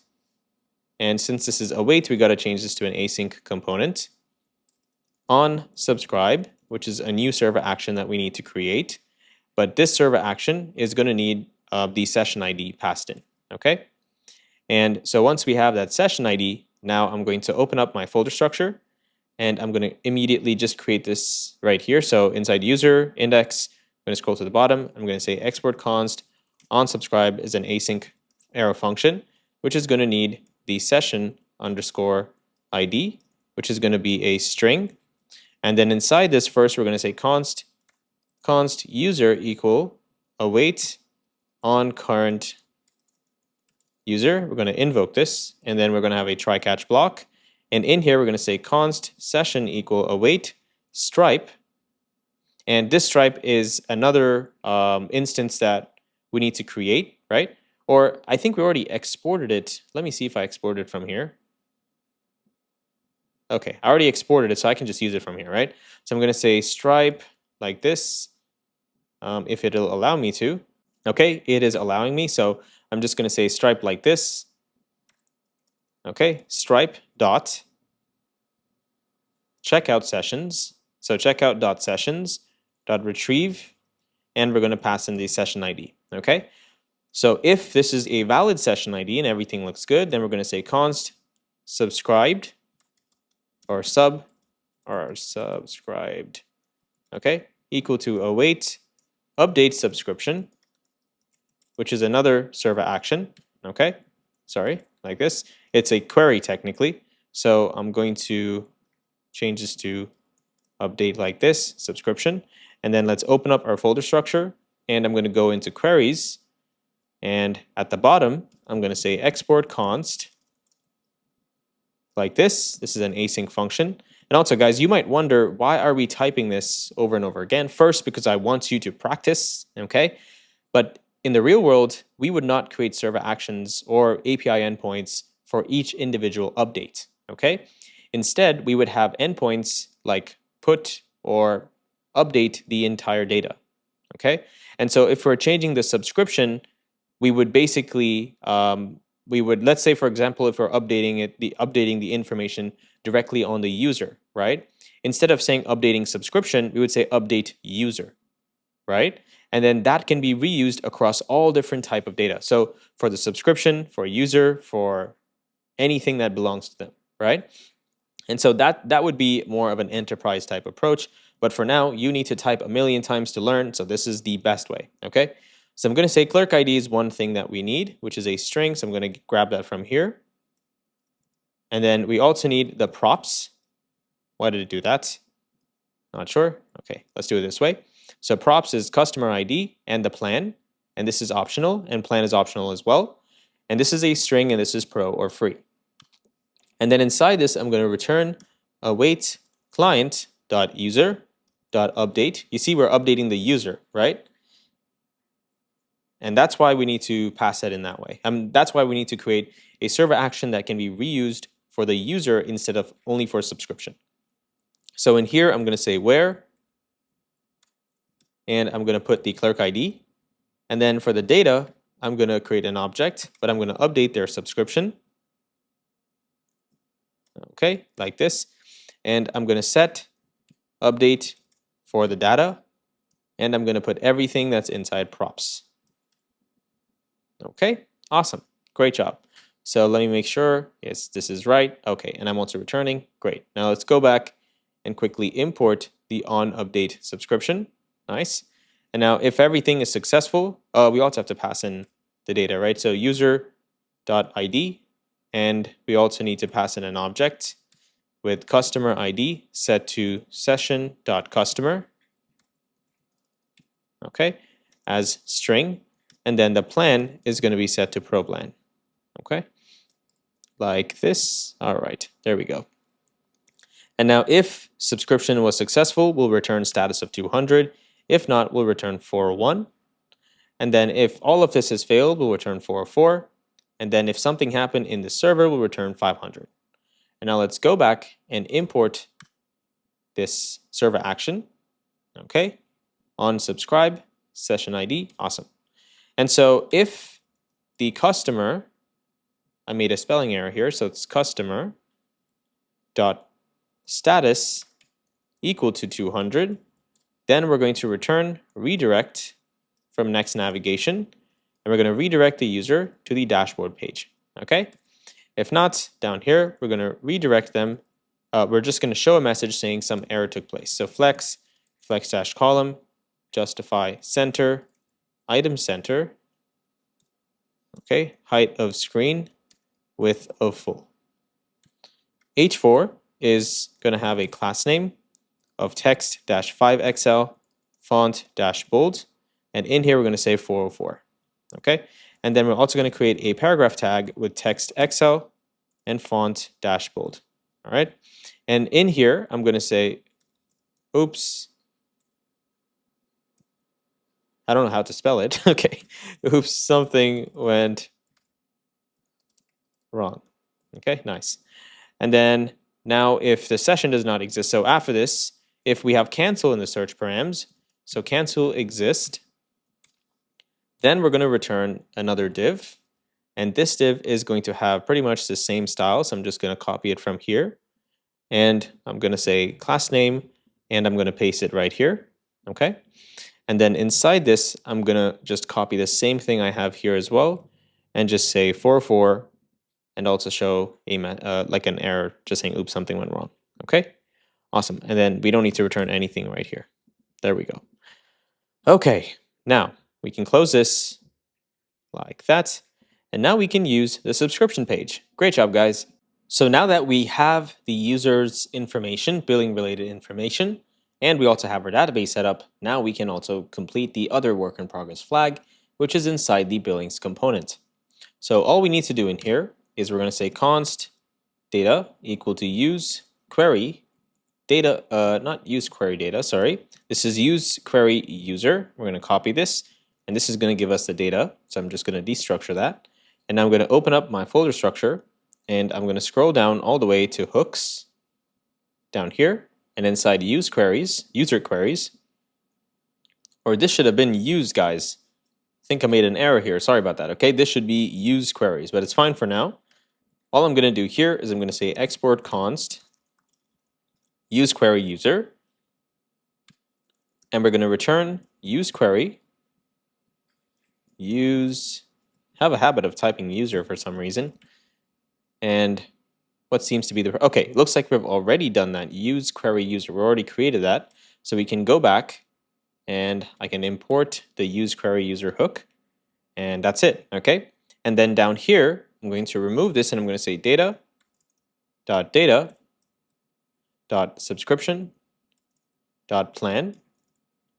And since this is await, we got to change this to an async component on subscribe, which is a new server action that we need to create. But this server action is going to need the session ID passed in, okay? And so once we have that session ID, now I'm going to open up my folder structure, and I'm going to immediately just create this right here. So inside user index, I'm going to scroll to the bottom. I'm going to say export const on subscribe is an async arrow function, which is going to need the session underscore ID, which is going to be a string. And then inside this first, we're going to say const user equal await on current user. We're going to invoke this, and then we're going to have a try catch block. And in here, we're going to say const session equal await stripe. And this stripe is another instance that we need to create, right? Or I think we already exported it. Let me see if I exported it from here. Okay, I already exported it, so I can just use it from here, right? So I'm going to say stripe like this, if it'll allow me to. Okay, it is allowing me, so I'm just going to say stripe like this. Okay, stripe dot checkout sessions. So checkout dot sessions dot retrieve, and we're going to pass in the session ID. Okay, so if this is a valid session ID and everything looks good, then we're going to say const subscribed or subscribed. Okay, equal to await update subscription, which is another server action. Okay, sorry, like this. It's a query technically. So I'm going to change this to update like this, subscription. And then let's open up our folder structure. And I'm going to go into queries. And at the bottom, I'm going to say export const like this. This is an async function. And also, guys, you might wonder, why are we typing this over and over again? First, because I want you to practice, okay? But in the real world, we would not create server actions or API endpoints for each individual update, okay? Instead, we would have endpoints like put or update the entire data, okay? And so if we're changing the subscription, we would basically, let's say, for example, if we're updating the information directly on the user, right? Instead of saying updating subscription, we would say update user, right? And then that can be reused across all different type of data. So for the subscription, for user, for anything that belongs to them, right? And so that would be more of an enterprise type approach. But for now, you need to type 1,000,000 times to learn. So this is the best way, okay? So I'm going to say clerk ID is one thing that we need, which is a string. So I'm going to grab that from here. And then we also need the props. Why did it do that? Not sure. Okay, let's do it this way. So props is customer ID and the plan. And this is optional, and plan is optional as well. And this is a string, and this is pro or free. And then inside this, I'm going to return await client.user.update. You see, we're updating the user, right? And that's why we need to pass that in that way. That's why we need to create a server action that can be reused for the user instead of only for subscription. So in here, I'm going to say where, and I'm going to put the clerk ID. And then for the data, I'm going to create an object, but I'm going to update their subscription. Okay, like this. And I'm going to set update for the data. And I'm going to put everything that's inside props. Okay, awesome. Great job. So let me make sure, yes, this is right. Okay, and I'm also returning. Great. Now let's go back and quickly import the onUpdate subscription. Nice. And now if everything is successful, we also have to pass in the data, right? So user.id, and we also need to pass in an object with customer ID set to session.customer, okay, as string. And then the plan is going to be set to proplan, okay, like this. All right, there we go. And now if subscription was successful, we'll return status of 200. If not, we'll return 401. And then if all of this has failed, we'll return 404. And then if something happened in the server, we'll return 500. And now let's go back and import this server action. Okay, on subscribe, session ID, awesome. And so if the customer, I made a spelling error here, so it's customer dot status equal to 200, then we're going to return redirect from next navigation, and we're going to redirect the user to the dashboard page. Okay. If not, down here, we're going to redirect them. We're just going to show a message saying some error took place. So flex dash column, justify center, item center, okay, height of screen, width of full. H4 is going to have a class name of text-5XL, font-bold, and in here we're going to say 404. Okay, and then we're also going to create a paragraph tag with text XL and font bold. All right, and in here I'm going to say, oops, I don't know how to spell it. Okay, oops, something went wrong. Okay, nice. And then now if the session does not exist, so after this, if we have cancel in the search params, so cancel exist, then we're going to return another div. And this div is going to have pretty much the same style. So I'm just going to copy it from here. And I'm going to say class name, and I'm going to paste it right here. Okay. And then inside this, I'm going to just copy the same thing I have here as well, and just say 404, and also show a like an error, just saying, oops, something went wrong. Okay. Awesome. And then we don't need to return anything right here. There we go. Okay. Now we can close this like that. And now we can use the subscription page. Great job, guys. So now that we have the user's information, billing related information, and we also have our database set up, now we can also complete the other work in progress flag, which is inside the billings component. So all we need to do in here is we're going to say const data equal to use query data, not use query data, sorry. This is use query user. We're going to copy this, and this is going to give us the data. So I'm just going to destructure that. And now I'm going to open up my folder structure, and I'm going to scroll down all the way to hooks down here, and inside use queries, user queries, or this should have been used, guys. I think I made an error here. Sorry about that. Okay, this should be use queries, but it's fine for now. All I'm going to do here is I'm going to say export const use query user, and we're going to return use query use. Have a habit of typing user for some reason. And what seems to be the, okay, looks like we've already done that. Use query user, we already created that. So we can go back and I can import the use query user hook, and that's it, okay? And then down here, I'm going to remove this, and I'm going to say data.subscription.plan,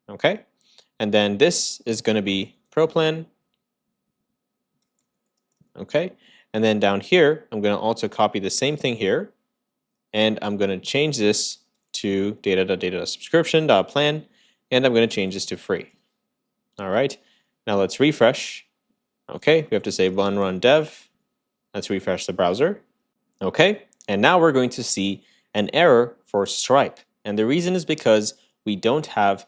okay? And then this is going to be pro plan. Okay, and then down here, I'm going to also copy the same thing here, and I'm going to change this to data.subscription.plan, and I'm going to change this to free. All right, now let's refresh. Okay, we have to say run dev. Let's refresh the browser. Okay, and now we're going to see an error for Stripe, and the reason is because we don't have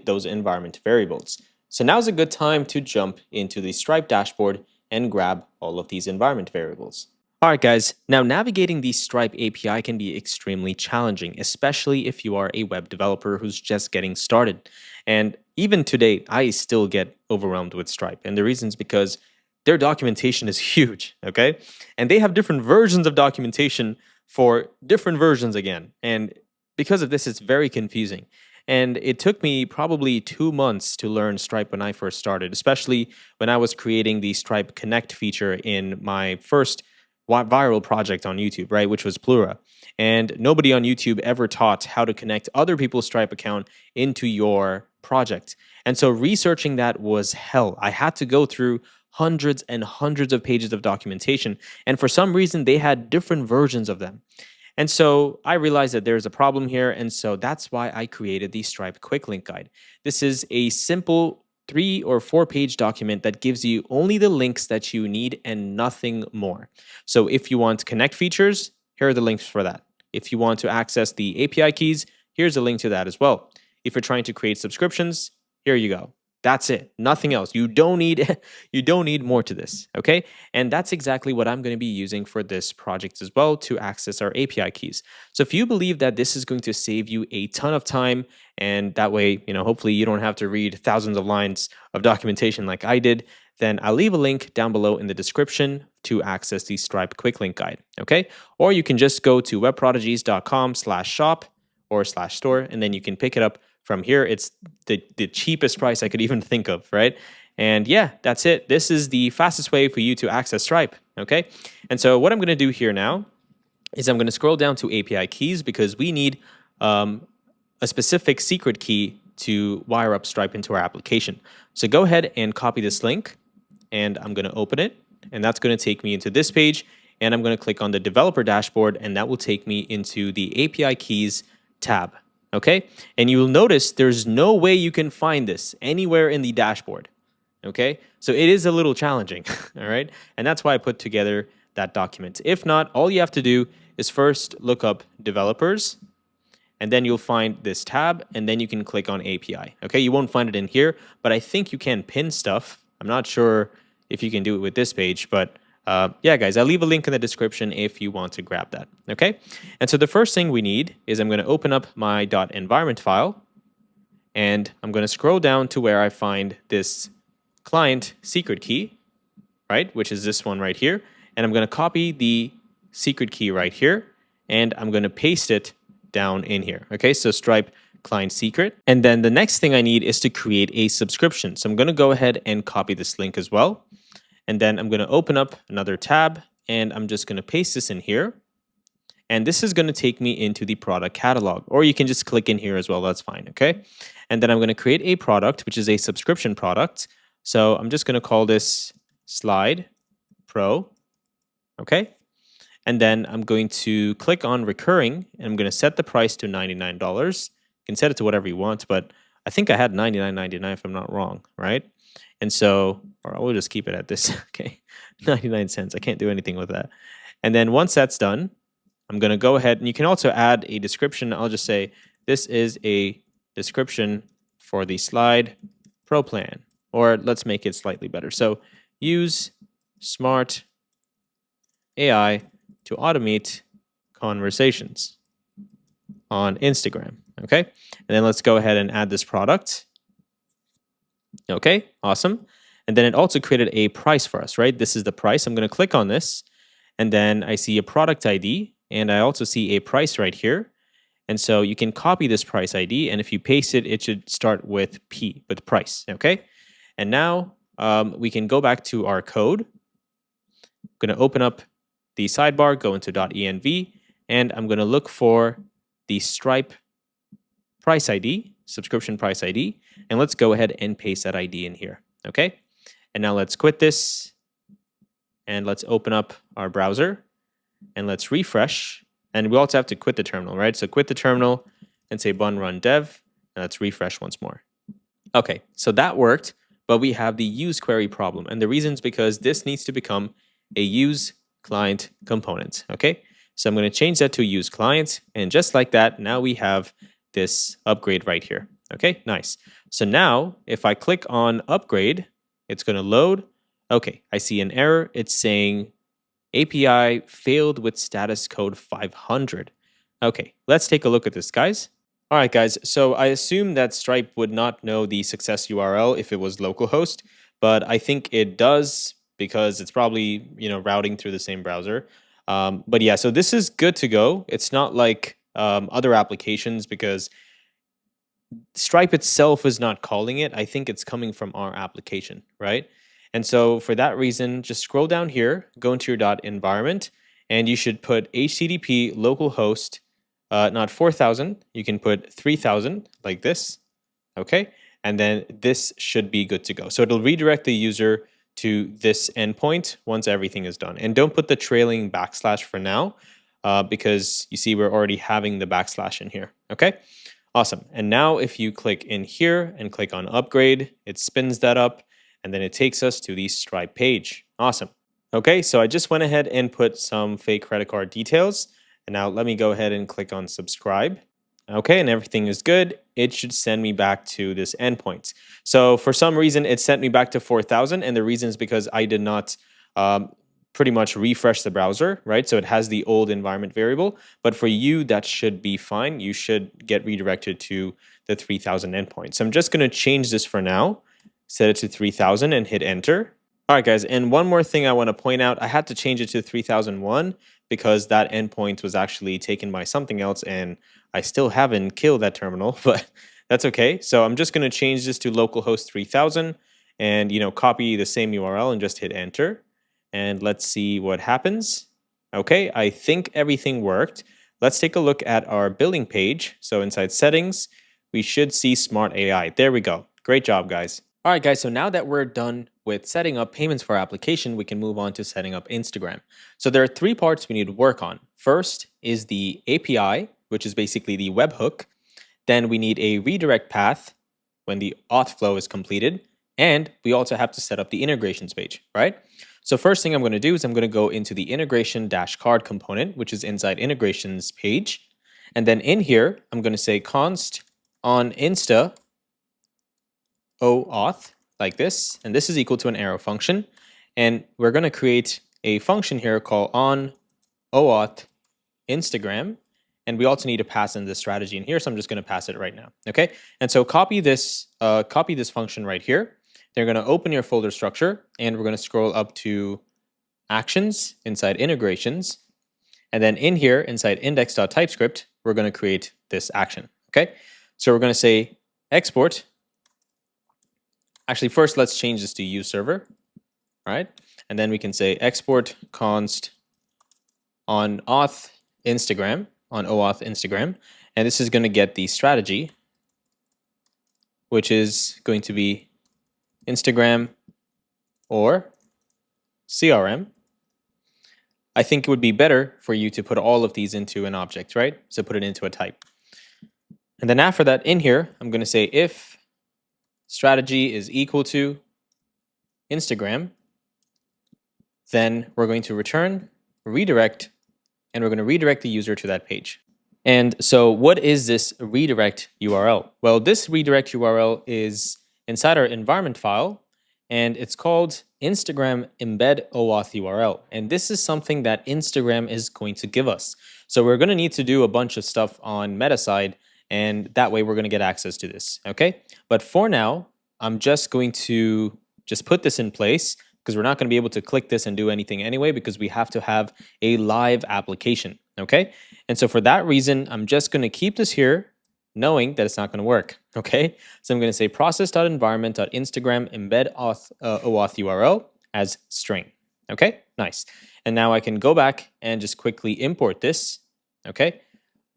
those environment variables. So now's a good time to jump into the Stripe dashboard and grab all of these environment variables. All right, guys, now navigating the Stripe API can be extremely challenging, especially if you are a web developer who's just getting started. And even today, I still get overwhelmed with Stripe. And the reason is because their documentation is huge, okay? And they have different versions of documentation for different versions again. And because of this, it's very confusing. And it took me probably 2 months to learn Stripe when I first started, especially when I was creating the Stripe Connect feature in my first viral project on YouTube, right, which was Plura. And nobody on YouTube ever taught how to connect other people's Stripe account into your project. And so researching that was hell. I had to go through hundreds and hundreds of pages of documentation. And for some reason, they had different versions of them. And so I realized that there's a problem here, and so that's why I created the Stripe Quick Link Guide. This is a simple 3 or 4 page document that gives you only the links that you need and nothing more. So if you want Connect features, here are the links for that. If you want to access the API keys, here's a link to that as well. If you're trying to create subscriptions, here you go. That's it. Nothing else. You don't need you don't need more to this, okay? And that's exactly what I'm going to be using for this project as well to access our API keys. So if you believe that this is going to save you a ton of time, and that way, hopefully you don't have to read thousands of lines of documentation like I did, then I'll leave a link down below in the description to access the Stripe quick link guide, okay? Or you can just go to webprodigies.com/shop or /store, and then you can pick it up from here. It's the cheapest price I could even think of, right? And yeah, that's it. This is the fastest way for you to access Stripe, okay? And so what I'm going to do here now is I'm going to scroll down to API keys because we need a specific secret key to wire up Stripe into our application. So go ahead and copy this link, and I'm going to open it, and that's going to take me into this page, and I'm going to click on the developer dashboard, and that will take me into the API keys tab. Okay, and you will notice there's no way you can find this anywhere in the dashboard. Okay, so it is a little challenging. All right, and that's why I put together that document. If not, all you have to do is first look up developers, and then you'll find this tab, and then you can click on API. Okay, you won't find it in here, but I think you can pin stuff. I'm not sure if you can do it with this page, but yeah, guys, I'll leave a link in the description if you want to grab that, okay? And so the first thing we need is I'm going to open up my .environment file, and I'm going to scroll down to where I find this client secret key, right, which is this one right here, and I'm going to copy the secret key right here, and I'm going to paste it down in here, okay? So Stripe client secret. And then the next thing I need is to create a subscription. So I'm going to go ahead and copy this link as well. And then I'm going to open up another tab, and I'm just going to paste this in here. And this is going to take me into the product catalog, or you can just click in here as well. That's fine, okay? And then I'm going to create a product, which is a subscription product. So I'm just going to call this Slide Pro, okay? And then I'm going to click on recurring, and I'm going to set the price to $99. You can set it to whatever you want, but I think I had $99.99 if I'm not wrong, right? And so, or we'll just keep it at this, okay? 99 cents, I can't do anything with that. And then once that's done, I'm gonna go ahead, and you can also add a description. I'll just say, this is a description for the Slide Pro plan, or let's make it slightly better. So use smart AI to automate conversations on Instagram, okay? And then let's go ahead and add this product. Okay, awesome. And then it also created a price for us, right? This is the price. I'm going to click on this, and then I see a product ID, and I also see a price right here. And so you can copy this price ID, and if you paste it, it should start with P, with price, okay? And now we can go back to our code. I'm going to open up the sidebar, go into .env, and I'm going to look for the Stripe price ID, subscription price ID, and let's go ahead and paste that ID in here, okay? And now let's quit this, and let's open up our browser, and let's refresh, and we also have to quit the terminal, right? So quit the terminal and say bun run dev, and let's refresh once more. Okay, so that worked, but we have the use query problem, and the reason is because this needs to become a use client component, okay? So I'm going to change that to use client, and just like that, now we have this upgrade right here. Okay, nice. So now if I click on upgrade, it's going to load. Okay, I see an error. It's saying API failed with status code 500. Okay, let's take a look at this, guys. All right, guys. So I assume that Stripe would not know the success URL if it was localhost, but I think it does because it's probably, routing through the same browser. But yeah, so this is good to go. It's not like other applications because Stripe itself is not calling it. I think it's coming from our application, right? And so for that reason, just scroll down here, go into your .environment, and you should put HTTP localhost, not 4,000. You can put 3,000 like this, okay? And then this should be good to go. So it'll redirect the user to this endpoint once everything is done. And don't put the trailing backslash for now because you see we're already having the backslash in here, okay? Awesome. And now if you click in here and click on upgrade, it spins that up and then it takes us to the Stripe page. Awesome. Okay, so I just went ahead and put some fake credit card details. And now let me go ahead and click on subscribe. Okay, and everything is good. It should send me back to this endpoint. So for some reason, it sent me back to 4,000. And the reason is because I did not pretty much refresh the browser, right? So it has the old environment variable. But for you, that should be fine. You should get redirected to the 3,000 endpoint. So I'm just going to change this for now, set it to 3,000 and hit enter. All right, guys, and one more thing I want to point out, I had to change it to 3001 because that endpoint was actually taken by something else, and I still haven't killed that terminal, but that's okay. So I'm just going to change this to localhost 3000 and, copy the same URL and just hit enter. And let's see what happens. Okay, I think everything worked. Let's take a look at our building page. So inside settings, we should see Smart AI. There we go. Great job, guys. All right, guys, so now that we're done with setting up payments for our application, we can move on to setting up Instagram. So there are 3 parts we need to work on. First is the API, which is basically the webhook. Then we need a redirect path when the auth flow is completed. And we also have to set up the integrations page, right? So first thing I'm going to do is I'm going to go into the integration-card component, which is inside integrations page. And then in here, I'm going to say const on Insta OAuth like this, and this is equal to an arrow function. And we're going to create a function here called on OAuth Instagram. And we also need to pass in the strategy in here, so I'm just going to pass it right now. Okay, and so copy this function right here. They're going to open your folder structure, and we're going to scroll up to actions inside integrations. And then in here, inside index.typescript, we're going to create this action. Okay, so we're going to say export. Actually, first, let's change this to use server, right? And then we can say export const on OAuth Instagram, and this is going to get the strategy, which is going to be Instagram or CRM. I think it would be better for you to put all of these into an object, right? So put it into a type. And then after that, in here, I'm going to say if strategy is equal to Instagram, then we're going to return redirect, and we're going to redirect the user to that page. And so what is this redirect URL? Well, this redirect URL is inside our environment file, and it's called Instagram embed OAuth URL. And this is something that Instagram is going to give us. So we're going to need to do a bunch of stuff on meta side, and that way we're going to get access to this, okay? But for now, I'm just going to put this in place because we're not going to be able to click this and do anything anyway because we have to have a live application, okay? And so for that reason, I'm just going to keep this here knowing that it's not going to work, okay? So I'm going to say process.environment.instagram embed OAuth URL as string, okay? Nice. And now I can go back and just quickly import this, okay?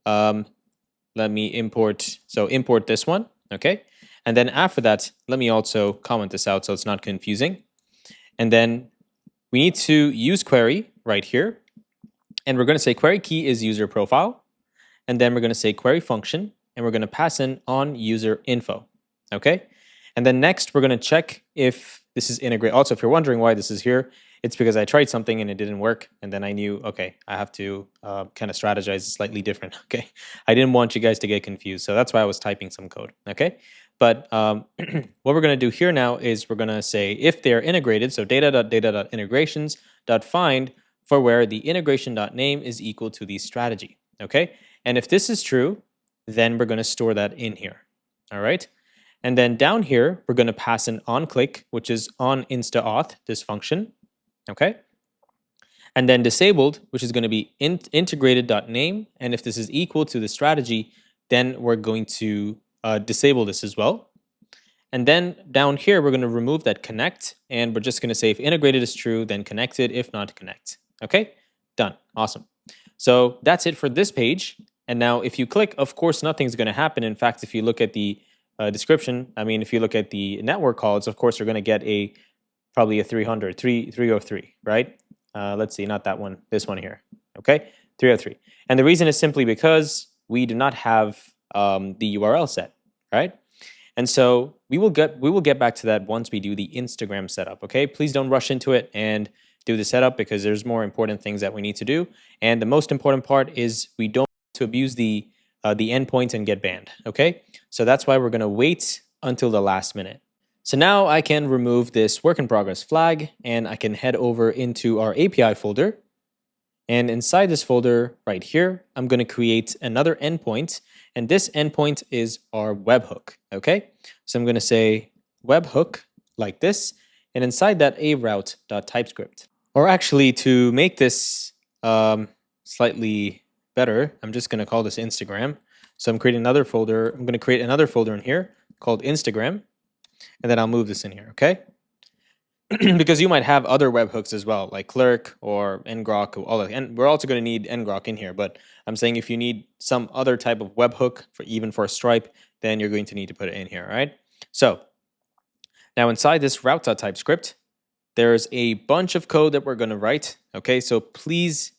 Let me import this one, okay? And then after that, let me also comment this out so it's not confusing. And then we need to use query right here. And we're going to say query key is user profile. And then we're going to say query function, and we're going to pass in on user info, okay? And then next, we're going to check if this is integrated. Also, if you're wondering why this is here, it's because I tried something and it didn't work. And then I knew, okay, I have to kind of strategize slightly different, okay? I didn't want you guys to get confused. So that's why I was typing some code, okay? But what we're going to do here now is we're going to say if they're integrated, so data.data.integrations.find for where the integration.name is equal to the strategy, okay? And if this is true, then we're going to store that in here, all right? And then down here, we're going to pass an onClick, which is on InstaAuth, this function, okay? And then disabled, which is going to be integrated.name. And if this is equal to the strategy, then we're going to disable this as well. And then down here, we're going to remove that connect. And we're just going to say if integrated is true, then connected, if not, connect. Okay, done. Awesome. So that's it for this page. And now if you click, of course, nothing's going to happen. In fact, if you look at the description, if you look at the network calls, of course, you're going to get probably a 303, right? Let's see, not that one, this one here, okay? 303. And the reason is simply because we do not have the URL set, right? And so we will get back to that once we do the Instagram setup, okay? Please don't rush into it, and do the setup because there's more important things that we need to do. And the most important part is we don't want to abuse the endpoint and get banned, okay? So that's why we're gonna wait until the last minute. So now I can remove this work in progress flag and I can head over into our API folder. And inside this folder right here, I'm going to create another endpoint. And this endpoint is our webhook, okay? So I'm going to say webhook like this. And inside that, a route.typescript. Or actually, to make this slightly better, I'm just going to call this Instagram. So I'm creating another folder. I'm going to create another folder in here called Instagram. And then I'll move this in here, okay? Because you might have other webhooks as well, like clerk or ngrok, all of, and we're also going to need ngrok in here. But I'm saying if you need some other type of webhook, even for Stripe, then you're going to need to put it in here, all right? So now inside this route.typescript, there's a bunch of code that we're going to write, okay? So please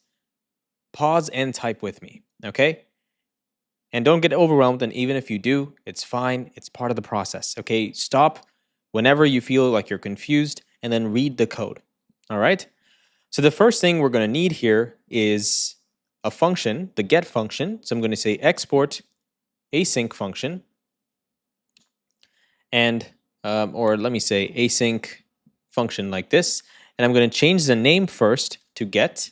pause and type with me, okay? And don't get overwhelmed, and even if you do, it's fine. It's part of the process, okay? Stop whenever you feel like you're confused, and then read the code, all right? So the first thing we're going to need here is a function, the get function. So I'm going to say export async function, and or let me say async function like this, and I'm going to change the name first to get,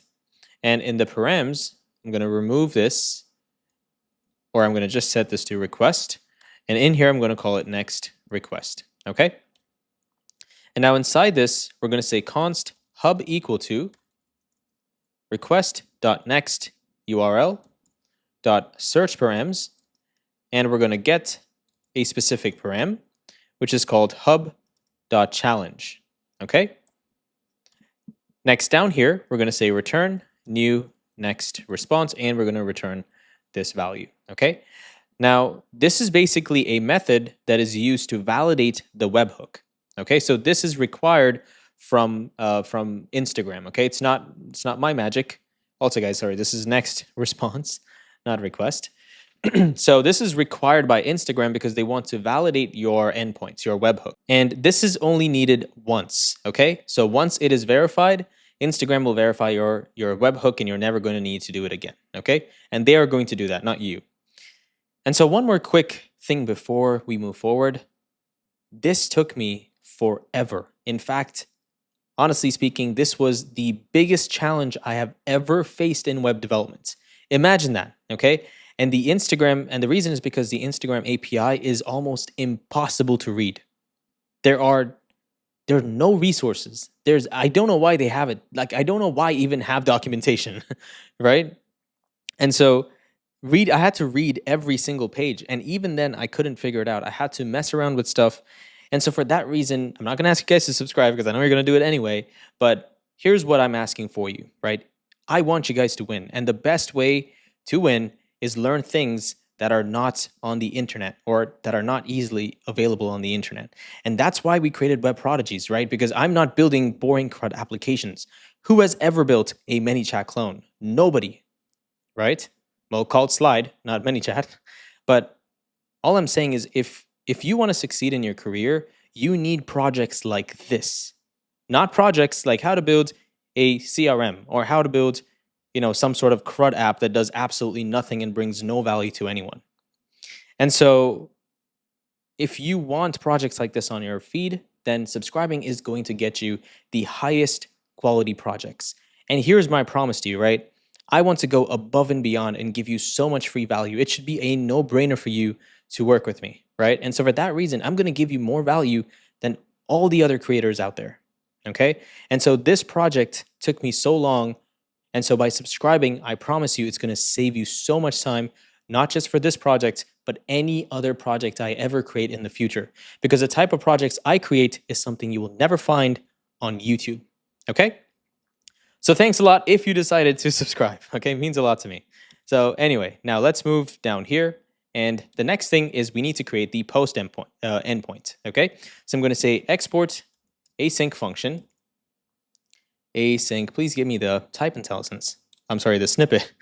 and in the params, I'm going to remove this, or I'm going to just set this to request, and in here I'm going to call it next request, okay? And now inside this, we're going to say const hub equal to request.next URL dot search params, and we're going to get a specific param, which is called hub.challenge, okay? Next down here, we're going to say return new next response, and we're going to return this value, okay? Now, this is basically a method that is used to validate the webhook. Okay, so this is required from Instagram. Okay, it's not my magic. Also, guys, sorry, this is next response, not request. So this is required by Instagram because they want to validate your endpoints, your webhook, and this is only needed once. Okay, so once it is verified, Instagram will verify your webhook, and you're never going to need to do it again. Okay, and they are going to do that, not you. And so one more quick thing before we move forward. This took me forever. In fact, honestly speaking, this was the biggest challenge I have ever faced in web development. Imagine that, okay? And the Instagram, and the reason is because the Instagram API is almost impossible to read. There are no resources. I don't know why they have it. Like, I don't know why even have documentation, right? And so I had to read every single page, and even then I couldn't figure it out. I had to mess around with stuff. And so for that reason, I'm not going to ask you guys to subscribe because I know you're going to do it anyway, but here's what I'm asking for you, right? I want you guys to win. And the best way to win is learn things that are not on the internet or that are not easily available on the internet. And that's why we created Web Prodigies, right? Because I'm not building boring CRUD applications. Who has ever built a ManyChat clone? Nobody, right? Well, called Slide, not ManyChat. But all I'm saying is if you want to succeed in your career, you need projects like this, not projects like how to build a CRM or how to build, some sort of CRUD app that does absolutely nothing and brings no value to anyone. And so if you want projects like this on your feed, then subscribing is going to get you the highest quality projects. And here's my promise to you, right? I want to go above and beyond and give you so much free value. It should be a no-brainer for you to work with me, right? And so for that reason, I'm going to give you more value than all the other creators out there, okay? And so this project took me so long, and so by subscribing, I promise you it's going to save you so much time, not just for this project, but any other project I ever create in the future. Because the type of projects I create is something you will never find on YouTube, okay? So thanks a lot if you decided to subscribe, okay? It means a lot to me. So anyway, now let's move down here. And the next thing is we need to create the post endpoint, okay? So I'm going to say export async function. Async, please give me the type intelligence. I'm sorry, the snippet.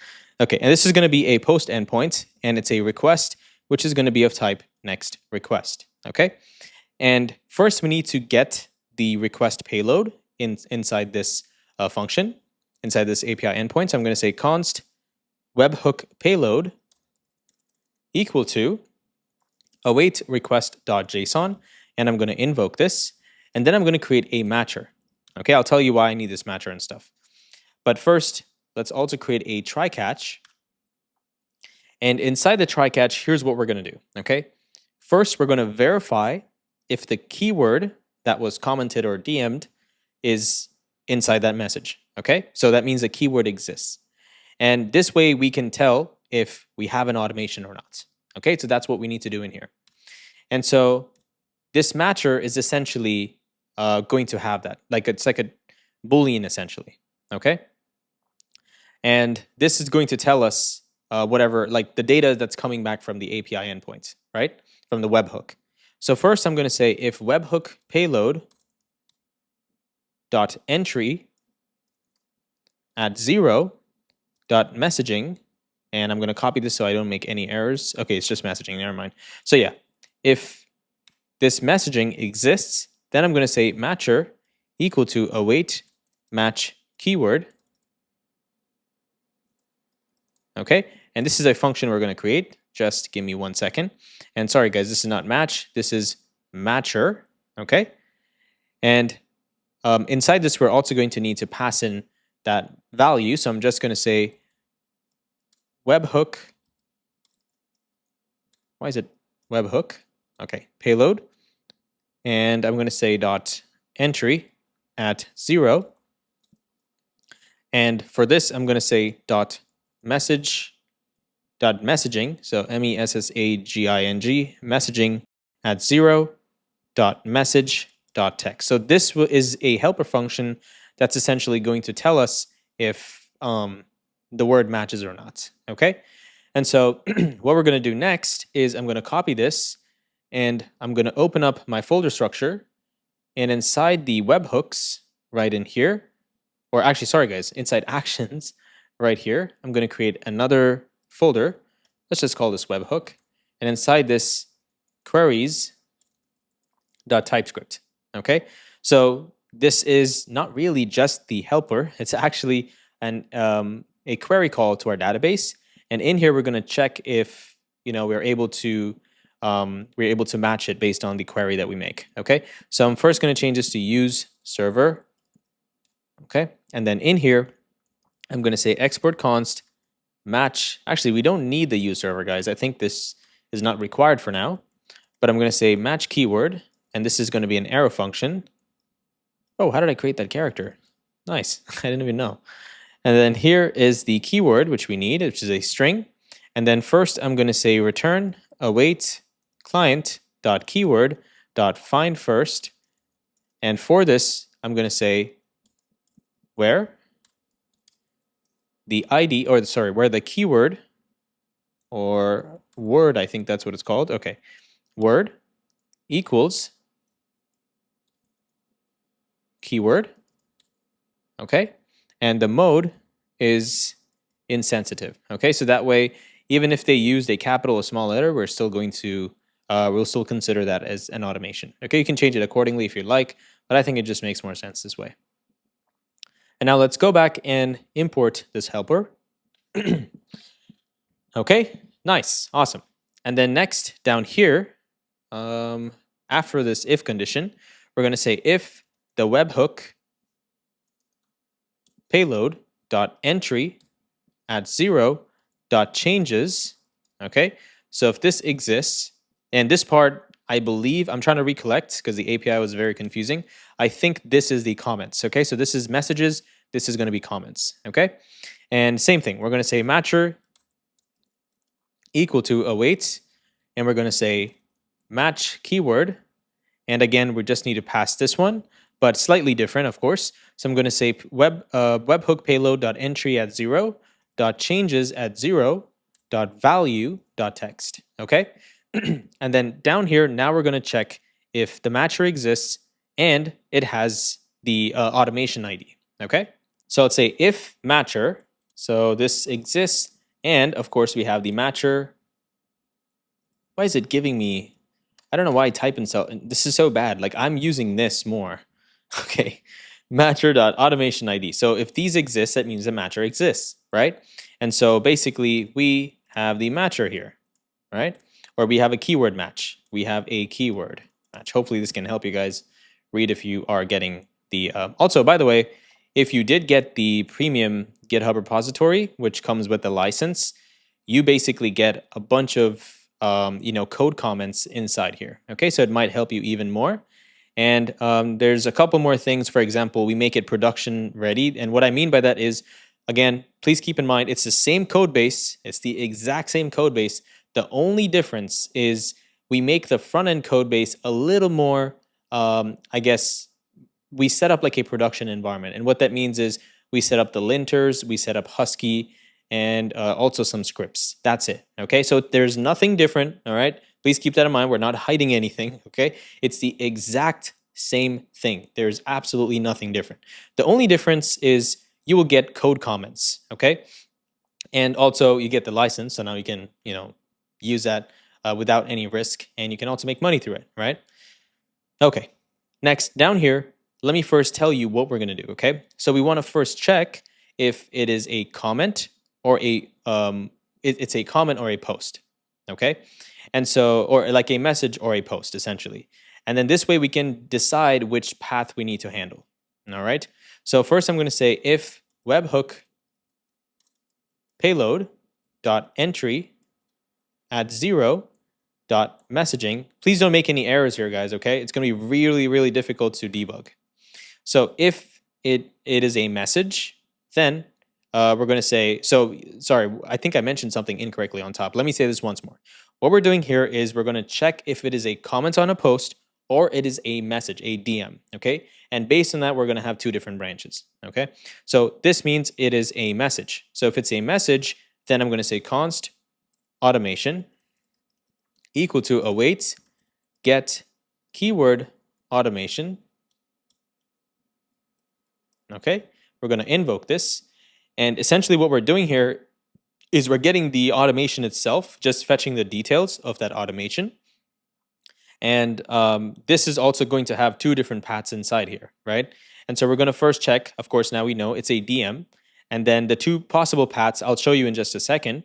Okay, and this is going to be a post endpoint, and it's a request, which is going to be of type next request, okay? And first we need to get the request payload inside this function inside this API endpoint. So I'm going to say const webhook payload equal to await request.json, and I'm going to invoke this, and then I'm going to create a matcher. Okay, I'll tell you why I need this matcher and stuff. But first, let's also create a try catch. And inside the try catch, here's what we're going to do. Okay, first we're going to verify if the keyword that was commented or DM'd is inside that message. Okay, so that means the keyword exists. And this way we can tell if we have an automation or not. Okay, so that's what we need to do in here. And so this matcher is essentially going to have that. Like it's like a Boolean essentially. Okay. And this is going to tell us whatever, like the data that's coming back from the API endpoint, right? From the webhook. So first I'm going to say if webhook payload dot entry at 0 dot messaging, and I'm going to copy this so I don't make any errors. Okay, it's just messaging, never mind. So yeah, if this messaging exists, then I'm going to say matcher equal to await match keyword. Okay, and this is a function we're going to create. Just give me 1 second. And sorry guys, this is not match, this is matcher. Okay, and inside this, we're also going to need to pass in that value. So I'm just going to say webhook. Why is it webhook? Okay, payload. And I'm going to say dot entry at 0. And for this, I'm going to say dot message dot messaging. So messaging messaging at 0 dot message dot text. So this is a helper function that's essentially going to tell us if the word matches or not. Okay. And so what we're going to do next is I'm going to copy this and I'm going to open up my folder structure, and inside the webhooks right in here, or actually, sorry guys, inside actions right here, I'm going to create another folder. Let's just call this webhook. And inside this queries.typescript. Okay. So this is not really just the helper. It's actually a query call to our database. And in here, we're going to check if, we're able to match it based on the query that we make. Okay. So I'm first going to change this to use server. Okay. And then in here, I'm going to say export const match. Actually, we don't need the use server, guys. I think this is not required for now, but I'm going to say match keyword, and this is going to be an arrow function. Oh, how did I create that character? Nice. I didn't even know. And then here is the keyword, which we need, which is a string. And then first I'm going to say return await client dot keyword dot find first. And for this, I'm going to say where the ID, or sorry, where the keyword or word, I think that's what it's called. Okay. Word equals keyword. Okay. And the mode is insensitive. Okay. So that way, even if they used a capital or small letter, we're still going to, we'll still consider that as an automation. Okay. You can change it accordingly if you'd like, but I think it just makes more sense this way. And now let's go back and import this helper. Okay, nice, awesome. And then next down here, after this if condition, we're going to say if the webhook payload dot entry at 0 dot changes. Okay, so if this exists, and this part, I believe, I'm trying to recollect because the API was very confusing. I think this is the comments. Okay, so this is messages. This is going to be comments. Okay, and same thing. We're going to say matcher equal to await, and we're going to say match keyword. And again, we just need to pass this one, but slightly different, of course. So I'm going to say webhook payload dot entry at 0 dot changes at 0 dot value dot text. Okay. And then down here, now we're going to check if the matcher exists and it has the automation ID. Okay. So let's say if matcher, so this exists, and of course we have the matcher. Why is it giving me, I don't know why I type in this is so bad. Like I'm using this more. Okay. matcher.automation ID. So if these exist, that means the matcher exists, right? And so basically we have the matcher here, right? Or we have a keyword match. We have a keyword match. Hopefully this can help you guys read if you are getting the, also, by the way, if you did get the premium GitHub repository, which comes with the license, you basically get a bunch of, code comments inside here. Okay, so it might help you even more. And there's a couple more things. For example, we make it production ready. And what I mean by that is, again, please keep in mind, it's the same code base. It's the exact same code base. The only difference is we make the front end code base a little more, I guess, we set up like a production environment. And what that means is we set up the linters, we set up Husky, and also some scripts. That's it. Okay, so there's nothing different. All right, please keep that in mind. We're not hiding anything. Okay, it's the exact same thing. There's absolutely nothing different. The only difference is you will get code comments. Okay, and also you get the license, so now you can use that without any risk, and you can also make money through it. Right? Okay. Next, down here, let me first tell you what we're going to do. Okay, so we want to first check if it is a comment or it's a comment or a post, okay? And so, or like a message or a post, essentially. And then this way we can decide which path we need to handle, all right? So first I'm going to say if webhook payload dot entry at 0 dot messaging, please don't make any errors here, guys, okay? It's going to be really, really difficult to debug. So if it is a message, then we're going to say, so sorry, I think I mentioned something incorrectly on top. Let me say this once more. What we're doing here is we're going to check if it is a comment on a post or it is a message, a DM, okay? And based on that, we're going to have two different branches, okay? So this means it is a message. So if it's a message, then I'm going to say const automation equal to await get keyword automation, okay? We're going to invoke this. And essentially what we're doing here is we're getting the automation itself, just fetching the details of that automation. And this is also going to have two different paths inside here, right? And so we're going to first check, of course, now we know it's a DM. And then the two possible paths, I'll show you in just a second.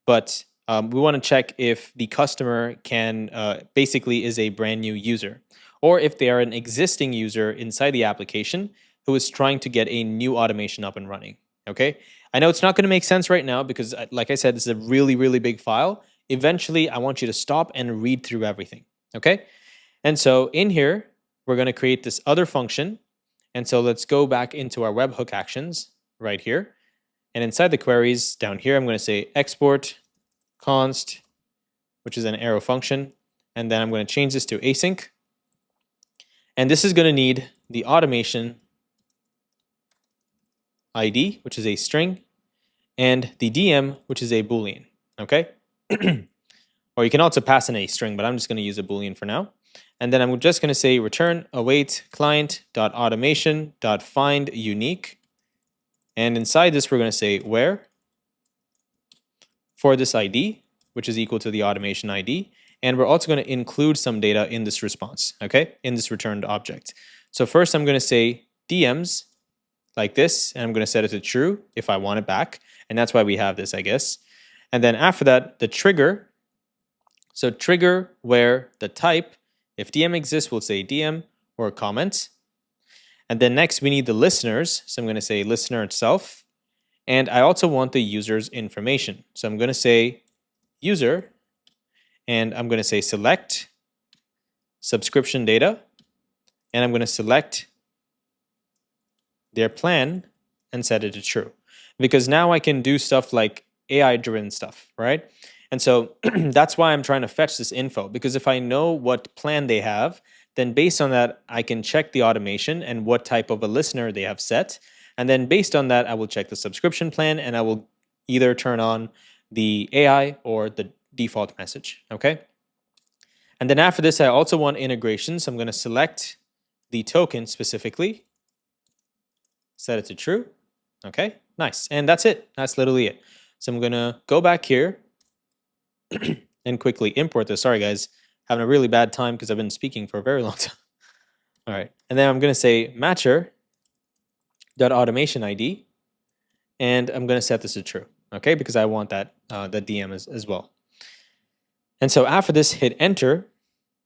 But we want to check if the customer can basically is a brand new user, or if they are an existing user inside the application who is trying to get a new automation up and running. Okay, I know it's not going to make sense right now because, like I said, this is a really, really big file. Eventually, I want you to stop and read through everything. Okay, and so in here, we're going to create this other function. And so let's go back into our webhook actions right here. And inside the queries down here, I'm going to say export const, which is an arrow function. And then I'm going to change this to async. And this is going to need the automation ID, which is a string, and the DM, which is a Boolean, okay? Or you can also pass in a string, but I'm just going to use a Boolean for now. And then I'm just going to say return await client.automation.find unique. And inside this, we're going to say where for this ID, which is equal to the automation ID. And we're also going to include some data in this response, okay? In this returned object. So first I'm going to say DMs like this, and I'm going to set it to true if I want it back. And that's why we have this, I guess. And then after that, the trigger. So trigger where the type, if DM exists, we'll say DM or comment. And then next we need the listeners. So I'm going to say listener itself. And I also want the user's information. So I'm going to say user, and I'm going to say select subscription data. And I'm going to select their plan and set it to true. Because now I can do stuff like AI-driven stuff, right? And so that's why I'm trying to fetch this info, because if I know what plan they have, then based on that, I can check the automation and what type of a listener they have set. And then based on that, I will check the subscription plan and I will either turn on the AI or the default message, okay? And then after this, I also want integration. So I'm going to select the token specifically, set it to true. Okay, nice. And that's it. That's literally it. So I'm going to go back here and quickly import this. Sorry, guys, having a really bad time because I've been speaking for a very long time. All right. And then I'm going to say matcher dot automation ID, and I'm going to set this to true, okay, because I want that that DM as well. And so after this, hit enter,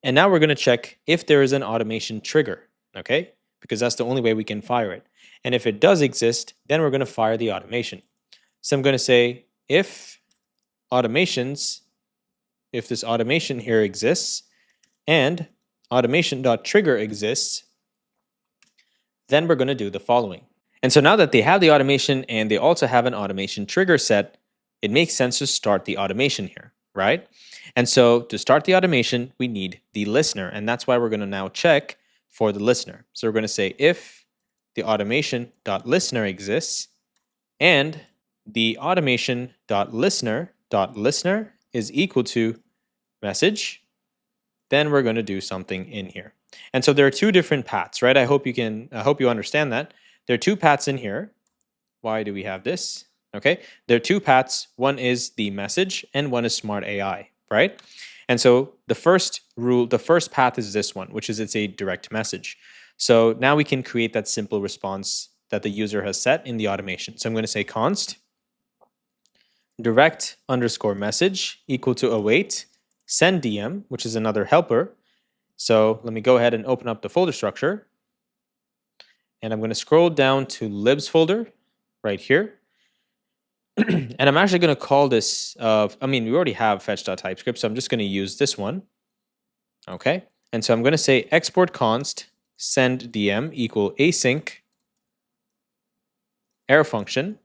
and now we're going to check if there is an automation trigger, okay, because that's the only way we can fire it. And if it does exist, then we're going to fire the automation. So I'm going to say if this automation here exists and automation.trigger exists, then we're going to do the following. And so now that they have the automation and they also have an automation trigger set, it makes sense to start the automation here, right? And so to start the automation, we need the listener, and that's why we're going to now check for the listener. So we're going to say if the automation.listener exists and the automation.listener is equal to message, then we're going to do something in here. And so there are two different paths, right? I hope you understand that. There are two paths in here. Why do we have this? Okay, there are two paths. One is the message and one is smart AI, right? And so the first path is this one, which is it's a direct message. So now we can create that simple response that the user has set in the automation. So I'm going to say const direct underscore message equal to await send DM, which is another helper. So let me go ahead and open up the folder structure. And I'm going to scroll down to libs folder right here. And I'm actually going to call this, we already have fetch.typescript, so I'm just going to use this one. Okay. And so I'm going to say export const send DM equal async error function.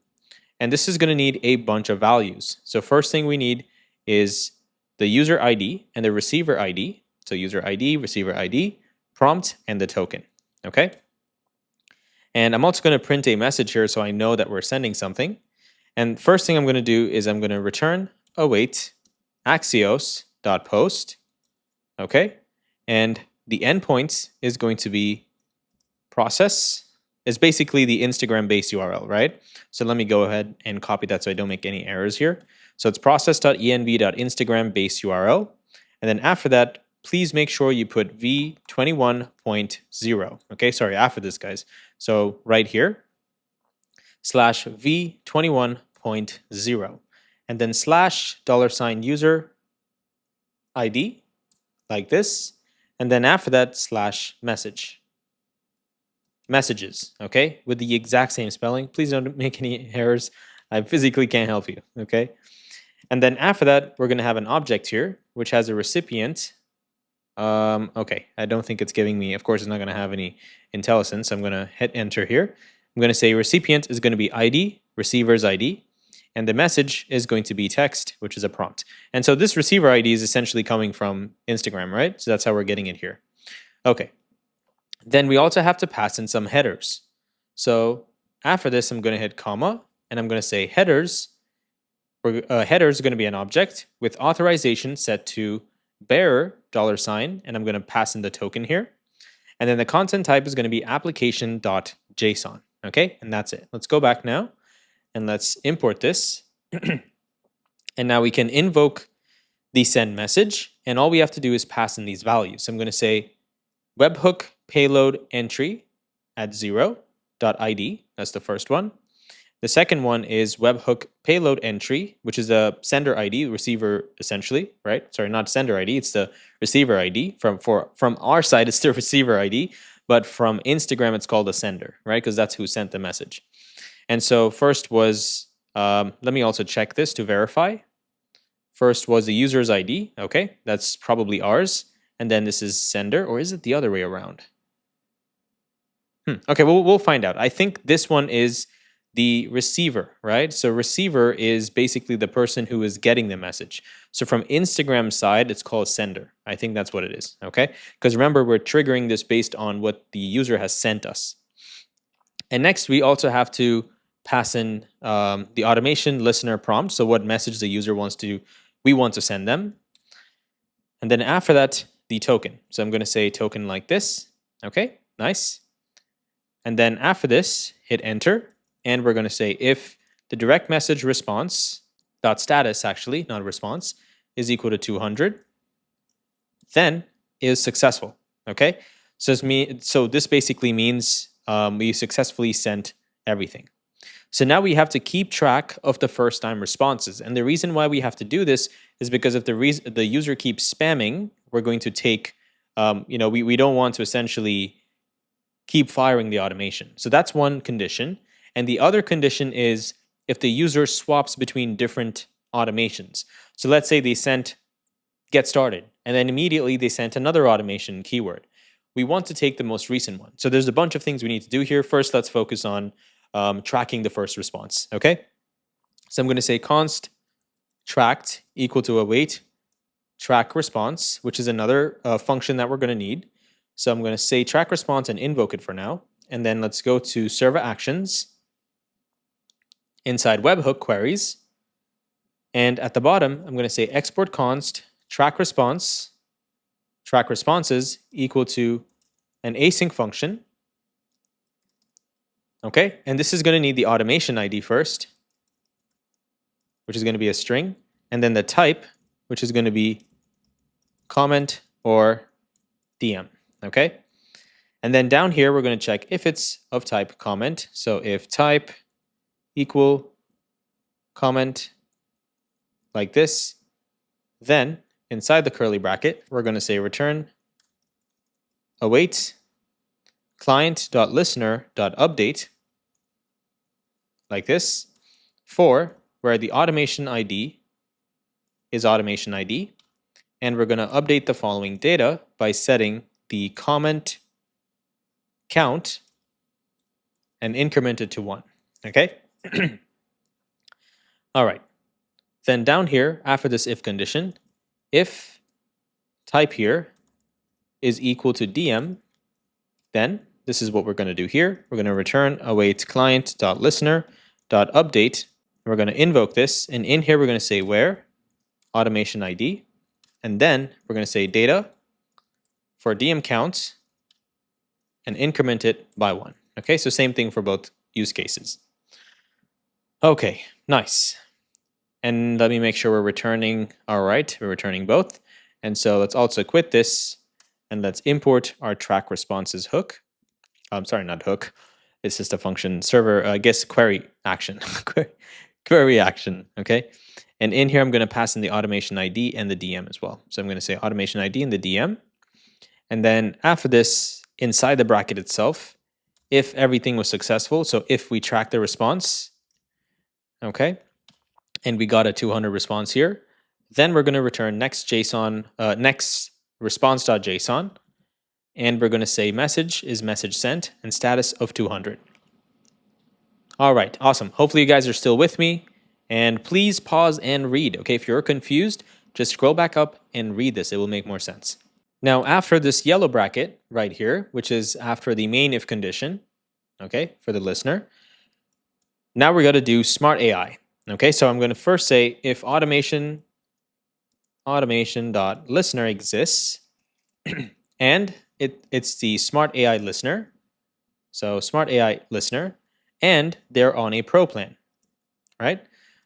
And this is going to need a bunch of values. So first thing we need is the user ID and the receiver ID. So user ID, receiver ID, prompt, and the token. Okay. And I'm also going to print a message here so I know that we're sending something. And first thing I'm going to do is I'm going to return await axios.post. Okay. And the endpoint is going to be process. It's basically the Instagram base URL, right? So let me go ahead and copy that so I don't make any errors here. So it's process.env.instagram base URL. And then after that, please make sure you put v21.0. Okay, sorry, after this, guys. So right here, slash v21.0. And then slash $user ID, like this. And then after that, slash messages, okay, with the exact same spelling. Please don't make any errors. I physically can't help you, okay? And then after that, we're going to have an object here, which has a recipient. Okay, I don't think it's giving me, of course, it's not going to have any IntelliSense. I'm going to hit enter here. I'm going to say recipient is going to be ID, receiver's ID, and the message is going to be text, which is a prompt. And so this receiver ID is essentially coming from Instagram, right? So that's how we're getting it here. Okay. Then we also have to pass in some headers. So after this, I'm going to hit comma, and I'm going to say headers. Headers is going to be an object with authorization set to bearer $, and I'm going to pass in the token here. And then the content type is going to be application.json. Okay, and that's it. Let's go back now, and let's import this. And now we can invoke the send message, and all we have to do is pass in these values. So I'm going to say webhook payload entry at 0.id. That's the first one. The second one is webhook payload entry, which is a sender ID, receiver essentially, right? Sorry, not sender ID, it's the receiver ID. From our side, it's the receiver ID, but from Instagram, it's called a sender, right? Because that's who sent the message. And so first was, let me also check this to verify. First was the user's ID. Okay, that's probably ours. And then this is sender, or is it the other way around? Okay, we'll find out. I think this one is the receiver, right? So receiver is basically the person who is getting the message. So from Instagram's side, it's called sender. I think that's what it is, okay? Because remember, we're triggering this based on what the user has sent us. And next, we also have to pass in the automation listener prompt. So what message the user we want to send them. And then after that, the token. So I'm going to say token like this. Okay, nice. And then after this, hit enter. And we're going to say if the direct message response dot status, actually, not response, is equal to 200, then is successful. Okay, so this basically means we successfully sent everything. So now we have to keep track of the first time responses. And the reason why we have to do this is because if the user keeps spamming, we're going to take, we don't want to essentially keep firing the automation. So that's one condition. And the other condition is if the user swaps between different automations. So let's say they sent get started, and then immediately they sent another automation keyword. We want to take the most recent one. So there's a bunch of things we need to do here. First, let's focus on tracking the first response, okay? So I'm going to say const tracked equal to await track response, which is another function that we're going to need. So I'm going to say track response and invoke it for now. And then let's go to server actions inside webhook queries. And at the bottom, I'm going to say export const track responses equal to an async function. Okay, and this is going to need the automation ID first, which is going to be a string, and then the type, which is going to be comment or DM. Okay, and then down here we're going to check if it's of type comment. So if type equal comment like this, then inside the curly bracket we're going to say return await client.listener.update like this for where the automation ID is automation ID, and we're going to update the following data by setting the comment count and increment it to 1. Okay. All right. Then down here after this if condition, if type here is equal to DM, then this is what we're going to do here. We're going to return await client.listener.update. We're going to invoke this, and in here we're going to say where automation ID, and then we're going to say data for DM count and increment it by 1. Okay, so same thing for both use cases. Okay, nice. And let me make sure we're returning. All right, we're returning both. And so let's also quit this and let's import our track responses hook. I'm sorry, not hook. It's just a function server, I guess query action. Query action, okay? And in here, I'm going to pass in the automation ID and the DM as well. So I'm going to say automation ID and the DM. And then after this, inside the bracket itself, if everything was successful, so if we track the response, okay, and we got a 200 response here, then we're going to return next response.json, and we're going to say message is message sent and status of 200. All right, awesome. Hopefully you guys are still with me, and please pause and read. Okay, if you're confused, just scroll back up and read this. It will make more sense. Now, after this yellow bracket right here, which is after the main if condition, okay, for the listener, now we're going to do smart AI. Okay, so I'm going to first say if automation.listener exists, and it's the smart AI listener, so smart AI listener, and they're on a pro plan, right?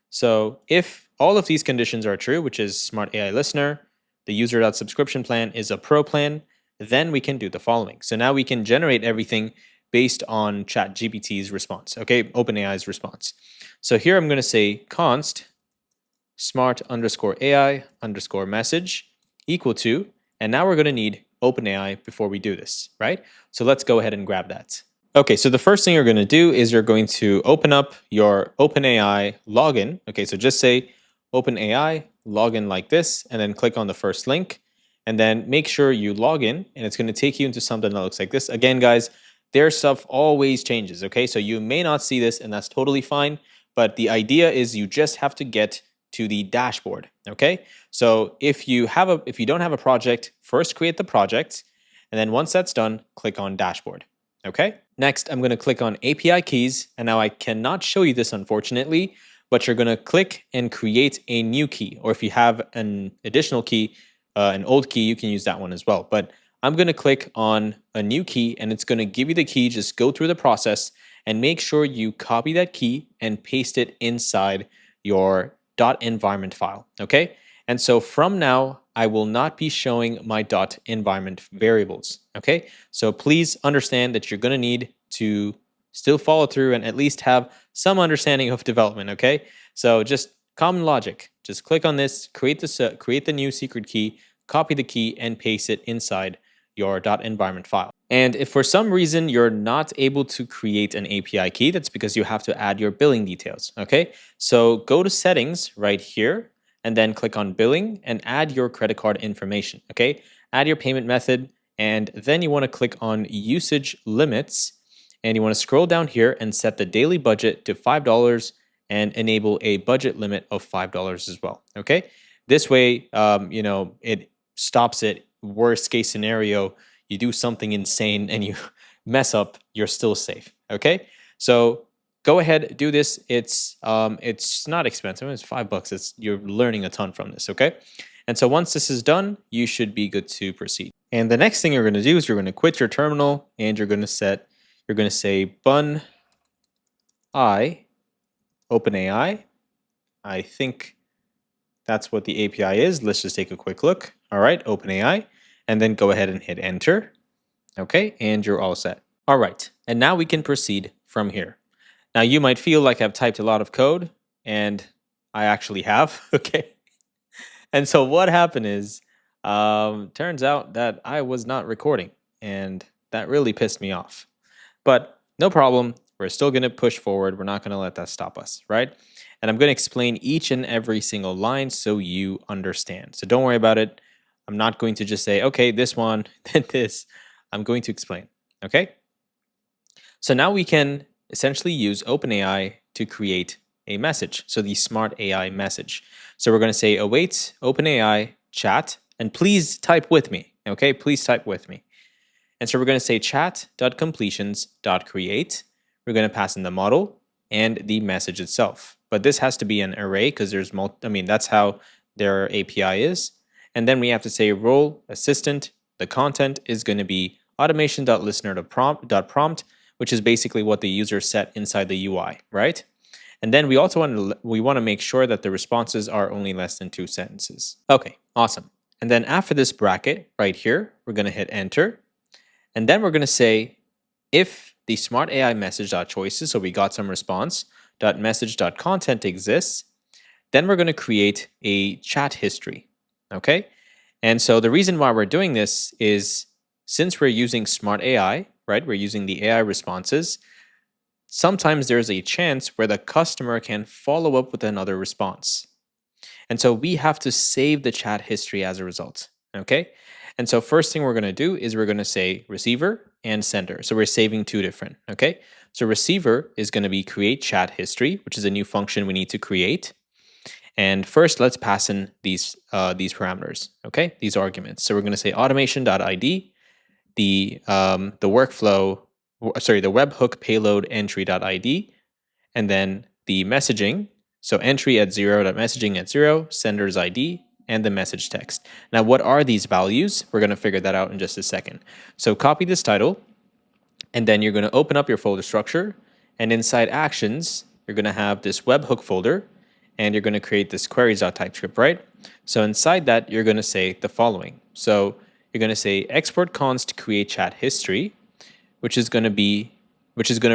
So if all of these conditions are true, which is smart AI listener, the user.subscription plan is a pro plan, then we can do the following. So now we can generate everything based on ChatGPT's response, okay, OpenAI's response. So here I'm going to say const smart_AI_message equal to, and now we're going to need OpenAI before we do this, right? So let's go ahead and grab that. Okay, so the first thing you're going to do is you're going to open up your OpenAI login. Okay, so just say OpenAI login like this, and then click on the first link, and then make sure you log in, and it's going to take you into something that looks like this. Again, guys, their stuff always changes, okay? So you may not see this, and that's totally fine, but the idea is you just have to get to the dashboard, okay? So if you don't have a project, first create the project, and then once that's done, click on dashboard, okay? Next, I'm gonna click on API keys, and now I cannot show you this unfortunately, but you're gonna click and create a new key, or if you have an additional key, an old key, you can use that one as well. But I'm gonna click on a new key, and it's gonna give you the key. Just go through the process and make sure you copy that key and paste it inside your .environment file, okay? And so from now, I will not be showing my .environment variables, okay? So please understand that you're gonna need to still follow through and at least have some understanding of development, okay? So just common logic. Just click on this, create the new secret key, copy the key, and paste it inside your .environment file. And if for some reason you're not able to create an API key, that's because you have to add your billing details, okay? So go to settings right here, and then click on billing and add your credit card information, okay? Add your payment method, and then you want to click on usage limits, and you want to scroll down here and set the daily budget to $5 and enable a budget limit of $5 as well, okay? This way, it stops it. Worst case scenario, you do something insane and you mess up, you're still safe, okay? So go ahead, do this. It's not expensive. It's $5. You're learning a ton from this, okay? And so once this is done, you should be good to proceed. And the next thing you're going to do is you're going to quit your terminal and you're going to say bun I OpenAI. I think that's what the API is. Let's just take a quick look. All right, OpenAI, and then go ahead and hit enter. Okay, and you're all set. All right, and now we can proceed from here. Now you might feel like I've typed a lot of code, and I actually have, okay? And so what happened is, turns out that I was not recording, and that really pissed me off. But no problem, we're still gonna push forward. We're not gonna let that stop us, right? And I'm gonna explain each and every single line so you understand. So don't worry about it. I'm not going to just say, okay, this one, then this. I'm going to explain, okay? So now we can essentially use OpenAI to create a message. So the smart AI message. So we're going to say await OpenAI chat, and please type with me, okay? Please type with me. And so we're going to say chat.completions.create. We're going to pass in the model and the message itself. But this has to be an array because there's that's how their API is. And then we have to say role assistant. The content is going to be automation.listener.prompt, which is basically what the user set inside the UI, right? And then we also want to make sure that the responses are only less than 2 sentences. Okay, awesome. And then after this bracket right here, we're going to hit enter. And then we're going to say if the smart AI message.choices, so we got some response, .message.content exists, then we're going to create a chat history, okay? And so the reason why we're doing this is since we're using smart AI, right, we're using the AI responses, sometimes there's a chance where the customer can follow up with another response. And so we have to save the chat history as a result, okay? And so first thing we're going to do is we're going to say receiver and sender. So we're saving 2 different, okay? So receiver is going to be create chat history, which is a new function we need to create. And first, let's pass in these parameters, okay? These arguments. So we're going to say automation.id, the webhook payload entry.id, and then the messaging. So entry at 0.messaging at 0, sender's ID, and the message text. Now, what are these values? We're going to figure that out in just a second. So copy this title, and then you're going to open up your folder structure, and inside actions, you're going to have this webhook folder, and you're going to create this queries.typescript, right? So inside that, you're going to say the following. So you're going to say export const create chat history, which is going to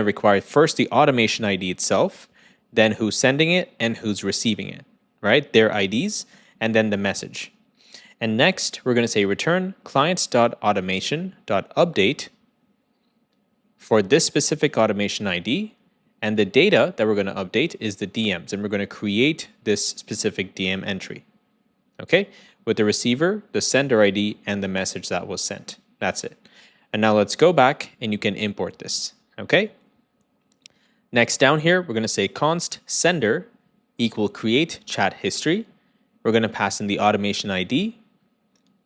require first the automation ID itself, then who's sending it and who's receiving it, right? Their IDs, and then the message. And next, we're going to say return clients.automation.update for this specific automation ID, and the data that we're going to update is the DMs, and we're going to create this specific DM entry, okay? With the receiver, the sender ID, and the message that was sent. That's it. And now let's go back, and you can import this, okay? Next down here, we're going to say const sender equal create chat history. We're going to pass in the automation ID,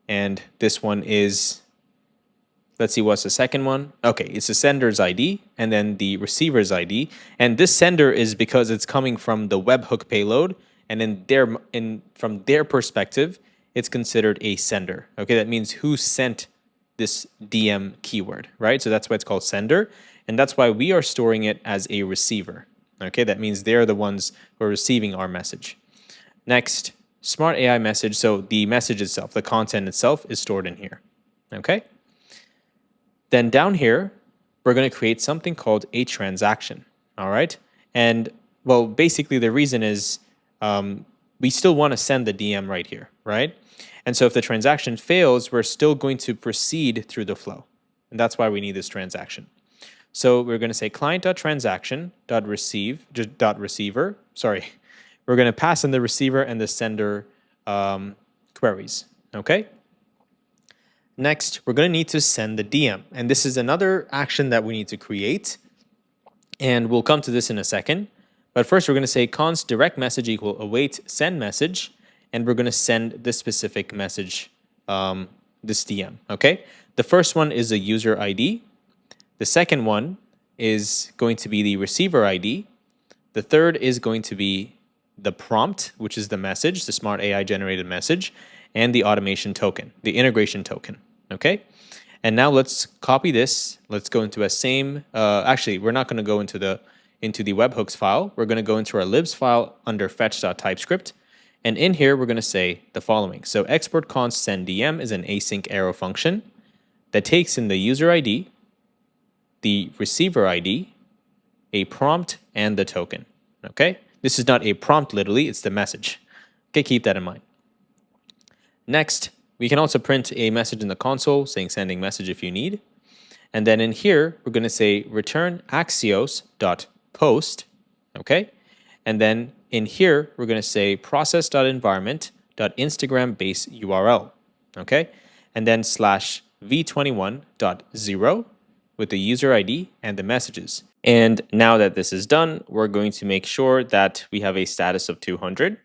and this one is, let's see, what's the second one? Okay, it's the sender's ID and then the receiver's ID. And this sender is because it's coming from the webhook payload, and from their perspective, it's considered a sender. Okay, that means who sent this DM keyword, right? So that's why it's called sender, and that's why we are storing it as a receiver. Okay, that means they're the ones who are receiving our message. Next, smart AI message. So the message itself, the content itself, is stored in here. Okay. Then down here, we're going to create something called a transaction. All right. And well, basically the reason is we still want to send the DM right here, right? And so if the transaction fails, we're still going to proceed through the flow. And that's why we need this transaction. So we're going to say client.receive.receiver. Sorry, we're going to pass in the receiver and the sender queries. Okay. Next, we're going to need to send the DM. And this is another action that we need to create. And we'll come to this in a second. But first, we're going to say const direct message equal await send message. And we're going to send this specific message, this DM. Okay. The first one is the user ID. The second one is going to be the receiver ID. The third is going to be the prompt, which is the message, the smart AI generated message, and the automation token, the integration token. Okay. And now let's copy this. Let's go into a same, actually, we're not going to go into the webhooks file. We're going to go into our libs file under fetch.typescript. And in here, we're going to say the following. So export const send DM is an async arrow function that takes in the user ID, the receiver ID, a prompt, and the token. Okay. This is not a prompt, literally, it's the message. Okay, keep that in mind. Next, we can also print a message in the console saying sending message if you need. And then in here, we're going to say return axios.post, okay? And then in here, we're going to say process.environment.instagram base URL, okay? And then slash v21.0 with the user ID and the messages. And now that this is done, we're going to make sure that we have a status of 200.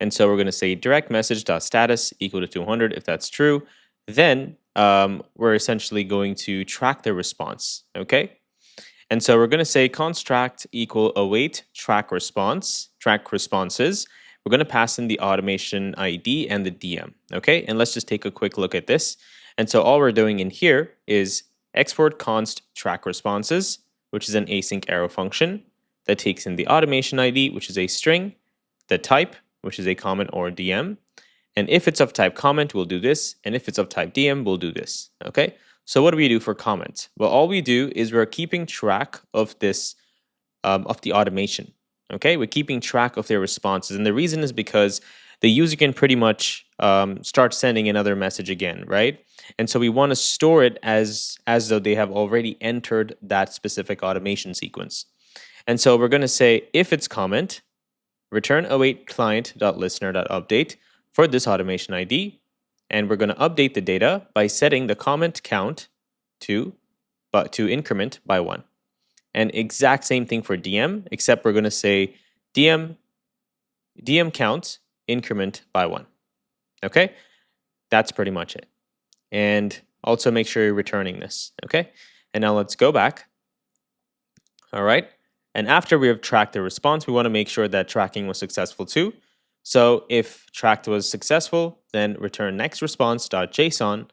And so we're going to say direct message.status equal to 200 if that's true. Then we're essentially going to track the response, okay? And so we're going to say constract equal await track responses. We're going to pass in the automation ID and the DM, okay? And let's just take a quick look at this. And so all we're doing in here is export const track responses, which is an async arrow function that takes in the automation ID, which is a string, the type, which is a comment or DM. And if it's of type comment, we'll do this. And if it's of type DM, we'll do this. Okay. So what do we do for comments? Well, all we do is we're keeping track of this, of the automation. Okay. We're keeping track of their responses. And the reason is because the user can pretty much start sending another message again, right? And so we want to store it as though they have already entered that specific automation sequence. And so we're going to say if it's comment, return await client.listener.update for this automation ID. And we're going to update the data by setting the comment count to increment by 1. And exact same thing for DM, except we're going to say DM count increment by 1. Okay? That's pretty much it. And also make sure you're returning this. Okay? And now let's go back. All right. And after we have tracked the response, we want to make sure that tracking was successful too. So if tracked was successful, then return next response.json,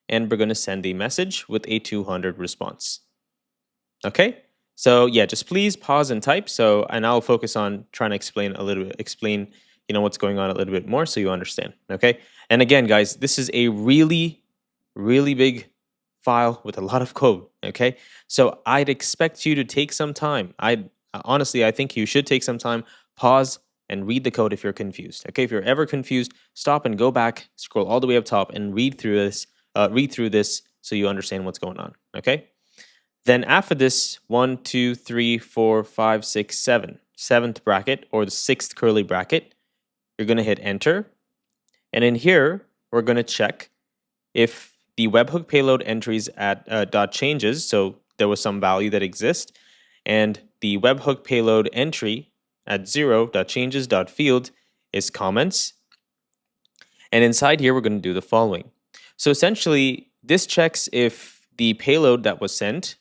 and we're going to send a message with a 200 response. Okay. So yeah, just please pause and type. And I'll focus on trying to explain what's going on a little bit more so you understand. Okay. And again, guys, this is a really, really big file with a lot of code. Okay. So I'd expect you to take some time. Honestly, I think you should take some time, pause, and read the code if you're confused. Okay, if you're ever confused, stop and go back, scroll all the way up top, and read through this so you understand what's going on. Okay. Then after this, 1, 2, 3, 4, 5, 6, 7, seventh bracket or the sixth curly bracket, you're going to hit enter, and in here we're going to check if the webhook payload entries at dot changes. So there was some value that exists. And the webhook payload entry at 0.changes.field is comments. And inside here, we're going to do the following. So essentially, this checks if the payload that was sent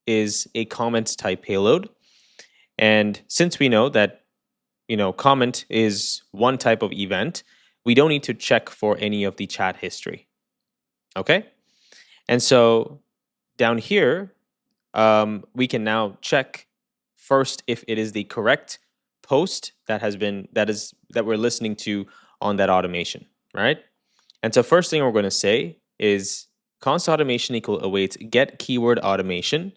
is a comments type payload. And since we know that, comment is one type of event, we don't need to check for any of the chat history. Okay? And so down here, we can now check first if it is the correct post that we're listening to on that automation, right? And so first thing we're going to say is const automation equal awaits get keyword automation.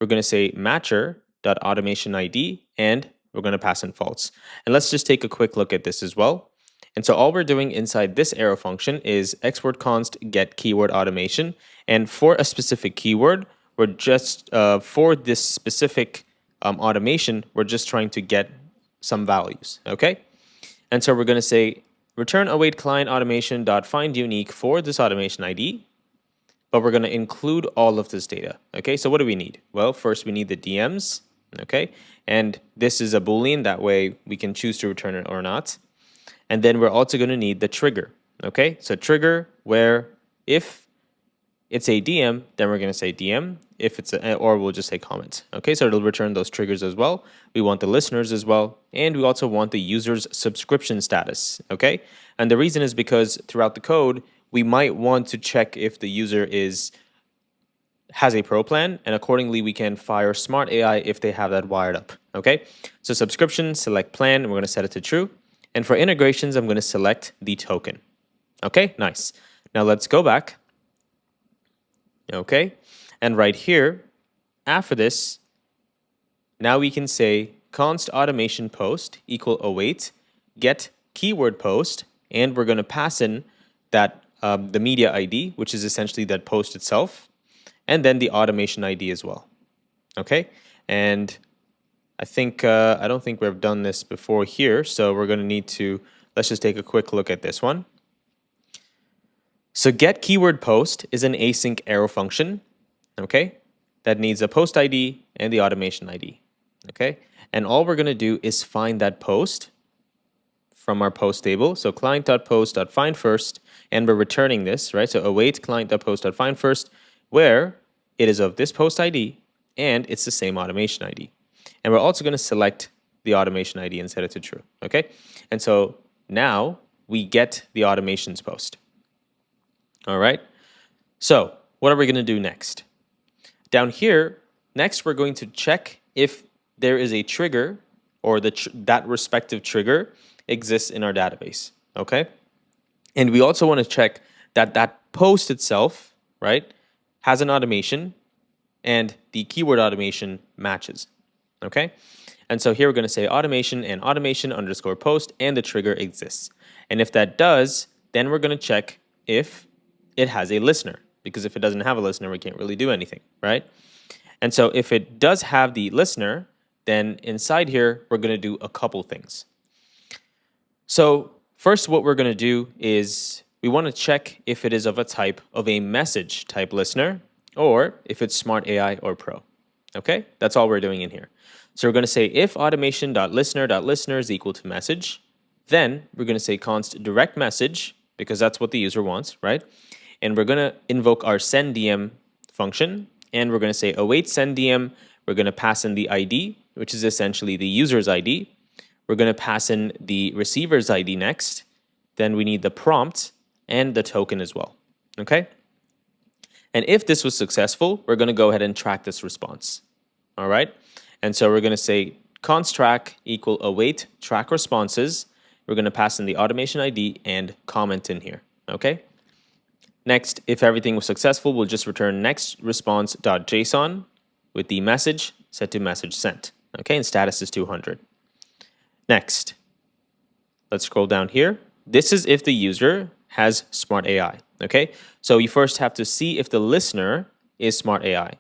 we're going to say matcher.automationID, and we're going to pass in false. And let's just take a quick look at this as well. And so all we're doing inside this arrow function is export const get keyword automation. And for a specific keyword, we're just, for this specific automation, we're just trying to get some values, okay? And so we're going to say return await client automation dot find unique for this automation ID, but we're going to include all of this data, okay? So what do we need? Well, first we need the DMs, okay? And this is a Boolean, that way we can choose to return it or not. And then we're also going to need the trigger, okay? So trigger, where if it's a DM, then we're going to say DM. If it's or we'll just say comment, okay? So it'll return those triggers as well. We want the listeners as well. And we also want the user's subscription status, okay? And the reason is because throughout the code, we might want to check if the user has a pro plan, and accordingly, we can fire smart AI if they have that wired up, okay? So subscription, select plan, and we're going to set it to true. And for integrations, I'm going to select the token. Okay, nice. Now let's go back. Okay, and right here, after this, now we can say const automation post equal await get keyword post, and we're going to pass in that the media ID, which is essentially that post itself, and then the automation ID as well. Okay, and I don't think we've done this before here, so we're going to need to, let's just take a quick look at this one. So get keyword post is an async arrow function, okay, that needs a post ID and the automation ID, okay? And all we're going to do is find that post from our post table. So client.post.find first, and we're returning this, right? So await client.post.find first, where it is of this post ID and it's the same automation ID. And we're also going to select the automation ID and set it to true, okay? And so now we get the automations post. All right, so what are we going to do next? Down here, next we're going to check if there is a trigger or that respective trigger exists in our database, okay? And we also want to check that that post itself, right, has an automation and the keyword automation matches, okay? And so here we're going to say automation and automation underscore post, and the trigger exists. And if that does, then we're going to check if it has a listener, because if it doesn't have a listener, we can't really do anything, right? And so if it does have the listener, then inside here, we're going to do a couple things. So first, what we're going to do is we want to check if it is of a type of a message type listener, or if it's smart AI or pro, okay? That's all we're doing in here. So we're going to say if automation.listener.listener is equal to message, then we're going to say const direct message, because that's what the user wants, right? And we're going to invoke our sendDM function, and we're going to say await sendDM. We're going to pass in the ID, which is essentially the user's ID. We're going to pass in the receiver's ID next. Then we need the prompt and the token as well, okay? And if this was successful, we're going to go ahead and track this response, all right? And so we're going to say const track equal await track responses. We're going to pass in the automation ID and comment in here, okay? Next, if everything was successful, we'll just return next response.json with the message set to message sent, okay? And status is 200. Next, let's scroll down here. This is if the user has smart AI, okay? So you first have to see if the listener is smart AI,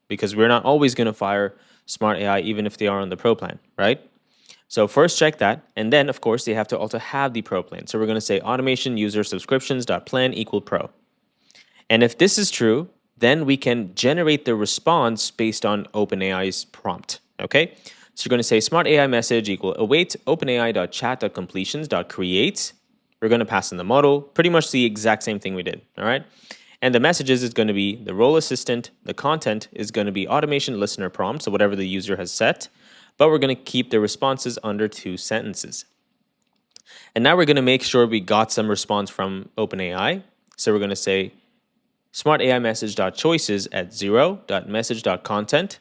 because we're not always going to fire smart AI even if they are on the pro plan, right? So first check that, and then of course they have to also have the pro plan. So we're going to say automation user subscriptions.plan equal pro. And if this is true, then we can generate the response based on OpenAI's prompt, okay? So you're going to say smart AI message equal await openai.chat.completions.create. We're going to pass in the model, pretty much the exact same thing we did, all right? And the messages is going to be the role assistant. The content is going to be automation listener prompt, so whatever the user has set. But we're going to keep the responses under 2 sentences. And now we're going to make sure we got some response from OpenAI. So we're going to say smart AI message.choices at 0.message.content.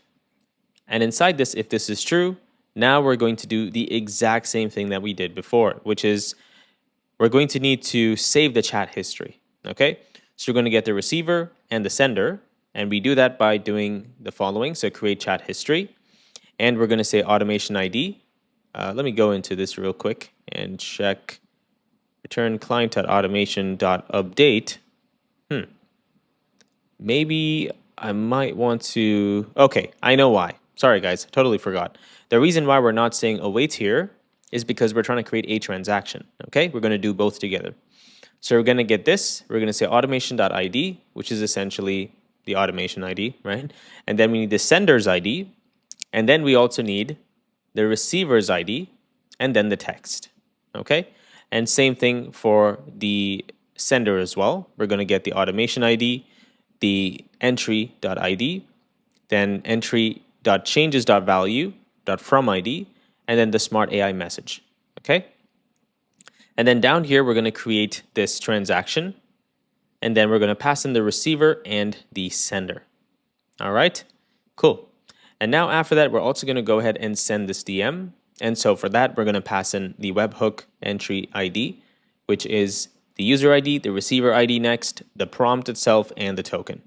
And inside this, if this is true, now we're going to do the exact same thing that we did before, which is we're going to need to save the chat history, okay? So you're going to get the receiver and the sender, And we do that by doing the following. So create chat history. And we're going to say automation ID. Let me go into this real quick and check return client.automation.update. Maybe I might want to... Okay, I know why. Sorry, guys. Totally forgot. The reason why we're not saying await here is because we're trying to create a transaction. Okay, we're going to do both together. So we're going to get this. We're going to say automation.id, which is essentially the automation ID, right? And then we need the sender's ID. And then we also need the receiver's ID and then the text. Okay, and same thing for the sender as well. We're going to get the automation ID, the entry.id, then entry.changes.value.from ID, and then the smart AI message. Okay. And then down here, we're going to create this transaction, and then we're going to pass in the receiver and the sender. All right, cool. And now after that, we're also going to go ahead and send this DM. And so for that, we're going to pass in the webhook entry ID, which is the user ID, the receiver ID next, the prompt itself, and the token.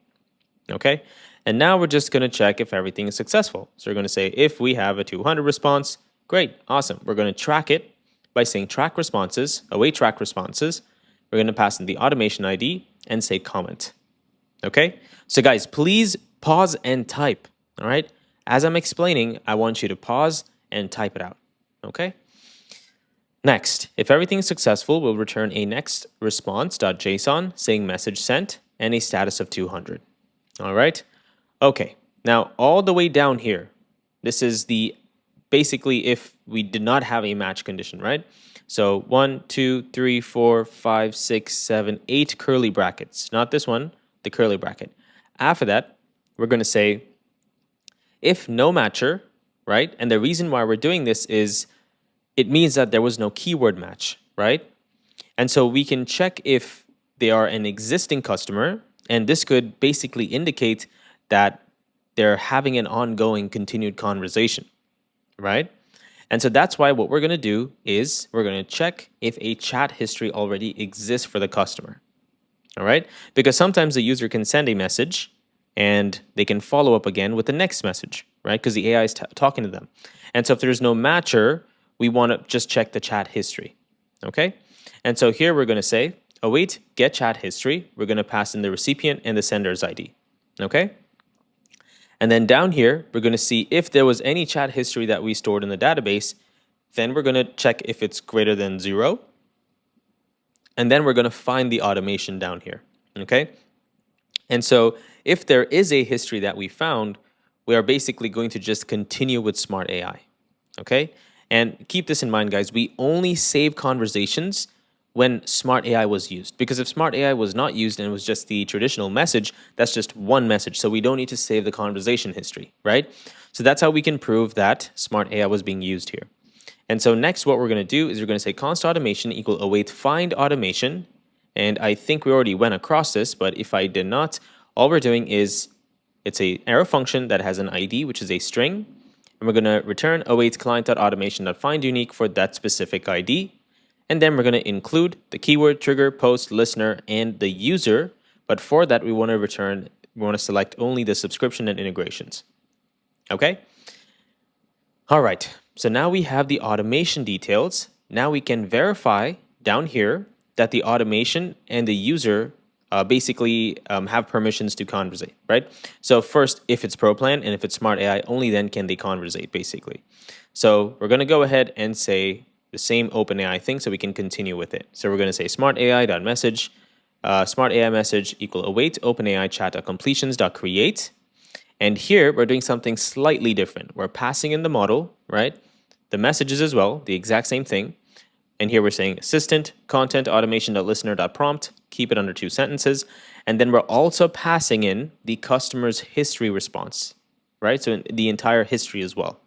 Okay, and now we're just going to check if everything is successful. So we're going to say if we have a 200 response, great, awesome. We're going to track it by saying track responses, await track responses. We're going to pass in the automation ID and say comment. Okay, so guys, please pause and type. All right, as I'm explaining, I want you to pause and type it out. Okay. Next, if everything is successful, we'll return a next response.json saying message sent and a status of 200. All right. Okay. Now, all the way down here, this is the basically if we did not have a match condition, right? So 1, 2, 3, 4, 5, 6, 7, 8 curly brackets. Not this one, the curly bracket. After that, we're going to say if no matcher, right? And the reason why we're doing this is it means that there was no keyword match, right? And so we can check if they are an existing customer, and this could basically indicate that they're having an ongoing continued conversation, right? And so that's why what we're going to do is we're going to check if a chat history already exists for the customer, all right? Because sometimes the user can send a message and they can follow up again with the next message, right? Because the AI is talking to them. And so if there's no matcher, we want to just check the chat history, okay? And so here we're going to say, await get chat history. We're going to pass in the recipient and the sender's ID, okay? And then down here, we're going to see if there was any chat history that we stored in the database. Then we're going to check if it's greater than 0. And then we're going to find the automation down here, okay? And so if there is a history that we found, we are basically going to just continue with smart AI, okay? And keep this in mind, guys. We only save conversations when smart AI was used. Because if smart AI was not used and it was just the traditional message, that's just one message. So we don't need to save the conversation history, right? So that's how we can prove that smart AI was being used here. And so next, what we're going to do is we're going to say const automation equal await find automation. And I think we already went across this, but if I did not, all we're doing is it's a arrow function that has an ID, which is a string. And we're going to return await client.automation.find unique for that specific ID. And then we're going to include the keyword, trigger, post, listener, and the user. But for that, we want to select only the subscription and integrations. Okay? All right. So now we have the automation details. Now we can verify down here that the automation and the user basically have permissions to conversate, right? So first, if it's ProPlan and if it's Smart AI, only then can they conversate, basically. So we're going to go ahead and say the same OpenAI thing so we can continue with it. So we're going to say smart AI.message, smart AI message equal await OpenAI chat.completions.create. And here we're doing something slightly different. We're passing in the model, right? The messages as well, the exact same thing. And here we're saying assistant content automation.listener.prompt, keep it under 2 sentences. And then we're also passing in the customer's history response, right? So the entire history as well.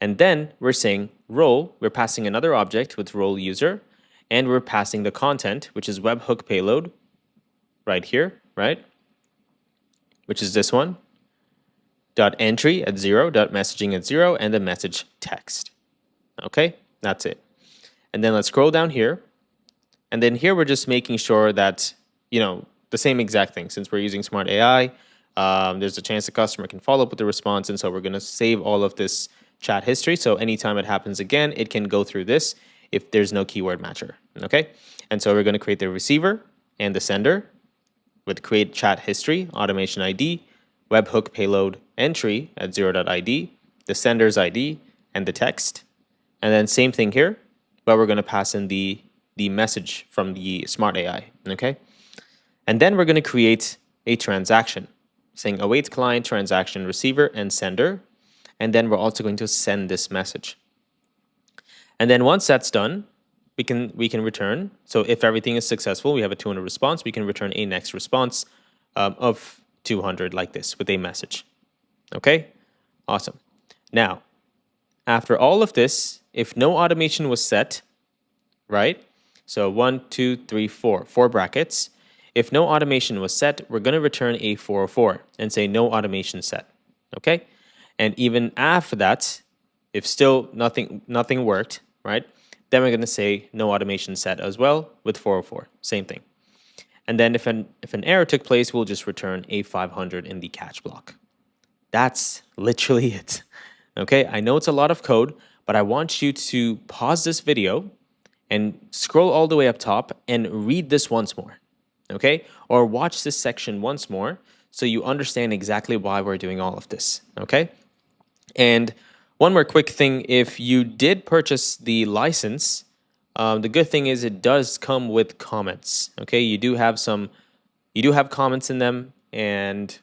And then we're saying role, we're passing another object with role user, and we're passing the content, which is webhook payload right here, right? Which is this one, dot entry at 0, dot messaging at 0, and the message text. Okay, that's it. And then let's scroll down here. And then here we're just making sure that, the same exact thing. Since we're using Smart AI, There's a chance the customer can follow up with the response. And so we're going to save all of this chat history. So anytime it happens again, it can go through this if there's no keyword matcher. Okay. And so we're going to create the receiver and the sender with create chat history, automation ID, webhook payload entry at 0.id, the sender's ID, and the text. And then same thing here, but we're going to pass in the message from the smart AI. Okay. And then we're going to create a transaction saying await client transaction receiver and sender. And then we're also going to send this message. And then once that's done, we can return. So if everything is successful, we have a 200 response, we can return a next response of 200 like this with a message. Okay, awesome. Now, after all of this, if no automation was set, right? So 1, 2, 3, 4 brackets. If no automation was set, we're going to return a 404 and say no automation set. Okay, and even after that, if still nothing worked, right? Then we're going to say no automation set as well with 404, same thing. And then if an error took place, we'll just return a 500 in the catch block. That's literally it. Okay, I know it's a lot of code, but I want you to pause this video and scroll all the way up top and read this once more. Okay, or watch this section once more so you understand exactly why we're doing all of this. Okay, and one more quick thing, if you did purchase the license, the good thing is it does come with comments. Okay, you do have comments in them, and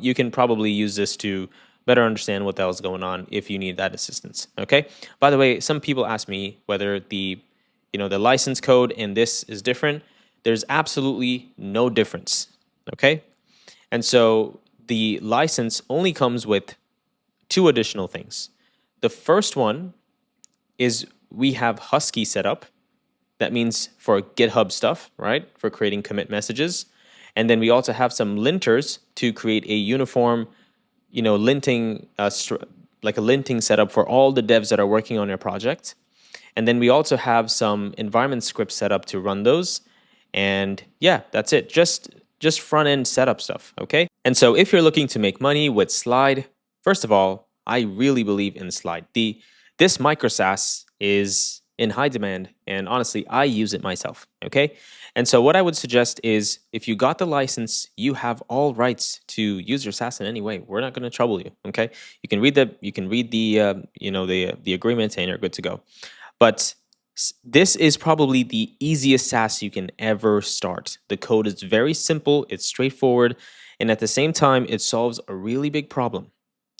you can probably use this to better understand what the hell's going on if you need that assistance. Okay, by the way, some people ask me whether the license code and this is different. There's absolutely no difference. Okay, and so the license only comes with 2 additional things. The first one is we have Husky set up. That means for GitHub stuff, right? For creating commit messages. And then we also have some linters to create a uniform, linting, like a linting setup for all the devs that are working on your project. And then we also have some environment scripts set up to run those. And yeah, that's it. Just front end setup stuff, okay? And so if you're looking to make money with Slide, first of all, I really believe in Slide. This micro SaaS is in high demand, and honestly, I use it myself, okay? And so what I would suggest is if you got the license, you have all rights to use your SaaS in any way. We're not going to trouble you, okay? You can read the agreement and you're good to go. But this is probably the easiest SaaS you can ever start. The code is very simple, it's straightforward, and at the same time, it solves a really big problem,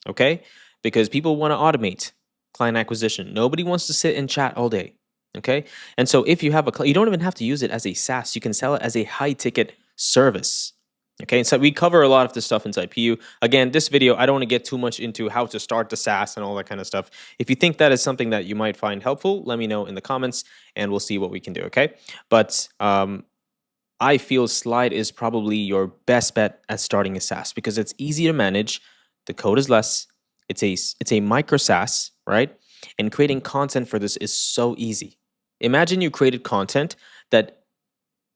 okay? Because people want to automate client acquisition. Nobody wants to sit and chat all day, okay? And so if you have you don't even have to use it as a SaaS. You can sell it as a high-ticket service, okay? And so we cover a lot of this stuff inside PU. Again, this video, I don't want to get too much into how to start the SaaS and all that kind of stuff. If you think that is something that you might find helpful, let me know in the comments, and we'll see what we can do, okay? But I feel Slide is probably your best bet at starting a SaaS because it's easy to manage. The code is less. It's a micro SaaS, right? And creating content for this is so easy. Imagine you created content that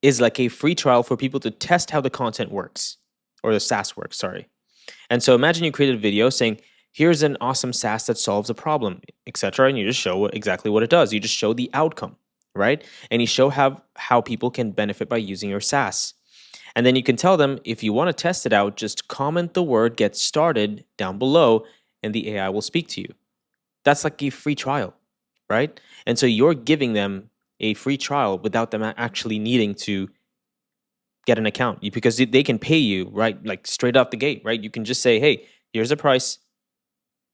is like a free trial for people to test how the content works, or the SaaS works, sorry. And so imagine you created a video saying, here's an awesome SaaS that solves a problem, etc. And you just show exactly what it does. You just show the outcome, right? And you show how people can benefit by using your SaaS. And then you can tell them, if you want to test it out, just comment the word get started down below and the AI will speak to you. That's like a free trial, right? And so you're giving them a free trial without them actually needing to get an account, because they can pay you, right? Like straight off the gate, right? You can just say, hey, here's a price,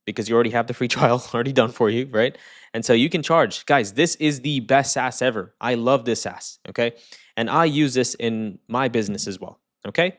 because you already have the free trial already done for you, right? And so you can charge. Guys, this is the best SaaS ever. I love this SaaS, okay? And I use this in my business as well, okay?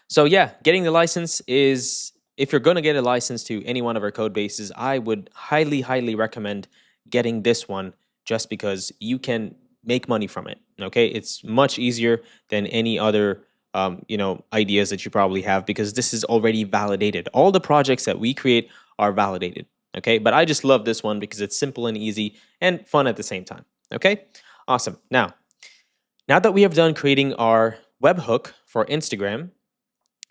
So yeah, getting the license is, if you're going to get a license to any one of our code bases, I would highly, highly recommend getting this one, just because you can make money from it, okay? It's much easier than any other ideas that you probably have, because this is already validated. All the projects that we create are validated, okay? But I just love this one because it's simple and easy and fun at the same time, okay? Awesome. Now that we have done creating our webhook for Instagram,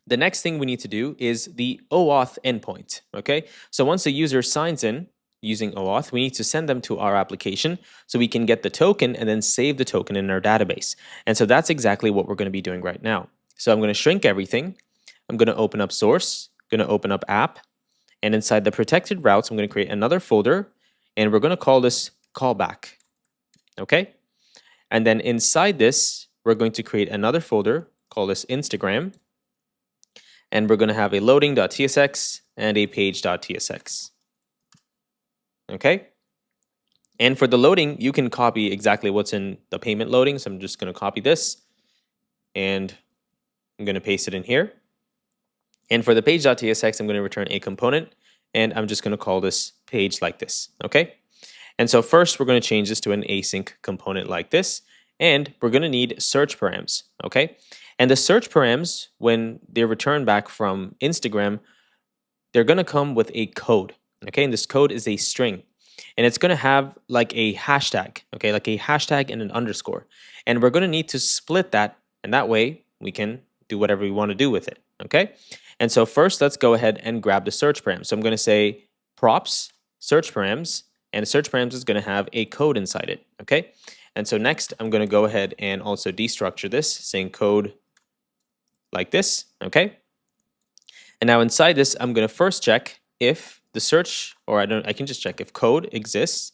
The next thing we need to do is the OAuth endpoint, okay? So once a user signs in using OAuth, we need to send them to our application so we can get the token and then save the token in our database. And so that's exactly what we're going to be doing right now. So I'm going to shrink everything. I'm going to open up source, going to open up app, and inside the protected routes, I'm going to create another folder, and we're going to call this callback, okay? And then inside this, we're going to create another folder, call this Instagram, and we're going to have a loading.tsx and a page.tsx. Okay? And for the loading, you can copy exactly what's in the payment loading. So I'm just going to copy this and I'm going to paste it in here. And for the page.tsx, I'm going to return a component and I'm just going to call this page like this. Okay? And so first, we're going to change this to an async component like this. And we're going to need search params. Okay? And the search params, when they return back from Instagram, they're going to come with a code, okay? And this code is a string. And it's going to have like a hashtag, okay? Like a hashtag and an underscore. And we're going to need to split that, and that way we can do whatever we want to do with it, okay? And so first, let's go ahead and grab the search param. So I'm going to say props, search params, and the search params is going to have a code inside it, okay? And so next, I'm going to go ahead and also destructure this, saying code like this, okay? And now inside this, I'm going to first check if the search, or I can just check if code exists.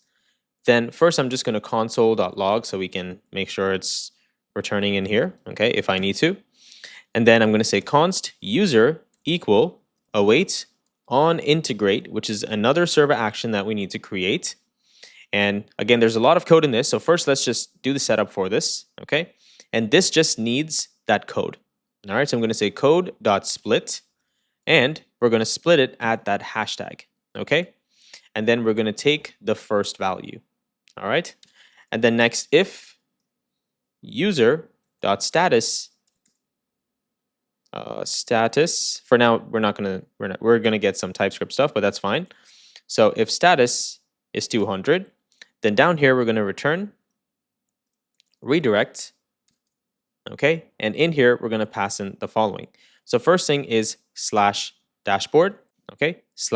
Then first, I'm just going to console.log so we can make sure it's returning in here, okay, if I need to. And then I'm going to say const user equal await on integrate, which is another server action that we need to create. And again, there's a lot of code in this. So first, let's just do the setup for this, okay? And this just needs that code. All right, so I'm going to say code.split, and we're going to split it at that hashtag, okay? And then we're going to take the first value, all right? And then next, if user.status, status, for now, we're going to get some TypeScript stuff, but that's fine. So if status is 200, then down here, we're going to return redirect. Okay, and in here, we're going to pass in the following. So first thing is /dashboard, okay, /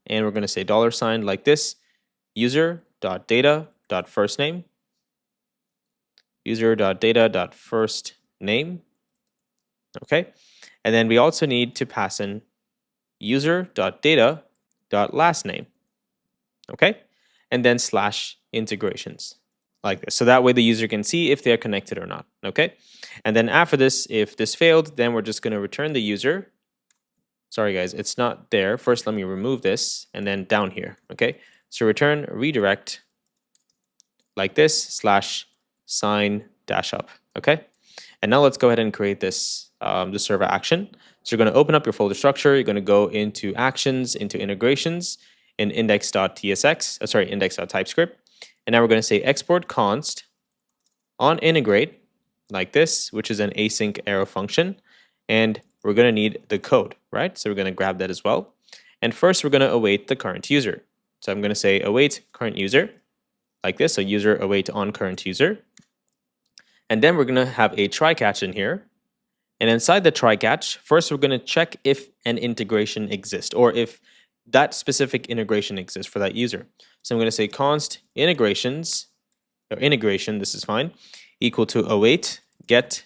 and we're going to say $ like this, user.data.firstname, user.data.firstname, okay, and then we also need to pass in user.data.lastname, okay, and then /integrations. Like this. So that way the user can see if they're connected or not, okay? And then after this, if this failed, then we're just going to return the user. Sorry, guys, it's not there. First, let me remove this, and then down here, okay? So return redirect like this /sign-up, okay? And now let's go ahead and create this the server action. So you're going to open up your folder structure. You're going to go into actions, into integrations, in index.TypeScript. And now we're going to say export const on integrate like this, which is an async arrow function. And we're going to need the code, right? So we're going to grab that as well. And first, we're going to await the current user. So I'm going to say await current user like this. So user await on current user. And then we're going to have a try catch in here. And inside the try catch, first, we're going to check if an integration exists or if that specific integration exists for that user. So I'm going to say const integrations, or integration, this is fine, equal to await get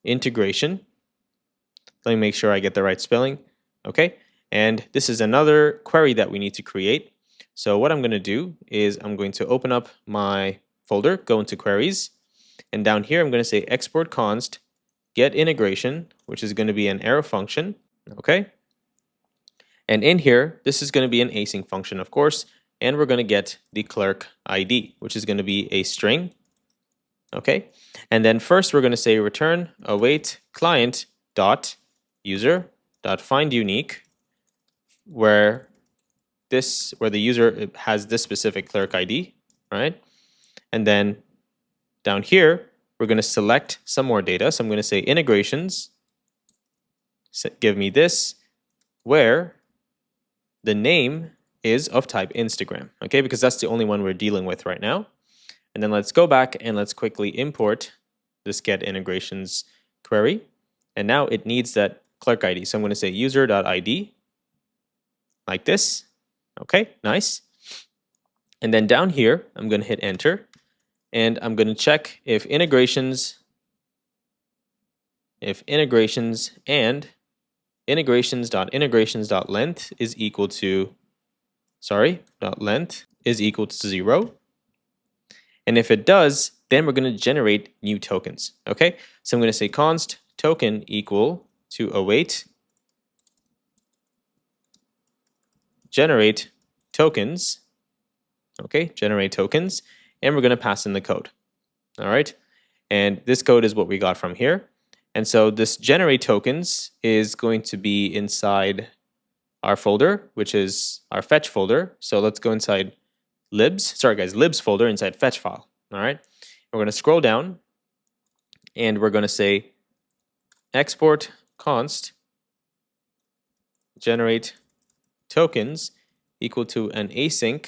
integration. Let me make sure I get the right spelling. Okay, and this is another query that we need to create. So what I'm going to do is I'm going to open up my folder, go into queries, and down here I'm going to say export const get integration, which is going to be an arrow function. Okay. And in here, this is going to be an async function, of course, and we're going to get the clerk ID, which is going to be a string, okay? And then first, we're going to say return await client dot user dot find unique, where the user has this specific clerk ID, right? And then down here, we're going to select some more data. So I'm going to say integrations, give me this, where the name is of type Instagram, okay? Because that's the only one we're dealing with right now. And then let's go back and let's quickly import this get integrations query. And now it needs that clerk ID. So I'm going to say user.id like this. Okay, nice. And then down here, I'm going to hit enter, and I'm going to check if integrations and integrations.integrations.length is equal to, .length is equal to 0. And if it does, then we're going to generate new tokens. Okay, so I'm going to say const token equal to await generate tokens. Okay, generate tokens, and we're going to pass in the code. All right, and this code is what we got from here. And so this generate tokens is going to be inside our folder, which is our fetch folder. So let's go inside libs folder inside fetch file. All right, we're going to scroll down, and we're going to say export const generate tokens equal to an async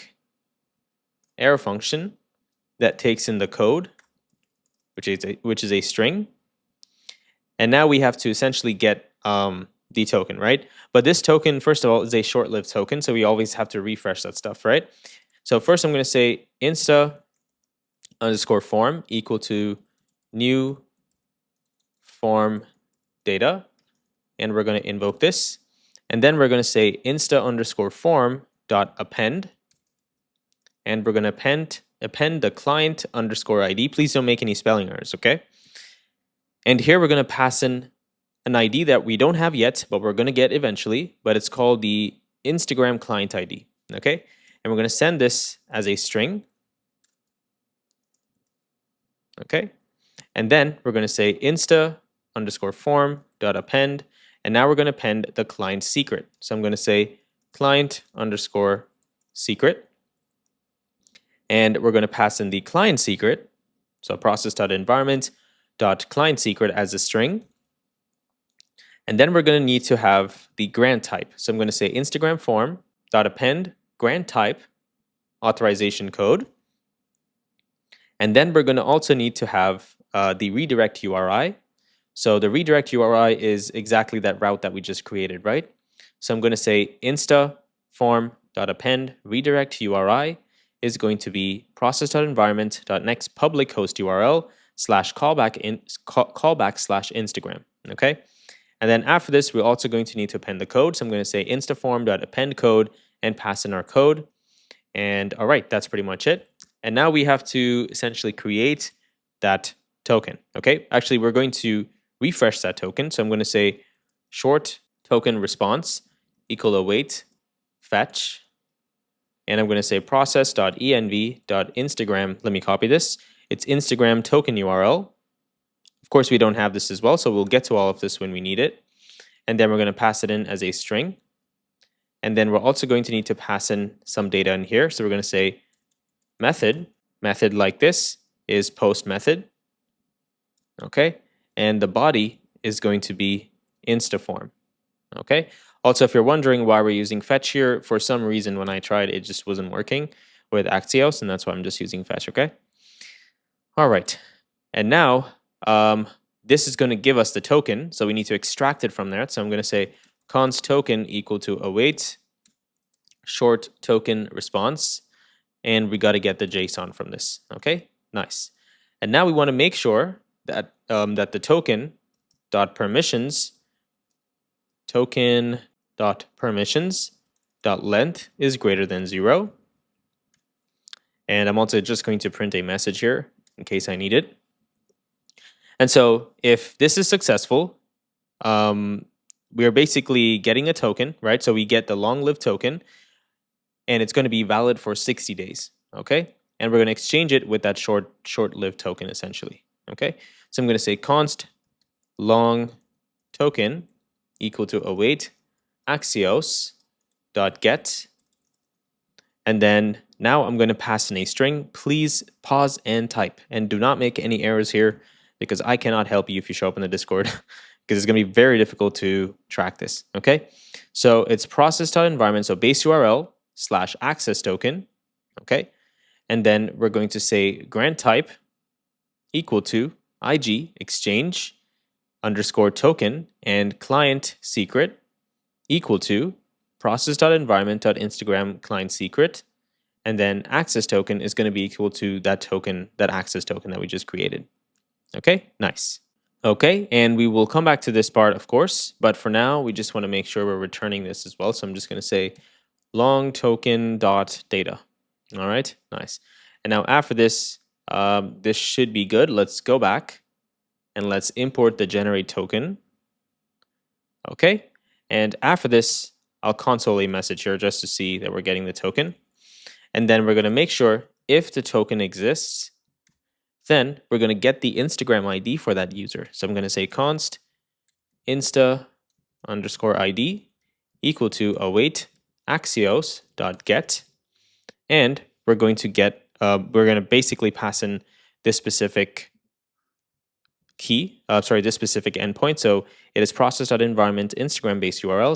error function that takes in the code, which is a string. And now we have to essentially get the token, right? But this token, first of all, is a short-lived token, so we always have to refresh that stuff, right? So first I'm going to say insta_form equal to new form data, and we're going to invoke this. And then we're going to say insta_form.append, and we're going to append the client underscore ID. Please don't make any spelling errors, okay? And here we're going to pass in an ID that we don't have yet, but we're going to get eventually, but it's called the Instagram client ID, okay? And we're going to send this as a string, okay? And then we're going to say insta_form.append, and now we're going to append the client secret. So I'm going to say client_secret, and we're going to pass in the client secret, so process.environment.client secret as a string. And then we're going to need to have the grant type. So I'm going to say Instagram form.append grant type authorization code. And then we're going to also need to have the redirect URI. So the redirect URI is exactly that route that we just created, right? So I'm going to say insta form.append redirect URI is going to be process.environment.next public host URL /callback/Instagram, okay? And then after this, we're also going to need to append the code. So I'm going to say instaform.append code and pass in our code. And all right, that's pretty much it. And now we have to essentially create that token, okay? Actually, we're going to refresh that token. So I'm going to say short token response equal await fetch. And I'm going to say process.env.instagram. Let me copy this. It's Instagram token URL. Of course, we don't have this as well, so we'll get to all of this when we need it. And then we're going to pass it in as a string. And then we're also going to need to pass in some data in here. So we're going to say method like this is post method. Okay. And the body is going to be instaform. Okay. Also, if you're wondering why we're using fetch here, for some reason when I tried, it just wasn't working with Axios, and that's why I'm just using fetch, okay? All right. And now, this is going to give us the token, so we need to extract it from there. So I'm going to say const token equal to await short token response, and we got to get the JSON from this, okay? Nice. And now we want to make sure that, that the token.permissions length is greater than 0. And I'm also just going to print a message here in case I need it. And so if this is successful, we are basically getting a token, right? So we get the long-lived token, and it's going to be valid for 60 days, okay? And we're going to exchange it with that short-lived token, essentially, okay? So I'm going to say const long token equal to await axios.get. And then now I'm going to pass in a string. Please pause and type, and do not make any errors here because I cannot help you if you show up in the Discord because it's going to be very difficult to track this, okay? So it's process.environment, so base URL /access token, okay? And then we're going to say grant type equal to IG exchange, underscore token and client secret equal to process.environment.instagram client secret, and then access token is going to be equal to that token, that access token that we just created. Okay, nice. Okay, and we will come back to this part, of course, but for now, we just want to make sure we're returning this as well. So I'm just going to say long token dot data. All right, nice. And now after this, this should be good. Let's go back and let's import the generate token. Okay, and after this, I'll console a message here just to see that we're getting the token. And then we're going to make sure if the token exists, then we're going to get the Instagram ID for that user. So I'm going to say const insta underscore ID equal to await axios.get. And we're going to get, we're going to basically pass in this specific key, this specific endpoint. So it is process.environment Instagram base URL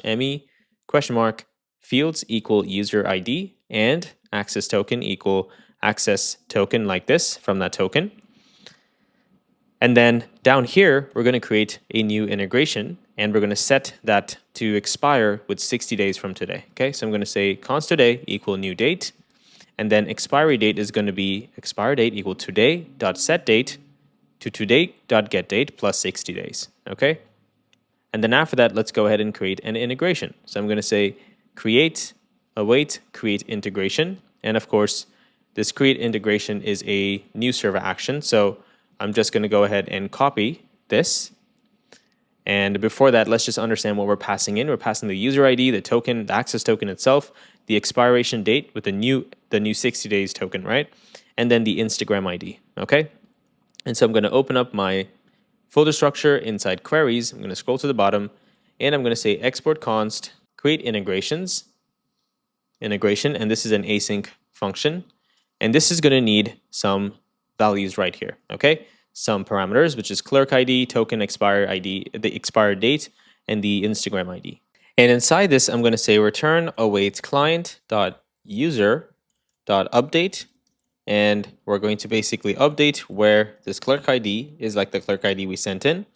/me question mark fields equal user ID and access token equal access token like this from that token. And then down here, we're going to create a new integration and we're going to set that to expire with 60 days from today. Okay, so I'm going to say const today equal new date. And then expiry date is going to be expire date equal today.setDate to today.getDate plus 60 days. Okay. And then after that, let's go ahead and create an integration. So I'm going to say create await create integration. And of course, this create integration is a new server action. So I'm just going to go ahead and copy this. And before that, let's just understand what we're passing in. We're passing the user ID, the token, the access token itself, the expiration date with the new 60 days token, right? And then the Instagram ID, okay? And so I'm going to open up my folder structure inside queries. I'm going to scroll to the bottom and I'm going to say export const create integration, and this is an async function. And this is going to need some values right here, okay? Some parameters, which is clerk ID, token expire ID, the expired date, and the Instagram ID. And inside this, I'm going to say return await client.user.update, and we're going to basically update where this clerk ID is like the clerk ID we sent in.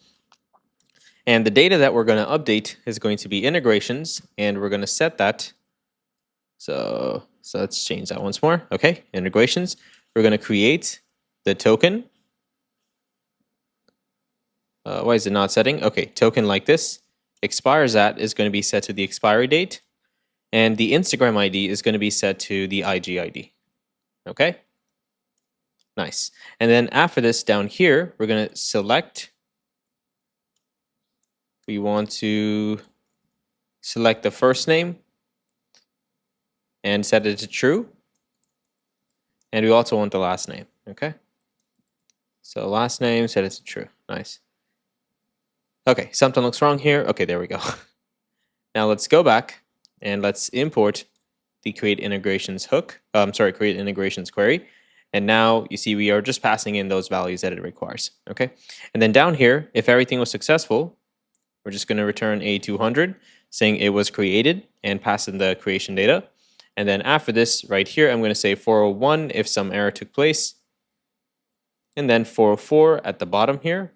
And the data that we're going to update is going to be integrations, and we're going to set that. So let's change that once more. Okay, integrations. We're going to create the token. Why is it not setting? Okay, token like this. Expires at is going to be set to the expiry date. And the Instagram ID is going to be set to the IG ID. Okay? Nice. And then after this down here, we're going to select. We want to select the first name and set it to true. And we also want the last name. Okay? So last name, set it to true. Nice. Okay, something looks wrong here. Okay, there we go. Now let's go back and let's import the create integrations hook. Create integrations query. And now you see we are just passing in those values that it requires. Okay, and then down here, if everything was successful, we're just going to return a 200 saying it was created and pass in the creation data. And then after this right here, I'm going to say 401 if some error took place. And then 404 at the bottom here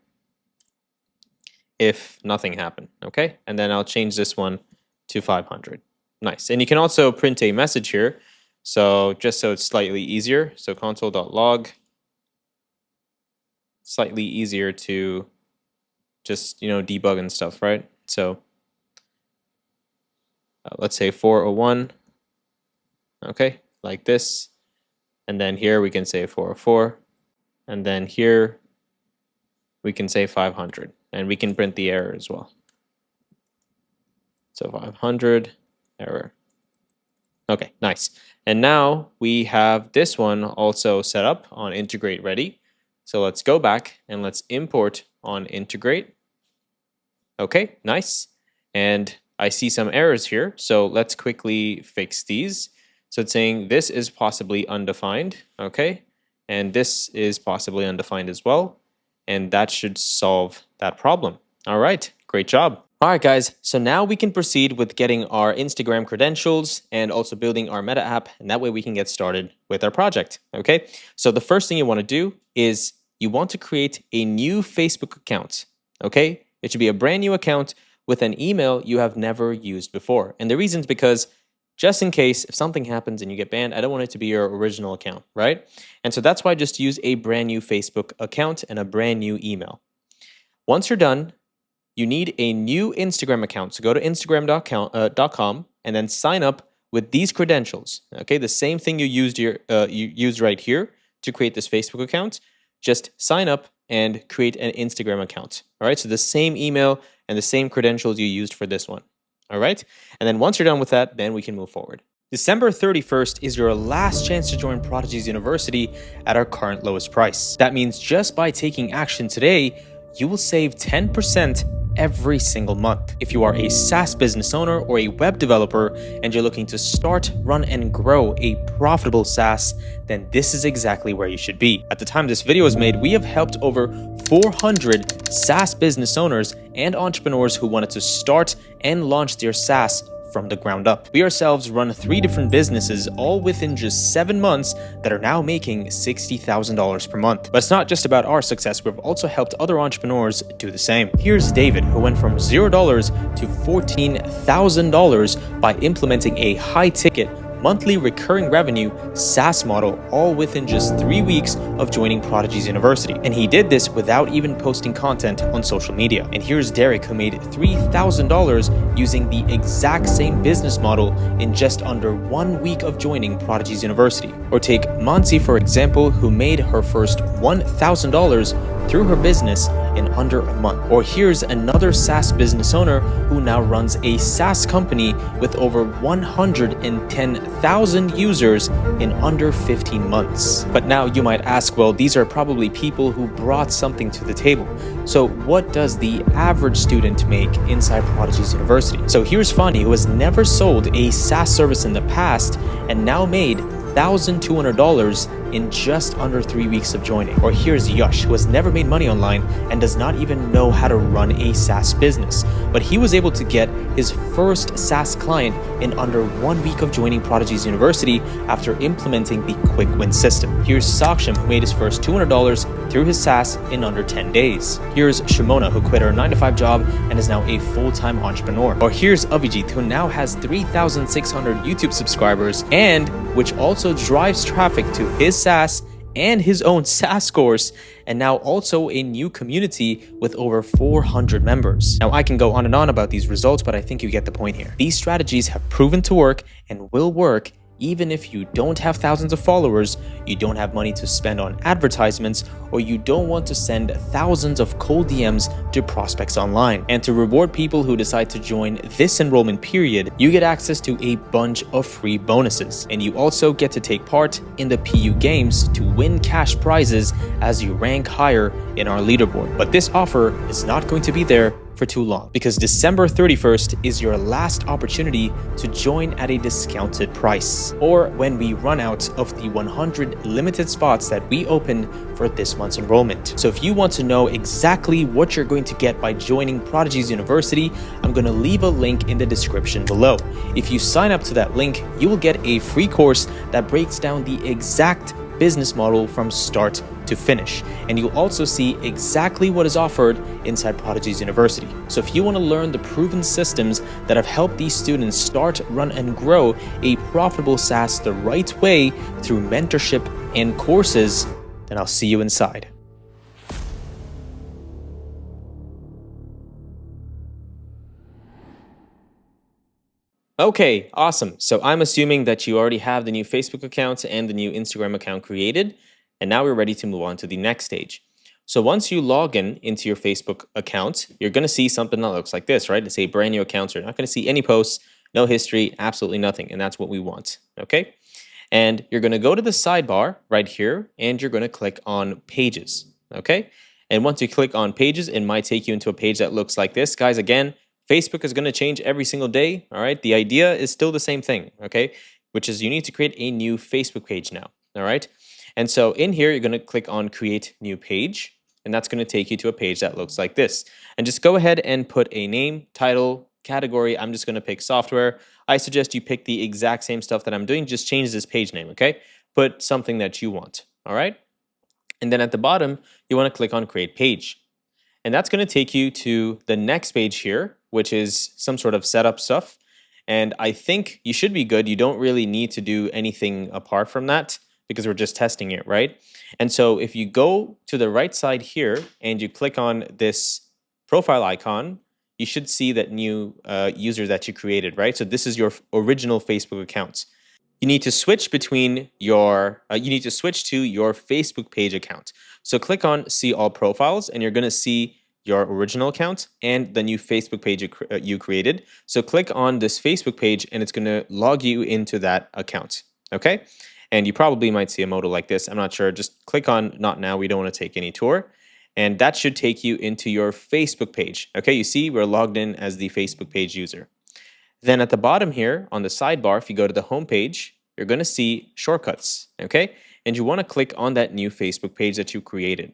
if nothing happened, okay? And then I'll change this one to 500. Nice. And you can also print a message here, so just so it's slightly easier. So console.log, slightly easier to just, debug and stuff, right? So let's say 401, okay, like this. And then here we can say 404. And then here we can say 500. And we can print the error as well. So 500 error. Okay, nice. And now we have this one also set up on integrate ready. So let's go back and let's import on integrate. Okay, nice. And I see some errors here. So let's quickly fix these. So it's saying this is possibly undefined. Okay, and this is possibly undefined as well. And that should solve that problem. All right, great job. All right, guys, so now we can proceed with getting our Instagram credentials and also building our meta app, and that way we can get started with our project, okay? So the first thing you want to do is you want to create a new Facebook account, okay? It should be a brand new account with an email you have never used before. And the reason is because just in case if something happens and you get banned, I don't want it to be your original account, right? And so that's why I just use a brand new Facebook account and a brand new email. Once you're done, you need a new Instagram account. So go to instagram.com and then sign up with these credentials. Okay, the same thing you used right here to create this Facebook account. Just sign up and create an Instagram account. All right, so the same email and the same credentials you used for this one. All right, and then once you're done with that, then we can move forward. December 31st is your last chance to join Prodigy's University at our current lowest price. That means just by taking action today, you will save 10% every single month. If you are a SaaS business owner or a web developer and you're looking to start, run, and grow a profitable SaaS, then this is exactly where you should be. At the time this video was made, we have helped over 400 SaaS business owners and entrepreneurs who wanted to start and launch their SaaS from the ground up. We ourselves run 3 different businesses, all within just 7 months, that are now making $60,000 per month. But it's not just about our success, we've also helped other entrepreneurs do the same. Here's David, who went from $0 to $14,000 by implementing a high-ticket, monthly recurring revenue SaaS model, all within just 3 weeks of joining Prodigy's University. And he did this without even posting content on social media. And here's Derek, who made $3,000 using the exact same business model in just under 1 week of joining Prodigy's University. Or take Monsi, for example, who made her first $1,000 through her business in under a month. Or here's another SaaS business owner who now runs a SaaS company with over 110,000 users in under 15 months. But now you might ask, well, these are probably people who brought something to the table. So what does the average student make inside Prodigy's University? So here's Fani, who has never sold a SaaS service in the past and now made $1,200 in just under 3 weeks of joining. Or here's Yash, who has never made money online and does not even know how to run a SaaS business, but he was able to get his first SaaS client in under 1 week of joining Prodigy's University after implementing the quick win system. Here's Saksham, who made his first $200 through his SaaS in under 10 days. Here's Shimona, who quit her 9-to-5 job and is now a full-time entrepreneur. Or here's Avijit, who now has 3,600 YouTube subscribers and which also drives traffic to his SaaS and his own SaaS course, and now also a new community with over 400 members. Now, I can go on and on about these results, but I think you get the point here. These strategies have proven to work and will work even if you don't have thousands of followers, you don't have money to spend on advertisements, or you don't want to send thousands of cold DMs to prospects online. And to reward people who decide to join this enrollment period, you get access to a bunch of free bonuses. And you also get to take part in the PU games to win cash prizes as you rank higher in our leaderboard. But this offer is not going to be there for too long, because December 31st is your last opportunity to join at a discounted price, or when we run out of the 100 limited spots that we open for this month's enrollment. So if you want to know exactly what you're going to get by joining Prodigy's University, I'm going to leave a link in the description below. If you sign up to that link, you will get a free course that breaks down the exact business model from start to finish, and you'll also see exactly what is offered inside Prodigy's University. So if you want to learn the proven systems that have helped these students start, run, and grow a profitable SaaS the right way through mentorship and courses, then I'll see you inside. Okay, awesome. So I'm assuming that you already have the new Facebook account and the new Instagram account created, and now we're ready to move on to the next stage. So once you log in into your Facebook account, you're going to see something that looks like this, right? It's a brand new account. So you're not going to see any posts, no history, absolutely nothing. And that's what we want, okay? And you're going to go to the sidebar right here, and you're going to click on Pages, okay? And once you click on Pages, it might take you into a page that looks like this. Guys, again, Facebook is going to change every single day, all right? The idea is still the same thing, okay? Which is you need to create a new Facebook page now, all right? And so in here, you're going to click on Create New Page, and that's going to take you to a page that looks like this. And just go ahead and put a name, title, category. I'm just going to pick software. I suggest you pick the exact same stuff that I'm doing, just change this page name, okay? Put something that you want, all right? And then at the bottom, you want to click on Create Page. And that's going to take you to the next page here, which is some sort of setup stuff. And I think you should be good. You don't really need to do anything apart from that because we're just testing it, right? And so if you go to the right side here and you click on this profile icon, you should see that new user that you created, right? So this is your original Facebook account. You need to switch between your, you need to switch to your Facebook page account. So click on see all profiles and you're going to see your original account and the new Facebook page you created. So click on this Facebook page and it's going to log you into that account. Okay. And you probably might see a modal like this. I'm not sure. Just click on not now. We don't want to take any tour. And that should take you into your Facebook page. Okay. You see we're logged in as the Facebook page user. Then at the bottom here on the sidebar, if you go to the home page, you're going to see shortcuts, okay? And you want to click on that new Facebook page that you created.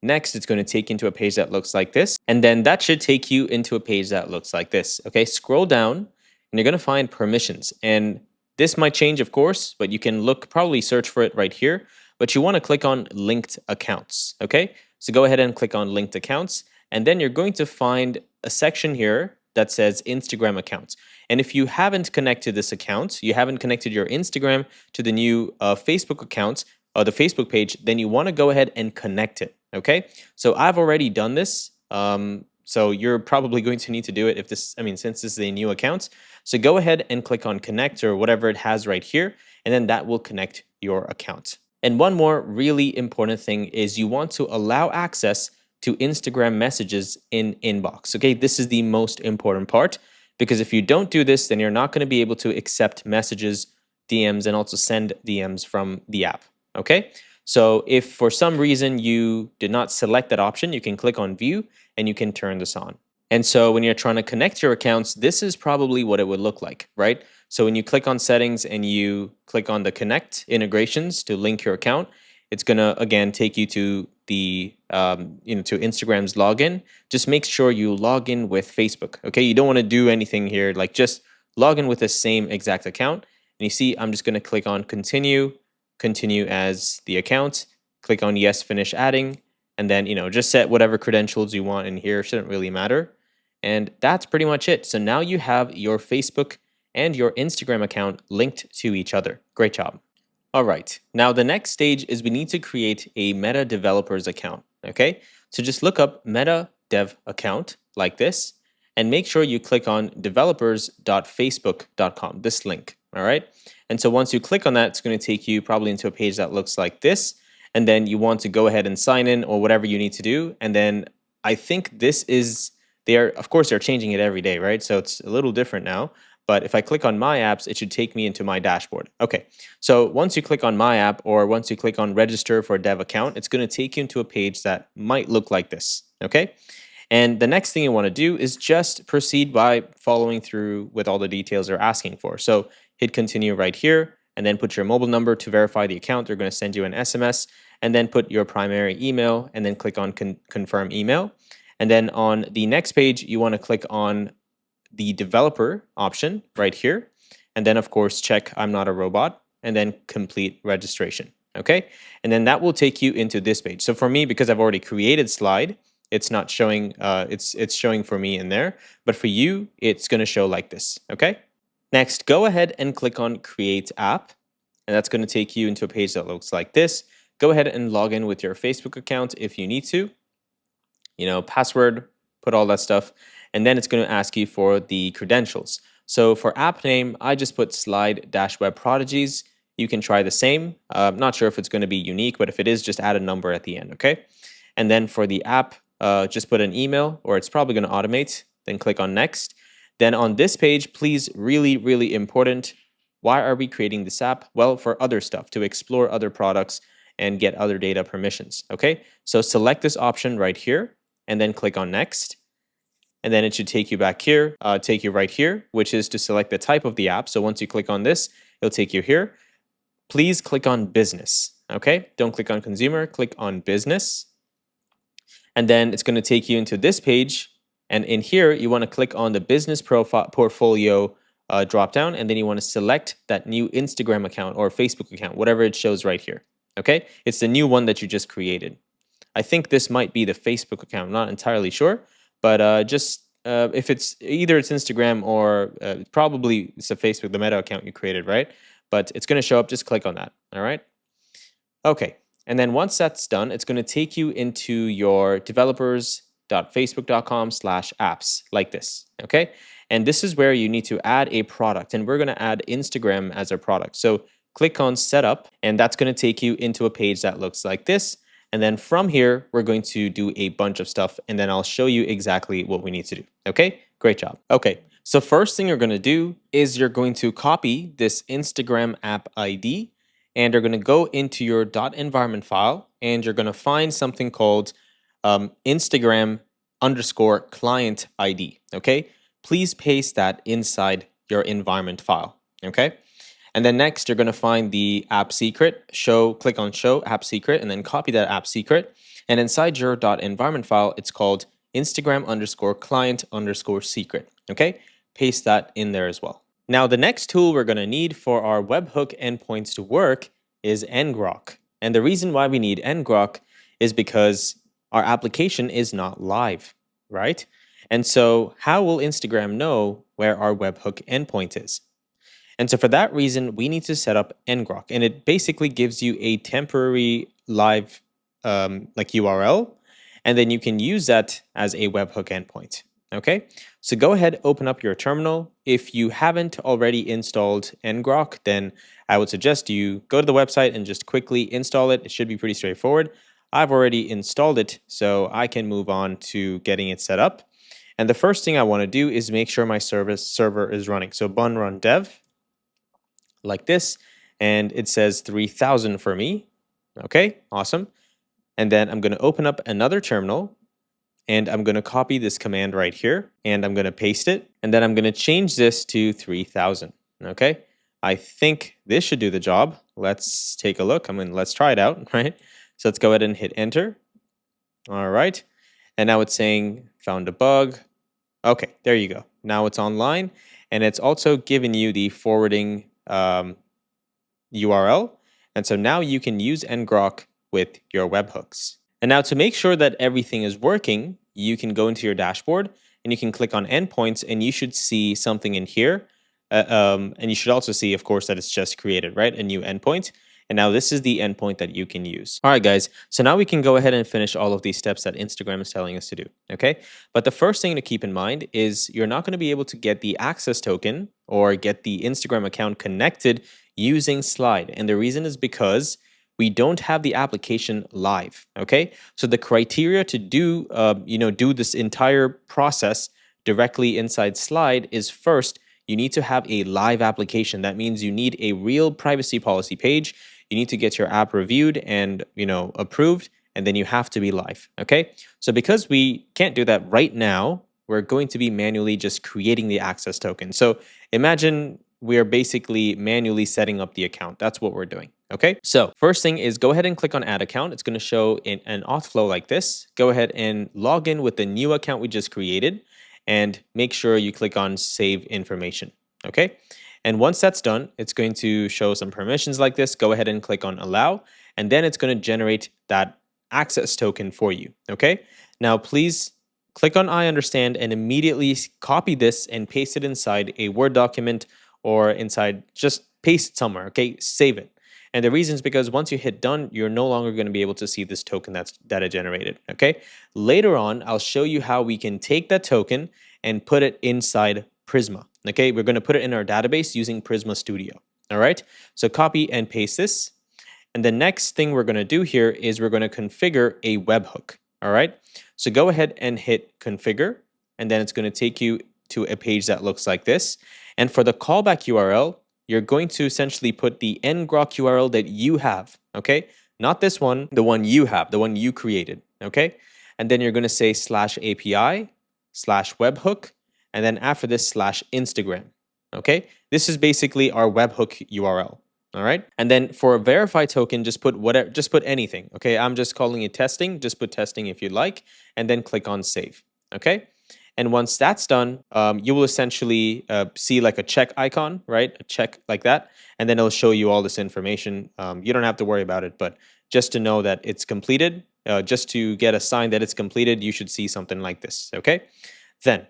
Next, it's going to take you into a page that looks like this. And then that should take you into a page that looks like this, okay? Scroll down and you're going to find permissions. And this might change, of course, but you can probably search for it right here. But you want to click on linked accounts, okay? So go ahead and click on linked accounts. And then you're going to find a section here that says Instagram account. And if you haven't connected this account, you haven't connected your Instagram to the new Facebook account, or the Facebook page, then you want to go ahead and connect it, okay? So I've already done this, so you're probably going to need to do it if this, since this is a new account. So go ahead and click on connect or whatever it has right here, and then that will connect your account. And one more really important thing is you want to allow access to Instagram messages in inbox. Okay, this is the most important part because if you don't do this, then you're not going to be able to accept messages, DMs, and also send DMs from the app. Okay, so if for some reason you did not select that option, you can click on view and you can turn this on. And so when you're trying to connect your accounts, this is probably what it would look like, right? So when you click on settings and you click on the connect integrations to link your account, it's gonna again take you to the to Instagram's login. Just make sure you log in with Facebook. Okay, you don't want to do anything here. Like just log in with the same exact account. And you see, I'm just gonna click on continue as the account. Click on yes, finish adding, and then just set whatever credentials you want in here. Shouldn't really matter. And that's pretty much it. So now you have your Facebook and your Instagram account linked to each other. Great job. All right, now the next stage is we need to create a Meta developers account, okay? So just look up Meta Dev account like this and make sure you click on developers.facebook.com, this link, all right? And so once you click on that, it's gonna take you probably into a page that looks like this, and then you want to go ahead and sign in or whatever you need to do. And then I think this is, of course, they're changing it every day, right? So it's a little different now. But if I click on My Apps, it should take me into my dashboard. Okay, so once you click on My App or once you click on Register for a Dev account, it's going to take you into a page that might look like this, okay? And the next thing you want to do is just proceed by following through with all the details they're asking for. So hit continue right here and then put your mobile number to verify the account. They're going to send you an SMS and then put your primary email and then click on confirm email. And then on the next page, you want to click on the developer option right here. And then of course, check I'm not a robot and then complete registration. Okay. And then that will take you into this page. So for me, because I've already created slide, it's not showing, it's showing for me in there, but for you, it's going to show like this. Okay. Next, go ahead and click on create app. And that's going to take you into a page that looks like this. Go ahead and log in with your Facebook account if you need to, password, put all that stuff. And then it's going to ask you for the credentials. So for app name, I just put slide-web prodigies. You can try the same. I'm not sure if it's going to be unique, but if it is, just add a number at the end, okay? And then for the app, just put an email, or it's probably going to automate. Then click on next. Then on this page, please, really, really important. Why are we creating this app? Well, for other stuff, to explore other products and get other data permissions, okay? So select this option right here, and then click on next. And then it should take you back here, take you right here, which is to select the type of the app. So once you click on this, it'll take you here. Please click on business, okay? Don't click on consumer, click on business. And then it's going to take you into this page. And in here, you want to click on the business profile portfolio dropdown, and then you want to select that new Instagram account or Facebook account, whatever it shows right here, okay? It's the new one that you just created. I think this might be the Facebook account. I'm not entirely sure, but if it's either it's Instagram or probably it's a Facebook, the Meta account you created, right? But it's going to show up. Just click on that. All right. Okay. And then once that's done, it's going to take you into your developers.facebook.com/apps like this. Okay. And this is where you need to add a product. And we're going to add Instagram as a product. So click on setup, and that's going to take you into a page that looks like this. And then from here, we're going to do a bunch of stuff, and then I'll show you exactly what we need to do. Okay, great job. Okay, so first thing you're going to do is you're going to copy this Instagram app ID, and you're going to go into your .environment file, and you're going to find something called Instagram_client ID. Okay, please paste that inside your environment file. Okay. And then next, you're going to find the app secret, click on show app secret, and then copy that app secret. And inside your .environment file, it's called Instagram_client_secret. Okay, paste that in there as well. Now, the next tool we're going to need for our webhook endpoints to work is ngrok. And the reason why we need ngrok is because our application is not live, right? And so how will Instagram know where our webhook endpoint is? And so for that reason, we need to set up ngrok, and it basically gives you a temporary live URL, and then you can use that as a webhook endpoint. Okay, so go ahead, open up your terminal. If you haven't already installed ngrok, then I would suggest you go to the website and just quickly install it. It should be pretty straightforward. I've already installed it, so I can move on to getting it set up. And the first thing I want to do is make sure my server is running. So bun run dev, like this, and it says 3000 for me. Okay, awesome. And then I'm going to open up another terminal, and I'm going to copy this command right here, and I'm going to paste it, and then I'm going to change this to 3000. Okay, I think this should do the job. Let's take a look. Let's try it out, right? So let's go ahead and hit enter. All right, and now it's saying found a bug. Okay, there you go. Now it's online, and it's also giving you the forwarding URL. And so now you can use ngrok with your webhooks. And now to make sure that everything is working, you can go into your dashboard and you can click on endpoints, and you should see something in here. And you should also see, of course, that it's just created, right? A new endpoint. And now this is the endpoint that you can use. All right, guys. So now we can go ahead and finish all of these steps that Instagram is telling us to do. Okay. But the first thing to keep in mind is you're not going to be able to get the access token or get the Instagram account connected using Slide. And the reason is because we don't have the application live. Okay. So the criteria to do this entire process directly inside Slide is first, you need to have a live application. That means you need a real privacy policy page. You need to get your app reviewed and approved, and then you have to be live. Okay. So because we can't do that right now, we're going to be manually just creating the access token. So imagine we are basically manually setting up the account. That's what we're doing. Okay. So first thing is go ahead and click on add account. It's going to show in an auth flow like this. Go ahead and log in with the new account we just created, and make sure you click on save information. Okay. And once that's done, it's going to show some permissions like this. Go ahead and click on allow, and then it's going to generate that access token for you. Okay. Now, please click on I understand and immediately copy this and paste it inside a Word document or just paste it somewhere. Okay. Save it. And the reason is because once you hit done, you're no longer going to be able to see this token that it generated. Okay. Later on, I'll show you how we can take that token and put it inside Prisma. Okay, we're going to put it in our database using Prisma Studio. All right, so copy and paste this. And the next thing we're going to do here is we're going to configure a webhook. All right, so go ahead and hit configure, and then it's going to take you to a page that looks like this. And for the callback URL, you're going to essentially put the ngrok URL that you have. Okay, not this one, the one you have, the one you created. Okay, and then you're going to say /API/webhook. And then after this /Instagram. Okay, this is basically our webhook URL. All right, and then for a verify token, just put anything. Okay, I'm just calling it testing. Just put testing if you'd like, and then click on save. Okay, and once that's done, you will essentially see like a check icon, right? A check like that, and then it'll show you all this information. You don't have to worry about it, but just to know that it's completed, just to get a sign that it's completed, you should see something like this, okay? Then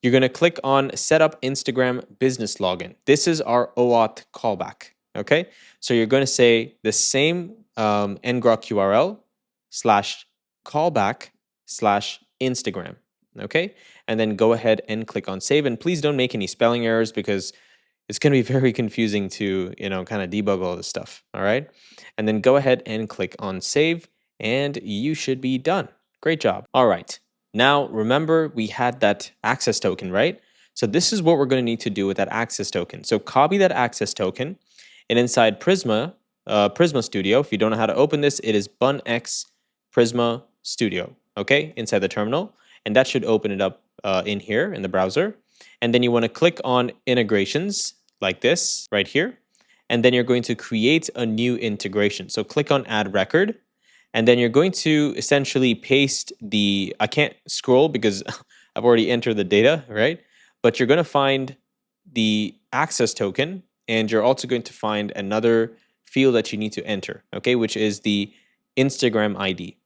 you're going to click on Set up Instagram Business Login. This is our OAuth callback, okay? So you're going to say the same ngrok URL / callback / Instagram, okay? And then go ahead and click on Save. And please don't make any spelling errors because it's going to be very confusing to, kind of debug all this stuff, all right? And then go ahead and click on Save, and you should be done. Great job. All right. Now, remember, we had that access token, right? So this is what we're going to need to do with that access token. So copy that access token, and inside Prisma, Prisma Studio, if you don't know how to open this, it is bunx Prisma Studio, okay, inside the terminal. And that should open it up in here in the browser. And then you want to click on integrations like this right here. And then you're going to create a new integration. So click on add record. And then you're going to essentially paste I can't scroll because I've already entered the data, right? But you're going to find the access token, and you're also going to find another field that you need to enter, okay, which is the Instagram ID.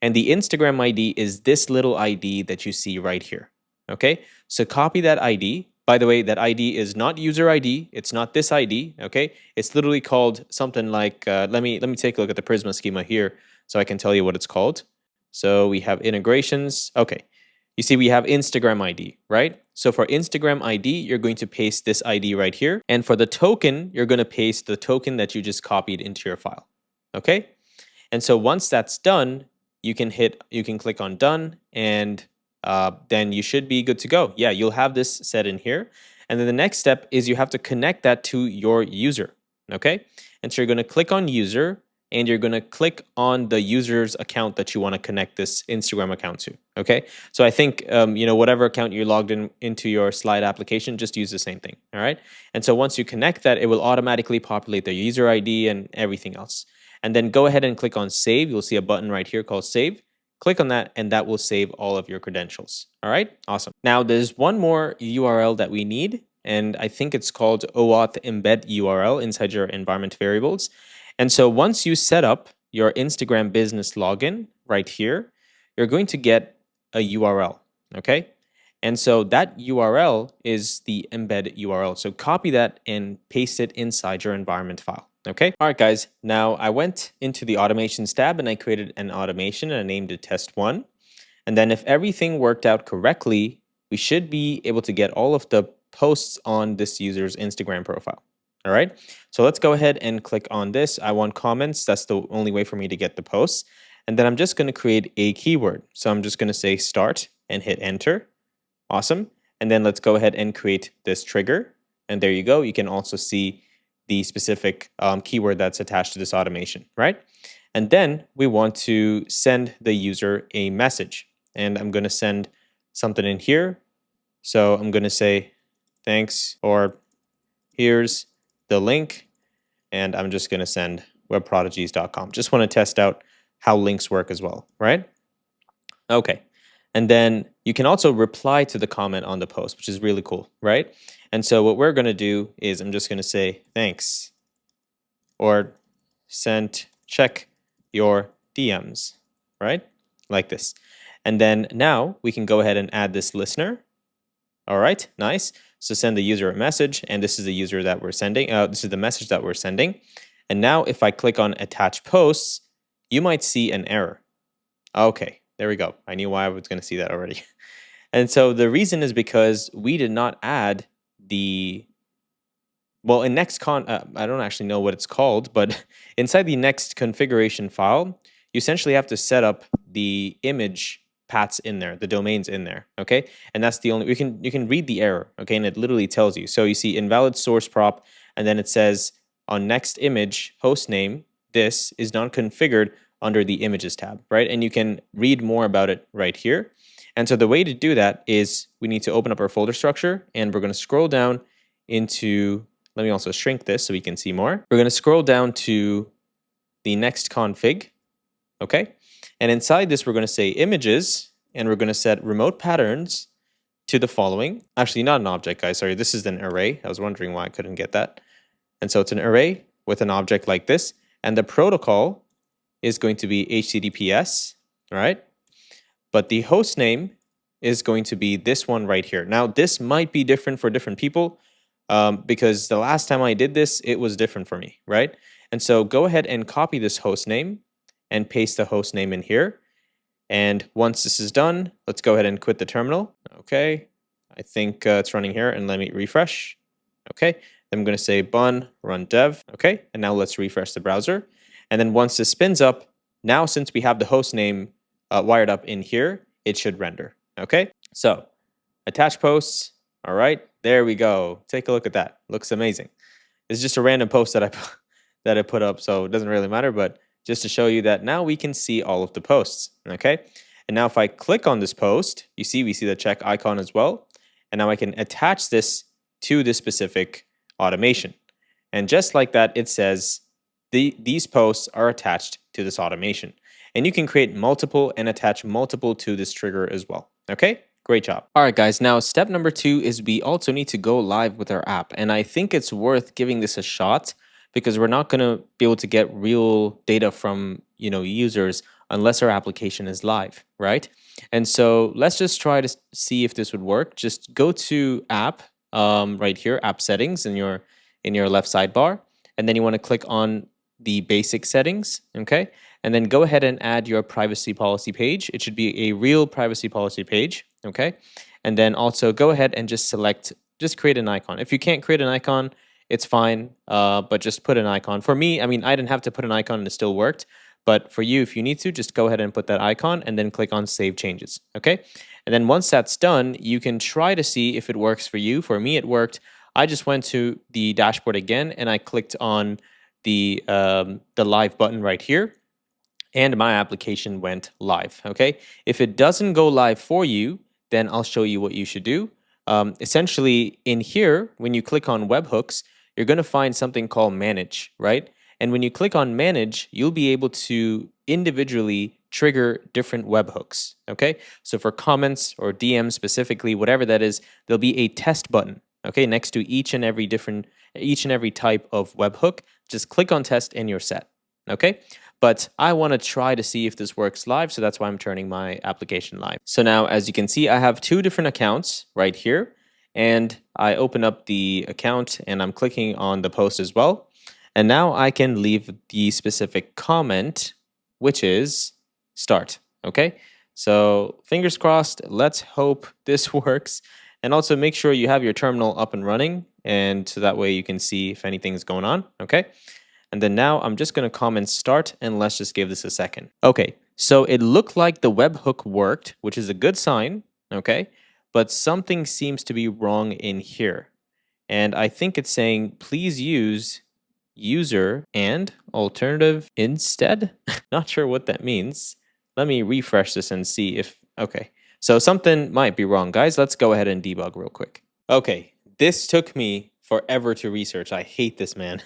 And the Instagram ID is this little ID that you see right here, okay? So copy that ID. By the way, that ID is not user ID. It's not this ID, okay? It's literally called something like, let me take a look at the Prisma schema here, so I can tell you what it's called. So we have integrations. Okay. You see we have Instagram ID, right? So for Instagram ID, you're going to paste this ID right here. And for the token, you're going to paste the token that you just copied into your file. Okay? And so once that's done, you can click on done, and then you should be good to go. Yeah, you'll have this set in here. And then the next step is you have to connect that to your user. Okay? And so you're going to click on user, and you're going to click on the user's account that you want to connect this Instagram account to, okay? So I think, whatever account you're logged into your slide application, just use the same thing, all right? And so once you connect that, it will automatically populate the user ID and everything else. And then go ahead and click on Save. You'll see a button right here called Save. Click on that, and that will save all of your credentials, all right? Awesome. Now, there's one more URL that we need, and I think it's called OAuth embed URL inside your environment variables. And so once you set up your Instagram business login right here, you're going to get a URL, okay? And so that URL is the embed URL. So copy that and paste it inside your environment file, okay? All right, guys. Now I went into the automations tab and I created an automation and I named it test 1. And then if everything worked out correctly, we should be able to get all of the posts on this user's Instagram profile. All right, so let's go ahead and click on this. I want comments. That's the only way for me to get the posts. And then I'm just going to create a keyword. So I'm just going to say start and hit enter. Awesome. And then let's go ahead and create this trigger. And there you go. You can also see the specific keyword that's attached to this automation, right? And then we want to send the user a message. And I'm going to send something in here. So I'm going to say thanks, or here's the link, and I'm just going to send webprodigies.com. Just want to test out how links work as well, right? Okay. And then you can also reply to the comment on the post, which is really cool, right? And so what we're going to do is I'm just going to say thanks, or check your DMs, right? Like this. And then now we can go ahead and add this listener. All right, nice. So send the user a message, and this is the user that we're sending. This is the message that we're sending. And now if I click on attach posts, you might see an error. Okay, there we go. I knew why I was going to see that already. And so the reason is because we did not add in NextCon, I don't actually know what it's called, but inside the next configuration file, you essentially have to set up the image paths in there, the domains in there, okay? And that's the only, you can read the error, okay? And it literally tells you. So you see invalid source prop, and then it says on next image, host name, this is not configured under the images tab, right? And you can read more about it right here. And so the way to do that is we need to open up our folder structure, and we're going to scroll down into, let me also shrink this so we can see more. We're going to scroll down to the next config, okay? And inside this, we're going to say images, and we're going to set remote patterns to the following. Actually, not an object, guys. Sorry, this is an array. I was wondering why I couldn't get that. And so it's an array with an object like this. And the protocol is going to be HTTPS all right? But the host name is going to be this one right here. Now, this might be different for different people because the last time I did this, it was different for me, right? And so go ahead and copy this host name and paste the host name in here. And once this is done, let's go ahead and quit the terminal. Okay, I think it's running here, and let me refresh. Okay, I'm going to say bun run dev. Okay, and now let's refresh the browser. And then once this spins up, now since we have the host name wired up in here, it should render. Okay, so attach posts. All right, there we go. Take a look at that. Looks amazing. It's just a random post that I put up, so it doesn't really matter, but just to show you that now we can see all of the posts, okay? And now if I click on this post, we see the check icon as well. And now I can attach this to this specific automation. And just like that, it says these posts are attached to this automation. And you can create multiple and attach multiple to this trigger as well, okay? Great job. All right, guys, now step number 2 is we also need to go live with our app. And I think it's worth giving this a shot because we're not going to be able to get real data from, users unless our application is live, right? And so let's just try to see if this would work. Just go to app right here, app settings in your left sidebar. And then you want to click on the basic settings, okay? And then go ahead and add your privacy policy page. It should be a real privacy policy page, okay? And then also go ahead and just create an icon. If you can't create an icon, it's fine, but just put an icon. For me, I didn't have to put an icon and it still worked. But for you, if you need to, just go ahead and put that icon and then click on Save Changes, okay? And then once that's done, you can try to see if it works for you. For me, it worked. I just went to the dashboard again and I clicked on the live button right here, and my application went live, okay? If it doesn't go live for you, then I'll show you what you should do. Essentially, in here, when you click on Webhooks, you're going to find something called Manage, right? And when you click on Manage, you'll be able to individually trigger different webhooks, okay? So for comments or DMs specifically, whatever that is, there'll be a test button, okay, next to each and every type of webhook. Just click on test and you're set, okay? But I want to try to see if this works live, so that's why I'm turning my application live. So now, as you can see, I have 2 different accounts right here, and I open up the account and I'm clicking on the post as well. And now I can leave the specific comment, which is start, okay? So fingers crossed, let's hope this works. And also make sure you have your terminal up and running, and so that way you can see if anything's going on, okay? And then now I'm just going to comment start, and let's just give this a second. Okay, so it looked like the webhook worked, which is a good sign, okay? But something seems to be wrong in here. And I think it's saying, please use user and alternative instead. Not sure what that means. Let me refresh this and see if, okay. So something might be wrong, guys. Let's go ahead and debug real quick. Okay, this took me forever to research. I hate this, man.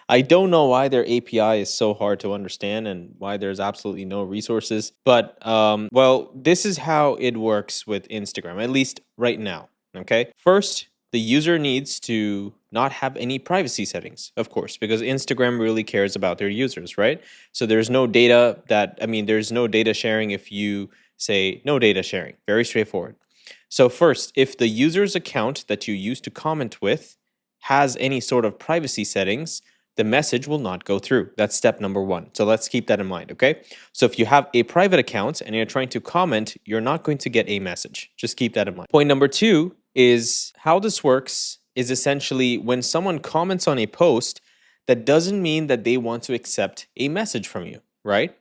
I don't know why their API is so hard to understand and why there's absolutely no resources. But, well, this is how it works with Instagram, at least right now, okay? First, the user needs to not have any privacy settings, of course, because Instagram really cares about their users, right? So there's no data there's no data sharing if you say no data sharing. Very straightforward. So first, if the user's account that you use to comment with has any sort of privacy settings, the message will not go through. That's step number 1. So let's keep that in mind, okay? So if you have a private account and you're trying to comment, you're not going to get a message. Just keep that in mind. Point number 2 is how this works is essentially when someone comments on a post, that doesn't mean that they want to accept a message from you, right?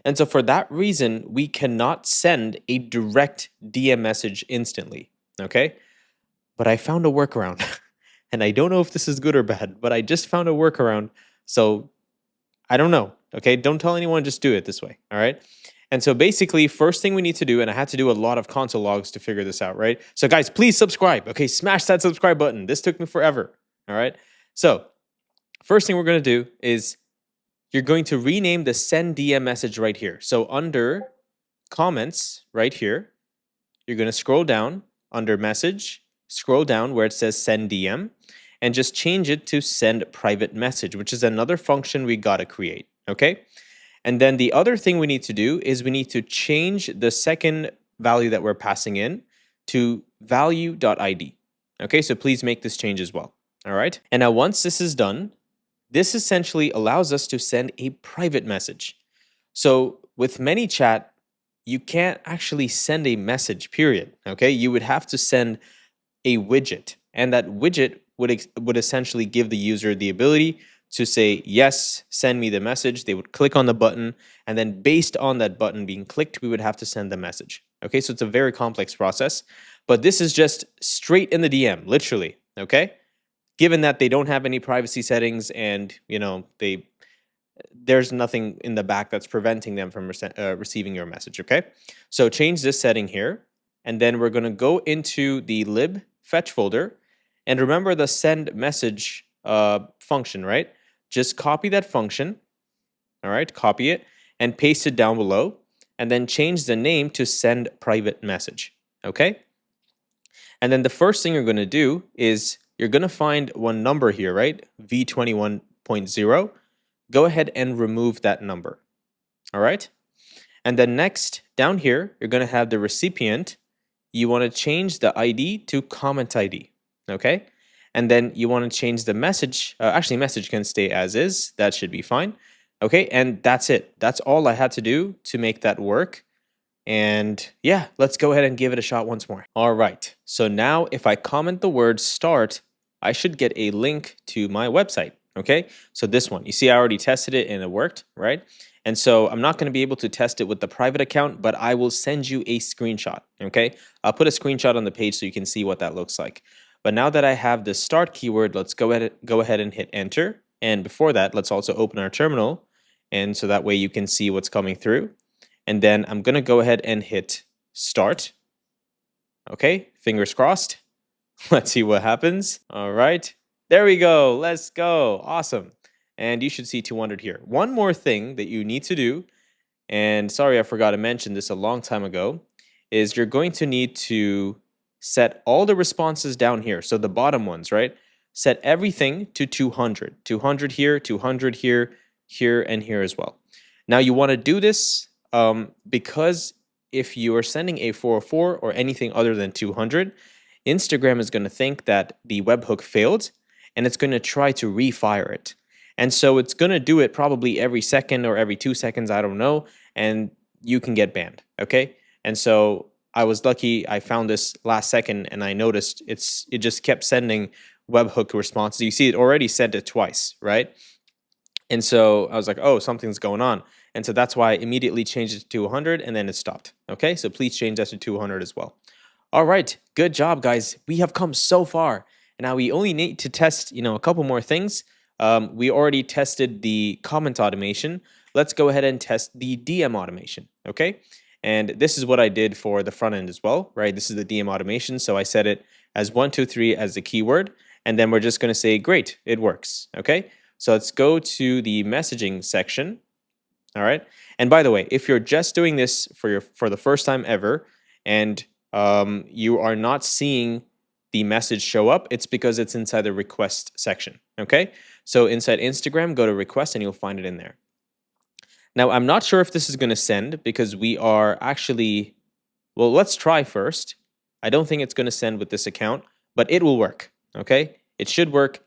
And so for that reason, we cannot send a direct DM message instantly, okay? But I found a workaround. And I don't know if this is good or bad, but I just found a workaround. So I don't know, okay? Don't tell anyone, just do it this way, all right? And so basically, first thing we need to do, and I had to do a lot of console logs to figure this out, right? So guys, please subscribe, okay? Smash that subscribe button. This took me forever, all right? So first thing we're going to do is you're going to rename the send DM message right here. So under comments right here, you're going to scroll down under message, scroll down where it says send DM, and just change it to send private message, which is another function we got to create, okay? And then the other thing we need to do is we need to change the second value that we're passing in to value.id. Okay, so please make this change as well. All right. And now once this is done, this essentially allows us to send a private message. So with ManyChat, you can't actually send a message, period. Okay, you would have to send a widget, and that widget would essentially give the user the ability to say, yes, send me the message. They would click on the button, and then based on that button being clicked, we would have to send the message. Okay, so it's a very complex process, but this is just straight in the DM, literally. Okay, given that they don't have any privacy settings, and there's nothing in the back that's preventing them from receiving your message. Okay, so change this setting here, and then we're going to go into the lib fetch folder, and remember the send message function, right? Just copy that function. All right, copy it and paste it down below, and then change the name to send private message. Okay, and then the first thing you're going to do is you're going to find one number here, right? V21.0. Go ahead and remove that number. All right. And then next, down here, you're going to have the recipient. You want to change the ID to comment ID. Okay. And then you want to change the message. Actually, message can stay as is. That should be fine. Okay. And that's it. That's all I had to do to make that work. And yeah, let's go ahead and give it a shot once more. All right. So now if I comment the word start, I should get a link to my website. Okay, so this one, you see I already tested it and it worked, right? And so I'm not going to be able to test it with the private account, but I will send you a screenshot, okay? I'll put a screenshot on the page so you can see what that looks like. But now that I have the start keyword, let's go ahead and hit enter. And before that, let's also open our terminal. And so that way you can see what's coming through. And then I'm going to go ahead and hit start. Okay, fingers crossed. Let's see what happens. All right. There we go. Let's go. Awesome. And you should see 200 here. One more thing that you need to do, and sorry I forgot to mention this a long time ago, is you're going to need to set all the responses down here. So the bottom ones, right? Set everything to 200. 200 here, 200 here, here, and here as well. Now you want to do this because if you are sending a 404 or anything other than 200, Instagram is going to think that the webhook failed, and it's going to try to refire it. And so it's going to do it probably every second or every 2 seconds, I don't know, and you can get banned, okay? And so I was lucky I found this last second, and I noticed it just kept sending webhook responses. You see it already sent it twice, right? And so I was like, oh, something's going on. And so that's why I immediately changed it to 200, and then it stopped, okay? So please change that to 200 as well. All right, good job, guys. We have come so far. Now we only need to test, a couple more things. We already tested the comment automation. Let's go ahead and test the DM automation, okay? And this is what I did for the front end as well, right? This is the DM automation. So I set it as 1, 2, 3 as the keyword, and then we're just going to say, great, it works, okay? So let's go to the messaging section, all right? And by the way, if you're just doing this for the first time ever, and you are not seeing the message show up, it's because it's inside the request section, okay? So inside Instagram, go to request and you'll find it in there. Now, I'm not sure if this is going to send because we are actually, well, let's try first. I don't think it's going to send with this account, but it will work, okay? It should work.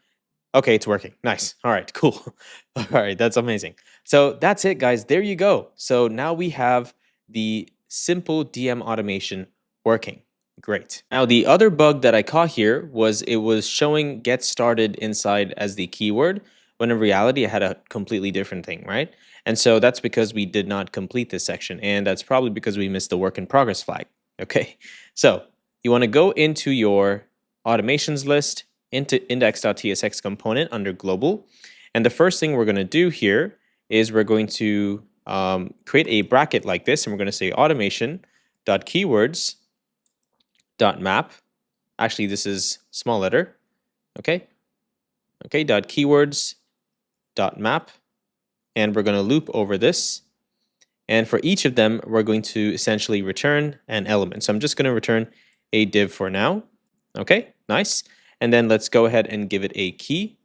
Okay, it's working. Nice. All right, cool. All right, that's amazing. So that's it, guys. There you go. So now we have the simple DM automation working. Great. Now, the other bug that I caught here was it was showing get started inside as the keyword, when in reality, it had a completely different thing, right? And so that's because we did not complete this section, and that's probably because we missed the work in progress flag. Okay, so you want to go into your automations list, into index.tsx component under global, and the first thing we're going to do here is we're going to create a bracket like this, and we're going to say automation.keywords.map. Actually, this is small letter. Okay, dot keywords dot map, and we're going to loop over this. And for each of them, we're going to essentially return an element. So I'm just going to return a div for now. Okay, nice. And then let's go ahead and give it a key.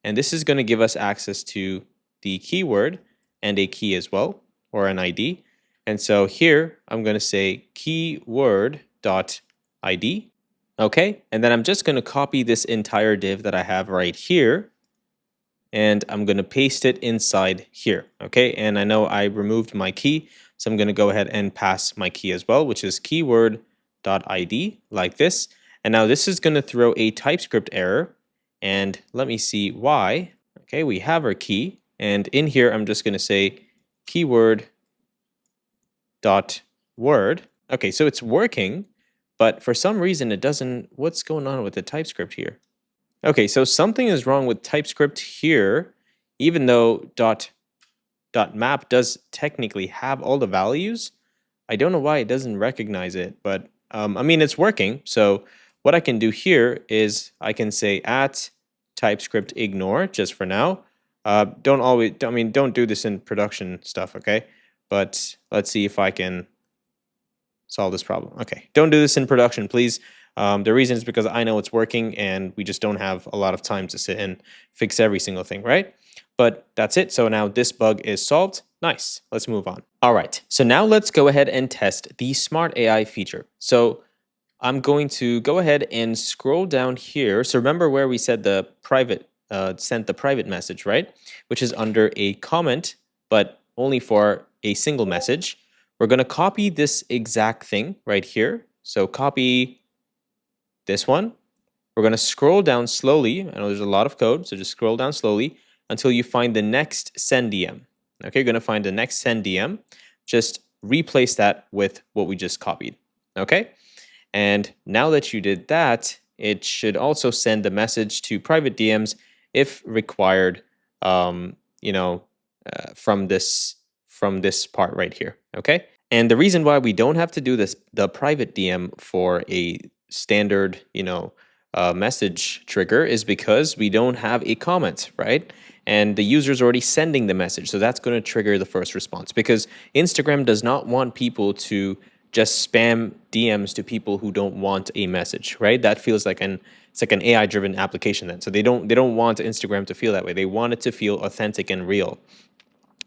And this is going to give us access to the keyword. and a key as well, or an ID. And so here I'm going to say keyword.id. Okay, and then I'm just going to copy this entire div that I have right here, and I'm going to paste it inside here. Okay, and I know I removed my key, so I'm going to go ahead and pass my key as well, which is keyword.id, like this. And now this is going to throw a TypeScript error, and let me see why. Okay, we have our key, and in here I'm just going to say keyword.word. Okay, so it's working, but for some reason it doesn't. What's going on with the TypeScript here? Okay, so something is wrong with TypeScript here, even though .map does technically have all the values. I don't know why it doesn't recognize it, but I mean, it's working. So what I can do here is I can say at TypeScript ignore just for now. Don't do this in production stuff, okay? But let's see if I can solve this problem. Okay, don't do this in production, please. The reason is because I know it's working and we just don't have a lot of time to sit and fix every single thing, right? But that's it. So now this bug is solved. Nice. Let's move on. All right. So now let's go ahead and test the Smart AI feature. So I'm going to go ahead and scroll down here. So remember where we said the private, sent the private message, right? Which is under a comment, but only for a single message. We're going to copy this exact thing right here. So copy this one. We're going to scroll down slowly. I know there's a lot of code, so just scroll down slowly until you find the next send DM. Okay, you're going to find the next send DM. Just replace that with what we just copied. Okay, and now that you did that, it should also send the message to private DMs if required. From this part right here. Okay, and the reason why we don't have to do the private DM for a standard, message trigger is because we don't have a comment, right? And the user's already sending the message. So that's going to trigger the first response because Instagram does not want people to just spam DMs to people who don't want a message, right? That feels like it's like an AI-driven application then. So they don't want Instagram to feel that way. They want it to feel authentic and real.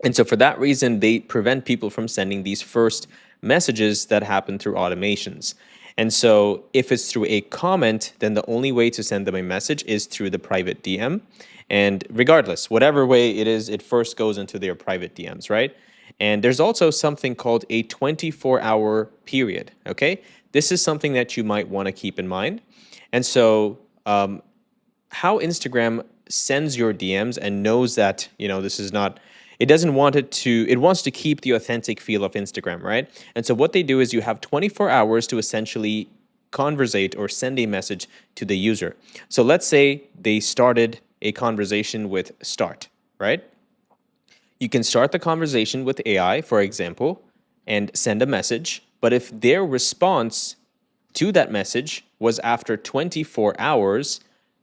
And so for that reason, they prevent people from sending these first messages that happen through automations. And so if it's through a comment, then the only way to send them a message is through the private DM. And regardless, whatever way it is, it first goes into their private DMs, right? And there's also something called a 24-hour period, okay? This is something that you might want to keep in mind. And so how Instagram sends your DMs and knows that, this is not, it doesn't want it wants to keep the authentic feel of Instagram, right? And so what they do is you have 24 hours to essentially conversate or send a message to the user. So let's say they started a conversation with start, right? You can start the conversation with AI, for example, and send a message. But if their response to that message was after 24 hours,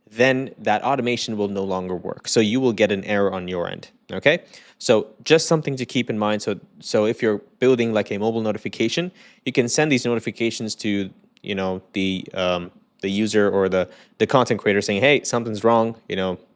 then that automation will no longer work. So you will get an error on your end, okay? So just something to keep in mind. So if you're building like a mobile notification, you can send these notifications to, the user or the content creator saying, hey, something's wrong,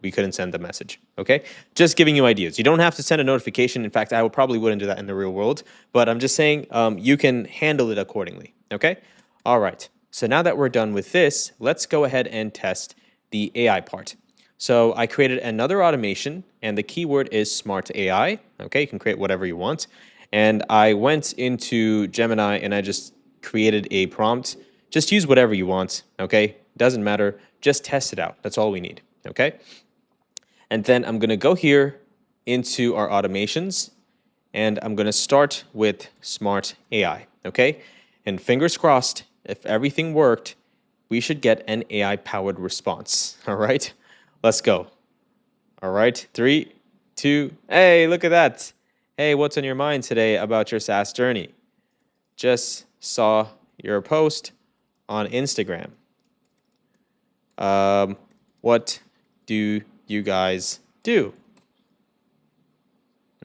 we couldn't send the message, okay? Just giving you ideas. You don't have to send a notification. In fact, I probably wouldn't do that in the real world, but I'm just saying you can handle it accordingly, okay? All right, so now that we're done with this, let's go ahead and test the AI part. So I created another automation, and the keyword is Smart AI. Okay, you can create whatever you want. And I went into Gemini and I just created a prompt. Just use whatever you want, okay? Doesn't matter, just test it out. That's all we need, okay? And then I'm gonna go here into our automations, and I'm gonna start with Smart AI, okay? And fingers crossed, if everything worked, we should get an AI-powered response, all right? Let's go. All right, 3, 2, hey, look at that. Hey, what's on your mind today about your SaaS journey? Just saw your post on Instagram. What do you guys do?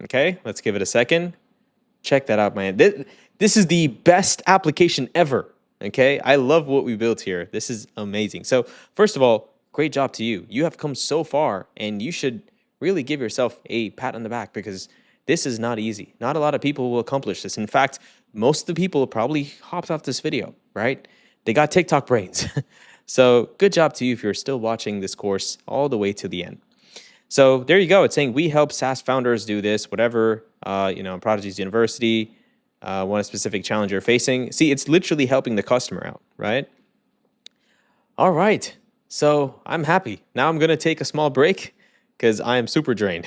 Okay, let's give it a second. Check that out, man. This is the best application ever. Okay, I love what we built here. This is amazing. So first of all, great job to you. You have come so far, and you should really give yourself a pat on the back because This is not easy. Not a lot of people will accomplish this. In fact, most of the people probably hopped off this video, right? They got TikTok brains. So good job to you if you're still watching this course all the way to the end. So there you go. It's saying we help SaaS founders do this, whatever, Prodigy's University, want a specific challenge you're facing. See, it's literally helping the customer out, right? All right. So I'm happy. Now I'm going to take a small break because I am super drained.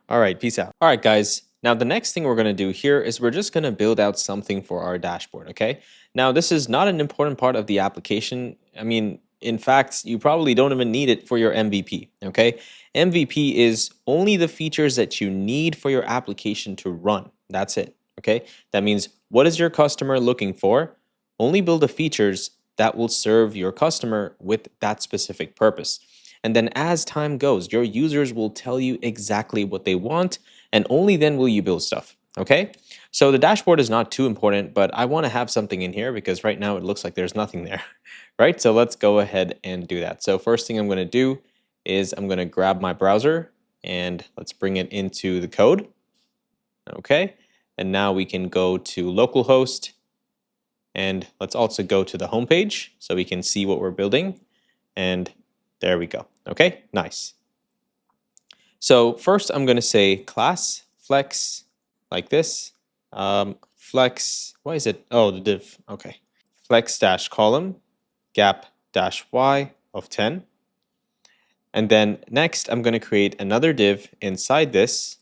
All right. Peace out. All right, guys. Now, the next thing we're going to do here is we're just going to build out something for our dashboard, okay? Now, this is not an important part of the application. I mean, in fact, you probably don't even need it for your MVP, okay? MVP is only the features that you need for your application to run. That's it, okay? That means what is your customer looking for? Only build the features that will serve your customer with that specific purpose. And then as time goes, your users will tell you exactly what they want, and only then will you build stuff, okay? So the dashboard is not too important, but I want to have something in here because right now it looks like there's nothing there, right? So let's go ahead and do that. So first thing I'm going to do is I'm going to grab my browser and let's bring it into the code, okay? And now we can go to localhost, and let's also go to the home page so we can see what we're building. And there we go. Okay, nice. So first I'm going to say class flex like this. Flex, why is it? Oh, the div. Okay. Flex dash column gap dash y of 10. And then next I'm going to create another div inside this.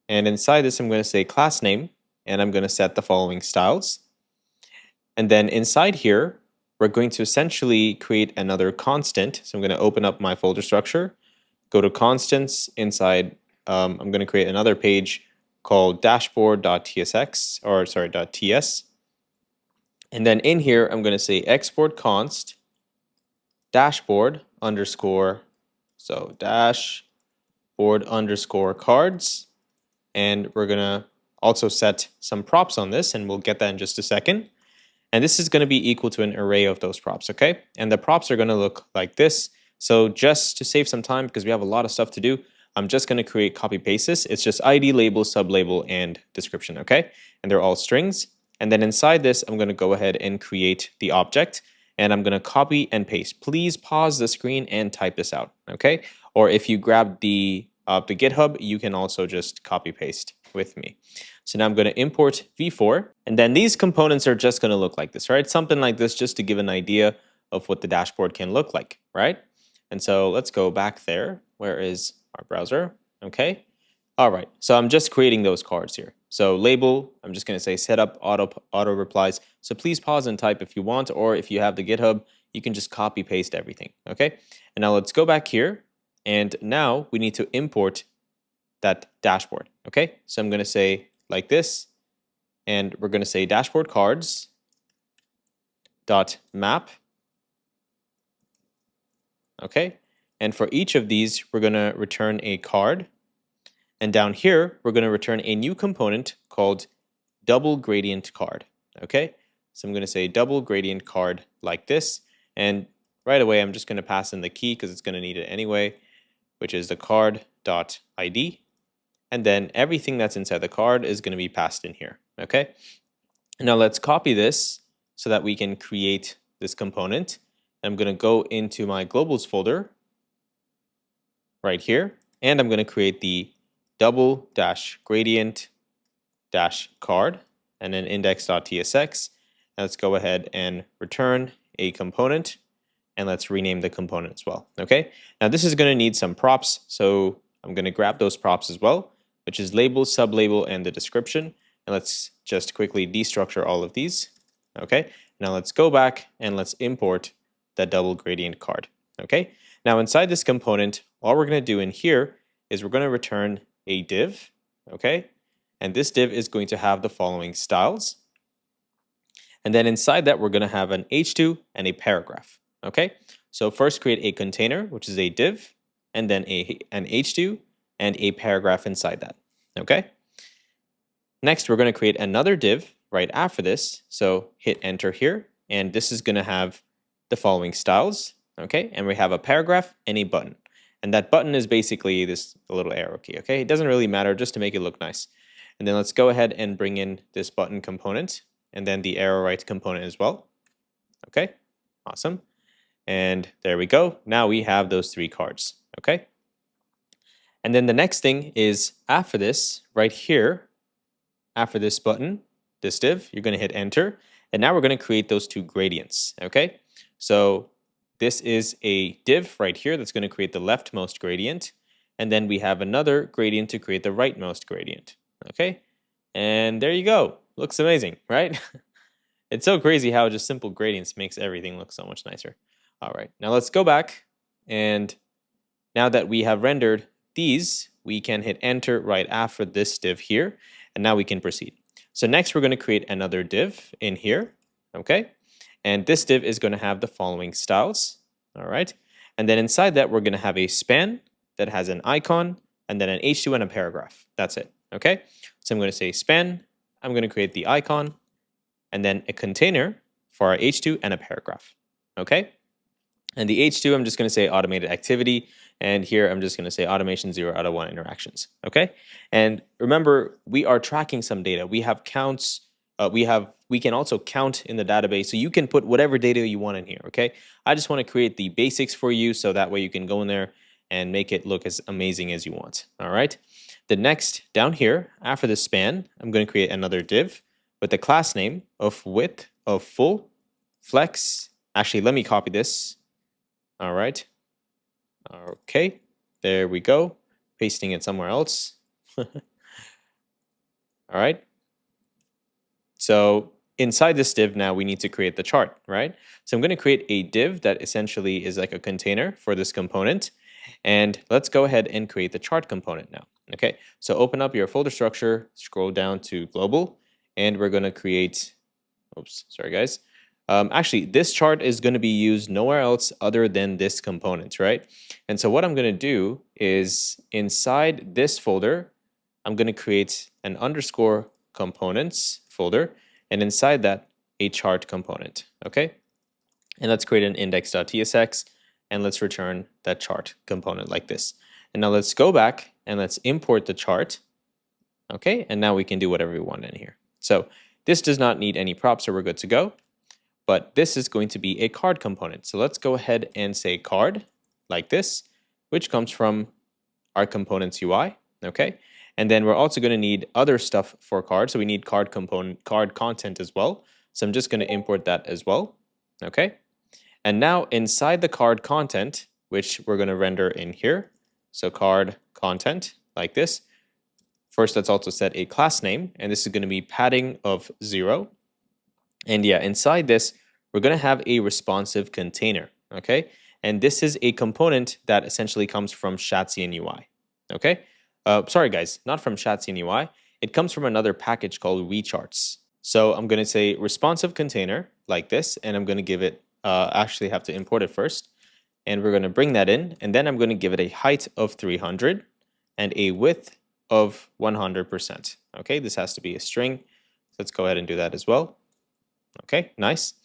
And inside this I'm going to say class name, and I'm going to set the following styles. And then inside here, we're going to essentially create another constant. So I'm going to open up my folder structure, go to constants inside. I'm going to create another page called dashboard.tsx, or sorry, .ts. And then in here, I'm going to say export const dashboard underscore, so dashboard underscore cards. And we're going to also set some props on this, and we'll get that in just a second. And this is going to be equal to an array of those props, okay? And the props are going to look like this. So just to save some time, because we have a lot of stuff to do, I'm just going to create copy paste this. It's just ID, label, sublabel, and description, okay? And they're all strings. And then inside this, I'm going to go ahead and create the object, and I'm going to copy and paste. Please pause the screen and type this out, okay? Or if you grab the GitHub, you can also just copy paste with me. So now I'm going to import v4, and then these components are just going to look like this, right? Something like this, just to give an idea of what the dashboard can look like, right? And so let's go back there. Where is our browser? Okay. All right. So I'm just creating those cards here. So label, I'm just going to say setup auto replies. So please pause and type if you want, or if you have the GitHub, you can just copy paste everything. Okay. And now let's go back here. And now we need to import that dashboard. Okay. So I'm going to say like this, and we're going to say dashboard cards dot map. Okay. And for each of these, we're going to return a card. And down here, we're going to return a new component called double gradient card. Okay. So I'm going to say double gradient card like this. And right away, I'm just going to pass in the key because it's going to need it anyway, which is the card.id. And then everything that's inside the card is going to be passed in here, okay? Now let's copy this so that we can create this component. I'm going to go into my globals folder right here, and I'm going to create the double dash gradient dash card and then index.tsx. Now let's go ahead and return a component, and let's rename the component as well, okay? Now this is going to need some props, so I'm going to grab those props as well, which is label, sublabel, and the description. And let's just quickly destructure all of these. Okay, now let's go back and let's import that double gradient card. Okay, now inside this component, all we're going to do in here is we're going to return a div. Okay, and this div is going to have the following styles. And then inside that, we're going to have an h2 and a paragraph. Okay, so first create a container, which is a div, and then an h2 and a paragraph inside that, okay? Next, we're going to create another div right after this. So hit enter here, and this is going to have the following styles, okay? And we have a paragraph and a button. And that button is basically this little arrow key, okay? It doesn't really matter, just to make it look nice. And then let's go ahead and bring in this button component and then the arrow right component as well. Okay, awesome. And there we go. Now we have those 3 cards, okay? And then the next thing is after this, right here, after this button, this div, you're gonna hit enter. And now we're gonna create those 2 gradients, okay? So this is a div right here that's gonna create the leftmost gradient. And then we have another gradient to create the rightmost gradient, okay? And there you go. Looks amazing, right? It's so crazy how just simple gradients makes everything look so much nicer. All right, now let's go back. And now that we have rendered these, we can hit enter right after this div here. And now we can proceed. So next we're going to create another div in here. Okay. And this div is going to have the following styles. All right. And then inside that, we're going to have a span that has an icon and then an H2 and a paragraph. That's it. Okay. So I'm going to say span. I'm going to create the icon and then a container for our H2 and a paragraph. Okay. And the H2, I'm just going to say automated activity. And here I'm just going to say automation 0 out of 1 interactions. Okay. And remember, we are tracking some data. We have counts. We can also count in the database. So you can put whatever data you want in here. Okay. I just want to create the basics for you. So that way you can go in there and make it look as amazing as you want. All right. The next down here, after the span, I'm going to create another div with the class name of width of full flex. Actually, let me copy this. All right. Okay. There we go. Pasting it somewhere else. All right. So inside this div now, we need to create the chart, right? So I'm going to create a div that essentially is like a container for this component. And let's go ahead and create the chart component now. Okay. So open up your folder structure, scroll down to global, and we're going to create, oops, sorry guys. Actually, this chart is going to be used nowhere else other than this component, right? And so what I'm going to do is inside this folder, I'm going to create an underscore components folder, and inside that, a chart component, okay? And let's create an index.tsx, and let's return that chart component like this. And now let's go back and let's import the chart, okay? And now we can do whatever we want in here. So this does not need any props, so we're good to go. But this is going to be a card component. So let's go ahead and say card like this, which comes from our components UI, okay? And then we're also going to need other stuff for card. So we need card component, card content as well. So I'm just going to import that as well, okay? And now inside the card content, which we're going to render in here, so card content like this. First, let's also set a class name, and this is going to be padding of 0. And yeah, inside this, we're going to have a responsive container, okay? And this is a component that essentially comes from Shatsian UI, okay? Sorry, guys, not from Shatsian UI. It comes from another package called recharts. So I'm going to say responsive container like this, and I'm going to give it, actually have to import it first. And we're going to bring that in, and then I'm going to give it a height of 300 and a width of 100%, okay? This has to be a string. Let's go ahead and do that as well. Okay, nice.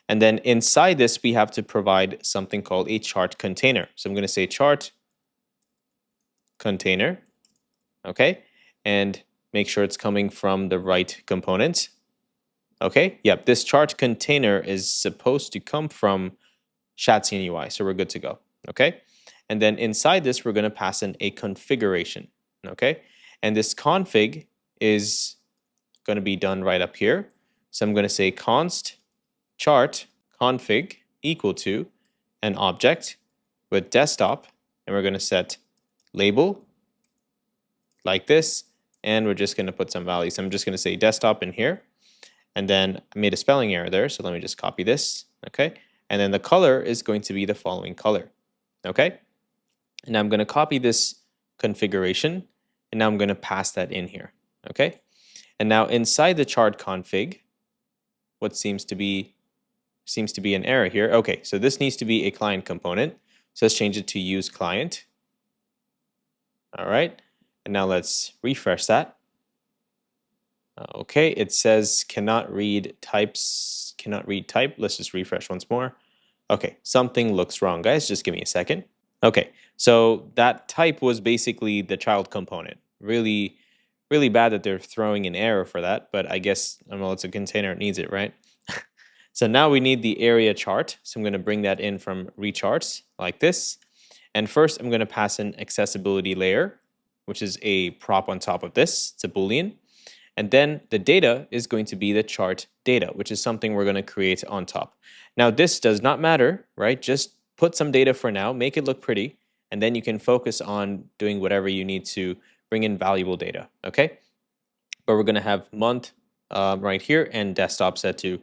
And then inside this, we have to provide something called a chart container. So I'm going to say chart container, okay, and make sure it's coming from the right component. Okay, yep, this chart container is supposed to come from Shatsian UI, so we're good to go, okay? And then inside this, we're going to pass in a configuration, okay? And this config is going to be done right up here. So I'm going to say const chart config equal to an object with desktop, and we're going to set label like this, and we're just going to put some values. So I'm just going to say desktop in here, and then I made a spelling error there, so let me just copy this, okay? And then the color is going to be the following color, okay? And I'm going to copy this configuration, and now I'm going to pass that in here, okay? And now inside the chart config, what seems to be an error here. Okay, so this needs to be a client component. So let's change it to use client. All right, and now let's refresh that. Okay, it says cannot read types, cannot read type. Let's just refresh once more. Okay, something looks wrong, guys. Just give me a second. Okay, So that type was basically the child component. Really, really bad that they're throwing an error for that, but I guess, well, it's a container, it needs it, right? So now we need the area chart. So I'm going to bring that in from recharts like this. And first I'm going to pass in accessibility layer, which is a prop on top of this. It's a Boolean. And then the data is going to be the chart data, which is something we're going to create on top. Now this does not matter, right? Just put some data for now, make it look pretty, and then you can focus on doing whatever you need to bring in valuable data, okay? But we're going to have month right here and desktop set to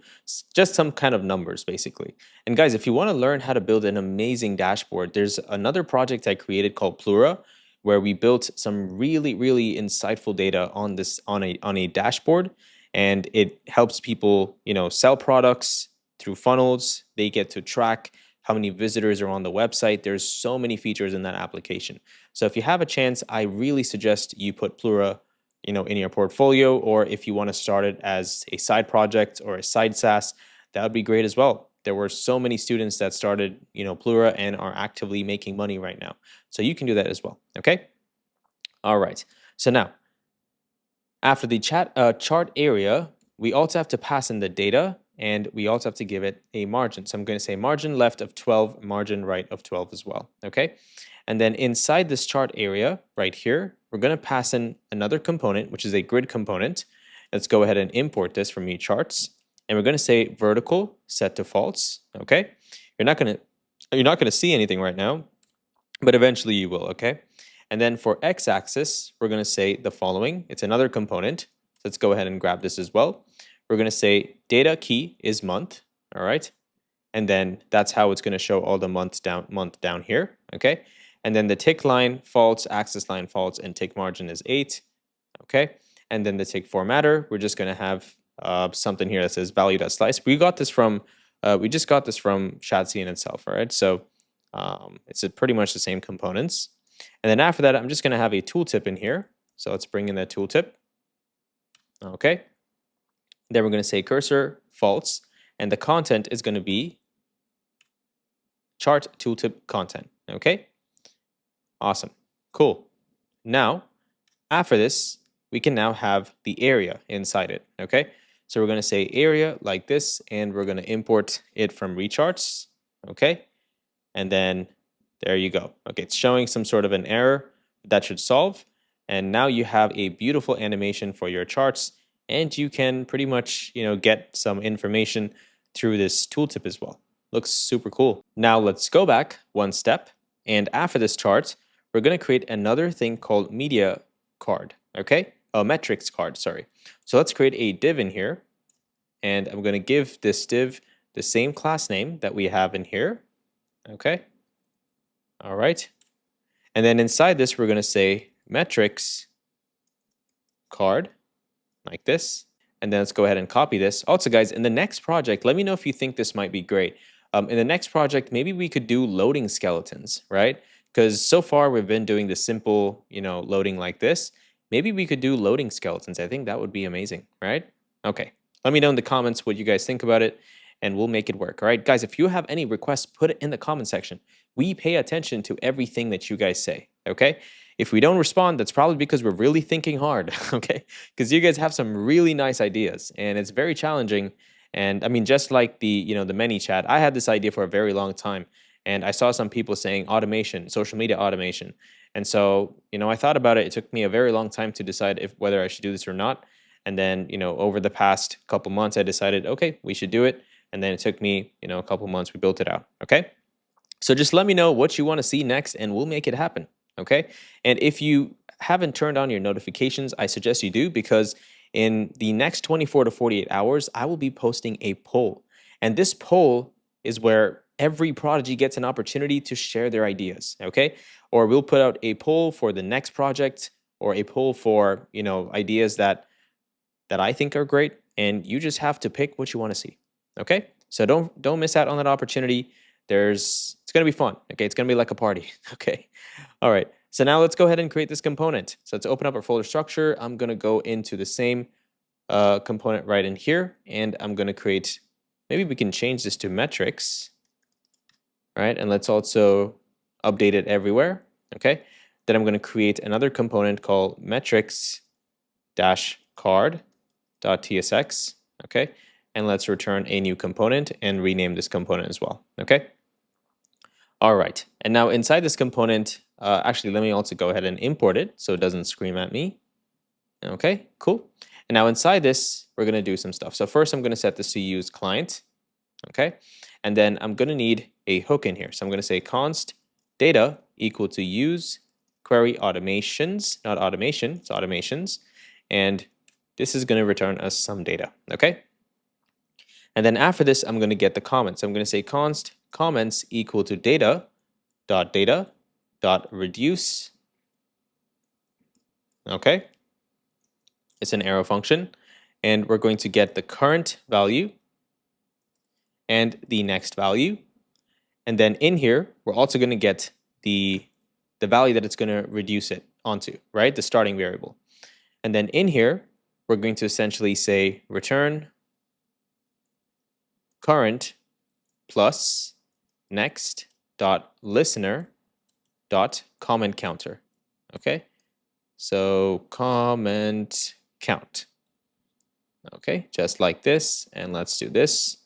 just some kind of numbers basically. And guys, if you want to learn how to build an amazing dashboard, there's another project I created called Plura, where we built some really, really insightful data on this on a dashboard, and it helps people, sell products through funnels. They get to track how many visitors are on the website. There's so many features in that application. So if you have a chance, I really suggest you put Plura in your portfolio, or if you want to start it as a side project or a side SaaS, that would be great as well. There were so many students that started, Plura and are actively making money right now. So you can do that as well, okay? All right, so now, after the chart area, we also have to pass in the data, and we also have to give it a margin. So I'm going to say margin left of 12, margin right of 12 as well, okay? And then inside this chart area right here, we're going to pass in another component, which is a grid component. Let's go ahead and import this from eCharts. And we're going to say vertical set to false, okay? You're not going to see anything right now, but eventually you will, okay? And then for x-axis, we're going to say the following. It's another component. Let's go ahead and grab this as well. We're going to say data key is month, all right? And then that's how it's going to show all the month down here, okay? And then the tick line false, axis line false, and tick margin is 8, okay? And then the tick formatter, we're just going to have something here that says value.slice. We just got this from Shadsy in itself, all right? So it's pretty much the same components. And then after that, I'm just going to have a tooltip in here. So let's bring in that tooltip, okay? Then we're going to say cursor false, and the content is going to be chart tooltip content, okay? Awesome, cool. Now, after this, we can now have the area inside it, okay? So we're going to say area like this, and we're going to import it from recharts, okay? And then there you go. Okay, it's showing some sort of an error that should solve. And now you have a beautiful animation for your charts, and you can pretty much, get some information through this tooltip as well. Looks super cool. Now let's go back one step. And after this chart, we're going to create another thing called media card, okay? Oh, metrics card, sorry. So let's create a div in here. And I'm going to give this div the same class name that we have in here, okay? All right. And then inside this, we're going to say metrics card like this. And then let's go ahead and copy this. Also, guys, in the next project, let me know if you think this might be great. In the next project, maybe we could do loading skeletons, right? Because so far we've been doing the simple, loading like this. Maybe we could do loading skeletons. I think that would be amazing, right? Okay. Let me know in the comments what you guys think about it, and we'll make it work. All right, guys, if you have any requests, put it in the comment section. We pay attention to everything that you guys say, okay? If we don't respond, that's probably because we're really thinking hard, okay? Because you guys have some really nice ideas, and it's very challenging. And I mean, just like the many chat, I had this idea for a very long time, and I saw some people saying automation, social media automation. And so, I thought about it. It took me a very long time to decide whether I should do this or not. And then, over the past couple months, I decided, okay, we should do it. And then it took me, a couple months, we built it out, okay? So just let me know what you want to see next, and we'll make it happen, okay? And if you haven't turned on your notifications, I suggest you do, because in the next 24 to 48 hours, I will be posting a poll. And this poll is where every prodigy gets an opportunity to share their ideas, okay? Or we'll put out a poll for the next project, or a poll for, ideas that I think are great, and you just have to pick what you want to see, okay? So don't miss out on that opportunity. It's going to be fun, okay? It's going to be like a party, okay? All right, so now let's go ahead and create this component. So let's open up our folder structure. I'm going to go into the same component right in here, and I'm going to create, maybe we can change this to metrics, right? And let's also update it everywhere. Okay. Then I'm going to create another component called metrics-card.tsx. Okay. And let's return a new component and rename this component as well. Okay. All right. And now inside this component, actually, let me also go ahead and import it so it doesn't scream at me. Okay, cool. And now inside this, we're going to do some stuff. So first, I'm going to set this to use client. Okay. And then I'm going to need a hook in here. So I'm going to say const data equal to use query automations, not automation, it's automations. And this is going to return us some data. Okay. And then after this, I'm going to get the comments. I'm going to say const comments equal to data.reduce. Okay. It's an arrow function. And we're going to get the current value and the next value. And then in here, we're also going to get the value that it's going to reduce it onto, right? The starting variable. And then in here, we're going to essentially say return current plus next dot listener dot comment counter. Okay, so comment count. Okay, just like this, and let's do this.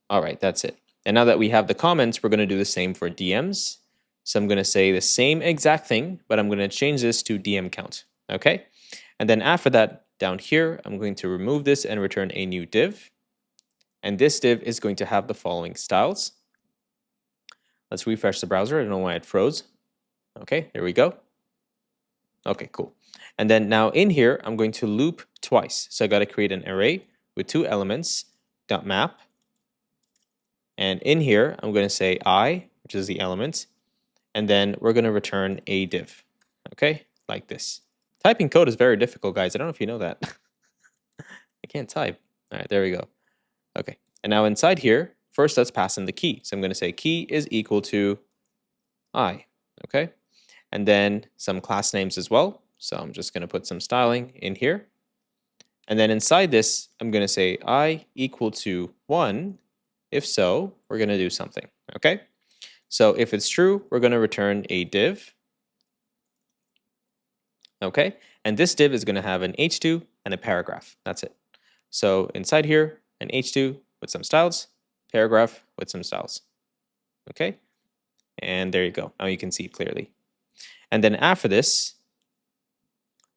All right, that's it. And now that we have the comments, we're going to do the same for DMs. So I'm going to say the same exact thing, but I'm going to change this to DM count. Okay, and then after that, down here, I'm going to remove this and return a new div. And this div is going to have the following styles. Let's refresh the browser. I don't know why it froze. Okay, there we go. Okay, cool. And then now in here, I'm going to loop twice. So I got to create an array with two elements, .map. And in here, I'm going to say I, which is the element. And then we're going to return a div. Okay, like this. Typing code is very difficult, guys. I don't know if you know that. I can't type. All right, there we go. Okay, and now inside here, first let's pass in the key. So I'm going to say key is equal to I, okay? And then some class names as well. So I'm just going to put some styling in here. And then inside this, I'm going to say I equal to 1. If so, we're going to do something, okay? So if it's true, we're going to return a div, okay? And this div is going to have an h2 and a paragraph. That's it. So inside here, an h2 with some styles, paragraph with some styles. Okay, and there you go. Now you can see it clearly. And then after this,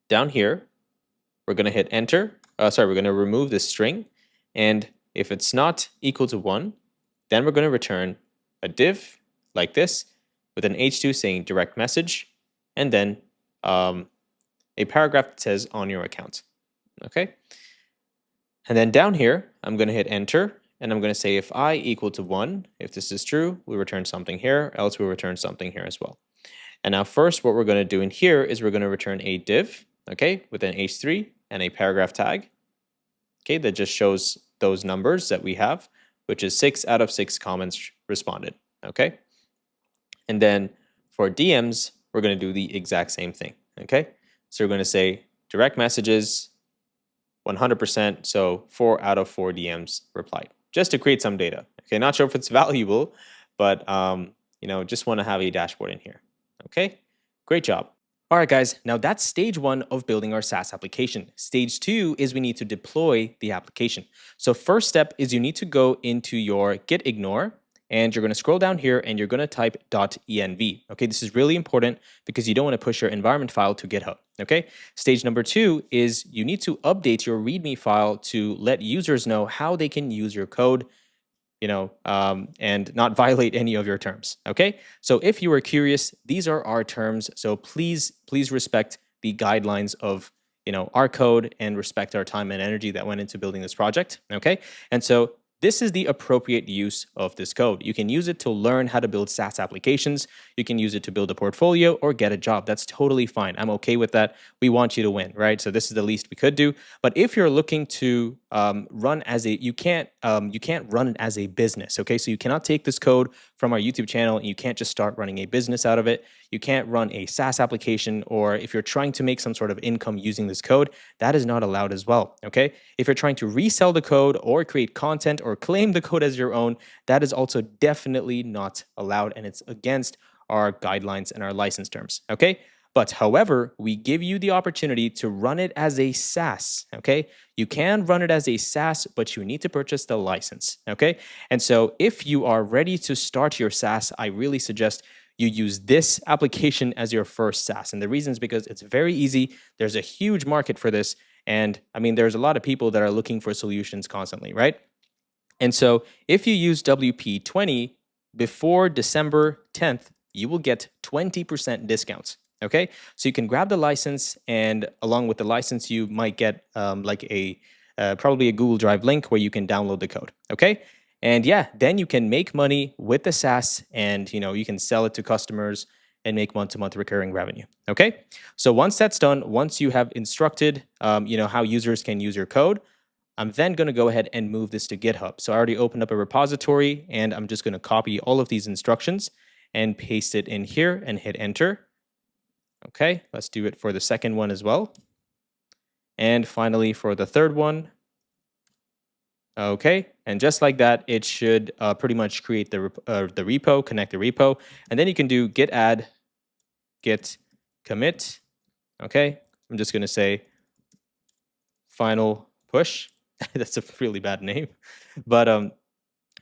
down here, we're going to hit enter. We're going to remove this string. And if it's not equal to 1, then we're going to return a div like this with an h2 saying direct message, and then a paragraph that says on your account. Okay. And then down here, I'm going to hit enter, and I'm going to say if I equal to 1, if this is true, we return something here, else we return something here as well. And now first, what we're going to do in here is we're going to return a div, okay, with an h3 and a paragraph tag, okay, that just shows those numbers that we have, which is 6 out of 6 comments responded, okay? And then for DMs, we're going to do the exact same thing, okay? So we're going to say direct messages, 100%, so 4 out of 4 DMs replied, just to create some data. Okay, not sure if it's valuable, but you know, just want to have a dashboard in here. Okay, great job. All right, guys, now that's stage 1 of building our SaaS application. Stage 2 is we need to deploy the application. So first step is you need to go into your git ignore, and you're going to scroll down here and you're going to type .env. Okay, this is really important because you don't want to push your environment file to GitHub. Okay, stage number 2 is you need to update your README file to let users know how they can use your code, you know, and not violate any of your terms. Okay, so if you are curious, these are our terms. So please respect the guidelines of, you know, our code and respect our time and energy that went into building this project. Okay, and so this is the appropriate use of this code. You can use it to learn how to build SaaS applications. You can use it to build a portfolio or get a job. That's totally fine. I'm okay with that. We want you to win, right? So this is the least we could do. But if you're looking to run as a, you can't run it as a business, okay? So you cannot take this code from our YouTube channel and you can't just start running a business out of it. You can't run a SaaS application, or if you're trying to make some sort of income using this code, that is not allowed as well, okay? If you're trying to resell the code or create content or claim the code as your own, that is also definitely not allowed, and it's against our guidelines and our license terms, okay? But however, we give you the opportunity to run it as a SaaS, okay? You can run it as a SaaS, but you need to purchase the license, okay? And so if you are ready to start your SaaS, I really suggest you use this application as your first SaaS. And the reason is because it's very easy. There's a huge market for this. And I mean, there's a lot of people that are looking for solutions constantly, right? And so if you use WP20 before December 10th, you will get 20% discounts. Okay, so you can grab the license, and along with the license, you might get like a probably a Google Drive link where you can download the code. Okay, and yeah, then you can make money with the SaaS, and you can sell it to customers and make month-to-month recurring revenue. Okay, so once that's done, once you have instructed, how users can use your code, I'm then going to go ahead and move this to GitHub. So I already opened up a repository, and I'm just going to copy all of these instructions and paste it in here and hit enter. Okay, let's do it for the second one as well. And finally for the third one. Okay, and just like that, it should pretty much create the repo, connect the repo, and then you can do git add, git commit. Okay, I'm just going to say final push. That's a really bad name, but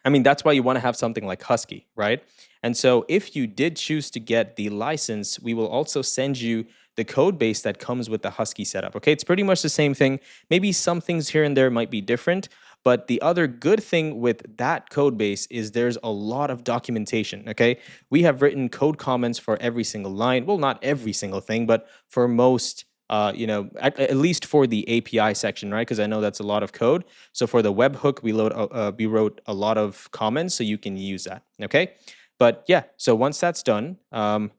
I mean, that's why you want to have something like Husky, right? And so if you did choose to get the license, we will also send you the code base that comes with the Husky setup. Okay, it's pretty much the same thing. Maybe some things here and there might be different, but the other good thing with that code base is there's a lot of documentation. Okay, we have written code comments for every single line. Well, not every single thing, but for most. At least for the API section, right? Because I know that's a lot of code. So for the webhook, we wrote a lot of comments, so you can use that. Okay, but yeah. So once that's done, and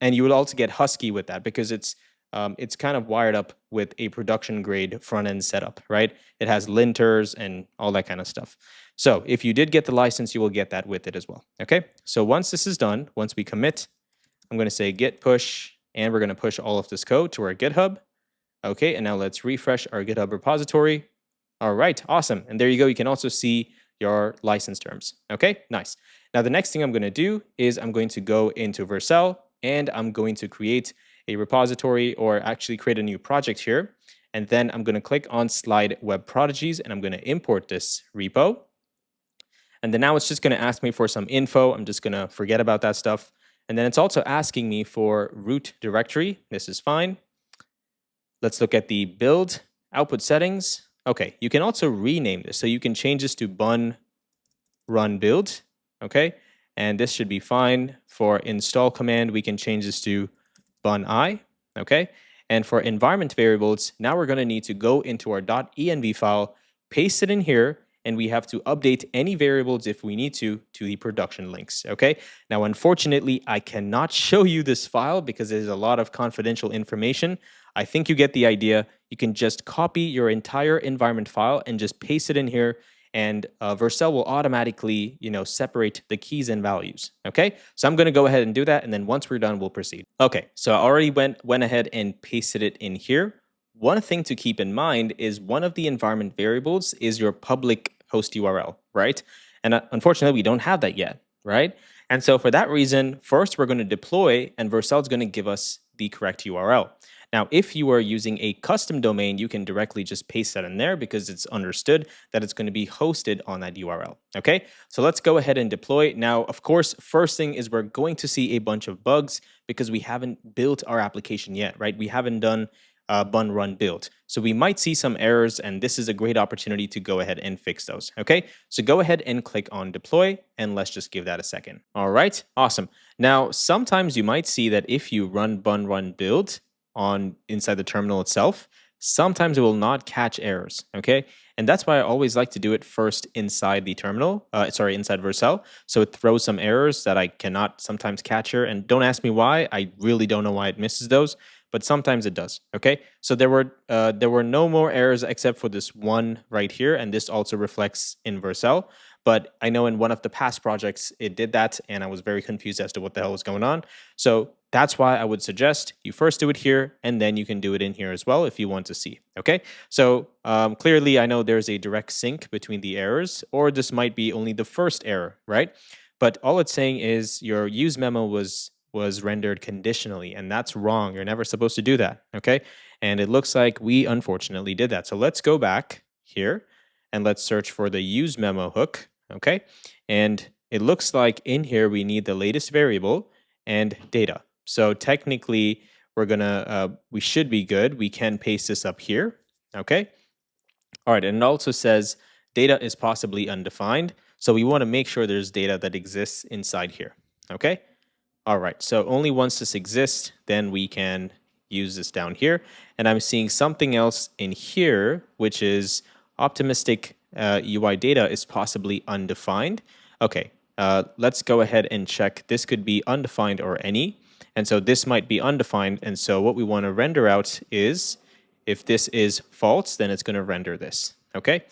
you will also get Husky with that because it's kind of wired up with a production grade front end setup, right? It has linters and all that kind of stuff. So if you did get the license, you will get that with it as well. Okay. So once this is done, once we commit, I'm going to say git push. And we're going to push all of this code to our GitHub. Okay, and now let's refresh our GitHub repository. All right, awesome. And there you go. You can also see your license terms. Okay, nice. Now, the next thing I'm going to do is I'm going to go into Vercel, and I'm going to create a repository, or actually create a new project here. And then I'm going to click on Slide Web Prodigies, and I'm going to import this repo. And then now it's just going to ask me for some info. I'm just going to forget about that stuff. And then it's also asking me for root directory. This is fine. Let's look at the build output settings. Okay, you can also rename this. So you can change this to bun run build. Okay, and this should be fine. For install command, we can change this to bun I. Okay, and for environment variables, now we're going to need to go into our .env file, paste it in here, and we have to update any variables if we need to the production links, okay? Now, unfortunately, I cannot show you this file because there's a lot of confidential information. I think you get the idea. You can just copy your entire environment file and just paste it in here, and Vercel will automatically, separate the keys and values, okay? So I'm gonna go ahead and do that, and then once we're done, we'll proceed. Okay, so I already went ahead and pasted it in here. One thing to keep in mind is one of the environment variables is your public host URL, right? And unfortunately, we don't have that yet, right? And so for that reason, first we're going to deploy, and Vercel is going to give us the correct URL. Now, if you are using a custom domain, you can directly just paste that in there because it's understood that it's going to be hosted on that URL, okay? So let's go ahead and deploy. Now, of course, first thing is we're going to see a bunch of bugs because we haven't built our application yet, right? We haven't done bun run build. So we might see some errors, and this is a great opportunity to go ahead and fix those, okay? So go ahead and click on deploy, and let's just give that a second. All right, awesome. Now, sometimes you might see that if you run bun run build inside the terminal itself, sometimes it will not catch errors, okay? And that's why I always like to do it first inside the terminal, inside Vercel. So it throws some errors that I cannot sometimes catch here. And don't ask me why. I really don't know why it misses those, but sometimes it does, okay? So there were no more errors except for this one right here, and this also reflects in Vercel. But I know in one of the past projects, it did that, and I was very confused as to what the hell was going on. So that's why I would suggest you first do it here, and then you can do it in here as well if you want to see, okay? So clearly, I know there's a direct sync between the errors, or this might be only the first error, right? But all it's saying is your use memo was was rendered conditionally, and that's wrong. You're never supposed to do that, okay? And it looks like we unfortunately did that. So let's go back here and let's search for the use memo hook, okay? And it looks like in here we need the latest variable and data. So technically we should be good. We can paste this up here, okay? All right, and it also says data is possibly undefined. So we want to make sure there's data that exists inside here, okay? All right, so only once this exists, then we can use this down here. And I'm seeing something else in here, which is optimistic UI data is possibly undefined. Okay, let's go ahead and check. This could be undefined or any. And so this might be undefined. And so what we want to render out is, if this is false, then it's going to render this, okay?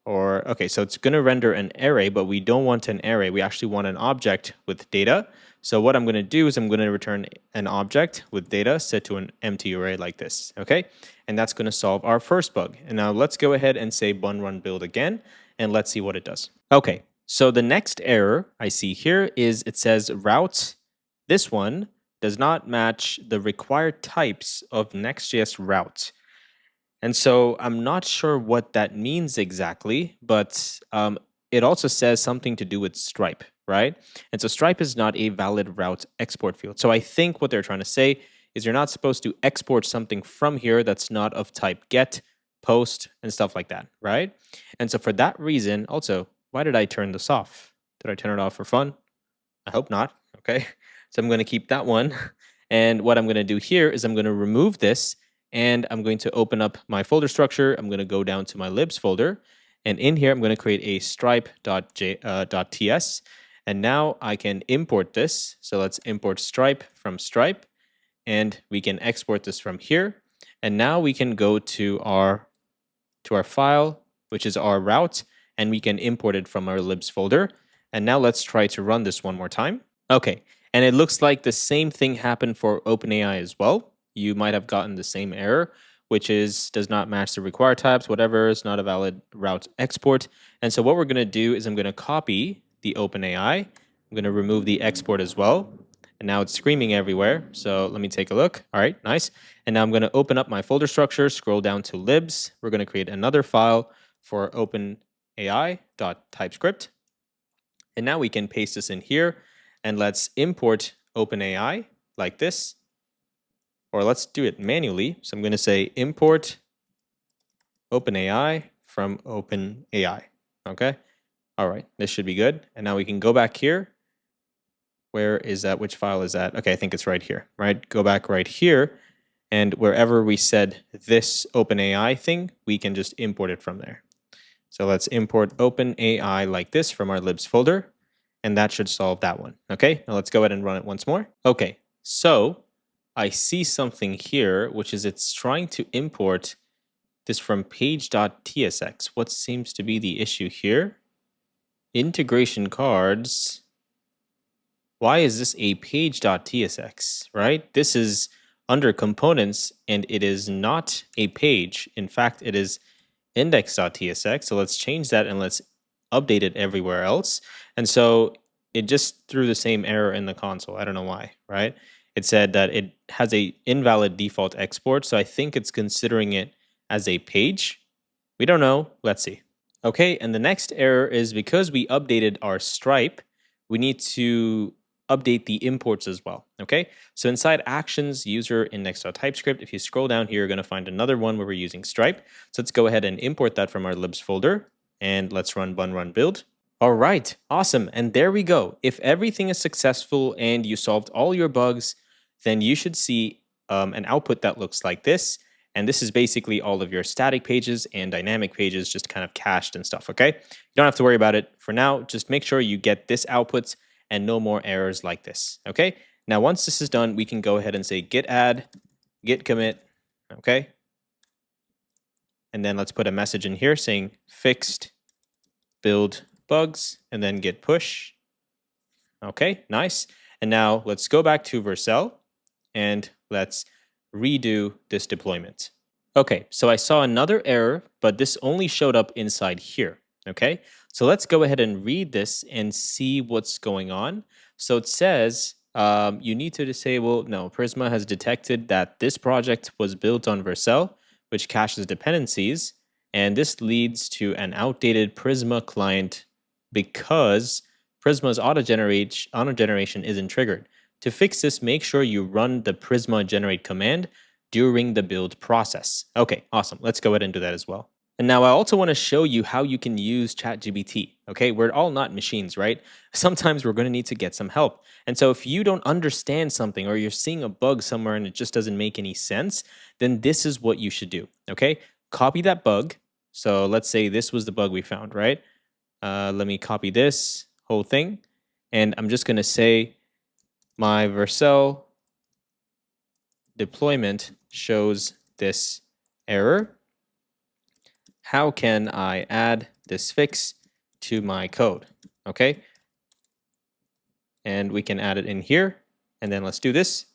Okay, so it's going to render an array, but we don't want an array. We actually want an object with data. So what I'm going to do is I'm going to return an object with data set to an empty array like this, okay? And that's going to solve our first bug. And now let's go ahead and say run build again, and let's see what it does. Okay, so the next error I see here is it says route, this one does not match the required types of Nextjs route. And so I'm not sure what that means exactly, but it also says something to do with Stripe, right? And so Stripe is not a valid route export field. So I think what they're trying to say is you're not supposed to export something from here that's not of type get, post, and stuff like that, right? And so for that reason, also, why did I turn this off? Did I turn it off for fun? I hope not, okay? So I'm going to keep that one. And what I'm going to do here is I'm going to remove this, and I'm going to open up my folder structure. I'm going to go down to my libs folder. And in here, I'm going to create a stripe.ts. And now I can import this. So let's import stripe from stripe. And we can export this from here. And now we can go to our file, which is our route. And we can import it from our libs folder. And now let's try to run this one more time. Okay. And it looks like the same thing happened for OpenAI as well. You might have gotten the same error, which is does not match the required types, whatever, is not a valid route export. And so what we're going to do is I'm going to copy the OpenAI. I'm going to remove the export as well. And now it's screaming everywhere. So let me take a look. All right, nice. And now I'm going to open up my folder structure, scroll down to libs. We're going to create another file for OpenAI.TypeScript. And now we can paste this in here. And let's import OpenAI like this. Or let's do it manually. So I'm going to say import OpenAI from OpenAI. Okay. All right. This should be good. And now we can go back here. Where is that? Which file is that? Okay, I think it's right here, right? Go back right here. And wherever we said this OpenAI thing, we can just import it from there. So let's import OpenAI like this from our libs folder. And that should solve that one. Okay, now let's go ahead and run it once more. Okay, so I see something here, which is it's trying to import this from page.tsx. What seems to be the issue here? Integration cards. Why is this a page.tsx, right? This is under components, and it is not a page. In fact, it is index.tsx. So let's change that and let's update it everywhere else. And so it just threw the same error in the console. I don't know why, right? It said that it has a invalid default export, so I think it's considering it as a page. We don't know. Let's see. Okay, and the next error is because we updated our Stripe, we need to update the imports as well, okay? So inside actions, user index.typescript, if you scroll down here, you're going to find another one where we're using Stripe. So let's go ahead and import that from our libs folder, and let's run build. All right, awesome, and there we go. If everything is successful and you solved all your bugs, then you should see an output that looks like this. And this is basically all of your static pages and dynamic pages just kind of cached and stuff, okay? You don't have to worry about it for now. Just make sure you get this output and no more errors like this, okay? Now, once this is done, we can go ahead and say git add, git commit, okay? And then let's put a message in here saying fixed build bugs and then git push. Okay, nice. And now let's go back to Vercel and let's redo this deployment. Okay, so I saw another error, but this only showed up inside here. Okay, so let's go ahead and read this and see what's going on. So it says you need to disable, no, Prisma has detected that this project was built on Vercel, which caches dependencies, and this leads to an outdated Prisma client because Prisma's auto generation isn't triggered. To fix this, make sure you run the Prisma generate command during the build process. Okay, awesome. Let's go ahead and do that as well. And now I also want to show you how you can use ChatGPT. Okay, we're all not machines, right? Sometimes we're going to need to get some help. And so if you don't understand something or you're seeing a bug somewhere and it just doesn't make any sense, then this is what you should do. Okay, copy that bug. So let's say this was the bug we found, right? Let me copy this whole thing. And I'm just going to say my Vercel deployment shows this error. How can I add this fix to my code? Okay. And we can add it in here. And then let's do this.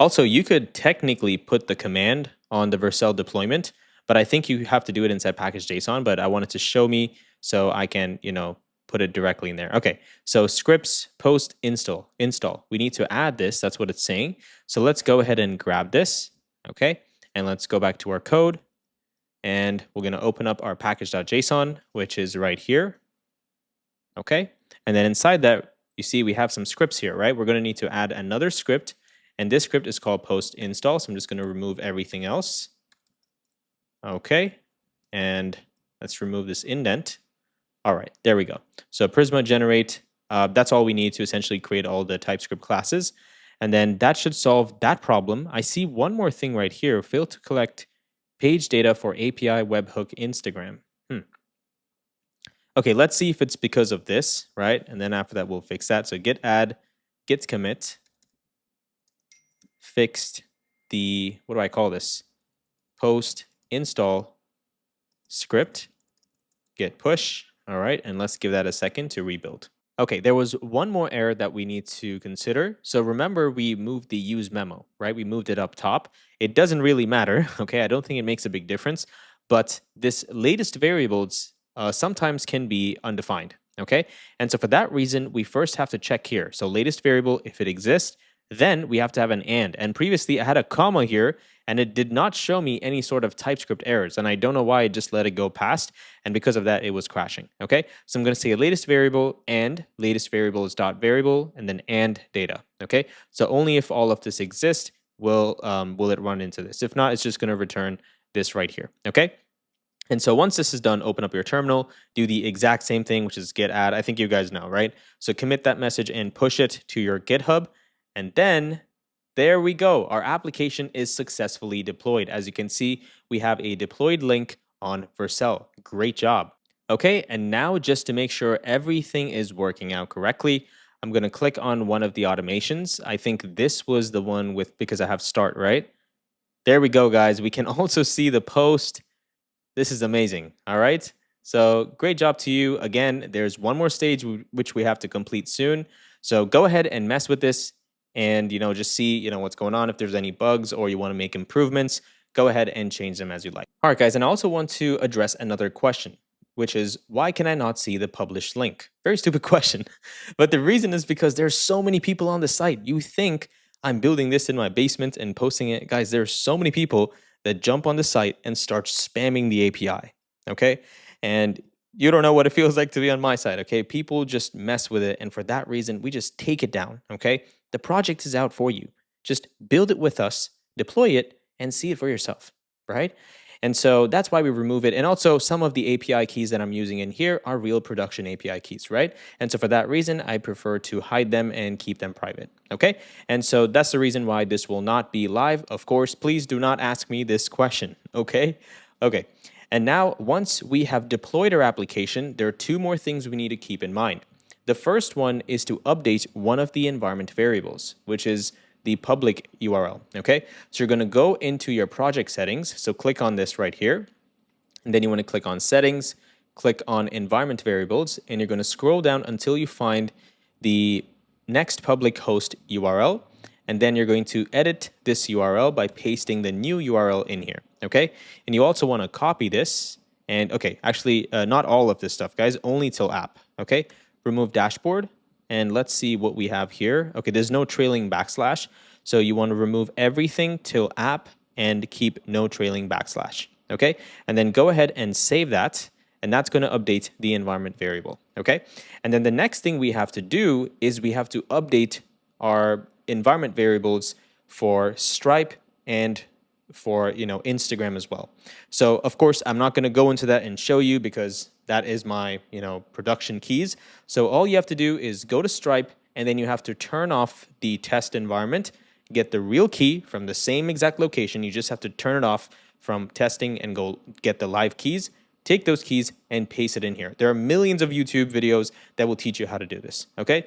Also, you could technically put the command on the Vercel deployment, but I think you have to do it inside package.json, but I wanted to show me so I can, put it directly in there. Okay, so scripts post install. We need to add this. That's what it's saying. So let's go ahead and grab this. Okay, and let's go back to our code. And we're going to open up our package.json, which is right here. Okay. And then inside that, you see we have some scripts here, right? We're going to need to add another script. And this script is called post install. So I'm just going to remove everything else. Okay. And let's remove this indent. All right. There we go. So Prisma generate, that's all we need to essentially create all the TypeScript classes. And then that should solve that problem. I see one more thing right here. Fail to collect page data for API webhook Instagram. Okay, let's see if it's because of this, right? And then after that, we'll fix that. So git add, git commit, fixed the, what do I call this? Post install script, git push. All right, and let's give that a second to rebuild. Okay, there was one more error that we need to consider. So remember, we moved the use memo, right? We moved it up top. It doesn't really matter, okay? I don't think it makes a big difference, but this latest variables sometimes can be undefined, okay? And so for that reason, we first have to check here. So latest variable, if it exists, then we have to have an and. And previously I had a comma here and it did not show me any sort of TypeScript errors. And I don't know why I just let it go past. And because of that, it was crashing. Okay. So I'm going to say latest variable and latest variable is dot variable and then and data. Okay. So only if all of this exists will it run into this. If not, it's just going to return this right here. Okay. And so once this is done, open up your terminal, do the exact same thing, which is git add. I think you guys know, right? So commit that message and push it to your GitHub. And then there we go. Our application is successfully deployed. As you can see, we have a deployed link on Vercel. Great job. Okay, and now just to make sure everything is working out correctly, I'm going to click on one of the automations. I think this was the one with, because I have start, right? There we go, guys. We can also see the post. This is amazing. All right. So great job to you. Again, there's one more stage which we have to complete soon. So go ahead and mess with this and, just see, what's going on. If there's any bugs or you want to make improvements, go ahead and change them as you like. All right, guys. And I also want to address another question, which is why can I not see the published link? Very stupid question. But the reason is because there's so many people on the site. You think I'm building this in my basement and posting it. Guys, there's so many people that jump on the site and start spamming the API, okay? And you don't know what it feels like to be on my side, okay? People just mess with it, and for that reason, we just take it down, okay? The project is out for you. Just build it with us, deploy it, and see it for yourself, right? And so that's why we remove it. And also some of the API keys that I'm using in here are real production API keys, right? And so for that reason, I prefer to hide them and keep them private, okay? And so that's the reason why this will not be live. Of course, please do not ask me this question, okay? Okay, and now once we have deployed our application, there are two more things we need to keep in mind. The first one is to update one of the environment variables, which is the public URL, okay? So you're gonna go into your project settings. So click on this right here. And then you wanna click on settings, click on environment variables, and you're gonna scroll down until you find the next public host URL. And then you're going to edit this URL by pasting the new URL in here, okay? And you also wanna copy this. And okay, actually not all of this stuff, guys, only till app, okay? Remove dashboard, and let's see what we have here. Okay, there's no trailing backslash. So you want to remove everything till app and keep no trailing backslash. Okay, and then go ahead and save that. And that's going to update the environment variable. Okay, and then the next thing we have to do is we have to update our environment variables for Stripe and for Instagram as well. So of course I'm not going to go into that and show you because that is my production keys. So all you have to do is go to Stripe and then you have to turn off the test environment, get the real key from the same exact location. You just have to turn it off from testing and go get the live keys. Take those keys and paste it in here. There are millions of YouTube videos that will teach you how to do this, okay?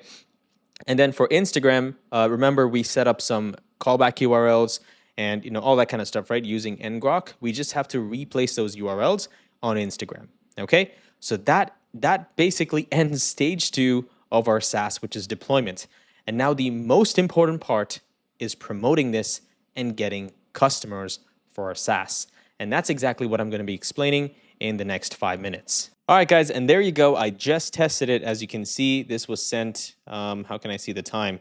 And then for Instagram, remember we set up some callback URLs and all that kind of stuff, right? Using ngrok, we just have to replace those URLs on Instagram, okay? So that basically ends stage 2 of our SaaS, which is deployment. And now the most important part is promoting this and getting customers for our SaaS. And that's exactly what I'm going to be explaining in the next 5 minutes. All right, guys, and there you go. I just tested it. As you can see, this was sent, how can I see the time?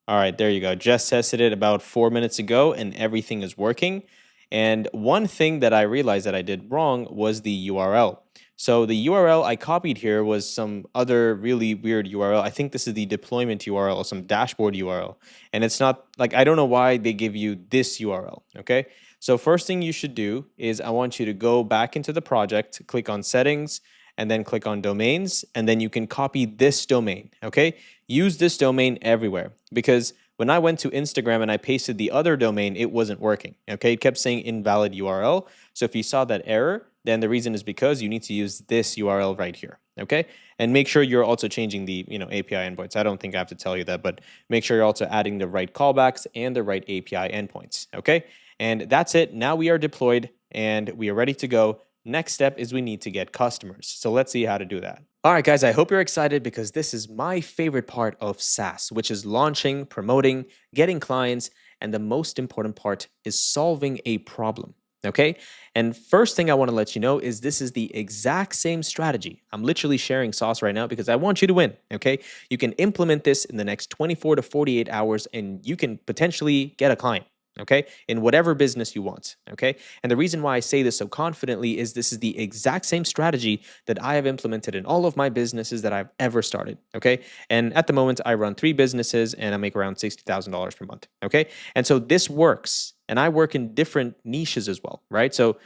All right, there you go. Just tested it about 4 minutes ago and everything is working. And one thing that I realized that I did wrong was the URL. So the URL I copied here was some other really weird URL. I think this is the deployment URL or some dashboard URL. And it's not like, I don't know why they give you this URL, okay? So first thing you should do is I want you to go back into the project, click on settings, and then click on domains, and then you can copy this domain, okay? Use this domain everywhere because when I went to Instagram and I pasted the other domain, it wasn't working, okay? It kept saying invalid URL. So if you saw that error, then the reason is because you need to use this URL right here, okay? And make sure you're also changing the API endpoints. I don't think I have to tell you that, but make sure you're also adding the right callbacks and the right API endpoints, okay? And that's it. Now we are deployed and we are ready to go. Next step is we need to get customers. So let's see how to do that. All right, guys, I hope you're excited because this is my favorite part of SaaS, which is launching, promoting, getting clients, and the most important part is solving a problem. Okay. And first thing I want to let you know is this is the exact same strategy. I'm literally sharing sauce right now because I want you to win. Okay. You can implement this in the next 24 to 48 hours and you can potentially get a client. Okay, in whatever business you want. Okay, and the reason why I say this so confidently is this is the exact same strategy that I have implemented in all of my businesses that I've ever started. Okay, and at the moment I run 3 businesses and I make around $60,000 per month. Okay, and so this works, and I work in different niches as well, right? So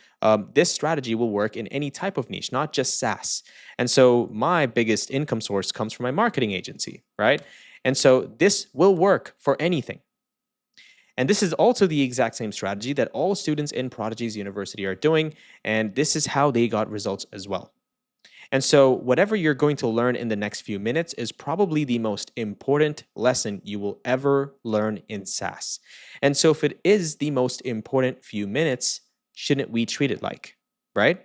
this strategy will work in any type of niche, not just SaaS. And so my biggest income source comes from my marketing agency, right? And so this will work for anything. And this is also the exact same strategy that all students in Prodigy's University are doing, and this is how they got results as well. And so whatever you're going to learn in the next few minutes is probably the most important lesson you will ever learn in SaaS. And so if it is the most important few minutes, shouldn't we treat it like, right?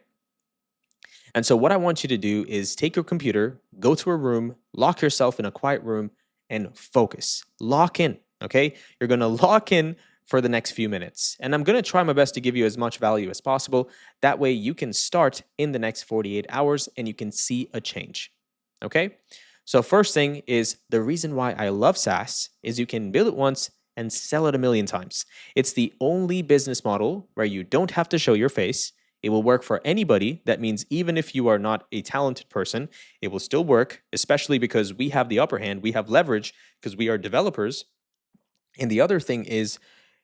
And so what I want you to do is take your computer, go to a room, lock yourself in a quiet room, and focus. Lock in. Okay, you're going to lock in for the next few minutes. And I'm going to try my best to give you as much value as possible. That way you can start in the next 48 hours and you can see a change. Okay, so first thing is the reason why I love SaaS is you can build it once and sell it 1,000,000 times. It's the only business model where you don't have to show your face. It will work for anybody. That means even if you are not a talented person, it will still work, especially because we have the upper hand. We have leverage because we are developers. And the other thing is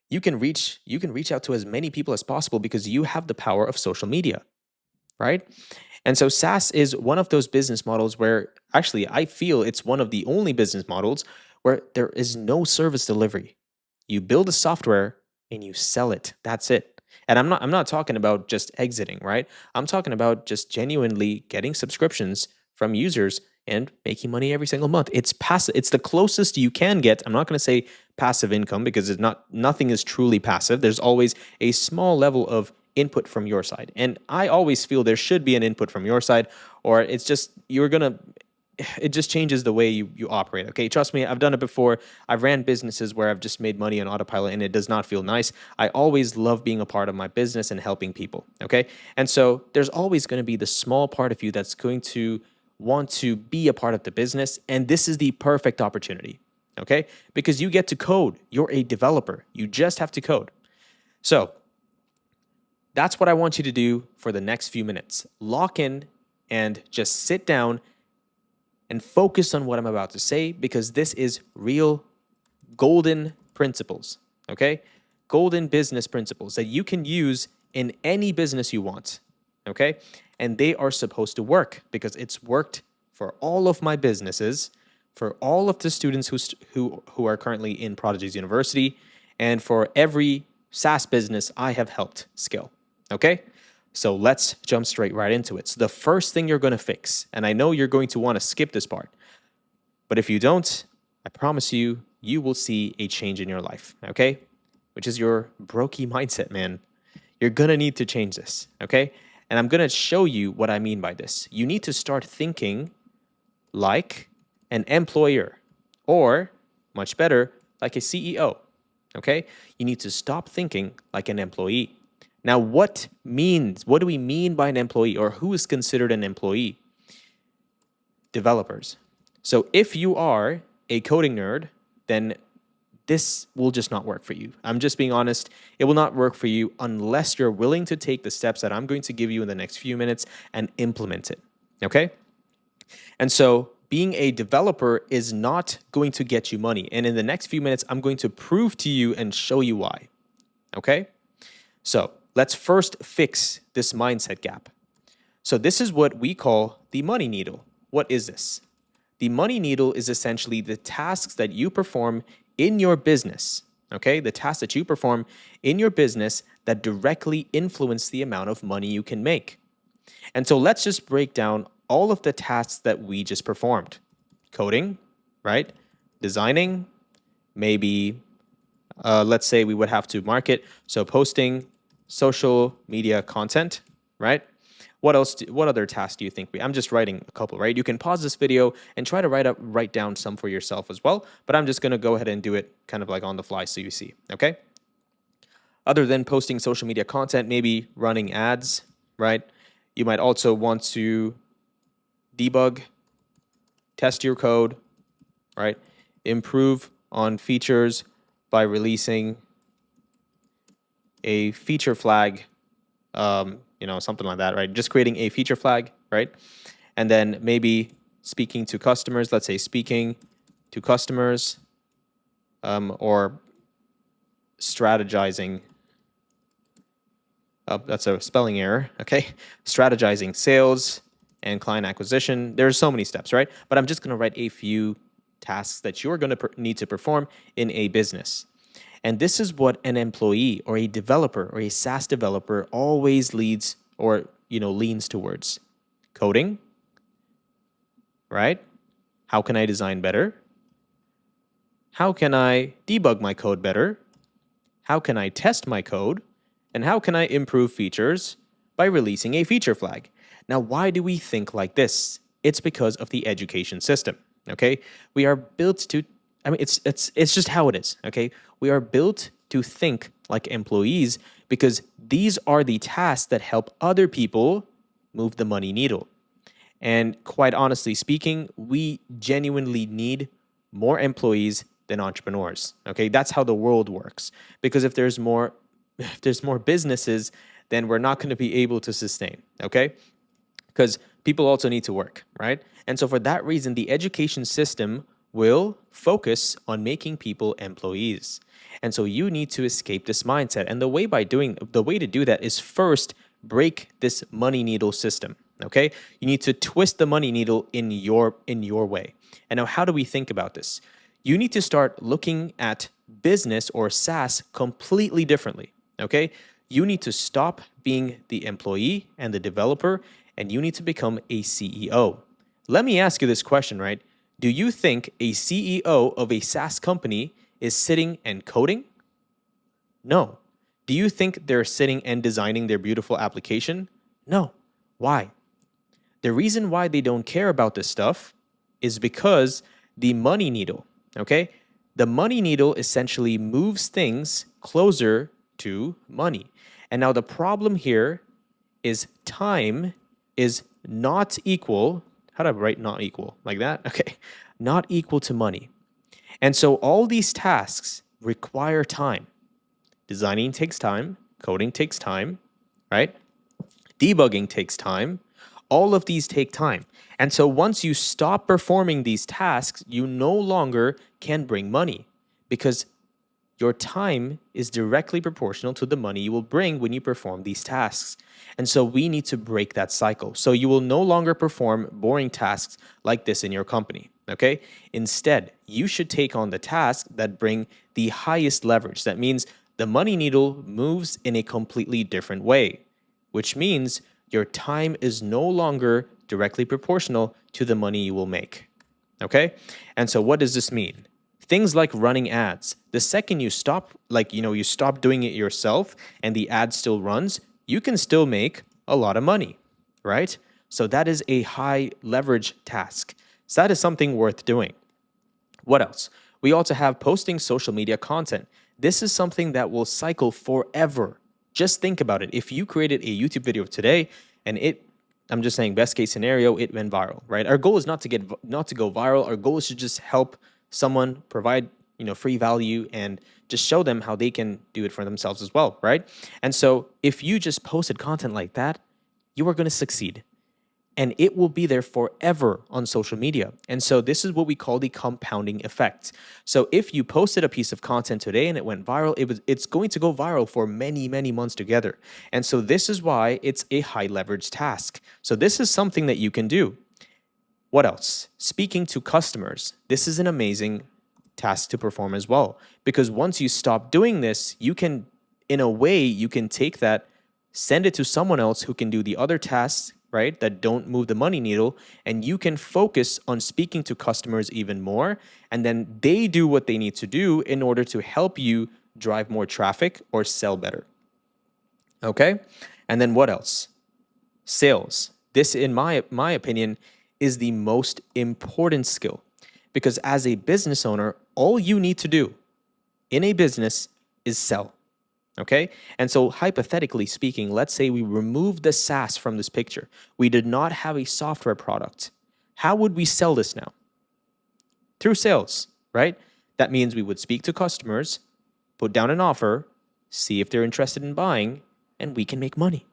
you can reach out to as many people as possible because you have the power of social media, right? And so SaaS is one of those business models where actually I feel it's one of the only business models where there is no service delivery. You build a software and you sell it. That's it. And I'm not talking about just exiting, right? I'm talking about just genuinely getting subscriptions from users and making money every single month. It's passive. It's the closest you can get. I'm not going to say passive income because nothing is truly passive. There's always a small level of input from your side. And I always feel there should be an input from your side, or it's just, it just changes the way you operate. Okay, trust me, I've done it before. I've ran businesses where I've just made money on autopilot and it does not feel nice. I always love being a part of my business and helping people. Okay, and so there's always going to be the small part of you that's going to want to be a part of the business, and this is the perfect opportunity, okay? Because you get to code. You're a developer. You just have to code. So that's what I want you to do for the next few minutes. Lock in and just sit down and focus on what I'm about to say, because this is real golden principles, okay? Golden business principles that you can use in any business you want, okay? And they are supposed to work, because it's worked for all of my businesses, for all of the students who are currently in Prodigy's University, and for every SaaS business I have helped scale, okay? So let's jump straight right into it. So the first thing you're going to fix, and I know you're going to want to skip this part, but if you don't, I promise you, you will see a change in your life, okay? Which is your brokey mindset, man. You're going to need to change this, okay? And I'm going to show you what I mean by this. You need to start thinking like an employer, or much better, like a CEO, okay? You need to stop thinking like an employee. Now, what do we mean by an employee, or who is considered an employee? Developers. So if you are a coding nerd, then this will just not work for you. I'm just being honest. It will not work for you unless you're willing to take the steps that I'm going to give you in the next few minutes and implement it, okay? And so being a developer is not going to get you money. And in the next few minutes, I'm going to prove to you and show you why, okay? So let's first fix this mindset gap. So this is what we call the money needle. What is this? The money needle is essentially the tasks that you perform in your business, okay? The tasks that you perform in your business that directly influence the amount of money you can make. And so let's just break down all of the tasks that we just performed. Coding, right? Designing, maybe, let's say we would have to market. So posting social media content, right? What other tasks do you think I'm just writing a couple, right? You can pause this video and try to write down some for yourself as well, but I'm just going to go ahead and do it kind of like on the fly so you see, okay? Other than posting social media content, maybe running ads, right? You might also want to debug, test your code, right? Improve on features by releasing a feature flag, something like that, right? Just creating a feature flag, right? And then maybe speaking to customers, let's say speaking to customers, or strategizing. Oh, that's a spelling error, okay? Strategizing sales and client acquisition. There's so many steps, right? But I'm just going to write a few tasks that you're going to need to perform in a business. And this is what an employee or a developer or a SaaS developer always leans towards. Coding, right? How can I design better? How can I debug my code better? How can I test my code? And how can I improve features by releasing a feature flag? Now, why do we think like this? It's because of the education system, okay? We are built to, it's just how it is, okay? We are built to think like employees because these are the tasks that help other people move the money needle. And quite honestly speaking, we genuinely need more employees than entrepreneurs, okay? That's how the world works. Because if there's more businesses, then we're not going to be able to sustain, okay? Because people also need to work, right? And so for that reason, the education system will focus on making people employees. And so you need to escape this mindset. And the way to do that is first break this money needle system, okay? You need to twist the money needle in your way. And now how do we think about this? You need to start looking at business or SaaS completely differently, okay? You need to stop being the employee and the developer, and you need to become a CEO. Let me ask you this question, right? Do you think a CEO of a SaaS company is sitting and coding? No. Do you think they're sitting and designing their beautiful application? No. Why? The reason why they don't care about this stuff is because the money needle, okay? The money needle essentially moves things closer to money. And now the problem here is time is not equal, How do I write not equal? Like that? Okay. Not equal to money. And so all these tasks require time. Designing takes time. Coding takes time, right? Debugging takes time. All of these take time. And so once you stop performing these tasks, you no longer can bring money because your time is directly proportional to the money you will bring when you perform these tasks. And so we need to break that cycle. So you will no longer perform boring tasks like this in your company, okay? Instead, you should take on the tasks that bring the highest leverage. That means the money needle moves in a completely different way, which means your time is no longer directly proportional to the money you will make, okay? And so what does this mean? Things like running ads. The second you stop, you stop doing it yourself and the ad still runs, you can still make a lot of money, right? So that is a high leverage task. So that is something worth doing. What else? We also have posting social media content. This is something that will cycle forever. Just think about it. If you created a YouTube video today and I'm just saying best case scenario, it went viral, right? Our goal is not to go viral. Our goal is to just help someone, provide free value, and just show them how they can do it for themselves as well, right? And so if you just posted content like that, you are going to succeed. And it will be there forever on social media. And so this is what we call the compounding effect. So if you posted a piece of content today and it went viral, it's going to go viral for many, many months together. And so this is why it's a high leverage task. So this is something that you can do. What else? Speaking to customers. This is an amazing task to perform as well. Because once you stop doing this, you can take that, send it to someone else who can do the other tasks, right, that don't move the money needle, and you can focus on speaking to customers even more, and then they do what they need to do in order to help you drive more traffic or sell better. Okay? And then what else? Sales. This, in my opinion, is the most important skill, because as a business owner, all you need to do in a business is sell. Okay? And so hypothetically speaking, let's say we remove the SaaS from this picture. We did not have a software product. How would we sell this now? Through sales, right? That means we would speak to customers, put down an offer, see if they're interested in buying, and we can make money.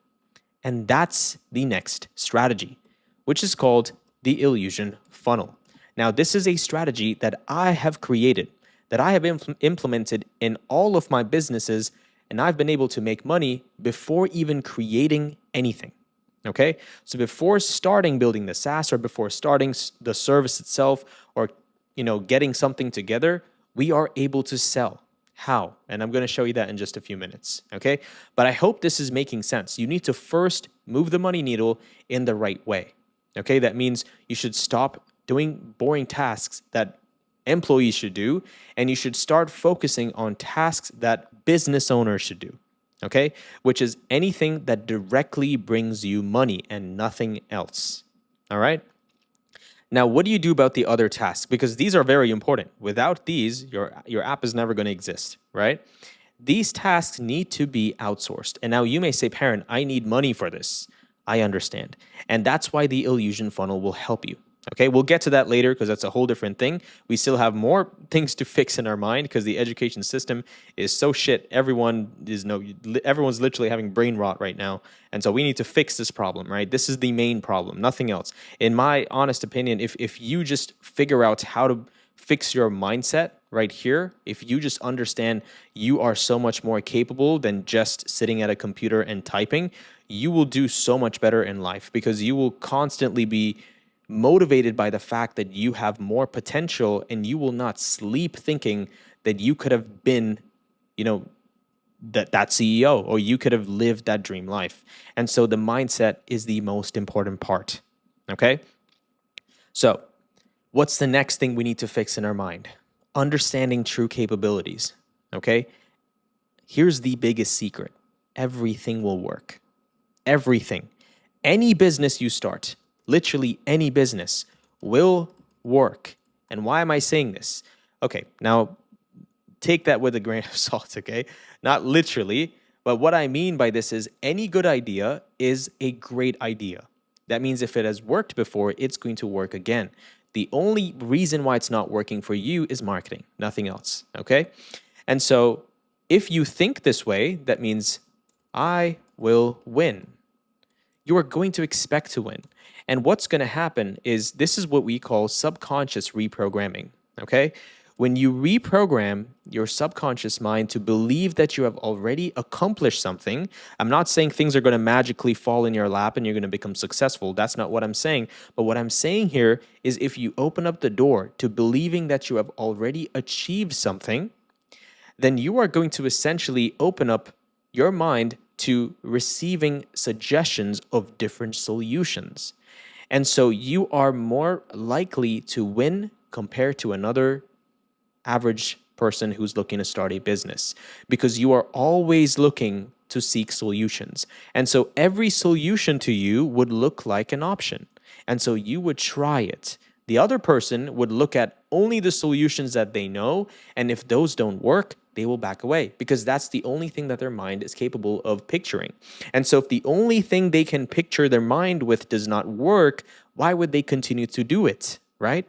And that's the next strategy, which is called the Illusion funnel. Now, this is a strategy that I have created, that I have implemented in all of my businesses, and I've been able to make money before even creating anything, okay? So before starting building the SaaS or before starting the service itself or, getting something together, we are able to sell. How? And I'm going to show you that in just a few minutes, okay? But I hope this is making sense. You need to first move the money needle in the right way, okay? That means you should stop doing boring tasks that employees should do, and you should start focusing on tasks that business owners should do, okay? Which is anything that directly brings you money and nothing else, all right? Now, what do you do about the other tasks? Because these are very important. Without these, your app is never going to exist, right? These tasks need to be outsourced. And now you may say, Perrin, I need money for this. I understand. And that's why the Illusion funnel will help you. Okay, we'll get to that later because that's a whole different thing. We still have more things to fix in our mind because the education system is so shit. Everyone's literally having brain rot right now. And so we need to fix this problem, right? This is the main problem, nothing else. In my honest opinion, if you just figure out how to fix your mindset right here, if you just understand you are so much more capable than just sitting at a computer and typing, you will do so much better in life because you will constantly be motivated by the fact that you have more potential, and you will not sleep thinking that you could have been, that CEO, or you could have lived that dream life. And so the mindset is the most important part. Okay? So what's the next thing we need to fix in our mind? Understanding true capabilities. Okay? Here's the biggest secret. Everything will work. Everything. Any business you start, literally any business, will work. And why am I saying this? Okay, now take that with a grain of salt, okay? Not literally, but what I mean by this is any good idea is a great idea. That means if it has worked before, it's going to work again. The only reason why it's not working for you is marketing, nothing else, okay? And so if you think this way, that means I will win. You are going to expect to win. And what's going to happen is this is what we call subconscious reprogramming, okay? When you reprogram your subconscious mind to believe that you have already accomplished something, I'm not saying things are going to magically fall in your lap and you're going to become successful. That's not what I'm saying. But what I'm saying here is if you open up the door to believing that you have already achieved something, then you are going to essentially open up your mind to receiving suggestions of different solutions. And so you are more likely to win compared to another average person who's looking to start a business, because you are always looking to seek solutions. And so every solution to you would look like an option. And so you would try it. The other person would look at only the solutions that they know, and if those don't work, they will back away, because that's the only thing that their mind is capable of picturing. And so if the only thing they can picture their mind with does not work, why would they continue to do it, right?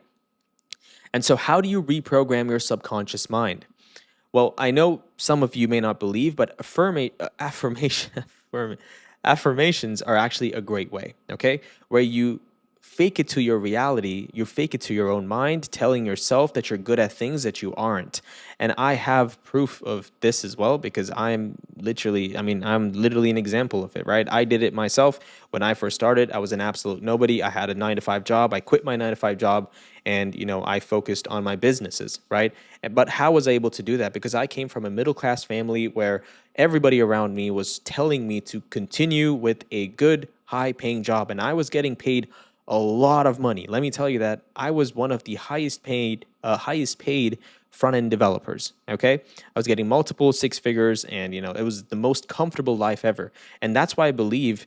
And so how do you reprogram your subconscious mind? Well, I know some of you may not believe, but affirmations are actually a great way, okay? Where you fake it to your reality, you fake it to your own mind, telling yourself that you're good at things that you aren't. And I have proof of this as well, because I'm literally an example of it, right? I did it myself. When I first started, I was an absolute nobody. I had a 9-to-5 job. I quit my 9-to-5 job and, I focused on my businesses, right? But how was I able to do that? Because I came from a middle-class family where everybody around me was telling me to continue with a good, high-paying job, and I was getting paid a lot of money. Let me tell you that I was one of the highest paid front-end developers, okay? I was getting multiple six figures, and, it was the most comfortable life ever. And that's why I believe,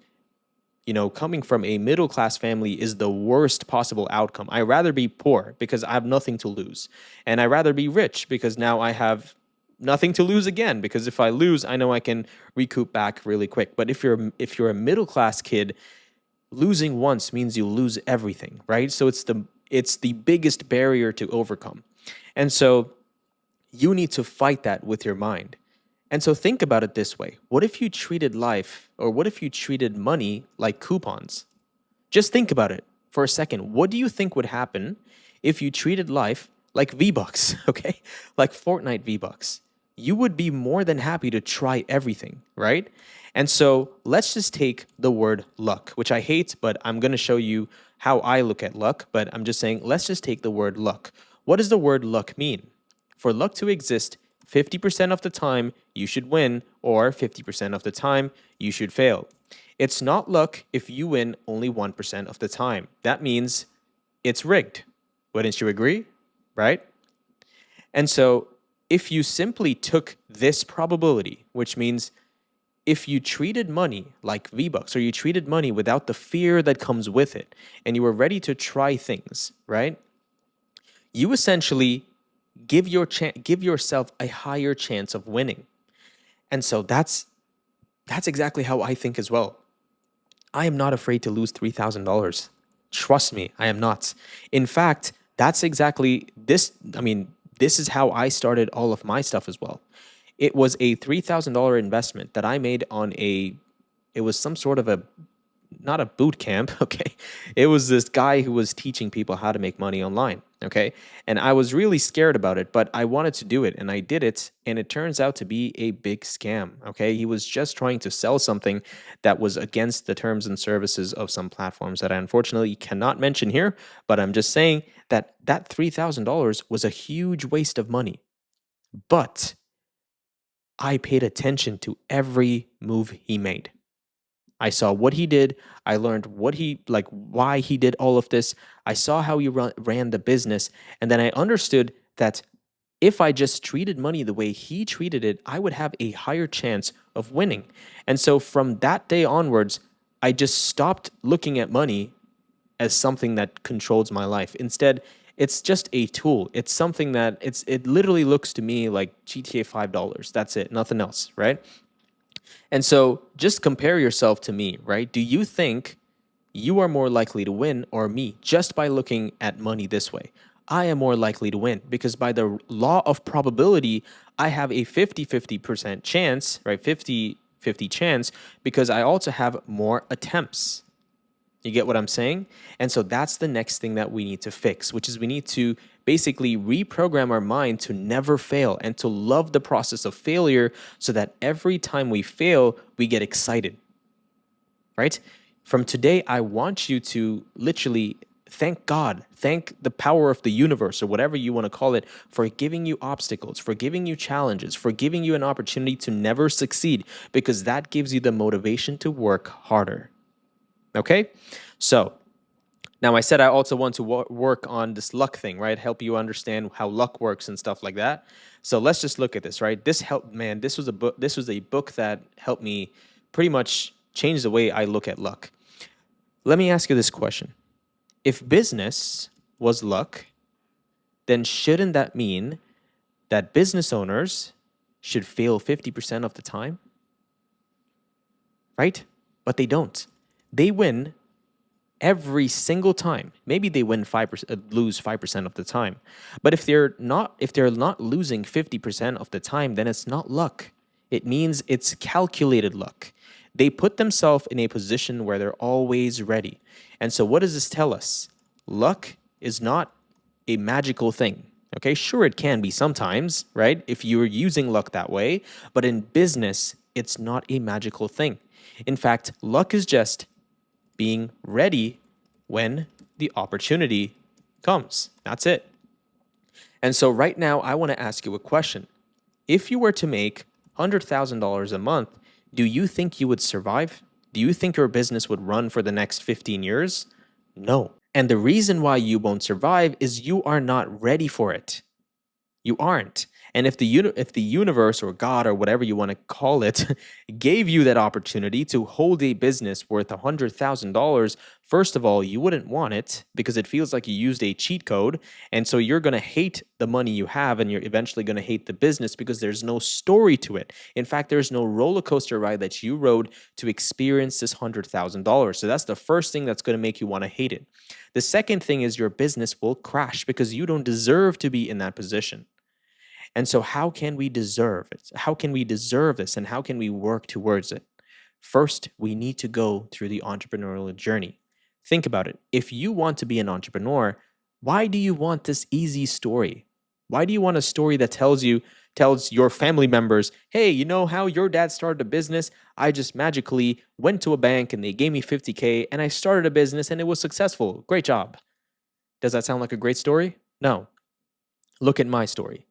coming from a middle-class family is the worst possible outcome. I'd rather be poor because I have nothing to lose. And I'd rather be rich because now I have nothing to lose again, because if I lose, I know I can recoup back really quick. But if you're a middle-class kid, losing once means you lose everything, right? So it's the biggest barrier to overcome. And so you need to fight that with your mind. And so think about it this way. What if you treated life, or what if you treated money like coupons? Just think about it for a second. What do you think would happen if you treated life like V-Bucks, okay? Like Fortnite V-Bucks. You would be more than happy to try everything, right? And so let's just take the word luck, which I hate, but I'm going to show you how I look at luck. But I'm just saying, let's just take the word luck. What does the word luck mean? For luck to exist, 50% of the time you should win, or 50% of the time you should fail. It's not luck if you win only 1% of the time. That means it's rigged. Wouldn't you agree? Right? And so if you simply took this probability, which means if you treated money like V-Bucks, or you treated money without the fear that comes with it, and you were ready to try things, right? You essentially give yourself a higher chance of winning. And so that's exactly how I think as well. I am not afraid to lose $3,000. Trust me, I am not. In fact, that's exactly this. This is how I started all of my stuff as well. It was a $3,000 investment that I made on it was some sort of not a boot camp, okay? It was this guy who was teaching people how to make money online, okay? And I was really scared about it, but I wanted to do it, and I did it, and it turns out to be a big scam, okay? He was just trying to sell something that was against the terms and services of some platforms that I unfortunately cannot mention here, but I'm just saying that $3,000 was a huge waste of money. But I paid attention to every move he made. I saw what he did. I learned why he did all of this. I saw how he ran the business. And then I understood that if I just treated money the way he treated it, I would have a higher chance of winning. And so from that day onwards, I just stopped looking at money as something that controls my life. Instead, it's just a tool. It's something that it literally looks to me like GTA $5. That's it, nothing else, right? And so just compare yourself to me, right? Do you think you are more likely to win, or me, just by looking at money this way. I am more likely to win because by the law of probability, I have a 50-50% chance, right? 50-50 chance because I also have more attempts. You get what I'm saying? And so that's the next thing that we need to fix, which is we need to basically reprogram our mind to never fail and to love the process of failure so that every time we fail, we get excited, right? From today, I want you to literally thank God, thank the power of the universe or whatever you want to call it for giving you obstacles, for giving you challenges, for giving you an opportunity to never succeed, because that gives you the motivation to work harder. Okay? So now I said I also want to work on this luck thing, right? Help you understand how luck works and stuff like that. So let's just look at this, right? This helped, man. This was a book that helped me pretty much change the way I look at luck. Let me ask you this question. If business was luck, then shouldn't that mean that business owners should fail 50% of the time? Right? But they don't. They win every single time. Maybe they win 5%, lose 5% of the time. But if they're not losing 50% of the time, then it's not luck. It means it's calculated luck. They put themselves in a position where they're always ready. And so what does this tell us? Luck is not a magical thing. Okay, sure, it can be sometimes, right? If you're using luck that way, but in business, it's not a magical thing. In fact, luck is just being ready when the opportunity comes. That's it. And so right now, I want to ask you a question. If you were to make $100,000 a month, do you think you would survive? Do you think your business would run for the next 15 years? No. And the reason why you won't survive is you are not ready for it. You aren't. And if the universe or God or whatever you want to call it gave you that opportunity to hold a business worth $100,000, first of all, you wouldn't want it because it feels like you used a cheat code. And so you're going to hate the money you have and you're eventually going to hate the business because there's no story to it. In fact, there's no roller coaster ride that you rode to experience this $100,000. So that's the first thing that's going to make you want to hate it. The second thing is your business will crash because you don't deserve to be in that position. And so how can we deserve it? How can we deserve this? And how can we work towards it? First, we need to go through the entrepreneurial journey. Think about it. If you want to be an entrepreneur, why do you want this easy story? Why do you want a story that tells your family members, hey, you know how your dad started a business? I just magically went to a bank and they gave me $50K and I started a business and it was successful. Great job. Does that sound like a great story? No. Look at my story.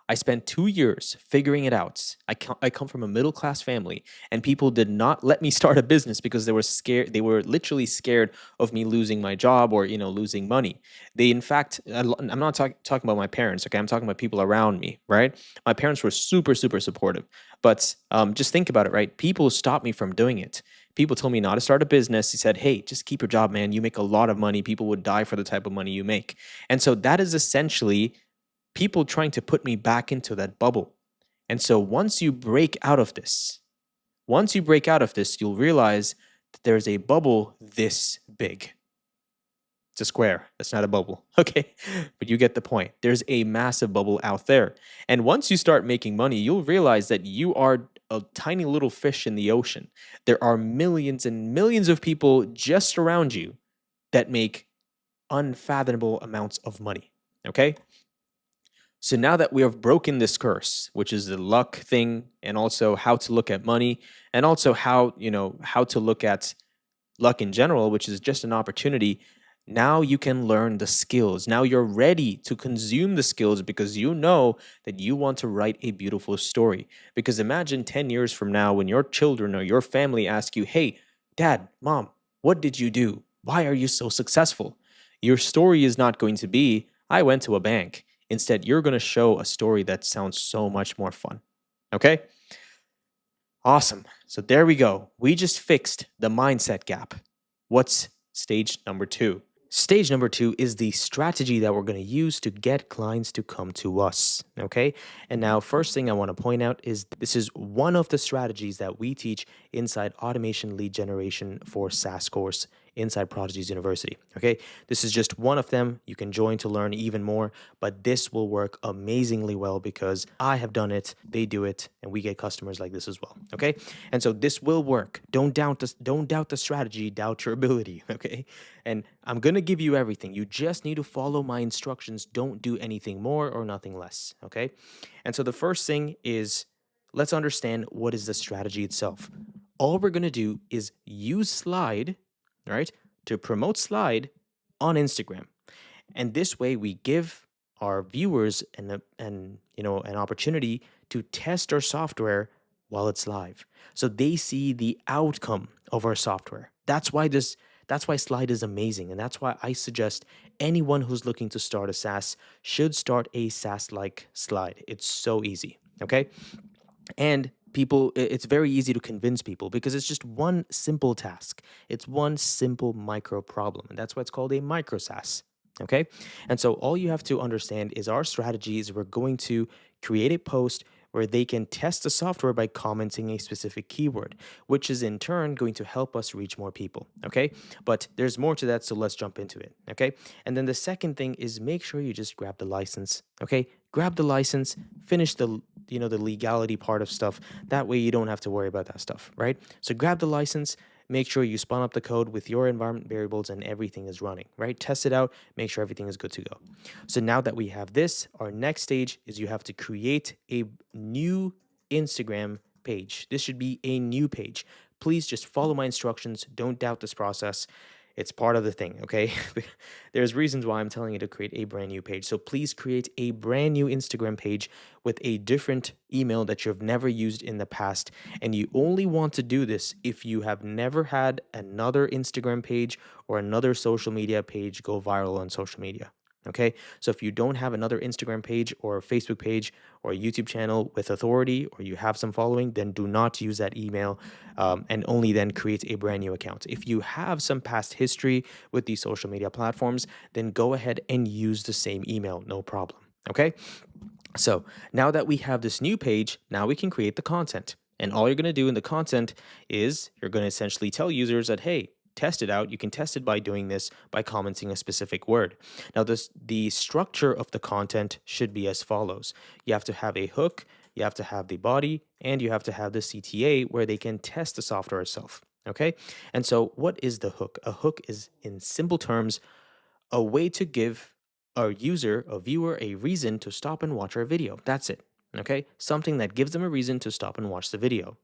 I spent 2 years figuring it out. I come from a middle-class family, and people did not let me start a business because they were scared. They were literally scared of me losing my job or, losing money. They, in fact, I'm not talking about my parents, okay? I'm talking about people around me, right? My parents were super, super supportive. But just think about it, right? People stopped me from doing it. People told me not to start a business. He said, hey, just keep your job, man. You make a lot of money. People would die for the type of money you make. And so that is essentially people trying to put me back into that bubble. And so once you break out of this, you'll realize that there's a bubble this big. It's a square. That's not a bubble. Okay. But you get the point. There's a massive bubble out there. And once you start making money, you'll realize that you are a tiny little fish in the ocean. There are millions and millions of people just around you that make unfathomable amounts of money. Okay. So now that we have broken this curse, which is the luck thing, and also how to look at money, and also how to look at luck in general, which is just an opportunity, now you can learn the skills. Now you're ready to consume the skills because you know that you want to write a beautiful story. Because imagine 10 years from now when your children or your family ask you, hey, Dad, Mom, what did you do? Why are you so successful? Your story is not going to be, I went to a bank. Instead, you're going to show a story that sounds so much more fun. Okay? Awesome. So there we go. We just fixed the mindset gap. What's stage number 2? Stage number 2 is the strategy that we're going to use to get clients to come to us. Okay? And now, first thing I want to point out is this is one of the strategies that we teach inside Automation Lead Generation for SaaS course inside Prodigy's University. Okay, this is just one of them. You can join to learn even more, but this will work amazingly well because I have done it, they do it, and we get customers like this as well. Okay, and so this will work. Don't doubt this. Don't doubt the strategy. Doubt your ability. Okay, and I'm gonna give you everything. You just need to follow my instructions. Don't do anything more or nothing less. Okay, and so the first thing is, let's understand what is the strategy itself. All we're going to do is use Slide, right, to promote Slide on Instagram. And this way we give our viewers an opportunity to test our software while it's live. So they see the outcome of our software. That's why Slide is amazing, and that's why I suggest anyone who's looking to start a SaaS should start a SaaS like Slide. It's so easy, okay? And it's very easy to convince people because it's just one simple task. It's one simple micro problem, and that's why it's called a micro SaaS. Okay. And so all you have to understand is our strategy is we're going to create a post where they can test the software by commenting a specific keyword, which is in turn going to help us reach more people. Okay. But there's more to that. So let's jump into it. Okay. And then the second thing is make sure you just grab the license. Okay. Grab the license, finish the legality part of stuff. That way you don't have to worry about that stuff, right? So grab the license, make sure you spawn up the code with your environment variables and everything is running, right? Test it out, make sure everything is good to go. So now that we have this, our next stage is you have to create a new Instagram page. This should be a new page. Please just follow my instructions. Don't doubt this process. It's part of the thing, okay? There's reasons why I'm telling you to create a brand new page. So please create a brand new Instagram page with a different email that you've never used in the past. And you only want to do this if you have never had another Instagram page or another social media page go viral on social media. Okay, so if you don't have another Instagram page or a Facebook page or a YouTube channel with authority, or you have some following, then do not use that email and only then create a brand new account. If you have some past history with these social media platforms, then go ahead and use the same email, no problem. Okay, so now that we have this new page, now we can create the content. And all you're going to do in the content is you're going to essentially tell users that, hey, test it out. You can test it by doing this, by commenting a specific word. Now, the structure of the content should be as follows. You have to have a hook, you have to have the body, and you have to have the CTA where they can test the software itself. Okay? And so what is the hook? A hook is, in simple terms, a way to give a user, a viewer, a reason to stop and watch our video. That's it. Okay? Something that gives them a reason to stop and watch the video.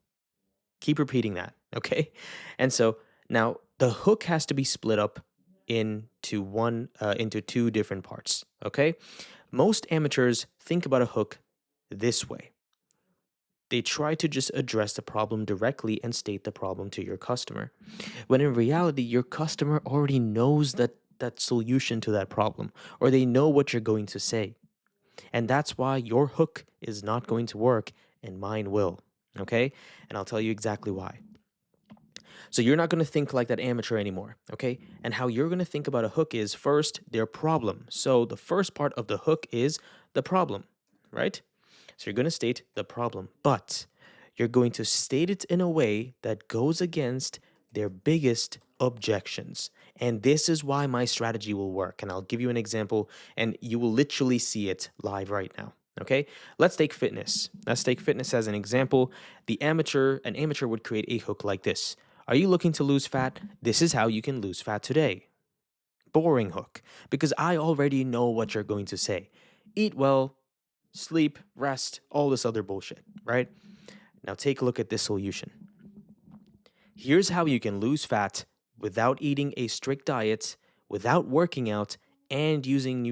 Keep repeating that. Okay? And so now the hook has to be split up into two different parts. Okay? Most amateurs think about a hook this way. They try to just address the problem directly and state the problem to your customer. When in reality, your customer already knows that solution to that problem, or they know what you're going to say. And that's why your hook is not going to work and mine will. Okay? And I'll tell you exactly why. So you're not going to think like that amateur anymore, okay? And how you're going to think about a hook is first their problem. So the first part of the hook is the problem, right? So you're going to state the problem, but you're going to state it in a way that goes against their biggest objections. And this is why my strategy will work. And I'll give you an example, and you will literally see it live right now. Okay, let's take fitness. Let's take fitness as an example. An amateur would create a hook like this. Are you looking to lose fat? This is how you can lose fat today. Boring hook, because I already know what you're going to say. Eat well, sleep, rest, all this other bullshit, right? Now take a look at this solution. Here's how you can lose fat without eating a strict diet, without working out, and using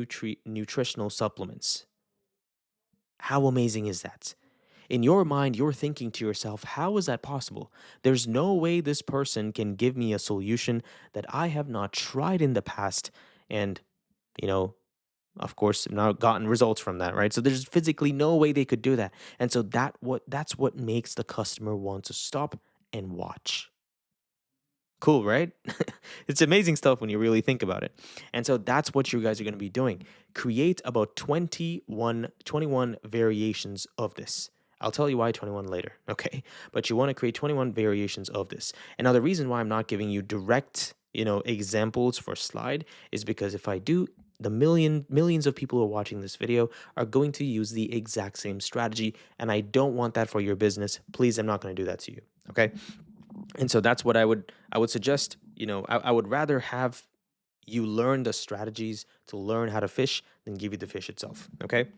nutritional supplements. How amazing is that? In your mind, you're thinking to yourself, how is that possible? There's no way this person can give me a solution that I have not tried in the past and, of course, not gotten results from that, right? So there's physically no way they could do that. And so that's what makes the customer want to stop and watch. Cool, right? It's amazing stuff when you really think about it. And so that's what you guys are going to be doing. Create about 21 variations of this. I'll tell you why 21 later, okay? But you want to create 21 variations of this. And now the reason why I'm not giving you direct, examples for slide is because if I do, the millions of people who are watching this video are going to use the exact same strategy, and I don't want that for your business. Please, I'm not going to do that to you. Okay. And so that's what I would suggest. I would rather have you learn the strategies to learn how to fish than give you the fish itself. Okay.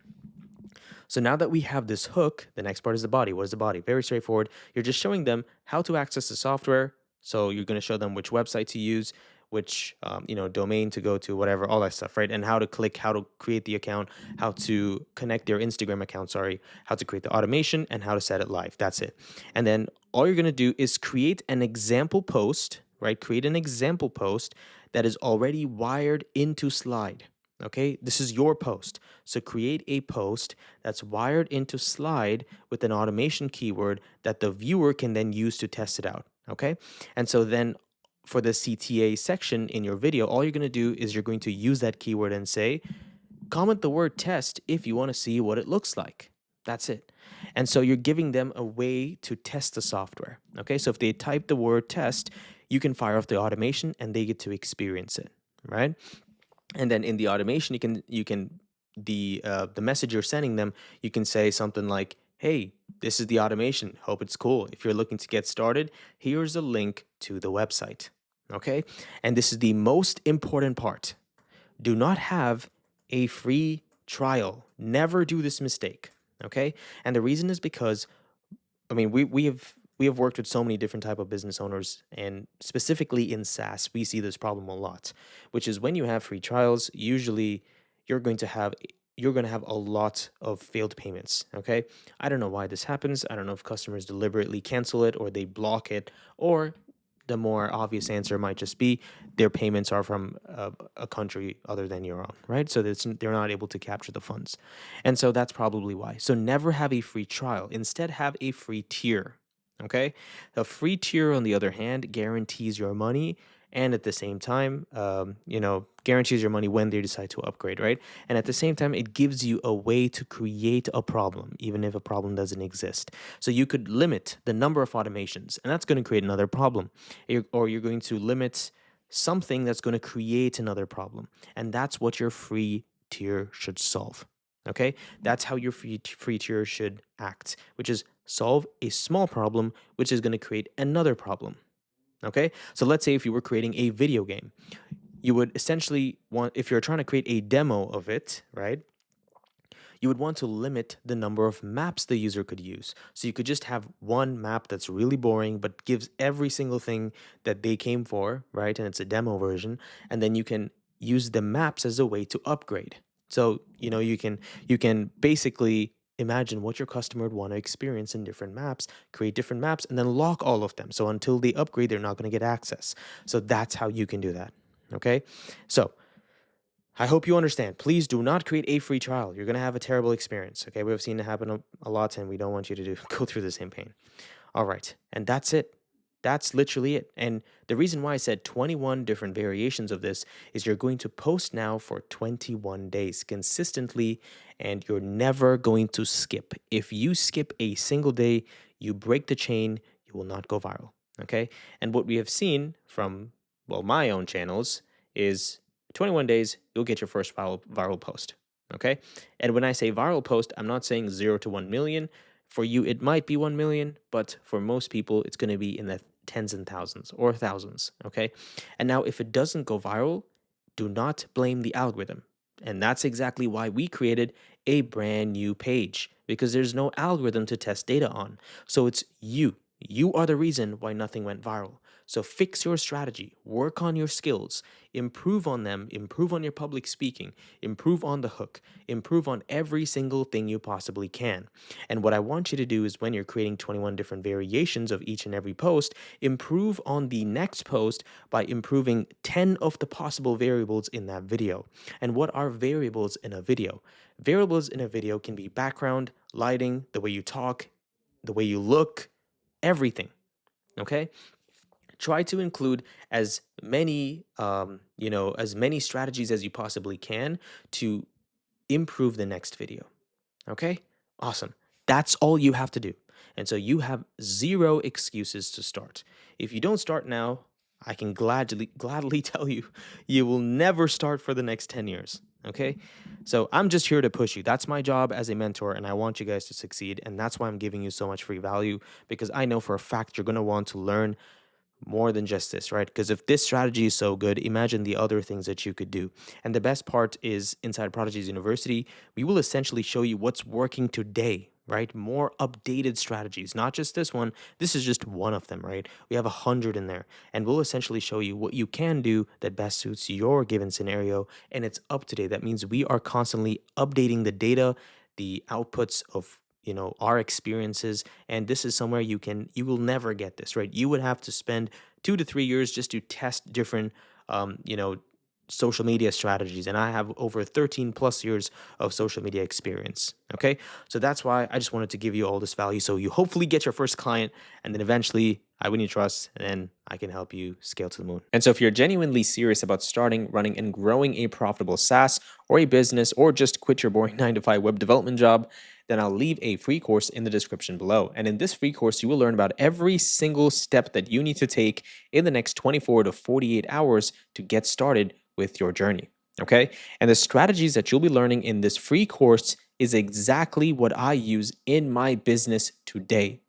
So now that we have this hook, the next part is the body. What is the body? Very straightforward. You're just showing them how to access the software. So you're going to show them which website to use, which domain to go to, whatever, all that stuff, right? And how to click, how to create the account, how to connect their Instagram account, how to create the automation, and how to set it live. That's it. And then all you're going to do is create an example post, right? Create an example post that is already wired into Slide. Okay, this is your post. So create a post that's wired into Slide with an automation keyword that the viewer can then use to test it out. Okay, and so then for the CTA section in your video, all you're going to do is you're going to use that keyword and say, comment the word test if you want to see what it looks like. That's it. And so you're giving them a way to test the software. Okay, so if they type the word test, you can fire off the automation and they get to experience it, right? And then in the automation, you can the message you're sending them, you can say something like, hey, this is the automation. Hope it's cool. If you're looking to get started, here's a link to the website. Okay. And this is the most important part. Do not have a free trial. Never do this mistake. Okay. And the reason is because, we have worked with so many different type of business owners, and specifically in SaaS, we see this problem a lot, which is when you have free trials, usually you're going to have a lot of failed payments. Okay. I don't know why this happens. I don't know if customers deliberately cancel it or they block it, or the more obvious answer might just be their payments are from a country other than your own, right? So they're not able to capture the funds. And so that's probably why. So never have a free trial. Instead, have a free tier, okay? A free tier, on the other hand, guarantees your money, and at the same time, guarantees your money when they decide to upgrade, right? And at the same time, it gives you a way to create a problem, even if a problem doesn't exist. So you could limit the number of automations, and that's going to create another problem. Or you're going to limit something that's going to create another problem. And that's what your free tier should solve. Okay, that's how your free tier should act, which is solve a small problem, which is going to create another problem. Okay, so let's say if you were creating a video game, you would essentially want, if you're trying to create a demo of it, right, you would want to limit the number of maps the user could use. So you could just have one map that's really boring, but gives every single thing that they came for, right? And it's a demo version. And then you can use the maps as a way to upgrade. So, you can basically imagine what your customer would want to experience in different maps, create different maps, and then lock all of them. So until they upgrade, they're not going to get access. So that's how you can do that. Okay. So I hope you understand. Please do not create a free trial. You're going to have a terrible experience. Okay. We've seen it happen a lot, and we don't want you to go through the same pain. All right. And that's it. That's literally it. And the reason why I said 21 different variations of this is you're going to post now for 21 days consistently, and you're never going to skip. If you skip a single day, you break the chain, you will not go viral. Okay. And what we have seen from, my own channels is 21 days, you'll get your first viral post. Okay. And when I say viral post, I'm not saying 0 to 1 million. For you, it might be 1 million, but for most people, it's going to be in the tens and thousands or thousands. Okay. And now, if it doesn't go viral, do not blame the algorithm. And that's exactly why we created a brand new page, because there's no algorithm to test data on. So it's you. You are the reason why nothing went viral. So fix your strategy, work on your skills, improve on them, improve on your public speaking, improve on the hook, improve on every single thing you possibly can. And what I want you to do is, when you're creating 21 different variations of each and every post, improve on the next post by improving 10 of the possible variables in that video. And what are variables in a video? Variables in a video can be background, lighting, the way you talk, the way you look, everything. Okay? Try to include as many, as many strategies as you possibly can to improve the next video. Okay? Awesome. That's all you have to do. And so you have zero excuses to start. If you don't start now, I can gladly tell you, you will never start for the next 10 years. Okay. So I'm just here to push you. That's my job as a mentor, and I want you guys to succeed. And that's why I'm giving you so much free value, because I know for a fact you're going to want to learn more than just this, right? Because if this strategy is so good, imagine the other things that you could do. And the best part is inside Prodigy's University, we will essentially show you what's working today, right? More updated strategies, not just this one. This is just one of them, right? We have 100 in there, and we'll essentially show you what you can do that best suits your given scenario, and it's up to date. That means we are constantly updating the data, the outputs of our experiences, and this is somewhere you will never get this, right? You would have to spend 2 to 3 years just to test different um, you know social media strategies, and I have over 13 plus years of social media experience. Okay, so that's why I just wanted to give you all this value, so you hopefully get your first client, and then eventually I win your trust, and then I can help you scale to the moon. And so if you're genuinely serious about starting, running, and growing a profitable SaaS or a business, or just quit your boring 9 to 5 web development job, then I'll leave a free course in the description below. And in this free course, you will learn about every single step that you need to take in the next 24 to 48 hours to get started with your journey. Okay? And the strategies that you'll be learning in this free course is exactly what I use in my business today.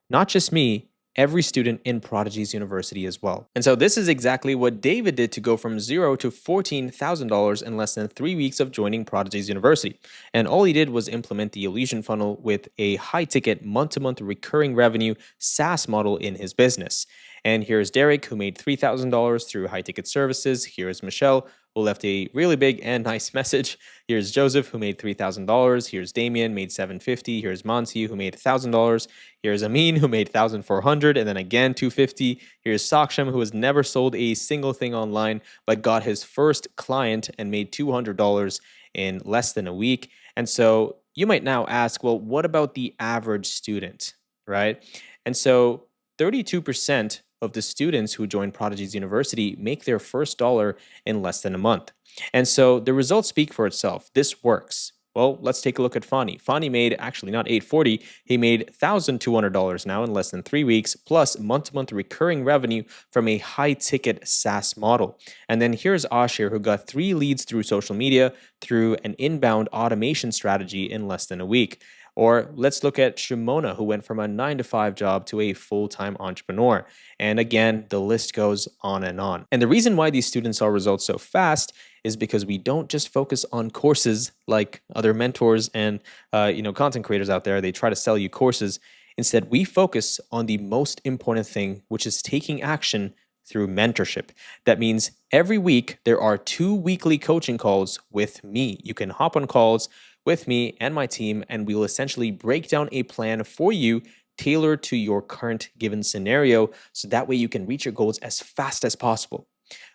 Not just me, every student in Prodigy's University as well. And so this is exactly what David did to go from $0 to $14,000 in less than 3 weeks of joining Prodigy's University. And all he did was implement the illusion funnel with a high-ticket month-to-month recurring revenue SaaS model in his business. And here's Derek, who made $3,000 through high-ticket services. Here's Michelle, who left a really big and nice message. Here's Joseph, who made $3,000. Here's Damien, made $750. Here's Monty, who made $1,000. Here's Amin, who made $1,400, and then again $250. Here's Saksham, who has never sold a single thing online, but got his first client and made $200 in less than a week. And so you might now ask, well, what about the average student, right? And so 32% of the students who join Prodigy's University make their first dollar in less than a month. And so the results speak for itself. This works. Well, let's take a look at Fani. Fani made actually not $840, he made $1,200 now in less than 3 weeks, plus month-to-month recurring revenue from a high-ticket SaaS model. And then here's Ashir, who got 3 leads through social media through an inbound automation strategy in less than a week. Or let's look at Shimona, who went from a 9 to 5 job to a full-time entrepreneur. And again, the list goes on and on. And the reason why these students saw results so fast is because we don't just focus on courses like other mentors and content creators out there. They try to sell you courses. Instead, we focus on the most important thing, which is taking action through mentorship. That means every week there are 2 weekly coaching calls with me. You can hop on calls with me and my team, and we'll essentially break down a plan for you tailored to your current given scenario, so that way you can reach your goals as fast as possible.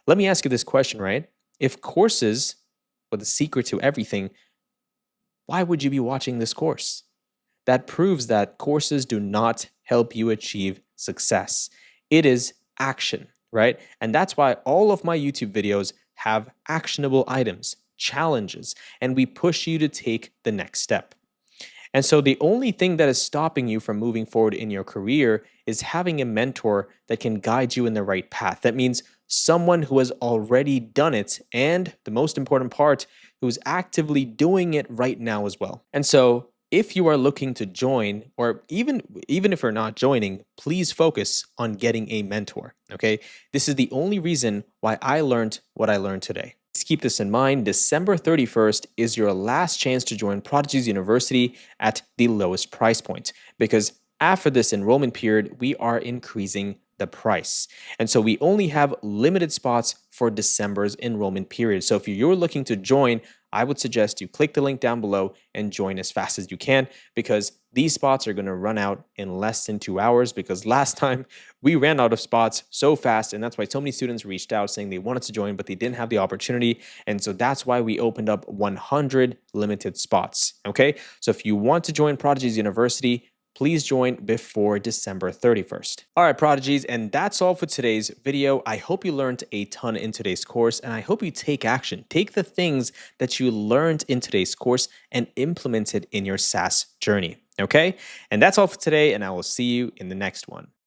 Let me ask you this question, right? If courses were the secret to everything, why would you be watching this course? That proves that courses do not help you achieve success. It is action, right? And that's why all of my YouTube videos have actionable items, challenges, and we push you to take the next step. And so the only thing that is stopping you from moving forward in your career is having a mentor that can guide you in the right path. That means someone who has already done it, and the most important part, who's actively doing it right now as well. And so if you are looking to join, or even if you're not joining, please focus on getting a mentor, okay? This is the only reason why I learned what I learned today. Keep this in mind, December 31st is your last chance to join Prodigy's University at the lowest price point, because after this enrollment period, we are increasing the price. And so we only have limited spots for December's enrollment period. So if you're looking to join, I would suggest you click the link down below and join as fast as you can, because these spots are going to run out in less than 2 hours, because last time we ran out of spots so fast, and that's why so many students reached out saying they wanted to join, but they didn't have the opportunity. And so that's why we opened up 100 limited spots. Okay, so if you want to join Prodigy's University, please join before December 31st. All right, Prodigies, and that's all for today's video. I hope you learned a ton in today's course, and I hope you take action. Take the things that you learned in today's course and implement it in your SaaS journey, okay? And that's all for today, and I will see you in the next one.